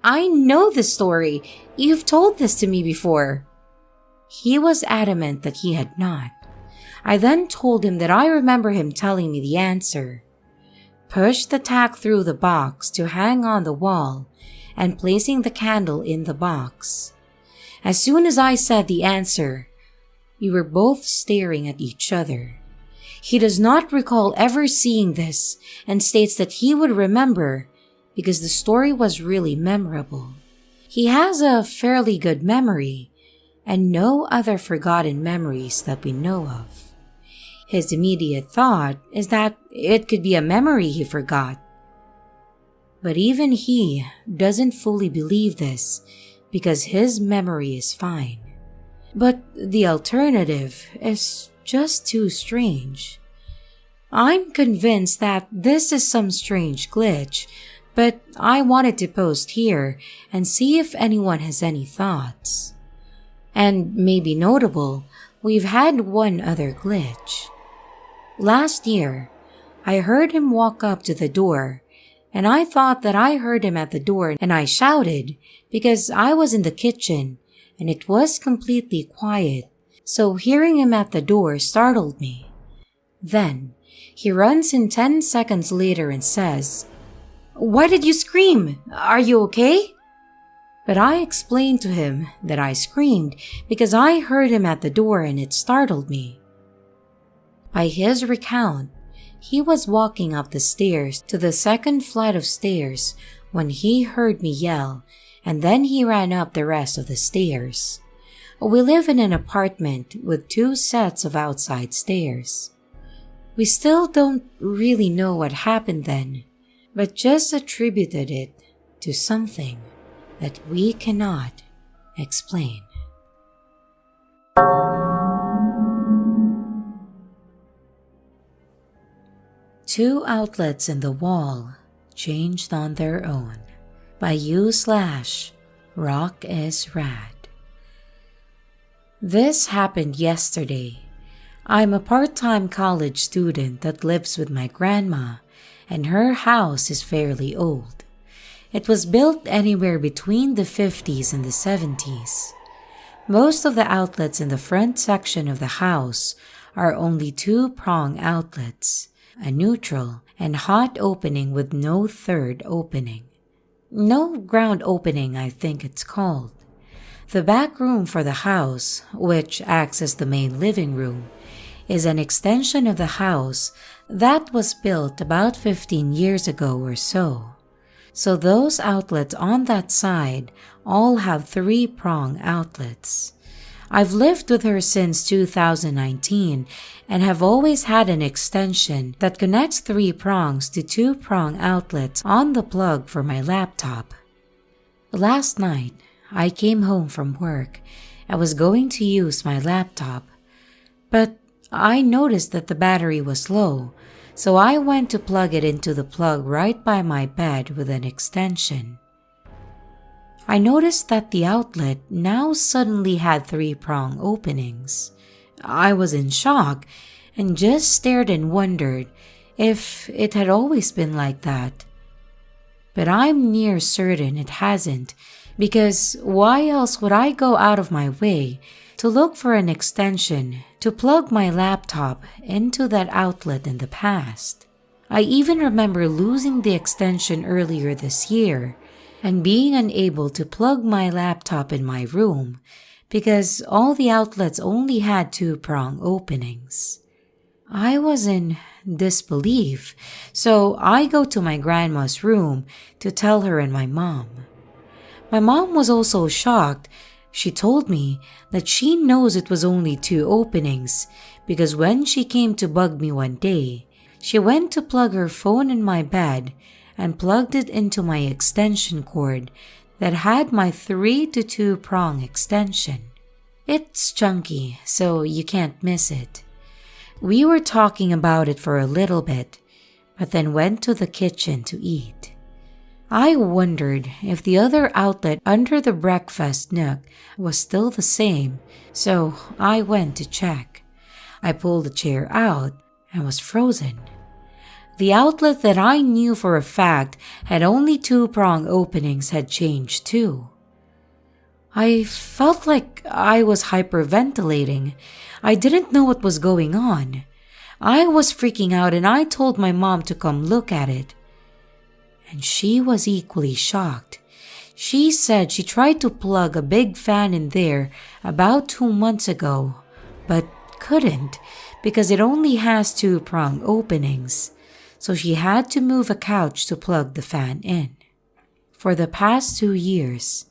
A: "I know this story. You've told this to me before." He was adamant that he had not. I then told him that I remember him telling me the answer. Push the tack through the box to hang on the wall and placing the candle in the box. As soon as I said the answer, we were both staring at each other. He does not recall ever seeing this and states that he would remember because the story was really memorable. He has a fairly good memory and no other forgotten memories that we know of. His immediate thought is that it could be a memory he forgot. But even he doesn't fully believe this because his memory is fine. But the alternative is just too strange. I'm convinced that this is some strange glitch, but I wanted to post here and see if anyone has any thoughts. And maybe notable, we've had one other glitch. Last year, I heard him walk up to the door, and I thought that I heard him at the door and I shouted because I was in the kitchen and it was completely quiet, so hearing him at the door startled me. Then, he runs in 10 seconds later and says, "Why did you scream? Are you okay?" But I explained to him that I screamed because I heard him at the door and it startled me. By his recount, he was walking up the stairs to the second flight of stairs when he heard me yell, and then he ran up the rest of the stairs. We live in an apartment with 2 sets of outside stairs. We still don't really know what happened then, but just attributed it to something that we cannot explain. Two outlets in the wall changed on their own by u/Rock is Rad. This happened yesterday. I'm a part-time college student that lives with my grandma, and her house is fairly old. It was built anywhere between the 50s and the 70s. Most of the outlets in the front section of the house are only 2-prong outlets, a neutral and hot opening with no third opening. No ground opening, I think it's called. The back room for the house, which acts as the main living room, is an extension of the house that was built about 15 years ago or so. So those outlets on that side all have 3-prong outlets. I've lived with her since 2019 and have always had an extension that connects 3 prongs to 2-prong outlets on the plug for my laptop. Last night, I came home from work. I was going to use my laptop, but I noticed that the battery was low, so I went to plug it into the plug right by my bed with an extension. I noticed that the outlet now suddenly had 3-prong openings. I was in shock and just stared and wondered if it had always been like that. But I'm near certain it hasn't, because why else would I go out of my way to look for an extension to plug my laptop into that outlet in the past? I even remember losing the extension earlier this year and being unable to plug my laptop in my room because all the outlets only had 2-prong openings. I was in disbelief, so I go to my grandma's room to tell her and my mom. My mom was also shocked. She told me that she knows it was only 2 openings because when she came to bug me one day, she went to plug her phone in my bed and plugged it into my extension cord that had my 3 to 2-prong extension. It's chunky, so you can't miss it. We were talking about it for a little bit, but then went to the kitchen to eat. I wondered if the other outlet under the breakfast nook was still the same, so I went to check. I pulled the chair out and was frozen. The outlet that I knew for a fact had only 2-prong openings had changed too. I felt like I was hyperventilating. I didn't know what was going on. I was freaking out and I told my mom to come look at it. And she was equally shocked. She said she tried to plug a big fan in there about 2 months ago, but couldn't because it only has 2 prong openings. So she had to move a couch to plug the fan in. For the past 2 years,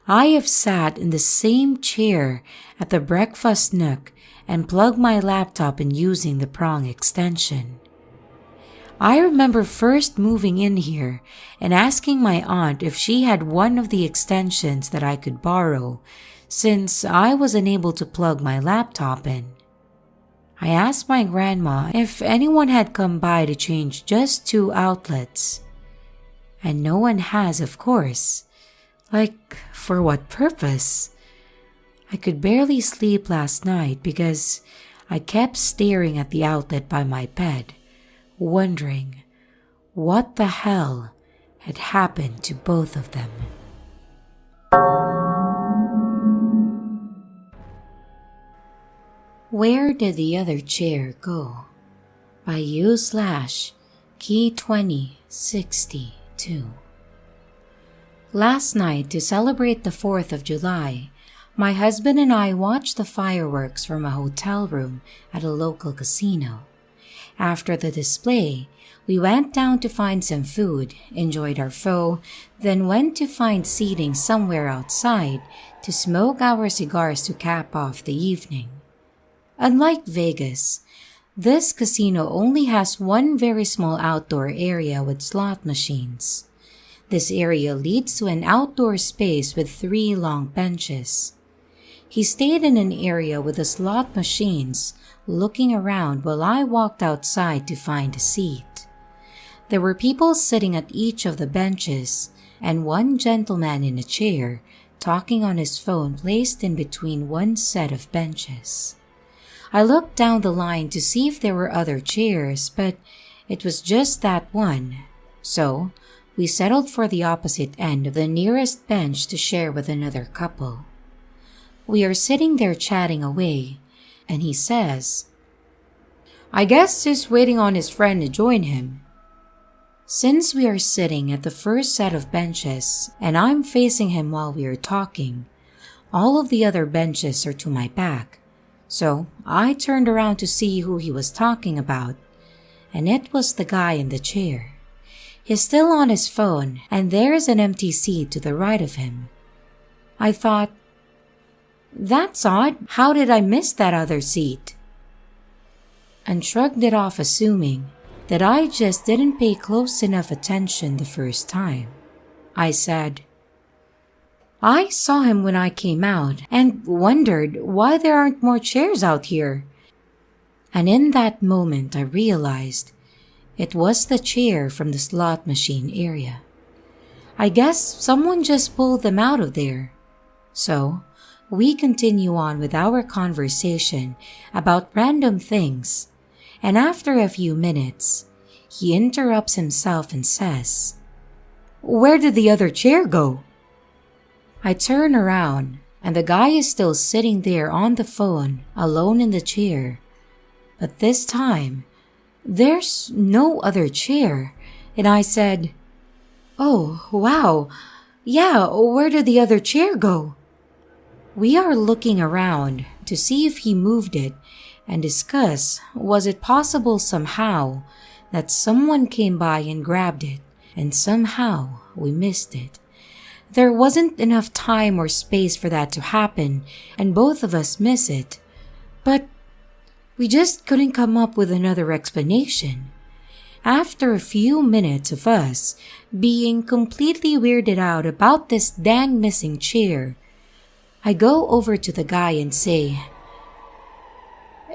A: I have sat in the same chair at the breakfast nook and plugged my laptop in using the prong extension. I remember first moving in here and asking my aunt if she had one of the extensions that I could borrow, since I was unable to plug my laptop in. I asked my grandma if anyone had come by to change just 2 outlets. And no one has, of course. Like, for what purpose? I could barely sleep last night because I kept staring at the outlet by my bed, wondering what the hell had happened to both of them. Where Did the Other Chair Go? By U/Key2062. Last night, to celebrate the 4th of July, my husband and I watched the fireworks from a hotel room at a local casino. After the display, we went down to find some food, enjoyed our pho, then went to find seating somewhere outside to smoke our cigars to cap off the evening. Unlike Vegas, this casino only has one very small outdoor area with slot machines. This area leads to an outdoor space with 3 long benches. He stayed in an area with the slot machines, looking around while I walked outside to find a seat. There were people sitting at each of the benches, and one gentleman in a chair, talking on his phone placed in between one set of benches. I looked down the line to see if there were other chairs, but it was just that one, so we settled for the opposite end of the nearest bench to share with another couple. We are sitting there chatting away, and he says, "I guess he's waiting on his friend to join him." Since we are sitting at the first set of benches and I'm facing him while we are talking, all of the other benches are to my back, so I turned around to see who he was talking about, and it was the guy in the chair. He's still on his phone, and there's an empty seat to the right of him. I thought, that's odd. How did I miss that other seat? And shrugged it off, assuming that I just didn't pay close enough attention the first time. I said, "I saw him when I came out and wondered why there aren't more chairs out here." And in that moment I realized it was the chair from the slot machine area. I guess someone just pulled them out of there. So we continue on with our conversation about random things, and after a few minutes, he interrupts himself and says, "Where did the other chair go?" I turn around, and the guy is still sitting there on the phone, alone in the chair. But this time, there's no other chair, and I said, "Oh, wow, yeah, where did the other chair go?" We are looking around to see if he moved it and discuss was it possible somehow that someone came by and grabbed it, and somehow we missed it. There wasn't enough time or space for that to happen, and both of us miss it. But we just couldn't come up with another explanation. After a few minutes of us being completely weirded out about this dang missing chair, I go over to the guy and say,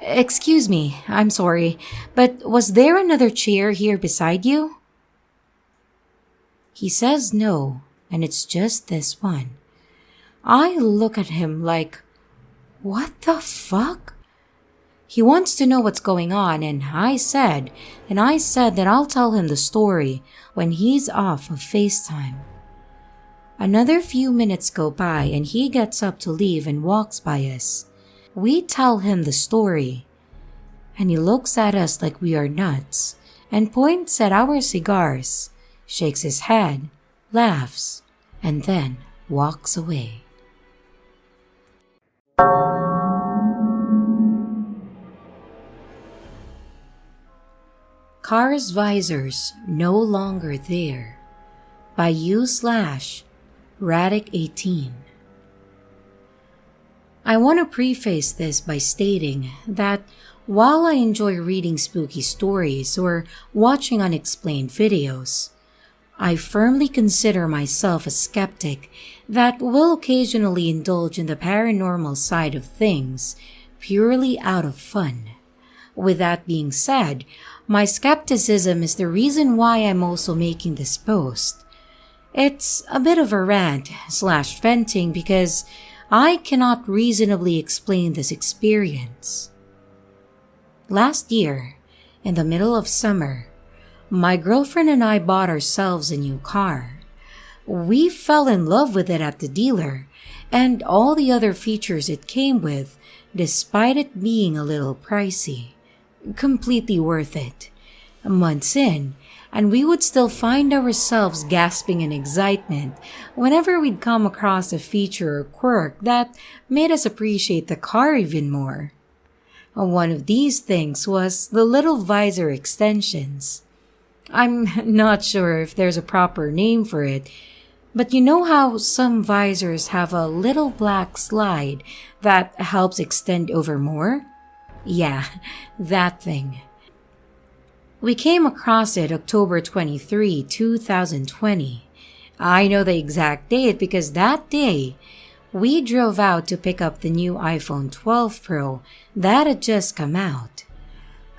A: "Excuse me, I'm sorry, but was there another chair here beside you?" He says no, and it's just this one. I look at him like, what the fuck? He wants to know what's going on, and I said that I'll tell him the story when he's off of FaceTime. Another few minutes go by and he gets up to leave and walks by us. We tell him the story, and he looks at us like we are nuts and points at our cigars, shakes his head, laughs, and then walks away. Car's visors no longer there, by u/Radic18. I want to preface this by stating that while I enjoy reading spooky stories or watching unexplained videos, I firmly consider myself a skeptic that will occasionally indulge in the paranormal side of things purely out of fun. With that being said, my skepticism is the reason why I'm also making this post. It's a bit of a rant/venting because I cannot reasonably explain this experience. Last year, in the middle of summer, my girlfriend and I bought ourselves a new car. We fell in love with it at the dealer and all the other features it came with, despite it being a little pricey. Completely worth it. Months in, and we would still find ourselves gasping in excitement whenever we'd come across a feature or quirk that made us appreciate the car even more. One of these things was the little visor extensions. I'm not sure if there's a proper name for it, but you know how some visors have a little black slide that helps extend over more? Yeah, that thing. We came across it October 23, 2020. I know the exact date because that day, we drove out to pick up the new iPhone 12 Pro that had just come out.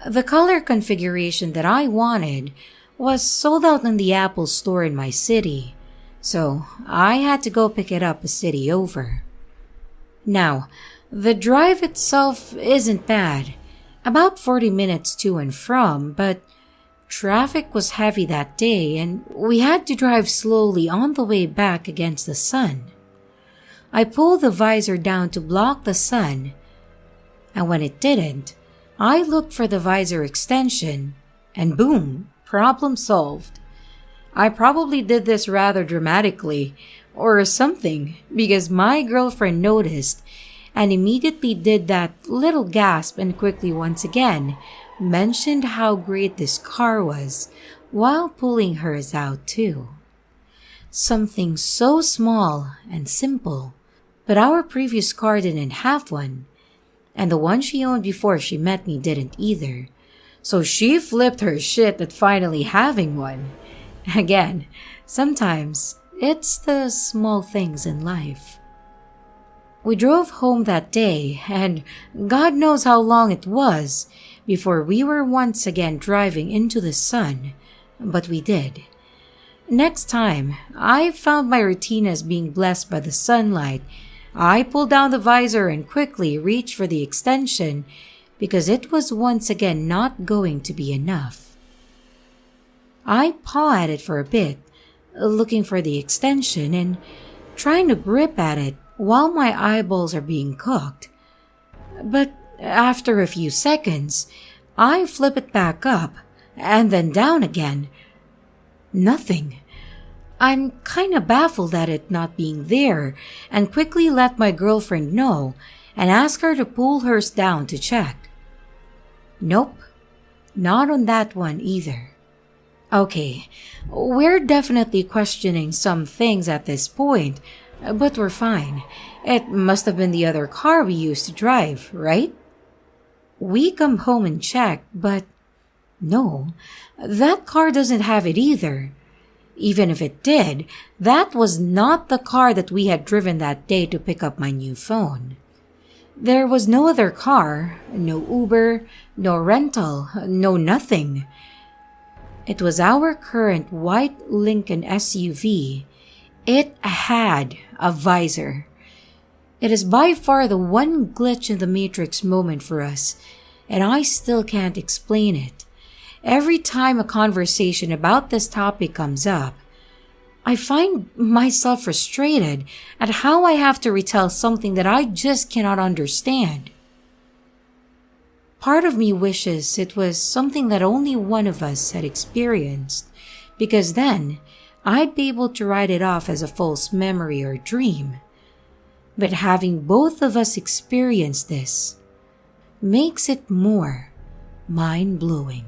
A: The color configuration that I wanted was sold out in the Apple store in my city, so I had to go pick it up a city over. Now, the drive itself isn't bad, about 40 minutes to and from, but traffic was heavy that day and we had to drive slowly on the way back against the sun. I pulled the visor down to block the sun, and when it didn't, I looked for the visor extension, and boom, problem solved. I probably did this rather dramatically, or something, because my girlfriend noticed and immediately did that little gasp and quickly once again mentioned how great this car was while pulling hers out too. Something so small and simple, but our previous car didn't have one, and the one she owned before she met me didn't either, so she flipped her shit at finally having one. Again, sometimes it's the small things in life. We drove home that day, and God knows how long it was before we were once again driving into the sun, but we did. Next time, I found my routine as being blessed by the sunlight. I pulled down the visor and quickly reached for the extension because it was once again not going to be enough. I pawed at it for a bit, looking for the extension and trying to grip at it while my eyeballs are being cooked. But after a few seconds, I flip it back up and then down again. Nothing. I'm kinda baffled at it not being there and quickly let my girlfriend know and ask her to pull hers down to check. Nope, not on that one either. Okay, we're definitely questioning some things at this point, but we're fine. It must have been the other car we used to drive, right? We come home and check, but no, that car doesn't have it either. Even if it did, that was not the car that we had driven that day to pick up my new phone. There was no other car, no Uber, no rental, no nothing. It was our current white Lincoln SUV. It had a visor. It is by far the one glitch in the Matrix moment for us, and I still can't explain it. Every time a conversation about this topic comes up, I find myself frustrated at how I have to retell something that I just cannot understand. Part of me wishes it was something that only one of us had experienced, because then I'd be able to write it off as a false memory or dream. But having both of us experience this makes it more mind-blowing.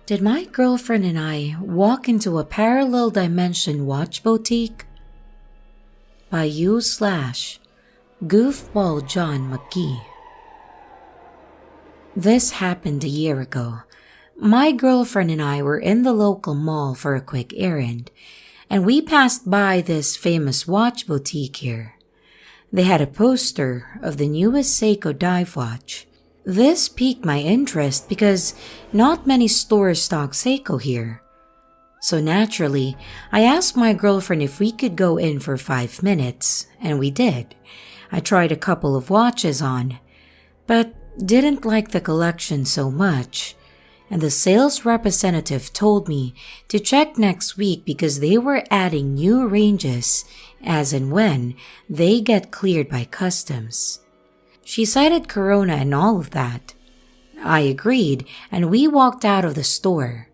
A: Did my girlfriend and I walk into a parallel dimension watch boutique? By u/Goofball John McGee. This happened a year ago. My girlfriend and I were in the local mall for a quick errand, and we passed by this famous watch boutique here. They had a poster of the newest Seiko dive watch. This piqued my interest because not many stores stock Seiko here. So naturally, I asked my girlfriend if we could go in for 5 minutes, and we did. I tried a couple of watches on, but didn't like the collection so much, and the sales representative told me to check next week because they were adding new ranges as and when they get cleared by customs. She cited Corona and all of that. I agreed, and we walked out of the store.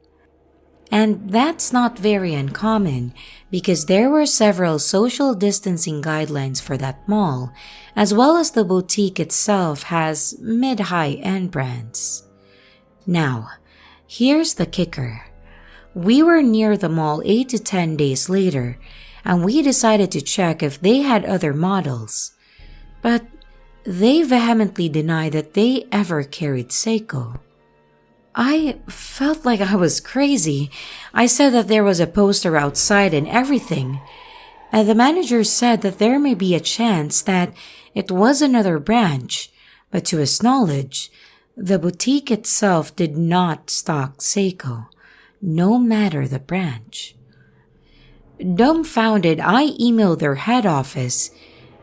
A: And that's not very uncommon because there were several social distancing guidelines for that mall, as well as the boutique itself has mid-high-end brands. Now, here's the kicker. We were near the mall 8 to 10 days later, and we decided to check if they had other models. But they vehemently denied that they ever carried Seiko. I felt like I was crazy. I said that there was a poster outside and everything. And the manager said that there may be a chance that it was another branch, but to his knowledge, the boutique itself did not stock Seiko, no matter the branch. Dumbfounded, I emailed their head office,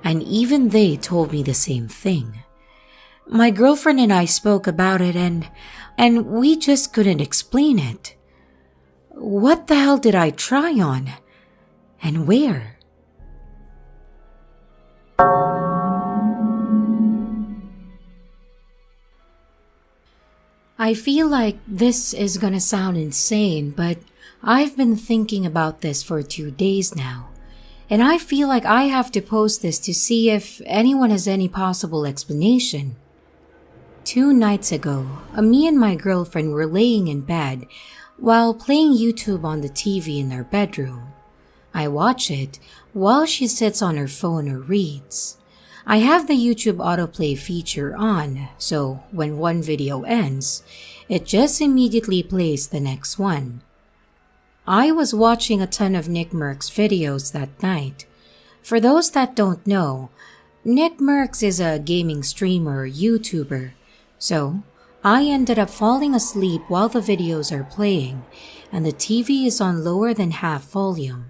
A: and even they told me the same thing. My girlfriend and I spoke about it and we just couldn't explain it. What the hell did I try on? And where? I feel like this is gonna sound insane, but I've been thinking about this for 2 days now. And I feel like I have to post this to see if anyone has any possible explanation. 2 nights ago, me and my girlfriend were laying in bed while playing YouTube on the TV in our bedroom. I watch it while she sits on her phone or reads. I have the YouTube autoplay feature on, so when one video ends, it just immediately plays the next one. I was watching a ton of Nick Merck's videos that night. For those that don't know, Nick Merckx is a gaming streamer or YouTuber, so I ended up falling asleep while the videos are playing and the TV is on lower than half volume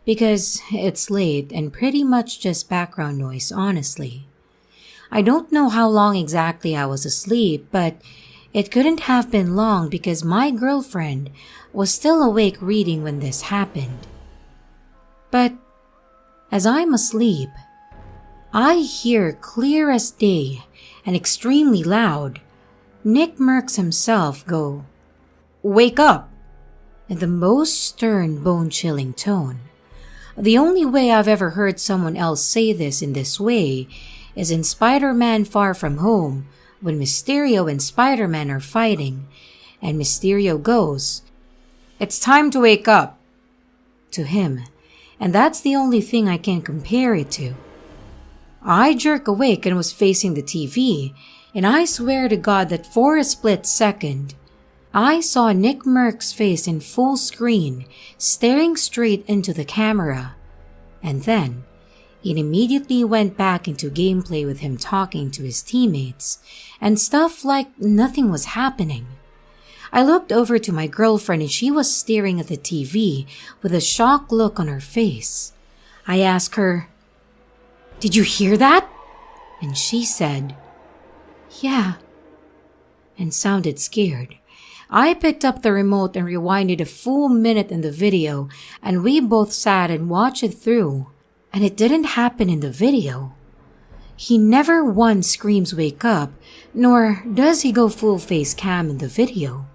A: because it's late and pretty much just background noise, honestly. I don't know how long exactly I was asleep, but it couldn't have been long because my girlfriend was still awake reading when this happened. But as I'm asleep, I hear clear as day and extremely loud Nick Merckx himself go, "Wake up!" in the most stern, bone-chilling tone. The only way I've ever heard someone else say this in this way is in Spider-Man Far From Home when Mysterio and Spider-Man are fighting, and Mysterio goes, "It's time to wake up," to him, and that's the only thing I can compare it to. I jerk awake and was facing the TV, and I swear to God that for a split second, I saw Nick Merck's face in full screen, staring straight into the camera, and then it immediately went back into gameplay with him talking to his teammates, and stuff like nothing was happening. I looked over to my girlfriend and she was staring at the TV with a shocked look on her face. I asked her, "Did you hear that?" And she said, "Yeah." and sounded scared. I picked up the remote and rewinded a full minute in the video, and we both sat and watched it through, and it didn't happen in the video. He never once screams wake up, nor does he go full face cam in the video.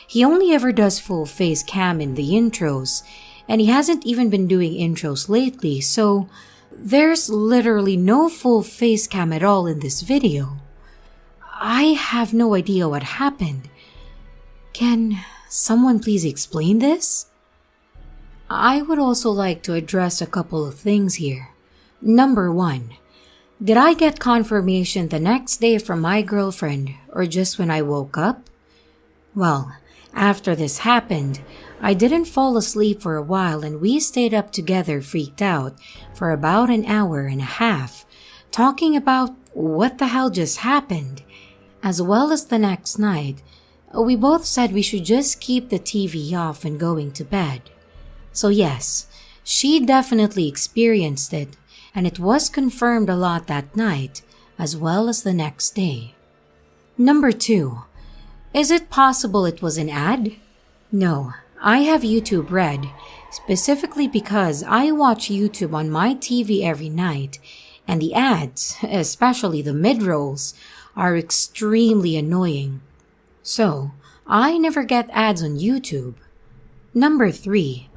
A: He only ever does full face cam in the intros, and he hasn't even been doing intros lately, so there's literally no full face cam at all in this video. I have no idea what happened. Can someone please explain this? I would also like to address a couple of things here. Number 1, did I get confirmation the next day from my girlfriend or just when I woke up? Well, after this happened, I didn't fall asleep for a while and we stayed up together freaked out for about an hour and a half, talking about what the hell just happened. As well as the next night, we both said we should just keep the TV off and going to bed. So yes, she definitely experienced it, and it was confirmed a lot that night, as well as the next day. Number 2, is it possible it was an ad? No, I have YouTube Red, specifically because I watch YouTube on my TV every night, and the ads, especially the mid-rolls, are extremely annoying. So, I never get ads on YouTube. Number 3,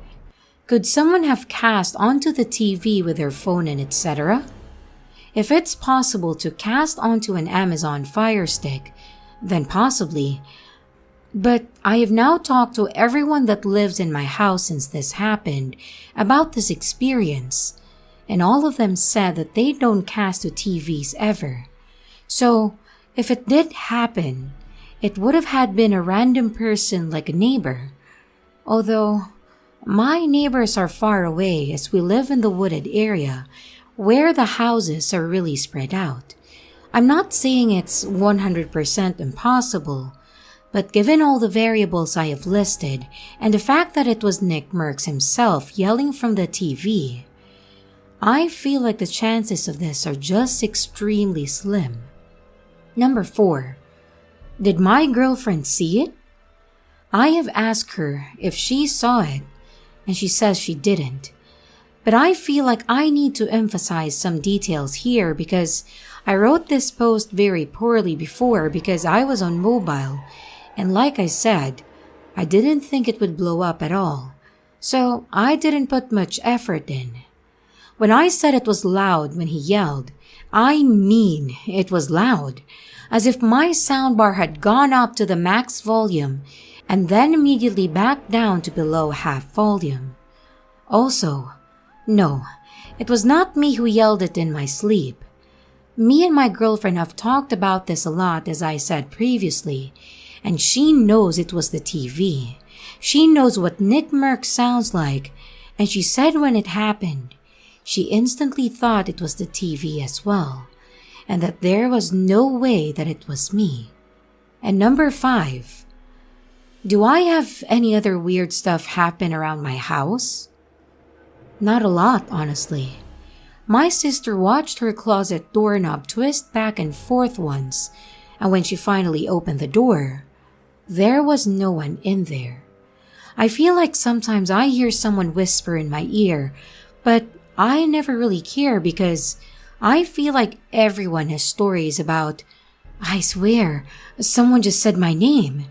A: could someone have cast onto the TV with their phone and etc.? If it's possible to cast onto an Amazon Fire Stick, then possibly. But I have now talked to everyone that lives in my house since this happened about this experience, and all of them said that they don't cast to TVs ever. So, if it did happen, it would have had been a random person like a neighbor. Although, my neighbors are far away as we live in the wooded area where the houses are really spread out. I'm not saying it's 100% impossible, but given all the variables I have listed and the fact that it was Nick Merckx himself yelling from the TV, I feel like the chances of this are just extremely slim. Number 4, did my girlfriend see it? I have asked her if she saw it, and she says she didn't. But I feel like I need to emphasize some details here because I wrote this post very poorly before because I was on mobile, and like I said, I didn't think it would blow up at all, so I didn't put much effort in. When I said it was loud when he yelled, I mean it was loud, as if my soundbar had gone up to the max volume and then immediately back down to below half volume. Also, no, it was not me who yelled it in my sleep. Me and my girlfriend have talked about this a lot, as I said previously, and she knows it was the TV. She knows what Nick Merckx sounds like, and she said when it happened, she instantly thought it was the TV as well, and that there was no way that it was me. And number 5, do I have any other weird stuff happen around my house? Not a lot, honestly. My sister watched her closet doorknob twist back and forth once, and when she finally opened the door, there was no one in there. I feel like sometimes I hear someone whisper in my ear, but I never really care because I feel like everyone has stories about, I swear, someone just said my name.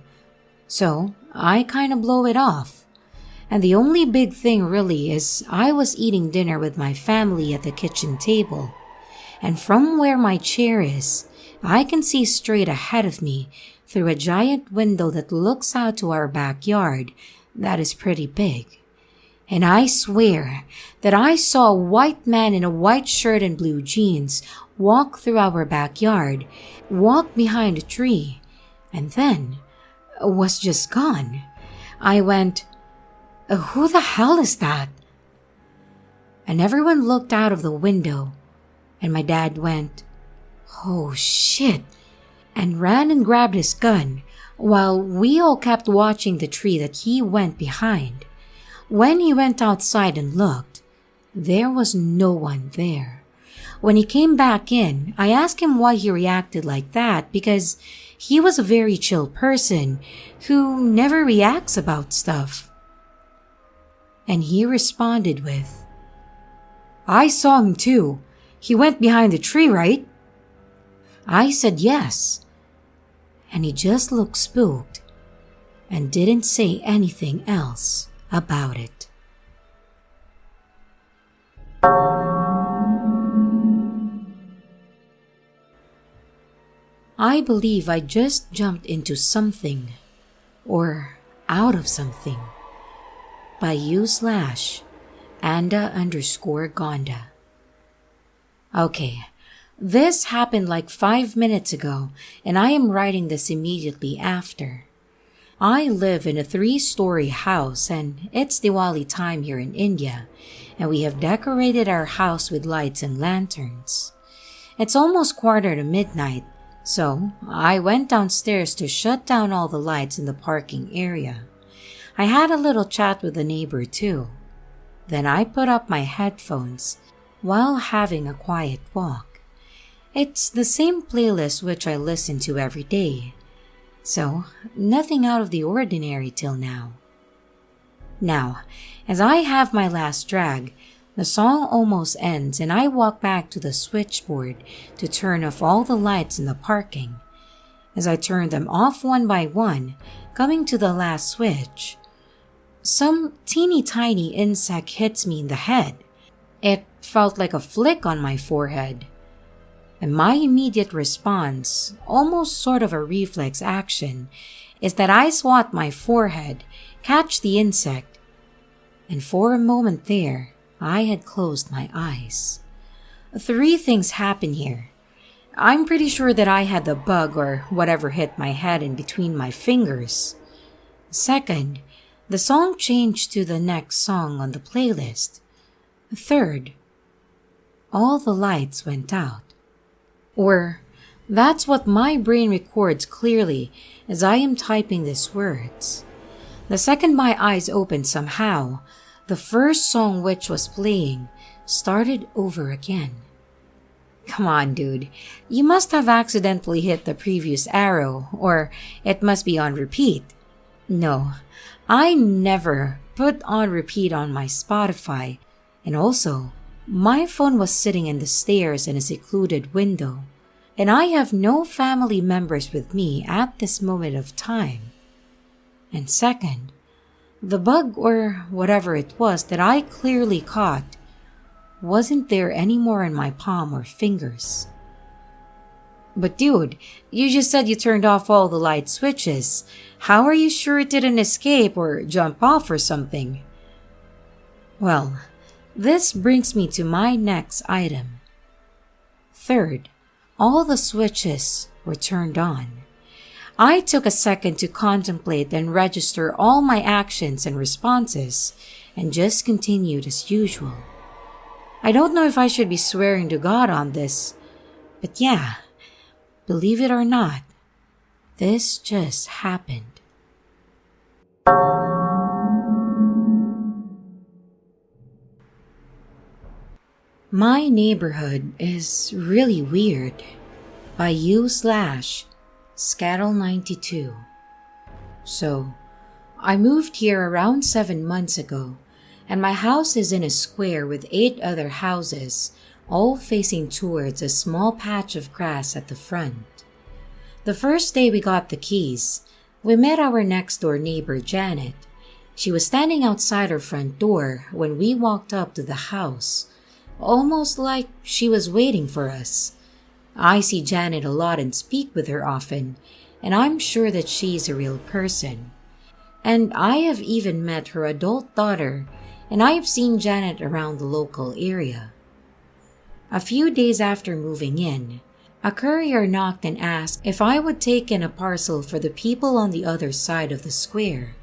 A: So I kind of blow it off. And the only big thing really is I was eating dinner with my family at the kitchen table. And from where my chair is, I can see straight ahead of me through a giant window that looks out to our backyard that is pretty big. And I swear that I saw a white man in a white shirt and blue jeans walk through our backyard, walk behind a tree, and then was just gone. I went, who the hell is that? And everyone looked out of the window, and my dad went, oh shit, and ran and grabbed his gun while we all kept watching the tree that he went behind. When he went outside and looked, there was no one there. when he came back in, I asked him why he reacted like that because he was a very chill person who never reacts about stuff. And he responded with, "I saw him too. He went behind the tree, right?" I said yes. And he just looked spooked and didn't say anything else about it. I believe I just jumped into something, or out of something, by u/Anda_Gonda. Okay, this happened like 5 minutes ago, and I am writing this immediately after. I live in a 3-story house, and it's Diwali time here in India, and we have decorated our house with lights and lanterns. It's almost quarter to midnight, so I went downstairs to shut down all the lights in the parking area. I had a little chat with the neighbor too. Then I put up my headphones while having a quiet walk. It's the same playlist which I listen to every day, so nothing out of the ordinary till now. Now, as I have my last drag, the song almost ends and I walk back to the switchboard to turn off all the lights in the parking. As I turn them off one by one, coming to the last switch, some teeny tiny insect hits me in the head. It felt like a flick on my forehead. And my immediate response, almost sort of a reflex action, is that I swat my forehead, catch the insect, and for a moment there, I had closed my eyes. 3 things happen here. I'm pretty sure that I had the bug or whatever hit my head in between my fingers. Second, the song changed to the next song on the playlist. Third, all the lights went out. Or, that's what my brain records clearly as I am typing these words. The second my eyes opened somehow, the first song which was playing started over again. Come on, dude. You must have accidentally hit the previous arrow, or it must be on repeat. No, I never put on repeat on my Spotify, and also, my phone was sitting in the stairs in a secluded window, and I have no family members with me at this moment of time. And second, the bug or whatever it was that I clearly caught wasn't there anymore in my palm or fingers. But dude, you just said you turned off all the light switches. How are you sure it didn't escape or jump off or something? Well, this brings me to my next item. Third, all the switches were turned on. I took a second to contemplate and register all my actions and responses, and just continued as usual. I don't know if I should be swearing to God on this, but yeah, believe it or not, this just happened. My neighborhood is really weird. By u/Scattle92. So, I moved here around 7 months ago, and my house is in a square with 8 other houses, all facing towards a small patch of grass at the front. The first day we got the keys, we met our next door neighbor Janet. She was standing outside her front door when we walked up to the house, almost like she was waiting for us. I see Janet a lot and speak with her often, and I'm sure that she's a real person. And I have even met her adult daughter, and I have seen Janet around the local area. A few days after moving in, a courier knocked and asked if I would take in a parcel for the people on the other side of the square.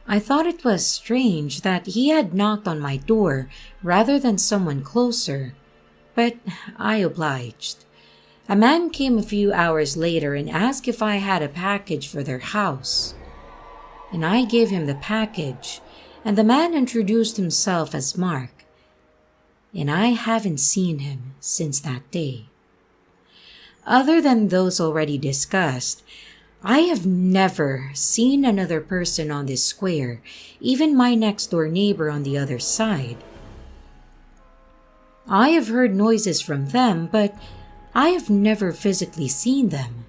A: I thought it was strange that he had knocked on my door rather than someone closer, but I obliged. A man came a few hours later and asked if I had a package for their house. And I gave him the package, and the man introduced himself as Mark. and I haven't seen him since that day. Other than those already discussed, I have never seen another person on this square, even my next door neighbor on the other side. I have heard noises from them, but I have never physically seen them.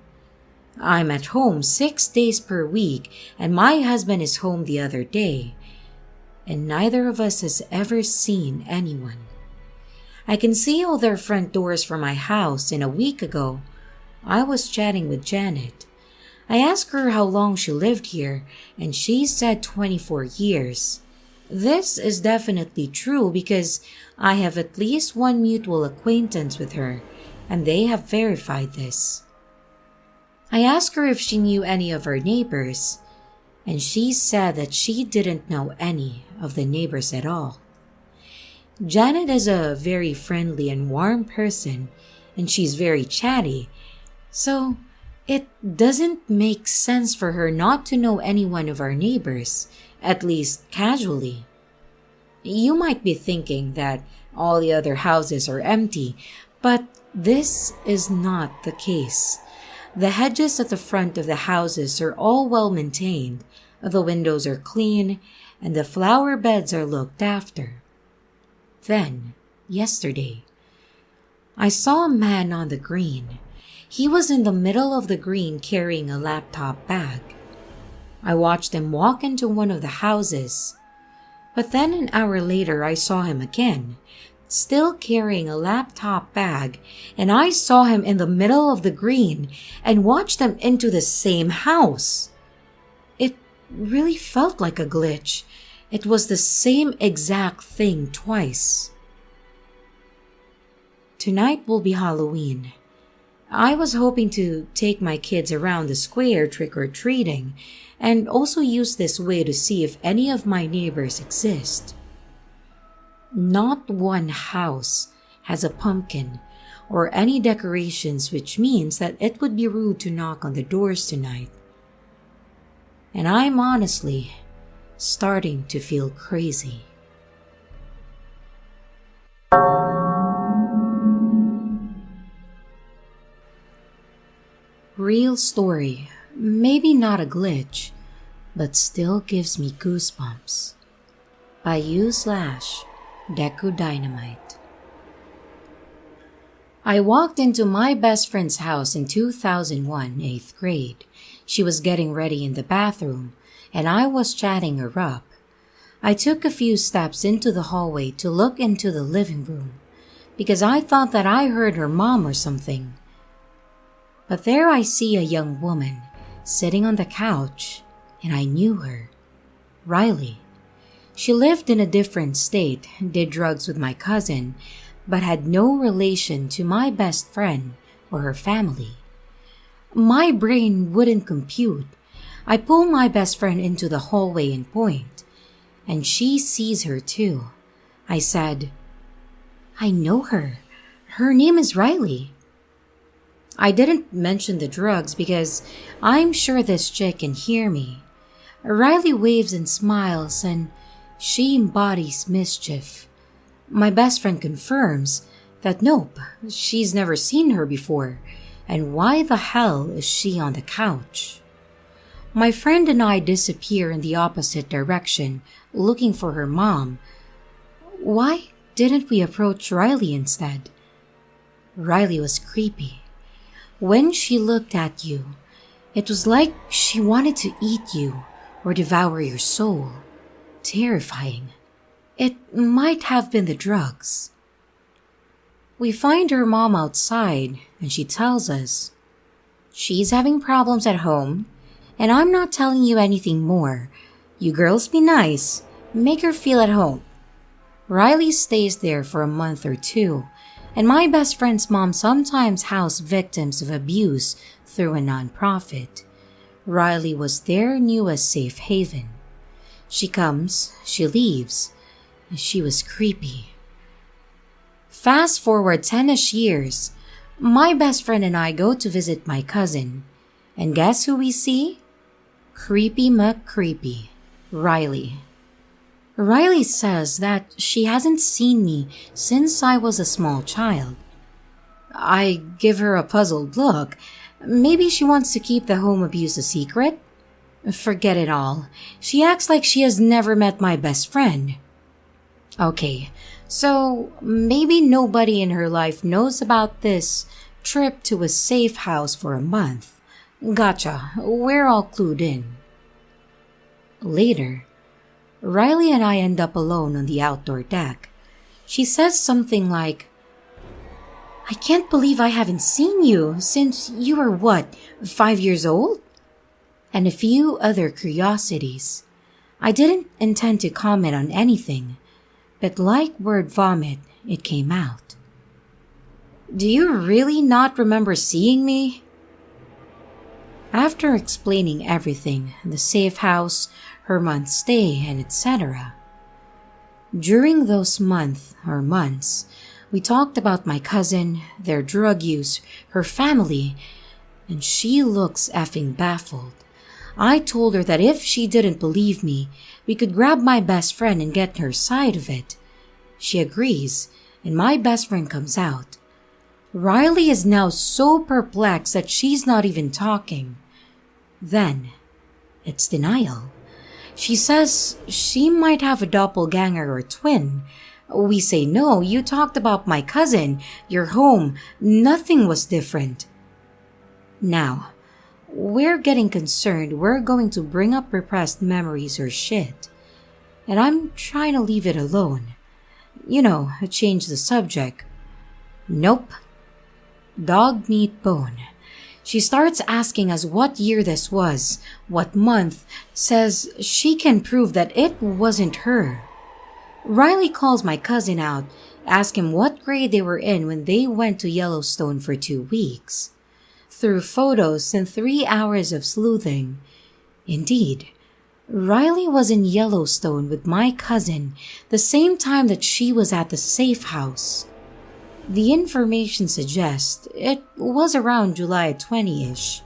A: I'm at home 6 days per week, and my husband is home the other day, and neither of us has ever seen anyone. I can see all their front doors from my house, and a week ago, I was chatting with Janet. I asked her how long she lived here, and she said 24 years. This is definitely true because I have at least one mutual acquaintance with her, and they have verified this. I asked her if she knew any of her neighbors, and she said that she didn't know any of the neighbors at all. Janet is a very friendly and warm person, and she's very chatty, so it doesn't make sense for her not to know any one of our neighbors, at least casually. You might be thinking that all the other houses are empty, but this is not the case. The hedges at the front of the houses are all well maintained, the windows are clean, and the flower beds are looked after. Then, yesterday, I saw a man on the green. He was in the middle of the green carrying a laptop bag. I watched him walk into one of the houses, but then an hour later I saw him again, still carrying a laptop bag, and I saw him in the middle of the green and watched him into the same house. It really felt like a glitch. It was the same exact thing twice. Tonight will be Halloween. I was hoping to take my kids around the square trick-or-treating and also use this way to see if any of my neighbors exist. Not one house has a pumpkin or any decorations, which means that it would be rude to knock on the doors tonight. And I'm honestly starting to feel crazy. Real story, maybe not a glitch, but still gives me goosebumps. By u/Deco Dynamite. I walked into my best friend's house in 2001, 8th grade. She was getting ready in the bathroom, and I was chatting her up. I took a few steps into the hallway to look into the living room, because I thought that I heard her mom or something. But there I see a young woman sitting on the couch, and I knew her. Riley. She lived in a different state, did drugs with my cousin, but had no relation to my best friend or her family. My brain wouldn't compute. I pull my best friend into the hallway and point, and she sees her too. I said, "I know her. Her name is Riley." I didn't mention the drugs because I'm sure this chick can hear me. Riley waves and smiles, and she embodies mischief. My best friend confirms that nope, she's never seen her before, and why the hell is she on the couch? My friend and I disappear in the opposite direction, looking for her mom. Why didn't we approach Riley instead? Riley was creepy. When she looked at you, it was like she wanted to eat you or devour your soul. Terrifying. It might have been the drugs. We find her mom outside, and she tells us, "She's having problems at home, and I'm not telling you anything more. You girls be nice. Make her feel at home." Riley stays there for a month or two, and my best friend's mom sometimes house victims of abuse through a nonprofit. Riley was their newest safe haven. She comes, she leaves, and she was creepy. Fast forward 10-ish years, my best friend and I go to visit my cousin, and guess who we see? Creepy McCreepy, Riley. Riley says that she hasn't seen me since I was a small child. I give her a puzzled look. Maybe she wants to keep the home abuse a secret? Forget it all. She acts like she has never met my best friend. Okay, so maybe nobody in her life knows about this trip to a safe house for a month. Gotcha, we're all clued in. Later, Riley and I end up alone on the outdoor deck. She says something like, I can't believe I haven't seen you since you were, 5 years old? And a few other curiosities. I didn't intend to comment on anything, but like word vomit, it came out. Do you really not remember seeing me? After explaining everything, the safe house, her month's stay, and etc. During those months, we talked about my cousin, their drug use, her family, and she looks effing baffled. I told her that if she didn't believe me, we could grab my best friend and get her side of it. She agrees, and my best friend comes out. Riley is now so perplexed that she's not even talking. Then, it's denial. She says she might have a doppelganger or twin. We say, no, you talked about my cousin, your home, nothing was different. Now, we're getting concerned we're going to bring up repressed memories or shit. And I'm trying to leave it alone. Change the subject. Nope. Dog meat bone. She starts asking us what year this was, what month, says she can prove that it wasn't her. Riley calls my cousin out, asks him what grade they were in when they went to Yellowstone for 2 weeks. Through photos and 3 hours of sleuthing. Indeed, Riley was in Yellowstone with my cousin the same time that she was at the safe house. The information suggests it was around July 20-ish.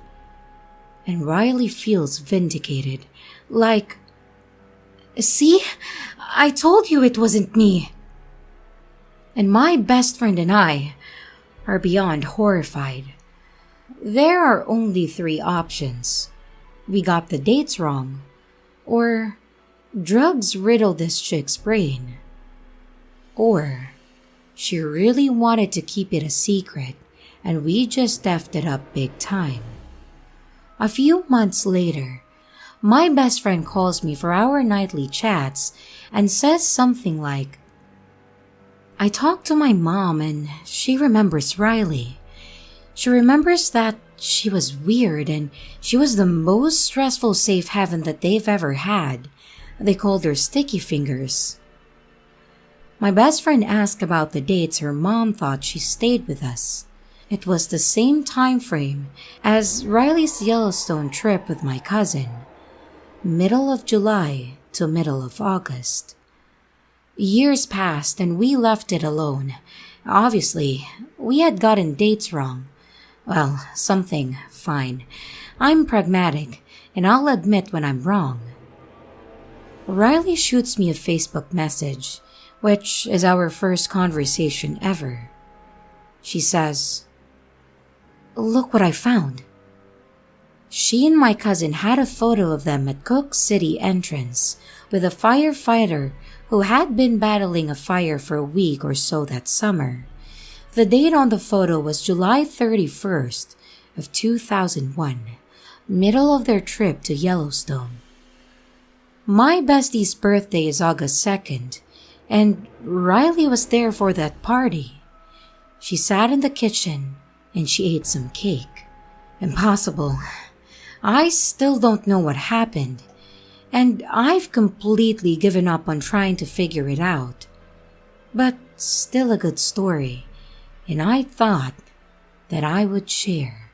A: And Riley feels vindicated, like, see, I told you it wasn't me. And my best friend and I are beyond horrified. There are only 3 options. We got the dates wrong, or drugs riddled this chick's brain, or she really wanted to keep it a secret and we just effed it up big time. A few months later, my best friend calls me for our nightly chats and says something like, I talked to my mom and she remembers Riley. She remembers that she was weird and she was the most stressful safe haven that they've ever had. They called her Sticky Fingers. My best friend asked about the dates her mom thought she stayed with us. It was the same time frame as Riley's Yellowstone trip with my cousin, middle of July to middle of August. Years passed and we left it alone. Obviously, we had gotten dates wrong. Well, something, fine. I'm pragmatic, and I'll admit when I'm wrong. Riley shoots me a Facebook message, which is our first conversation ever. She says, Look what I found. She and my cousin had a photo of them at Cook City entrance with a firefighter who had been battling a fire for a week or so that summer. The date on the photo was July 31st of 2001, middle of their trip to Yellowstone. My bestie's birthday is August 2nd, and Riley was there for that party. She sat in the kitchen and she ate some cake. Impossible. I still don't know what happened, and I've completely given up on trying to figure it out. But still a good story, and I thought that I would share.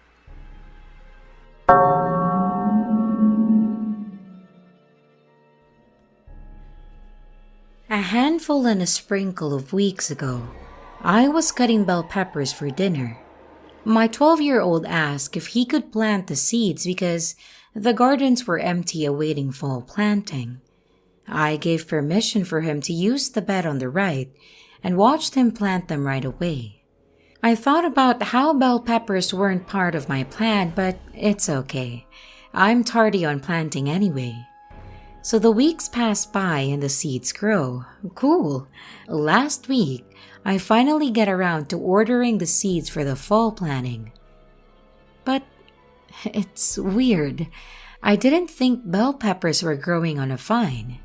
A: A handful and a sprinkle of weeks ago, I was cutting bell peppers for dinner. My 12-year-old asked if he could plant the seeds because the gardens were empty awaiting fall planting. I gave permission for him to use the bed on the right and watched him plant them right away. I thought about how bell peppers weren't part of my plan, but it's okay. I'm tardy on planting anyway. So the weeks pass by and the seeds grow. Cool. Last week, I finally get around to ordering the seeds for the fall planting. But it's weird. I didn't think bell peppers were growing on a vine.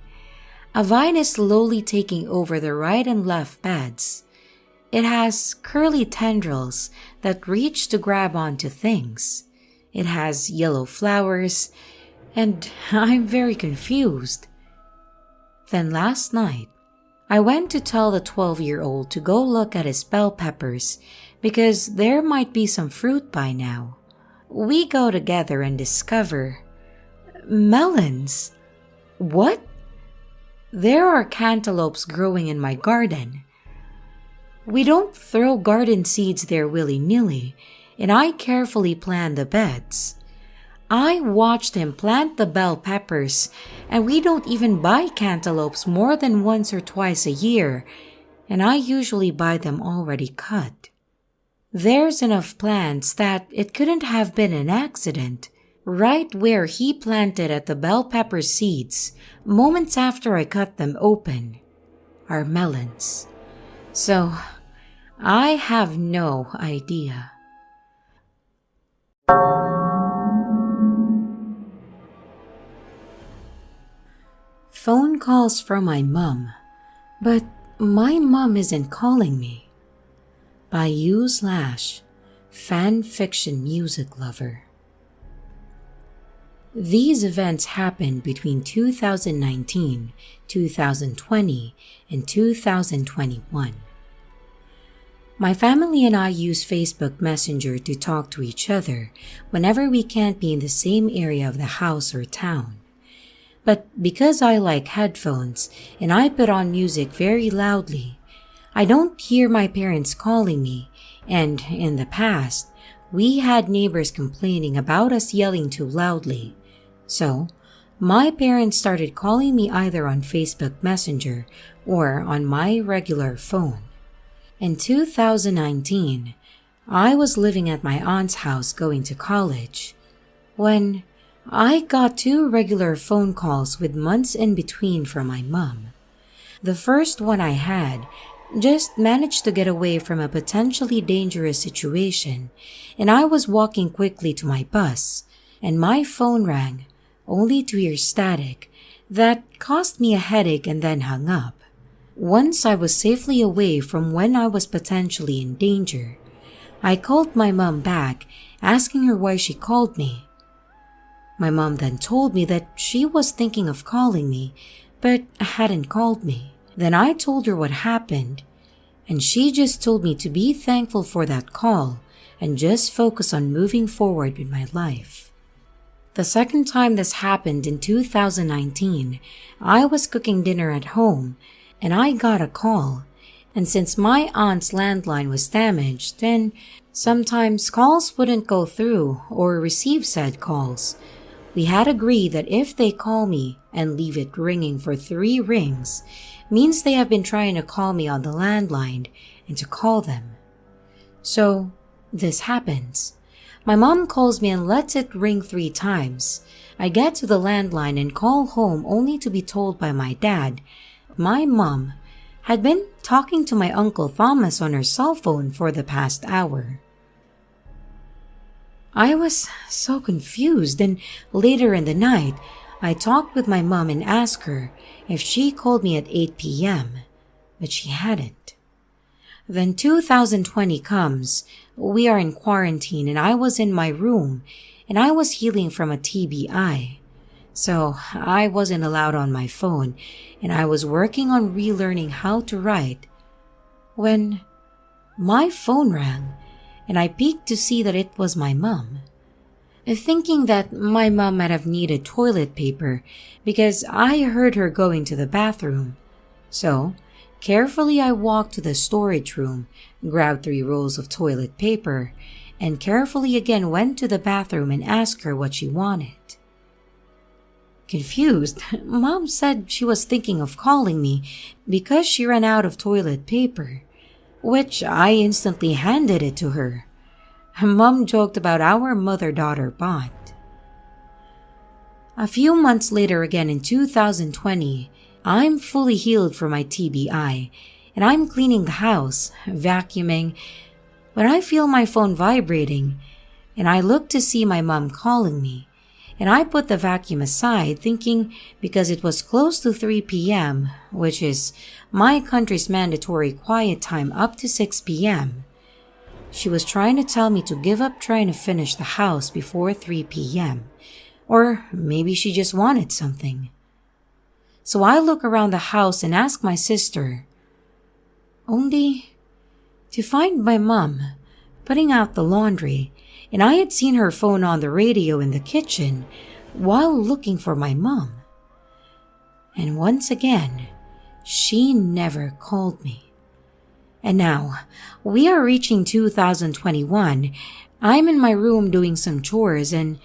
A: A vine is slowly taking over the right and left beds. It has curly tendrils that reach to grab onto things. It has yellow flowers, and I'm very confused. Then last night, I went to tell the 12-year-old to go look at his bell peppers because there might be some fruit by now. We go together and discover melons. What? There are cantaloupes growing in my garden. We don't throw garden seeds there willy-nilly, and I carefully plan the beds. I watched him plant the bell peppers, and we don't even buy cantaloupes more than once or twice a year, and I usually buy them already cut. There's enough plants that it couldn't have been an accident. Right where he planted at the bell pepper seeds, moments after I cut them open, are melons. So, I have no idea. Phone calls from my mom, but my mom isn't calling me. By u/fan fiction music lover. These events happened between 2019, 2020, and 2021. My family and I use Facebook Messenger to talk to each other whenever we can't be in the same area of the house or town. But because I like headphones and I put on music very loudly, I don't hear my parents calling me, and in the past, we had neighbors complaining about us yelling too loudly. So, my parents started calling me either on Facebook Messenger or on my regular phone. In 2019, I was living at my aunt's house going to college when I got 2 regular phone calls with months in between from my mom. The first one I had just managed to get away from a potentially dangerous situation, and I was walking quickly to my bus, and my phone rang, only to hear static that caused me a headache and then hung up. Once I was safely away from when I was potentially in danger, I called my mom back, asking her why she called me. My mom then told me that she was thinking of calling me, but hadn't called me. Then I told her what happened, and she just told me to be thankful for that call and just focus on moving forward with my life. The second time this happened in 2019, I was cooking dinner at home, and I got a call. And since my aunt's landline was damaged, then sometimes calls wouldn't go through or receive said calls. We had agreed that if they call me and leave it ringing for 3 rings, means they have been trying to call me on the landline and to call them. So, this happens. My mom calls me and lets it ring 3 times. I get to the landline and call home only to be told by my dad my mom had been talking to my Uncle Thomas on her cell phone for the past hour. I was so confused, and later in the night, I talked with my mom and asked her if she called me at 8 p.m., but she hadn't. Then 2020 comes. We are in quarantine and I was in my room and I was healing from a TBI. So I wasn't allowed on my phone and I was working on relearning how to write when my phone rang and I peeked to see that it was my mom. Thinking that my mom might have needed toilet paper because I heard her going to the bathroom. So, carefully I walked to the storage room, grabbed 3 rolls of toilet paper, and carefully again went to the bathroom and asked her what she wanted. Confused, Mom said she was thinking of calling me because she ran out of toilet paper, which I instantly handed it to her. Mom joked about our mother-daughter bond. A few months later, again in 2020, I'm fully healed from my TBI, and I'm cleaning the house, vacuuming, when I feel my phone vibrating, and I look to see my mom calling me. And I put the vacuum aside, thinking because it was close to 3 p.m., which is my country's mandatory quiet time up to 6 p.m., she was trying to tell me to give up trying to finish the house before 3 p.m., or maybe she just wanted something. So I look around the house and ask my sister, only to find my mom putting out the laundry, and I had seen her phone on the radio in the kitchen while looking for my mom. And once again, she never called me. And now, we are reaching 2021. I'm in my room doing some chores and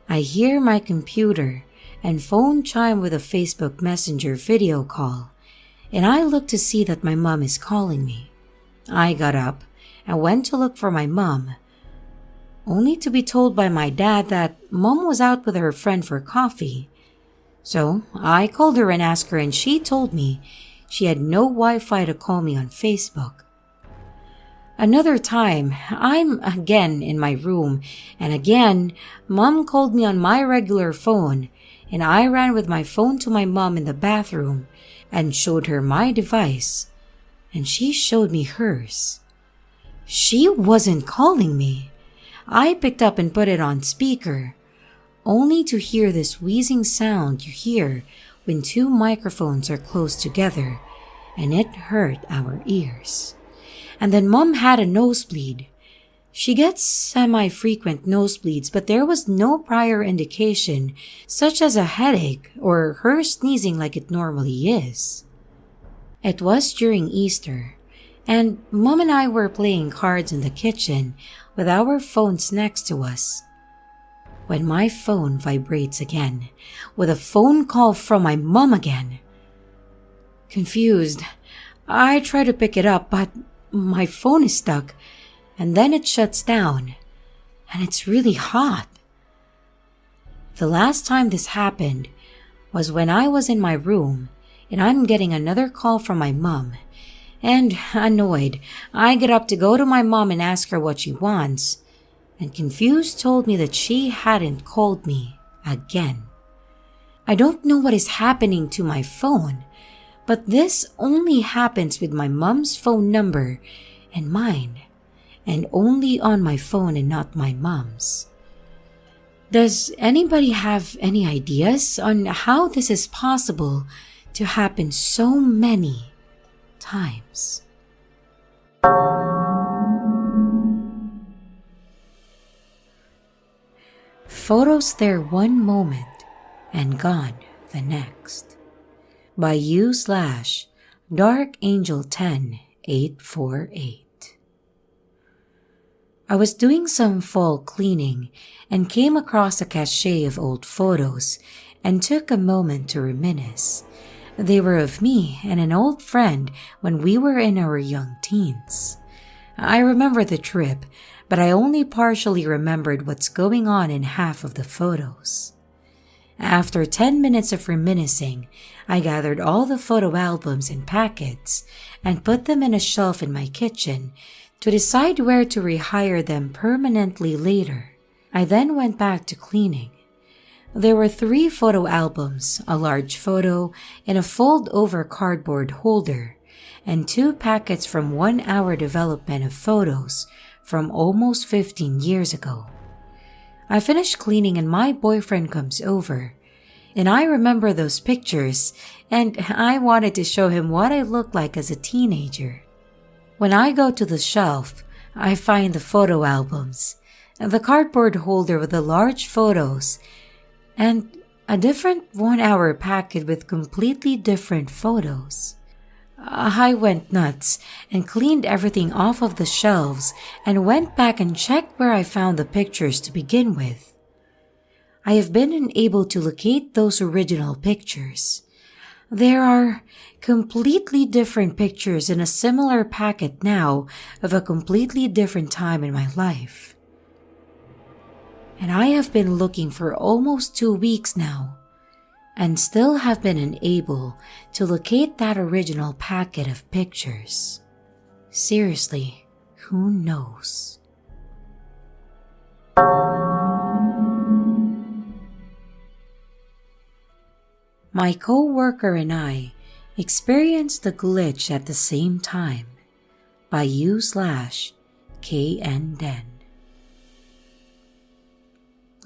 A: I hear my computer and phone chime with a Facebook Messenger video call, and I look to see that my mom is calling me. I got up and went to look for my mom, only to be told by my dad that Mom was out with her friend for coffee. So I called her and asked her, and she told me she had no Wi-Fi to call me on Facebook. Another time, I'm again in my room, and again, Mom called me on my regular phone, and I ran with my phone to my mom in the bathroom and showed her my device, and she showed me hers. She wasn't calling me. I picked up and put it on speaker, only to hear this wheezing sound you hear when two microphones are close together, and it hurt our ears. And then Mom had a nosebleed. She gets semi-frequent nosebleeds, but there was no prior indication, such as a headache or her sneezing like it normally is. It was during Easter, and Mom and I were playing cards in the kitchen with our phones next to us, when my phone vibrates again, with a phone call from my mom again. Confused, I try to pick it up, but my phone is stuck, and then it shuts down, and it's really hot. The last time this happened was when I was in my room, and I'm getting another call from my mom, and annoyed, I get up to go to my mom and ask her what she wants, and confused told me that she hadn't called me again. I don't know what is happening to my phone, but this only happens with my mom's phone number and mine, and only on my phone and not my mom's. Does anybody have any ideas on how this is possible to happen so many times? Photos there one moment and gone the next. By u/darkangel10848. I was doing some fall cleaning and came across a cache of old photos and took a moment to reminisce. They were of me and an old friend when we were in our young teens. I remember the trip, but I only partially remembered what's going on in half of the photos. After 10 minutes of reminiscing, I gathered all the photo albums and packets and put them in a shelf in my kitchen to decide where to rehire them permanently later. I then went back to cleaning. There were 3 photo albums, a large photo in a fold-over cardboard holder, and 2 packets from 1 hour development of photos from almost 15 years ago. I finished cleaning and my boyfriend comes over, and I remember those pictures, and I wanted to show him what I looked like as a teenager. When I go to the shelf, I find the photo albums, the cardboard holder with the large photos, and a different 1 hour packet with completely different photos. I went nuts and cleaned everything off of the shelves and went back and checked where I found the pictures to begin with. I have been unable to locate those original pictures. There are completely different pictures in a similar packet now of a completely different time in my life. And I have been looking for almost 2 weeks now, and still have been unable to locate that original packet of pictures. Seriously, who knows? My co-worker and I experienced the glitch at the same time by u/KNDen.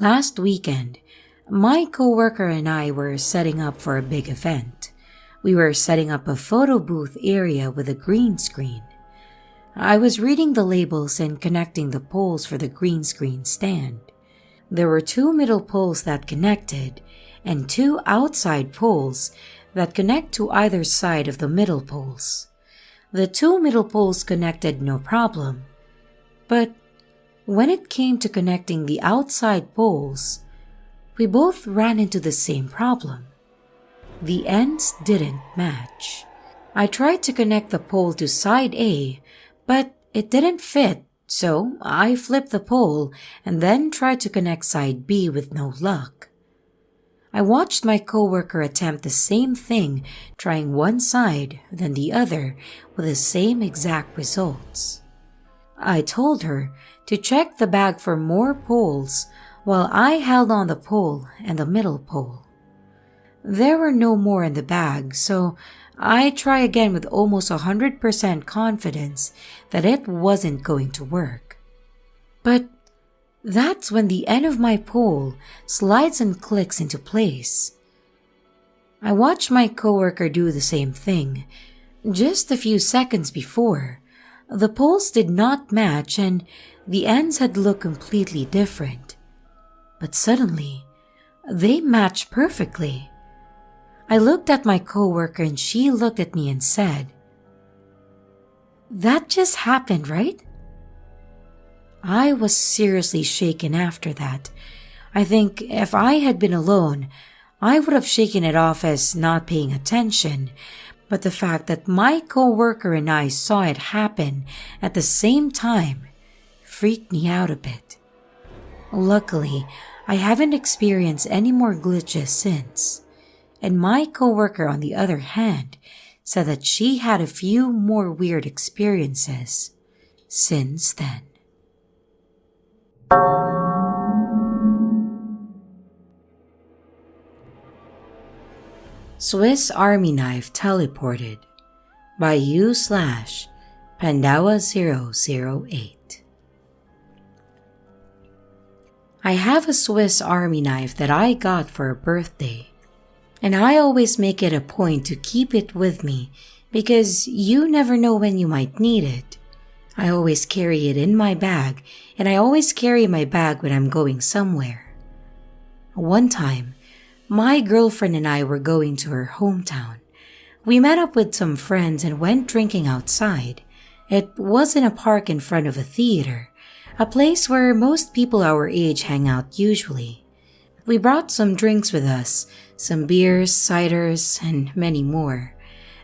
A: Last weekend, my co-worker and I were setting up for a big event. We were setting up a photo booth area with a green screen. I was reading the labels and connecting the poles for the green screen stand. There were 2 middle poles that connected and 2 outside poles that connect to either side of the middle poles. The 2 middle poles connected no problem, but when it came to connecting the outside poles, we both ran into the same problem. The ends didn't match. I tried to connect the pole to side A, but it didn't fit, so I flipped the pole and then tried to connect side B with no luck. I watched my coworker attempt the same thing, trying one side, then the other, with the same exact results. I told her to check the bag for more poles while I held on the pole and the middle pole. There were no more in the bag, so I tried again with almost 100% confidence that it wasn't going to work. But that's when the end of my pole slides and clicks into place. I watched my coworker do the same thing. Just a few seconds before, the poles did not match and the ends had looked completely different. But suddenly, they matched perfectly. I looked at my coworker and she looked at me and said, "That just happened, right?" I was seriously shaken after that. I think if I had been alone, I would have shaken it off as not paying attention, but the fact that my coworker and I saw it happen at the same time freaked me out a bit. Luckily, I haven't experienced any more glitches since, and my coworker, on the other hand, said that she had a few more weird experiences since then. Swiss Army Knife Teleported by u/Pandawa008. I have a Swiss Army knife that I got for a birthday, and I always make it a point to keep it with me because you never know when you might need it. I always carry it in my bag, and I always carry my bag when I'm going somewhere. One time, my girlfriend and I were going to her hometown. We met up with some friends and went drinking outside. It was in a park in front of a theater, a place where most people our age hang out usually. We brought some drinks with us, some beers, ciders, and many more.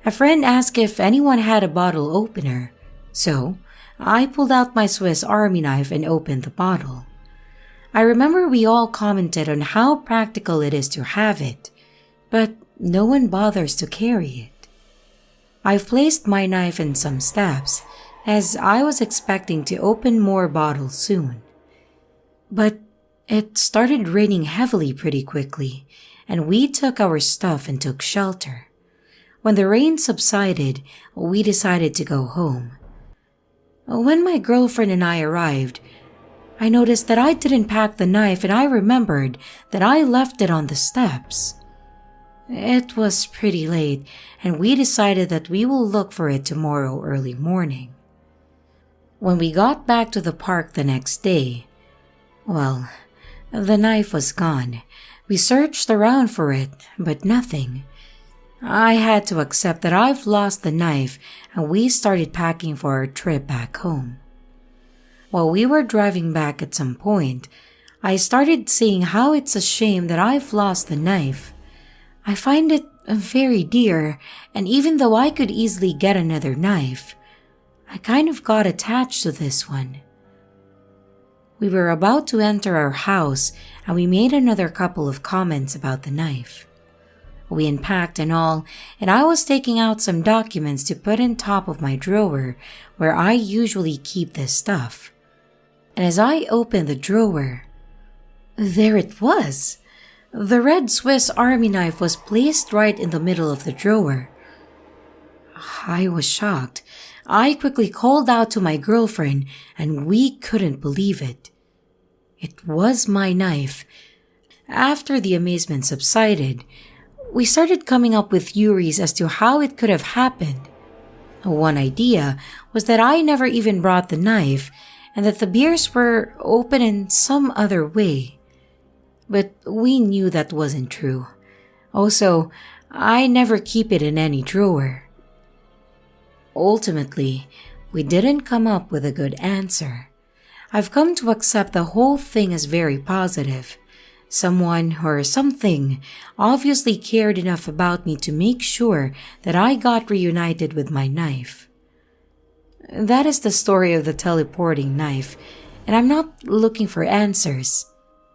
A: A friend asked if anyone had a bottle opener, so I pulled out my Swiss Army knife and opened the bottle. I remember we all commented on how practical it is to have it, but no one bothers to carry it. I've placed my knife in some steps, as I was expecting to open more bottles soon. But it started raining heavily pretty quickly, and we took our stuff and took shelter. When the rain subsided, we decided to go home. When my girlfriend and I arrived, I noticed that I didn't pack the knife and I remembered that I left it on the steps. It was pretty late and we decided that we will look for it tomorrow early morning. When we got back to the park the next day, well, the knife was gone. We searched around for it, but nothing. I had to accept that I've lost the knife and we started packing for our trip back home. While we were driving back at some point, I started seeing how it's a shame that I've lost the knife. I find it very dear, and even though I could easily get another knife, I kind of got attached to this one. We were about to enter our house and we made another couple of comments about the knife. We unpacked and all, and I was taking out some documents to put in top of my drawer where I usually keep this stuff. And as I opened the drawer, there it was. The red Swiss Army knife was placed right in the middle of the drawer. I was shocked. I quickly called out to my girlfriend and we couldn't believe it. It was my knife. After the amazement subsided, we started coming up with theories as to how it could have happened. One idea was that I never even brought the knife and that the beers were open in some other way. But we knew that wasn't true. Also, I never keep it in any drawer. Ultimately, we didn't come up with a good answer. I've come to accept the whole thing as very positive. Someone or something obviously cared enough about me to make sure that I got reunited with my knife. That is the story of the teleporting knife, and I'm not looking for answers,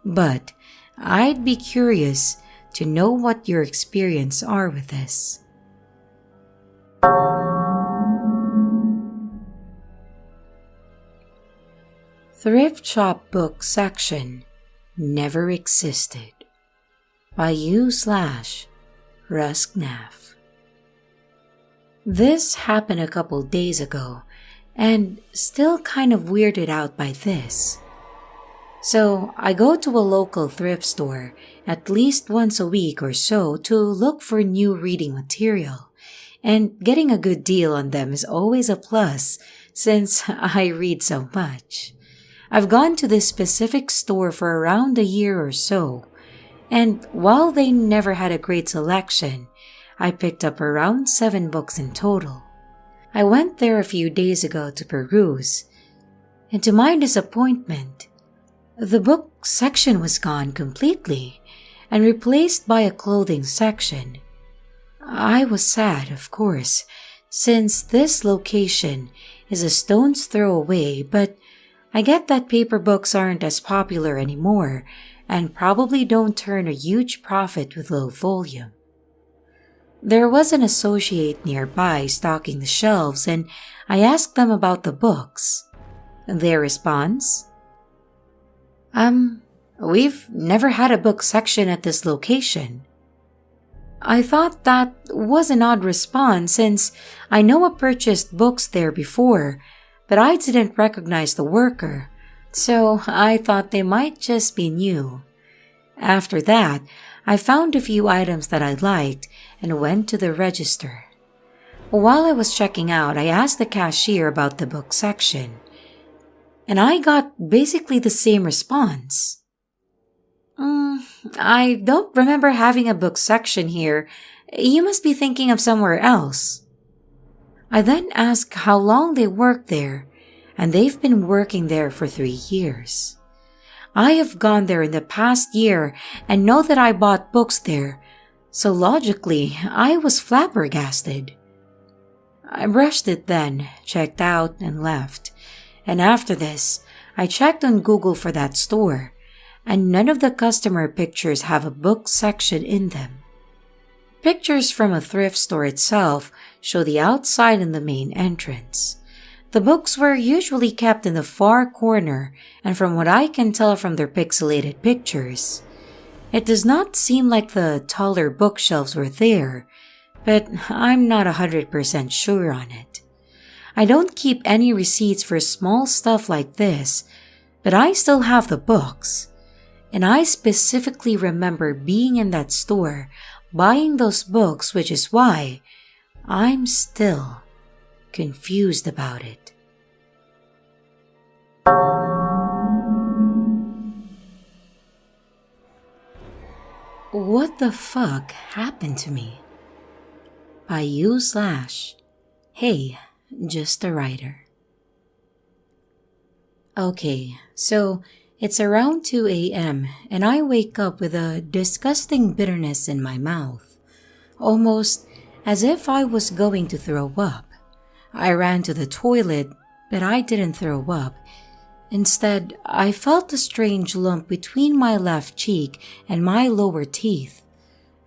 A: but I'd be curious to know what your experience are with this. Thrift shop book section never existed by u/Rusknaff. This happened a couple days ago and still kind of weirded out by this. So I go to a local thrift store at least once a week or so to look for new reading material, and getting a good deal on them is always a plus since I read so much. I've gone to this specific store for around a year or so, and while they never had a great selection, I picked up around 7 books in total. I went there a few days ago to peruse, and to my disappointment, the book section was gone completely and replaced by a clothing section. I was sad, of course, since this location is a stone's throw away, but I get that paper books aren't as popular anymore and probably don't turn a huge profit with low volume. There was an associate nearby stocking the shelves, and I asked them about the books. Their response? We've never had a book section at this location. I thought that was an odd response since I know I purchased books there before, but I didn't recognize the worker, so I thought they might just be new. After that, I found a few items that I liked and went to the register. While I was checking out, I asked the cashier about the book section, and I got basically the same response. I don't remember having a book section here. You must be thinking of somewhere else. I then asked how long they worked there, and they've been working there for 3 years. I have gone there in the past year and know that I bought books there, so logically, I was flabbergasted. I brushed it then, checked out, and left. And after this, I checked on Google for that store, and none of the customer pictures have a book section in them. Pictures from a thrift store itself show the outside and the main entrance. The books were usually kept in the far corner, and from what I can tell from their pixelated pictures, it does not seem like the taller bookshelves were there, but I'm not 100% sure on it. I don't keep any receipts for small stuff like this, but I still have the books. And I specifically remember being in that store buying those books, which is why I'm still confused about it. What the fuck happened to me? By u/Hey, just a writer. Okay, so It's around 2 a.m. and I wake up with a disgusting bitterness in my mouth, almost as if I was going to throw up. I ran to the toilet, but I didn't throw up. Instead, I felt a strange lump between my left cheek and my lower teeth.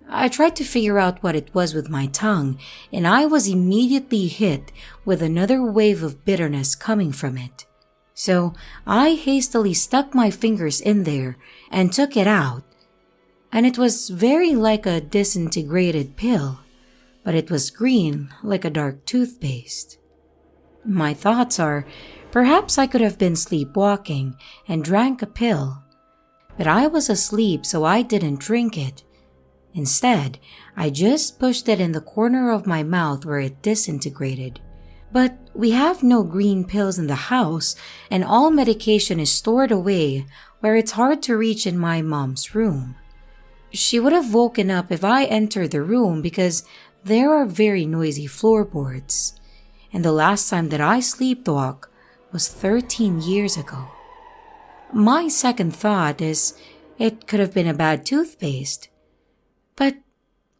A: I tried to figure out what it was with my tongue, and I was immediately hit with another wave of bitterness coming from it. So I hastily stuck my fingers in there and took it out, and it was very like a disintegrated pill, but it was green like a dark toothpaste. My thoughts are, perhaps I could have been sleepwalking and drank a pill, but I was asleep so I didn't drink it. Instead, I just pushed it in the corner of my mouth where it disintegrated. But we have no green pills in the house, and all medication is stored away where it's hard to reach in my mom's room. She would have woken up if I entered the room because there are very noisy floorboards. And the last time that I sleepwalked was 13 years ago. My second thought is it could have been a bad toothpaste. But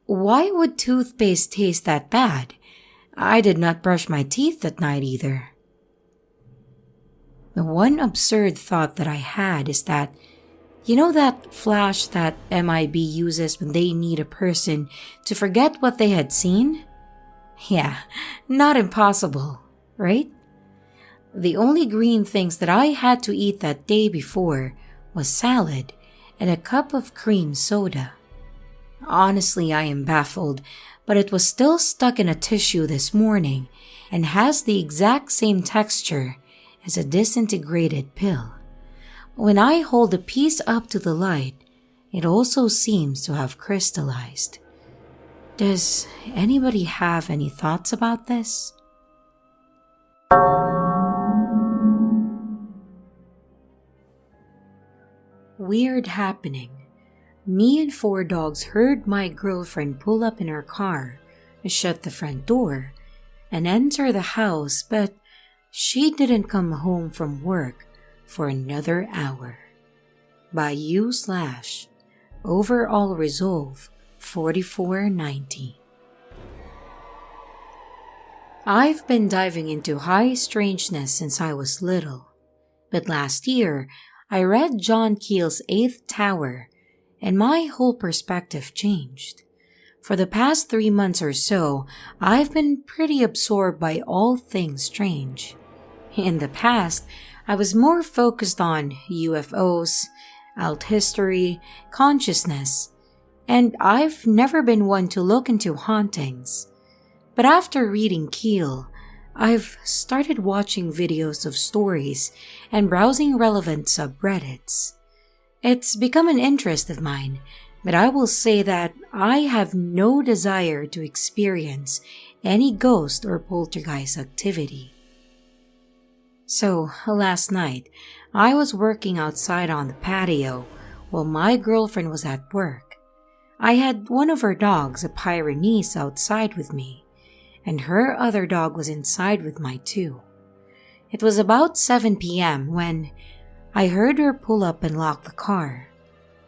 A: why would toothpaste taste that bad? I did not brush my teeth that night either. The one absurd thought that I had is that, you know that flash that MIB uses when they need a person to forget what they had seen? Yeah, not impossible, right? The only green things that I had to eat that day before was salad and a cup of cream soda. Honestly, I am baffled, but it was still stuck in a tissue this morning and has the exact same texture as a disintegrated pill. When I hold a piece up to the light, it also seems to have crystallized. Does anybody have any thoughts about this? Weird happening. Me and 4 dogs heard my girlfriend pull up in her car, shut the front door, and enter the house, but she didn't come home from work for another hour. By U/Overall Resolve 4490. I've been diving into high strangeness since I was little, but last year I read John Keel's 8th Tower, and my whole perspective changed. For the past 3 months or so, I've been pretty absorbed by all things strange. In the past, I was more focused on UFOs, alt history, consciousness, and I've never been one to look into hauntings. But after reading Keel, I've started watching videos of stories and browsing relevant subreddits. It's become an interest of mine, but I will say that I have no desire to experience any ghost or poltergeist activity. So, last night, I was working outside on the patio while my girlfriend was at work. I had one of her dogs, a Pyrenees, outside with me, and her other dog was inside with my 2. It was about 7 p.m. when I heard her pull up and lock the car.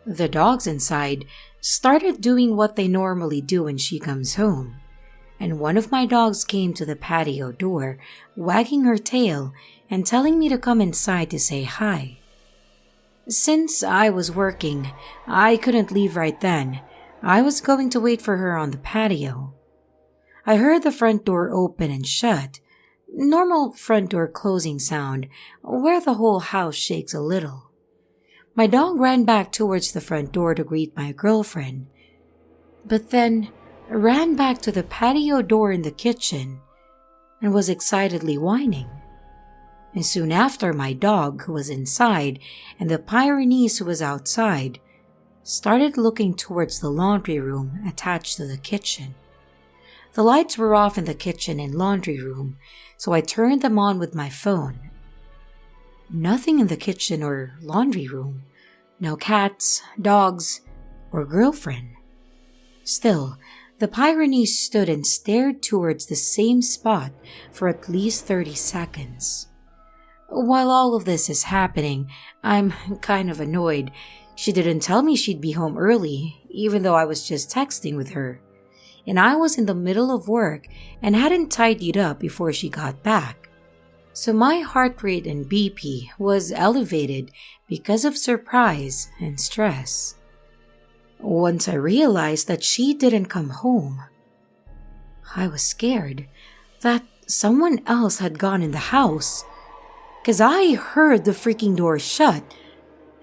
A: The dogs inside started doing what they normally do when she comes home, and one of my dogs came to the patio door, wagging her tail and telling me to come inside to say hi. Since I was working, I couldn't leave right then. I was going to wait for her on the patio. I heard the front door open and shut, normal front door closing sound, where the whole house shakes a little. My dog ran back towards the front door to greet my girlfriend, but then ran back to the patio door in the kitchen and was excitedly whining. And soon after, my dog, who was inside, and the Pyrenees, who was outside, started looking towards the laundry room attached to the kitchen. The lights were off in the kitchen and laundry room, so I turned them on with my phone. Nothing in the kitchen or laundry room. No cats, dogs, or girlfriend. Still, the Pyrenees stood and stared towards the same spot for at least 30 seconds. While all of this is happening, I'm kind of annoyed. She didn't tell me she'd be home early, even though I was just texting with her. And I was in the middle of work and hadn't tidied up before she got back. So my heart rate and BP was elevated because of surprise and stress. Once I realized that she didn't come home, I was scared that someone else had gone in the house, 'cause I heard the freaking door shut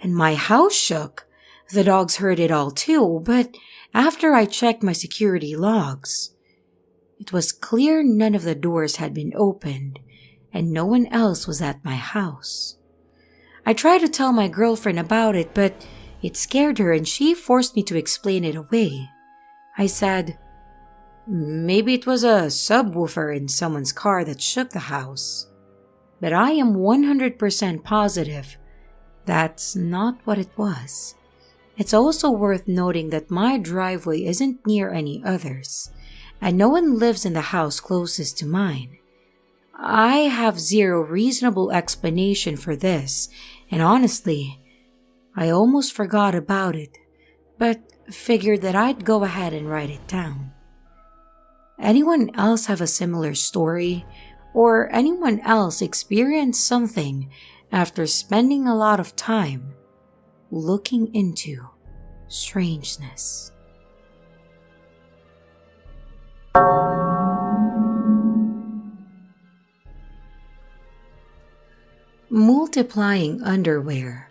A: and my house shook. The dogs heard it all too, but after I checked my security logs, it was clear none of the doors had been opened and no one else was at my house. I tried to tell my girlfriend about it, but it scared her and she forced me to explain it away. I said, maybe it was a subwoofer in someone's car that shook the house. But I am 100% positive that's not what it was. It's also worth noting that my driveway isn't near any others, and no one lives in the house closest to mine. I have zero reasonable explanation for this, and honestly, I almost forgot about it, but figured that I'd go ahead and write it down. Anyone else have a similar story, or anyone else experience something after spending a lot of time looking into strangeness? Multiplying underwear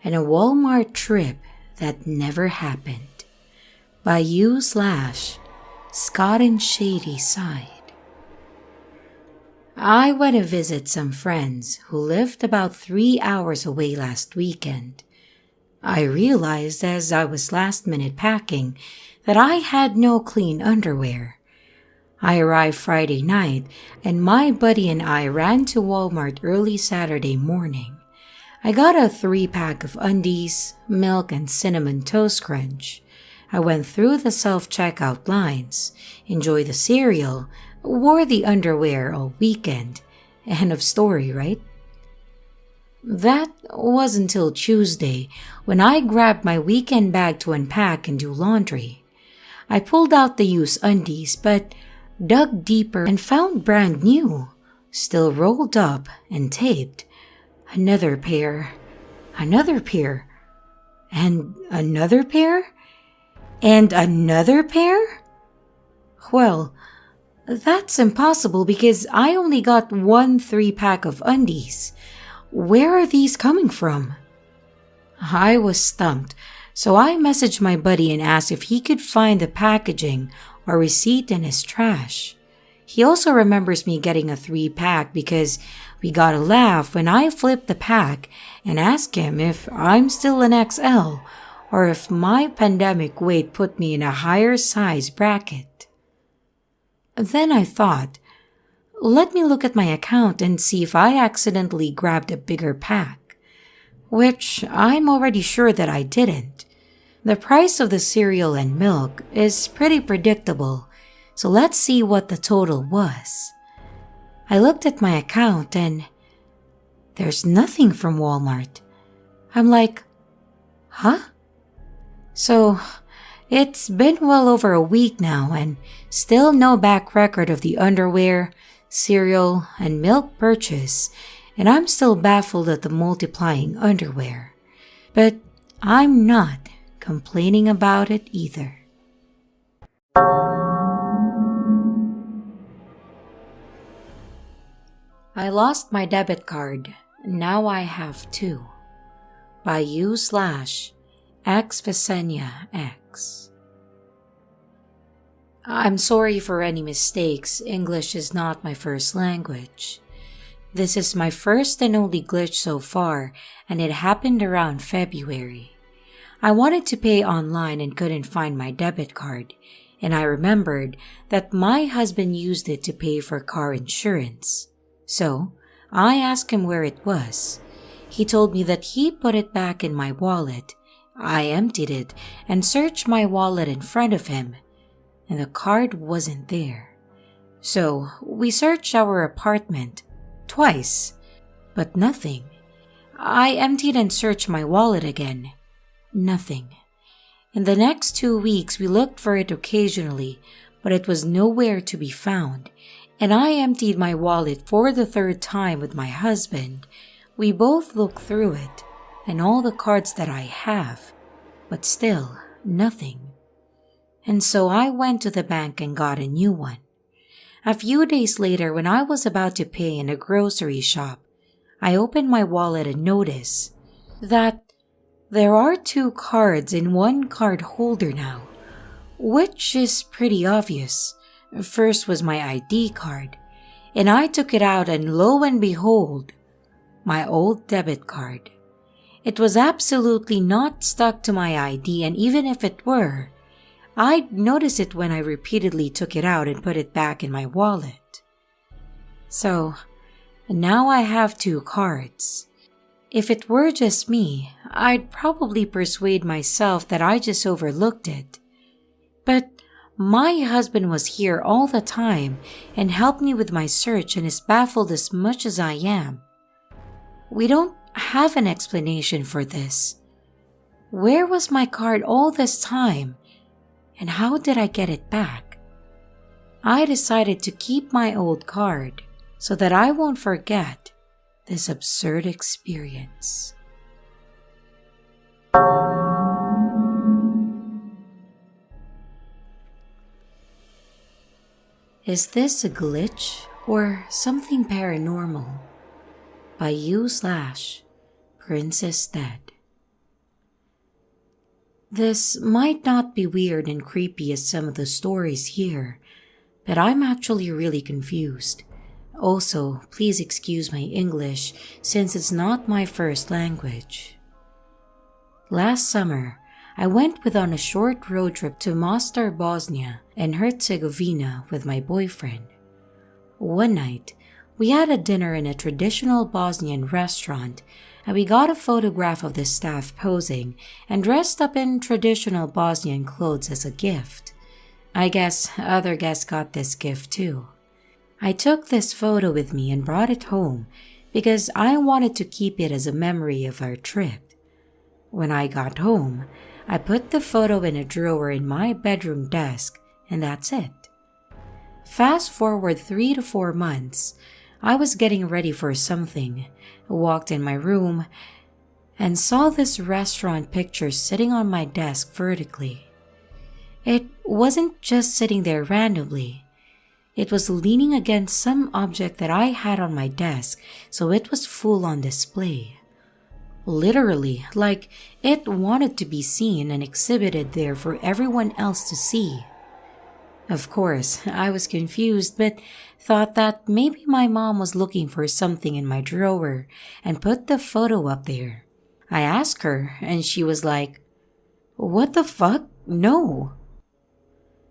A: and a Walmart trip that never happened, by Scott and Shady Side. I went to visit some friends who lived about 3 hours away last weekend. I realized as I was last-minute packing that I had no clean underwear. I arrived Friday night, and my buddy and I ran to Walmart early Saturday morning. I got a 3-pack of undies, milk, and cinnamon toast crunch. I went through the self-checkout lines, enjoyed the cereal, wore the underwear all weekend. End of story, right? That was until Tuesday, when I grabbed my weekend bag to unpack and do laundry. I pulled out the used undies, but dug deeper and found brand new, still rolled up and taped. Another pair, and another pair, and another pair? Well, that's impossible because I only got one 3-pack of undies. Where are these coming from? I was stumped, so I messaged my buddy and asked if he could find the packaging or receipt in his trash. He also remembers me getting a 3-pack because we got a laugh when I flipped the pack and asked him if I'm still an XL or if my pandemic weight put me in a higher size bracket. Then I thought, let me look at my account and see if I accidentally grabbed a bigger pack, which I'm already sure that I didn't. The price of the cereal and milk is pretty predictable, so let's see what the total was. I looked at my account and there's nothing from Walmart. I'm like, huh? So it's been well over a week now and still no back record of the underwear, cereal, and milk purchase, and I'm still baffled at the multiplying underwear. But I'm not complaining about it either. I lost my debit card. Now I have 2. By /X I'm sorry for any mistakes. English is not my first language. This is my first and only glitch so far, and it happened around February. I wanted to pay online and couldn't find my debit card, and I remembered that my husband used it to pay for car insurance. So, I asked him where it was. He told me that he put it back in my wallet. I emptied it and searched my wallet in front of him, and the card wasn't there. So, we searched our apartment twice, but nothing. I emptied and searched my wallet again. Nothing. In the next 2 weeks, we looked for it occasionally, but it was nowhere to be found, and I emptied my wallet for the 3rd time with my husband. We both looked through it, and all the cards that I have, but still nothing. And so I went to the bank and got a new one. A few days later, when I was about to pay in a grocery shop, I opened my wallet and noticed that there are 2 cards in one card holder now, which is pretty obvious. First was my ID card, and I took it out, and lo and behold, my old debit card. It was absolutely not stuck to my ID, and even if it were, I'd notice it when I repeatedly took it out and put it back in my wallet. So, now I have 2 cards. If it were just me, I'd probably persuade myself that I just overlooked it. But my husband was here all the time and helped me with my search and is baffled as much as I am. We don't have an explanation for this. Where was my card all this time? And how did I get it back? I decided to keep my old card so that I won't forget this absurd experience. Is this a glitch or something paranormal? By u/Princess Dead. This might not be weird and creepy as some of the stories here, but I'm actually really confused. Also, please excuse my English since it's not my first language. Last summer, I went on a short road trip to Mostar, Bosnia and Herzegovina with my boyfriend. One night, we had a dinner in a traditional Bosnian restaurant, and we got a photograph of the staff posing and dressed up in traditional Bosnian clothes as a gift. I guess other guests got this gift too. I took this photo with me and brought it home because I wanted to keep it as a memory of our trip. When I got home, I put the photo in a drawer in my bedroom desk, and that's it. Fast forward 3 to 4 months, I was getting ready for something, walked in my room, and saw this restaurant picture sitting on my desk vertically. It wasn't just sitting there randomly. It was leaning against some object that I had on my desk, so it was full on display. Literally, like it wanted to be seen and exhibited there for everyone else to see. Of course, I was confused, but thought that maybe my mom was looking for something in my drawer and put the photo up there. I asked her, and she was like, "What the fuck? No."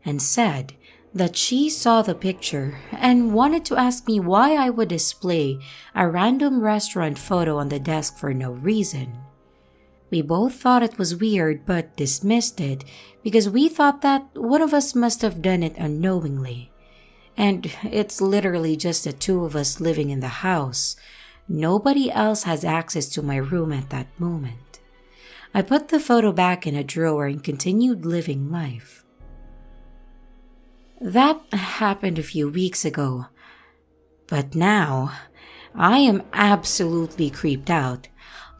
A: And said that she saw the picture and wanted to ask me why I would display a random restaurant photo on the desk for no reason. We both thought it was weird but dismissed it because we thought that one of us must have done it unknowingly. And it's literally just the 2 of us living in the house. Nobody else has access to my room at that moment. I put the photo back in a drawer and continued living life. That happened a few weeks ago, but now I am absolutely creeped out.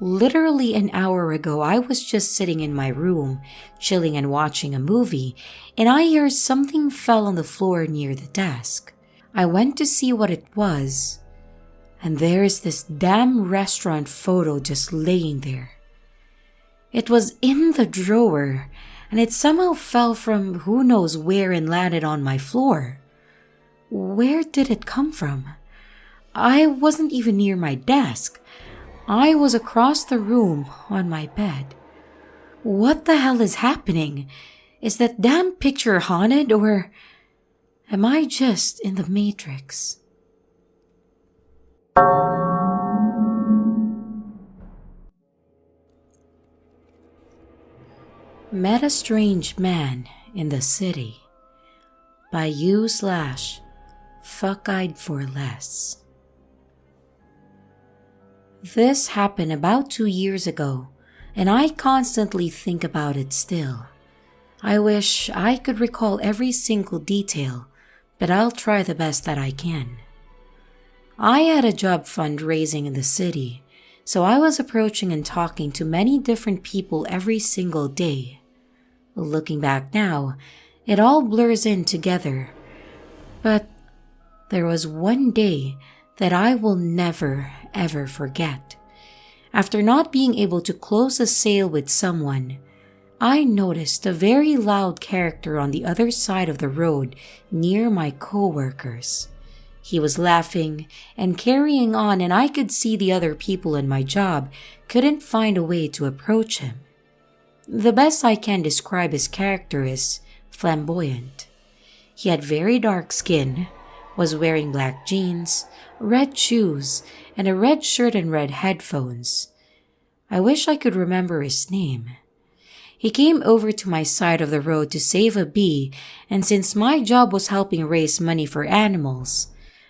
A: Literally an hour ago, I was just sitting in my room, chilling and watching a movie, and I heard something fell on the floor near the desk. I went to see what it was, and there's this damn restaurant photo just laying there. It was in the drawer, and it somehow fell from who knows where and landed on my floor. Where did it come from? I wasn't even near my desk. I was across the room on my bed. What the hell is happening? Is that damn picture haunted, or am I just in the Matrix? Met a strange man in the city. By u/Fuck-eyed-for-less. 4 less. This happened about 2 years ago, and I constantly think about it still. I wish I could recall every single detail, but I'll try the best that I can. I had a job fundraising in the city, so I was approaching and talking to many different people every single day. Looking back now, it all blurs in together. But there was one day that I will never, ever forget. After not being able to close a sale with someone, I noticed a very loud character on the other side of the road near my coworkers. He was laughing and carrying on, and I could see the other people in my job couldn't find a way to approach him. The best I can describe his character is flamboyant. He had very dark skin, was wearing black jeans, red shoes, and a red shirt and red headphones. I wish I could remember his name. He came over to my side of the road to save a bee, and since my job was helping raise money for animals,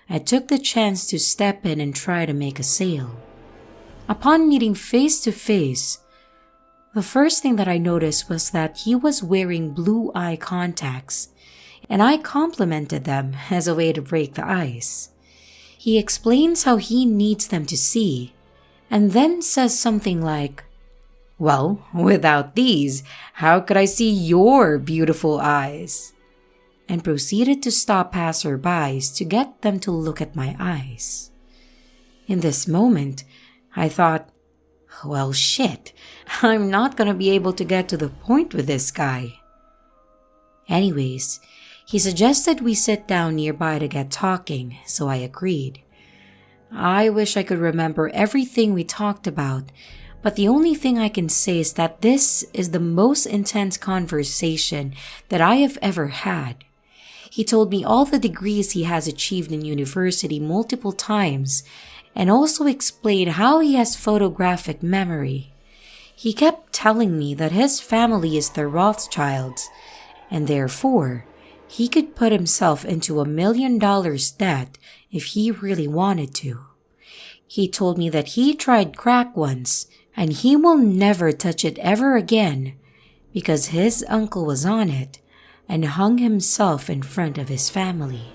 A: I took the chance to step in and try to make a sale. Upon meeting face to face, the first thing that I noticed was that he was wearing blue eye contacts, and I complimented them as a way to break the ice. He explains how he needs them to see, and then says something like, "Well, without these, how could I see your beautiful eyes?" and proceeded to stop passerbys to get them to look at my eyes. In this moment, I thought, well, shit, I'm not gonna be able to get to the point with this guy. Anyways, he suggested we sit down nearby to get talking, so I agreed. I wish I could remember everything we talked about, but the only thing I can say is that this is the most intense conversation that I have ever had. He told me all the degrees he has achieved in university multiple times, and also explained how he has photographic memory. He kept telling me that his family is the Rothschilds, and therefore, he could put himself into $1 million debt if he really wanted to. He told me that he tried crack once, and he will never touch it ever again because his uncle was on it and hung himself in front of his family.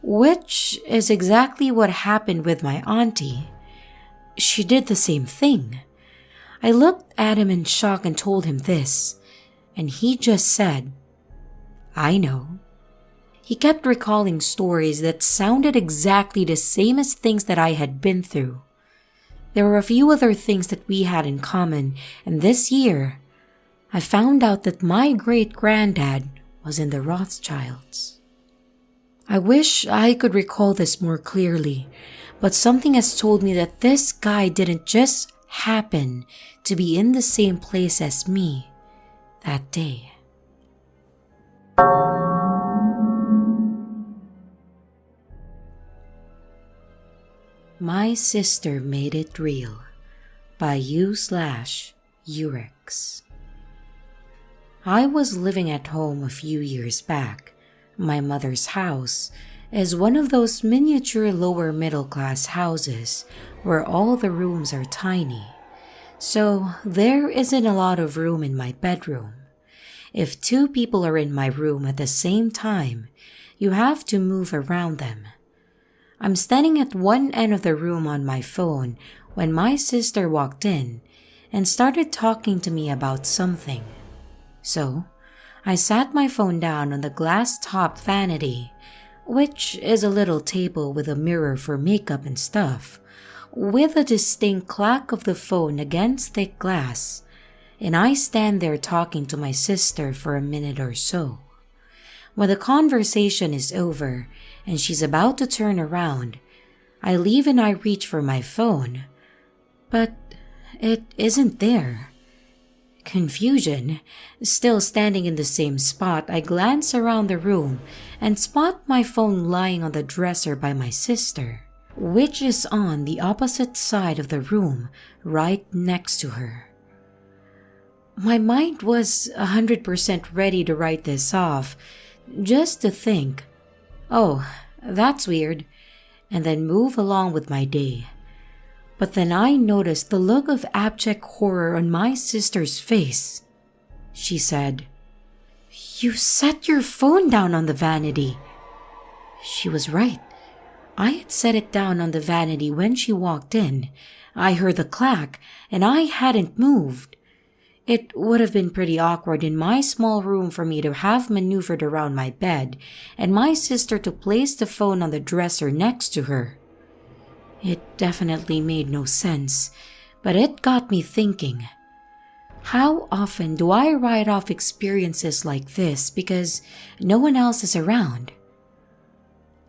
A: Which is exactly what happened with my auntie. She did the same thing. I looked at him in shock and told him this, and he just said, "I know." He kept recalling stories that sounded exactly the same as things that I had been through. There were a few other things that we had in common, and this year, I found out that my great-granddad was in the Rothschilds. I wish I could recall this more clearly, but something has told me that this guy didn't just happen to be in the same place as me that day. My Sister Made It Real by u/Urix. I was living at home a few years back. My mother's house is one of those miniature lower middle class houses where all the rooms are tiny. So there isn't a lot of room in my bedroom. If 2 people are in my room at the same time, you have to move around them. I'm standing at one end of the room on my phone when my sister walked in and started talking to me about something. So, I sat my phone down on the glass-top vanity, which is a little table with a mirror for makeup and stuff, with a distinct clack of the phone against thick glass, and I stand there talking to my sister for a minute or so. When the conversation is over and she's about to turn around, I leave and I reach for my phone, but it isn't there. Confusion, still standing in the same spot, I glance around the room and spot my phone lying on the dresser by my sister, which is on the opposite side of the room, right next to her. My mind was 100% ready to write this off, just to think, oh, that's weird, and then move along with my day. But then I noticed the look of abject horror on my sister's face. She said, "You set your phone down on the vanity." She was right. I had set it down on the vanity when she walked in. I heard the clack, and I hadn't moved. It would have been pretty awkward in my small room for me to have maneuvered around my bed, and my sister to place the phone on the dresser next to her. It definitely made no sense, but it got me thinking. How often do I write off experiences like this because no one else is around?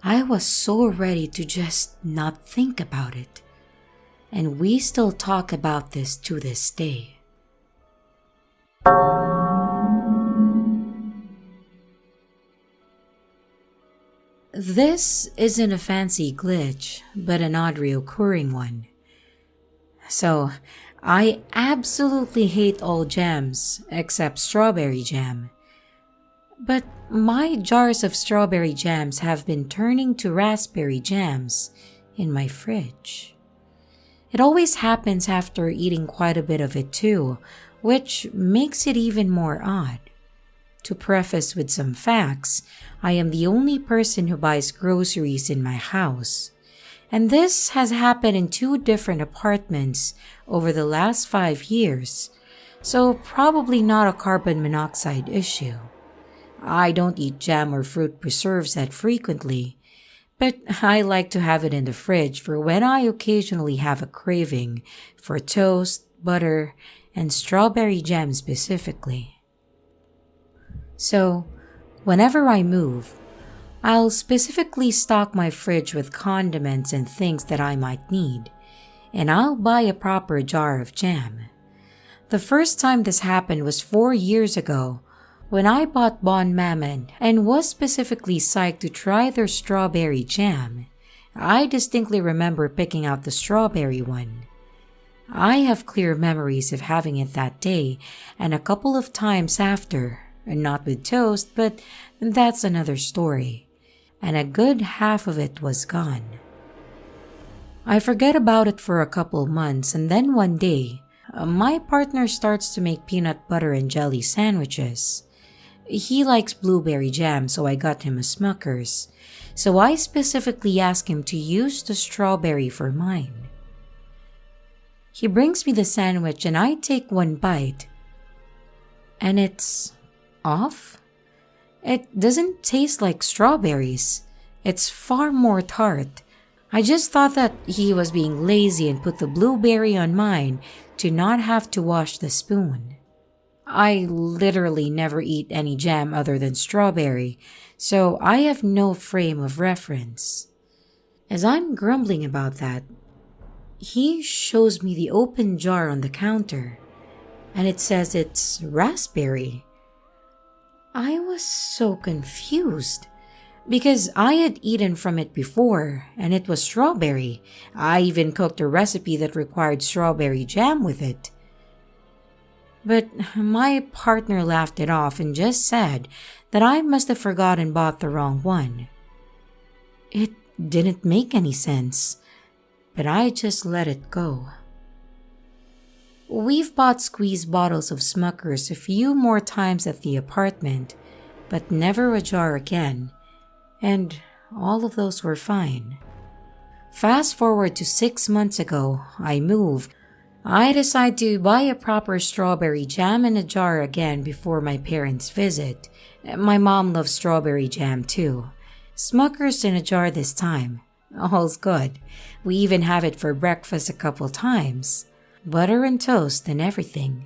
A: I was so ready to just not think about it, and we still talk about this to this day. This isn't a fancy glitch, but an odd reoccurring one. So, I absolutely hate all jams except strawberry jam. But my jars of strawberry jams have been turning to raspberry jams in my fridge. It always happens after eating quite a bit of it too, which makes it even more odd. To preface with some facts, I am the only person who buys groceries in my house. And this has happened in 2 different apartments over the last 5 years, so probably not a carbon monoxide issue. I don't eat jam or fruit preserves that frequently, but I like to have it in the fridge for when I occasionally have a craving for toast, butter, and strawberry jam specifically. So, whenever I move, I'll specifically stock my fridge with condiments and things that I might need, and I'll buy a proper jar of jam. The first time this happened was 4 years ago when I bought Bon Mammon and was specifically psyched to try their strawberry jam. I distinctly remember picking out the strawberry one. I have clear memories of having it that day and a couple of times after, not with toast, but that's another story. And a good half of it was gone. I forget about it for a couple months, and then one day, my partner starts to make peanut butter and jelly sandwiches. He likes blueberry jam, so I got him a Smucker's. So I specifically asked him to use the strawberry for mine. He brings me the sandwich and I take one bite. And it's off? It doesn't taste like strawberries. It's far more tart. I just thought that he was being lazy and put the blueberry on mine to not have to wash the spoon. I literally never eat any jam other than strawberry, so I have no frame of reference. As I'm grumbling about that, he shows me the open jar on the counter, and it says it's raspberry. I was so confused because I had eaten from it before and it was strawberry. I even cooked a recipe that required strawberry jam with it. But my partner laughed it off and just said that I must have forgotten bought the wrong one. It didn't make any sense, but I just let it go. We've bought squeeze bottles of Smucker's a few more times at the apartment, but never a jar again, and all of those were fine. Fast forward to 6 months ago, I moved. I decide to buy a proper strawberry jam in a jar again before my parents visit. My mom loves strawberry jam too. Smucker's in a jar this time. All's good. We even have it for breakfast a couple times. Butter and toast and everything.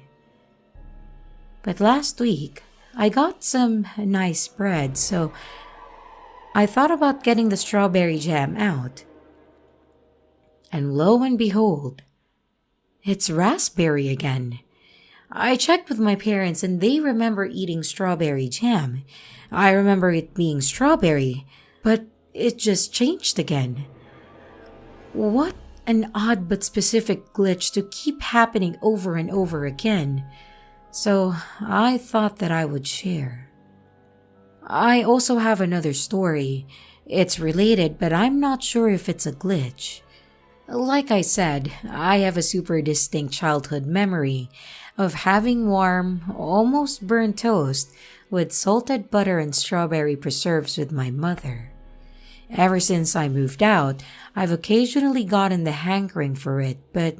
A: But last week, I got some nice bread, so I thought about getting the strawberry jam out. And lo and behold, it's raspberry again. I checked with my parents and they remember eating strawberry jam. I remember it being strawberry, but it just changed again. What an odd but specific glitch to keep happening over and over again. So I thought that I would share. I also have another story. It's related, but I'm not sure if it's a glitch. Like I said, I have a super distinct childhood memory of having warm, almost burnt toast with salted butter and strawberry preserves with my mother. Ever since I moved out, I've occasionally gotten the hankering for it, but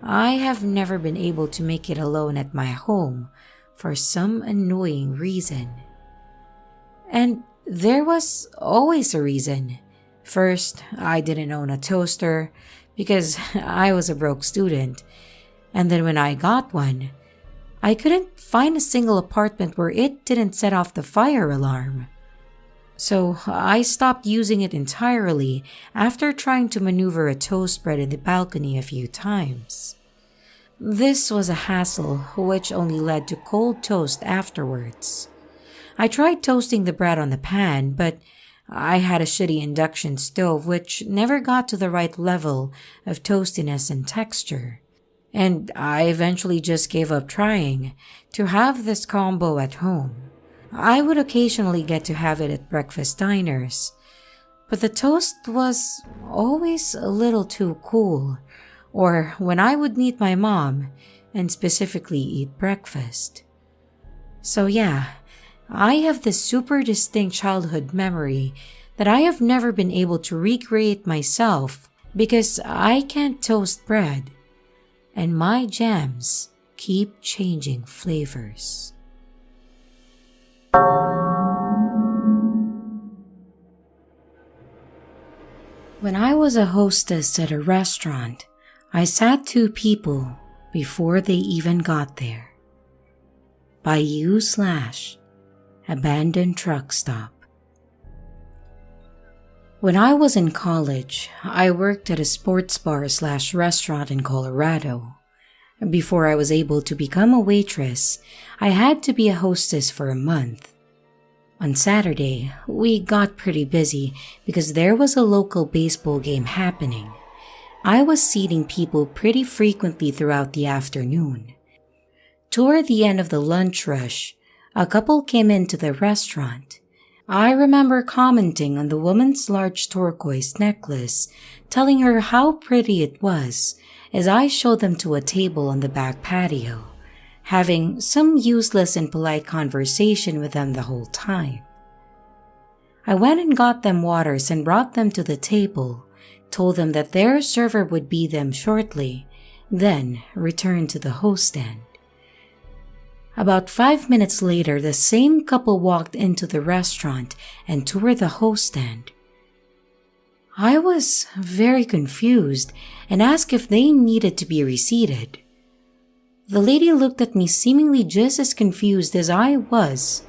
A: I have never been able to make it alone at my home for some annoying reason. And there was always a reason. First, I didn't own a toaster because I was a broke student. And then when I got one, I couldn't find a single apartment where it didn't set off the fire alarm. So I stopped using it entirely after trying to maneuver a toast spread in the balcony a few times. This was a hassle which only led to cold toast afterwards. I tried toasting the bread on the pan, but I had a shitty induction stove which never got to the right level of toastiness and texture. And I eventually just gave up trying to have this combo at home. I would occasionally get to have it at breakfast diners, but the toast was always a little too cool, or when I would meet my mom and specifically eat breakfast. So yeah, I have this super distinct childhood memory that I have never been able to recreate myself because I can't toast bread, and my jams keep changing flavors. When I was a hostess at a restaurant, I sat 2 people before they even got there. Bayou/abandoned truck stop. When I was in college, I worked at a sports bar/restaurant in Colorado. Before I was able to become a waitress, I had to be a hostess for a month. On Saturday, we got pretty busy because there was a local baseball game happening. I was seating people pretty frequently throughout the afternoon. Toward the end of the lunch rush, a couple came into the restaurant. I remember commenting on the woman's large turquoise necklace, telling her how pretty it was as I showed them to a table on the back patio, having some useless and polite conversation with them the whole time. I went and got them waters and brought them to the table, told them that their server would be them shortly, then returned to the host stand. About 5 minutes later, the same couple walked into the restaurant and toured the host stand. I was very confused and asked if they needed to be reseated. The lady looked at me seemingly just as confused as I was,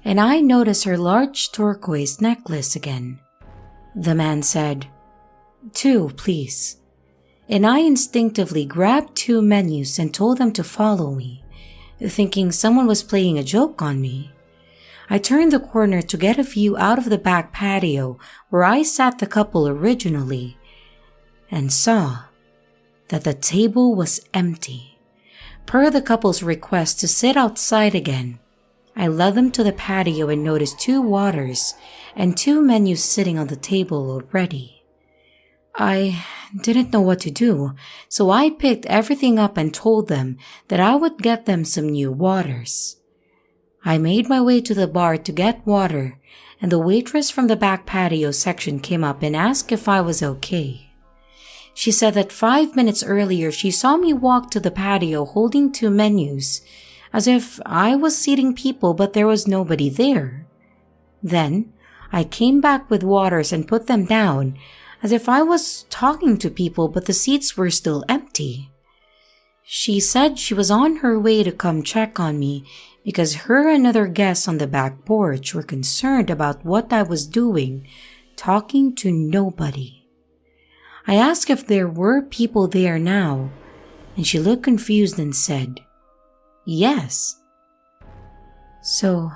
A: and I noticed her large turquoise necklace again. The man said, "2, please," and I instinctively grabbed 2 menus and told them to follow me, thinking someone was playing a joke on me. I turned the corner to get a view out of the back patio where I sat the couple originally, and saw that the table was empty. Per the couple's request to sit outside again, I led them to the patio and noticed 2 waters and 2 menus sitting on the table already. I didn't know what to do, so I picked everything up and told them that I would get them some new waters. I made my way to the bar to get water, and the waitress from the back patio section came up and asked if I was okay. She said that 5 minutes earlier she saw me walk to the patio holding 2 menus, as if I was seating people but there was nobody there. Then I came back with waters and put them down, as if I was talking to people but the seats were still empty. She said she was on her way to come check on me because her and other guests on the back porch were concerned about what I was doing, talking to nobody. I asked if there were people there now, and she looked confused and said, "Yes." So,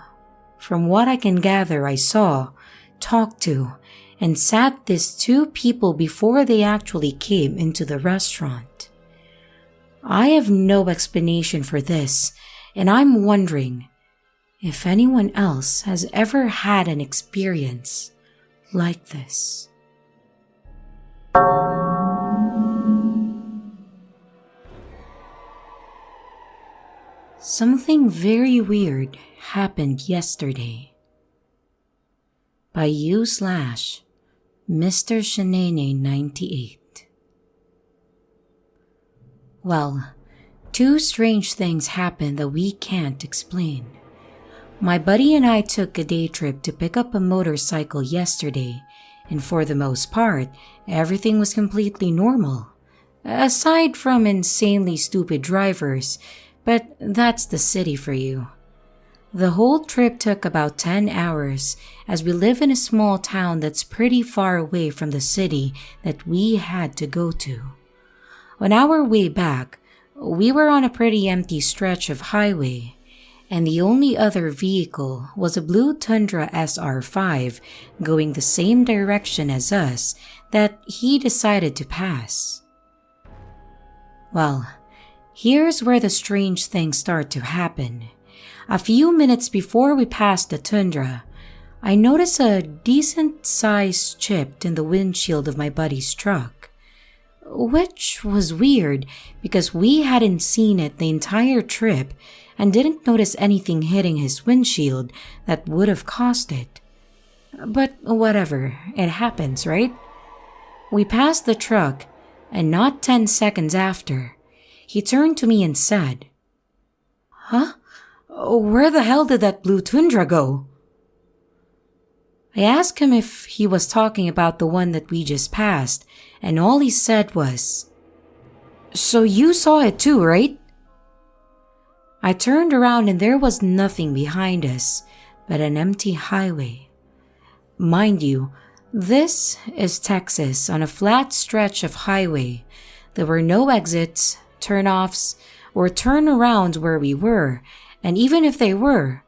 A: from what I can gather, I saw, talked to, and sat these 2 people before they actually came into the restaurant. I have no explanation for this, and I'm wondering if anyone else has ever had an experience like this. Something very weird happened yesterday. By u/Mr. Shenane 98. Well, two strange things happened that we can't explain. My buddy and I took a day trip to pick up a motorcycle yesterday, and for the most part, everything was completely normal. Aside from insanely stupid drivers, but that's the city for you. The whole trip took about 10 hours, as we live in a small town that's pretty far away from the city that we had to go to. On our way back, we were on a pretty empty stretch of highway, and the only other vehicle was a blue Tundra SR5 going the same direction as us that he decided to pass. Well, here's where the strange things start to happen. A few minutes before we passed the Tundra, I noticed a decent-sized chip in the windshield of my buddy's truck, which was weird because we hadn't seen it the entire trip and didn't notice anything hitting his windshield that would have caused it. But whatever, it happens, right? We passed the truck, and not 10 seconds after, he turned to me and said, "Huh? Where the hell did that blue Tundra go?" I asked him if he was talking about the one that we just passed, and all he said was, "So you saw it too, right?" I turned around and there was nothing behind us but an empty highway. Mind you, this is Texas on a flat stretch of highway. There were no exits, turn-offs, or turnarounds where we were, and even if they were,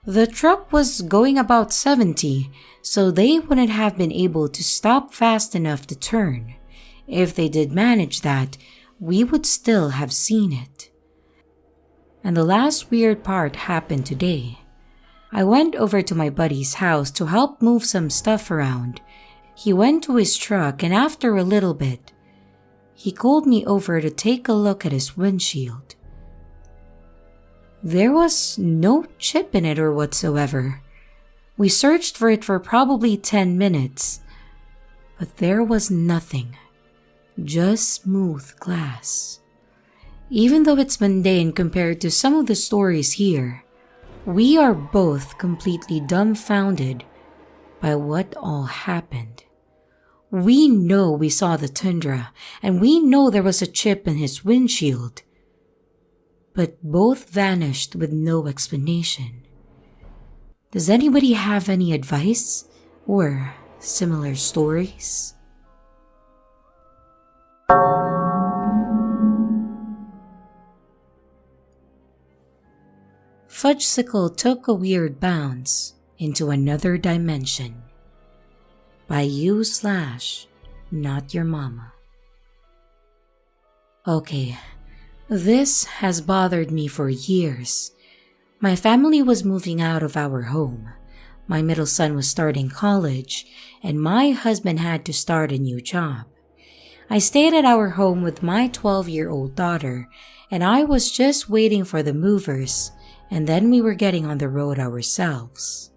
A: the truck was going about 70, so they wouldn't have been able to stop fast enough to turn. If they did manage that, we would still have seen it. And the last weird part happened today. I went over to my buddy's house to help move some stuff around. He went to his truck, and after a little bit, he called me over to take a look at his windshield. There was no chip in it or whatsoever. We searched for it for probably 10 minutes, but there was nothing, just smooth glass. Even though it's mundane compared to some of the stories here, we are both completely dumbfounded by what all happened. We know we saw the Tundra, and we know there was a chip in his windshield, but both vanished with no explanation. Does anybody have any advice or similar stories? Fudgesicle took a weird bounce into another dimension. By u/Not Your Mama. Okay, this has bothered me for years. My family was moving out of our home. My middle son was starting college, and my husband had to start a new job. I stayed at our home with my 12-year-old daughter, and I was just waiting for the movers, and then we were getting on the road ourselves.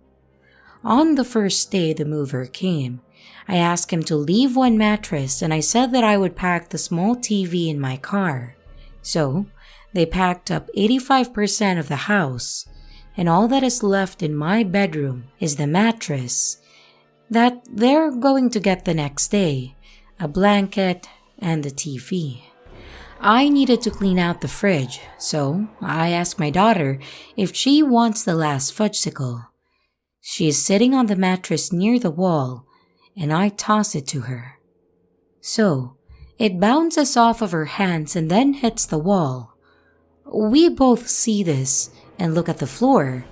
A: On the first day the mover came, I asked him to leave one mattress, and I said that I would pack the small TV in my car. So, they packed up 85% of the house, and all that is left in my bedroom is the mattress that they're going to get the next day, a blanket, and the TV. I needed to clean out the fridge, so I asked my daughter if she wants the last fudgesicle. She is sitting on the mattress near the wall, and I toss it to her. So, it bounces off of her hands and then hits the wall. We both see this and look at the floor.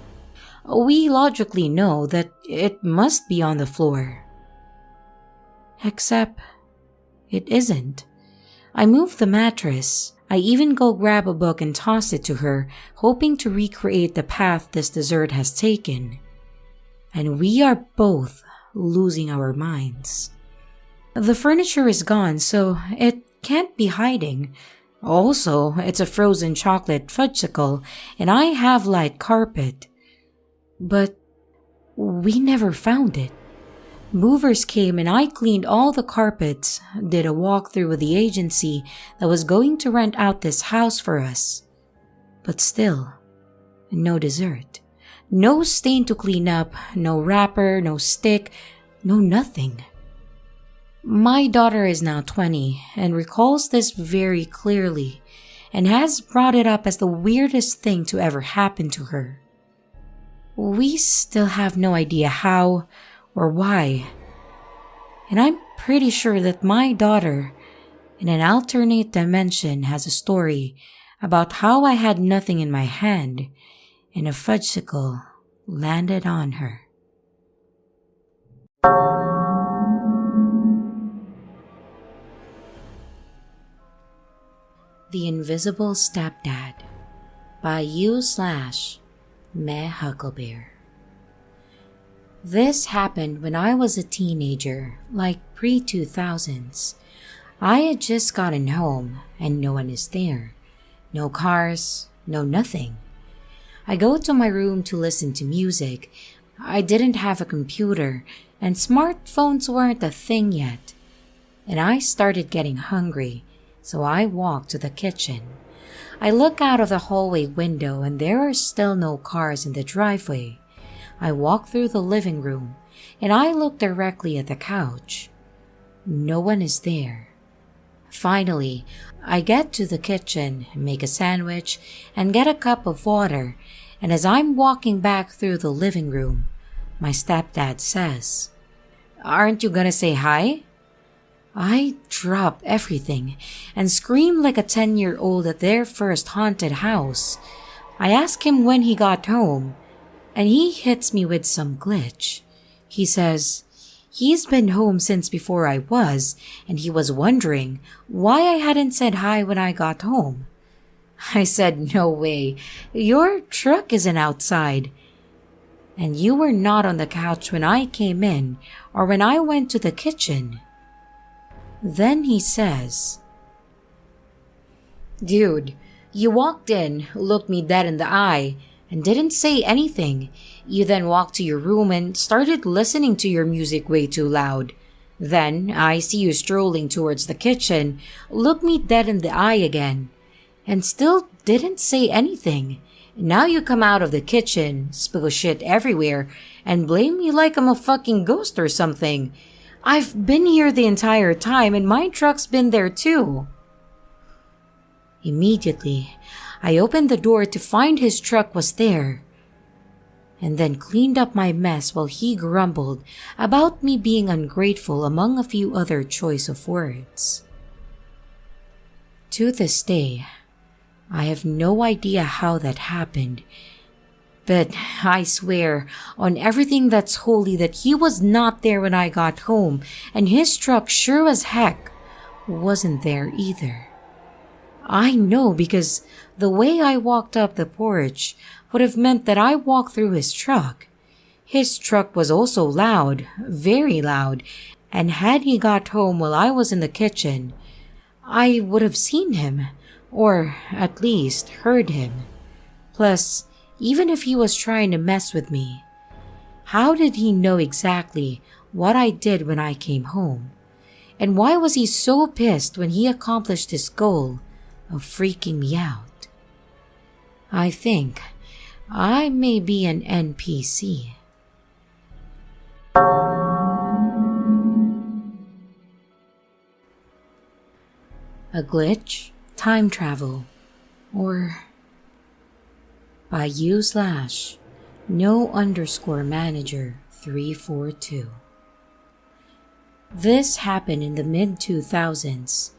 A: We logically know that it must be on the floor. Except, it isn't. I move the mattress. I even go grab a book and toss it to her, hoping to recreate the path this dessert has taken. And we are both losing our minds. The furniture is gone, so it can't be hiding. Also, it's a frozen chocolate fudgesicle and I have light carpet. But we never found it. Movers came and I cleaned all the carpets, did a walkthrough with the agency that was going to rent out this house for us. But still, no dessert. No stain to clean up, no wrapper, no stick, no nothing. My daughter is now 20 and recalls this very clearly and has brought it up as the weirdest thing to ever happen to her. We still have no idea how or why. And I'm pretty sure that my daughter, in an alternate dimension, has a story about how I had nothing in my hand and a fudgesicle landed on her. The Invisible Stepdad by u/Me Hucklebear. This happened when I was a teenager, like pre-2000s. I had just gotten home and no one is there. No cars, no nothing. I go to my room to listen to music. I didn't have a computer and smartphones weren't a thing yet. And I started getting hungry, so I walked to the kitchen. I look out of the hallway window and there are still no cars in the driveway. I walk through the living room and I look directly at the couch. No one is there. Finally, I get to the kitchen, make a sandwich, and get a cup of water, and as I'm walking back through the living room, my stepdad says, "Aren't you gonna say hi?" I drop everything and scream like a 10-year-old at their first haunted house. I ask him when he got home, and he hits me with some glitch. He says he's been home since before I was, and he was wondering why I hadn't said hi when I got home. I said, "No way, your truck isn't outside. And you were not on the couch when I came in or when I went to the kitchen." Then he says, "Dude, you walked in, looked me dead in the eye, and didn't say anything. You then walked to your room and started listening to your music way too loud. Then I see you strolling towards the kitchen, look me dead in the eye again, and still didn't say anything. Now you come out of the kitchen, spill shit everywhere, and blame me like I'm a fucking ghost or something. I've been here the entire time and my truck's been there too." Immediately, I opened the door to find his truck was there, and then cleaned up my mess while he grumbled about me being ungrateful among a few other choice of words. To this day, I have no idea how that happened, but I swear on everything that's holy that he was not there when I got home, and his truck sure as heck wasn't there either. I know because the way I walked up the porch would have meant that I walked through his truck. His truck was also loud, very loud, and had he got home while I was in the kitchen, I would have seen him, or at least heard him. Plus, even if he was trying to mess with me, how did he know exactly what I did when I came home? And why was he so pissed when he accomplished his goal of freaking me out? I think I may be an NPC. A glitch, time travel, or by u/no_manager342. This happened in the mid-2000s.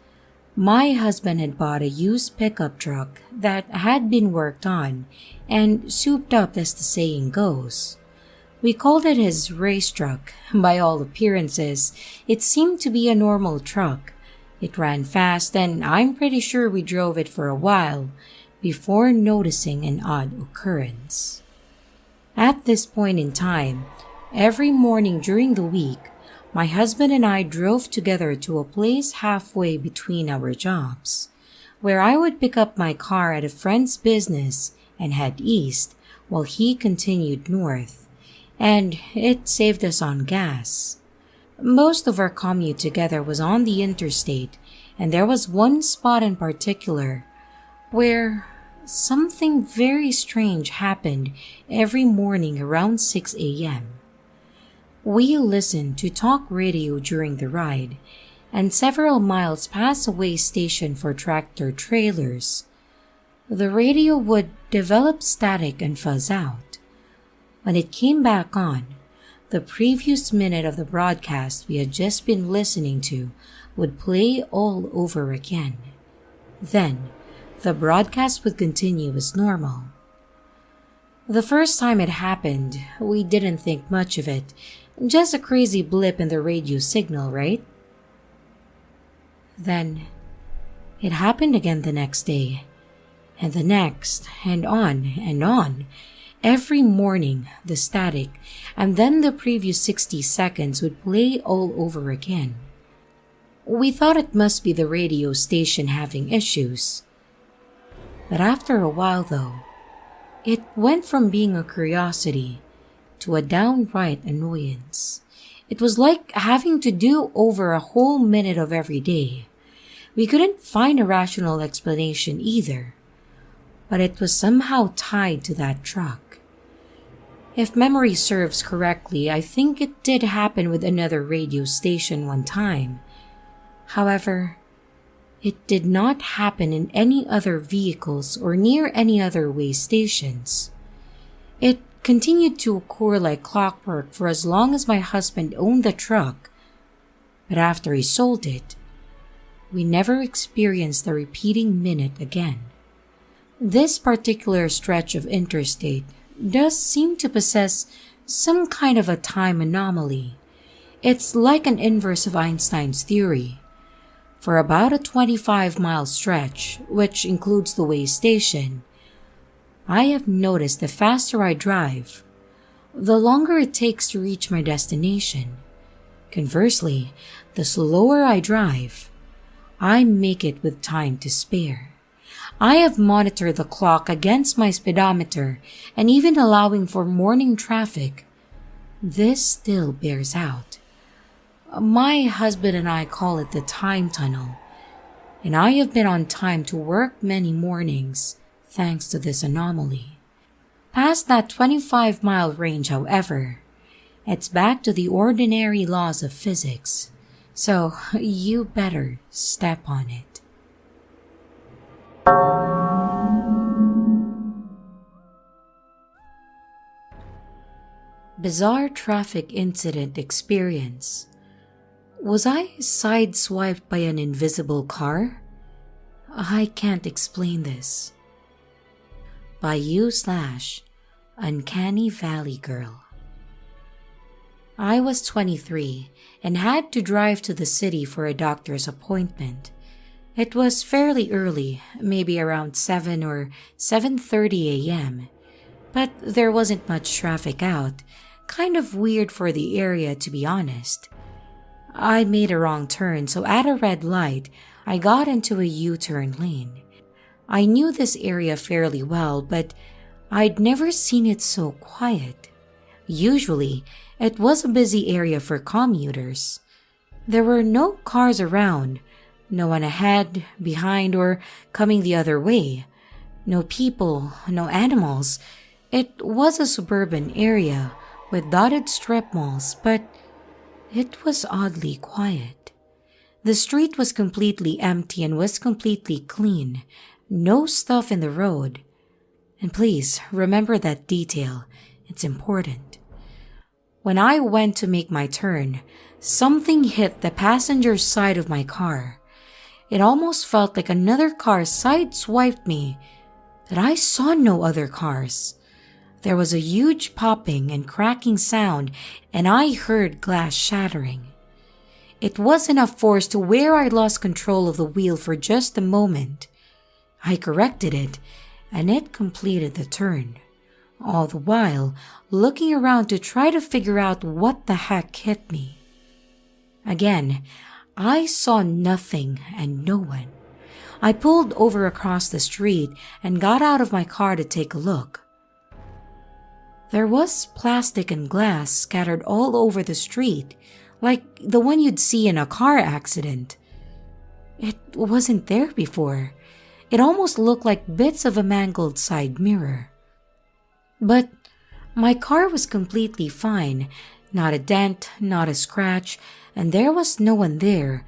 A: My husband had bought a used pickup truck that had been worked on and souped up, as the saying goes. We called it his race truck. By all appearances, it seemed to be a normal truck. It ran fast, and I'm pretty sure we drove it for a while before noticing an odd occurrence. At this point in time, every morning during the week, my husband and I drove together to a place halfway between our jobs. where I would pick up my car at a friend's business and head east while he continued north, and it saved us on gas. Most of our commute together was on the interstate, and there was one spot in particular where something very strange happened every morning around 6 a.m. We listened to talk radio during the ride, and several miles past a way station for tractor trailers. The radio would develop static and fuzz out. When it came back on, the previous minute of the broadcast we had just been listening to would play all over again. Then, the broadcast would continue as normal. The first time it happened, we didn't think much of it. Just a crazy blip in the radio signal, right? Then, it happened again the next day, and the next, and on and on. Every morning, the static, and then the previous 60 seconds would play all over again. We thought it must be the radio station having issues. But after a while, though, it went from being a curiosity to a downright annoyance. It was like having to do over a whole minute of every day. We couldn't find a rational explanation either, but it was somehow tied to that truck. If memory serves correctly, I think it did happen with another radio station one time. However, it did not happen in any other vehicles or near any other way stations. It continued to occur like clockwork for as long as my husband owned the truck, but after he sold it, we never experienced the repeating minute again. This particular stretch of interstate does seem to possess some kind of a time anomaly. It's like an inverse of Einstein's theory. For about a 25-mile stretch, which includes the way station, I have noticed the faster I drive, the longer it takes to reach my destination. Conversely, the slower I drive, I make it with time to spare. I have monitored the clock against my speedometer and even allowing for morning traffic. This still bears out. My husband and I call it the time tunnel, and I have been on time to work many mornings thanks to this anomaly. Past that 25-mile range, however, it's back to the ordinary laws of physics, so you better step on it. Bizarre traffic incident experience. Was I sideswiped by an invisible car? I can't explain this. By you/Uncanny Valley Girl. I was 23 and had to drive to the city for a doctor's appointment. It was fairly early, maybe around 7 or 7:30 a.m., but there wasn't much traffic out. Kind of weird for the area, to be honest. I made a wrong turn, so at a red light, I got into a U-turn lane. I knew this area fairly well, but I'd never seen it so quiet. Usually, it was a busy area for commuters. There were no cars around, no one ahead, behind, or coming the other way. No people, no animals. It was a suburban area with dotted strip malls, but it was oddly quiet. The street was completely empty and was completely clean. No stuff in the road. And please remember that detail. It's important. When I went to make my turn, something hit the passenger side of my car. It almost felt like another car sideswiped me, but I saw no other cars. There was a huge popping and cracking sound, and I heard glass shattering. It was enough force to where I lost control of the wheel for just a moment. I corrected it, and it completed the turn, all the while looking around to try to figure out what the heck hit me. Again, I saw nothing and no one. I pulled over across the street and got out of my car to take a look. There was plastic and glass scattered all over the street, like the one you'd see in a car accident. It wasn't there before. It almost looked like bits of a mangled side mirror. But my car was completely fine. Not a dent, not a scratch, and there was no one there.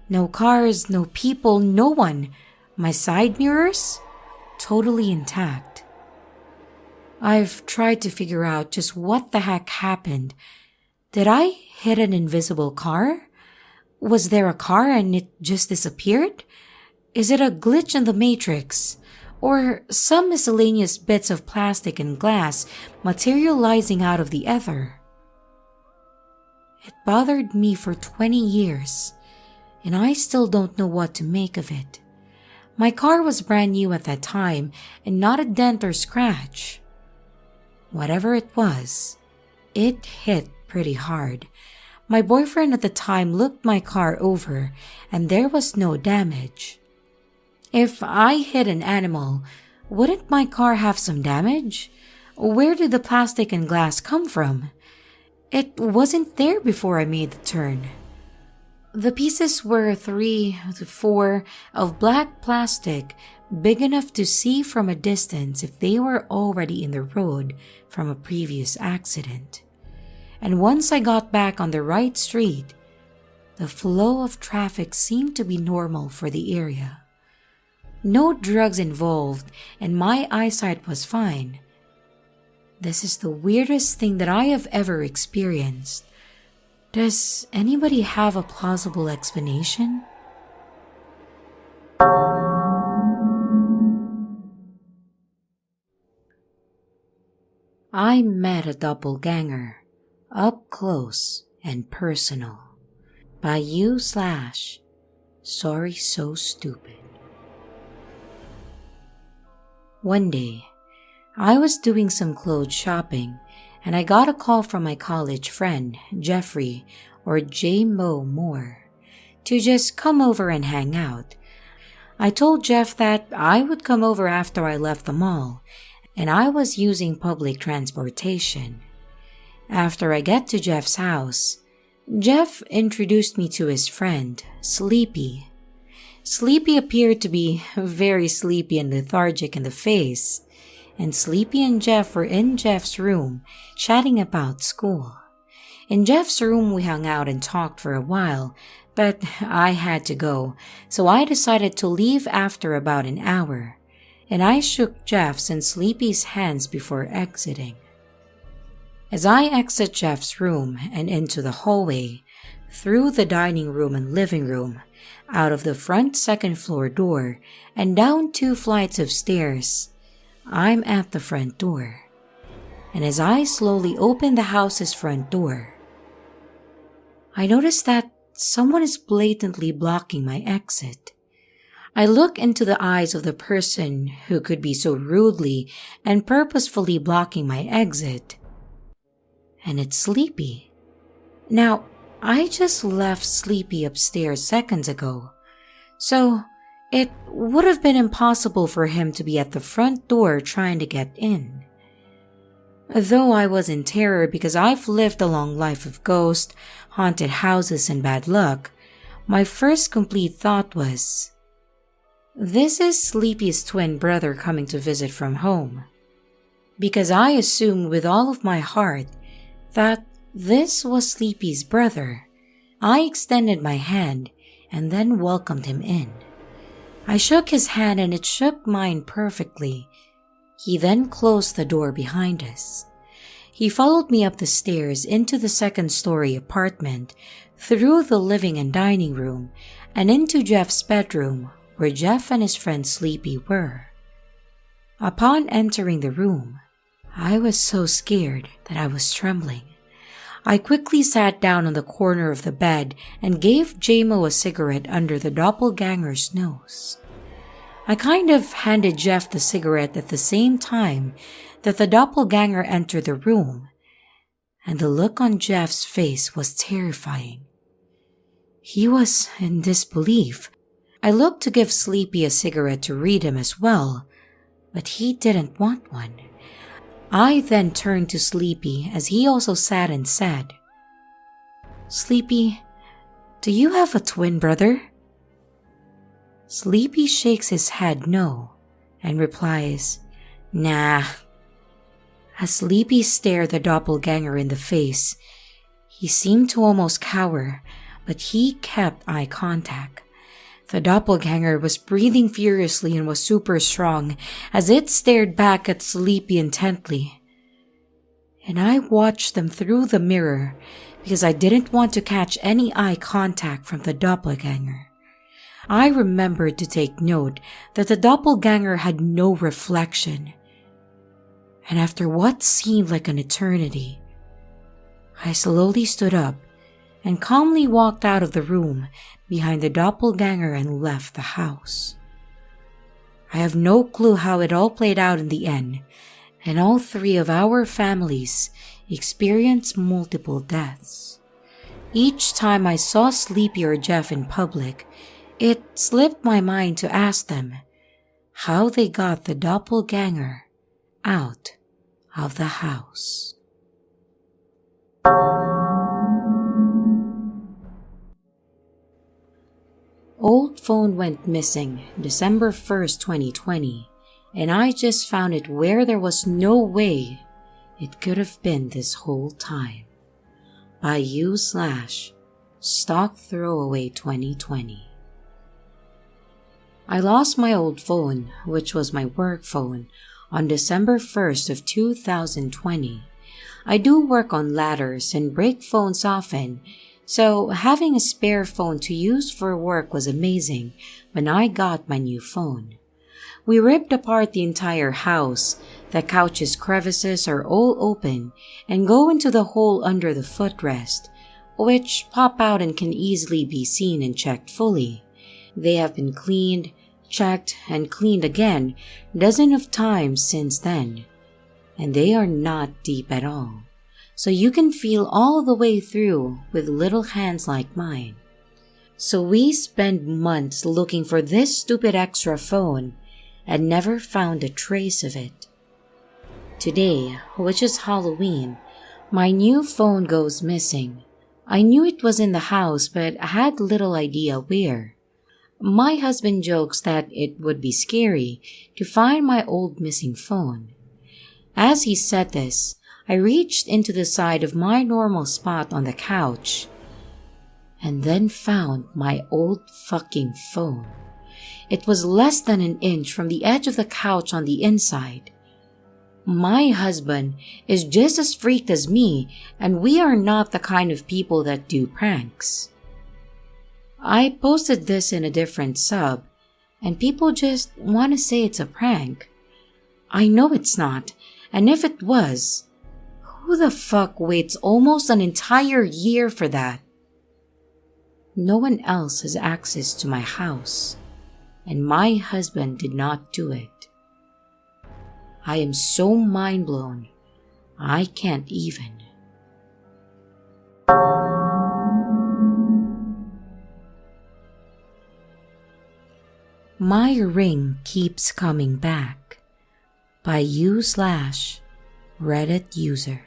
A: No cars, no people, no one. My side mirrors? Totally intact. I've tried to figure out just what the heck happened. Did I hit an invisible car? Was there a car and it just disappeared? Is it a glitch in the Matrix? Or some miscellaneous bits of plastic and glass materializing out of the ether? It bothered me for 20 years, and I still don't know what to make of it. My car was brand new at that time and not a dent or scratch. Whatever it was, it hit pretty hard. My boyfriend at the time looked my car over and there was no damage. If I hit an animal, wouldn't my car have some damage? Where did the plastic and glass come from? It wasn't there before I made the turn. The pieces were 3 to 4 of black plastic, big enough to see from a distance if they were already in the road from a previous accident. And once I got back on the right street, the flow of traffic seemed to be normal for the area. No drugs involved, and my eyesight was fine. This is the weirdest thing that I have ever experienced. Does anybody have a plausible explanation? I met a doppelganger, up close and personal, by you/Sorry So Stupid. One day, I was doing some clothes shopping and I got a call from my college friend, Jeffrey, or J-Mo Moore, to just come over and hang out. I told Jeff that I would come over after I left the mall, and I was using public transportation. After I get to Jeff's house, Jeff introduced me to his friend, Sleepy. Sleepy appeared to be very sleepy and lethargic in the face, and Sleepy and Jeff were in Jeff's room chatting about school. In Jeff's room, we hung out and talked for a while, but I had to go, so I decided to leave after about an hour, and I shook Jeff's and Sleepy's hands before exiting. As I exit Jeff's room and into the hallway, through the dining room and living room, out of the front second floor door, and down 2 flights of stairs, I'm at the front door. And as I slowly open the house's front door, I notice that someone is blatantly blocking my exit. I look into the eyes of the person who could be so rudely and purposefully blocking my exit, and it's Sleepy. Now, I just left Sleepy upstairs seconds ago, so it would have been impossible for him to be at the front door trying to get in. Though I was in terror because I've lived a long life of ghosts, haunted houses, and bad luck, my first complete thought was, this is Sleepy's twin brother coming to visit from home. Because I assumed with all of my heart that this was Sleepy's brother, I extended my hand and then welcomed him in. I shook his hand and it shook mine perfectly. He then closed the door behind us. He followed me up the stairs into the second-story apartment, through the living and dining room, and into Jeff's bedroom, where Jeff and his friend Sleepy were. Upon entering the room, I was so scared that I was trembling. I quickly sat down on the corner of the bed and gave J-Mo a cigarette under the doppelganger's nose. I kind of handed Jeff the cigarette at the same time that the doppelganger entered the room, and the look on Jeff's face was terrifying. He was in disbelief. I looked to give Sleepy a cigarette to read him as well, but he didn't want one. I then turned to Sleepy as he also sat and said, "Sleepy, do you have a twin brother?" Sleepy shakes his head no and replies, "Nah." As Sleepy stared the doppelganger in the face, he seemed to almost cower, but he kept eye contact. The doppelganger was breathing furiously and was super strong as it stared back at Sleepy intently. And I watched them through the mirror because I didn't want to catch any eye contact from the doppelganger. I remembered to take note that the doppelganger had no reflection. And after what seemed like an eternity, I slowly stood up and calmly walked out of the room behind the doppelganger and left the house. I have no clue how it all played out in the end, and all three of our families experienced multiple deaths. Each time I saw Sleepy or Jeff in public, it slipped my mind to ask them how they got the doppelganger out of the house. Old phone went missing December 1st, 2020, and I just found it where there was no way it could have been this whole time. By you/Stock Throwaway 2020. I lost my old phone, which was my work phone, on December 1st of 2020. I do work on ladders and break phones often, so having a spare phone to use for work was amazing when I got my new phone. We ripped apart the entire house. The couch's crevices are all open and go into the hole under the footrest, which pop out and can easily be seen and checked fully. They have been cleaned, checked, and cleaned again dozens of times since then, and they are not deep at all, so you can feel all the way through with little hands like mine. So we spent months looking for this stupid extra phone and never found a trace of it. Today, which is Halloween, my new phone goes missing. I knew it was in the house, but I had little idea where. My husband jokes that it would be scary to find my old missing phone. As he said this, I reached into the side of my normal spot on the couch and then found my old fucking phone. It was less than an inch from the edge of the couch on the inside. My husband is just as freaked as me, and we are not the kind of people that do pranks. I posted this in a different sub, and people just want to say it's a prank. I know it's not, and if it was, who the fuck waits almost an entire year for that? No one else has access to my house, and my husband did not do it. I am so mind blown, I can't even. My ring keeps coming back. By you/Reddit user.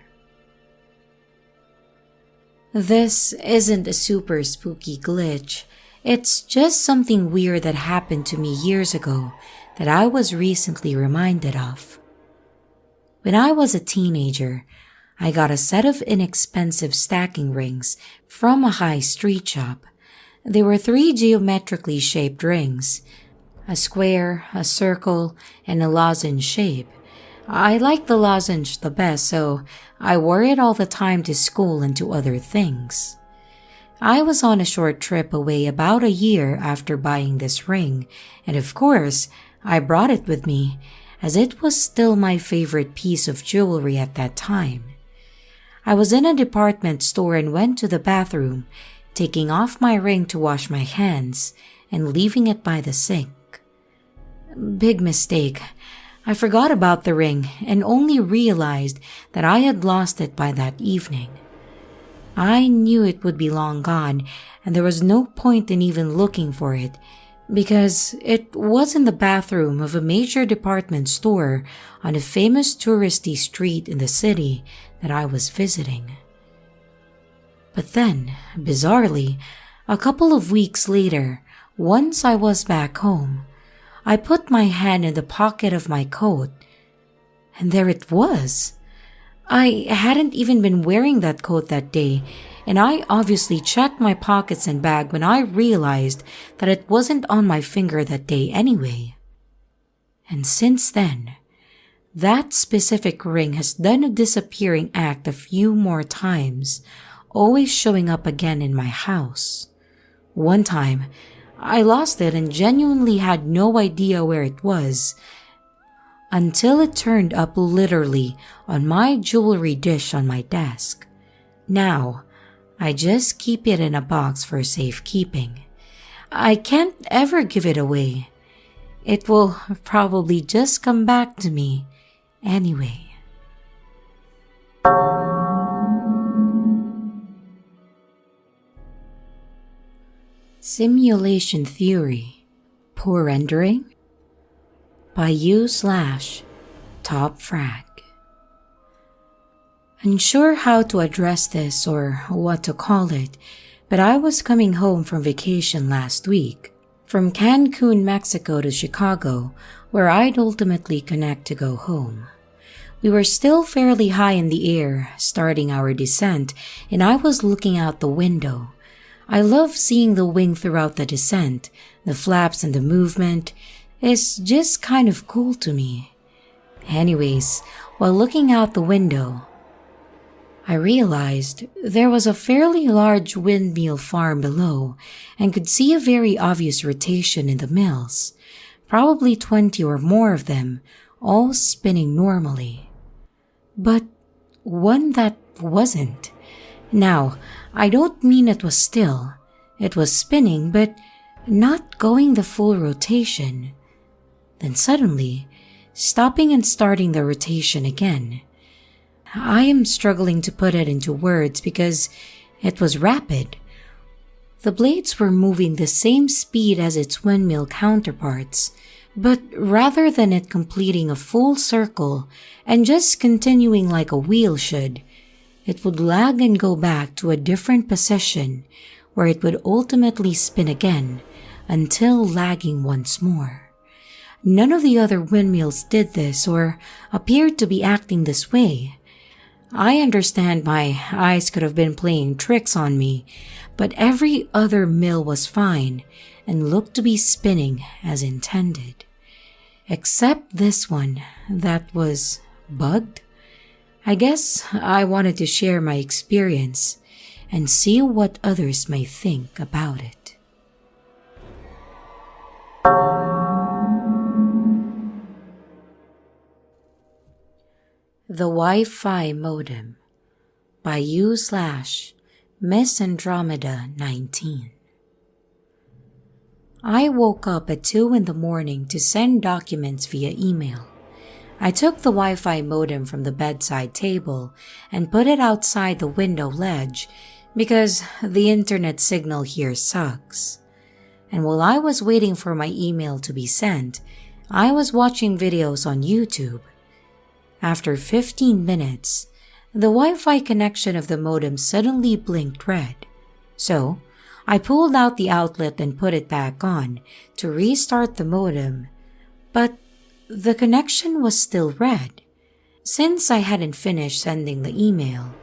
A: This isn't a super spooky glitch. It's just something weird that happened to me years ago that I was recently reminded of. When I was a teenager, I got a set of inexpensive stacking rings from a high street shop. They were 3 geometrically shaped rings, a square, a circle, and a lozenge shape. I liked the lozenge the best, so I wore it all the time to school and to other things. I was on a short trip away about a year after buying this ring, and of course, I brought it with me, as it was still my favorite piece of jewelry at that time. I was in a department store and went to the bathroom, taking off my ring to wash my hands and leaving it by the sink. Big mistake. I forgot about the ring and only realized that I had lost it by that evening. I knew it would be long gone, and there was no point in even looking for it, because it was in the bathroom of a major department store on a famous touristy street in the city that I was visiting. But then, bizarrely, a couple of weeks later, once I was back home, I put my hand in the pocket of my coat, and there it was. I hadn't even been wearing that coat that day, and I obviously checked my pockets and bag when I realized that it wasn't on my finger that day anyway. And since then, that specific ring has done a disappearing act a few more times, always showing up again in my house. One time, I lost it and genuinely had no idea where it was, until it turned up literally on my jewelry dish on my desk. Now, I just keep it in a box for safekeeping. I can't ever give it away. It will probably just come back to me anyway. Simulation Theory, Poor Rendering by U/Top Frag. Unsure how to address this or what to call it, but I was coming home from vacation last week, from Cancun, Mexico to Chicago, where I'd ultimately connect to go home. We were still fairly high in the air, starting our descent, and I was looking out the window. I love seeing the wing throughout the descent. The flaps and the movement is just kind of cool to me. Anyways, while looking out the window, I realized there was a fairly large windmill farm below and could see a very obvious rotation in the mills, probably 20 or more of them, all spinning normally. But one that wasn't. Now, I don't mean it was still. It was spinning, but not going the full rotation. Then suddenly, stopping and starting the rotation again. I am struggling to put it into words because it was rapid. The blades were moving the same speed as its windmill counterparts, but rather than it completing a full circle and just continuing like a wheel should, it would lag and go back to a different position where it would ultimately spin again until lagging once more. None of the other windmills did this or appeared to be acting this way. I understand my eyes could have been playing tricks on me, but every other mill was fine and looked to be spinning as intended. Except this one that was bugged. I guess I wanted to share my experience and see what others may think about it. The Wi-Fi Modem by U/Miss Andromeda 19. I woke up at 2 in the morning to send documents via email. I took the Wi-Fi modem from the bedside table and put it outside the window ledge because the internet signal here sucks. And while I was waiting for my email to be sent, I was watching videos on YouTube. After 15 minutes, the Wi-Fi connection of the modem suddenly blinked red. So, I pulled out the outlet and put it back on to restart the modem, but the connection was still red. Since I hadn't finished sending the email,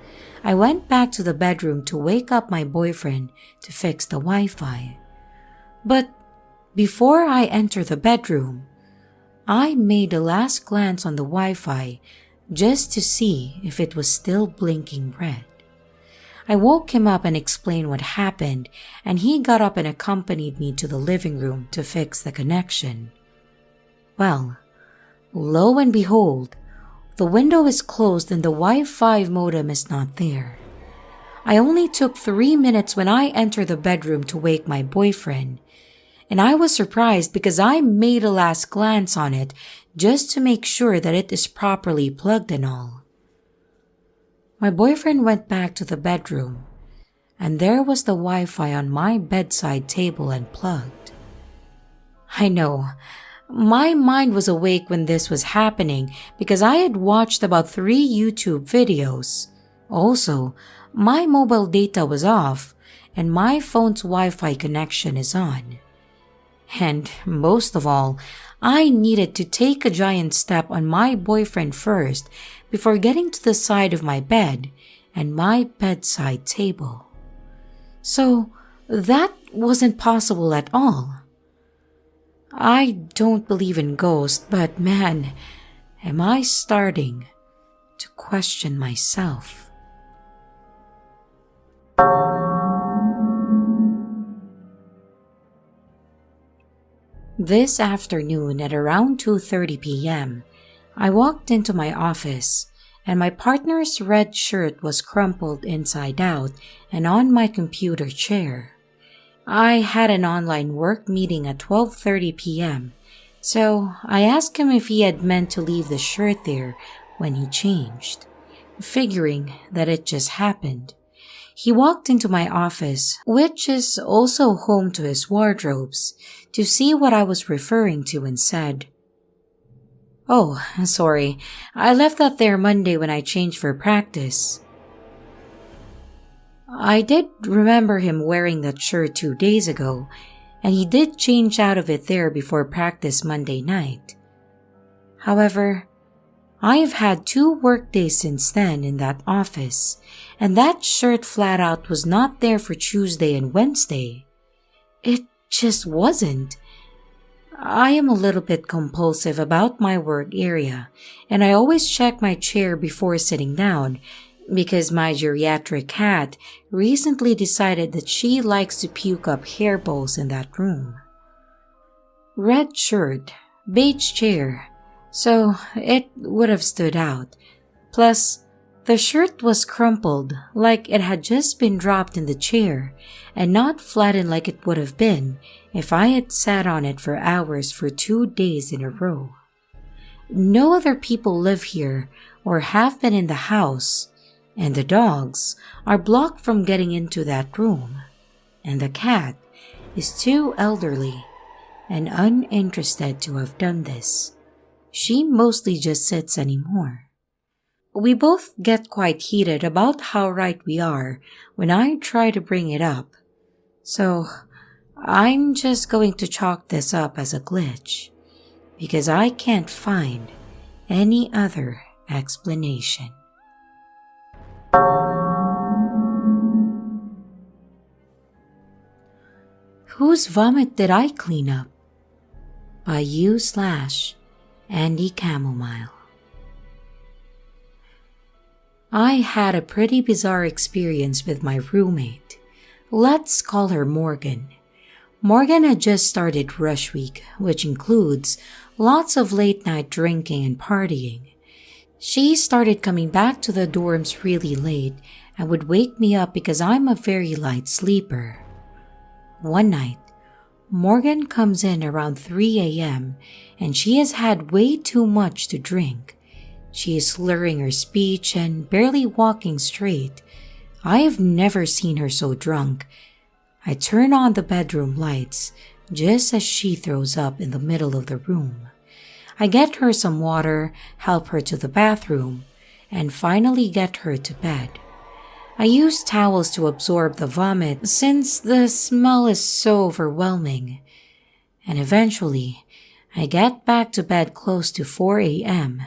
A: I went back to the bedroom to wake up my boyfriend to fix the Wi-Fi. But before I entered the bedroom, I made a last glance on the Wi-Fi just to see if it was still blinking red. I woke him up and explained what happened, and he got up and accompanied me to the living room to fix the connection. Well, lo and behold, the window is closed and the Wi-Fi modem is not there. I only took 3 minutes when I entered the bedroom to wake my boyfriend, and I was surprised because I made a last glance on it just to make sure that it is properly plugged and all. My boyfriend went back to the bedroom, and there was the Wi-Fi on my bedside table and plugged. I know. My mind was awake when this was happening because I had watched about 3 YouTube videos. Also, my mobile data was off and my phone's Wi-Fi connection is on. And most of all, I needed to take a giant step on my boyfriend first before getting to the side of my bed and my bedside table. So that wasn't possible at all. I don't believe in ghosts, but man, am I starting to question myself. This afternoon at around 2:30 p.m., I walked into my office and my partner's red shirt was crumpled inside out and on my computer chair. I had an online work meeting at 12:30 p.m., so I asked him if he had meant to leave the shirt there when he changed, figuring that it just happened. He walked into my office, which is also home to his wardrobes, to see what I was referring to and said, "Oh, sorry, I left that there Monday when I changed for practice." I did remember him wearing that shirt 2 days ago, and he did change out of it there before practice Monday night. However, I have had 2 work days since then in that office, and that shirt flat out was not there for Tuesday and Wednesday. It just wasn't. I am a little bit compulsive about my work area, and I always check my chair before sitting down because my geriatric cat recently decided that she likes to puke up hairballs in that room. Red shirt, beige chair, so it would have stood out. Plus, the shirt was crumpled like it had just been dropped in the chair and not flattened like it would have been if I had sat on it for hours for 2 days in a row. No other people live here or have been in the house, and the dogs are blocked from getting into that room, and the cat is too elderly and uninterested to have done this. She mostly just sits anymore. We both get quite heated about how right we are when I try to bring it up, so I'm just going to chalk this up as a glitch because I can't find any other explanation. Whose Vomit Did I Clean Up? By you/Andy Chamomile. I had a pretty bizarre experience with my roommate. Let's call her Morgan. Morgan had just started rush week, which includes lots of late night drinking and partying. She started coming back to the dorms really late and would wake me up because I'm a very light sleeper. One night, Morgan comes in around 3 a.m. and she has had way too much to drink. She is slurring her speech and barely walking straight. I have never seen her so drunk. I turn on the bedroom lights just as she throws up in the middle of the room. I get her some water, help her to the bathroom, and finally get her to bed. I use towels to absorb the vomit since the smell is so overwhelming. And eventually, I get back to bed close to 4 a.m.,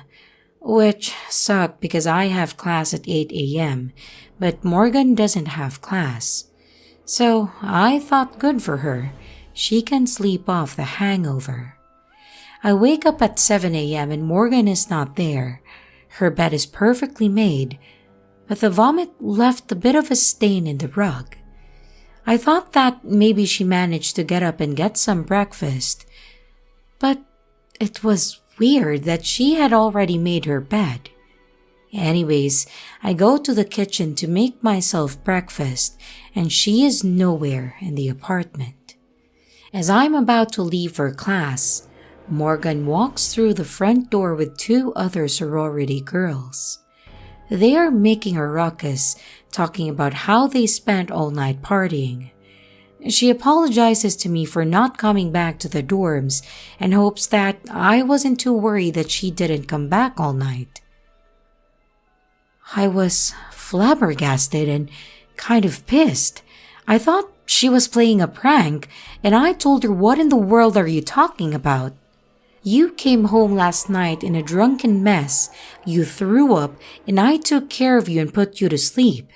A: which sucked because I have class at 8 a.m., but Morgan doesn't have class. So I thought good for her. She can sleep off the hangover. I wake up at 7 a.m. and Morgan is not there. Her bed is perfectly made, but the vomit left a bit of a stain in the rug. I thought that maybe she managed to get up and get some breakfast, but it was weird that she had already made her bed. Anyways, I go to the kitchen to make myself breakfast, and she is nowhere in the apartment. As I'm about to leave for class, Morgan walks through the front door with 2 other sorority girls. They are making a ruckus, talking about how they spent all night partying. She apologizes to me for not coming back to the dorms and hopes that I wasn't too worried that she didn't come back all night. I was flabbergasted and kind of pissed. I thought she was playing a prank, and I told her, "What in the world are you talking about? You came home last night in a drunken mess, you threw up, and I took care of you and put you to sleep."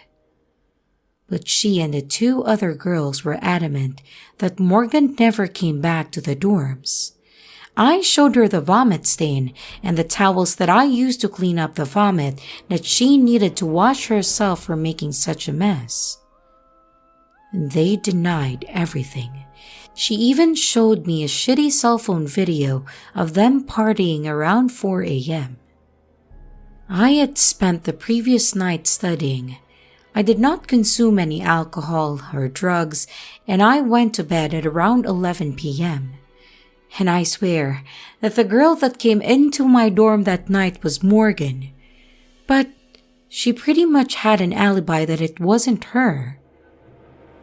A: But she and the two other girls were adamant that Morgan never came back to the dorms. I showed her the vomit stain and the towels that I used to clean up the vomit that she needed to wash herself for making such a mess. They denied everything. She even showed me a shitty cell phone video of them partying around 4 a.m. I had spent the previous night studying. I did not consume any alcohol or drugs, and I went to bed at around 11 p.m. And I swear that the girl that came into my dorm that night was Morgan. But she pretty much had an alibi that it wasn't her.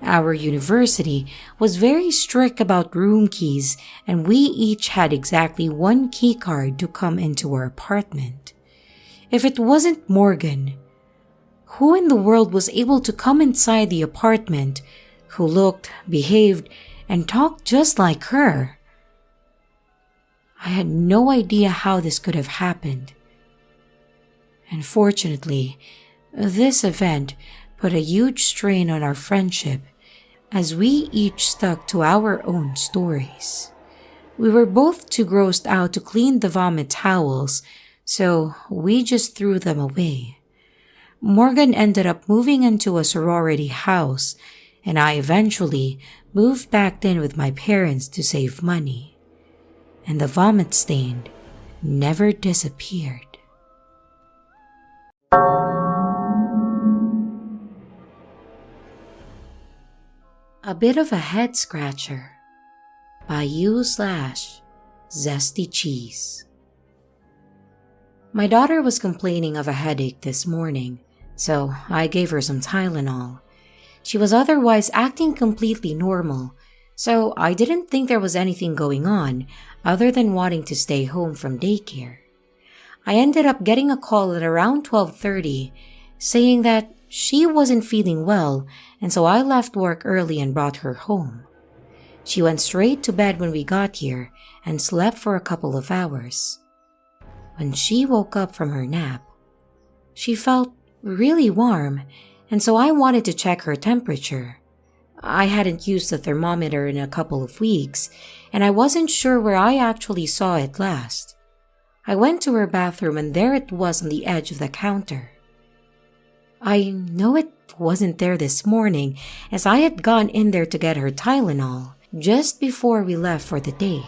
A: Our university was very strict about room keys, and we each had exactly one key card to come into our apartment. If it wasn't Morgan, who in the world was able to come inside the apartment, who looked, behaved, and talked just like her? I had no idea how this could have happened. Unfortunately, this event put a huge strain on our friendship as we each stuck to our own stories. We were both too grossed out to clean the vomit towels, so we just threw them away. Morgan ended up moving into a sorority house, and I eventually moved back in with my parents to save money. And the vomit stain never disappeared. A Bit of a Head Scratcher by U/Zesty Cheese. My daughter was complaining of a headache this morning, so I gave her some Tylenol. She was otherwise acting completely normal, so I didn't think there was anything going on other than wanting to stay home from daycare. I ended up getting a call at around 12:30 saying that she wasn't feeling well, and so I left work early and brought her home. She went straight to bed when we got here and slept for a couple of hours. When she woke up from her nap, she felt really warm, and so I wanted to check her temperature. I hadn't used the thermometer in a couple of weeks, and I wasn't sure where I actually saw it last. I went to her bathroom, and there it was on the edge of the counter. I know it wasn't there this morning, as I had gone in there to get her Tylenol just before we left for the day.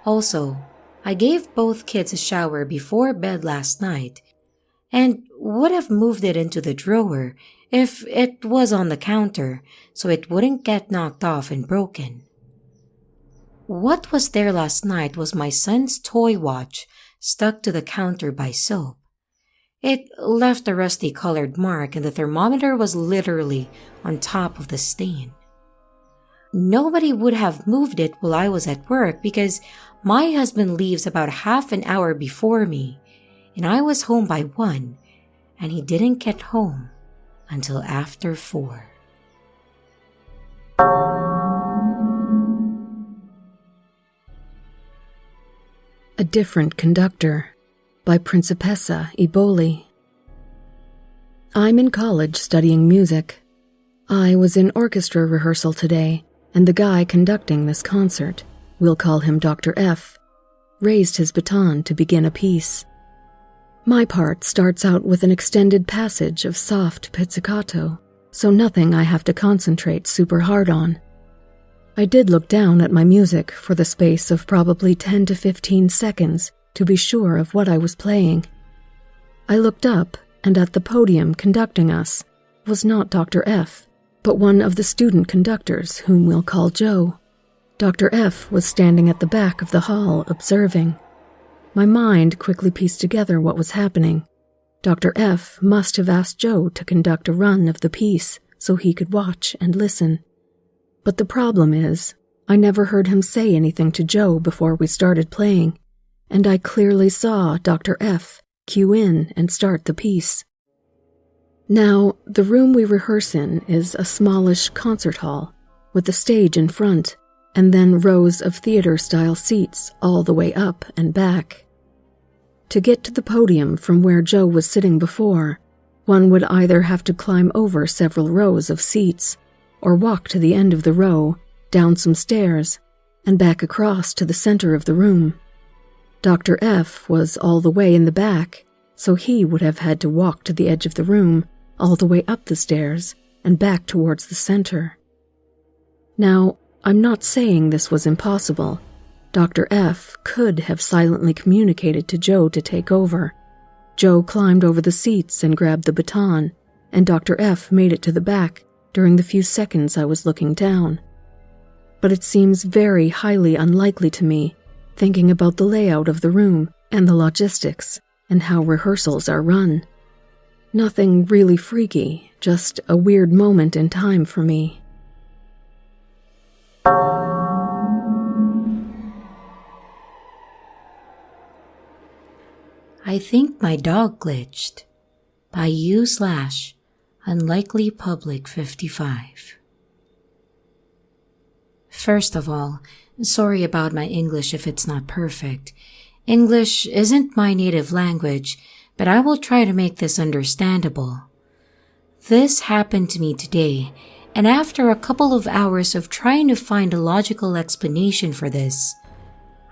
A: Also, I gave both kids a shower before bed last night, and would have moved it into the drawer if it was on the counter so it wouldn't get knocked off and broken. What was there last night was my son's toy watch stuck to the counter by soap. It left a rusty colored mark, and the thermometer was literally on top of the stain. Nobody would have moved it while I was at work because my husband leaves about half an hour before me, and I was home by 1, and he didn't get home until after 4.
K: A Different Conductor by Principessa Eboli. I'm in college studying music. I was in orchestra rehearsal today, and the guy conducting this concert, we'll call him Dr. F, raised his baton to begin a piece. My part starts out with an extended passage of soft pizzicato, so nothing I have to concentrate super hard on. I did look down at my music for the space of probably 10 to 15 seconds to be sure of what I was playing. I looked up, and at the podium conducting us was not Dr. F, but one of the student conductors whom we'll call Joe. Dr. F was standing at the back of the hall observing. My mind quickly pieced together what was happening. Dr. F must have asked Joe to conduct a run of the piece so he could watch and listen. But the problem is, I never heard him say anything to Joe before we started playing, and I clearly saw Dr. F cue in and start the piece. Now, the room we rehearse in is a smallish concert hall, with a stage in front, and then rows of theater-style seats all the way up and back. To get to the podium from where Joe was sitting before, one would either have to climb over several rows of seats, or walk to the end of the row, down some stairs, and back across to the center of the room. Dr. F was all the way in the back, so he would have had to walk to the edge of the room, all the way up the stairs, and back towards the center. Now, I'm not saying this was impossible. Dr. F could have silently communicated to Joe to take over. Joe climbed over the seats and grabbed the baton, and Dr. F made it to the back during the few seconds I was looking down. But it seems very highly unlikely to me, thinking about the layout of the room and the logistics and how rehearsals are run. Nothing really freaky, just a weird moment in time for me.
A: I think my dog glitched. By U/Unlikely Public 55. First of all, sorry about my English if it's not perfect. English isn't my native language, but I will try to make this understandable. This happened to me today, and after a couple of hours of trying to find a logical explanation for this,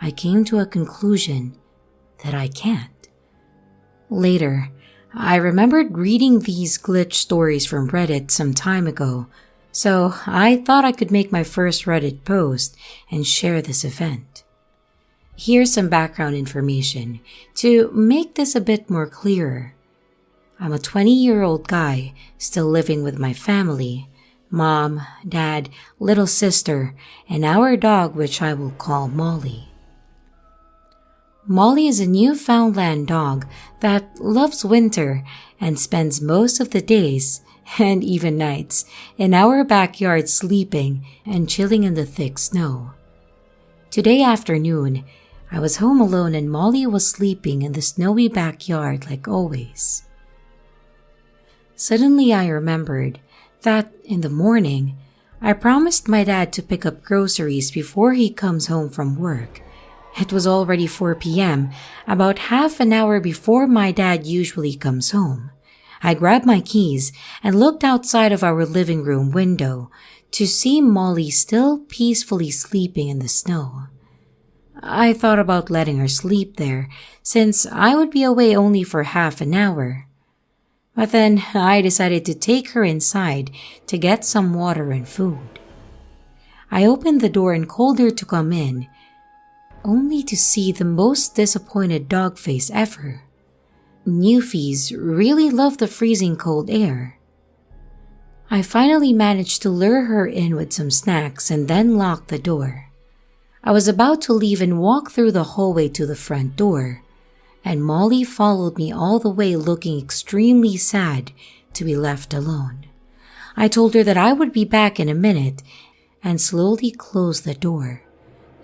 A: I came to a conclusion that I can't. Later, I remembered reading these glitch stories from Reddit some time ago, so I thought I could make my first Reddit post and share this event. Here's some background information to make this a bit more clearer. I'm a 20-year-old guy still living with my family, mom, dad, little sister, and our dog, which I will call Molly. Molly is a Newfoundland dog that loves winter and spends most of the days, and even nights, in our backyard sleeping and chilling in the thick snow. Today afternoon, I was home alone and Molly was sleeping in the snowy backyard like always. Suddenly I remembered that in the morning, I promised my dad to pick up groceries before he comes home from work. It was already 4 p.m., about half an hour before my dad usually comes home. I grabbed my keys and looked outside of our living room window to see Molly still peacefully sleeping in the snow. I thought about letting her sleep there, since I would be away only for half an hour. But then I decided to take her inside to get some water and food. I opened the door and called her to come in, only to see the most disappointed dog face ever. Newfies really love the freezing cold air. I finally managed to lure her in with some snacks and then locked the door. I was about to leave and walk through the hallway to the front door, and Molly followed me all the way looking extremely sad to be left alone. I told her that I would be back in a minute and slowly closed the door,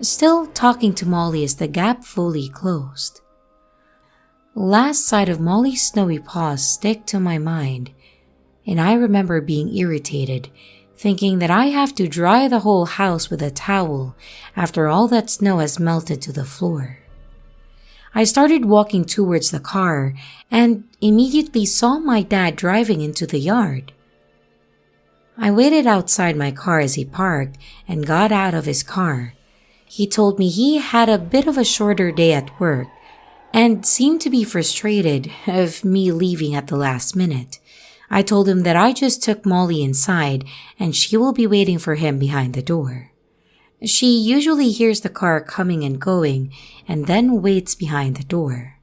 A: still talking to Molly as the gap fully closed. Last sight of Molly's snowy paws stick to my mind, and I remember being irritated, thinking that I have to dry the whole house with a towel after all that snow has melted to the floor. I started walking towards the car and immediately saw my dad driving into the yard. I waited outside my car as he parked and got out of his car. He told me he had a bit of a shorter day at work and seemed to be frustrated of me leaving at the last minute. I told him that I just took Molly inside and she will be waiting for him behind the door. She usually hears the car coming and going and then waits behind the door.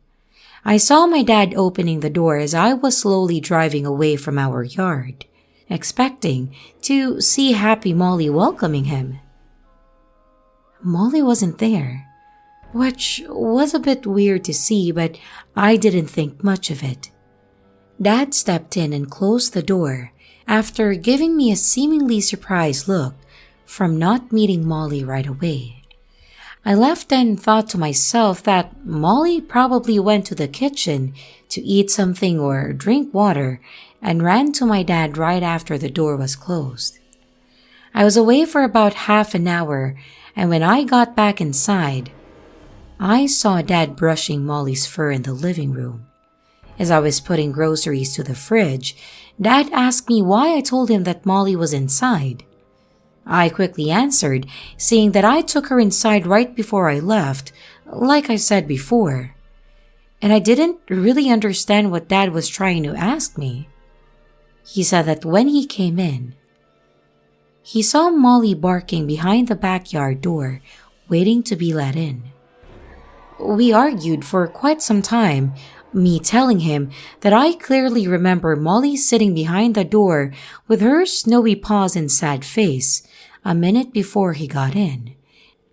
A: I saw my dad opening the door as I was slowly driving away from our yard, expecting to see happy Molly welcoming him. Molly wasn't there, which was a bit weird to see, but I didn't think much of it. Dad stepped in and closed the door after giving me a seemingly surprised look, from not meeting Molly right away. I left and thought to myself that Molly probably went to the kitchen to eat something or drink water and ran to my dad right after the door was closed. I was away for about half an hour, and when I got back inside, I saw Dad brushing Molly's fur in the living room. As I was putting groceries to the fridge, Dad asked me why I told him that Molly was inside. I quickly answered, saying that I took her inside right before I left, like I said before. And I didn't really understand what Dad was trying to ask me. He said that when he came in, he saw Molly barking behind the backyard door, waiting to be let in. We argued for quite some time, me telling him that I clearly remember Molly sitting behind the door with her snowy paws and sad face a minute before he got in,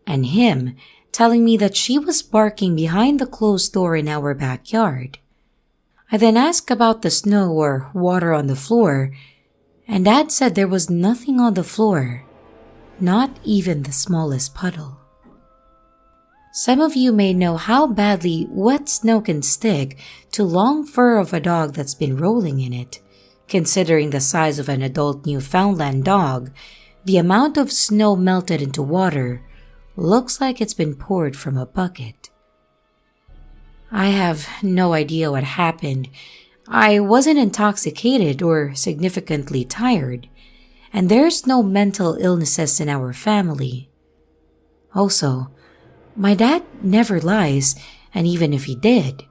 A: and him telling me that she was barking behind the closed door in our backyard. I then asked about the snow or water on the floor, and Dad said there was nothing on the floor, not even the smallest puddle. Some of you may know how badly wet snow can stick to long fur of a dog that's been rolling in it. Considering the size of an adult Newfoundland dog, the amount of snow melted into water looks like it's been poured from a bucket. I have no idea what happened. I wasn't intoxicated or significantly tired, and there's no mental illnesses in our family. Also, my dad never lies, and even if he did,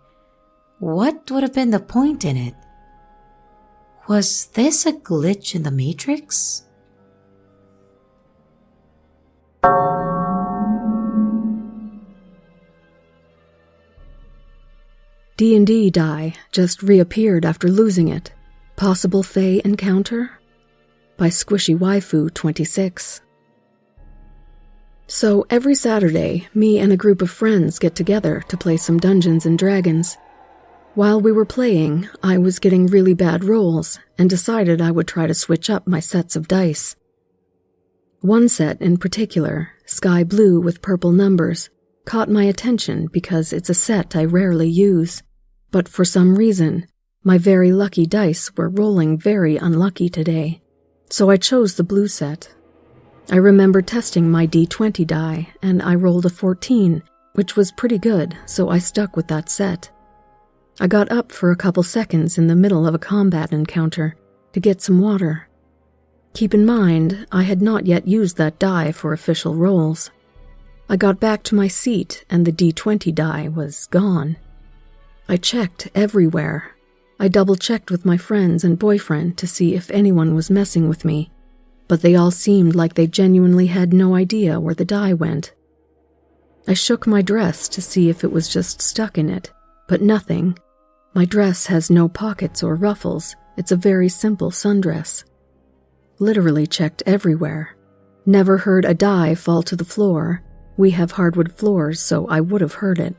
A: what would have been the point in it? Was this a glitch in the Matrix?
K: D&D die just reappeared after losing it. Possible Fae encounter? By Squishy Waifu 26. So every Saturday, me and a group of friends get together to play some Dungeons and Dragons. While we were playing, I was getting really bad rolls and decided I would try to switch up my sets of dice. One set in particular, sky blue with purple numbers, caught my attention because it's a set I rarely use, but for some reason, my very lucky dice were rolling very unlucky today, so I chose the blue set. I remember testing my D20 die, and I rolled a 14, which was pretty good, so I stuck with that set. I got up for a couple seconds in the middle of a combat encounter to get some water. Keep in mind, I had not yet used that die for official rolls. I got back to my seat, and the D20 die was gone. I checked everywhere. I double-checked with my friends and boyfriend to see if anyone was messing with me, but they all seemed like they genuinely had no idea where the die went. I shook my dress to see if it was just stuck in it, but nothing. My dress has no pockets or ruffles. It's a very simple sundress. Literally checked everywhere. Never heard a die fall to the floor. We have hardwood floors, so I would have heard it.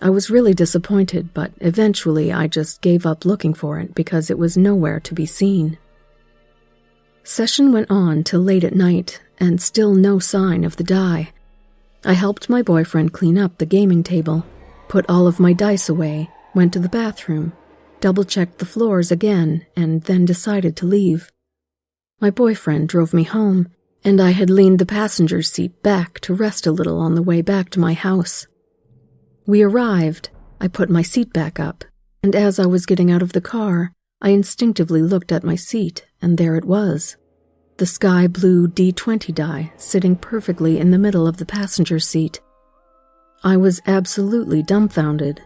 K: I was really disappointed, but eventually I just gave up looking for it because it was nowhere to be seen. Session went on till late at night, and still no sign of the die. I helped my boyfriend clean up the gaming table, put all of my dice away, went to the bathroom, double-checked the floors again, and then decided to leave. My boyfriend drove me home, and I had leaned the passenger seat back to rest a little on the way back to my house. We arrived, I put my seat back up, and as I was getting out of the car, I instinctively looked at my seat, and there it was. The sky blue D20 die sitting perfectly in the middle of the passenger seat. I was absolutely dumbfounded.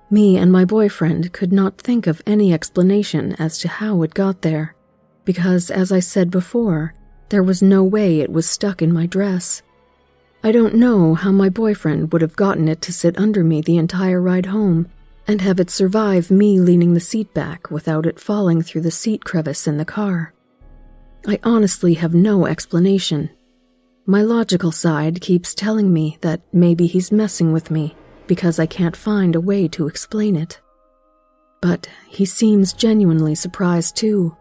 K: Me and my boyfriend could not think of any explanation as to how it got there, because, as I said before, there was no way it was stuck in my dress. I don't know how my boyfriend would have gotten it to sit under me the entire ride home and have it survive me leaning the seat back without it falling through the seat crevice in the car. I honestly have no explanation. My logical side keeps telling me that maybe he's messing with me because I can't find a way to explain it. But he seems genuinely surprised too.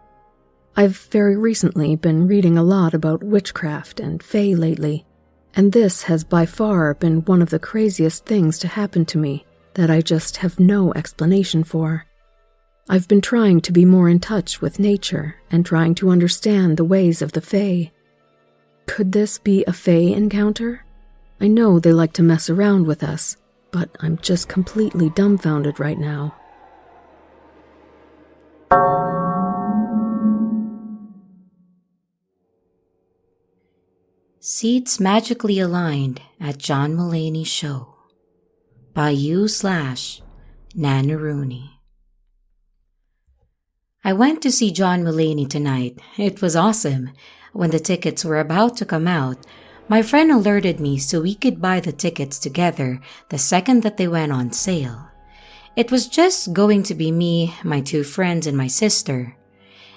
K: I've very recently been reading a lot about witchcraft and fae lately, and this has by far been one of the craziest things to happen to me that I just have no explanation for. I've been trying to be more in touch with nature and trying to understand the ways of the fae. Could this be a fae encounter? I know they like to mess around with us, but I'm just completely dumbfounded right now.
A: Seats Magically Aligned at John Mulaney's Show by u/Nanaruni. I went to see John Mulaney tonight. It was awesome. When the tickets were about to come out, my friend alerted me so we could buy the tickets together the second that they went on sale. It was just going to be me, my 2 friends, and my sister.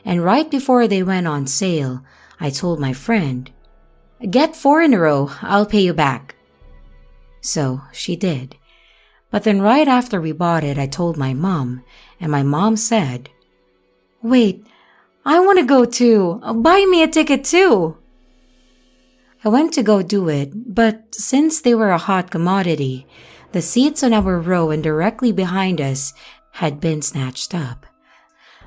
A: And right before they went on sale, I told my friend, "Get 4 in a row, I'll pay you back." So she did. But then right after we bought it, I told my mom, and my mom said, "Wait, I want to go too. Buy me a ticket too." I went to go do it, but since they were a hot commodity, the seats on our row and directly behind us had been snatched up.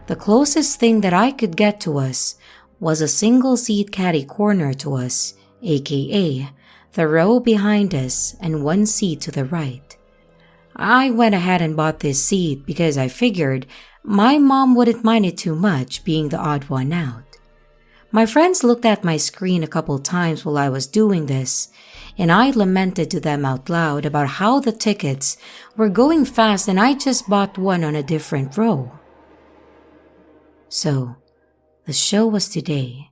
A: The closest thing that I could get to us was a single seat caddy corner to us, aka the row behind us and 1 seat to the right. I went ahead and bought this seat because I figured my mom wouldn't mind it too much being the odd one out. My friends looked at my screen a couple times while I was doing this, and I lamented to them out loud about how the tickets were going fast and I just bought one on a different row. So, the show was today.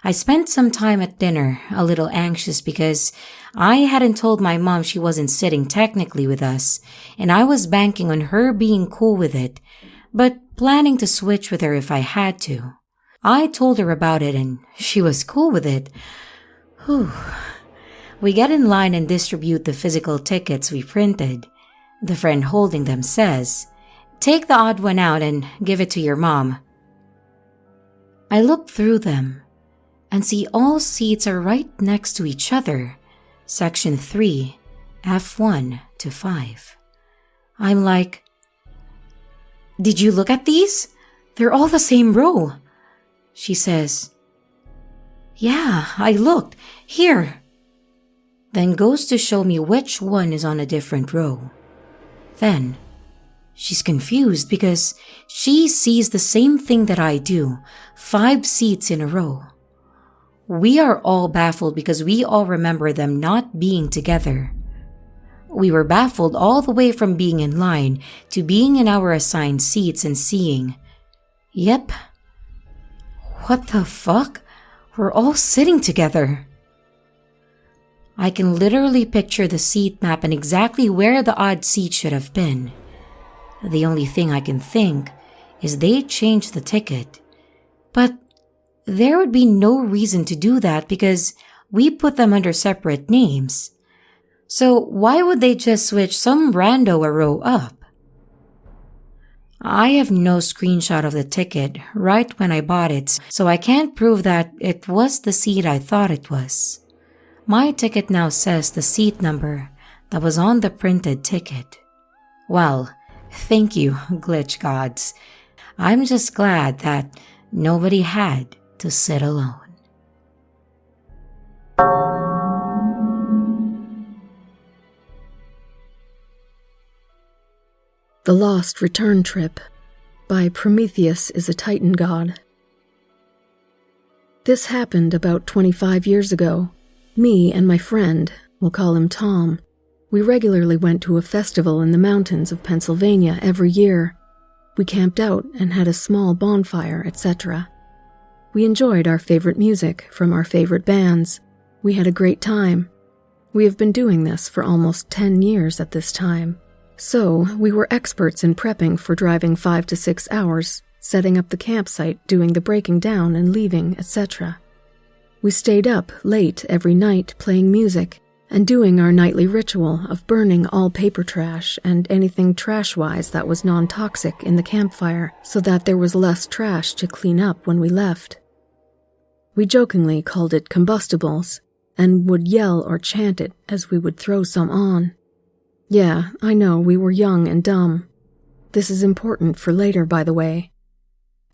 A: I spent some time at dinner, a little anxious because I hadn't told my mom she wasn't sitting technically with us, and I was banking on her being cool with it, but planning to switch with her if I had to. I told her about it and she was cool with it. Whew. We get in line and distribute the physical tickets we printed. The friend holding them says, "Take the odd one out and give it to your mom." I look through them and see all seats are right next to each other, section 3, F1 to 5. I'm like, "Did you look at these? They're all the same row." She says, "Yeah, I looked. Here." Then goes to show me which one is on a different row. Then she's confused because she sees the same thing that I do, 5 seats in a row. We are all baffled because we all remember them not being together. We were baffled all the way from being in line to being in our assigned seats and seeing, yep, what the fuck? We're all sitting together. I can literally picture the seat map and exactly where the odd seat should have been. The only thing I can think is they changed the ticket. But there would be no reason to do that because we put them under separate names. So why would they just switch some rando a row up? I have no screenshot of the ticket right when I bought it, so I can't prove that it was the seat I thought it was. My ticket now says the seat number that was on the printed ticket. Well, thank you, glitch gods. I'm just glad that nobody had to sit alone.
K: The Lost Return Trip by Prometheus is a Titan God. This happened about 25 years ago. Me and my friend, we'll call him Tom, we regularly went to a festival in the mountains of Pennsylvania every year. We camped out and had a small bonfire, etc. We enjoyed our favorite music from our favorite bands. We had a great time. We have been doing this for almost 10 years at this time. So, we were experts in prepping for driving 5 to 6 hours, setting up the campsite, doing the breaking down and leaving, etc. We stayed up late every night playing music and doing our nightly ritual of burning all paper trash and anything trash-wise that was non-toxic in the campfire so that there was less trash to clean up when we left. We jokingly called it combustibles and would yell or chant it as we would throw some on. Yeah, I know, we were young and dumb. This is important for later, by the way.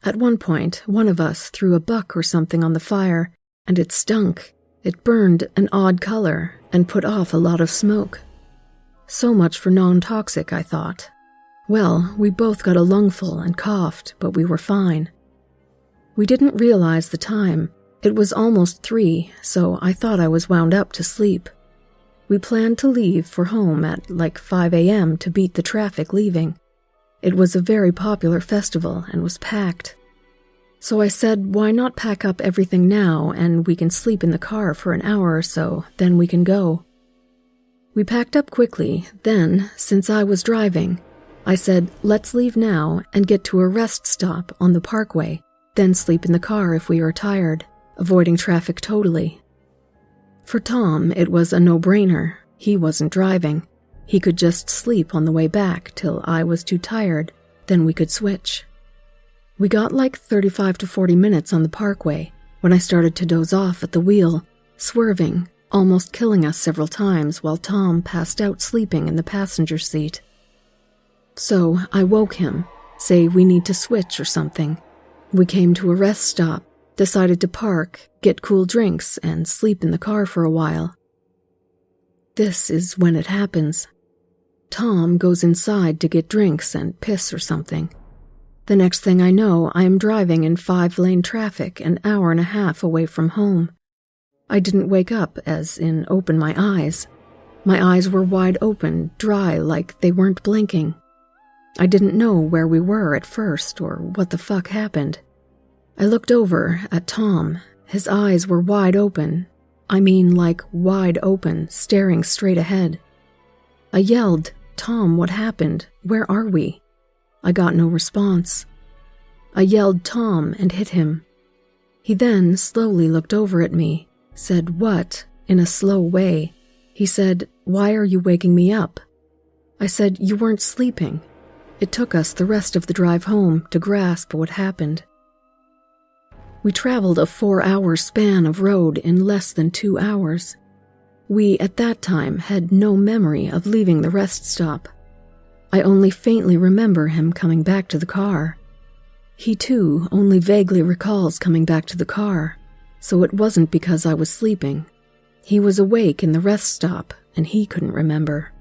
K: At one point, one of us threw a buck or something on the fire, and it stunk. It burned an odd color and put off a lot of smoke. So much for non-toxic, I thought. Well, we both got a lungful and coughed, but we were fine. We didn't realize the time. It was almost 3, so I thought I was wound up to sleep. We planned to leave for home at like 5 a.m. to beat the traffic leaving. It was a very popular festival and was packed. So I said, why not pack up everything now and we can sleep in the car for an hour or so, then we can go. We packed up quickly, then, since I was driving, I said, let's leave now and get to a rest stop on the parkway, then sleep in the car if we are tired, avoiding traffic totally. For Tom, it was a no-brainer. He wasn't driving. He could just sleep on the way back till I was too tired, then we could switch. We got like 35 to 40 minutes on the parkway when I started to doze off at the wheel, swerving, almost killing us several times while Tom passed out sleeping in the passenger seat. So I woke him, say we need to switch or something. We came to a rest stop, decided to park, get cool drinks, and sleep in the car for a while. This is when it happens. Tom goes inside to get drinks and piss or something. The next thing I know, I am driving in 5-lane traffic an hour and a half away from home. I didn't wake up, as in open my eyes. My eyes were wide open, dry, like they weren't blinking. I didn't know where we were at first or what the fuck happened. I looked over at Tom. His eyes were wide open. I mean, like wide open, staring straight ahead. I yelled, Tom, what happened? Where are we? I got no response. I yelled Tom and hit him. He then slowly looked over at me, said what, in a slow way. He said, why are you waking me up? I said, you weren't sleeping. It took us the rest of the drive home to grasp what happened. We traveled a 4-hour span of road in less than 2 hours. We, at that time, had no memory of leaving the rest stop. I only faintly remember him coming back to the car. He, too, only vaguely recalls coming back to the car, so it wasn't because I was sleeping. He was awake in the rest stop, and he couldn't remember.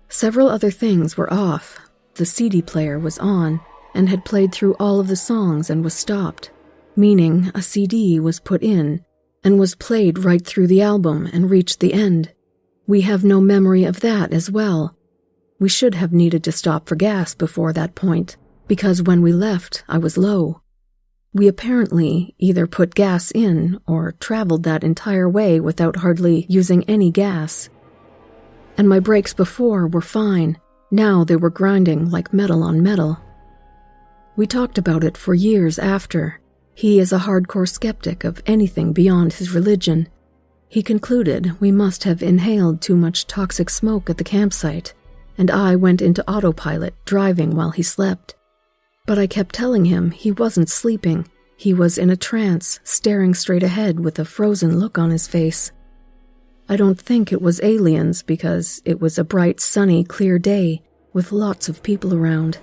K: Several other things were off. The CD player was on, and had played through all of the songs and was stopped, meaning a CD was put in, and was played right through the album and reached the end. We have no memory of that as well. We should have needed to stop for gas before that point, because when we left, I was low. We apparently either put gas in or traveled that entire way without hardly using any gas. And my brakes before were fine. Now they were grinding like metal on metal. We talked about it for years after. He is a hardcore skeptic of anything beyond his religion. He concluded we must have inhaled too much toxic smoke at the campsite, and I went into autopilot, driving while he slept. But I kept telling him he wasn't sleeping. He was in a trance, staring straight ahead with a frozen look on his face. I don't think it was aliens because it was a bright, sunny, clear day with lots of people around.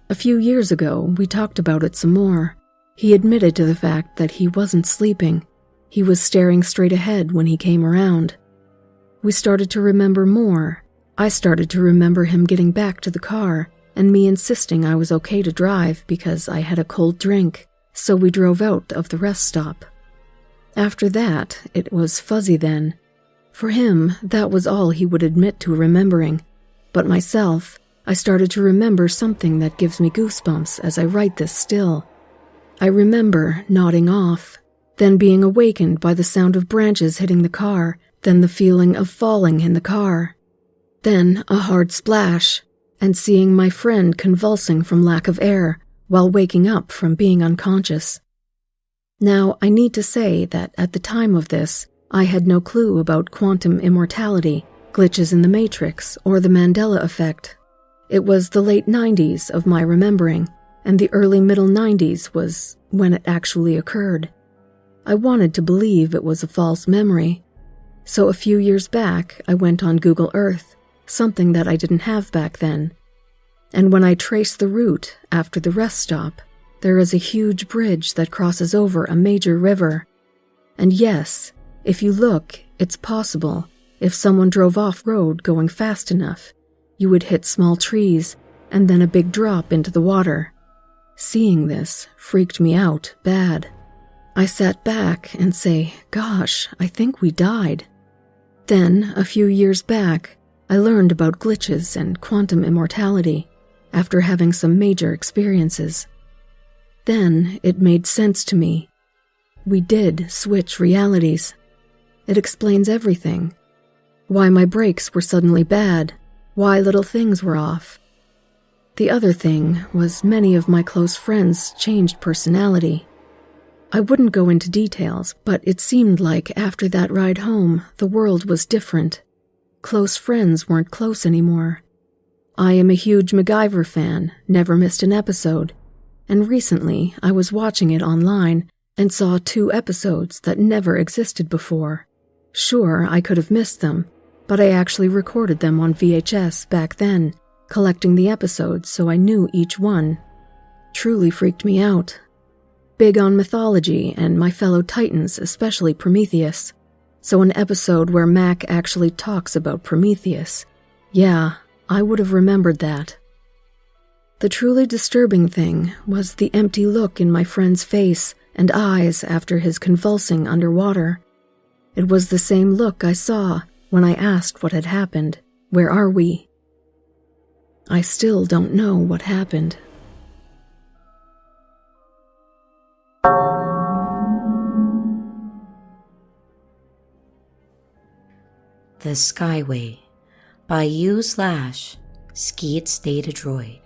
K: A few years ago, we talked about it some more. He admitted to the fact that he wasn't sleeping. He was staring straight ahead when he came around. We started to remember more. I started to remember him getting back to the car and me insisting I was okay to drive because I had a cold drink, so we drove out of the rest stop. After that, it was fuzzy then. For him, that was all he would admit to remembering. But myself, I started to remember something that gives me goosebumps as I write this still. I remember nodding off, then being awakened by the sound of branches hitting the car, then the feeling of falling in the car. Then a hard splash, and seeing my friend convulsing from lack of air while waking up from being unconscious. Now, I need to say that at the time of this, I had no clue about quantum immortality, glitches in the Matrix, or the Mandela effect. It was the late 90s of my remembering, and the early middle 90s was when it actually occurred. I wanted to believe it was a false memory. So a few years back, I went on Google Earth, something that I didn't have back then. And when I traced the route after the rest stop, there is a huge bridge that crosses over a major river. And yes, if you look, it's possible, if someone drove off-road going fast enough, you would hit small trees and then a big drop into the water. Seeing this freaked me out bad. I sat back and say, gosh, I think we died. Then, a few years back, I learned about glitches and quantum immortality after having some major experiences. Then it made sense to me. We did switch realities. It explains everything. Why my brakes were suddenly bad, why little things were off. The other thing was many of my close friends changed personality. I wouldn't go into details, but it seemed like after that ride home, the world was different. Close friends weren't close anymore. I am a huge MacGyver fan, never missed an episode, and recently I was watching it online and saw 2 episodes that never existed before. Sure, I could have missed them, but I actually recorded them on VHS back then, collecting the episodes so I knew each one. Truly freaked me out. Big on mythology and my fellow titans, especially Prometheus. So an episode where Mac actually talks about Prometheus. Yeah, I would have remembered that. The truly disturbing thing was the empty look in my friend's face and eyes after his convulsing underwater. It was the same look I saw when I asked what had happened. Where are we? I still don't know what happened.
A: The Skyway by u/Skeets Data Droid.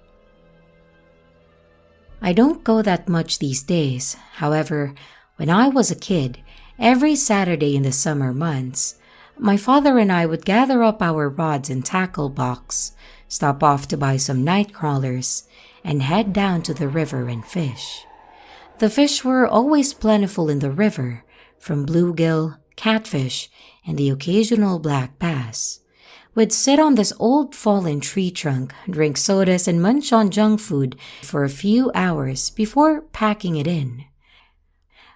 A: I don't go that much these days. However, when I was a kid, every Saturday in the summer months, my father and I would gather up our rods and tackle box, stop off to buy some night crawlers, and head down to the river and fish. The fish were always plentiful in the river, from bluegill, catfish, and the occasional black bass. We'd sit on this old fallen tree trunk, drink sodas, and munch on junk food for a few hours before packing it in.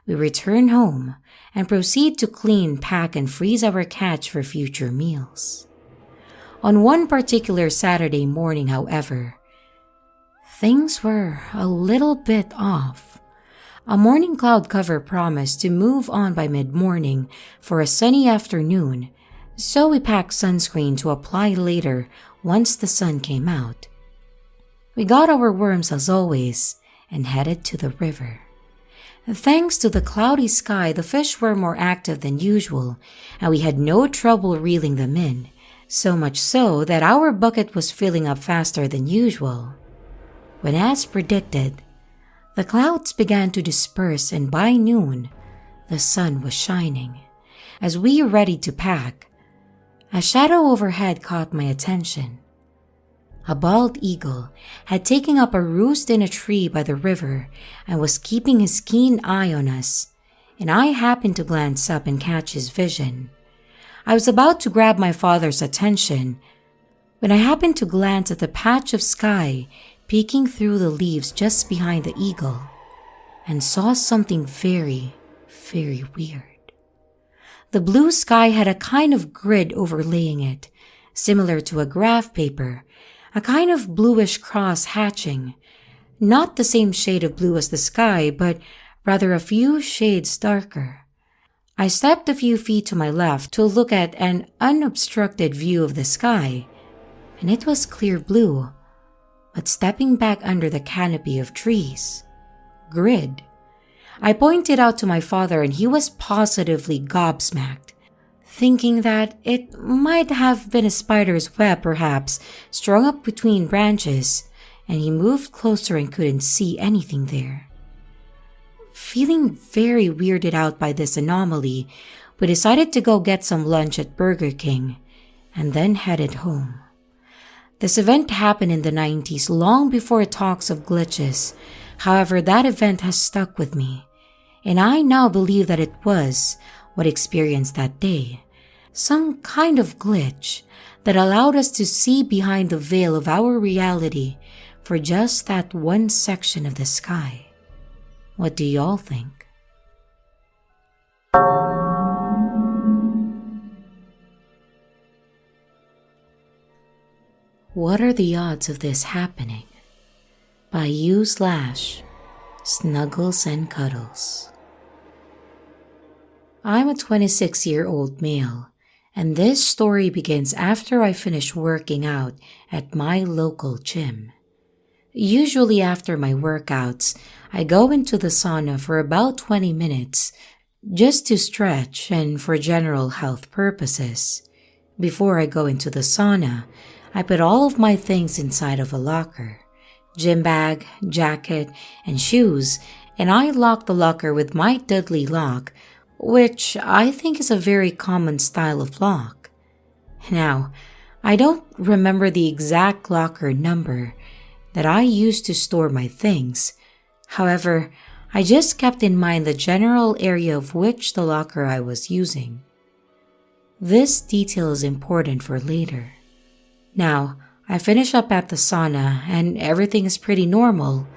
A: We return home and proceed to clean, pack, and freeze our catch for future meals. On one particular Saturday morning, however, things were a little bit off. A morning cloud cover promised to move on by mid-morning for a sunny afternoon, so we packed sunscreen to apply later once the sun came out. We got our worms as always and headed to the river. Thanks to the cloudy sky, the fish were more active than usual, and we had no trouble reeling them in, so much so that our bucket was filling up faster than usual. When, as predicted, the clouds began to disperse, and by noon, the sun was shining. As we readied to pack, a shadow overhead caught my attention. A bald eagle had taken up a roost in a tree by the river and was keeping his keen eye on us, and I happened to glance up and catch his vision. I was about to grab my father's attention when I happened to glance at the patch of sky peeking through the leaves just behind the eagle, and saw something very, very weird. The blue sky had a kind of grid overlaying it, similar to a graph paper, a kind of bluish cross hatching, not the same shade of blue as the sky, but rather a few shades darker. I stepped a few feet to my left to look at an unobstructed view of the sky, and it was clear blue, but stepping back under the canopy of trees. Grid. I pointed out to my father and he was positively gobsmacked, thinking that it might have been a spider's web perhaps, strung up between branches, and he moved closer and couldn't see anything there. Feeling very weirded out by this anomaly, we decided to go get some lunch at Burger King and then headed home. This event happened in the 90s, long before talks of glitches. However, that event has stuck with me, and I now believe that it was what experienced that day. Some kind of glitch that allowed us to see behind the veil of our reality for just that one section of the sky. What do y'all think? What are the odds of this happening? By u/Snuggles and Cuddles. I'm a 26-year-old male, and this story begins after I finish working out at my local gym. Usually after my workouts, I go into the sauna for about 20 minutes just to stretch and for general health purposes. Before I go into the sauna, I put all of my things inside of a locker, gym bag, jacket, and shoes, and I lock the locker with my Dudley lock, which I think is a very common style of lock. Now, I don't remember the exact locker number that I used to store my things. However, I just kept in mind the general area of which the locker I was using. This detail is important for later. Now, I finish up at the sauna and everything is pretty normal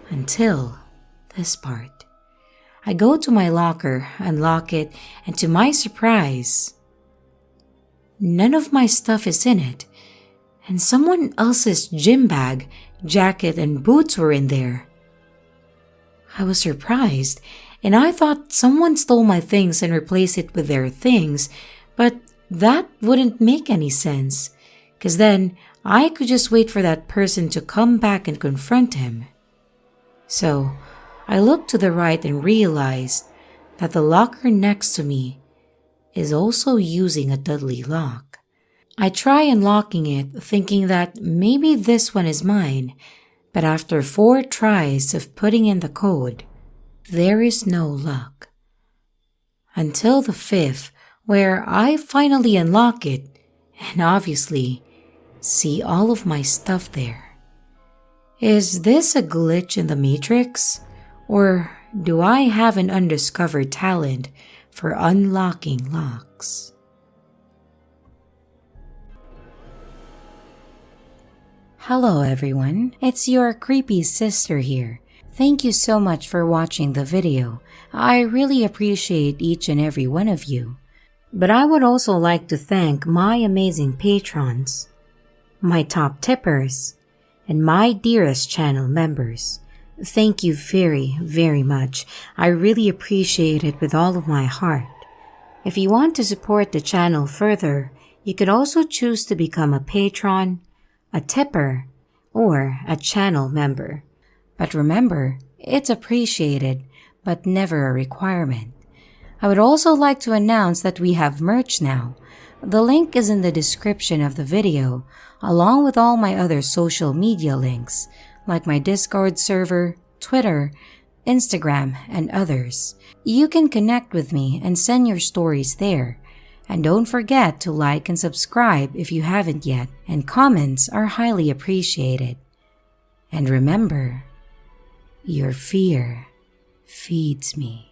A: until this part. I go to my locker, unlock it, and to my surprise, none of my stuff is in it, and someone else's gym bag, jacket, and boots were in there. I was surprised, and I thought someone stole my things and replaced it with their things, but that wouldn't make any sense, because then I could just wait for that person to come back and confront him. So, I looked to the right and realized that the locker next to me is also using a Dudley lock. I try unlocking it, thinking that maybe this one is mine, but after 4 tries of putting in the code, there is no luck. Until the 5th, where I finally unlock it, and obviously see all of my stuff there. Is this a glitch in the Matrix? Or do I have an undiscovered talent for unlocking locks? Hello everyone, it's your creepy sister here. Thank you so much for watching the video. I really appreciate each and every one of you. But I would also like to thank my amazing patrons, my top tippers, and my dearest channel members. Thank you very, very much. I really appreciate it with all of my heart. If you want to support the channel further, you could also choose to become a patron, a tipper, or a channel member. But remember, it's appreciated, but never a requirement. I would also like to announce that we have merch now. The link is in the description of the video, along with all my other social media links, like my Discord server, Twitter, Instagram, and others. You can connect with me and send your stories there. And don't forget to like and subscribe if you haven't yet, and comments are highly appreciated. And remember, your fear feeds me.